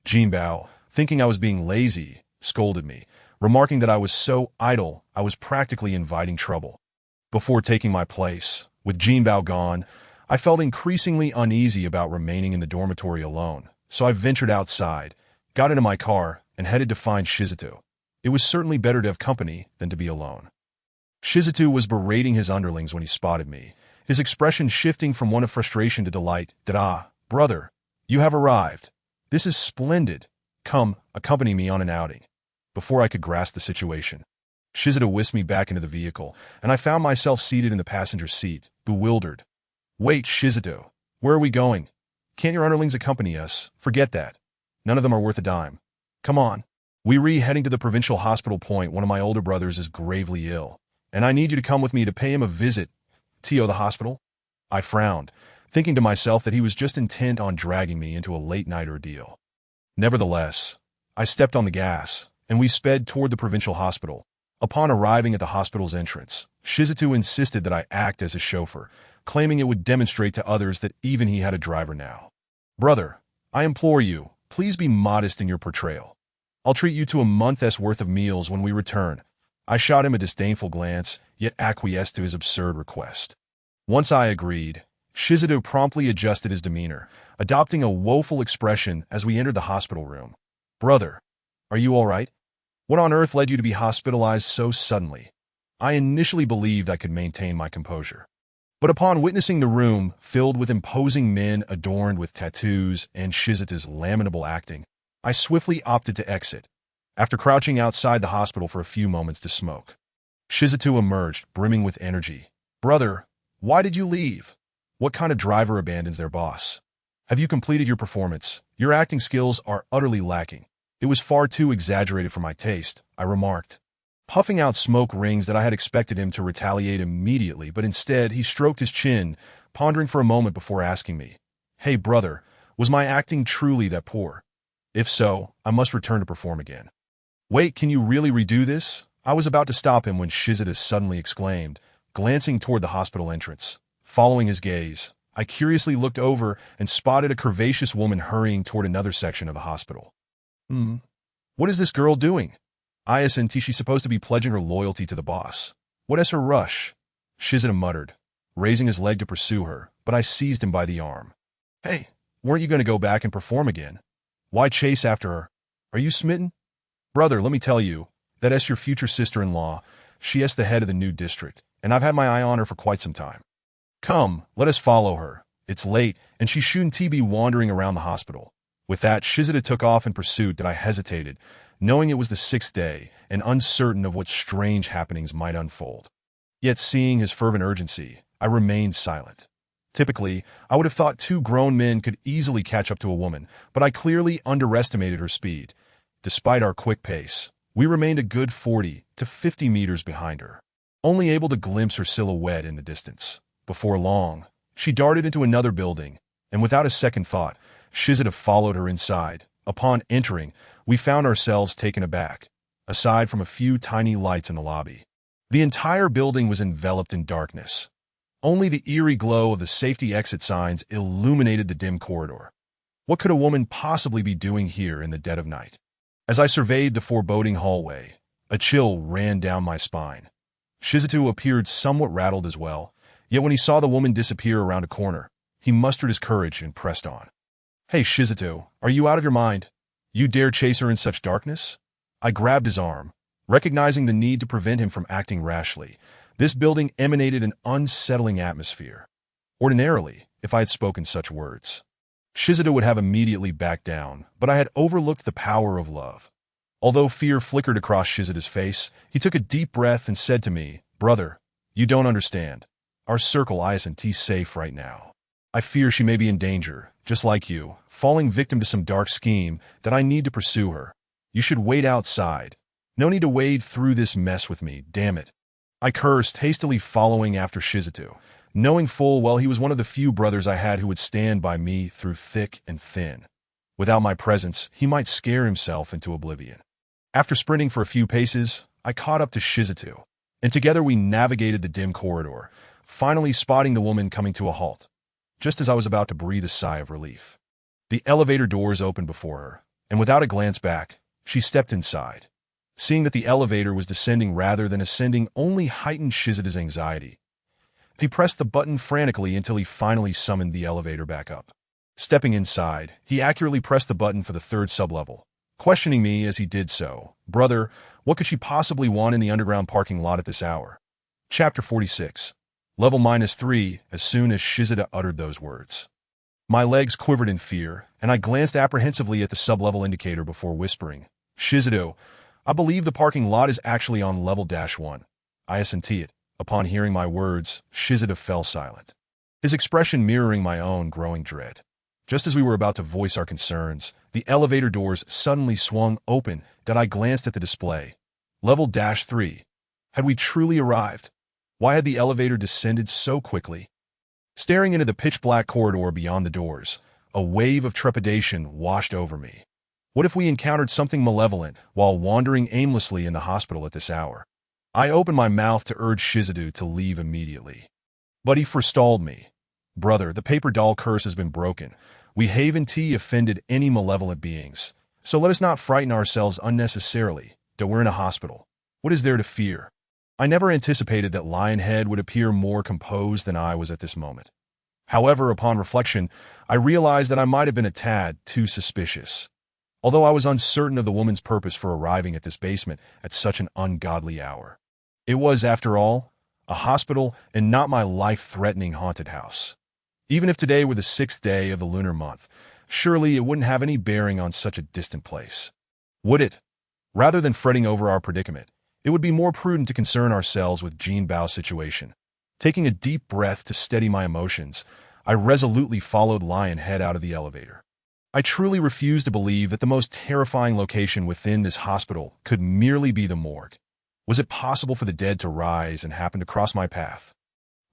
Jinbao, thinking I was being lazy, scolded me, remarking that I was so idle I was practically inviting trouble. Before taking my place, with Jinbao gone, I felt increasingly uneasy about remaining in the dormitory alone, so I ventured outside, got into my car, and headed to find Shizutu. It was certainly better to have company than to be alone. Shizutu was berating his underlings when he spotted me, his expression shifting from one of frustration to delight. Brother, you have arrived. This is splendid. Come, accompany me on an outing. Before I could grasp the situation, Shizutu whisked me back into the vehicle, and I found myself seated in the passenger seat, bewildered. Wait, Shizutu, where are we going? Can't your underlings accompany us? Forget that. None of them are worth a dime. Come on. Heading to the provincial hospital point. One of my older brothers is gravely ill, and I need you to come with me to pay him a visit. Tio, the hospital? I frowned, thinking to myself that he was just intent on dragging me into a late-night ordeal. Nevertheless, I stepped on the gas, and we sped toward the provincial hospital. Upon arriving at the hospital's entrance, Shizutu insisted that I act as his chauffeur, claiming it would demonstrate to others that even he had a driver now. Brother, I implore you, please be modest in your portrayal. I'll treat you to a month's worth of meals when we return. I shot him a disdainful glance, yet acquiesced to his absurd request. Once I agreed, Shizutu promptly adjusted his demeanor, adopting a woeful expression as we entered the hospital room. Brother, are you all right? What on earth led you to be hospitalized so suddenly? I initially believed I could maintain my composure. But upon witnessing the room filled with imposing men adorned with tattoos and Shizutu's lamentable acting, I swiftly opted to exit, after crouching outside the hospital for a few moments to smoke. Shizutu emerged, brimming with energy. Brother, why did you leave? What kind of driver abandons their boss? Have you completed your performance? Your acting skills are utterly lacking. It was far too exaggerated for my taste, I remarked, puffing out smoke rings that I had expected him to retaliate immediately, but instead he stroked his chin, pondering for a moment before asking me, Hey brother, was my acting truly that poor? If so, I must return to perform again. Wait, can you really redo this? I was about to stop him when Shizutu suddenly exclaimed, glancing toward the hospital entrance. Following his gaze, I curiously looked over and spotted a curvaceous woman hurrying toward another section of the hospital. What is this girl doing? Isn't she supposed to be pledging her loyalty to the boss? What is her rush? Shizutu muttered, raising his leg to pursue her, but I seized him by the arm. Hey, weren't you going to go back and perform again? Why chase after her? Are you smitten? Brother, let me tell you, that is your future sister-in-law. She is the head of the new district, and I've had my eye on her for quite some time. Come, let us follow her. It's late, and she shouldn't be wandering around the hospital. With that, Shizutu took off in pursuit that I hesitated, knowing it was the 6th day and uncertain of what strange happenings might unfold. Yet seeing his fervent urgency, I remained silent. Typically, I would have thought 2 grown men could easily catch up to a woman, but I clearly underestimated her speed. Despite our quick pace, we remained a good 40 to 50 meters behind her, only able to glimpse her silhouette in the distance. Before long, she darted into another building, and without a second thought, Shizutu followed her inside. Upon entering, we found ourselves taken aback. Aside from a few tiny lights in the lobby, the entire building was enveloped in darkness. Only the eerie glow of the safety exit signs illuminated the dim corridor. What could a woman possibly be doing here in the dead of night? As I surveyed the foreboding hallway, a chill ran down my spine. Shizutu appeared somewhat rattled as well, yet when he saw the woman disappear around a corner, he mustered his courage and pressed on. Hey, Shizuto, are you out of your mind? You dare chase her in such darkness? I grabbed his arm, recognizing the need to prevent him from acting rashly. This building emanated an unsettling atmosphere. Ordinarily, if I had spoken such words, Shizuto would have immediately backed down, but I had overlooked the power of love. Although fear flickered across Shizuto's face, he took a deep breath and said to me, "Brother, you don't understand. Our circle isn't safe right now. I fear she may be in danger, just like you, falling victim to some dark scheme that I need to pursue her. You should wait outside. No need to wade through this mess with me, damn it." I cursed, hastily following after Shizuto, knowing full well he was one of the few brothers I had who would stand by me through thick and thin. Without my presence, he might scare himself into oblivion. After sprinting for a few paces, I caught up to Shizuto, and together we navigated the dim corridor, finally spotting the woman coming to a halt. Just as I was about to breathe a sigh of relief, the elevator doors opened before her, and without a glance back, she stepped inside. Seeing that the elevator was descending rather than ascending only heightened Shizuto's anxiety. He pressed the button frantically until he finally summoned the elevator back up. Stepping inside, he accurately pressed the button for the third sublevel, questioning me as he did so. "Brother, what could she possibly want in the underground parking lot at this hour?" Chapter 46. Level -3. As soon as Shizuto uttered those words, my legs quivered in fear, and I glanced apprehensively at the sublevel indicator before whispering, "Shizuto, I believe the parking lot is actually on level -1. I assented. Upon hearing my words, Shizuto fell silent, his expression mirroring my own growing dread. Just as we were about to voice our concerns, the elevator doors suddenly swung open that I glanced at the display. Level -3. Had we truly arrived? Why had the elevator descended so quickly? Staring into the pitch-black corridor beyond the doors, a wave of trepidation washed over me. What if we encountered something malevolent while wandering aimlessly in the hospital at this hour? I opened my mouth to urge Shizuto to leave immediately, but he forestalled me. "Brother, the paper doll curse has been broken. We haven't offended any malevolent beings, so let us not frighten ourselves unnecessarily that we're in a hospital. What is there to fear?" I never anticipated that Lionhead would appear more composed than I was at this moment. However, upon reflection, I realized that I might have been a tad too suspicious. Although I was uncertain of the woman's purpose for arriving at this basement at such an ungodly hour. It was, after all, a hospital and not my life-threatening haunted house. Even if today were the 6th day of the lunar month, surely it wouldn't have any bearing on such a distant place. Would it? Rather than fretting over our predicament, it would be more prudent to concern ourselves with Jean Bao's situation. Taking a deep breath to steady my emotions, I resolutely followed Lionhead out of the elevator. I truly refuse to believe that the most terrifying location within this hospital could merely be the morgue. Was it possible for the dead to rise and happen to cross my path?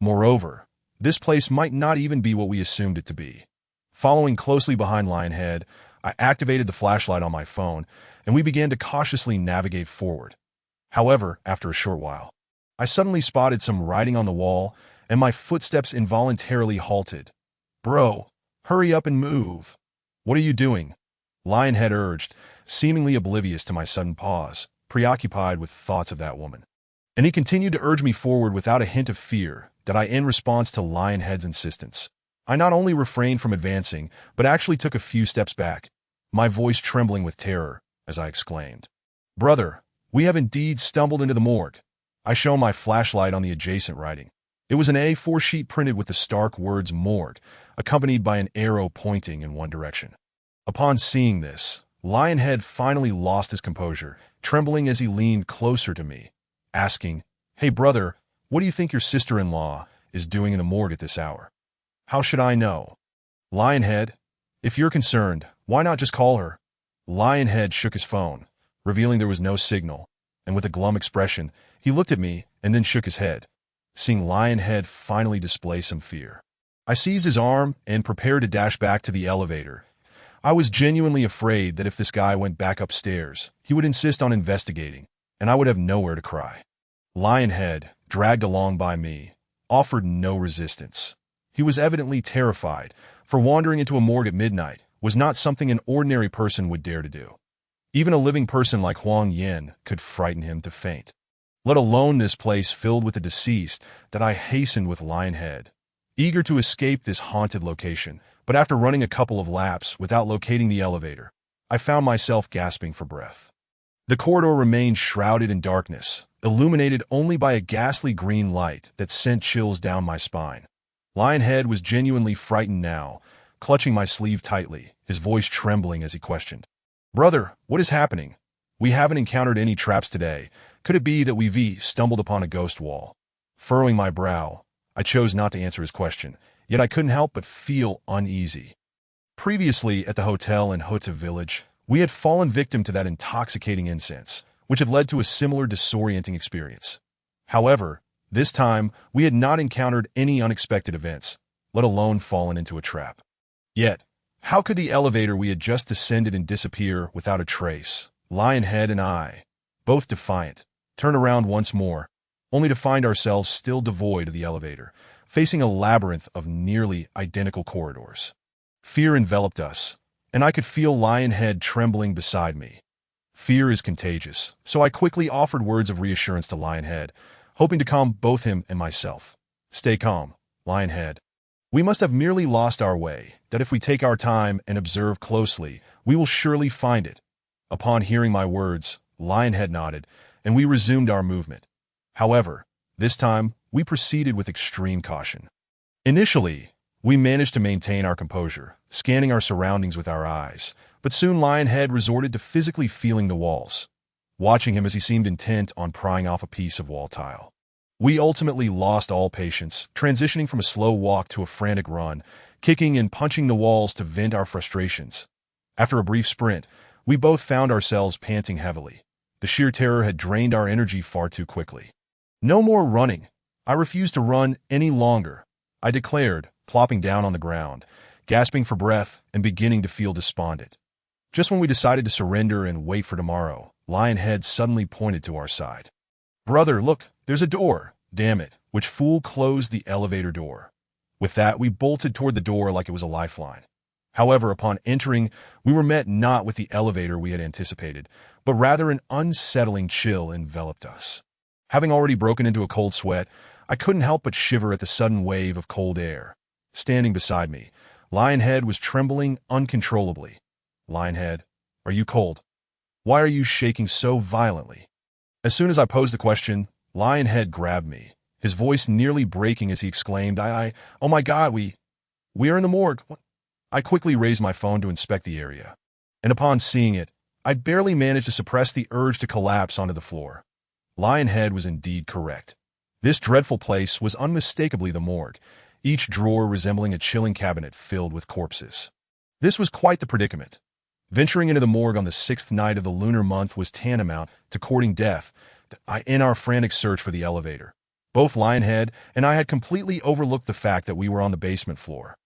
Moreover, this place might not even be what we assumed it to be. Following closely behind Lionhead, I activated the flashlight on my phone, and we began to cautiously navigate forward. However, after a short while, I suddenly spotted some writing on the wall, and my footsteps involuntarily halted. "Bro, hurry up and move." "What are you doing?" Lionhead urged, seemingly oblivious to my sudden pause, preoccupied with thoughts of that woman. And he continued to urge me forward without a hint of fear that I, in response to Lionhead's insistence, I not only refrained from advancing, but actually took a few steps back, my voice trembling with terror as I exclaimed, "Brother, we have indeed stumbled into the morgue." I shone my flashlight on the adjacent writing. It was an A4 sheet printed with the stark words "morgue," accompanied by an arrow pointing in one direction. Upon seeing this, Lionhead finally lost his composure, trembling as he leaned closer to me, asking, "Hey brother, what do you think your sister-in-law is doing in the morgue at this hour?" "How should I know?" "Lionhead, if you're concerned, why not just call her?" Lionhead shook his phone, revealing there was no signal, and with a glum expression, he looked at me and then shook his head, seeing Lionhead finally display some fear. I seized his arm and prepared to dash back to the elevator. I was genuinely afraid that if this guy went back upstairs, he would insist on investigating, and I would have nowhere to cry. Lionhead, dragged along by me, offered no resistance. He was evidently terrified, for wandering into a morgue at midnight was not something an ordinary person would dare to do. Even a living person like Huang Yin could frighten him to faint, let alone this place filled with the deceased that I hastened with Lionhead. eager to escape this haunted location, but after running a couple of laps without locating the elevator, I found myself gasping for breath. The corridor remained shrouded in darkness, illuminated only by a ghastly green light that sent chills down my spine. Lionhead was genuinely frightened now, clutching my sleeve tightly, his voice trembling as he questioned. "Brother, what is happening? We haven't encountered any traps today. Could it be that we've stumbled upon a ghost wall?" Furrowing my brow, I chose not to answer his question, yet I couldn't help but feel uneasy. Previously, at the hotel in Hota Village, we had fallen victim to that intoxicating incense, which had led to a similar disorienting experience. However, this time, we had not encountered any unexpected events, let alone fallen into a trap. Yet, how could the elevator we had just descended and disappear without a trace? Lionhead and I, both defiant, turned around once more, only to find ourselves still devoid of the elevator, facing a labyrinth of nearly identical corridors. Fear enveloped us, and I could feel Lionhead trembling beside me. Fear is contagious, so I quickly offered words of reassurance to Lionhead, hoping to calm both him and myself. "Stay calm, Lionhead. We must have merely lost our way, that if we take our time and observe closely, we will surely find it." Upon hearing my words, Lionhead nodded, and we resumed our movement. However, this time, we proceeded with extreme caution. Initially, we managed to maintain our composure, scanning our surroundings with our eyes, but soon Lionhead resorted to physically feeling the walls, watching him as he seemed intent on prying off a piece of wall tile. We ultimately lost all patience, transitioning from a slow walk to a frantic run, kicking and punching the walls to vent our frustrations. After a brief sprint, we both found ourselves panting heavily. The sheer terror had drained our energy far too quickly. "No more running. I refuse to run any longer," I declared, plopping down on the ground, gasping for breath and beginning to feel despondent. Just when we decided to surrender and wait for tomorrow, Lionhead suddenly pointed to our side. "Brother, look, there's a door. Damn it, which fool closed the elevator door?" With that, we bolted toward the door like it was a lifeline. However, upon entering, we were met not with the elevator we had anticipated, but rather an unsettling chill enveloped us. Having already broken into a cold sweat, I couldn't help but shiver at the sudden wave of cold air. Standing beside me, Lionhead was trembling uncontrollably. "Lionhead, are you cold? Why are you shaking so violently?" As soon as I posed the question, Lionhead grabbed me, his voice nearly breaking as he exclaimed, Oh my God, we are in the morgue." I quickly raised my phone to inspect the area, and upon seeing it, I barely managed to suppress the urge to collapse onto the floor. Lionhead was indeed correct. This dreadful place was unmistakably the morgue, each drawer resembling a chilling cabinet filled with corpses. This was quite the predicament. Venturing into the morgue on the 6th night of the lunar month was tantamount to courting death in our frantic search for the elevator. Both Lionhead and I had completely overlooked the fact that we were on the basement floor,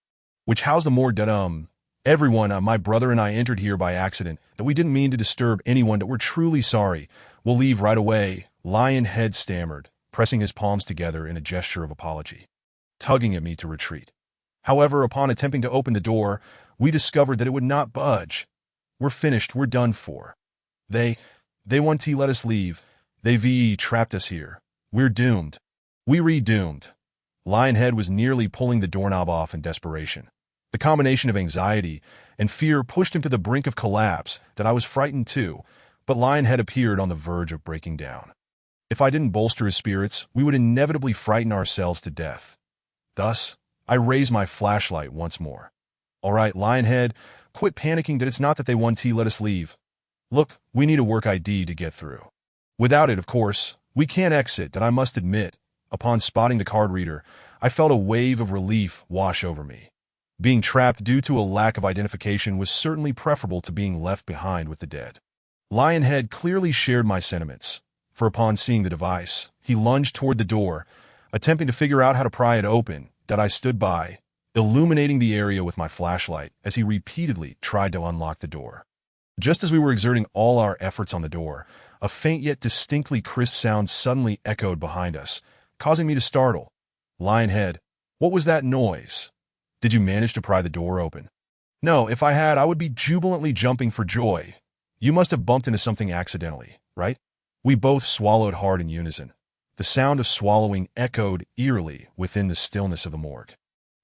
which housed the morgue that, everyone, my brother and I entered here by accident, that we didn't mean to disturb anyone, that we're truly sorry. We'll leave right away," Lionhead stammered, pressing his palms together in a gesture of apology, tugging at me to retreat. However, upon attempting to open the door, we discovered that it would not budge. "We're finished, we're done for. They won't let us leave. They've trapped us here. We're doomed. We doomed." Lionhead was nearly pulling the doorknob off in desperation. The combination of anxiety and fear pushed him to the brink of collapse that I was frightened too, but Lionhead appeared on the verge of breaking down. If I didn't bolster his spirits, we would inevitably frighten ourselves to death. Thus, I raised my flashlight once more. "All right, Lionhead, quit panicking that it's not that they won't let us leave. Look, we need a work ID to get through. Without it, of course, we can't exit," that I must admit. Upon spotting the card reader, I felt a wave of relief wash over me. Being trapped due to a lack of identification was certainly preferable to being left behind with the dead. Lionhead clearly shared my sentiments, for upon seeing the device, he lunged toward the door, attempting to figure out how to pry it open, that I stood by, illuminating the area with my flashlight as he repeatedly tried to unlock the door. Just as we were exerting all our efforts on the door, a faint yet distinctly crisp sound suddenly echoed behind us, causing me to startle. "Lionhead, what was that noise? Did you manage to pry the door open?" "No, if I had, I would be jubilantly jumping for joy. You must have bumped into something accidentally, right?" We both swallowed hard in unison. The sound of swallowing echoed eerily within the stillness of the morgue.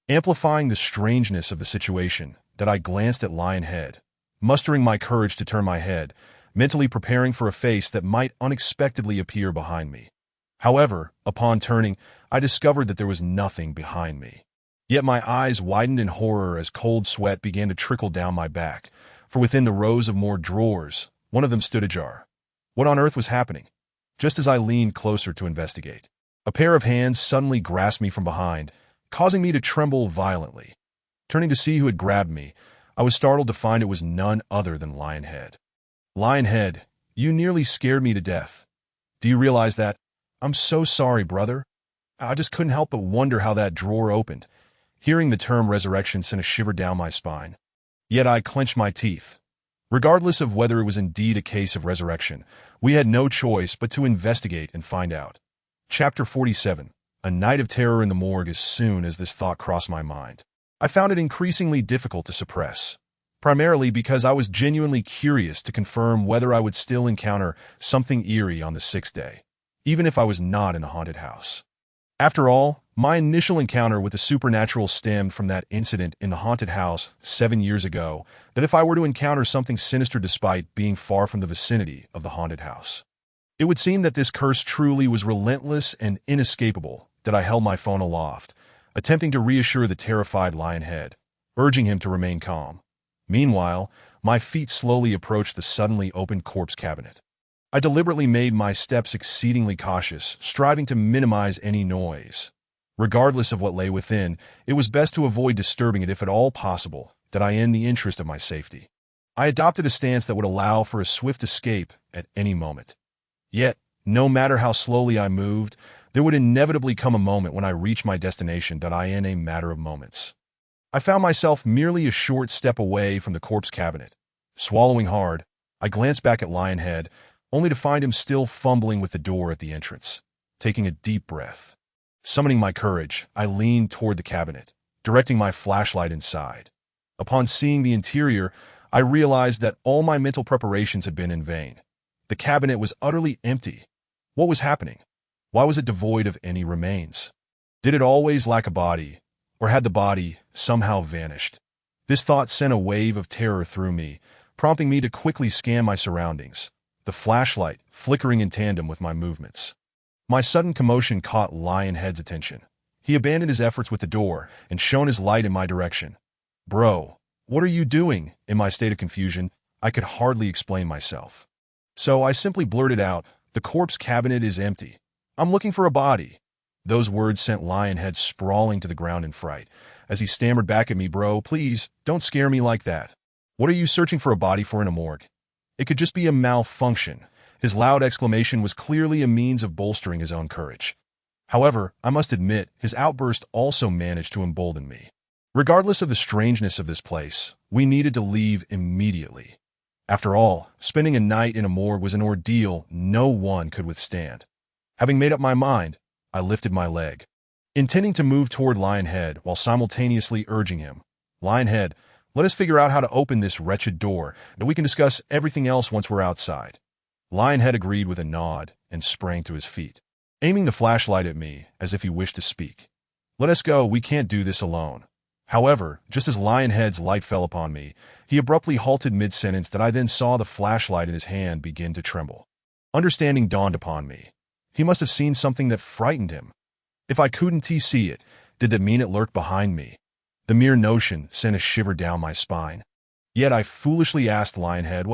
Amplifying the strangeness of the situation, that I glanced at Lionhead, mustering my courage to turn my head, mentally preparing for a face that might unexpectedly appear behind me. However, upon turning, I discovered that there was nothing behind me. Yet my eyes widened in horror as cold sweat began to trickle down my back, for within the rows of more drawers, one of them stood ajar. What on earth was happening? Just as I leaned closer to investigate, a pair of hands suddenly grasped me from behind, causing me to tremble violently. Turning to see who had grabbed me, I was startled to find it was none other than Lionhead. Lionhead, you nearly scared me to death. Do you realize that? I'm so sorry, brother. I just couldn't help but wonder how that drawer opened. Hearing the term resurrection sent a shiver down my spine. Yet I clenched my teeth. Regardless of whether it was indeed a case of resurrection, we had no choice but to investigate and find out. Chapter 47. A night of terror in the morgue. As soon as this thought crossed my mind, I found it increasingly difficult to suppress, primarily because I was genuinely curious to confirm whether I would still encounter something eerie on the sixth day, even if I was not in the haunted house. After all, my initial encounter with the supernatural stemmed from that incident in the haunted house 7 years ago, that if I were to encounter something sinister despite being far from the vicinity of the haunted house, it would seem that this curse truly was relentless and inescapable. That I held my phone aloft, attempting to reassure the terrified Lionhead, urging him to remain calm. Meanwhile, my feet slowly approached the suddenly opened corpse cabinet. I deliberately made my steps exceedingly cautious, striving to minimize any noise. Regardless of what lay within, it was best to avoid disturbing it if at all possible, that I in the interest of my safety. I adopted a stance that would allow for a swift escape at any moment. Yet, no matter how slowly I moved, there would inevitably come a moment when I reached my destination. That I in a matter of moments, I found myself merely a short step away from the corpse cabinet. Swallowing hard, I glanced back at Lionhead, only to find him still fumbling with the door at the entrance. Taking a deep breath, summoning my courage, I leaned toward the cabinet, directing my flashlight inside. Upon seeing the interior, I realized that all my mental preparations had been in vain. The cabinet was utterly empty. What was happening? Why was it devoid of any remains? Did it always lack a body, or had the body somehow vanished? This thought sent a wave of terror through me, prompting me to quickly scan my surroundings, the flashlight flickering in tandem with my movements. My sudden commotion caught Lionhead's attention. He abandoned his efforts with the door and shone his light in my direction. "Bro, what are you doing?" In my state of confusion, I could hardly explain myself. So I simply blurted out, "The corpse cabinet is empty. I'm looking for a body." Those words sent Lionhead sprawling to the ground in fright, as he stammered back at me, "Bro, please, don't scare me like that. What are you searching for a body for in a morgue? It could just be a malfunction." His loud exclamation was clearly a means of bolstering his own courage. However, I must admit, his outburst also managed to embolden me. Regardless of the strangeness of this place, we needed to leave immediately. After all, spending a night in a morgue was an ordeal no one could withstand. Having made up my mind, I lifted my leg, intending to move toward Lionhead while simultaneously urging him, "Lionhead, let us figure out how to open this wretched door, and we can discuss everything else once we're outside." Lionhead agreed with a nod and sprang to his feet, aiming the flashlight at me as if he wished to speak. "Let us go, we can't do this alone." However, just as Lionhead's light fell upon me, he abruptly halted mid-sentence. That I then saw the flashlight in his hand begin to tremble. Understanding dawned upon me. He must have seen something that frightened him. If I couldn't see it, did that mean it lurked behind me? The mere notion sent a shiver down my spine. Yet I foolishly asked Lionhead,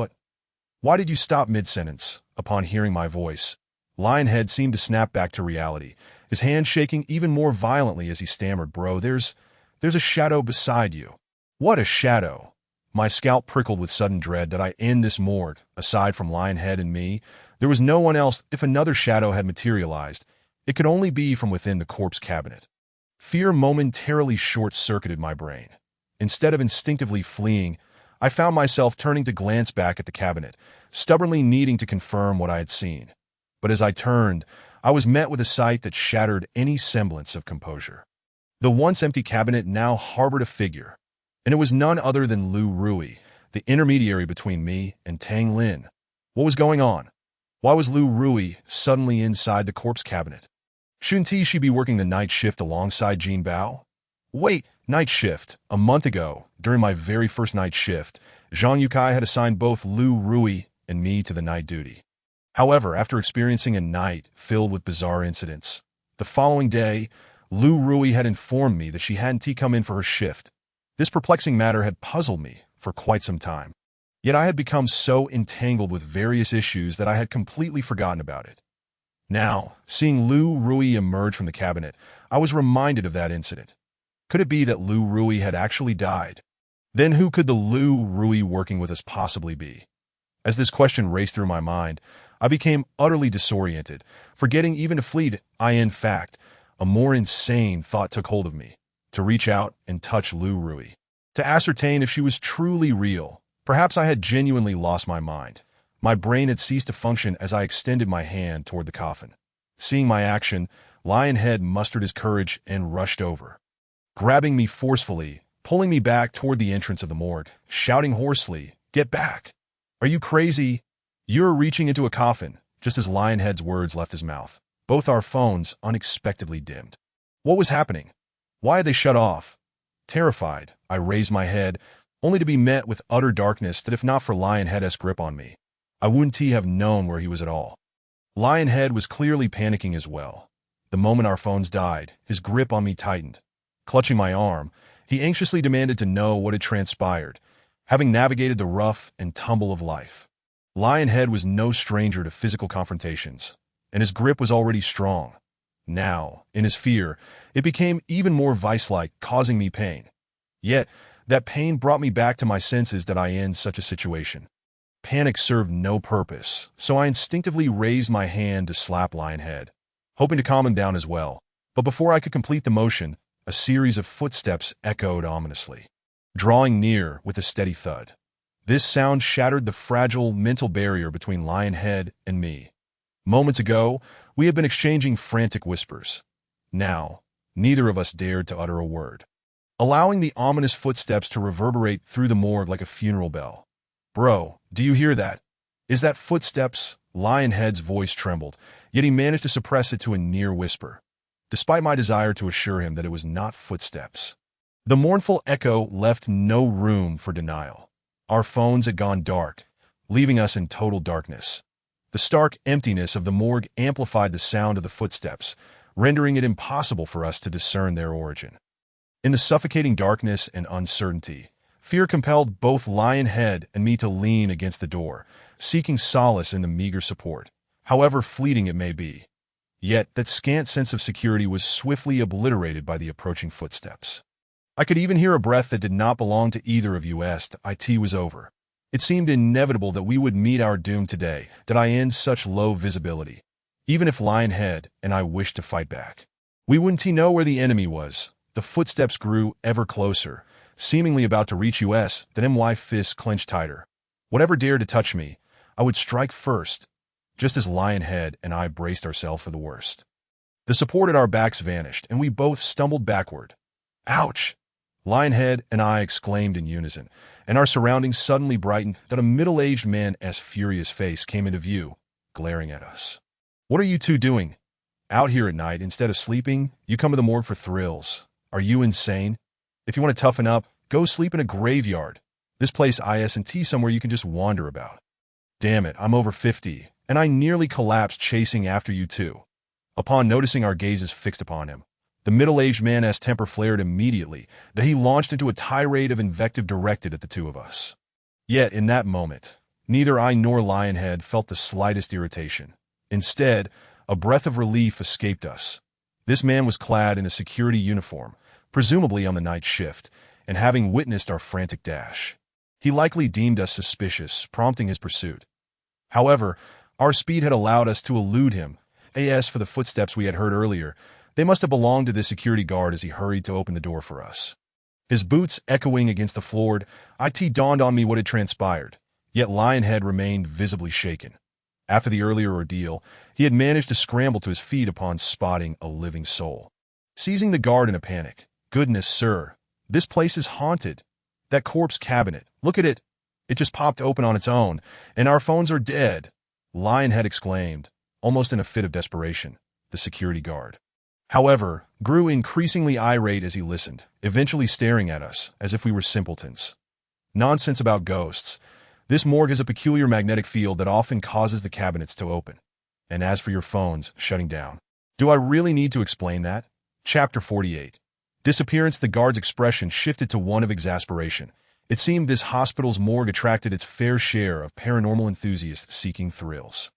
"Why did you stop mid-sentence?" Upon hearing my voice, Lionhead seemed to snap back to reality, his hand shaking even more violently as he stammered, "Bro, there's a shadow beside you." "What a shadow?" My scalp prickled with sudden dread. That I in this morgue, aside from Lionhead and me, there was no one else. If another shadow had materialized, it could only be from within the corpse cabinet. Fear momentarily short-circuited my brain. Instead of instinctively fleeing, I found myself turning to glance back at the cabinet, stubbornly needing to confirm what I had seen. But as I turned, I was met with a sight that shattered any semblance of composure. The once empty cabinet now harbored a figure, and it was none other than Lu Rui, the intermediary between me and Tang Lin. What was going on? Why was Lu Rui suddenly inside the corpse cabinet? Shouldn't she be working the night shift alongside Jin Bao? Wait, Night shift. A month ago, during my very first night shift, Zhang Yukai had assigned both Lu Rui and me to the night duty. However, after experiencing a night filled with bizarre incidents, the following day, Lu Rui had informed me that she hadn't come in for her shift. This perplexing matter had puzzled me for quite some time. Yet I had become so entangled with various issues that I had completely forgotten about it. Now, seeing Lu Rui emerge from the cabinet, I was reminded of that incident. Could it be that Lu Rui had actually died? Then who could the Lu Rui working with us possibly be? As this question raced through my mind, I became utterly disoriented, forgetting even to flee. In fact, a more insane thought took hold of me, to reach out and touch Lu Rui, to ascertain if she was truly real. Perhaps I had genuinely lost my mind. My brain had ceased to function as I extended my hand toward the coffin. Seeing my action, Lionhead mustered his courage and rushed over, grabbing me forcefully, pulling me back toward the entrance of the morgue, shouting hoarsely, "Get back! Are you crazy? You're reaching into a coffin." Just as Lionhead's words left his mouth, both our phones unexpectedly dimmed. What was happening? Why had they shut off? Terrified, I raised my head, only to be met with utter darkness that if not for Lionhead's grip on me, I wouldn't have known where he was at all. Lionhead was clearly panicking as well. The moment our phones died, his grip on me tightened. Clutching my arm, he anxiously demanded to know what had transpired, having navigated the rough and tumble of life. Lionhead was no stranger to physical confrontations, and his grip was already strong. Now, in his fear, it became even more vice-like, causing me pain. Yet, that pain brought me back to my senses that I in such a situation. Panic served no purpose, so I instinctively raised my hand to slap Lionhead, hoping to calm him down as well. But before I could complete the motion, a series of footsteps echoed ominously, drawing near with a steady thud. This sound shattered the fragile mental barrier between Lionhead and me. Moments ago, we had been exchanging frantic whispers. Now, neither of us dared to utter a word, allowing the ominous footsteps to reverberate through the morgue like a funeral bell. "Bro, do you hear that? Is that footsteps?" Lionhead's voice trembled, yet he managed to suppress it to a near whisper, despite my desire to assure him that it was not footsteps. The mournful echo left no room for denial. Our phones had gone dark, leaving us in total darkness. The stark emptiness of the morgue amplified the sound of the footsteps, rendering it impossible for us to discern their origin. In the suffocating darkness and uncertainty, fear compelled both Lionhead and me to lean against the door, seeking solace in the meager support, however fleeting it may be. Yet that scant sense of security was swiftly obliterated by the approaching footsteps. I could even hear a breath that did not belong to either of us. It was over. It seemed inevitable that we would meet our doom today, that I in such low visibility. Even if Lionhead and I wished to fight back, we wouldn't know where the enemy was. The footsteps grew ever closer, seemingly about to reach us, then my fists clenched tighter. Whatever dared to touch me, I would strike first, just as Lionhead and I braced ourselves for the worst. The support at our backs vanished, and we both stumbled backward. "Ouch!" Lionhead and I exclaimed in unison, and our surroundings suddenly brightened that a middle-aged man's furious face came into view, glaring at us. "What are you two doing? Out here at night instead of sleeping? You come to the morgue for thrills. Are you insane? If you want to toughen up, go sleep in a graveyard. This place isn't somewhere you can just wander about." "Damn it, I'm over 50, and I nearly collapsed chasing after you two." Upon noticing our gazes fixed upon him, the middle-aged man's temper flared immediately, that he launched into a tirade of invective directed at the two of us. Yet, in that moment, neither I nor Lionhead felt the slightest irritation. Instead, a breath of relief escaped us. This man was clad in a security uniform, presumably on the night shift, and having witnessed our frantic dash, he likely deemed us suspicious, prompting his pursuit. However, our speed had allowed us to elude him. As for the footsteps we had heard earlier, they must have belonged to the security guard as he hurried to open the door for us. His boots echoing against the floor, it dawned on me what had transpired, yet Lionhead remained visibly shaken. After the earlier ordeal, he had managed to scramble to his feet upon spotting a living soul. Seizing the guard in a panic, "Goodness, sir, this place is haunted. That corpse cabinet, look at it. It just popped open on its own, and our phones are dead," Lionhead exclaimed, almost in a fit of desperation. The security guard, However, grew increasingly irate as he listened, eventually staring at us as if we were simpletons. Nonsense about ghosts. This morgue has a peculiar magnetic field that often causes the cabinets to open. And as for your phones shutting down. Do I really need to explain that? Chapter 48. Disappearance. The guard's expression shifted to one of exasperation. It seemed this hospital's morgue attracted its fair share of paranormal enthusiasts seeking thrills.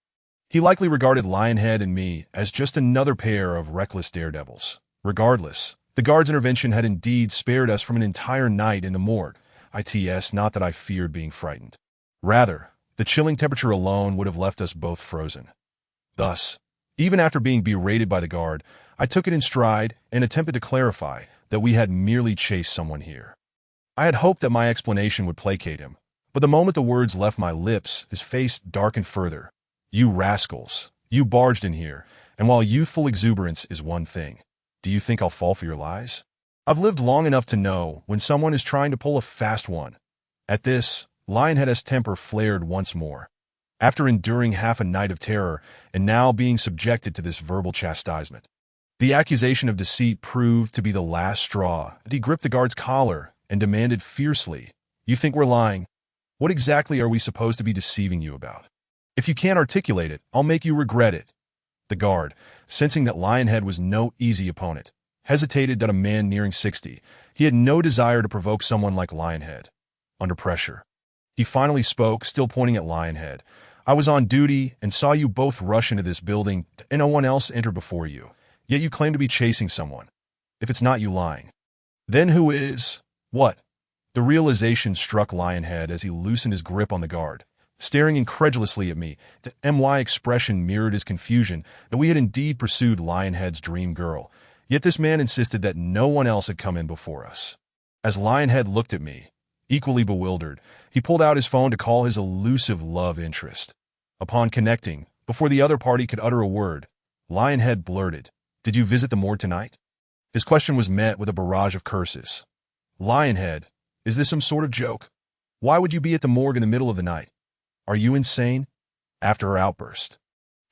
He likely regarded Lionhead and me as just another pair of reckless daredevils. Regardless, the guard's intervention had indeed spared us from an entire night in the morgue. It's not that I feared being frightened. Rather, the chilling temperature alone would have left us both frozen. Thus, even after being berated by the guard, I took it in stride and attempted to clarify that we had merely chased someone here. I had hoped that my explanation would placate him, but the moment the words left my lips, his face darkened further. You rascals, you barged in here, and while youthful exuberance is one thing, do you think I'll fall for your lies? I've lived long enough to know when someone is trying to pull a fast one. At this, Lionhead's temper flared once more. After enduring half a night of terror and now being subjected to this verbal chastisement, the accusation of deceit proved to be the last straw. He gripped the guard's collar and demanded fiercely, "You think we're lying? What exactly are we supposed to be deceiving you about? If you can't articulate it, I'll make you regret it." The guard, sensing that Lionhead was no easy opponent, hesitated. That a man nearing 60, he had no desire to provoke someone like Lionhead. Under pressure, he finally spoke, still pointing at Lionhead. "I was on duty and saw you both rush into this building and no one else entered before you, yet you claim to be chasing someone. If it's not you lying, then who is? What?" The realization struck Lionhead as he loosened his grip on the guard. Staring incredulously at me, the MY expression mirrored his confusion that we had indeed pursued Lionhead's dream girl, yet this man insisted that no one else had come in before us. As Lionhead looked at me, equally bewildered, he pulled out his phone to call his elusive love interest. Upon connecting, before the other party could utter a word, Lionhead blurted, "Did you visit the morgue tonight?" His question was met with a barrage of curses. "Lionhead, is this some sort of joke? Why would you be at the morgue in the middle of the night? Are you insane?" After her outburst,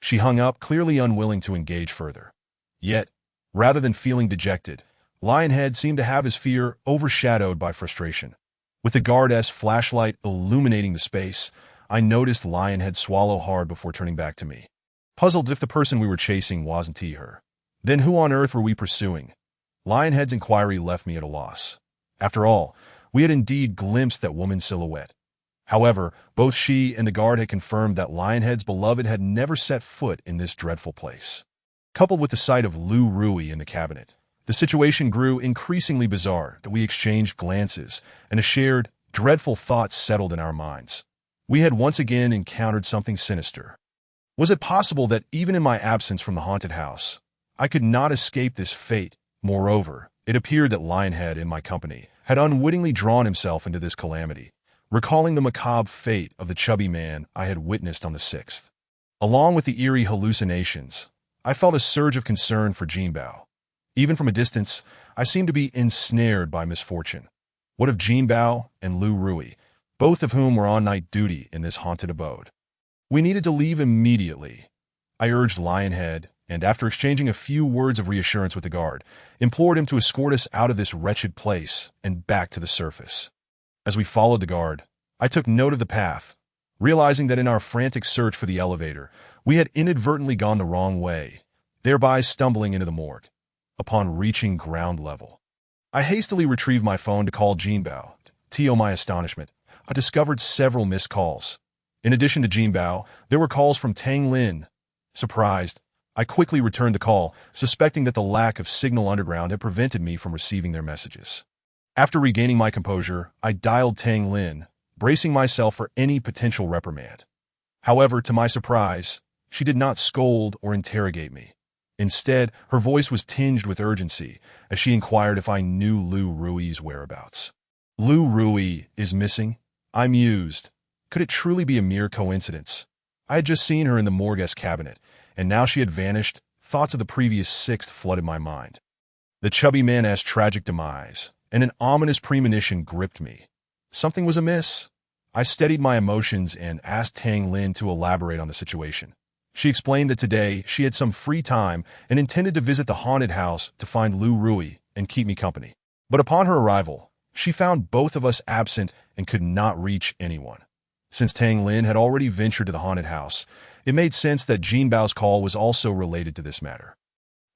she hung up, clearly unwilling to engage further. Yet, rather than feeling dejected, Lionhead seemed to have his fear overshadowed by frustration. With the guard's flashlight illuminating the space, I noticed Lionhead swallow hard before turning back to me. Puzzled if the person we were chasing wasn't he her. Then who on earth were we pursuing? Lionhead's inquiry left me at a loss. After all, we had indeed glimpsed that woman's silhouette. However, both she and the guard had confirmed that Lionhead's beloved had never set foot in this dreadful place. Coupled with the sight of Lou Rui in the cabinet, the situation grew increasingly bizarre. We exchanged glances, and a shared, dreadful thought settled in our minds. We had once again encountered something sinister. Was it possible that even in my absence from the haunted house, I could not escape this fate? Moreover, it appeared that Lionhead, in my company, had unwittingly drawn himself into this calamity, recalling the macabre fate of the chubby man I had witnessed on the 6th. Along with the eerie hallucinations, I felt a surge of concern for Jinbao. Even from a distance, I seemed to be ensnared by misfortune. What of Jinbao and Lou Rui, both of whom were on night duty in this haunted abode? We needed to leave immediately. I urged Lionhead, and after exchanging a few words of reassurance with the guard, implored him to escort us out of this wretched place and back to the surface. As we followed the guard, I took note of the path, realizing that in our frantic search for the elevator, we had inadvertently gone the wrong way, thereby stumbling into the morgue. Upon reaching ground level, I hastily retrieved my phone to call Jinbao. To my astonishment, I discovered several missed calls. In addition to Jinbao, there were calls from Tang Lin. Surprised, I quickly returned the call, suspecting that the lack of signal underground had prevented me from receiving their messages. After regaining my composure, I dialed Tang Lin, bracing myself for any potential reprimand. However, to my surprise, she did not scold or interrogate me. Instead, her voice was tinged with urgency as she inquired if I knew Lou Rui's whereabouts. "Lou Rui is missing?" I mused. Could it truly be a mere coincidence? I had just seen her in the morgue's cabinet, and now she had vanished. Thoughts of the previous 6th flooded my mind. The chubby man's tragic demise, and an ominous premonition gripped me. Something was amiss. I steadied my emotions and asked Tang Lin to elaborate on the situation. She explained that today she had some free time and intended to visit the haunted house to find Lu Rui and keep me company. But upon her arrival, she found both of us absent and could not reach anyone. Since Tang Lin had already ventured to the haunted house, it made sense that Jin Bao's call was also related to this matter.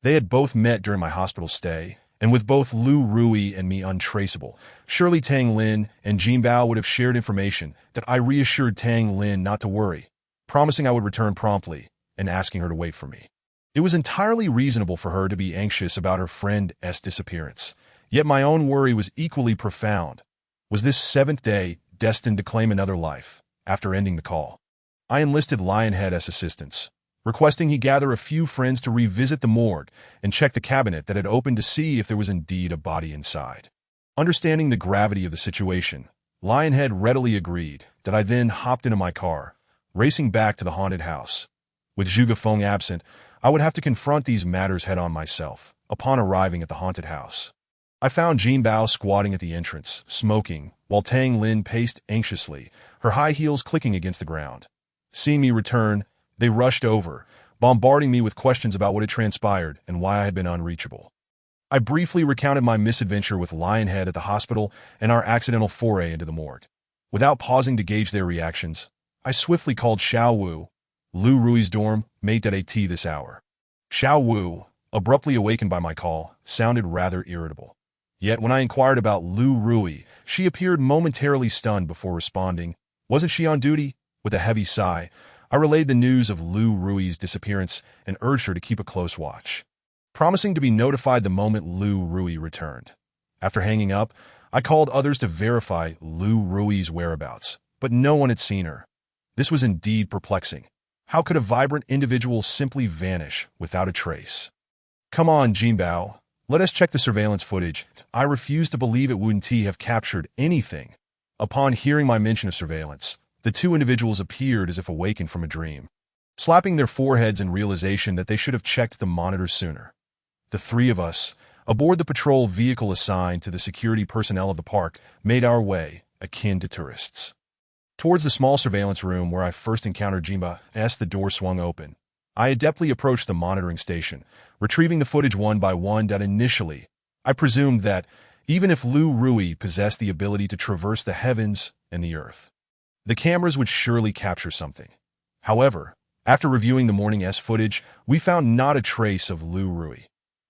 They had both met during my hospital stay, and with both Lu Rui and me untraceable, surely Tang Lin and Jin Bao would have shared information that I reassured Tang Lin not to worry, promising I would return promptly and asking her to wait for me. It was entirely reasonable for her to be anxious about her friend's disappearance, yet my own worry was equally profound. Was this seventh day destined to claim another life? After ending the call, I enlisted Lionhead as assistance, requesting he gather a few friends to revisit the morgue and check the cabinet that had opened to see if there was indeed a body inside. Understanding the gravity of the situation, Lionhead readily agreed that I then hopped into my car, racing back to the haunted house. With Zhuge Feng absent, I would have to confront these matters head-on myself. Upon arriving at the haunted house, I found Jin Bao squatting at the entrance, smoking, while Tang Lin paced anxiously, her high heels clicking against the ground. Seeing me return, they rushed over, bombarding me with questions about what had transpired and why I had been unreachable. I briefly recounted my misadventure with Lionhead at the hospital and our accidental foray into the morgue. Without pausing to gauge their reactions, I swiftly called Xiao Wu, Lu Rui's dorm mate at AT this hour. Xiao Wu, abruptly awakened by my call, sounded rather irritable. Yet when I inquired about Lu Rui, she appeared momentarily stunned before responding. Wasn't she on duty? With a heavy sigh, I relayed the news of Lu Rui's disappearance and urged her to keep a close watch, promising to be notified the moment Lu Rui returned. After hanging up, I called others to verify Lu Rui's whereabouts, but no one had seen her. This was indeed perplexing. How could a vibrant individual simply vanish without a trace? Come on, Jin Bao. Let us check the surveillance footage. I refuse to believe it wouldn't have captured anything. Upon hearing my mention of surveillance, the two individuals appeared as if awakened from a dream, slapping their foreheads in realization that they should have checked the monitor sooner. The three of us, aboard the patrol vehicle assigned to the security personnel of the park, made our way, akin to tourists, towards the small surveillance room where I first encountered Jinba. As the door swung open, I adeptly approached the monitoring station, retrieving the footage one by one. That initially, I presumed that, even if Lu Rui possessed the ability to traverse the heavens and the earth, the cameras would surely capture something. However, after reviewing the morning's footage, we found not a trace of Lu Rui.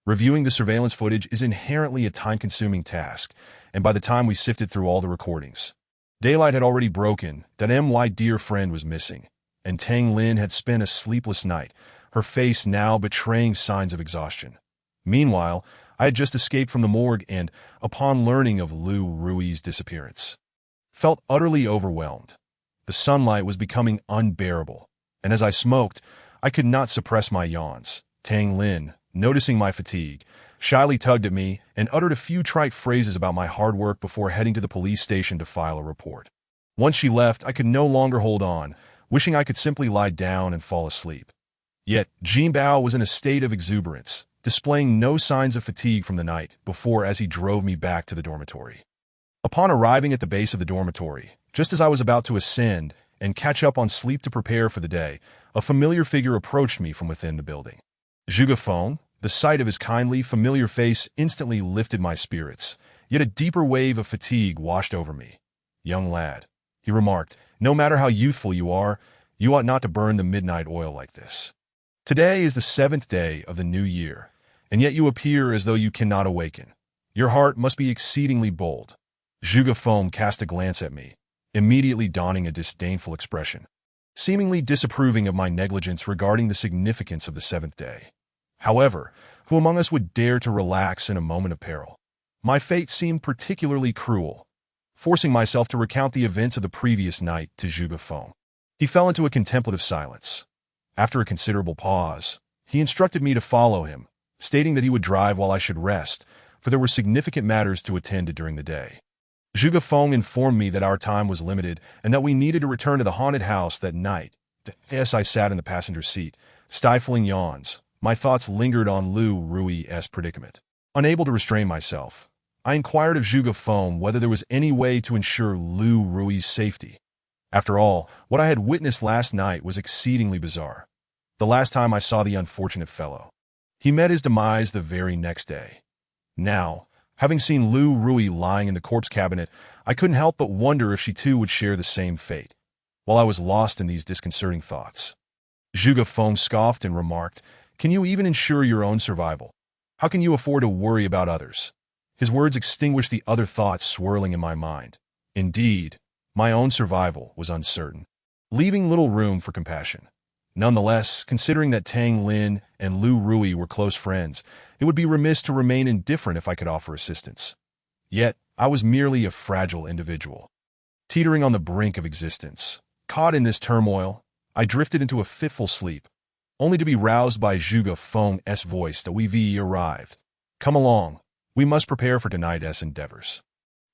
Reviewing the surveillance footage is inherently a time-consuming task, and by the time we sifted through all the recordings, daylight had already broken. That my dear friend was missing, and Tang Lin had spent a sleepless night, her face now betraying signs of exhaustion. Meanwhile, I had just escaped from the morgue and, upon learning of Lu Rui's disappearance, felt utterly overwhelmed. The sunlight was becoming unbearable, and as I smoked, I could not suppress my yawns. Tang Lin, noticing my fatigue, shyly tugged at me and uttered a few trite phrases about my hard work before heading to the police station to file a report. Once she left, I could no longer hold on, wishing I could simply lie down and fall asleep. Yet, Jin Bao was in a state of exuberance, displaying no signs of fatigue from the night before as he drove me back to the dormitory. Upon arriving at the base of the dormitory, just as I was about to ascend and catch up on sleep to prepare for the day, a familiar figure approached me from within the building. Zhuge Feng, the sight of his kindly, familiar face instantly lifted my spirits, yet a deeper wave of fatigue washed over me. "Young lad," he remarked, "no matter how youthful you are, you ought not to burn the midnight oil like this. Today is the 7th day of the new year, and yet you appear as though you cannot awaken. Your heart must be exceedingly bold." Zhuge Feng cast a glance at me, immediately donning a disdainful expression, seemingly disapproving of my negligence regarding the significance of the 7th day. However, who among us would dare to relax in a moment of peril? My fate seemed particularly cruel, forcing myself to recount the events of the previous night to Zhuge Feng. He fell into a contemplative silence. After a considerable pause, he instructed me to follow him, stating that he would drive while I should rest, for there were significant matters to attend to during the day. Zhuge Feng informed me that our time was limited and that we needed to return to the haunted house that night. As I sat in the passenger seat, stifling yawns, my thoughts lingered on Lu Rui's predicament. Unable to restrain myself, I inquired of Zhuge Feng whether there was any way to ensure Lu Rui's safety. After all, what I had witnessed last night was exceedingly bizarre. the last time I saw the unfortunate fellow. He met his demise the very next day. Now, having seen Lu Rui lying in the corpse cabinet, I couldn't help but wonder if she too would share the same fate. While I was lost in these disconcerting thoughts, Zhuge Feng scoffed and remarked, "Can you even ensure your own survival? How can you afford to worry about others?" His words extinguished the other thoughts swirling in my mind. Indeed, my own survival was uncertain, leaving little room for compassion. Nonetheless, considering that Tang Lin and Lu Rui were close friends, it would be remiss to remain indifferent if I could offer assistance. Yet, I was merely a fragile individual, teetering on the brink of existence. Caught in this turmoil, I drifted into a fitful sleep, only to be roused by Zhuge Feng's voice that we've arrived. "Come along, we must prepare for tonight's endeavors."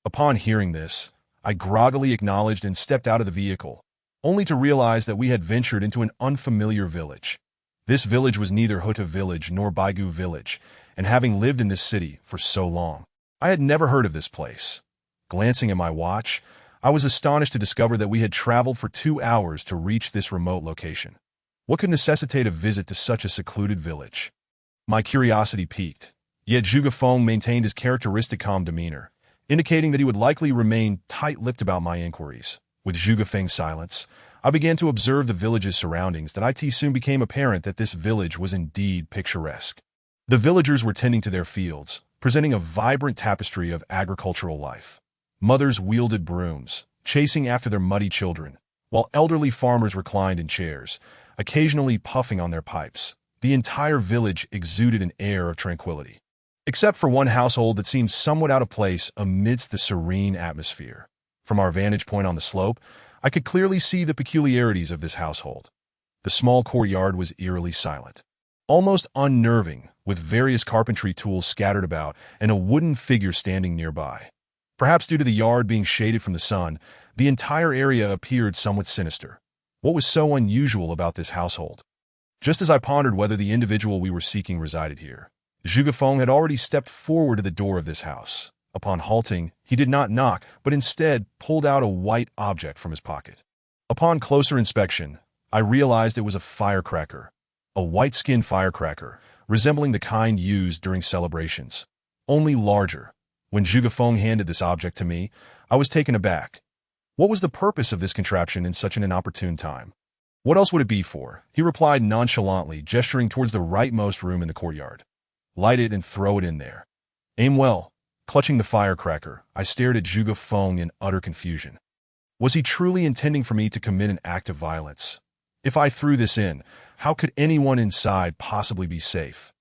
Upon hearing this, I groggily acknowledged and stepped out of the vehicle, only to realize that we had ventured into an unfamiliar village. This village was neither Huta village nor Baigu village, and having lived in this city for so long, I had never heard of this place. Glancing at my watch, I was astonished to discover that we had traveled for 2 hours to reach this remote location. What could necessitate a visit to such a secluded village? My curiosity piqued, yet Zhuge Feng maintained his characteristic calm demeanor, indicating that he would likely remain tight-lipped about my inquiries. With Zhuge Feng's silence, I began to observe the village's surroundings. That it soon became apparent that this village was indeed picturesque. The villagers were tending to their fields, presenting a vibrant tapestry of agricultural life. Mothers wielded brooms, chasing after their muddy children, while elderly farmers reclined in chairs, occasionally puffing on their pipes. The entire village exuded an air of tranquility, except for one household that seemed somewhat out of place amidst the serene atmosphere. From our vantage point on the slope, I could clearly see the peculiarities of this household. The small courtyard was eerily silent, almost unnerving, with various carpentry tools scattered about and a wooden figure standing nearby. Perhaps due to the yard being shaded from the sun, the entire area appeared somewhat sinister. What was so unusual about this household? Just as I pondered whether the individual we were seeking resided here, Zhuge Feng had already stepped forward to the door of this house. Upon halting, he did not knock, but instead pulled out a white object from his pocket. Upon closer inspection, I realized it was a firecracker, a white-skinned firecracker, resembling the kind used during celebrations, only larger. When Zhuge Feng handed this object to me, I was taken aback. What was the purpose of this contraption in such an inopportune time? "What else would it be for?" he replied nonchalantly, gesturing towards the rightmost room in the courtyard. "Light it and throw it in there. Aim well." Clutching the firecracker, I stared at Zhuge Feng in utter confusion. Was he truly intending for me to commit an act of violence? If I threw this in, how could anyone inside possibly be safe?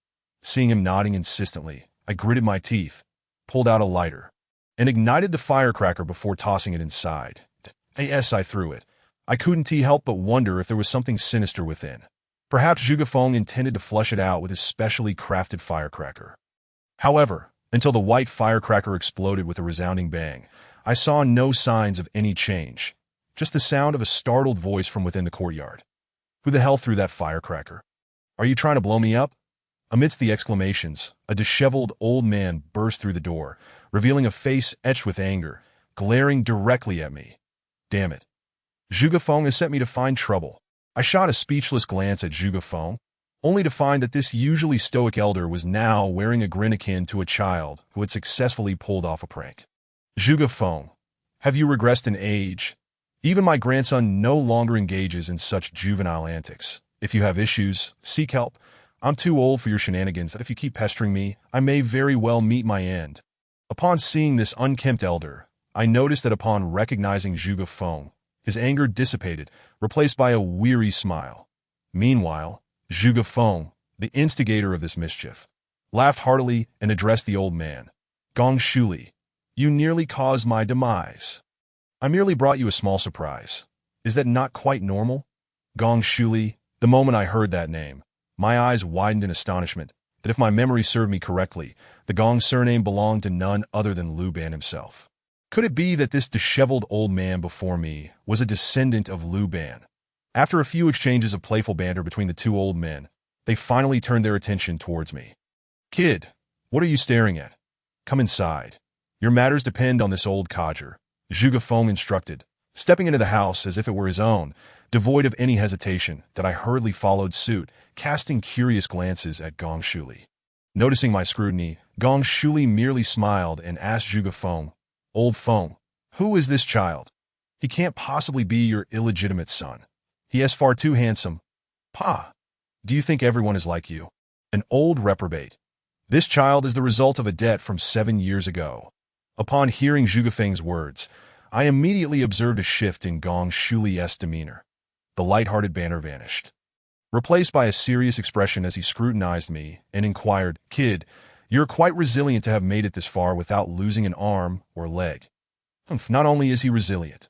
Seeing him nodding insistently, I gritted my teeth, pulled out a lighter, and ignited the firecracker before tossing it inside. As I threw it, I couldn't help but wonder if there was something sinister within. Perhaps Zhuge Feng intended to flush it out with his specially crafted firecracker. However, until the white firecracker exploded with a resounding bang, I saw no signs of any change, just the sound of a startled voice from within the courtyard. "Who the hell threw that firecracker? Are you trying to blow me up?" Amidst the exclamations, a disheveled old man burst through the door, revealing a face etched with anger, glaring directly at me. Damn it. Zhuge Feng has sent me to find trouble. I shot a speechless glance at Zhuge Feng, only to find that this usually stoic elder was now wearing a grin akin to a child who had successfully pulled off a prank. "Zhuge Feng, have you regressed in age? Even my grandson no longer engages in such juvenile antics. If you have issues, seek help. I'm too old for your shenanigans, that if you keep pestering me, I may very well meet my end." Upon seeing this unkempt elder, I noticed that upon recognizing Zhuge Feng, his anger dissipated, replaced by a weary smile. Meanwhile, Zhuge Feng, the instigator of this mischief, laughed heartily and addressed the old man. "Gong Shuli, you nearly caused my demise. I merely brought you a small surprise. Is that not quite normal?" Gong Shuli, the moment I heard that name, my eyes widened in astonishment that if my memory served me correctly, the Gong surname belonged to none other than Lu Ban himself. Could it be that this disheveled old man before me was a descendant of Lu Ban? After a few exchanges of playful banter between the two old men, they finally turned their attention towards me. "Kid, what are you staring at? Come inside. Your matters depend on this old codger," Zhuge Feng instructed, Stepping into the house as if it were his own, devoid of any hesitation, that I hurriedly followed suit, casting curious glances at Gong Shuli. Noticing my scrutiny, Gong Shuli merely smiled and asked Zhuge Feng, "Old Feng, who is this child? He can't possibly be your illegitimate son. He is far too handsome. Pa, do you think everyone is like you? An old reprobate. This child is the result of a debt from 7 years ago." Upon hearing Zhuge Feng's words, I immediately observed a shift in Gong Shuli's demeanor. The light-hearted banter vanished, replaced by a serious expression as he scrutinized me and inquired, "Kid, you're quite resilient to have made it this far without losing an arm or leg." Not only is he resilient,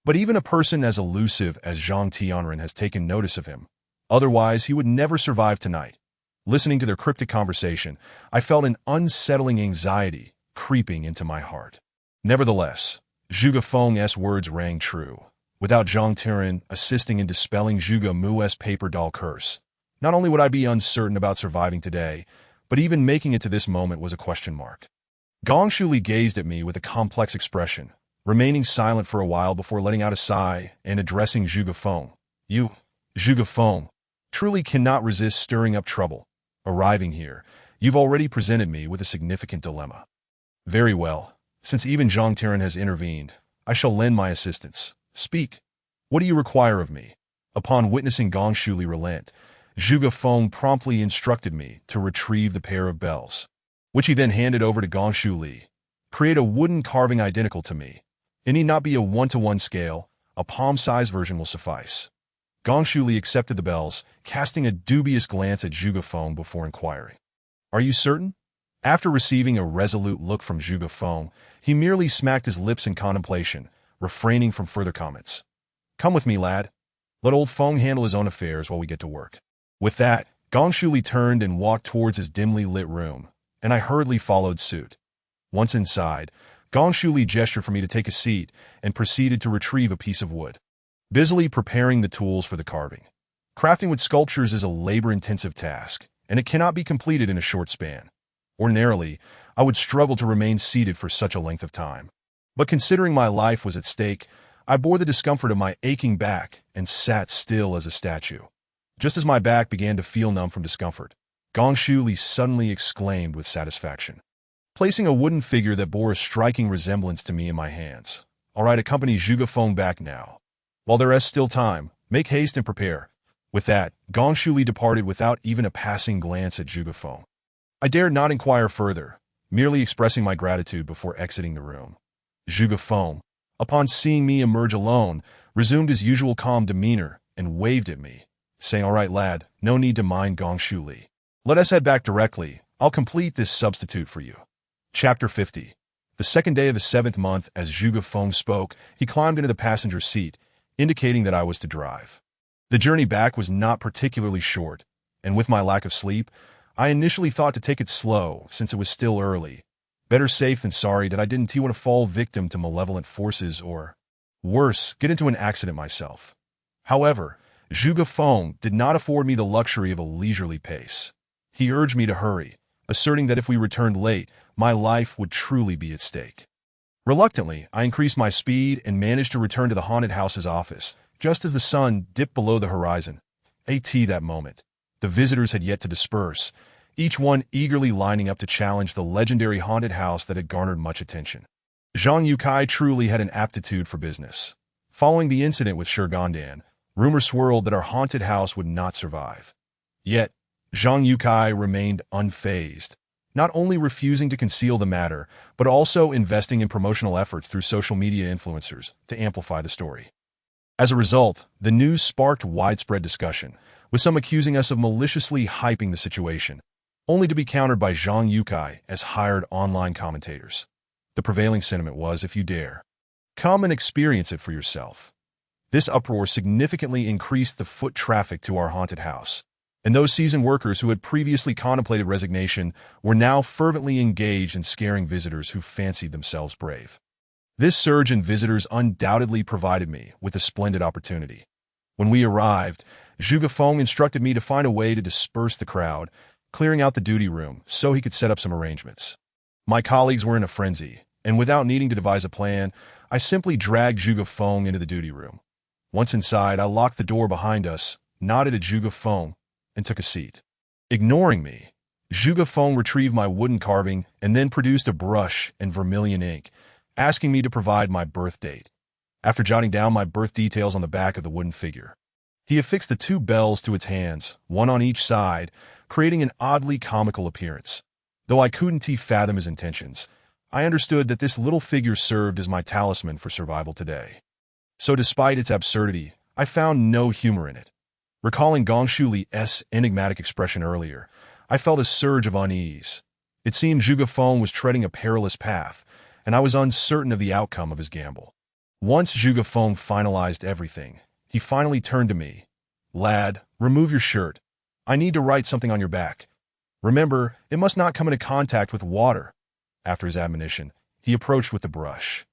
but even a person as elusive as Zhang Tianren has taken notice of him. Otherwise, he would never survive tonight. Listening to their cryptic conversation, I felt an unsettling anxiety creeping into my heart. Nevertheless, Zhuge Feng's words rang true. Without Zhang Tianren assisting in dispelling Zhuge Mu's paper doll curse, not only would I be uncertain about surviving today, but even making it to this moment was a question mark. Gong Shuli gazed at me with a complex expression, remaining silent for a while before letting out a sigh and addressing Zhuge Feng. "You, Zhuge Feng, truly cannot resist stirring up trouble. Arriving here, you've already presented me with a significant dilemma. Very well, since even Zhang Tianren has intervened, I shall lend my assistance. Speak. What do you require of me?" Upon witnessing Gong Shuli relent, Zhuge Feng promptly instructed me to retrieve the pair of bells, which he then handed over to Gong Shuli. "Create a wooden carving identical to me. It need not be a 1-to-1 scale, a palm-sized version will suffice." Gong Shuli accepted the bells, casting a dubious glance at Zhuge Feng before inquiring, "Are you certain?" After receiving a resolute look from Zhuge Feng, he merely smacked his lips in contemplation, refraining from further comments. "Come with me, lad. Let old Feng handle his own affairs while we get to work." With that, Gong Shuli turned and walked towards his dimly lit room, and I hurriedly followed suit. Once inside, Gong Shuli gestured for me to take a seat and proceeded to retrieve a piece of wood, busily preparing the tools for the carving. Crafting with sculptures is a labor-intensive task, and it cannot be completed in a short span. Ordinarily, I would struggle to remain seated for such a length of time. But considering my life was at stake, I bore the discomfort of my aching back and sat still as a statue. Just as my back began to feel numb from discomfort, Gong Shuli suddenly exclaimed with satisfaction, placing a wooden figure that bore a striking resemblance to me in my hands. "All right, accompany Zhuge Feng back now. While there is still time, make haste and prepare." With that, Gong Shuli departed without even a passing glance at Zhuge Feng. I dared not inquire further, merely expressing my gratitude before exiting the room. Zhuge Feng, upon seeing me emerge alone, resumed his usual calm demeanor and waved at me, saying, "All right, lad, no need to mind Gong Shuli. Let us head back directly. I'll complete this substitute for you." Chapter 50. The second day of the 7th month, as Zhuge Feng spoke, he climbed into the passenger seat, indicating that I was to drive. The journey back was not particularly short, and with my lack of sleep, I initially thought to take it slow since it was still early. Better safe than sorry that I didn't want to fall victim to malevolent forces or, worse, get into an accident myself. However, Zhuge Feng did not afford me the luxury of a leisurely pace. He urged me to hurry, asserting that if we returned late, my life would truly be at stake. Reluctantly, I increased my speed and managed to return to the haunted house's office, just as the sun dipped below the horizon. That moment, the visitors had yet to disperse, each one eagerly lining up to challenge the legendary haunted house that had garnered much attention. Zhang Yukai truly had an aptitude for business. Following the incident with Shirgandan, rumors swirled that our haunted house would not survive. Yet, Zhang Yukai remained unfazed, not only refusing to conceal the matter, but also investing in promotional efforts through social media influencers to amplify the story. As a result, the news sparked widespread discussion, with some accusing us of maliciously hyping the situation, only to be countered by Zhang Yukai as hired online commentators. The prevailing sentiment was, "If you dare, come and experience it for yourself." This uproar significantly increased the foot traffic to our haunted house, and those seasoned workers who had previously contemplated resignation were now fervently engaged in scaring visitors who fancied themselves brave. This surge in visitors undoubtedly provided me with a splendid opportunity. When we arrived, Zhuge Feng instructed me to find a way to disperse the crowd, clearing out the duty room so he could set up some arrangements. My colleagues were in a frenzy, and without needing to devise a plan, I simply dragged Zhuge Feng into the duty room. Once inside, I locked the door behind us, nodded at Zhuge Feng, and took a seat. Ignoring me, Zhuge Feng retrieved my wooden carving and then produced a brush and vermilion ink, asking me to provide my birth date. After jotting down my birth details on the back of the wooden figure, he affixed the two bells to its hands, one on each side, creating an oddly comical appearance. Though I couldn't fathom his intentions, I understood that this little figure served as my talisman for survival today. So despite its absurdity, I found no humor in it. Recalling Gong Shuli's enigmatic expression earlier, I felt a surge of unease. It seemed Zhuge Feng was treading a perilous path, and I was uncertain of the outcome of his gamble. Once Zhuge Feng finalized everything, he finally turned to me. "Lad, remove your shirt. I need to write something on your back. Remember, it must not come into contact with water." After his admonition, he approached with the brush,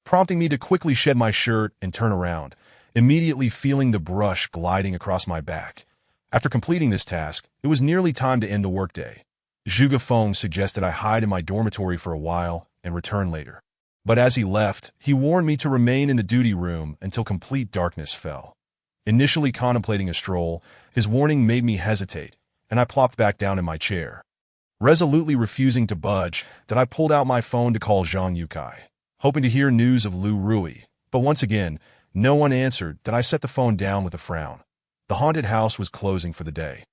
prompting me to quickly shed my shirt and turn around, immediately feeling the brush gliding across my back. After completing this task, it was nearly time to end the workday. Zhuge Feng suggested I hide in my dormitory for a while and return later. But as he left, he warned me to remain in the duty room until complete darkness fell. Initially contemplating a stroll, his warning made me hesitate, and I plopped back down in my chair. Resolutely refusing to budge, I pulled out my phone to call Zhang Yukai, hoping to hear news of Lu Rui. But once again, no one answered. I set the phone down with a frown. The haunted house was closing for the day,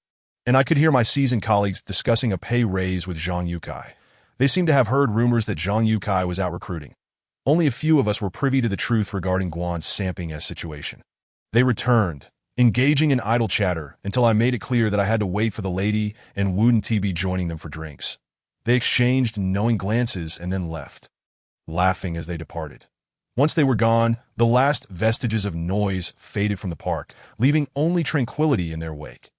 and I could hear my seasoned colleagues discussing a pay raise with Zhang Yukai. They seemed to have heard rumors that Zhang Yukai was out recruiting. Only a few of us were privy to the truth regarding Guan Samping's situation. They returned, engaging in idle chatter until I made it clear that I had to wait for the lady and Wooden TB joining them for drinks. They exchanged knowing glances and then left, laughing as they departed. Once they were gone, the last vestiges of noise faded from the park, leaving only tranquility in their wake.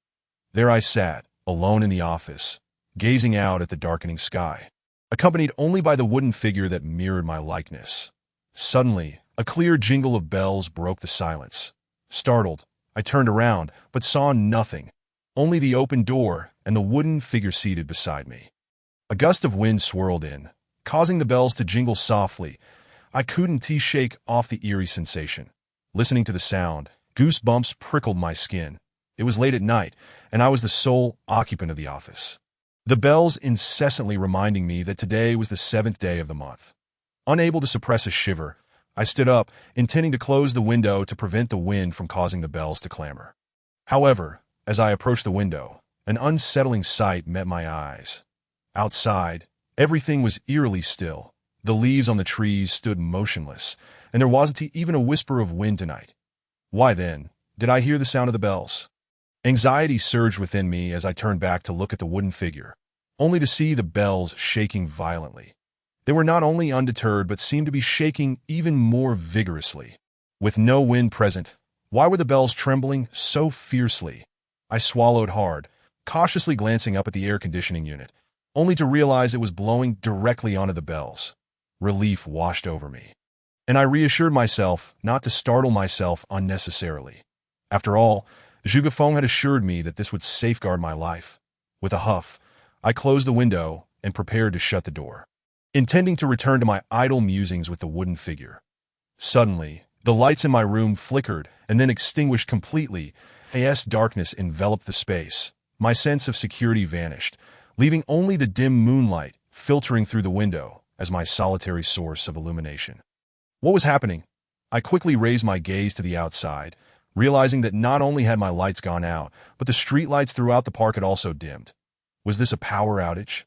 There I sat, alone in the office, gazing out at the darkening sky, accompanied only by the wooden figure that mirrored my likeness. Suddenly, a clear jingle of bells broke the silence. Startled, I turned around, but saw nothing, only the open door and the wooden figure seated beside me. A gust of wind swirled in, causing the bells to jingle softly. I couldn't shake off the eerie sensation. Listening to the sound, goosebumps prickled my skin. It was late at night, and I was the sole occupant of the office, the bells incessantly reminding me that today was the 7th day of the month. Unable to suppress a shiver, I stood up, intending to close the window to prevent the wind from causing the bells to clamor. However, as I approached the window, an unsettling sight met my eyes. Outside, everything was eerily still. The leaves on the trees stood motionless, and there wasn't even a whisper of wind tonight. Why then did I hear the sound of the bells? Anxiety surged within me as I turned back to look at the wooden figure, only to see the bells shaking violently. They were not only undeterred but seemed to be shaking even more vigorously. With no wind present, why were the bells trembling so fiercely? I swallowed hard, cautiously glancing up at the air conditioning unit, only to realize it was blowing directly onto the bells. Relief washed over me, and I reassured myself not to startle myself unnecessarily. After all, Zhuge Feng had assured me that this would safeguard my life. With a huff, I closed the window and prepared to shut the door, intending to return to my idle musings with the wooden figure. Suddenly, the lights in my room flickered and then extinguished completely. Darkness enveloped the space. My sense of security vanished, leaving only the dim moonlight filtering through the window as my solitary source of illumination. What was happening? I quickly raised my gaze to the outside, realizing that not only had my lights gone out, but the streetlights throughout the park had also dimmed. Was this a power outage?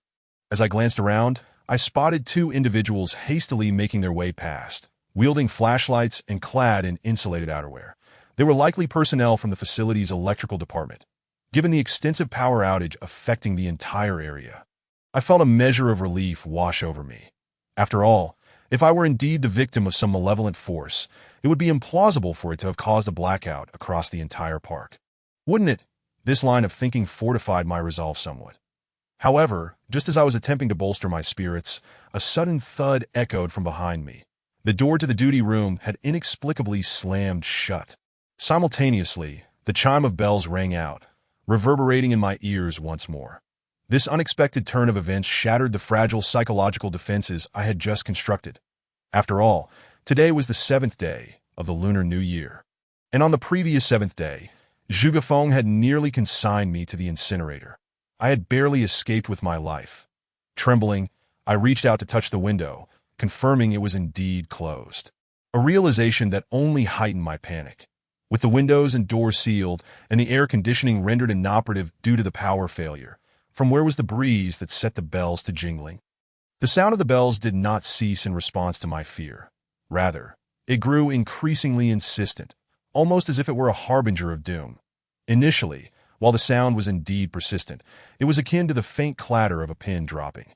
As I glanced around, I spotted two individuals hastily making their way past, wielding flashlights and clad in insulated outerwear. They were likely personnel from the facility's electrical department, given the extensive power outage affecting the entire area. I felt a measure of relief wash over me. After all, if I were indeed the victim of some malevolent force, it would be implausible for it to have caused a blackout across the entire park. Wouldn't it? This line of thinking fortified my resolve somewhat. However, just as I was attempting to bolster my spirits, a sudden thud echoed from behind me. The door to the duty room had inexplicably slammed shut. Simultaneously, the chime of bells rang out, reverberating in my ears once more. This unexpected turn of events shattered the fragile psychological defenses I had just constructed. After all, Today was the 7th day of the Lunar New Year, and on the previous 7th day, Zhuge Feng had nearly consigned me to the incinerator. I had barely escaped with my life. Trembling, I reached out to touch the window, confirming it was indeed closed. A realization that only heightened my panic. With the windows and doors sealed and the air conditioning rendered inoperative due to the power failure, from where was the breeze that set the bells to jingling? The sound of the bells did not cease in response to my fear. Rather, it grew increasingly insistent, almost as if it were a harbinger of doom. Initially, while the sound was indeed persistent, it was akin to the faint clatter of a pin dropping.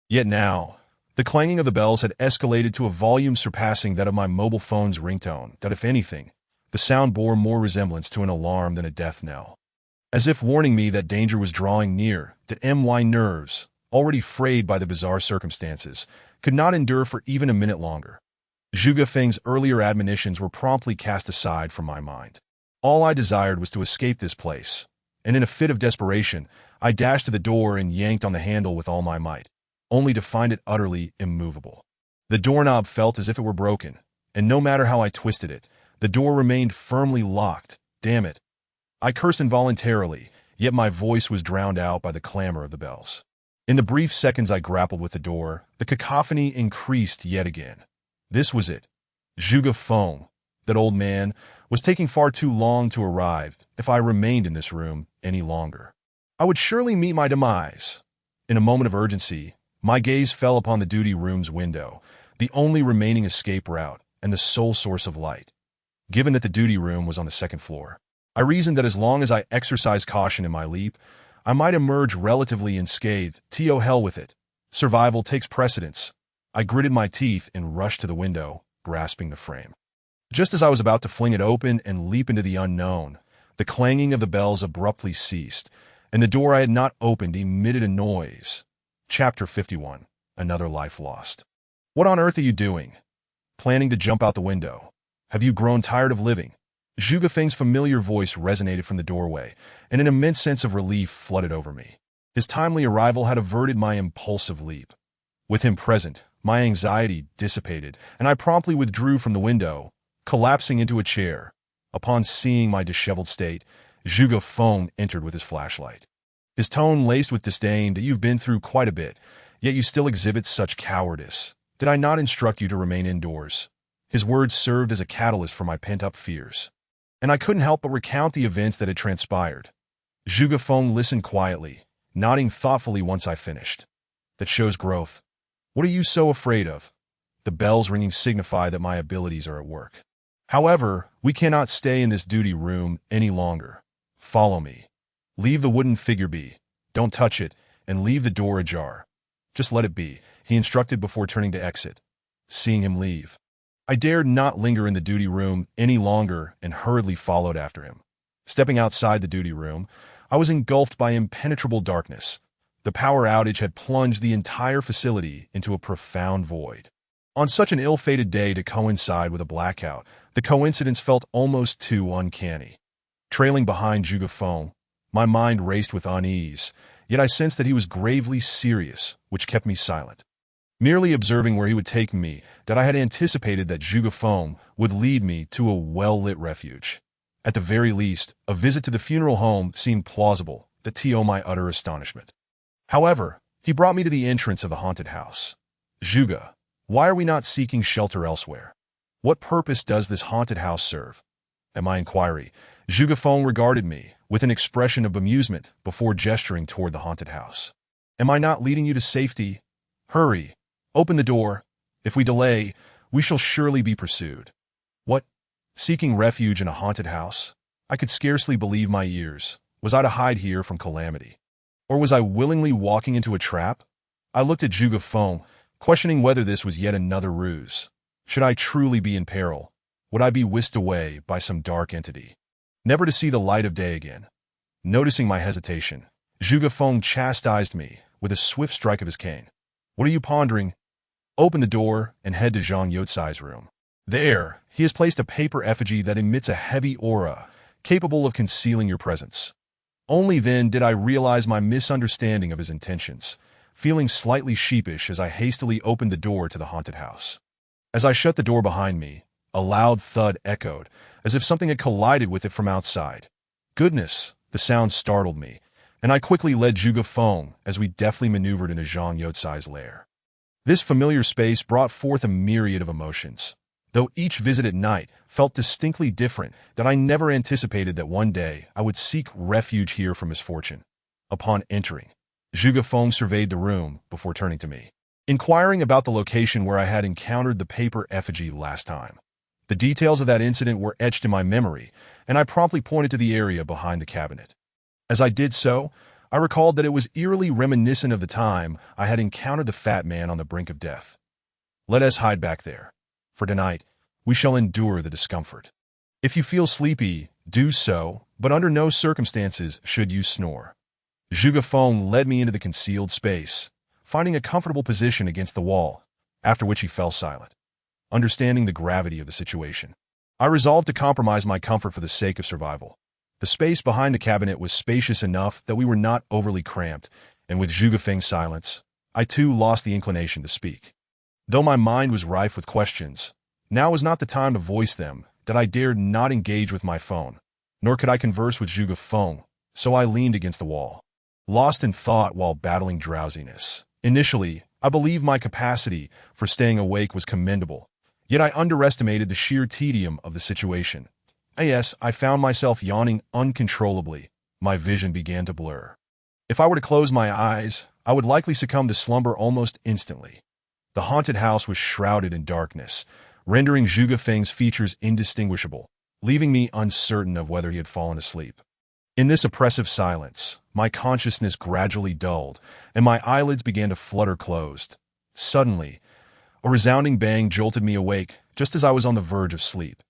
Yet now, the clanging of the bells had escalated to a volume surpassing that of my mobile phone's ringtone, that if anything, the sound bore more resemblance to an alarm than a death knell. As if warning me that danger was drawing near, that my nerves, already frayed by the bizarre circumstances, could not endure for even a minute longer. Zhuge Feng's earlier admonitions were promptly cast aside from my mind. All I desired was to escape this place, and in a fit of desperation, I dashed to the door and yanked on the handle with all my might, only to find it utterly immovable. The doorknob felt as if it were broken, and no matter how I twisted it, the door remained firmly locked. Damn it. I cursed involuntarily, yet my voice was drowned out by the clamor of the bells. In the brief seconds I grappled with the door, the cacophony increased yet again. This was it. Zhuge Feng, that old man, was taking far too long to arrive. If I remained in this room any longer, I would surely meet my demise. In a moment of urgency, my gaze fell upon the duty room's window, the only remaining escape route and the sole source of light. Given that the duty room was on the 2nd floor, I reasoned that as long as I exercised caution in my leap, I might emerge relatively unscathed. To hell with it. Survival takes precedence. I gritted my teeth and rushed to the window, grasping the frame. Just as I was about to fling it open and leap into the unknown, the clanging of the bells abruptly ceased, and the door I had not opened emitted a noise. Chapter 51. Another Life Lost. What on earth are you doing? Planning to jump out the window? Have you grown tired of living? Zhuge Feng's familiar voice resonated from the doorway, and an immense sense of relief flooded over me. His timely arrival had averted my impulsive leap. With him present, my anxiety dissipated, and I promptly withdrew from the window, collapsing into a chair. Upon seeing my disheveled state, Zhuge Feng entered with his flashlight. His tone laced with disdain. You've been through quite a bit, yet you still exhibit such cowardice. Did I not instruct you to remain indoors? His words served as a catalyst for my pent-up fears, and I couldn't help but recount the events that had transpired. Zhuge Feng listened quietly, nodding thoughtfully once I finished. That shows growth. What are you so afraid of? The bells ringing signify that my abilities are at work. However, we cannot stay in this duty room any longer. Follow me. Leave the wooden figure be. Don't touch it, and leave the door ajar. Just let it be, he instructed before turning to exit. Seeing him leave, I dared not linger in the duty room any longer and hurriedly followed after him. Stepping outside the duty room, I was engulfed by impenetrable darkness. The power outage had plunged the entire facility into a profound void. On such an ill-fated day to coincide with a blackout, the coincidence felt almost too uncanny. Trailing behind Zhuge Feng, my mind raced with unease, yet I sensed that he was gravely serious, which kept me silent. Merely observing where he would take me, that I had anticipated that Zhuge Feng would lead me to a well-lit refuge. At the very least, a visit to the funeral home seemed plausible, to my utter astonishment. However, he brought me to the entrance of the haunted house. Zhuge, why are we not seeking shelter elsewhere? What purpose does this haunted house serve? At my inquiry, Zhuge Feng regarded me with an expression of amusement before gesturing toward the haunted house. Am I not leading you to safety? Hurry, open the door. If we delay, we shall surely be pursued. What? Seeking refuge in a haunted house? I could scarcely believe my ears. Was I to hide here from calamity? Or was I willingly walking into a trap? I looked at Zhuge Feng, questioning whether this was yet another ruse. Should I truly be in peril? Would I be whisked away by some dark entity, never to see the light of day again? Noticing my hesitation, Zhuge Feng chastised me with a swift strike of his cane. What are you pondering? Open the door and head to Zhang Youcai's room. There, he has placed a paper effigy that emits a heavy aura, capable of concealing your presence. Only then did I realize my misunderstanding of his intentions, feeling slightly sheepish as I hastily opened the door to the haunted house. As I shut the door behind me, a loud thud echoed, as if something had collided with it from outside. Goodness, the sound startled me, and I quickly led Zhuge Feng as we deftly maneuvered into Zhang Youcai's lair. This familiar space brought forth a myriad of emotions. Though each visit at night felt distinctly different, that I never anticipated that one day I would seek refuge here from misfortune. Upon entering, Zhuge Feng surveyed the room before turning to me, inquiring about the location where I had encountered the paper effigy last time. The details of that incident were etched in my memory, and I promptly pointed to the area behind the cabinet. As I did so, I recalled that it was eerily reminiscent of the time I had encountered the fat man on the brink of death. Let us hide back there. For tonight, we shall endure the discomfort. If you feel sleepy, do so, but under no circumstances should you snore. Zhuge Feng led me into the concealed space, finding a comfortable position against the wall, after which he fell silent. Understanding the gravity of the situation, I resolved to compromise my comfort for the sake of survival. The space behind the cabinet was spacious enough that we were not overly cramped, and with Zhuge Feng's silence, I too lost the inclination to speak. Though my mind was rife with questions, now was not the time to voice them, that I dared not engage with my phone, nor could I converse with Zhuge Feng, so I leaned against the wall, lost in thought while battling drowsiness. Initially, I believed my capacity for staying awake was commendable, yet I underestimated the sheer tedium of the situation. Yes, I found myself yawning uncontrollably. My vision began to blur. If I were to close my eyes, I would likely succumb to slumber almost instantly. The haunted house was shrouded in darkness, rendering Zhuge Feng's features indistinguishable, leaving me uncertain of whether he had fallen asleep. In this oppressive silence, my consciousness gradually dulled, and my eyelids began to flutter closed. Suddenly, a resounding bang jolted me awake just as I was on the verge of sleep.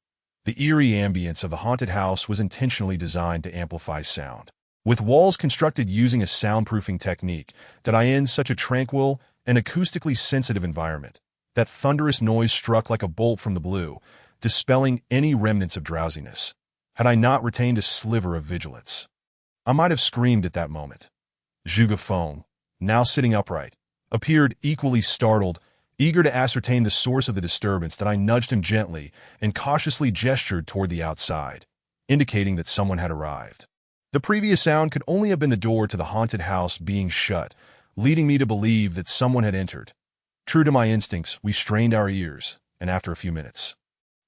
The eerie ambience of the haunted house was intentionally designed to amplify sound, with walls constructed using a soundproofing technique that in such a tranquil and acoustically sensitive environment. That thunderous noise struck like a bolt from the blue, dispelling any remnants of drowsiness. Had I not retained a sliver of vigilance, I might have screamed at that moment. Zhuge Feng, now sitting upright, appeared equally startled, eager to ascertain the source of the disturbance. That I nudged him gently and cautiously gestured toward the outside, indicating that someone had arrived. The previous sound could only have been the door to the haunted house being shut, leading me to believe that someone had entered. True to my instincts, we strained our ears, and after a few minutes,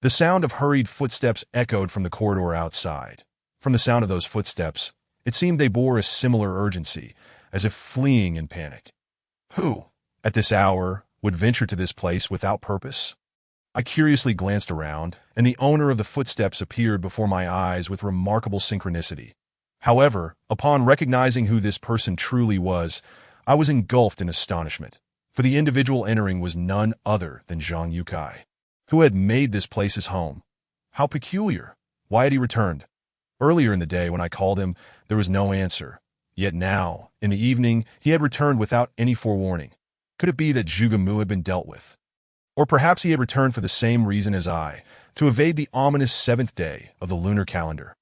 the sound of hurried footsteps echoed from the corridor outside. From the sound of those footsteps, it seemed they bore a similar urgency, as if fleeing in panic. Who, at this hour, would venture to this place without purpose? I curiously glanced around, and the owner of the footsteps appeared before my eyes with remarkable synchronicity. However, upon recognizing who this person truly was, I was engulfed in astonishment, for the individual entering was none other than Zhang Youcai, who had made this place his home. How peculiar! Why had he returned? Earlier in the day when I called him, there was no answer. Yet now, in the evening, he had returned without any forewarning. Could it be that Zhuge Mu had been dealt with? Or perhaps he had returned for the same reason as I, to evade the ominous seventh day of the lunar calendar.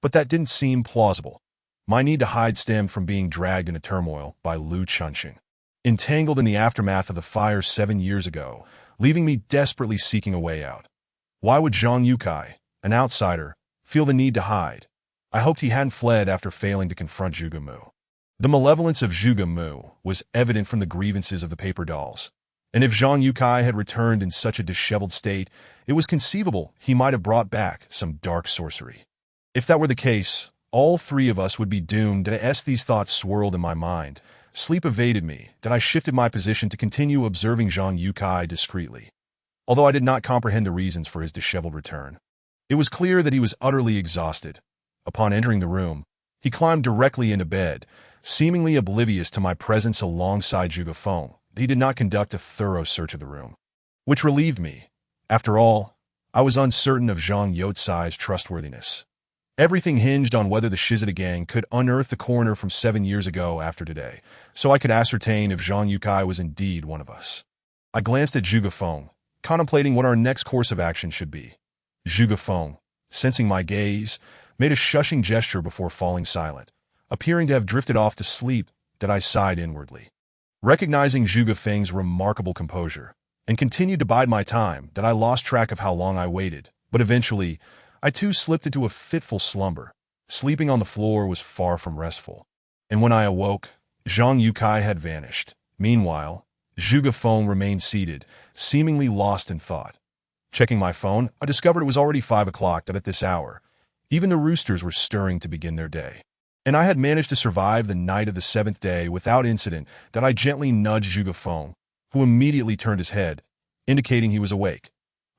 But that didn't seem plausible. My need to hide stemmed from being dragged into turmoil by Lu Chunxing, entangled in the aftermath of the fire 7 years ago, leaving me desperately seeking a way out. Why would Zhang Youcai, an outsider, feel the need to hide? I hoped he hadn't fled after failing to confront Zhuge Mu. The malevolence of Zhuge Mu was evident from the grievances of the paper dolls, and if Zhang Youcai had returned in such a disheveled state, it was conceivable he might have brought back some dark sorcery. If that were the case, all three of us would be doomed. As these thoughts swirled in my mind, sleep evaded me, that I shifted my position to continue observing Zhang Youcai discreetly. Although I did not comprehend the reasons for his disheveled return, it was clear that he was utterly exhausted. Upon entering the room, he climbed directly into bed, seemingly oblivious to my presence alongside Zhuge Feng. He did not conduct a thorough search of the room, which relieved me. After all, I was uncertain of Zhang Youcai's trustworthiness. Everything hinged on whether the Shizida gang could unearth the coroner from 7 years ago after today, so I could ascertain if Zhang Youcai was indeed one of us. I glanced at Zhuge Feng, contemplating what our next course of action should be. Zhuge Feng, sensing my gaze, made a shushing gesture before falling silent, appearing to have drifted off to sleep. That I sighed inwardly. Recognizing Zhuge Feng's remarkable composure, and continued to bide my time that I lost track of how long I waited. But eventually, I too slipped into a fitful slumber. Sleeping on the floor was far from restful. And when I awoke, Zhang Yukai had vanished. Meanwhile, Zhuge Feng remained seated, seemingly lost in thought. Checking my phone, I discovered it was already 5 o'clock, that at this hour, even the roosters were stirring to begin their day. And I had managed to survive the night of the 7th day without incident that I gently nudged Zhuge Feng, who immediately turned his head, indicating he was awake.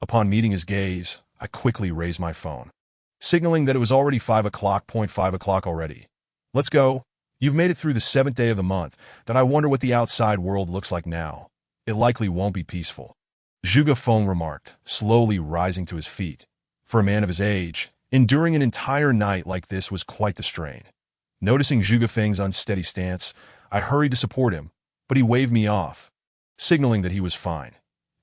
Upon meeting his gaze, I quickly raised my phone, signaling that it was already 5 o'clock. 5 o'clock already. Let's go. You've made it through the 7th day of the month, that I wonder what the outside world looks like now. It likely won't be peaceful. Zhuge Feng remarked, slowly rising to his feet. For a man of his age, enduring an entire night like this was quite the strain. Noticing Zhuge Feng's unsteady stance, I hurried to support him, but he waved me off, signaling that he was fine.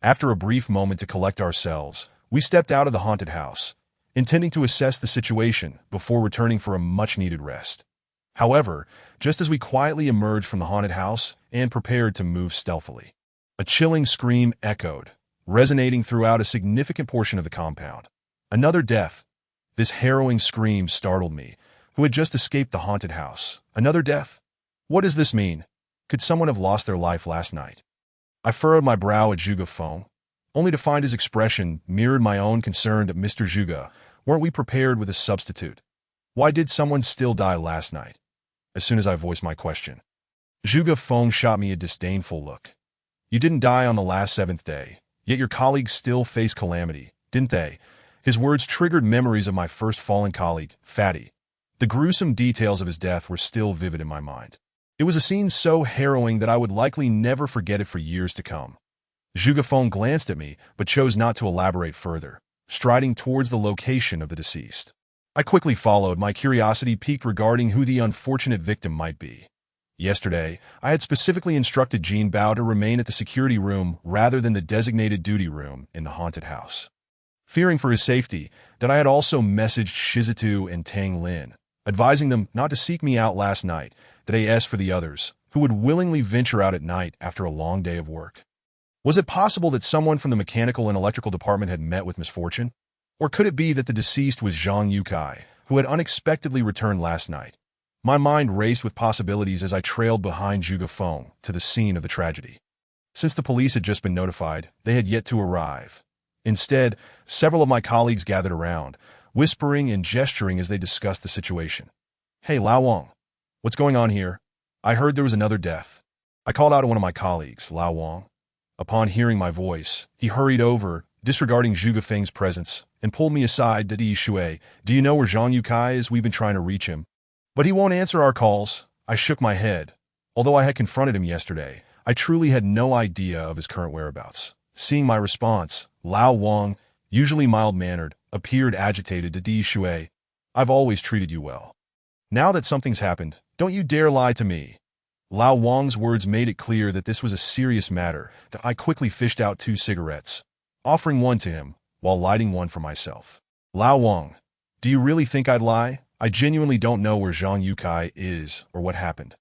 After a brief moment to collect ourselves, we stepped out of the haunted house, intending to assess the situation before returning for a much-needed rest. However, just as we quietly emerged from the haunted house and prepared to move stealthily, a chilling scream echoed, resonating throughout a significant portion of the compound. Another death. This harrowing scream startled me, who had just escaped the haunted house. Another death? What does this mean? Could someone have lost their life last night? I furrowed my brow at Zhuge Feng, only to find his expression mirrored my own concern that Mr. Zhuge, weren't we prepared with a substitute? Why did someone still die last night? As soon as I voiced my question, Zhuge Feng shot me a disdainful look. You didn't die on the last 7th day, yet your colleagues still faced calamity, didn't they? His words triggered memories of my first fallen colleague, Fatty. The gruesome details of his death were still vivid in my mind. It was a scene so harrowing that I would likely never forget it for years to come. Zhuge Feng glanced at me, but chose not to elaborate further, striding towards the location of the deceased. I quickly followed, my curiosity piqued regarding who the unfortunate victim might be. Yesterday, I had specifically instructed Jin Bao to remain at the security room rather than the designated duty room in the haunted house. Fearing for his safety, that I had also messaged Shizutu and Tang Lin, advising them not to seek me out last night, that AS for the others, who would willingly venture out at night after a long day of work. Was it possible that someone from the mechanical and electrical department had met with misfortune? Or could it be that the deceased was Zhang Yukai, who had unexpectedly returned last night? My mind raced with possibilities as I trailed behind Zhuge Feng to the scene of the tragedy. Since the police had just been notified, they had yet to arrive. Instead, several of my colleagues gathered around, whispering and gesturing as they discussed the situation. Hey, Lao Wang, what's going on here? I heard there was another death. I called out to one of my colleagues, Lao Wang. Upon hearing my voice, he hurried over, disregarding Zhuge Feng's presence, and pulled me aside. Di Shui, do you know where Zhang Yukai is? We've been trying to reach him, but he won't answer our calls. I shook my head. Although I had confronted him yesterday, I truly had no idea of his current whereabouts. Seeing my response, Lao Wang, usually mild-mannered, appeared agitated. To Di Shui, I've always treated you well. Now that something's happened, don't you dare lie to me. Lao Wang's words made it clear that this was a serious matter. That I quickly fished out 2 cigarettes, offering one to him, while lighting one for myself. Lao Wang, do you really think I'd lie? I genuinely don't know where Zhang Yukai is or what happened.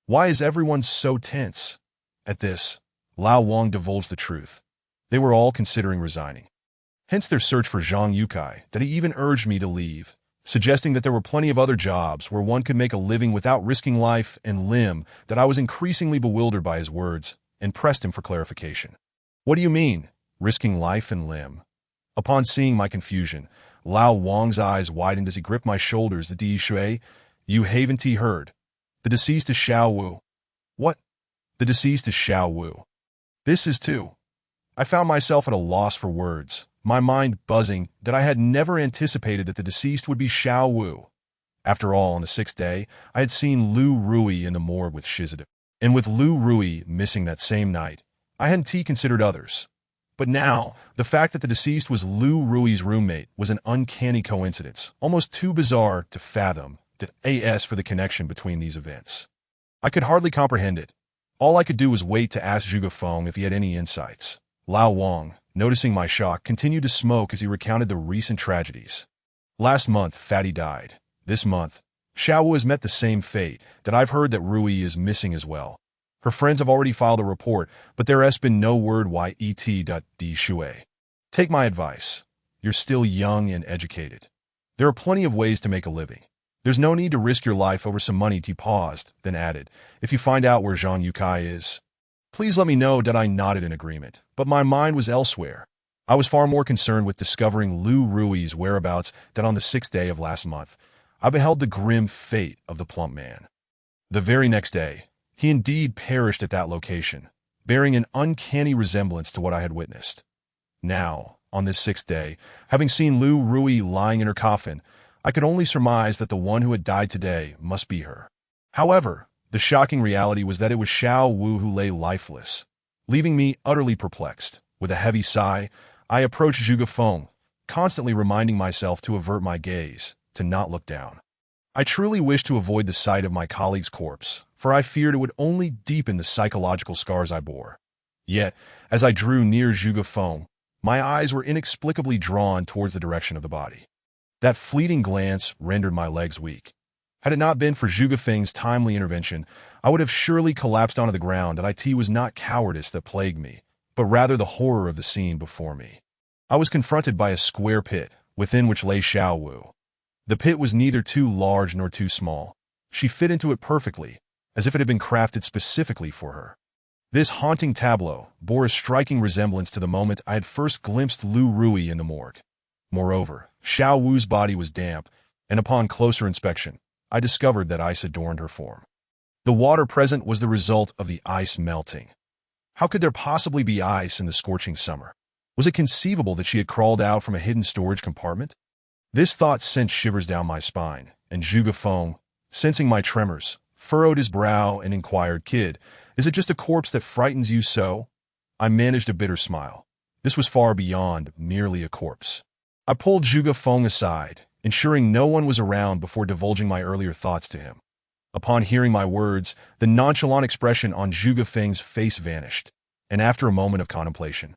Why is everyone so tense? At this, Lao Wang divulged the truth. They were all considering resigning. Hence their search for Zhang Yukai, that he even urged me to leave, suggesting that there were plenty of other jobs where one could make a living without risking life and limb. That I was increasingly bewildered by his words and pressed him for clarification. What do you mean, risking life and limb? Upon seeing my confusion, Lao Wang's eyes widened as he gripped my shoulders. The Di Shui, you haven't heard. The deceased is Xiao Wu. What? The deceased is Xiao Wu. This is too. I found myself at a loss for words, my mind buzzing that I had never anticipated that the deceased would be Xiao Wu. After all, on the 6th day, I had seen Lu Rui in the morgue with Shizutu, and with Lu Rui missing that same night, I hadn't considered others. But now, the fact that the deceased was Lu Rui's roommate was an uncanny coincidence, almost too bizarre to fathom. That AS for the connection between these events. I could hardly comprehend it. All I could do was wait to ask Zhuge Feng if he had any insights. Lao Wang, noticing my shock, continued to smoke as he recounted the recent tragedies. Last month, Fatty died. This month, Xiao Wu has met the same fate. That I've heard that Rui is missing as well. Her friends have already filed a report, but there has been no word why et.d. Shui. Take my advice. You're still young and educated. There are plenty of ways to make a living. There's no need to risk your life over some money. He paused, then added, if you find out where Zhang Yukai is, please let me know. That I nodded in agreement, but my mind was elsewhere. I was far more concerned with discovering Lu Rui's whereabouts that on the 6th day of last month, I beheld the grim fate of the plump man. The very next day, he indeed perished at that location, bearing an uncanny resemblance to what I had witnessed. Now, on this 6th day, having seen Lu Rui lying in her coffin, I could only surmise that the one who had died today must be her. However, the shocking reality was that it was Xiao Wu who lay lifeless, leaving me utterly perplexed. With a heavy sigh, I approached Zhuge Feng, constantly reminding myself to avert my gaze, to not look down. I truly wished to avoid the sight of my colleague's corpse, for I feared it would only deepen the psychological scars I bore. Yet, as I drew near Zhuge Feng, my eyes were inexplicably drawn towards the direction of the body. That fleeting glance rendered my legs weak. Had it not been for Zhuge Feng's timely intervention, I would have surely collapsed onto the ground. That it was not cowardice that plagued me, but rather the horror of the scene before me. I was confronted by a square pit, within which lay Xiao Wu. The pit was neither too large nor too small. She fit into it perfectly, as if it had been crafted specifically for her. This haunting tableau bore a striking resemblance to the moment I had first glimpsed Lu Rui in the morgue. Moreover, Xiao Wu's body was damp, and upon closer inspection, I discovered that ice adorned her form. The water present was the result of the ice melting. How could there possibly be ice in the scorching summer? Was it conceivable that she had crawled out from a hidden storage compartment? This thought sent shivers down my spine, and Zhuge Feng, sensing my tremors, furrowed his brow and inquired, "Kid, is it just a corpse that frightens you so?" I managed a bitter smile. This was far beyond merely a corpse. I pulled Zhuge Feng aside, ensuring no one was around before divulging my earlier thoughts to him. Upon hearing my words, the nonchalant expression on Zhuge Feng's face vanished, and after a moment of contemplation,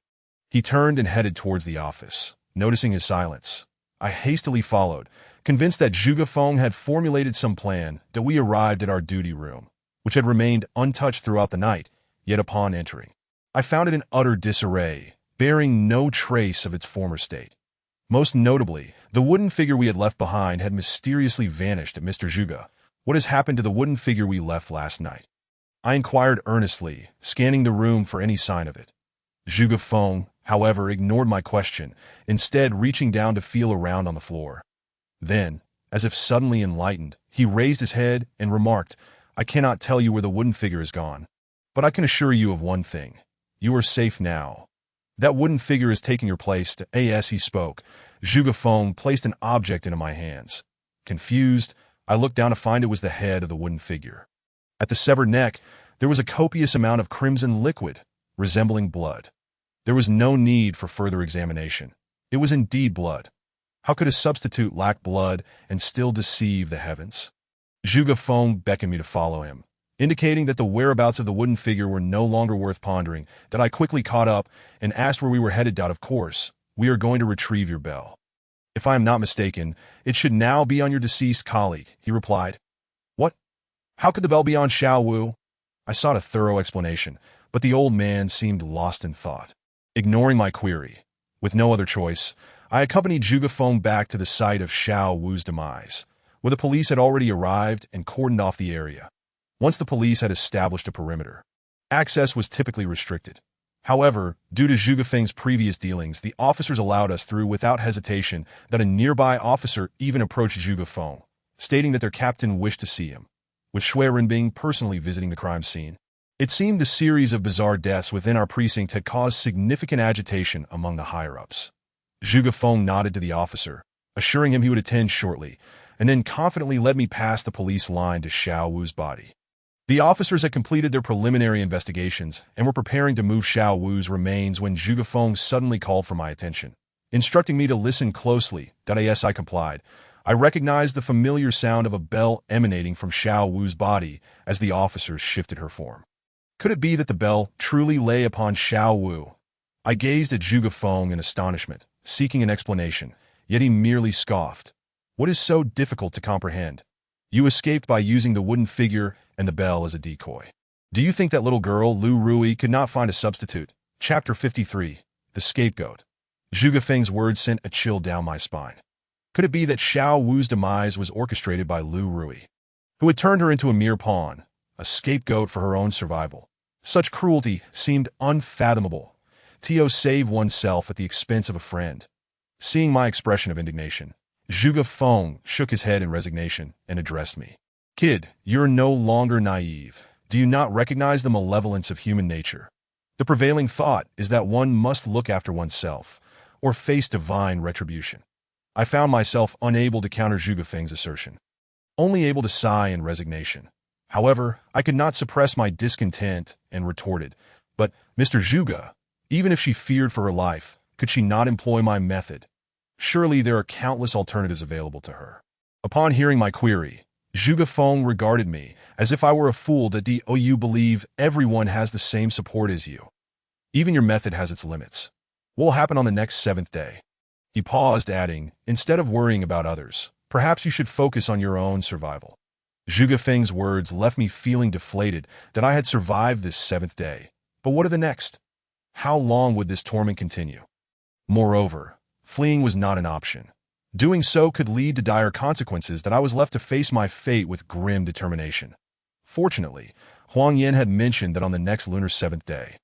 he turned and headed towards the office. Noticing his silence, I hastily followed, convinced that Zhuge Feng had formulated some plan. That we arrived at our duty room, which had remained untouched throughout the night, yet upon entering, I found it in utter disarray, bearing no trace of its former state. Most notably, the wooden figure we had left behind had mysteriously vanished. Mr. Zhuge, what has happened to the wooden figure we left last night? I inquired earnestly, scanning the room for any sign of it. Zhuge Feng, however, ignored my question, instead reaching down to feel around on the floor. Then, as if suddenly enlightened, he raised his head and remarked, "I cannot tell you where the wooden figure is gone, but I can assure you of one thing. You are safe now. That wooden figure is taking your place." As he spoke, Zhuge Feng placed an object into my hands. Confused, I looked down to find it was the head of the wooden figure. At the severed neck, there was a copious amount of crimson liquid, resembling blood. There was no need for further examination. It was indeed blood. How could a substitute lack blood and still deceive the heavens? Zhuge Feng beckoned me to follow him, indicating that the whereabouts of the wooden figure were no longer worth pondering. That I quickly caught up and asked where we were headed. "Of course, we are going to retrieve your bell. If I am not mistaken, it should now be on your deceased colleague," he replied. "What? How could the bell be on Xiao Wu?" I sought a thorough explanation, but the old man seemed lost in thought. Ignoring my query, with no other choice, I accompanied Zhuge Feng back to the site of Xiao Wu's demise, where the police had already arrived and cordoned off the area. Once the police had established a perimeter, access was typically restricted. However, due to Zhuge Feng's previous dealings, the officers allowed us through without hesitation. That a nearby officer even approached Zhuge Feng, stating that their captain wished to see him, with Shui Renbing personally visiting the crime scene. It seemed the series of bizarre deaths within our precinct had caused significant agitation among the higher-ups. Zhuge Feng nodded to the officer, assuring him he would attend shortly, and then confidently led me past the police line to Xiao Wu's body. The officers had completed their preliminary investigations and were preparing to move Xiao Wu's remains when Zhuge Feng suddenly called for my attention, instructing me to listen closely. Yes, I complied. I recognized the familiar sound of a bell emanating from Xiao Wu's body as the officers shifted her form. Could it be that the bell truly lay upon Xiao Wu? I gazed at Zhuge Feng in astonishment, seeking an explanation, yet he merely scoffed. "What is so difficult to comprehend? You escaped by using the wooden figure and the bell as a decoy. Do you think that little girl, Lu Rui, could not find a substitute? Chapter 53. The Scapegoat. Zhuge Feng's words sent a chill down my spine. Could it be that Xiao Wu's demise was orchestrated by Lu Rui, who had turned her into a mere pawn, a scapegoat for her own survival? Such cruelty seemed unfathomable. To save oneself at the expense of a friend. Seeing my expression of indignation, Zhuge Feng shook his head in resignation and addressed me. Kid, you're no longer naive. Do you not recognize the malevolence of human nature? The prevailing thought is that one must look after oneself, or face divine retribution. I found myself unable to counter Zhuge Feng's assertion, only able to sigh in resignation. However, I could not suppress my discontent and retorted, "But, Mr. Zhuge, even if she feared for her life, could she not employ my method? Surely there are countless alternatives available to her." Upon hearing my query, Zhuge Feng regarded me as if I were a fool that you believe everyone has the same support as you. Even your method has its limits. What will happen on the next 7th day? He paused, adding, "Instead of worrying about others, perhaps you should focus on your own survival." Zhuge Feng's words left me feeling deflated that I had survived this 7th day. But what of the next? How long would this torment continue? Moreover, fleeing was not an option. Doing so could lead to dire consequences that I was left to face my fate with grim determination. Fortunately, Huang Yan had mentioned that on the next lunar 7th day,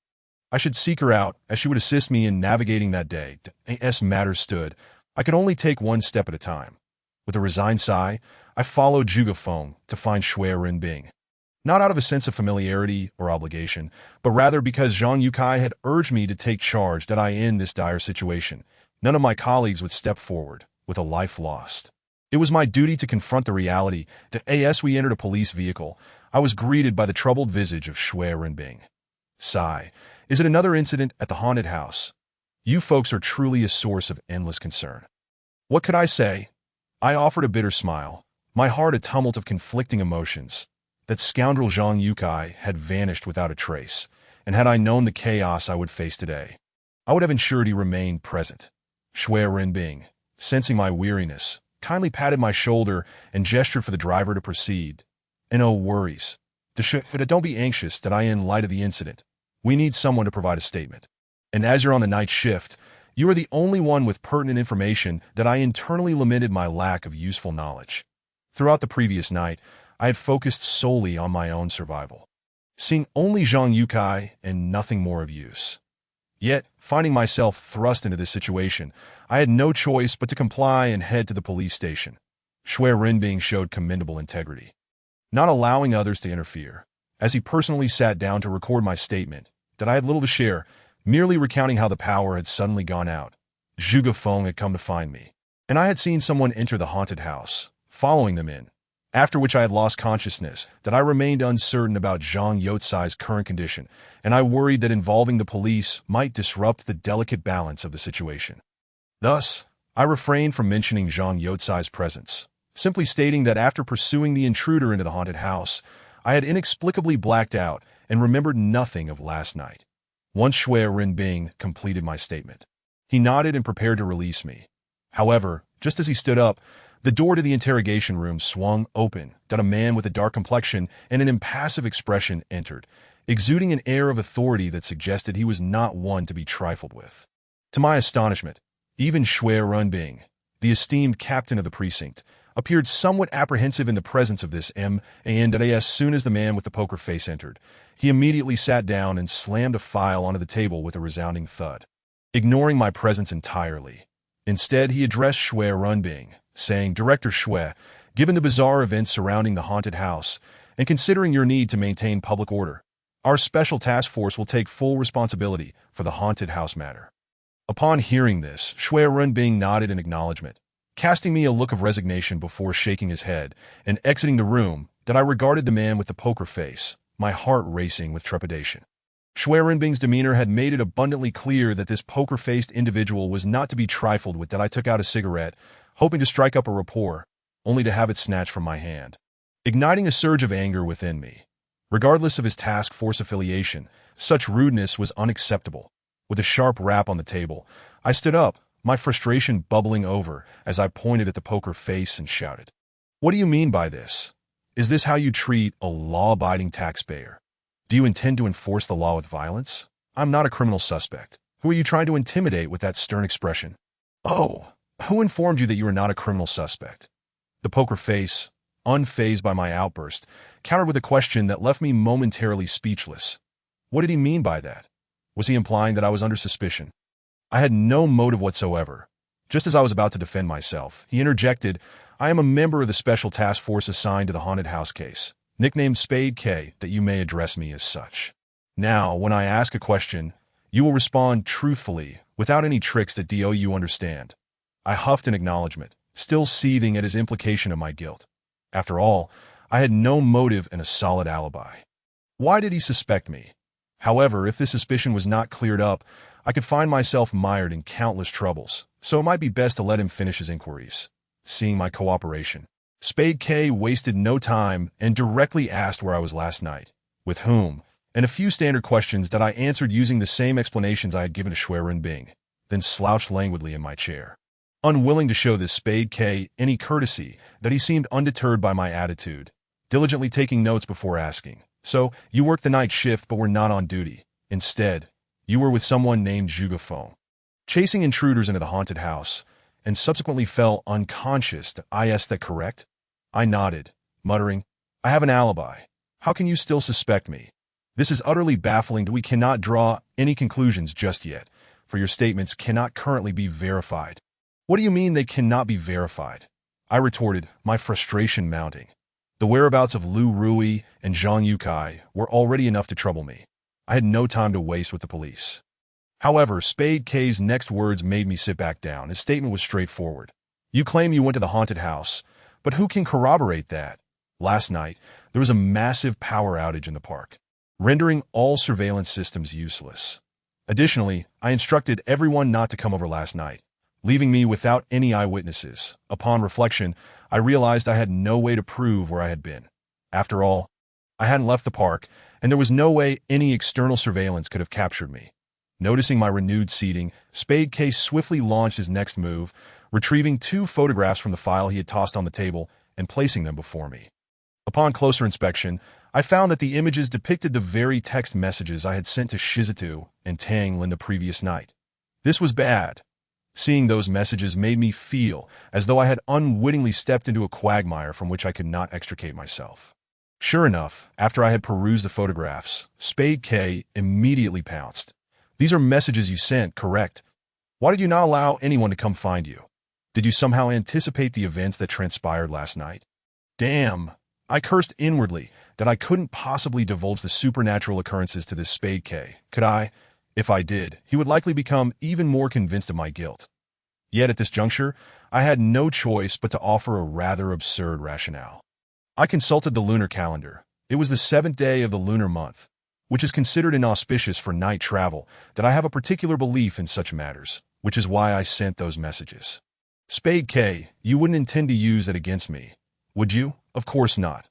I should seek her out as she would assist me in navigating that day. As matters stood, I could only take one step at a time. With a resigned sigh, I followed Zhuge Feng to find Shui Renbing. Not out of a sense of familiarity or obligation, but rather because Zhang Yukai had urged me to take charge that I end this dire situation. None of my colleagues would step forward with a life lost. It was my duty to confront the reality that as we entered a police vehicle, I was greeted by the troubled visage of Shui Renbing. Sigh, is it another incident at the haunted house? You folks are truly a source of endless concern. What could I say? I offered a bitter smile, my heart a tumult of conflicting emotions. That scoundrel Zhang Yukai had vanished without a trace, and had I known the chaos I would face today, I would have ensured he remained present. Shui Renbing, sensing my weariness, kindly patted my shoulder and gestured for the driver to proceed. And no worries. Don't be anxious that I in light of the incident. We need someone to provide a statement. And as you're on the night shift, you are the only one with pertinent information that I internally lamented my lack of useful knowledge. Throughout the previous night, I had focused solely on my own survival, seeing only Zhang Yukai and nothing more of use. Yet, finding myself thrust into this situation, I had no choice but to comply and head to the police station. Shui Renbing showed commendable integrity, not allowing others to interfere, as he personally sat down to record my statement that I had little to share, merely recounting how the power had suddenly gone out. Zhuge Feng had come to find me, and I had seen someone enter the haunted house, following them in, after which I had lost consciousness, that I remained uncertain about Zhang Youcai's current condition, and I worried that involving the police might disrupt the delicate balance of the situation. Thus, I refrained from mentioning Zhang Youcai's presence, simply stating that after pursuing the intruder into the haunted house, I had inexplicably blacked out and remembered nothing of last night. Once Shui Renbing completed my statement, he nodded and prepared to release me. However, just as he stood up, the door to the interrogation room swung open, that a man with a dark complexion and an impassive expression entered, exuding an air of authority that suggested he was not one to be trifled with. To my astonishment, even Shui Renbing, the esteemed captain of the precinct, appeared somewhat apprehensive in the presence of this man, and as soon as the man with the poker face entered, he immediately sat down and slammed a file onto the table with a resounding thud, ignoring my presence entirely. Instead, he addressed Shui Renbing, saying, "Director Shui, given the bizarre events surrounding the haunted house, and considering your need to maintain public order, our special task force will take full responsibility for the haunted house matter." Upon hearing this, Shui Renbing nodded in acknowledgement, casting me a look of resignation before shaking his head and exiting the room. That I regarded the man with the poker face, my heart racing with trepidation. Shui Renbing's demeanor had made it abundantly clear that this poker-faced individual was not to be trifled with. That I took out a cigarette, hoping to strike up a rapport, only to have it snatched from my hand, igniting a surge of anger within me. Regardless of his task force affiliation, such rudeness was unacceptable. With a sharp rap on the table, I stood up, my frustration bubbling over as I pointed at the poker face and shouted, "What do you mean by this? Is this how you treat a law-abiding taxpayer?" Do you intend to enforce the law with violence? I'm not a criminal suspect. Who are you trying to intimidate with that stern expression? Oh, who informed you that you are not a criminal suspect? The poker face, unfazed by my outburst, countered with a question that left me momentarily speechless. What did he mean by that? Was he implying that I was under suspicion? I had no motive whatsoever. Just as I was about to defend myself, he interjected, I am a member of the special task force assigned to the haunted house case, nicknamed Spade K, that you may address me as such. Now, when I ask a question, you will respond truthfully, without any tricks that do you understand. I huffed in acknowledgement, still seething at his implication of my guilt. After all, I had no motive and a solid alibi. Why did he suspect me? However, if this suspicion was not cleared up, I could find myself mired in countless troubles, so it might be best to let him finish his inquiries. Seeing my cooperation, Spade K wasted no time and directly asked where I was last night, with whom, and a few standard questions that I answered using the same explanations I had given to Schwerin Bing, then slouched languidly in my chair. Unwilling to show this Spade K any courtesy, that he seemed undeterred by my attitude, diligently taking notes before asking, So, you worked the night shift but were not on duty. Instead, you were with someone named Zhuge Feng, chasing intruders into the haunted house, and subsequently fell unconscious. Is that correct? I nodded, muttering, I have an alibi. How can you still suspect me? This is utterly baffling. We cannot draw any conclusions just yet, for your statements cannot currently be verified. What do you mean they cannot be verified? I retorted, my frustration mounting. The whereabouts of Lu Rui and Zhang Yukai were already enough to trouble me. I had no time to waste with the police. However, Spade K's next words made me sit back down. His statement was straightforward. You claim you went to the haunted house, but who can corroborate that? Last night, there was a massive power outage in the park, rendering all surveillance systems useless. Additionally, I instructed everyone not to come over last night, leaving me without any eyewitnesses. Upon reflection, I realized I had no way to prove where I had been. After all, I hadn't left the park, and there was no way any external surveillance could have captured me. Noticing my renewed seating, Spade K swiftly launched his next move, retrieving 2 photographs from the file he had tossed on the table and placing them before me. Upon closer inspection, I found that the images depicted the very text messages I had sent to Shizutu and Tang Lin the previous night. This was bad. Seeing those messages made me feel as though I had unwittingly stepped into a quagmire from which I could not extricate myself. Sure enough, after I had perused the photographs, Spade K immediately pounced. These are messages you sent, correct? Why did you not allow anyone to come find you? Did you somehow anticipate the events that transpired last night? Damn, I cursed inwardly that I couldn't possibly divulge the supernatural occurrences to this Spade K. Could I? If I did, he would likely become even more convinced of my guilt. Yet at this juncture, I had no choice but to offer a rather absurd rationale. I consulted the lunar calendar. It was the 7th day of the lunar month, which is considered inauspicious for night travel, that I have a particular belief in such matters, which is why I sent those messages. Spade K, you wouldn't intend to use it against me, would you? Of course not.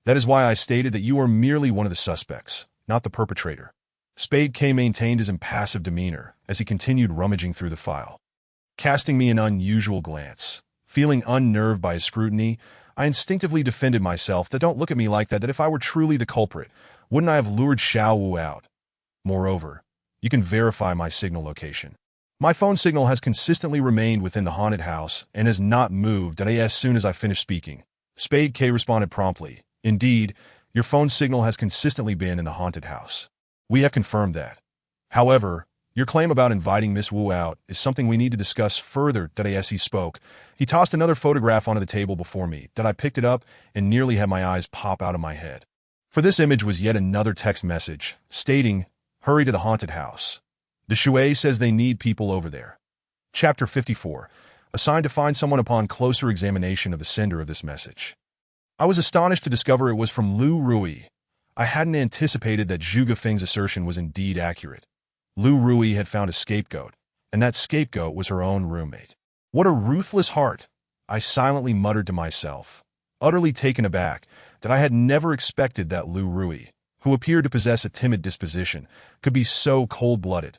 That is why I stated that you are merely one of the suspects, not the perpetrator. Spade K maintained his impassive demeanor as he continued rummaging through the file. Casting me an unusual glance, feeling unnerved by his scrutiny, I instinctively defended myself that don't look at me like that if I were truly the culprit, wouldn't I have lured Xiao Wu out? Moreover, you can verify my signal location. My phone signal has consistently remained within the haunted house and has not moved as soon as I finished speaking. Spade K responded promptly. Indeed, your phone signal has consistently been in the haunted house. We have confirmed that. However, your claim about inviting Miss Wu out is something we need to discuss further. As he spoke, he tossed another photograph onto the table before me. I picked it up and nearly had my eyes pop out of my head. For this image was yet another text message, stating, hurry to the haunted house. The Shui says they need people over there. Chapter 54, assigned to find someone upon closer examination of the sender of this message. I was astonished to discover it was from Lu Rui. I hadn't anticipated that Zhuge Feng's assertion was indeed accurate. Lu Rui had found a scapegoat, and that scapegoat was her own roommate. What a ruthless heart, I silently muttered to myself, utterly taken aback that I had never expected that Lu Rui, who appeared to possess a timid disposition, could be so cold-blooded.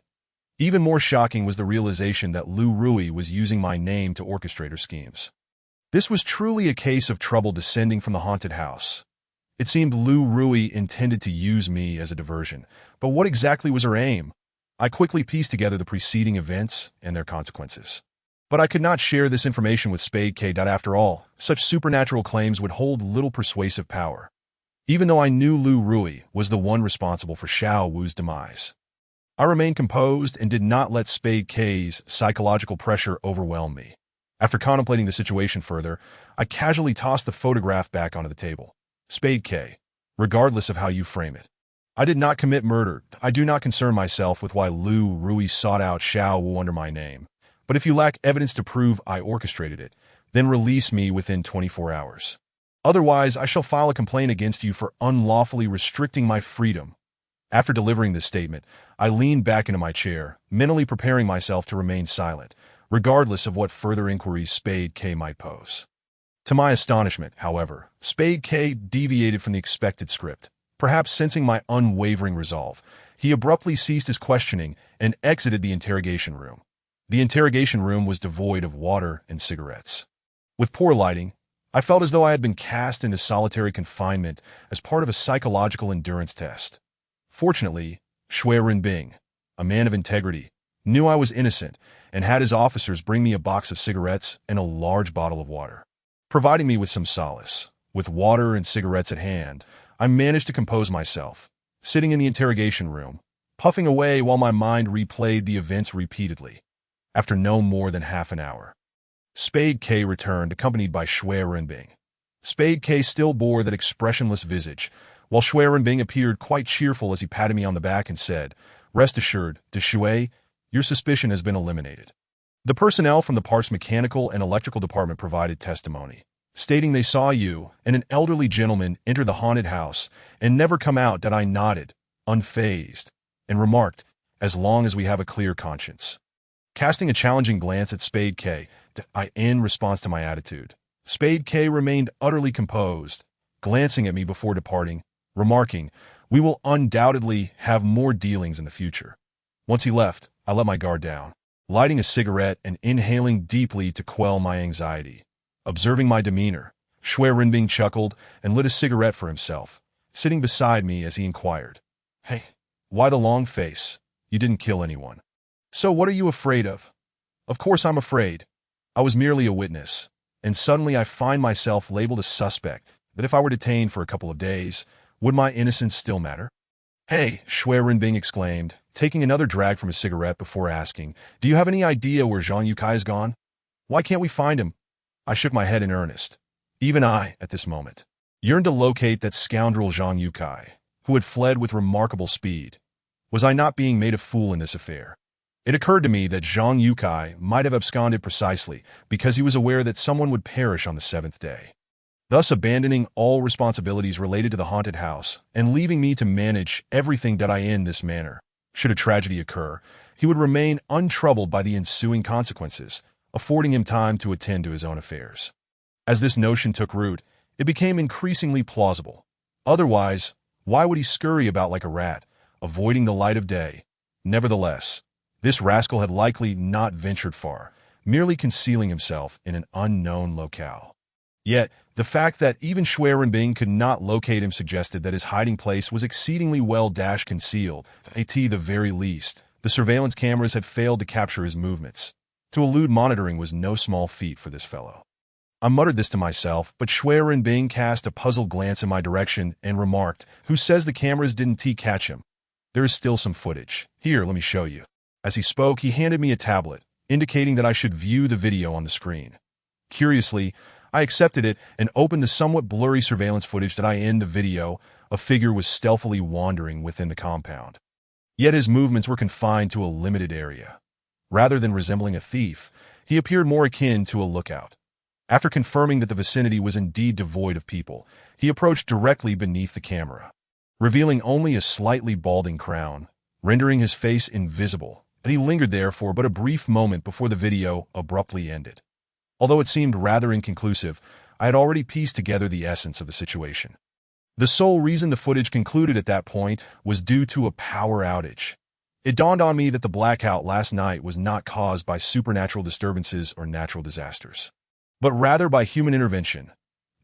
Even more shocking was the realization that Lu Rui was using my name to orchestrate her schemes. This was truly a case of trouble descending from the haunted house. It seemed Lu Rui intended to use me as a diversion, but what exactly was her aim? I quickly pieced together the preceding events and their consequences. But I could not share this information with Spade K. After all, such supernatural claims would hold little persuasive power, even though I knew Lu Rui was the one responsible for Xiao Wu's demise. I remained composed and did not let Spade K's psychological pressure overwhelm me. After contemplating the situation further, I casually tossed the photograph back onto the table. Spade K, regardless of how you frame it, I did not commit murder. I do not concern myself with why Lu Rui sought out Xiao Wu under my name. But if you lack evidence to prove I orchestrated it, then release me within 24 hours. Otherwise, I shall file a complaint against you for unlawfully restricting my freedom. After delivering this statement, I leaned back into my chair, mentally preparing myself to remain silent, regardless of what further inquiries Spade K might pose. To my astonishment, however, Spade K deviated from the expected script. Perhaps sensing my unwavering resolve, he abruptly ceased his questioning and exited the interrogation room. The interrogation room was devoid of water and cigarettes. With poor lighting, I felt as though I had been cast into solitary confinement as part of a psychological endurance test. Fortunately, Shui Renbing, a man of integrity, knew I was innocent and had his officers bring me a box of cigarettes and a large bottle of water. Providing me with some solace, with water and cigarettes at hand, I managed to compose myself, sitting in the interrogation room, puffing away while my mind replayed the events repeatedly. After no more than half an hour, Spade K returned, accompanied by Shui Renbing. Spade K still bore that expressionless visage, while Shui Renbing appeared quite cheerful as he patted me on the back and said, "Rest assured, De Shui, your suspicion has been eliminated." The personnel from the parts mechanical and electrical department provided testimony, stating they saw you and an elderly gentleman enter the haunted house and never come out. That I nodded, unfazed, and remarked, "As long as we have a clear conscience." Casting a challenging glance at Spade K, in response to my attitude, Spade K remained utterly composed, glancing at me before departing, remarking, "We will undoubtedly have more dealings in the future." Once he left, I let my guard down, lighting a cigarette and inhaling deeply to quell my anxiety. Observing my demeanor, Shui Renbing chuckled and lit a cigarette for himself, sitting beside me as he inquired, "Hey, why the long face? You didn't kill anyone. So what are you afraid of?" "Of course I'm afraid. I was merely a witness, and suddenly I find myself labeled a suspect. But if I were detained for a couple of days, would my innocence still matter?" "Hey," Shui Renbing exclaimed, taking another drag from his cigarette before asking, "Do you have any idea where Zhang Yukai has gone? Why can't we find him?" I shook my head in earnest. Even I, at this moment, yearned to locate that scoundrel Zhang Yukai, who had fled with remarkable speed. Was I not being made a fool in this affair? It occurred to me that Zhang Yukai might have absconded precisely because he was aware that someone would perish on the seventh day, thus abandoning all responsibilities related to the haunted house and leaving me to manage everything that I in this manner. Should a tragedy occur, he would remain untroubled by the ensuing consequences, affording him time to attend to his own affairs. As this notion took root, it became increasingly plausible. Otherwise, why would he scurry about like a rat, avoiding the light of day? Nevertheless, this rascal had likely not ventured far, merely concealing himself in an unknown locale. Yet, the fact that even Shui Renbing could not locate him suggested that his hiding place was exceedingly well concealed. At the very least, the surveillance cameras had failed to capture his movements. To elude monitoring was no small feat for this fellow. I muttered this to myself, but Shui Renbing cast a puzzled glance in my direction and remarked, "Who says the cameras didn't catch him? There is still some footage. Here, let me show you." As he spoke, he handed me a tablet, indicating that I should view the video on the screen. Curiously, I accepted it and opened the somewhat blurry surveillance footage that in the video, a figure was stealthily wandering within the compound. Yet his movements were confined to a limited area. Rather than resembling a thief, he appeared more akin to a lookout. After confirming that the vicinity was indeed devoid of people, he approached directly beneath the camera, revealing only a slightly balding crown, rendering his face invisible, and he lingered there for but a brief moment before the video abruptly ended. Although it seemed rather inconclusive, I had already pieced together the essence of the situation. The sole reason the footage concluded at that point was due to a power outage. It dawned on me that the blackout last night was not caused by supernatural disturbances or natural disasters, but rather by human intervention.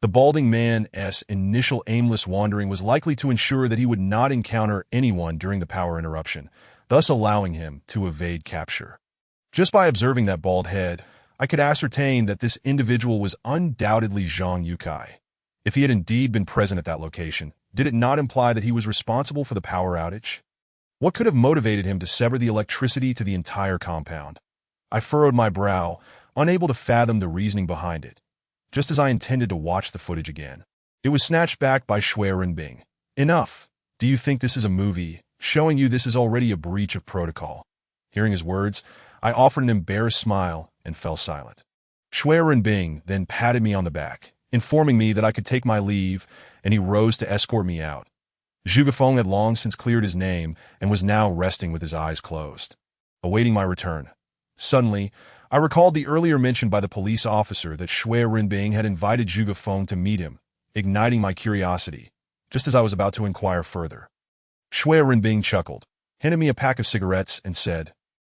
The balding man's initial aimless wandering was likely to ensure that he would not encounter anyone during the power interruption, thus allowing him to evade capture. Just by observing that bald head, I could ascertain that this individual was undoubtedly Zhang Yukai. If he had indeed been present at that location, did it not imply that he was responsible for the power outage? What could have motivated him to sever the electricity to the entire compound? I furrowed my brow, unable to fathom the reasoning behind it. Just as I intended to watch the footage again, it was snatched back by Shui Renbing. Enough! Do you think this is a movie, showing you this is already a breach of protocol? Hearing his words, I offered an embarrassed smile and fell silent. Shui Renbing then patted me on the back, informing me that I could take my leave, and he rose to escort me out. Zhu Gufeng had long since cleared his name and was now resting with his eyes closed, awaiting my return. Suddenly, I recalled the earlier mention by the police officer that Shui Renbing had invited Zhu Gufeng to meet him, igniting my curiosity, just as I was about to inquire further. Shui Renbing chuckled, handed me a pack of cigarettes, and said,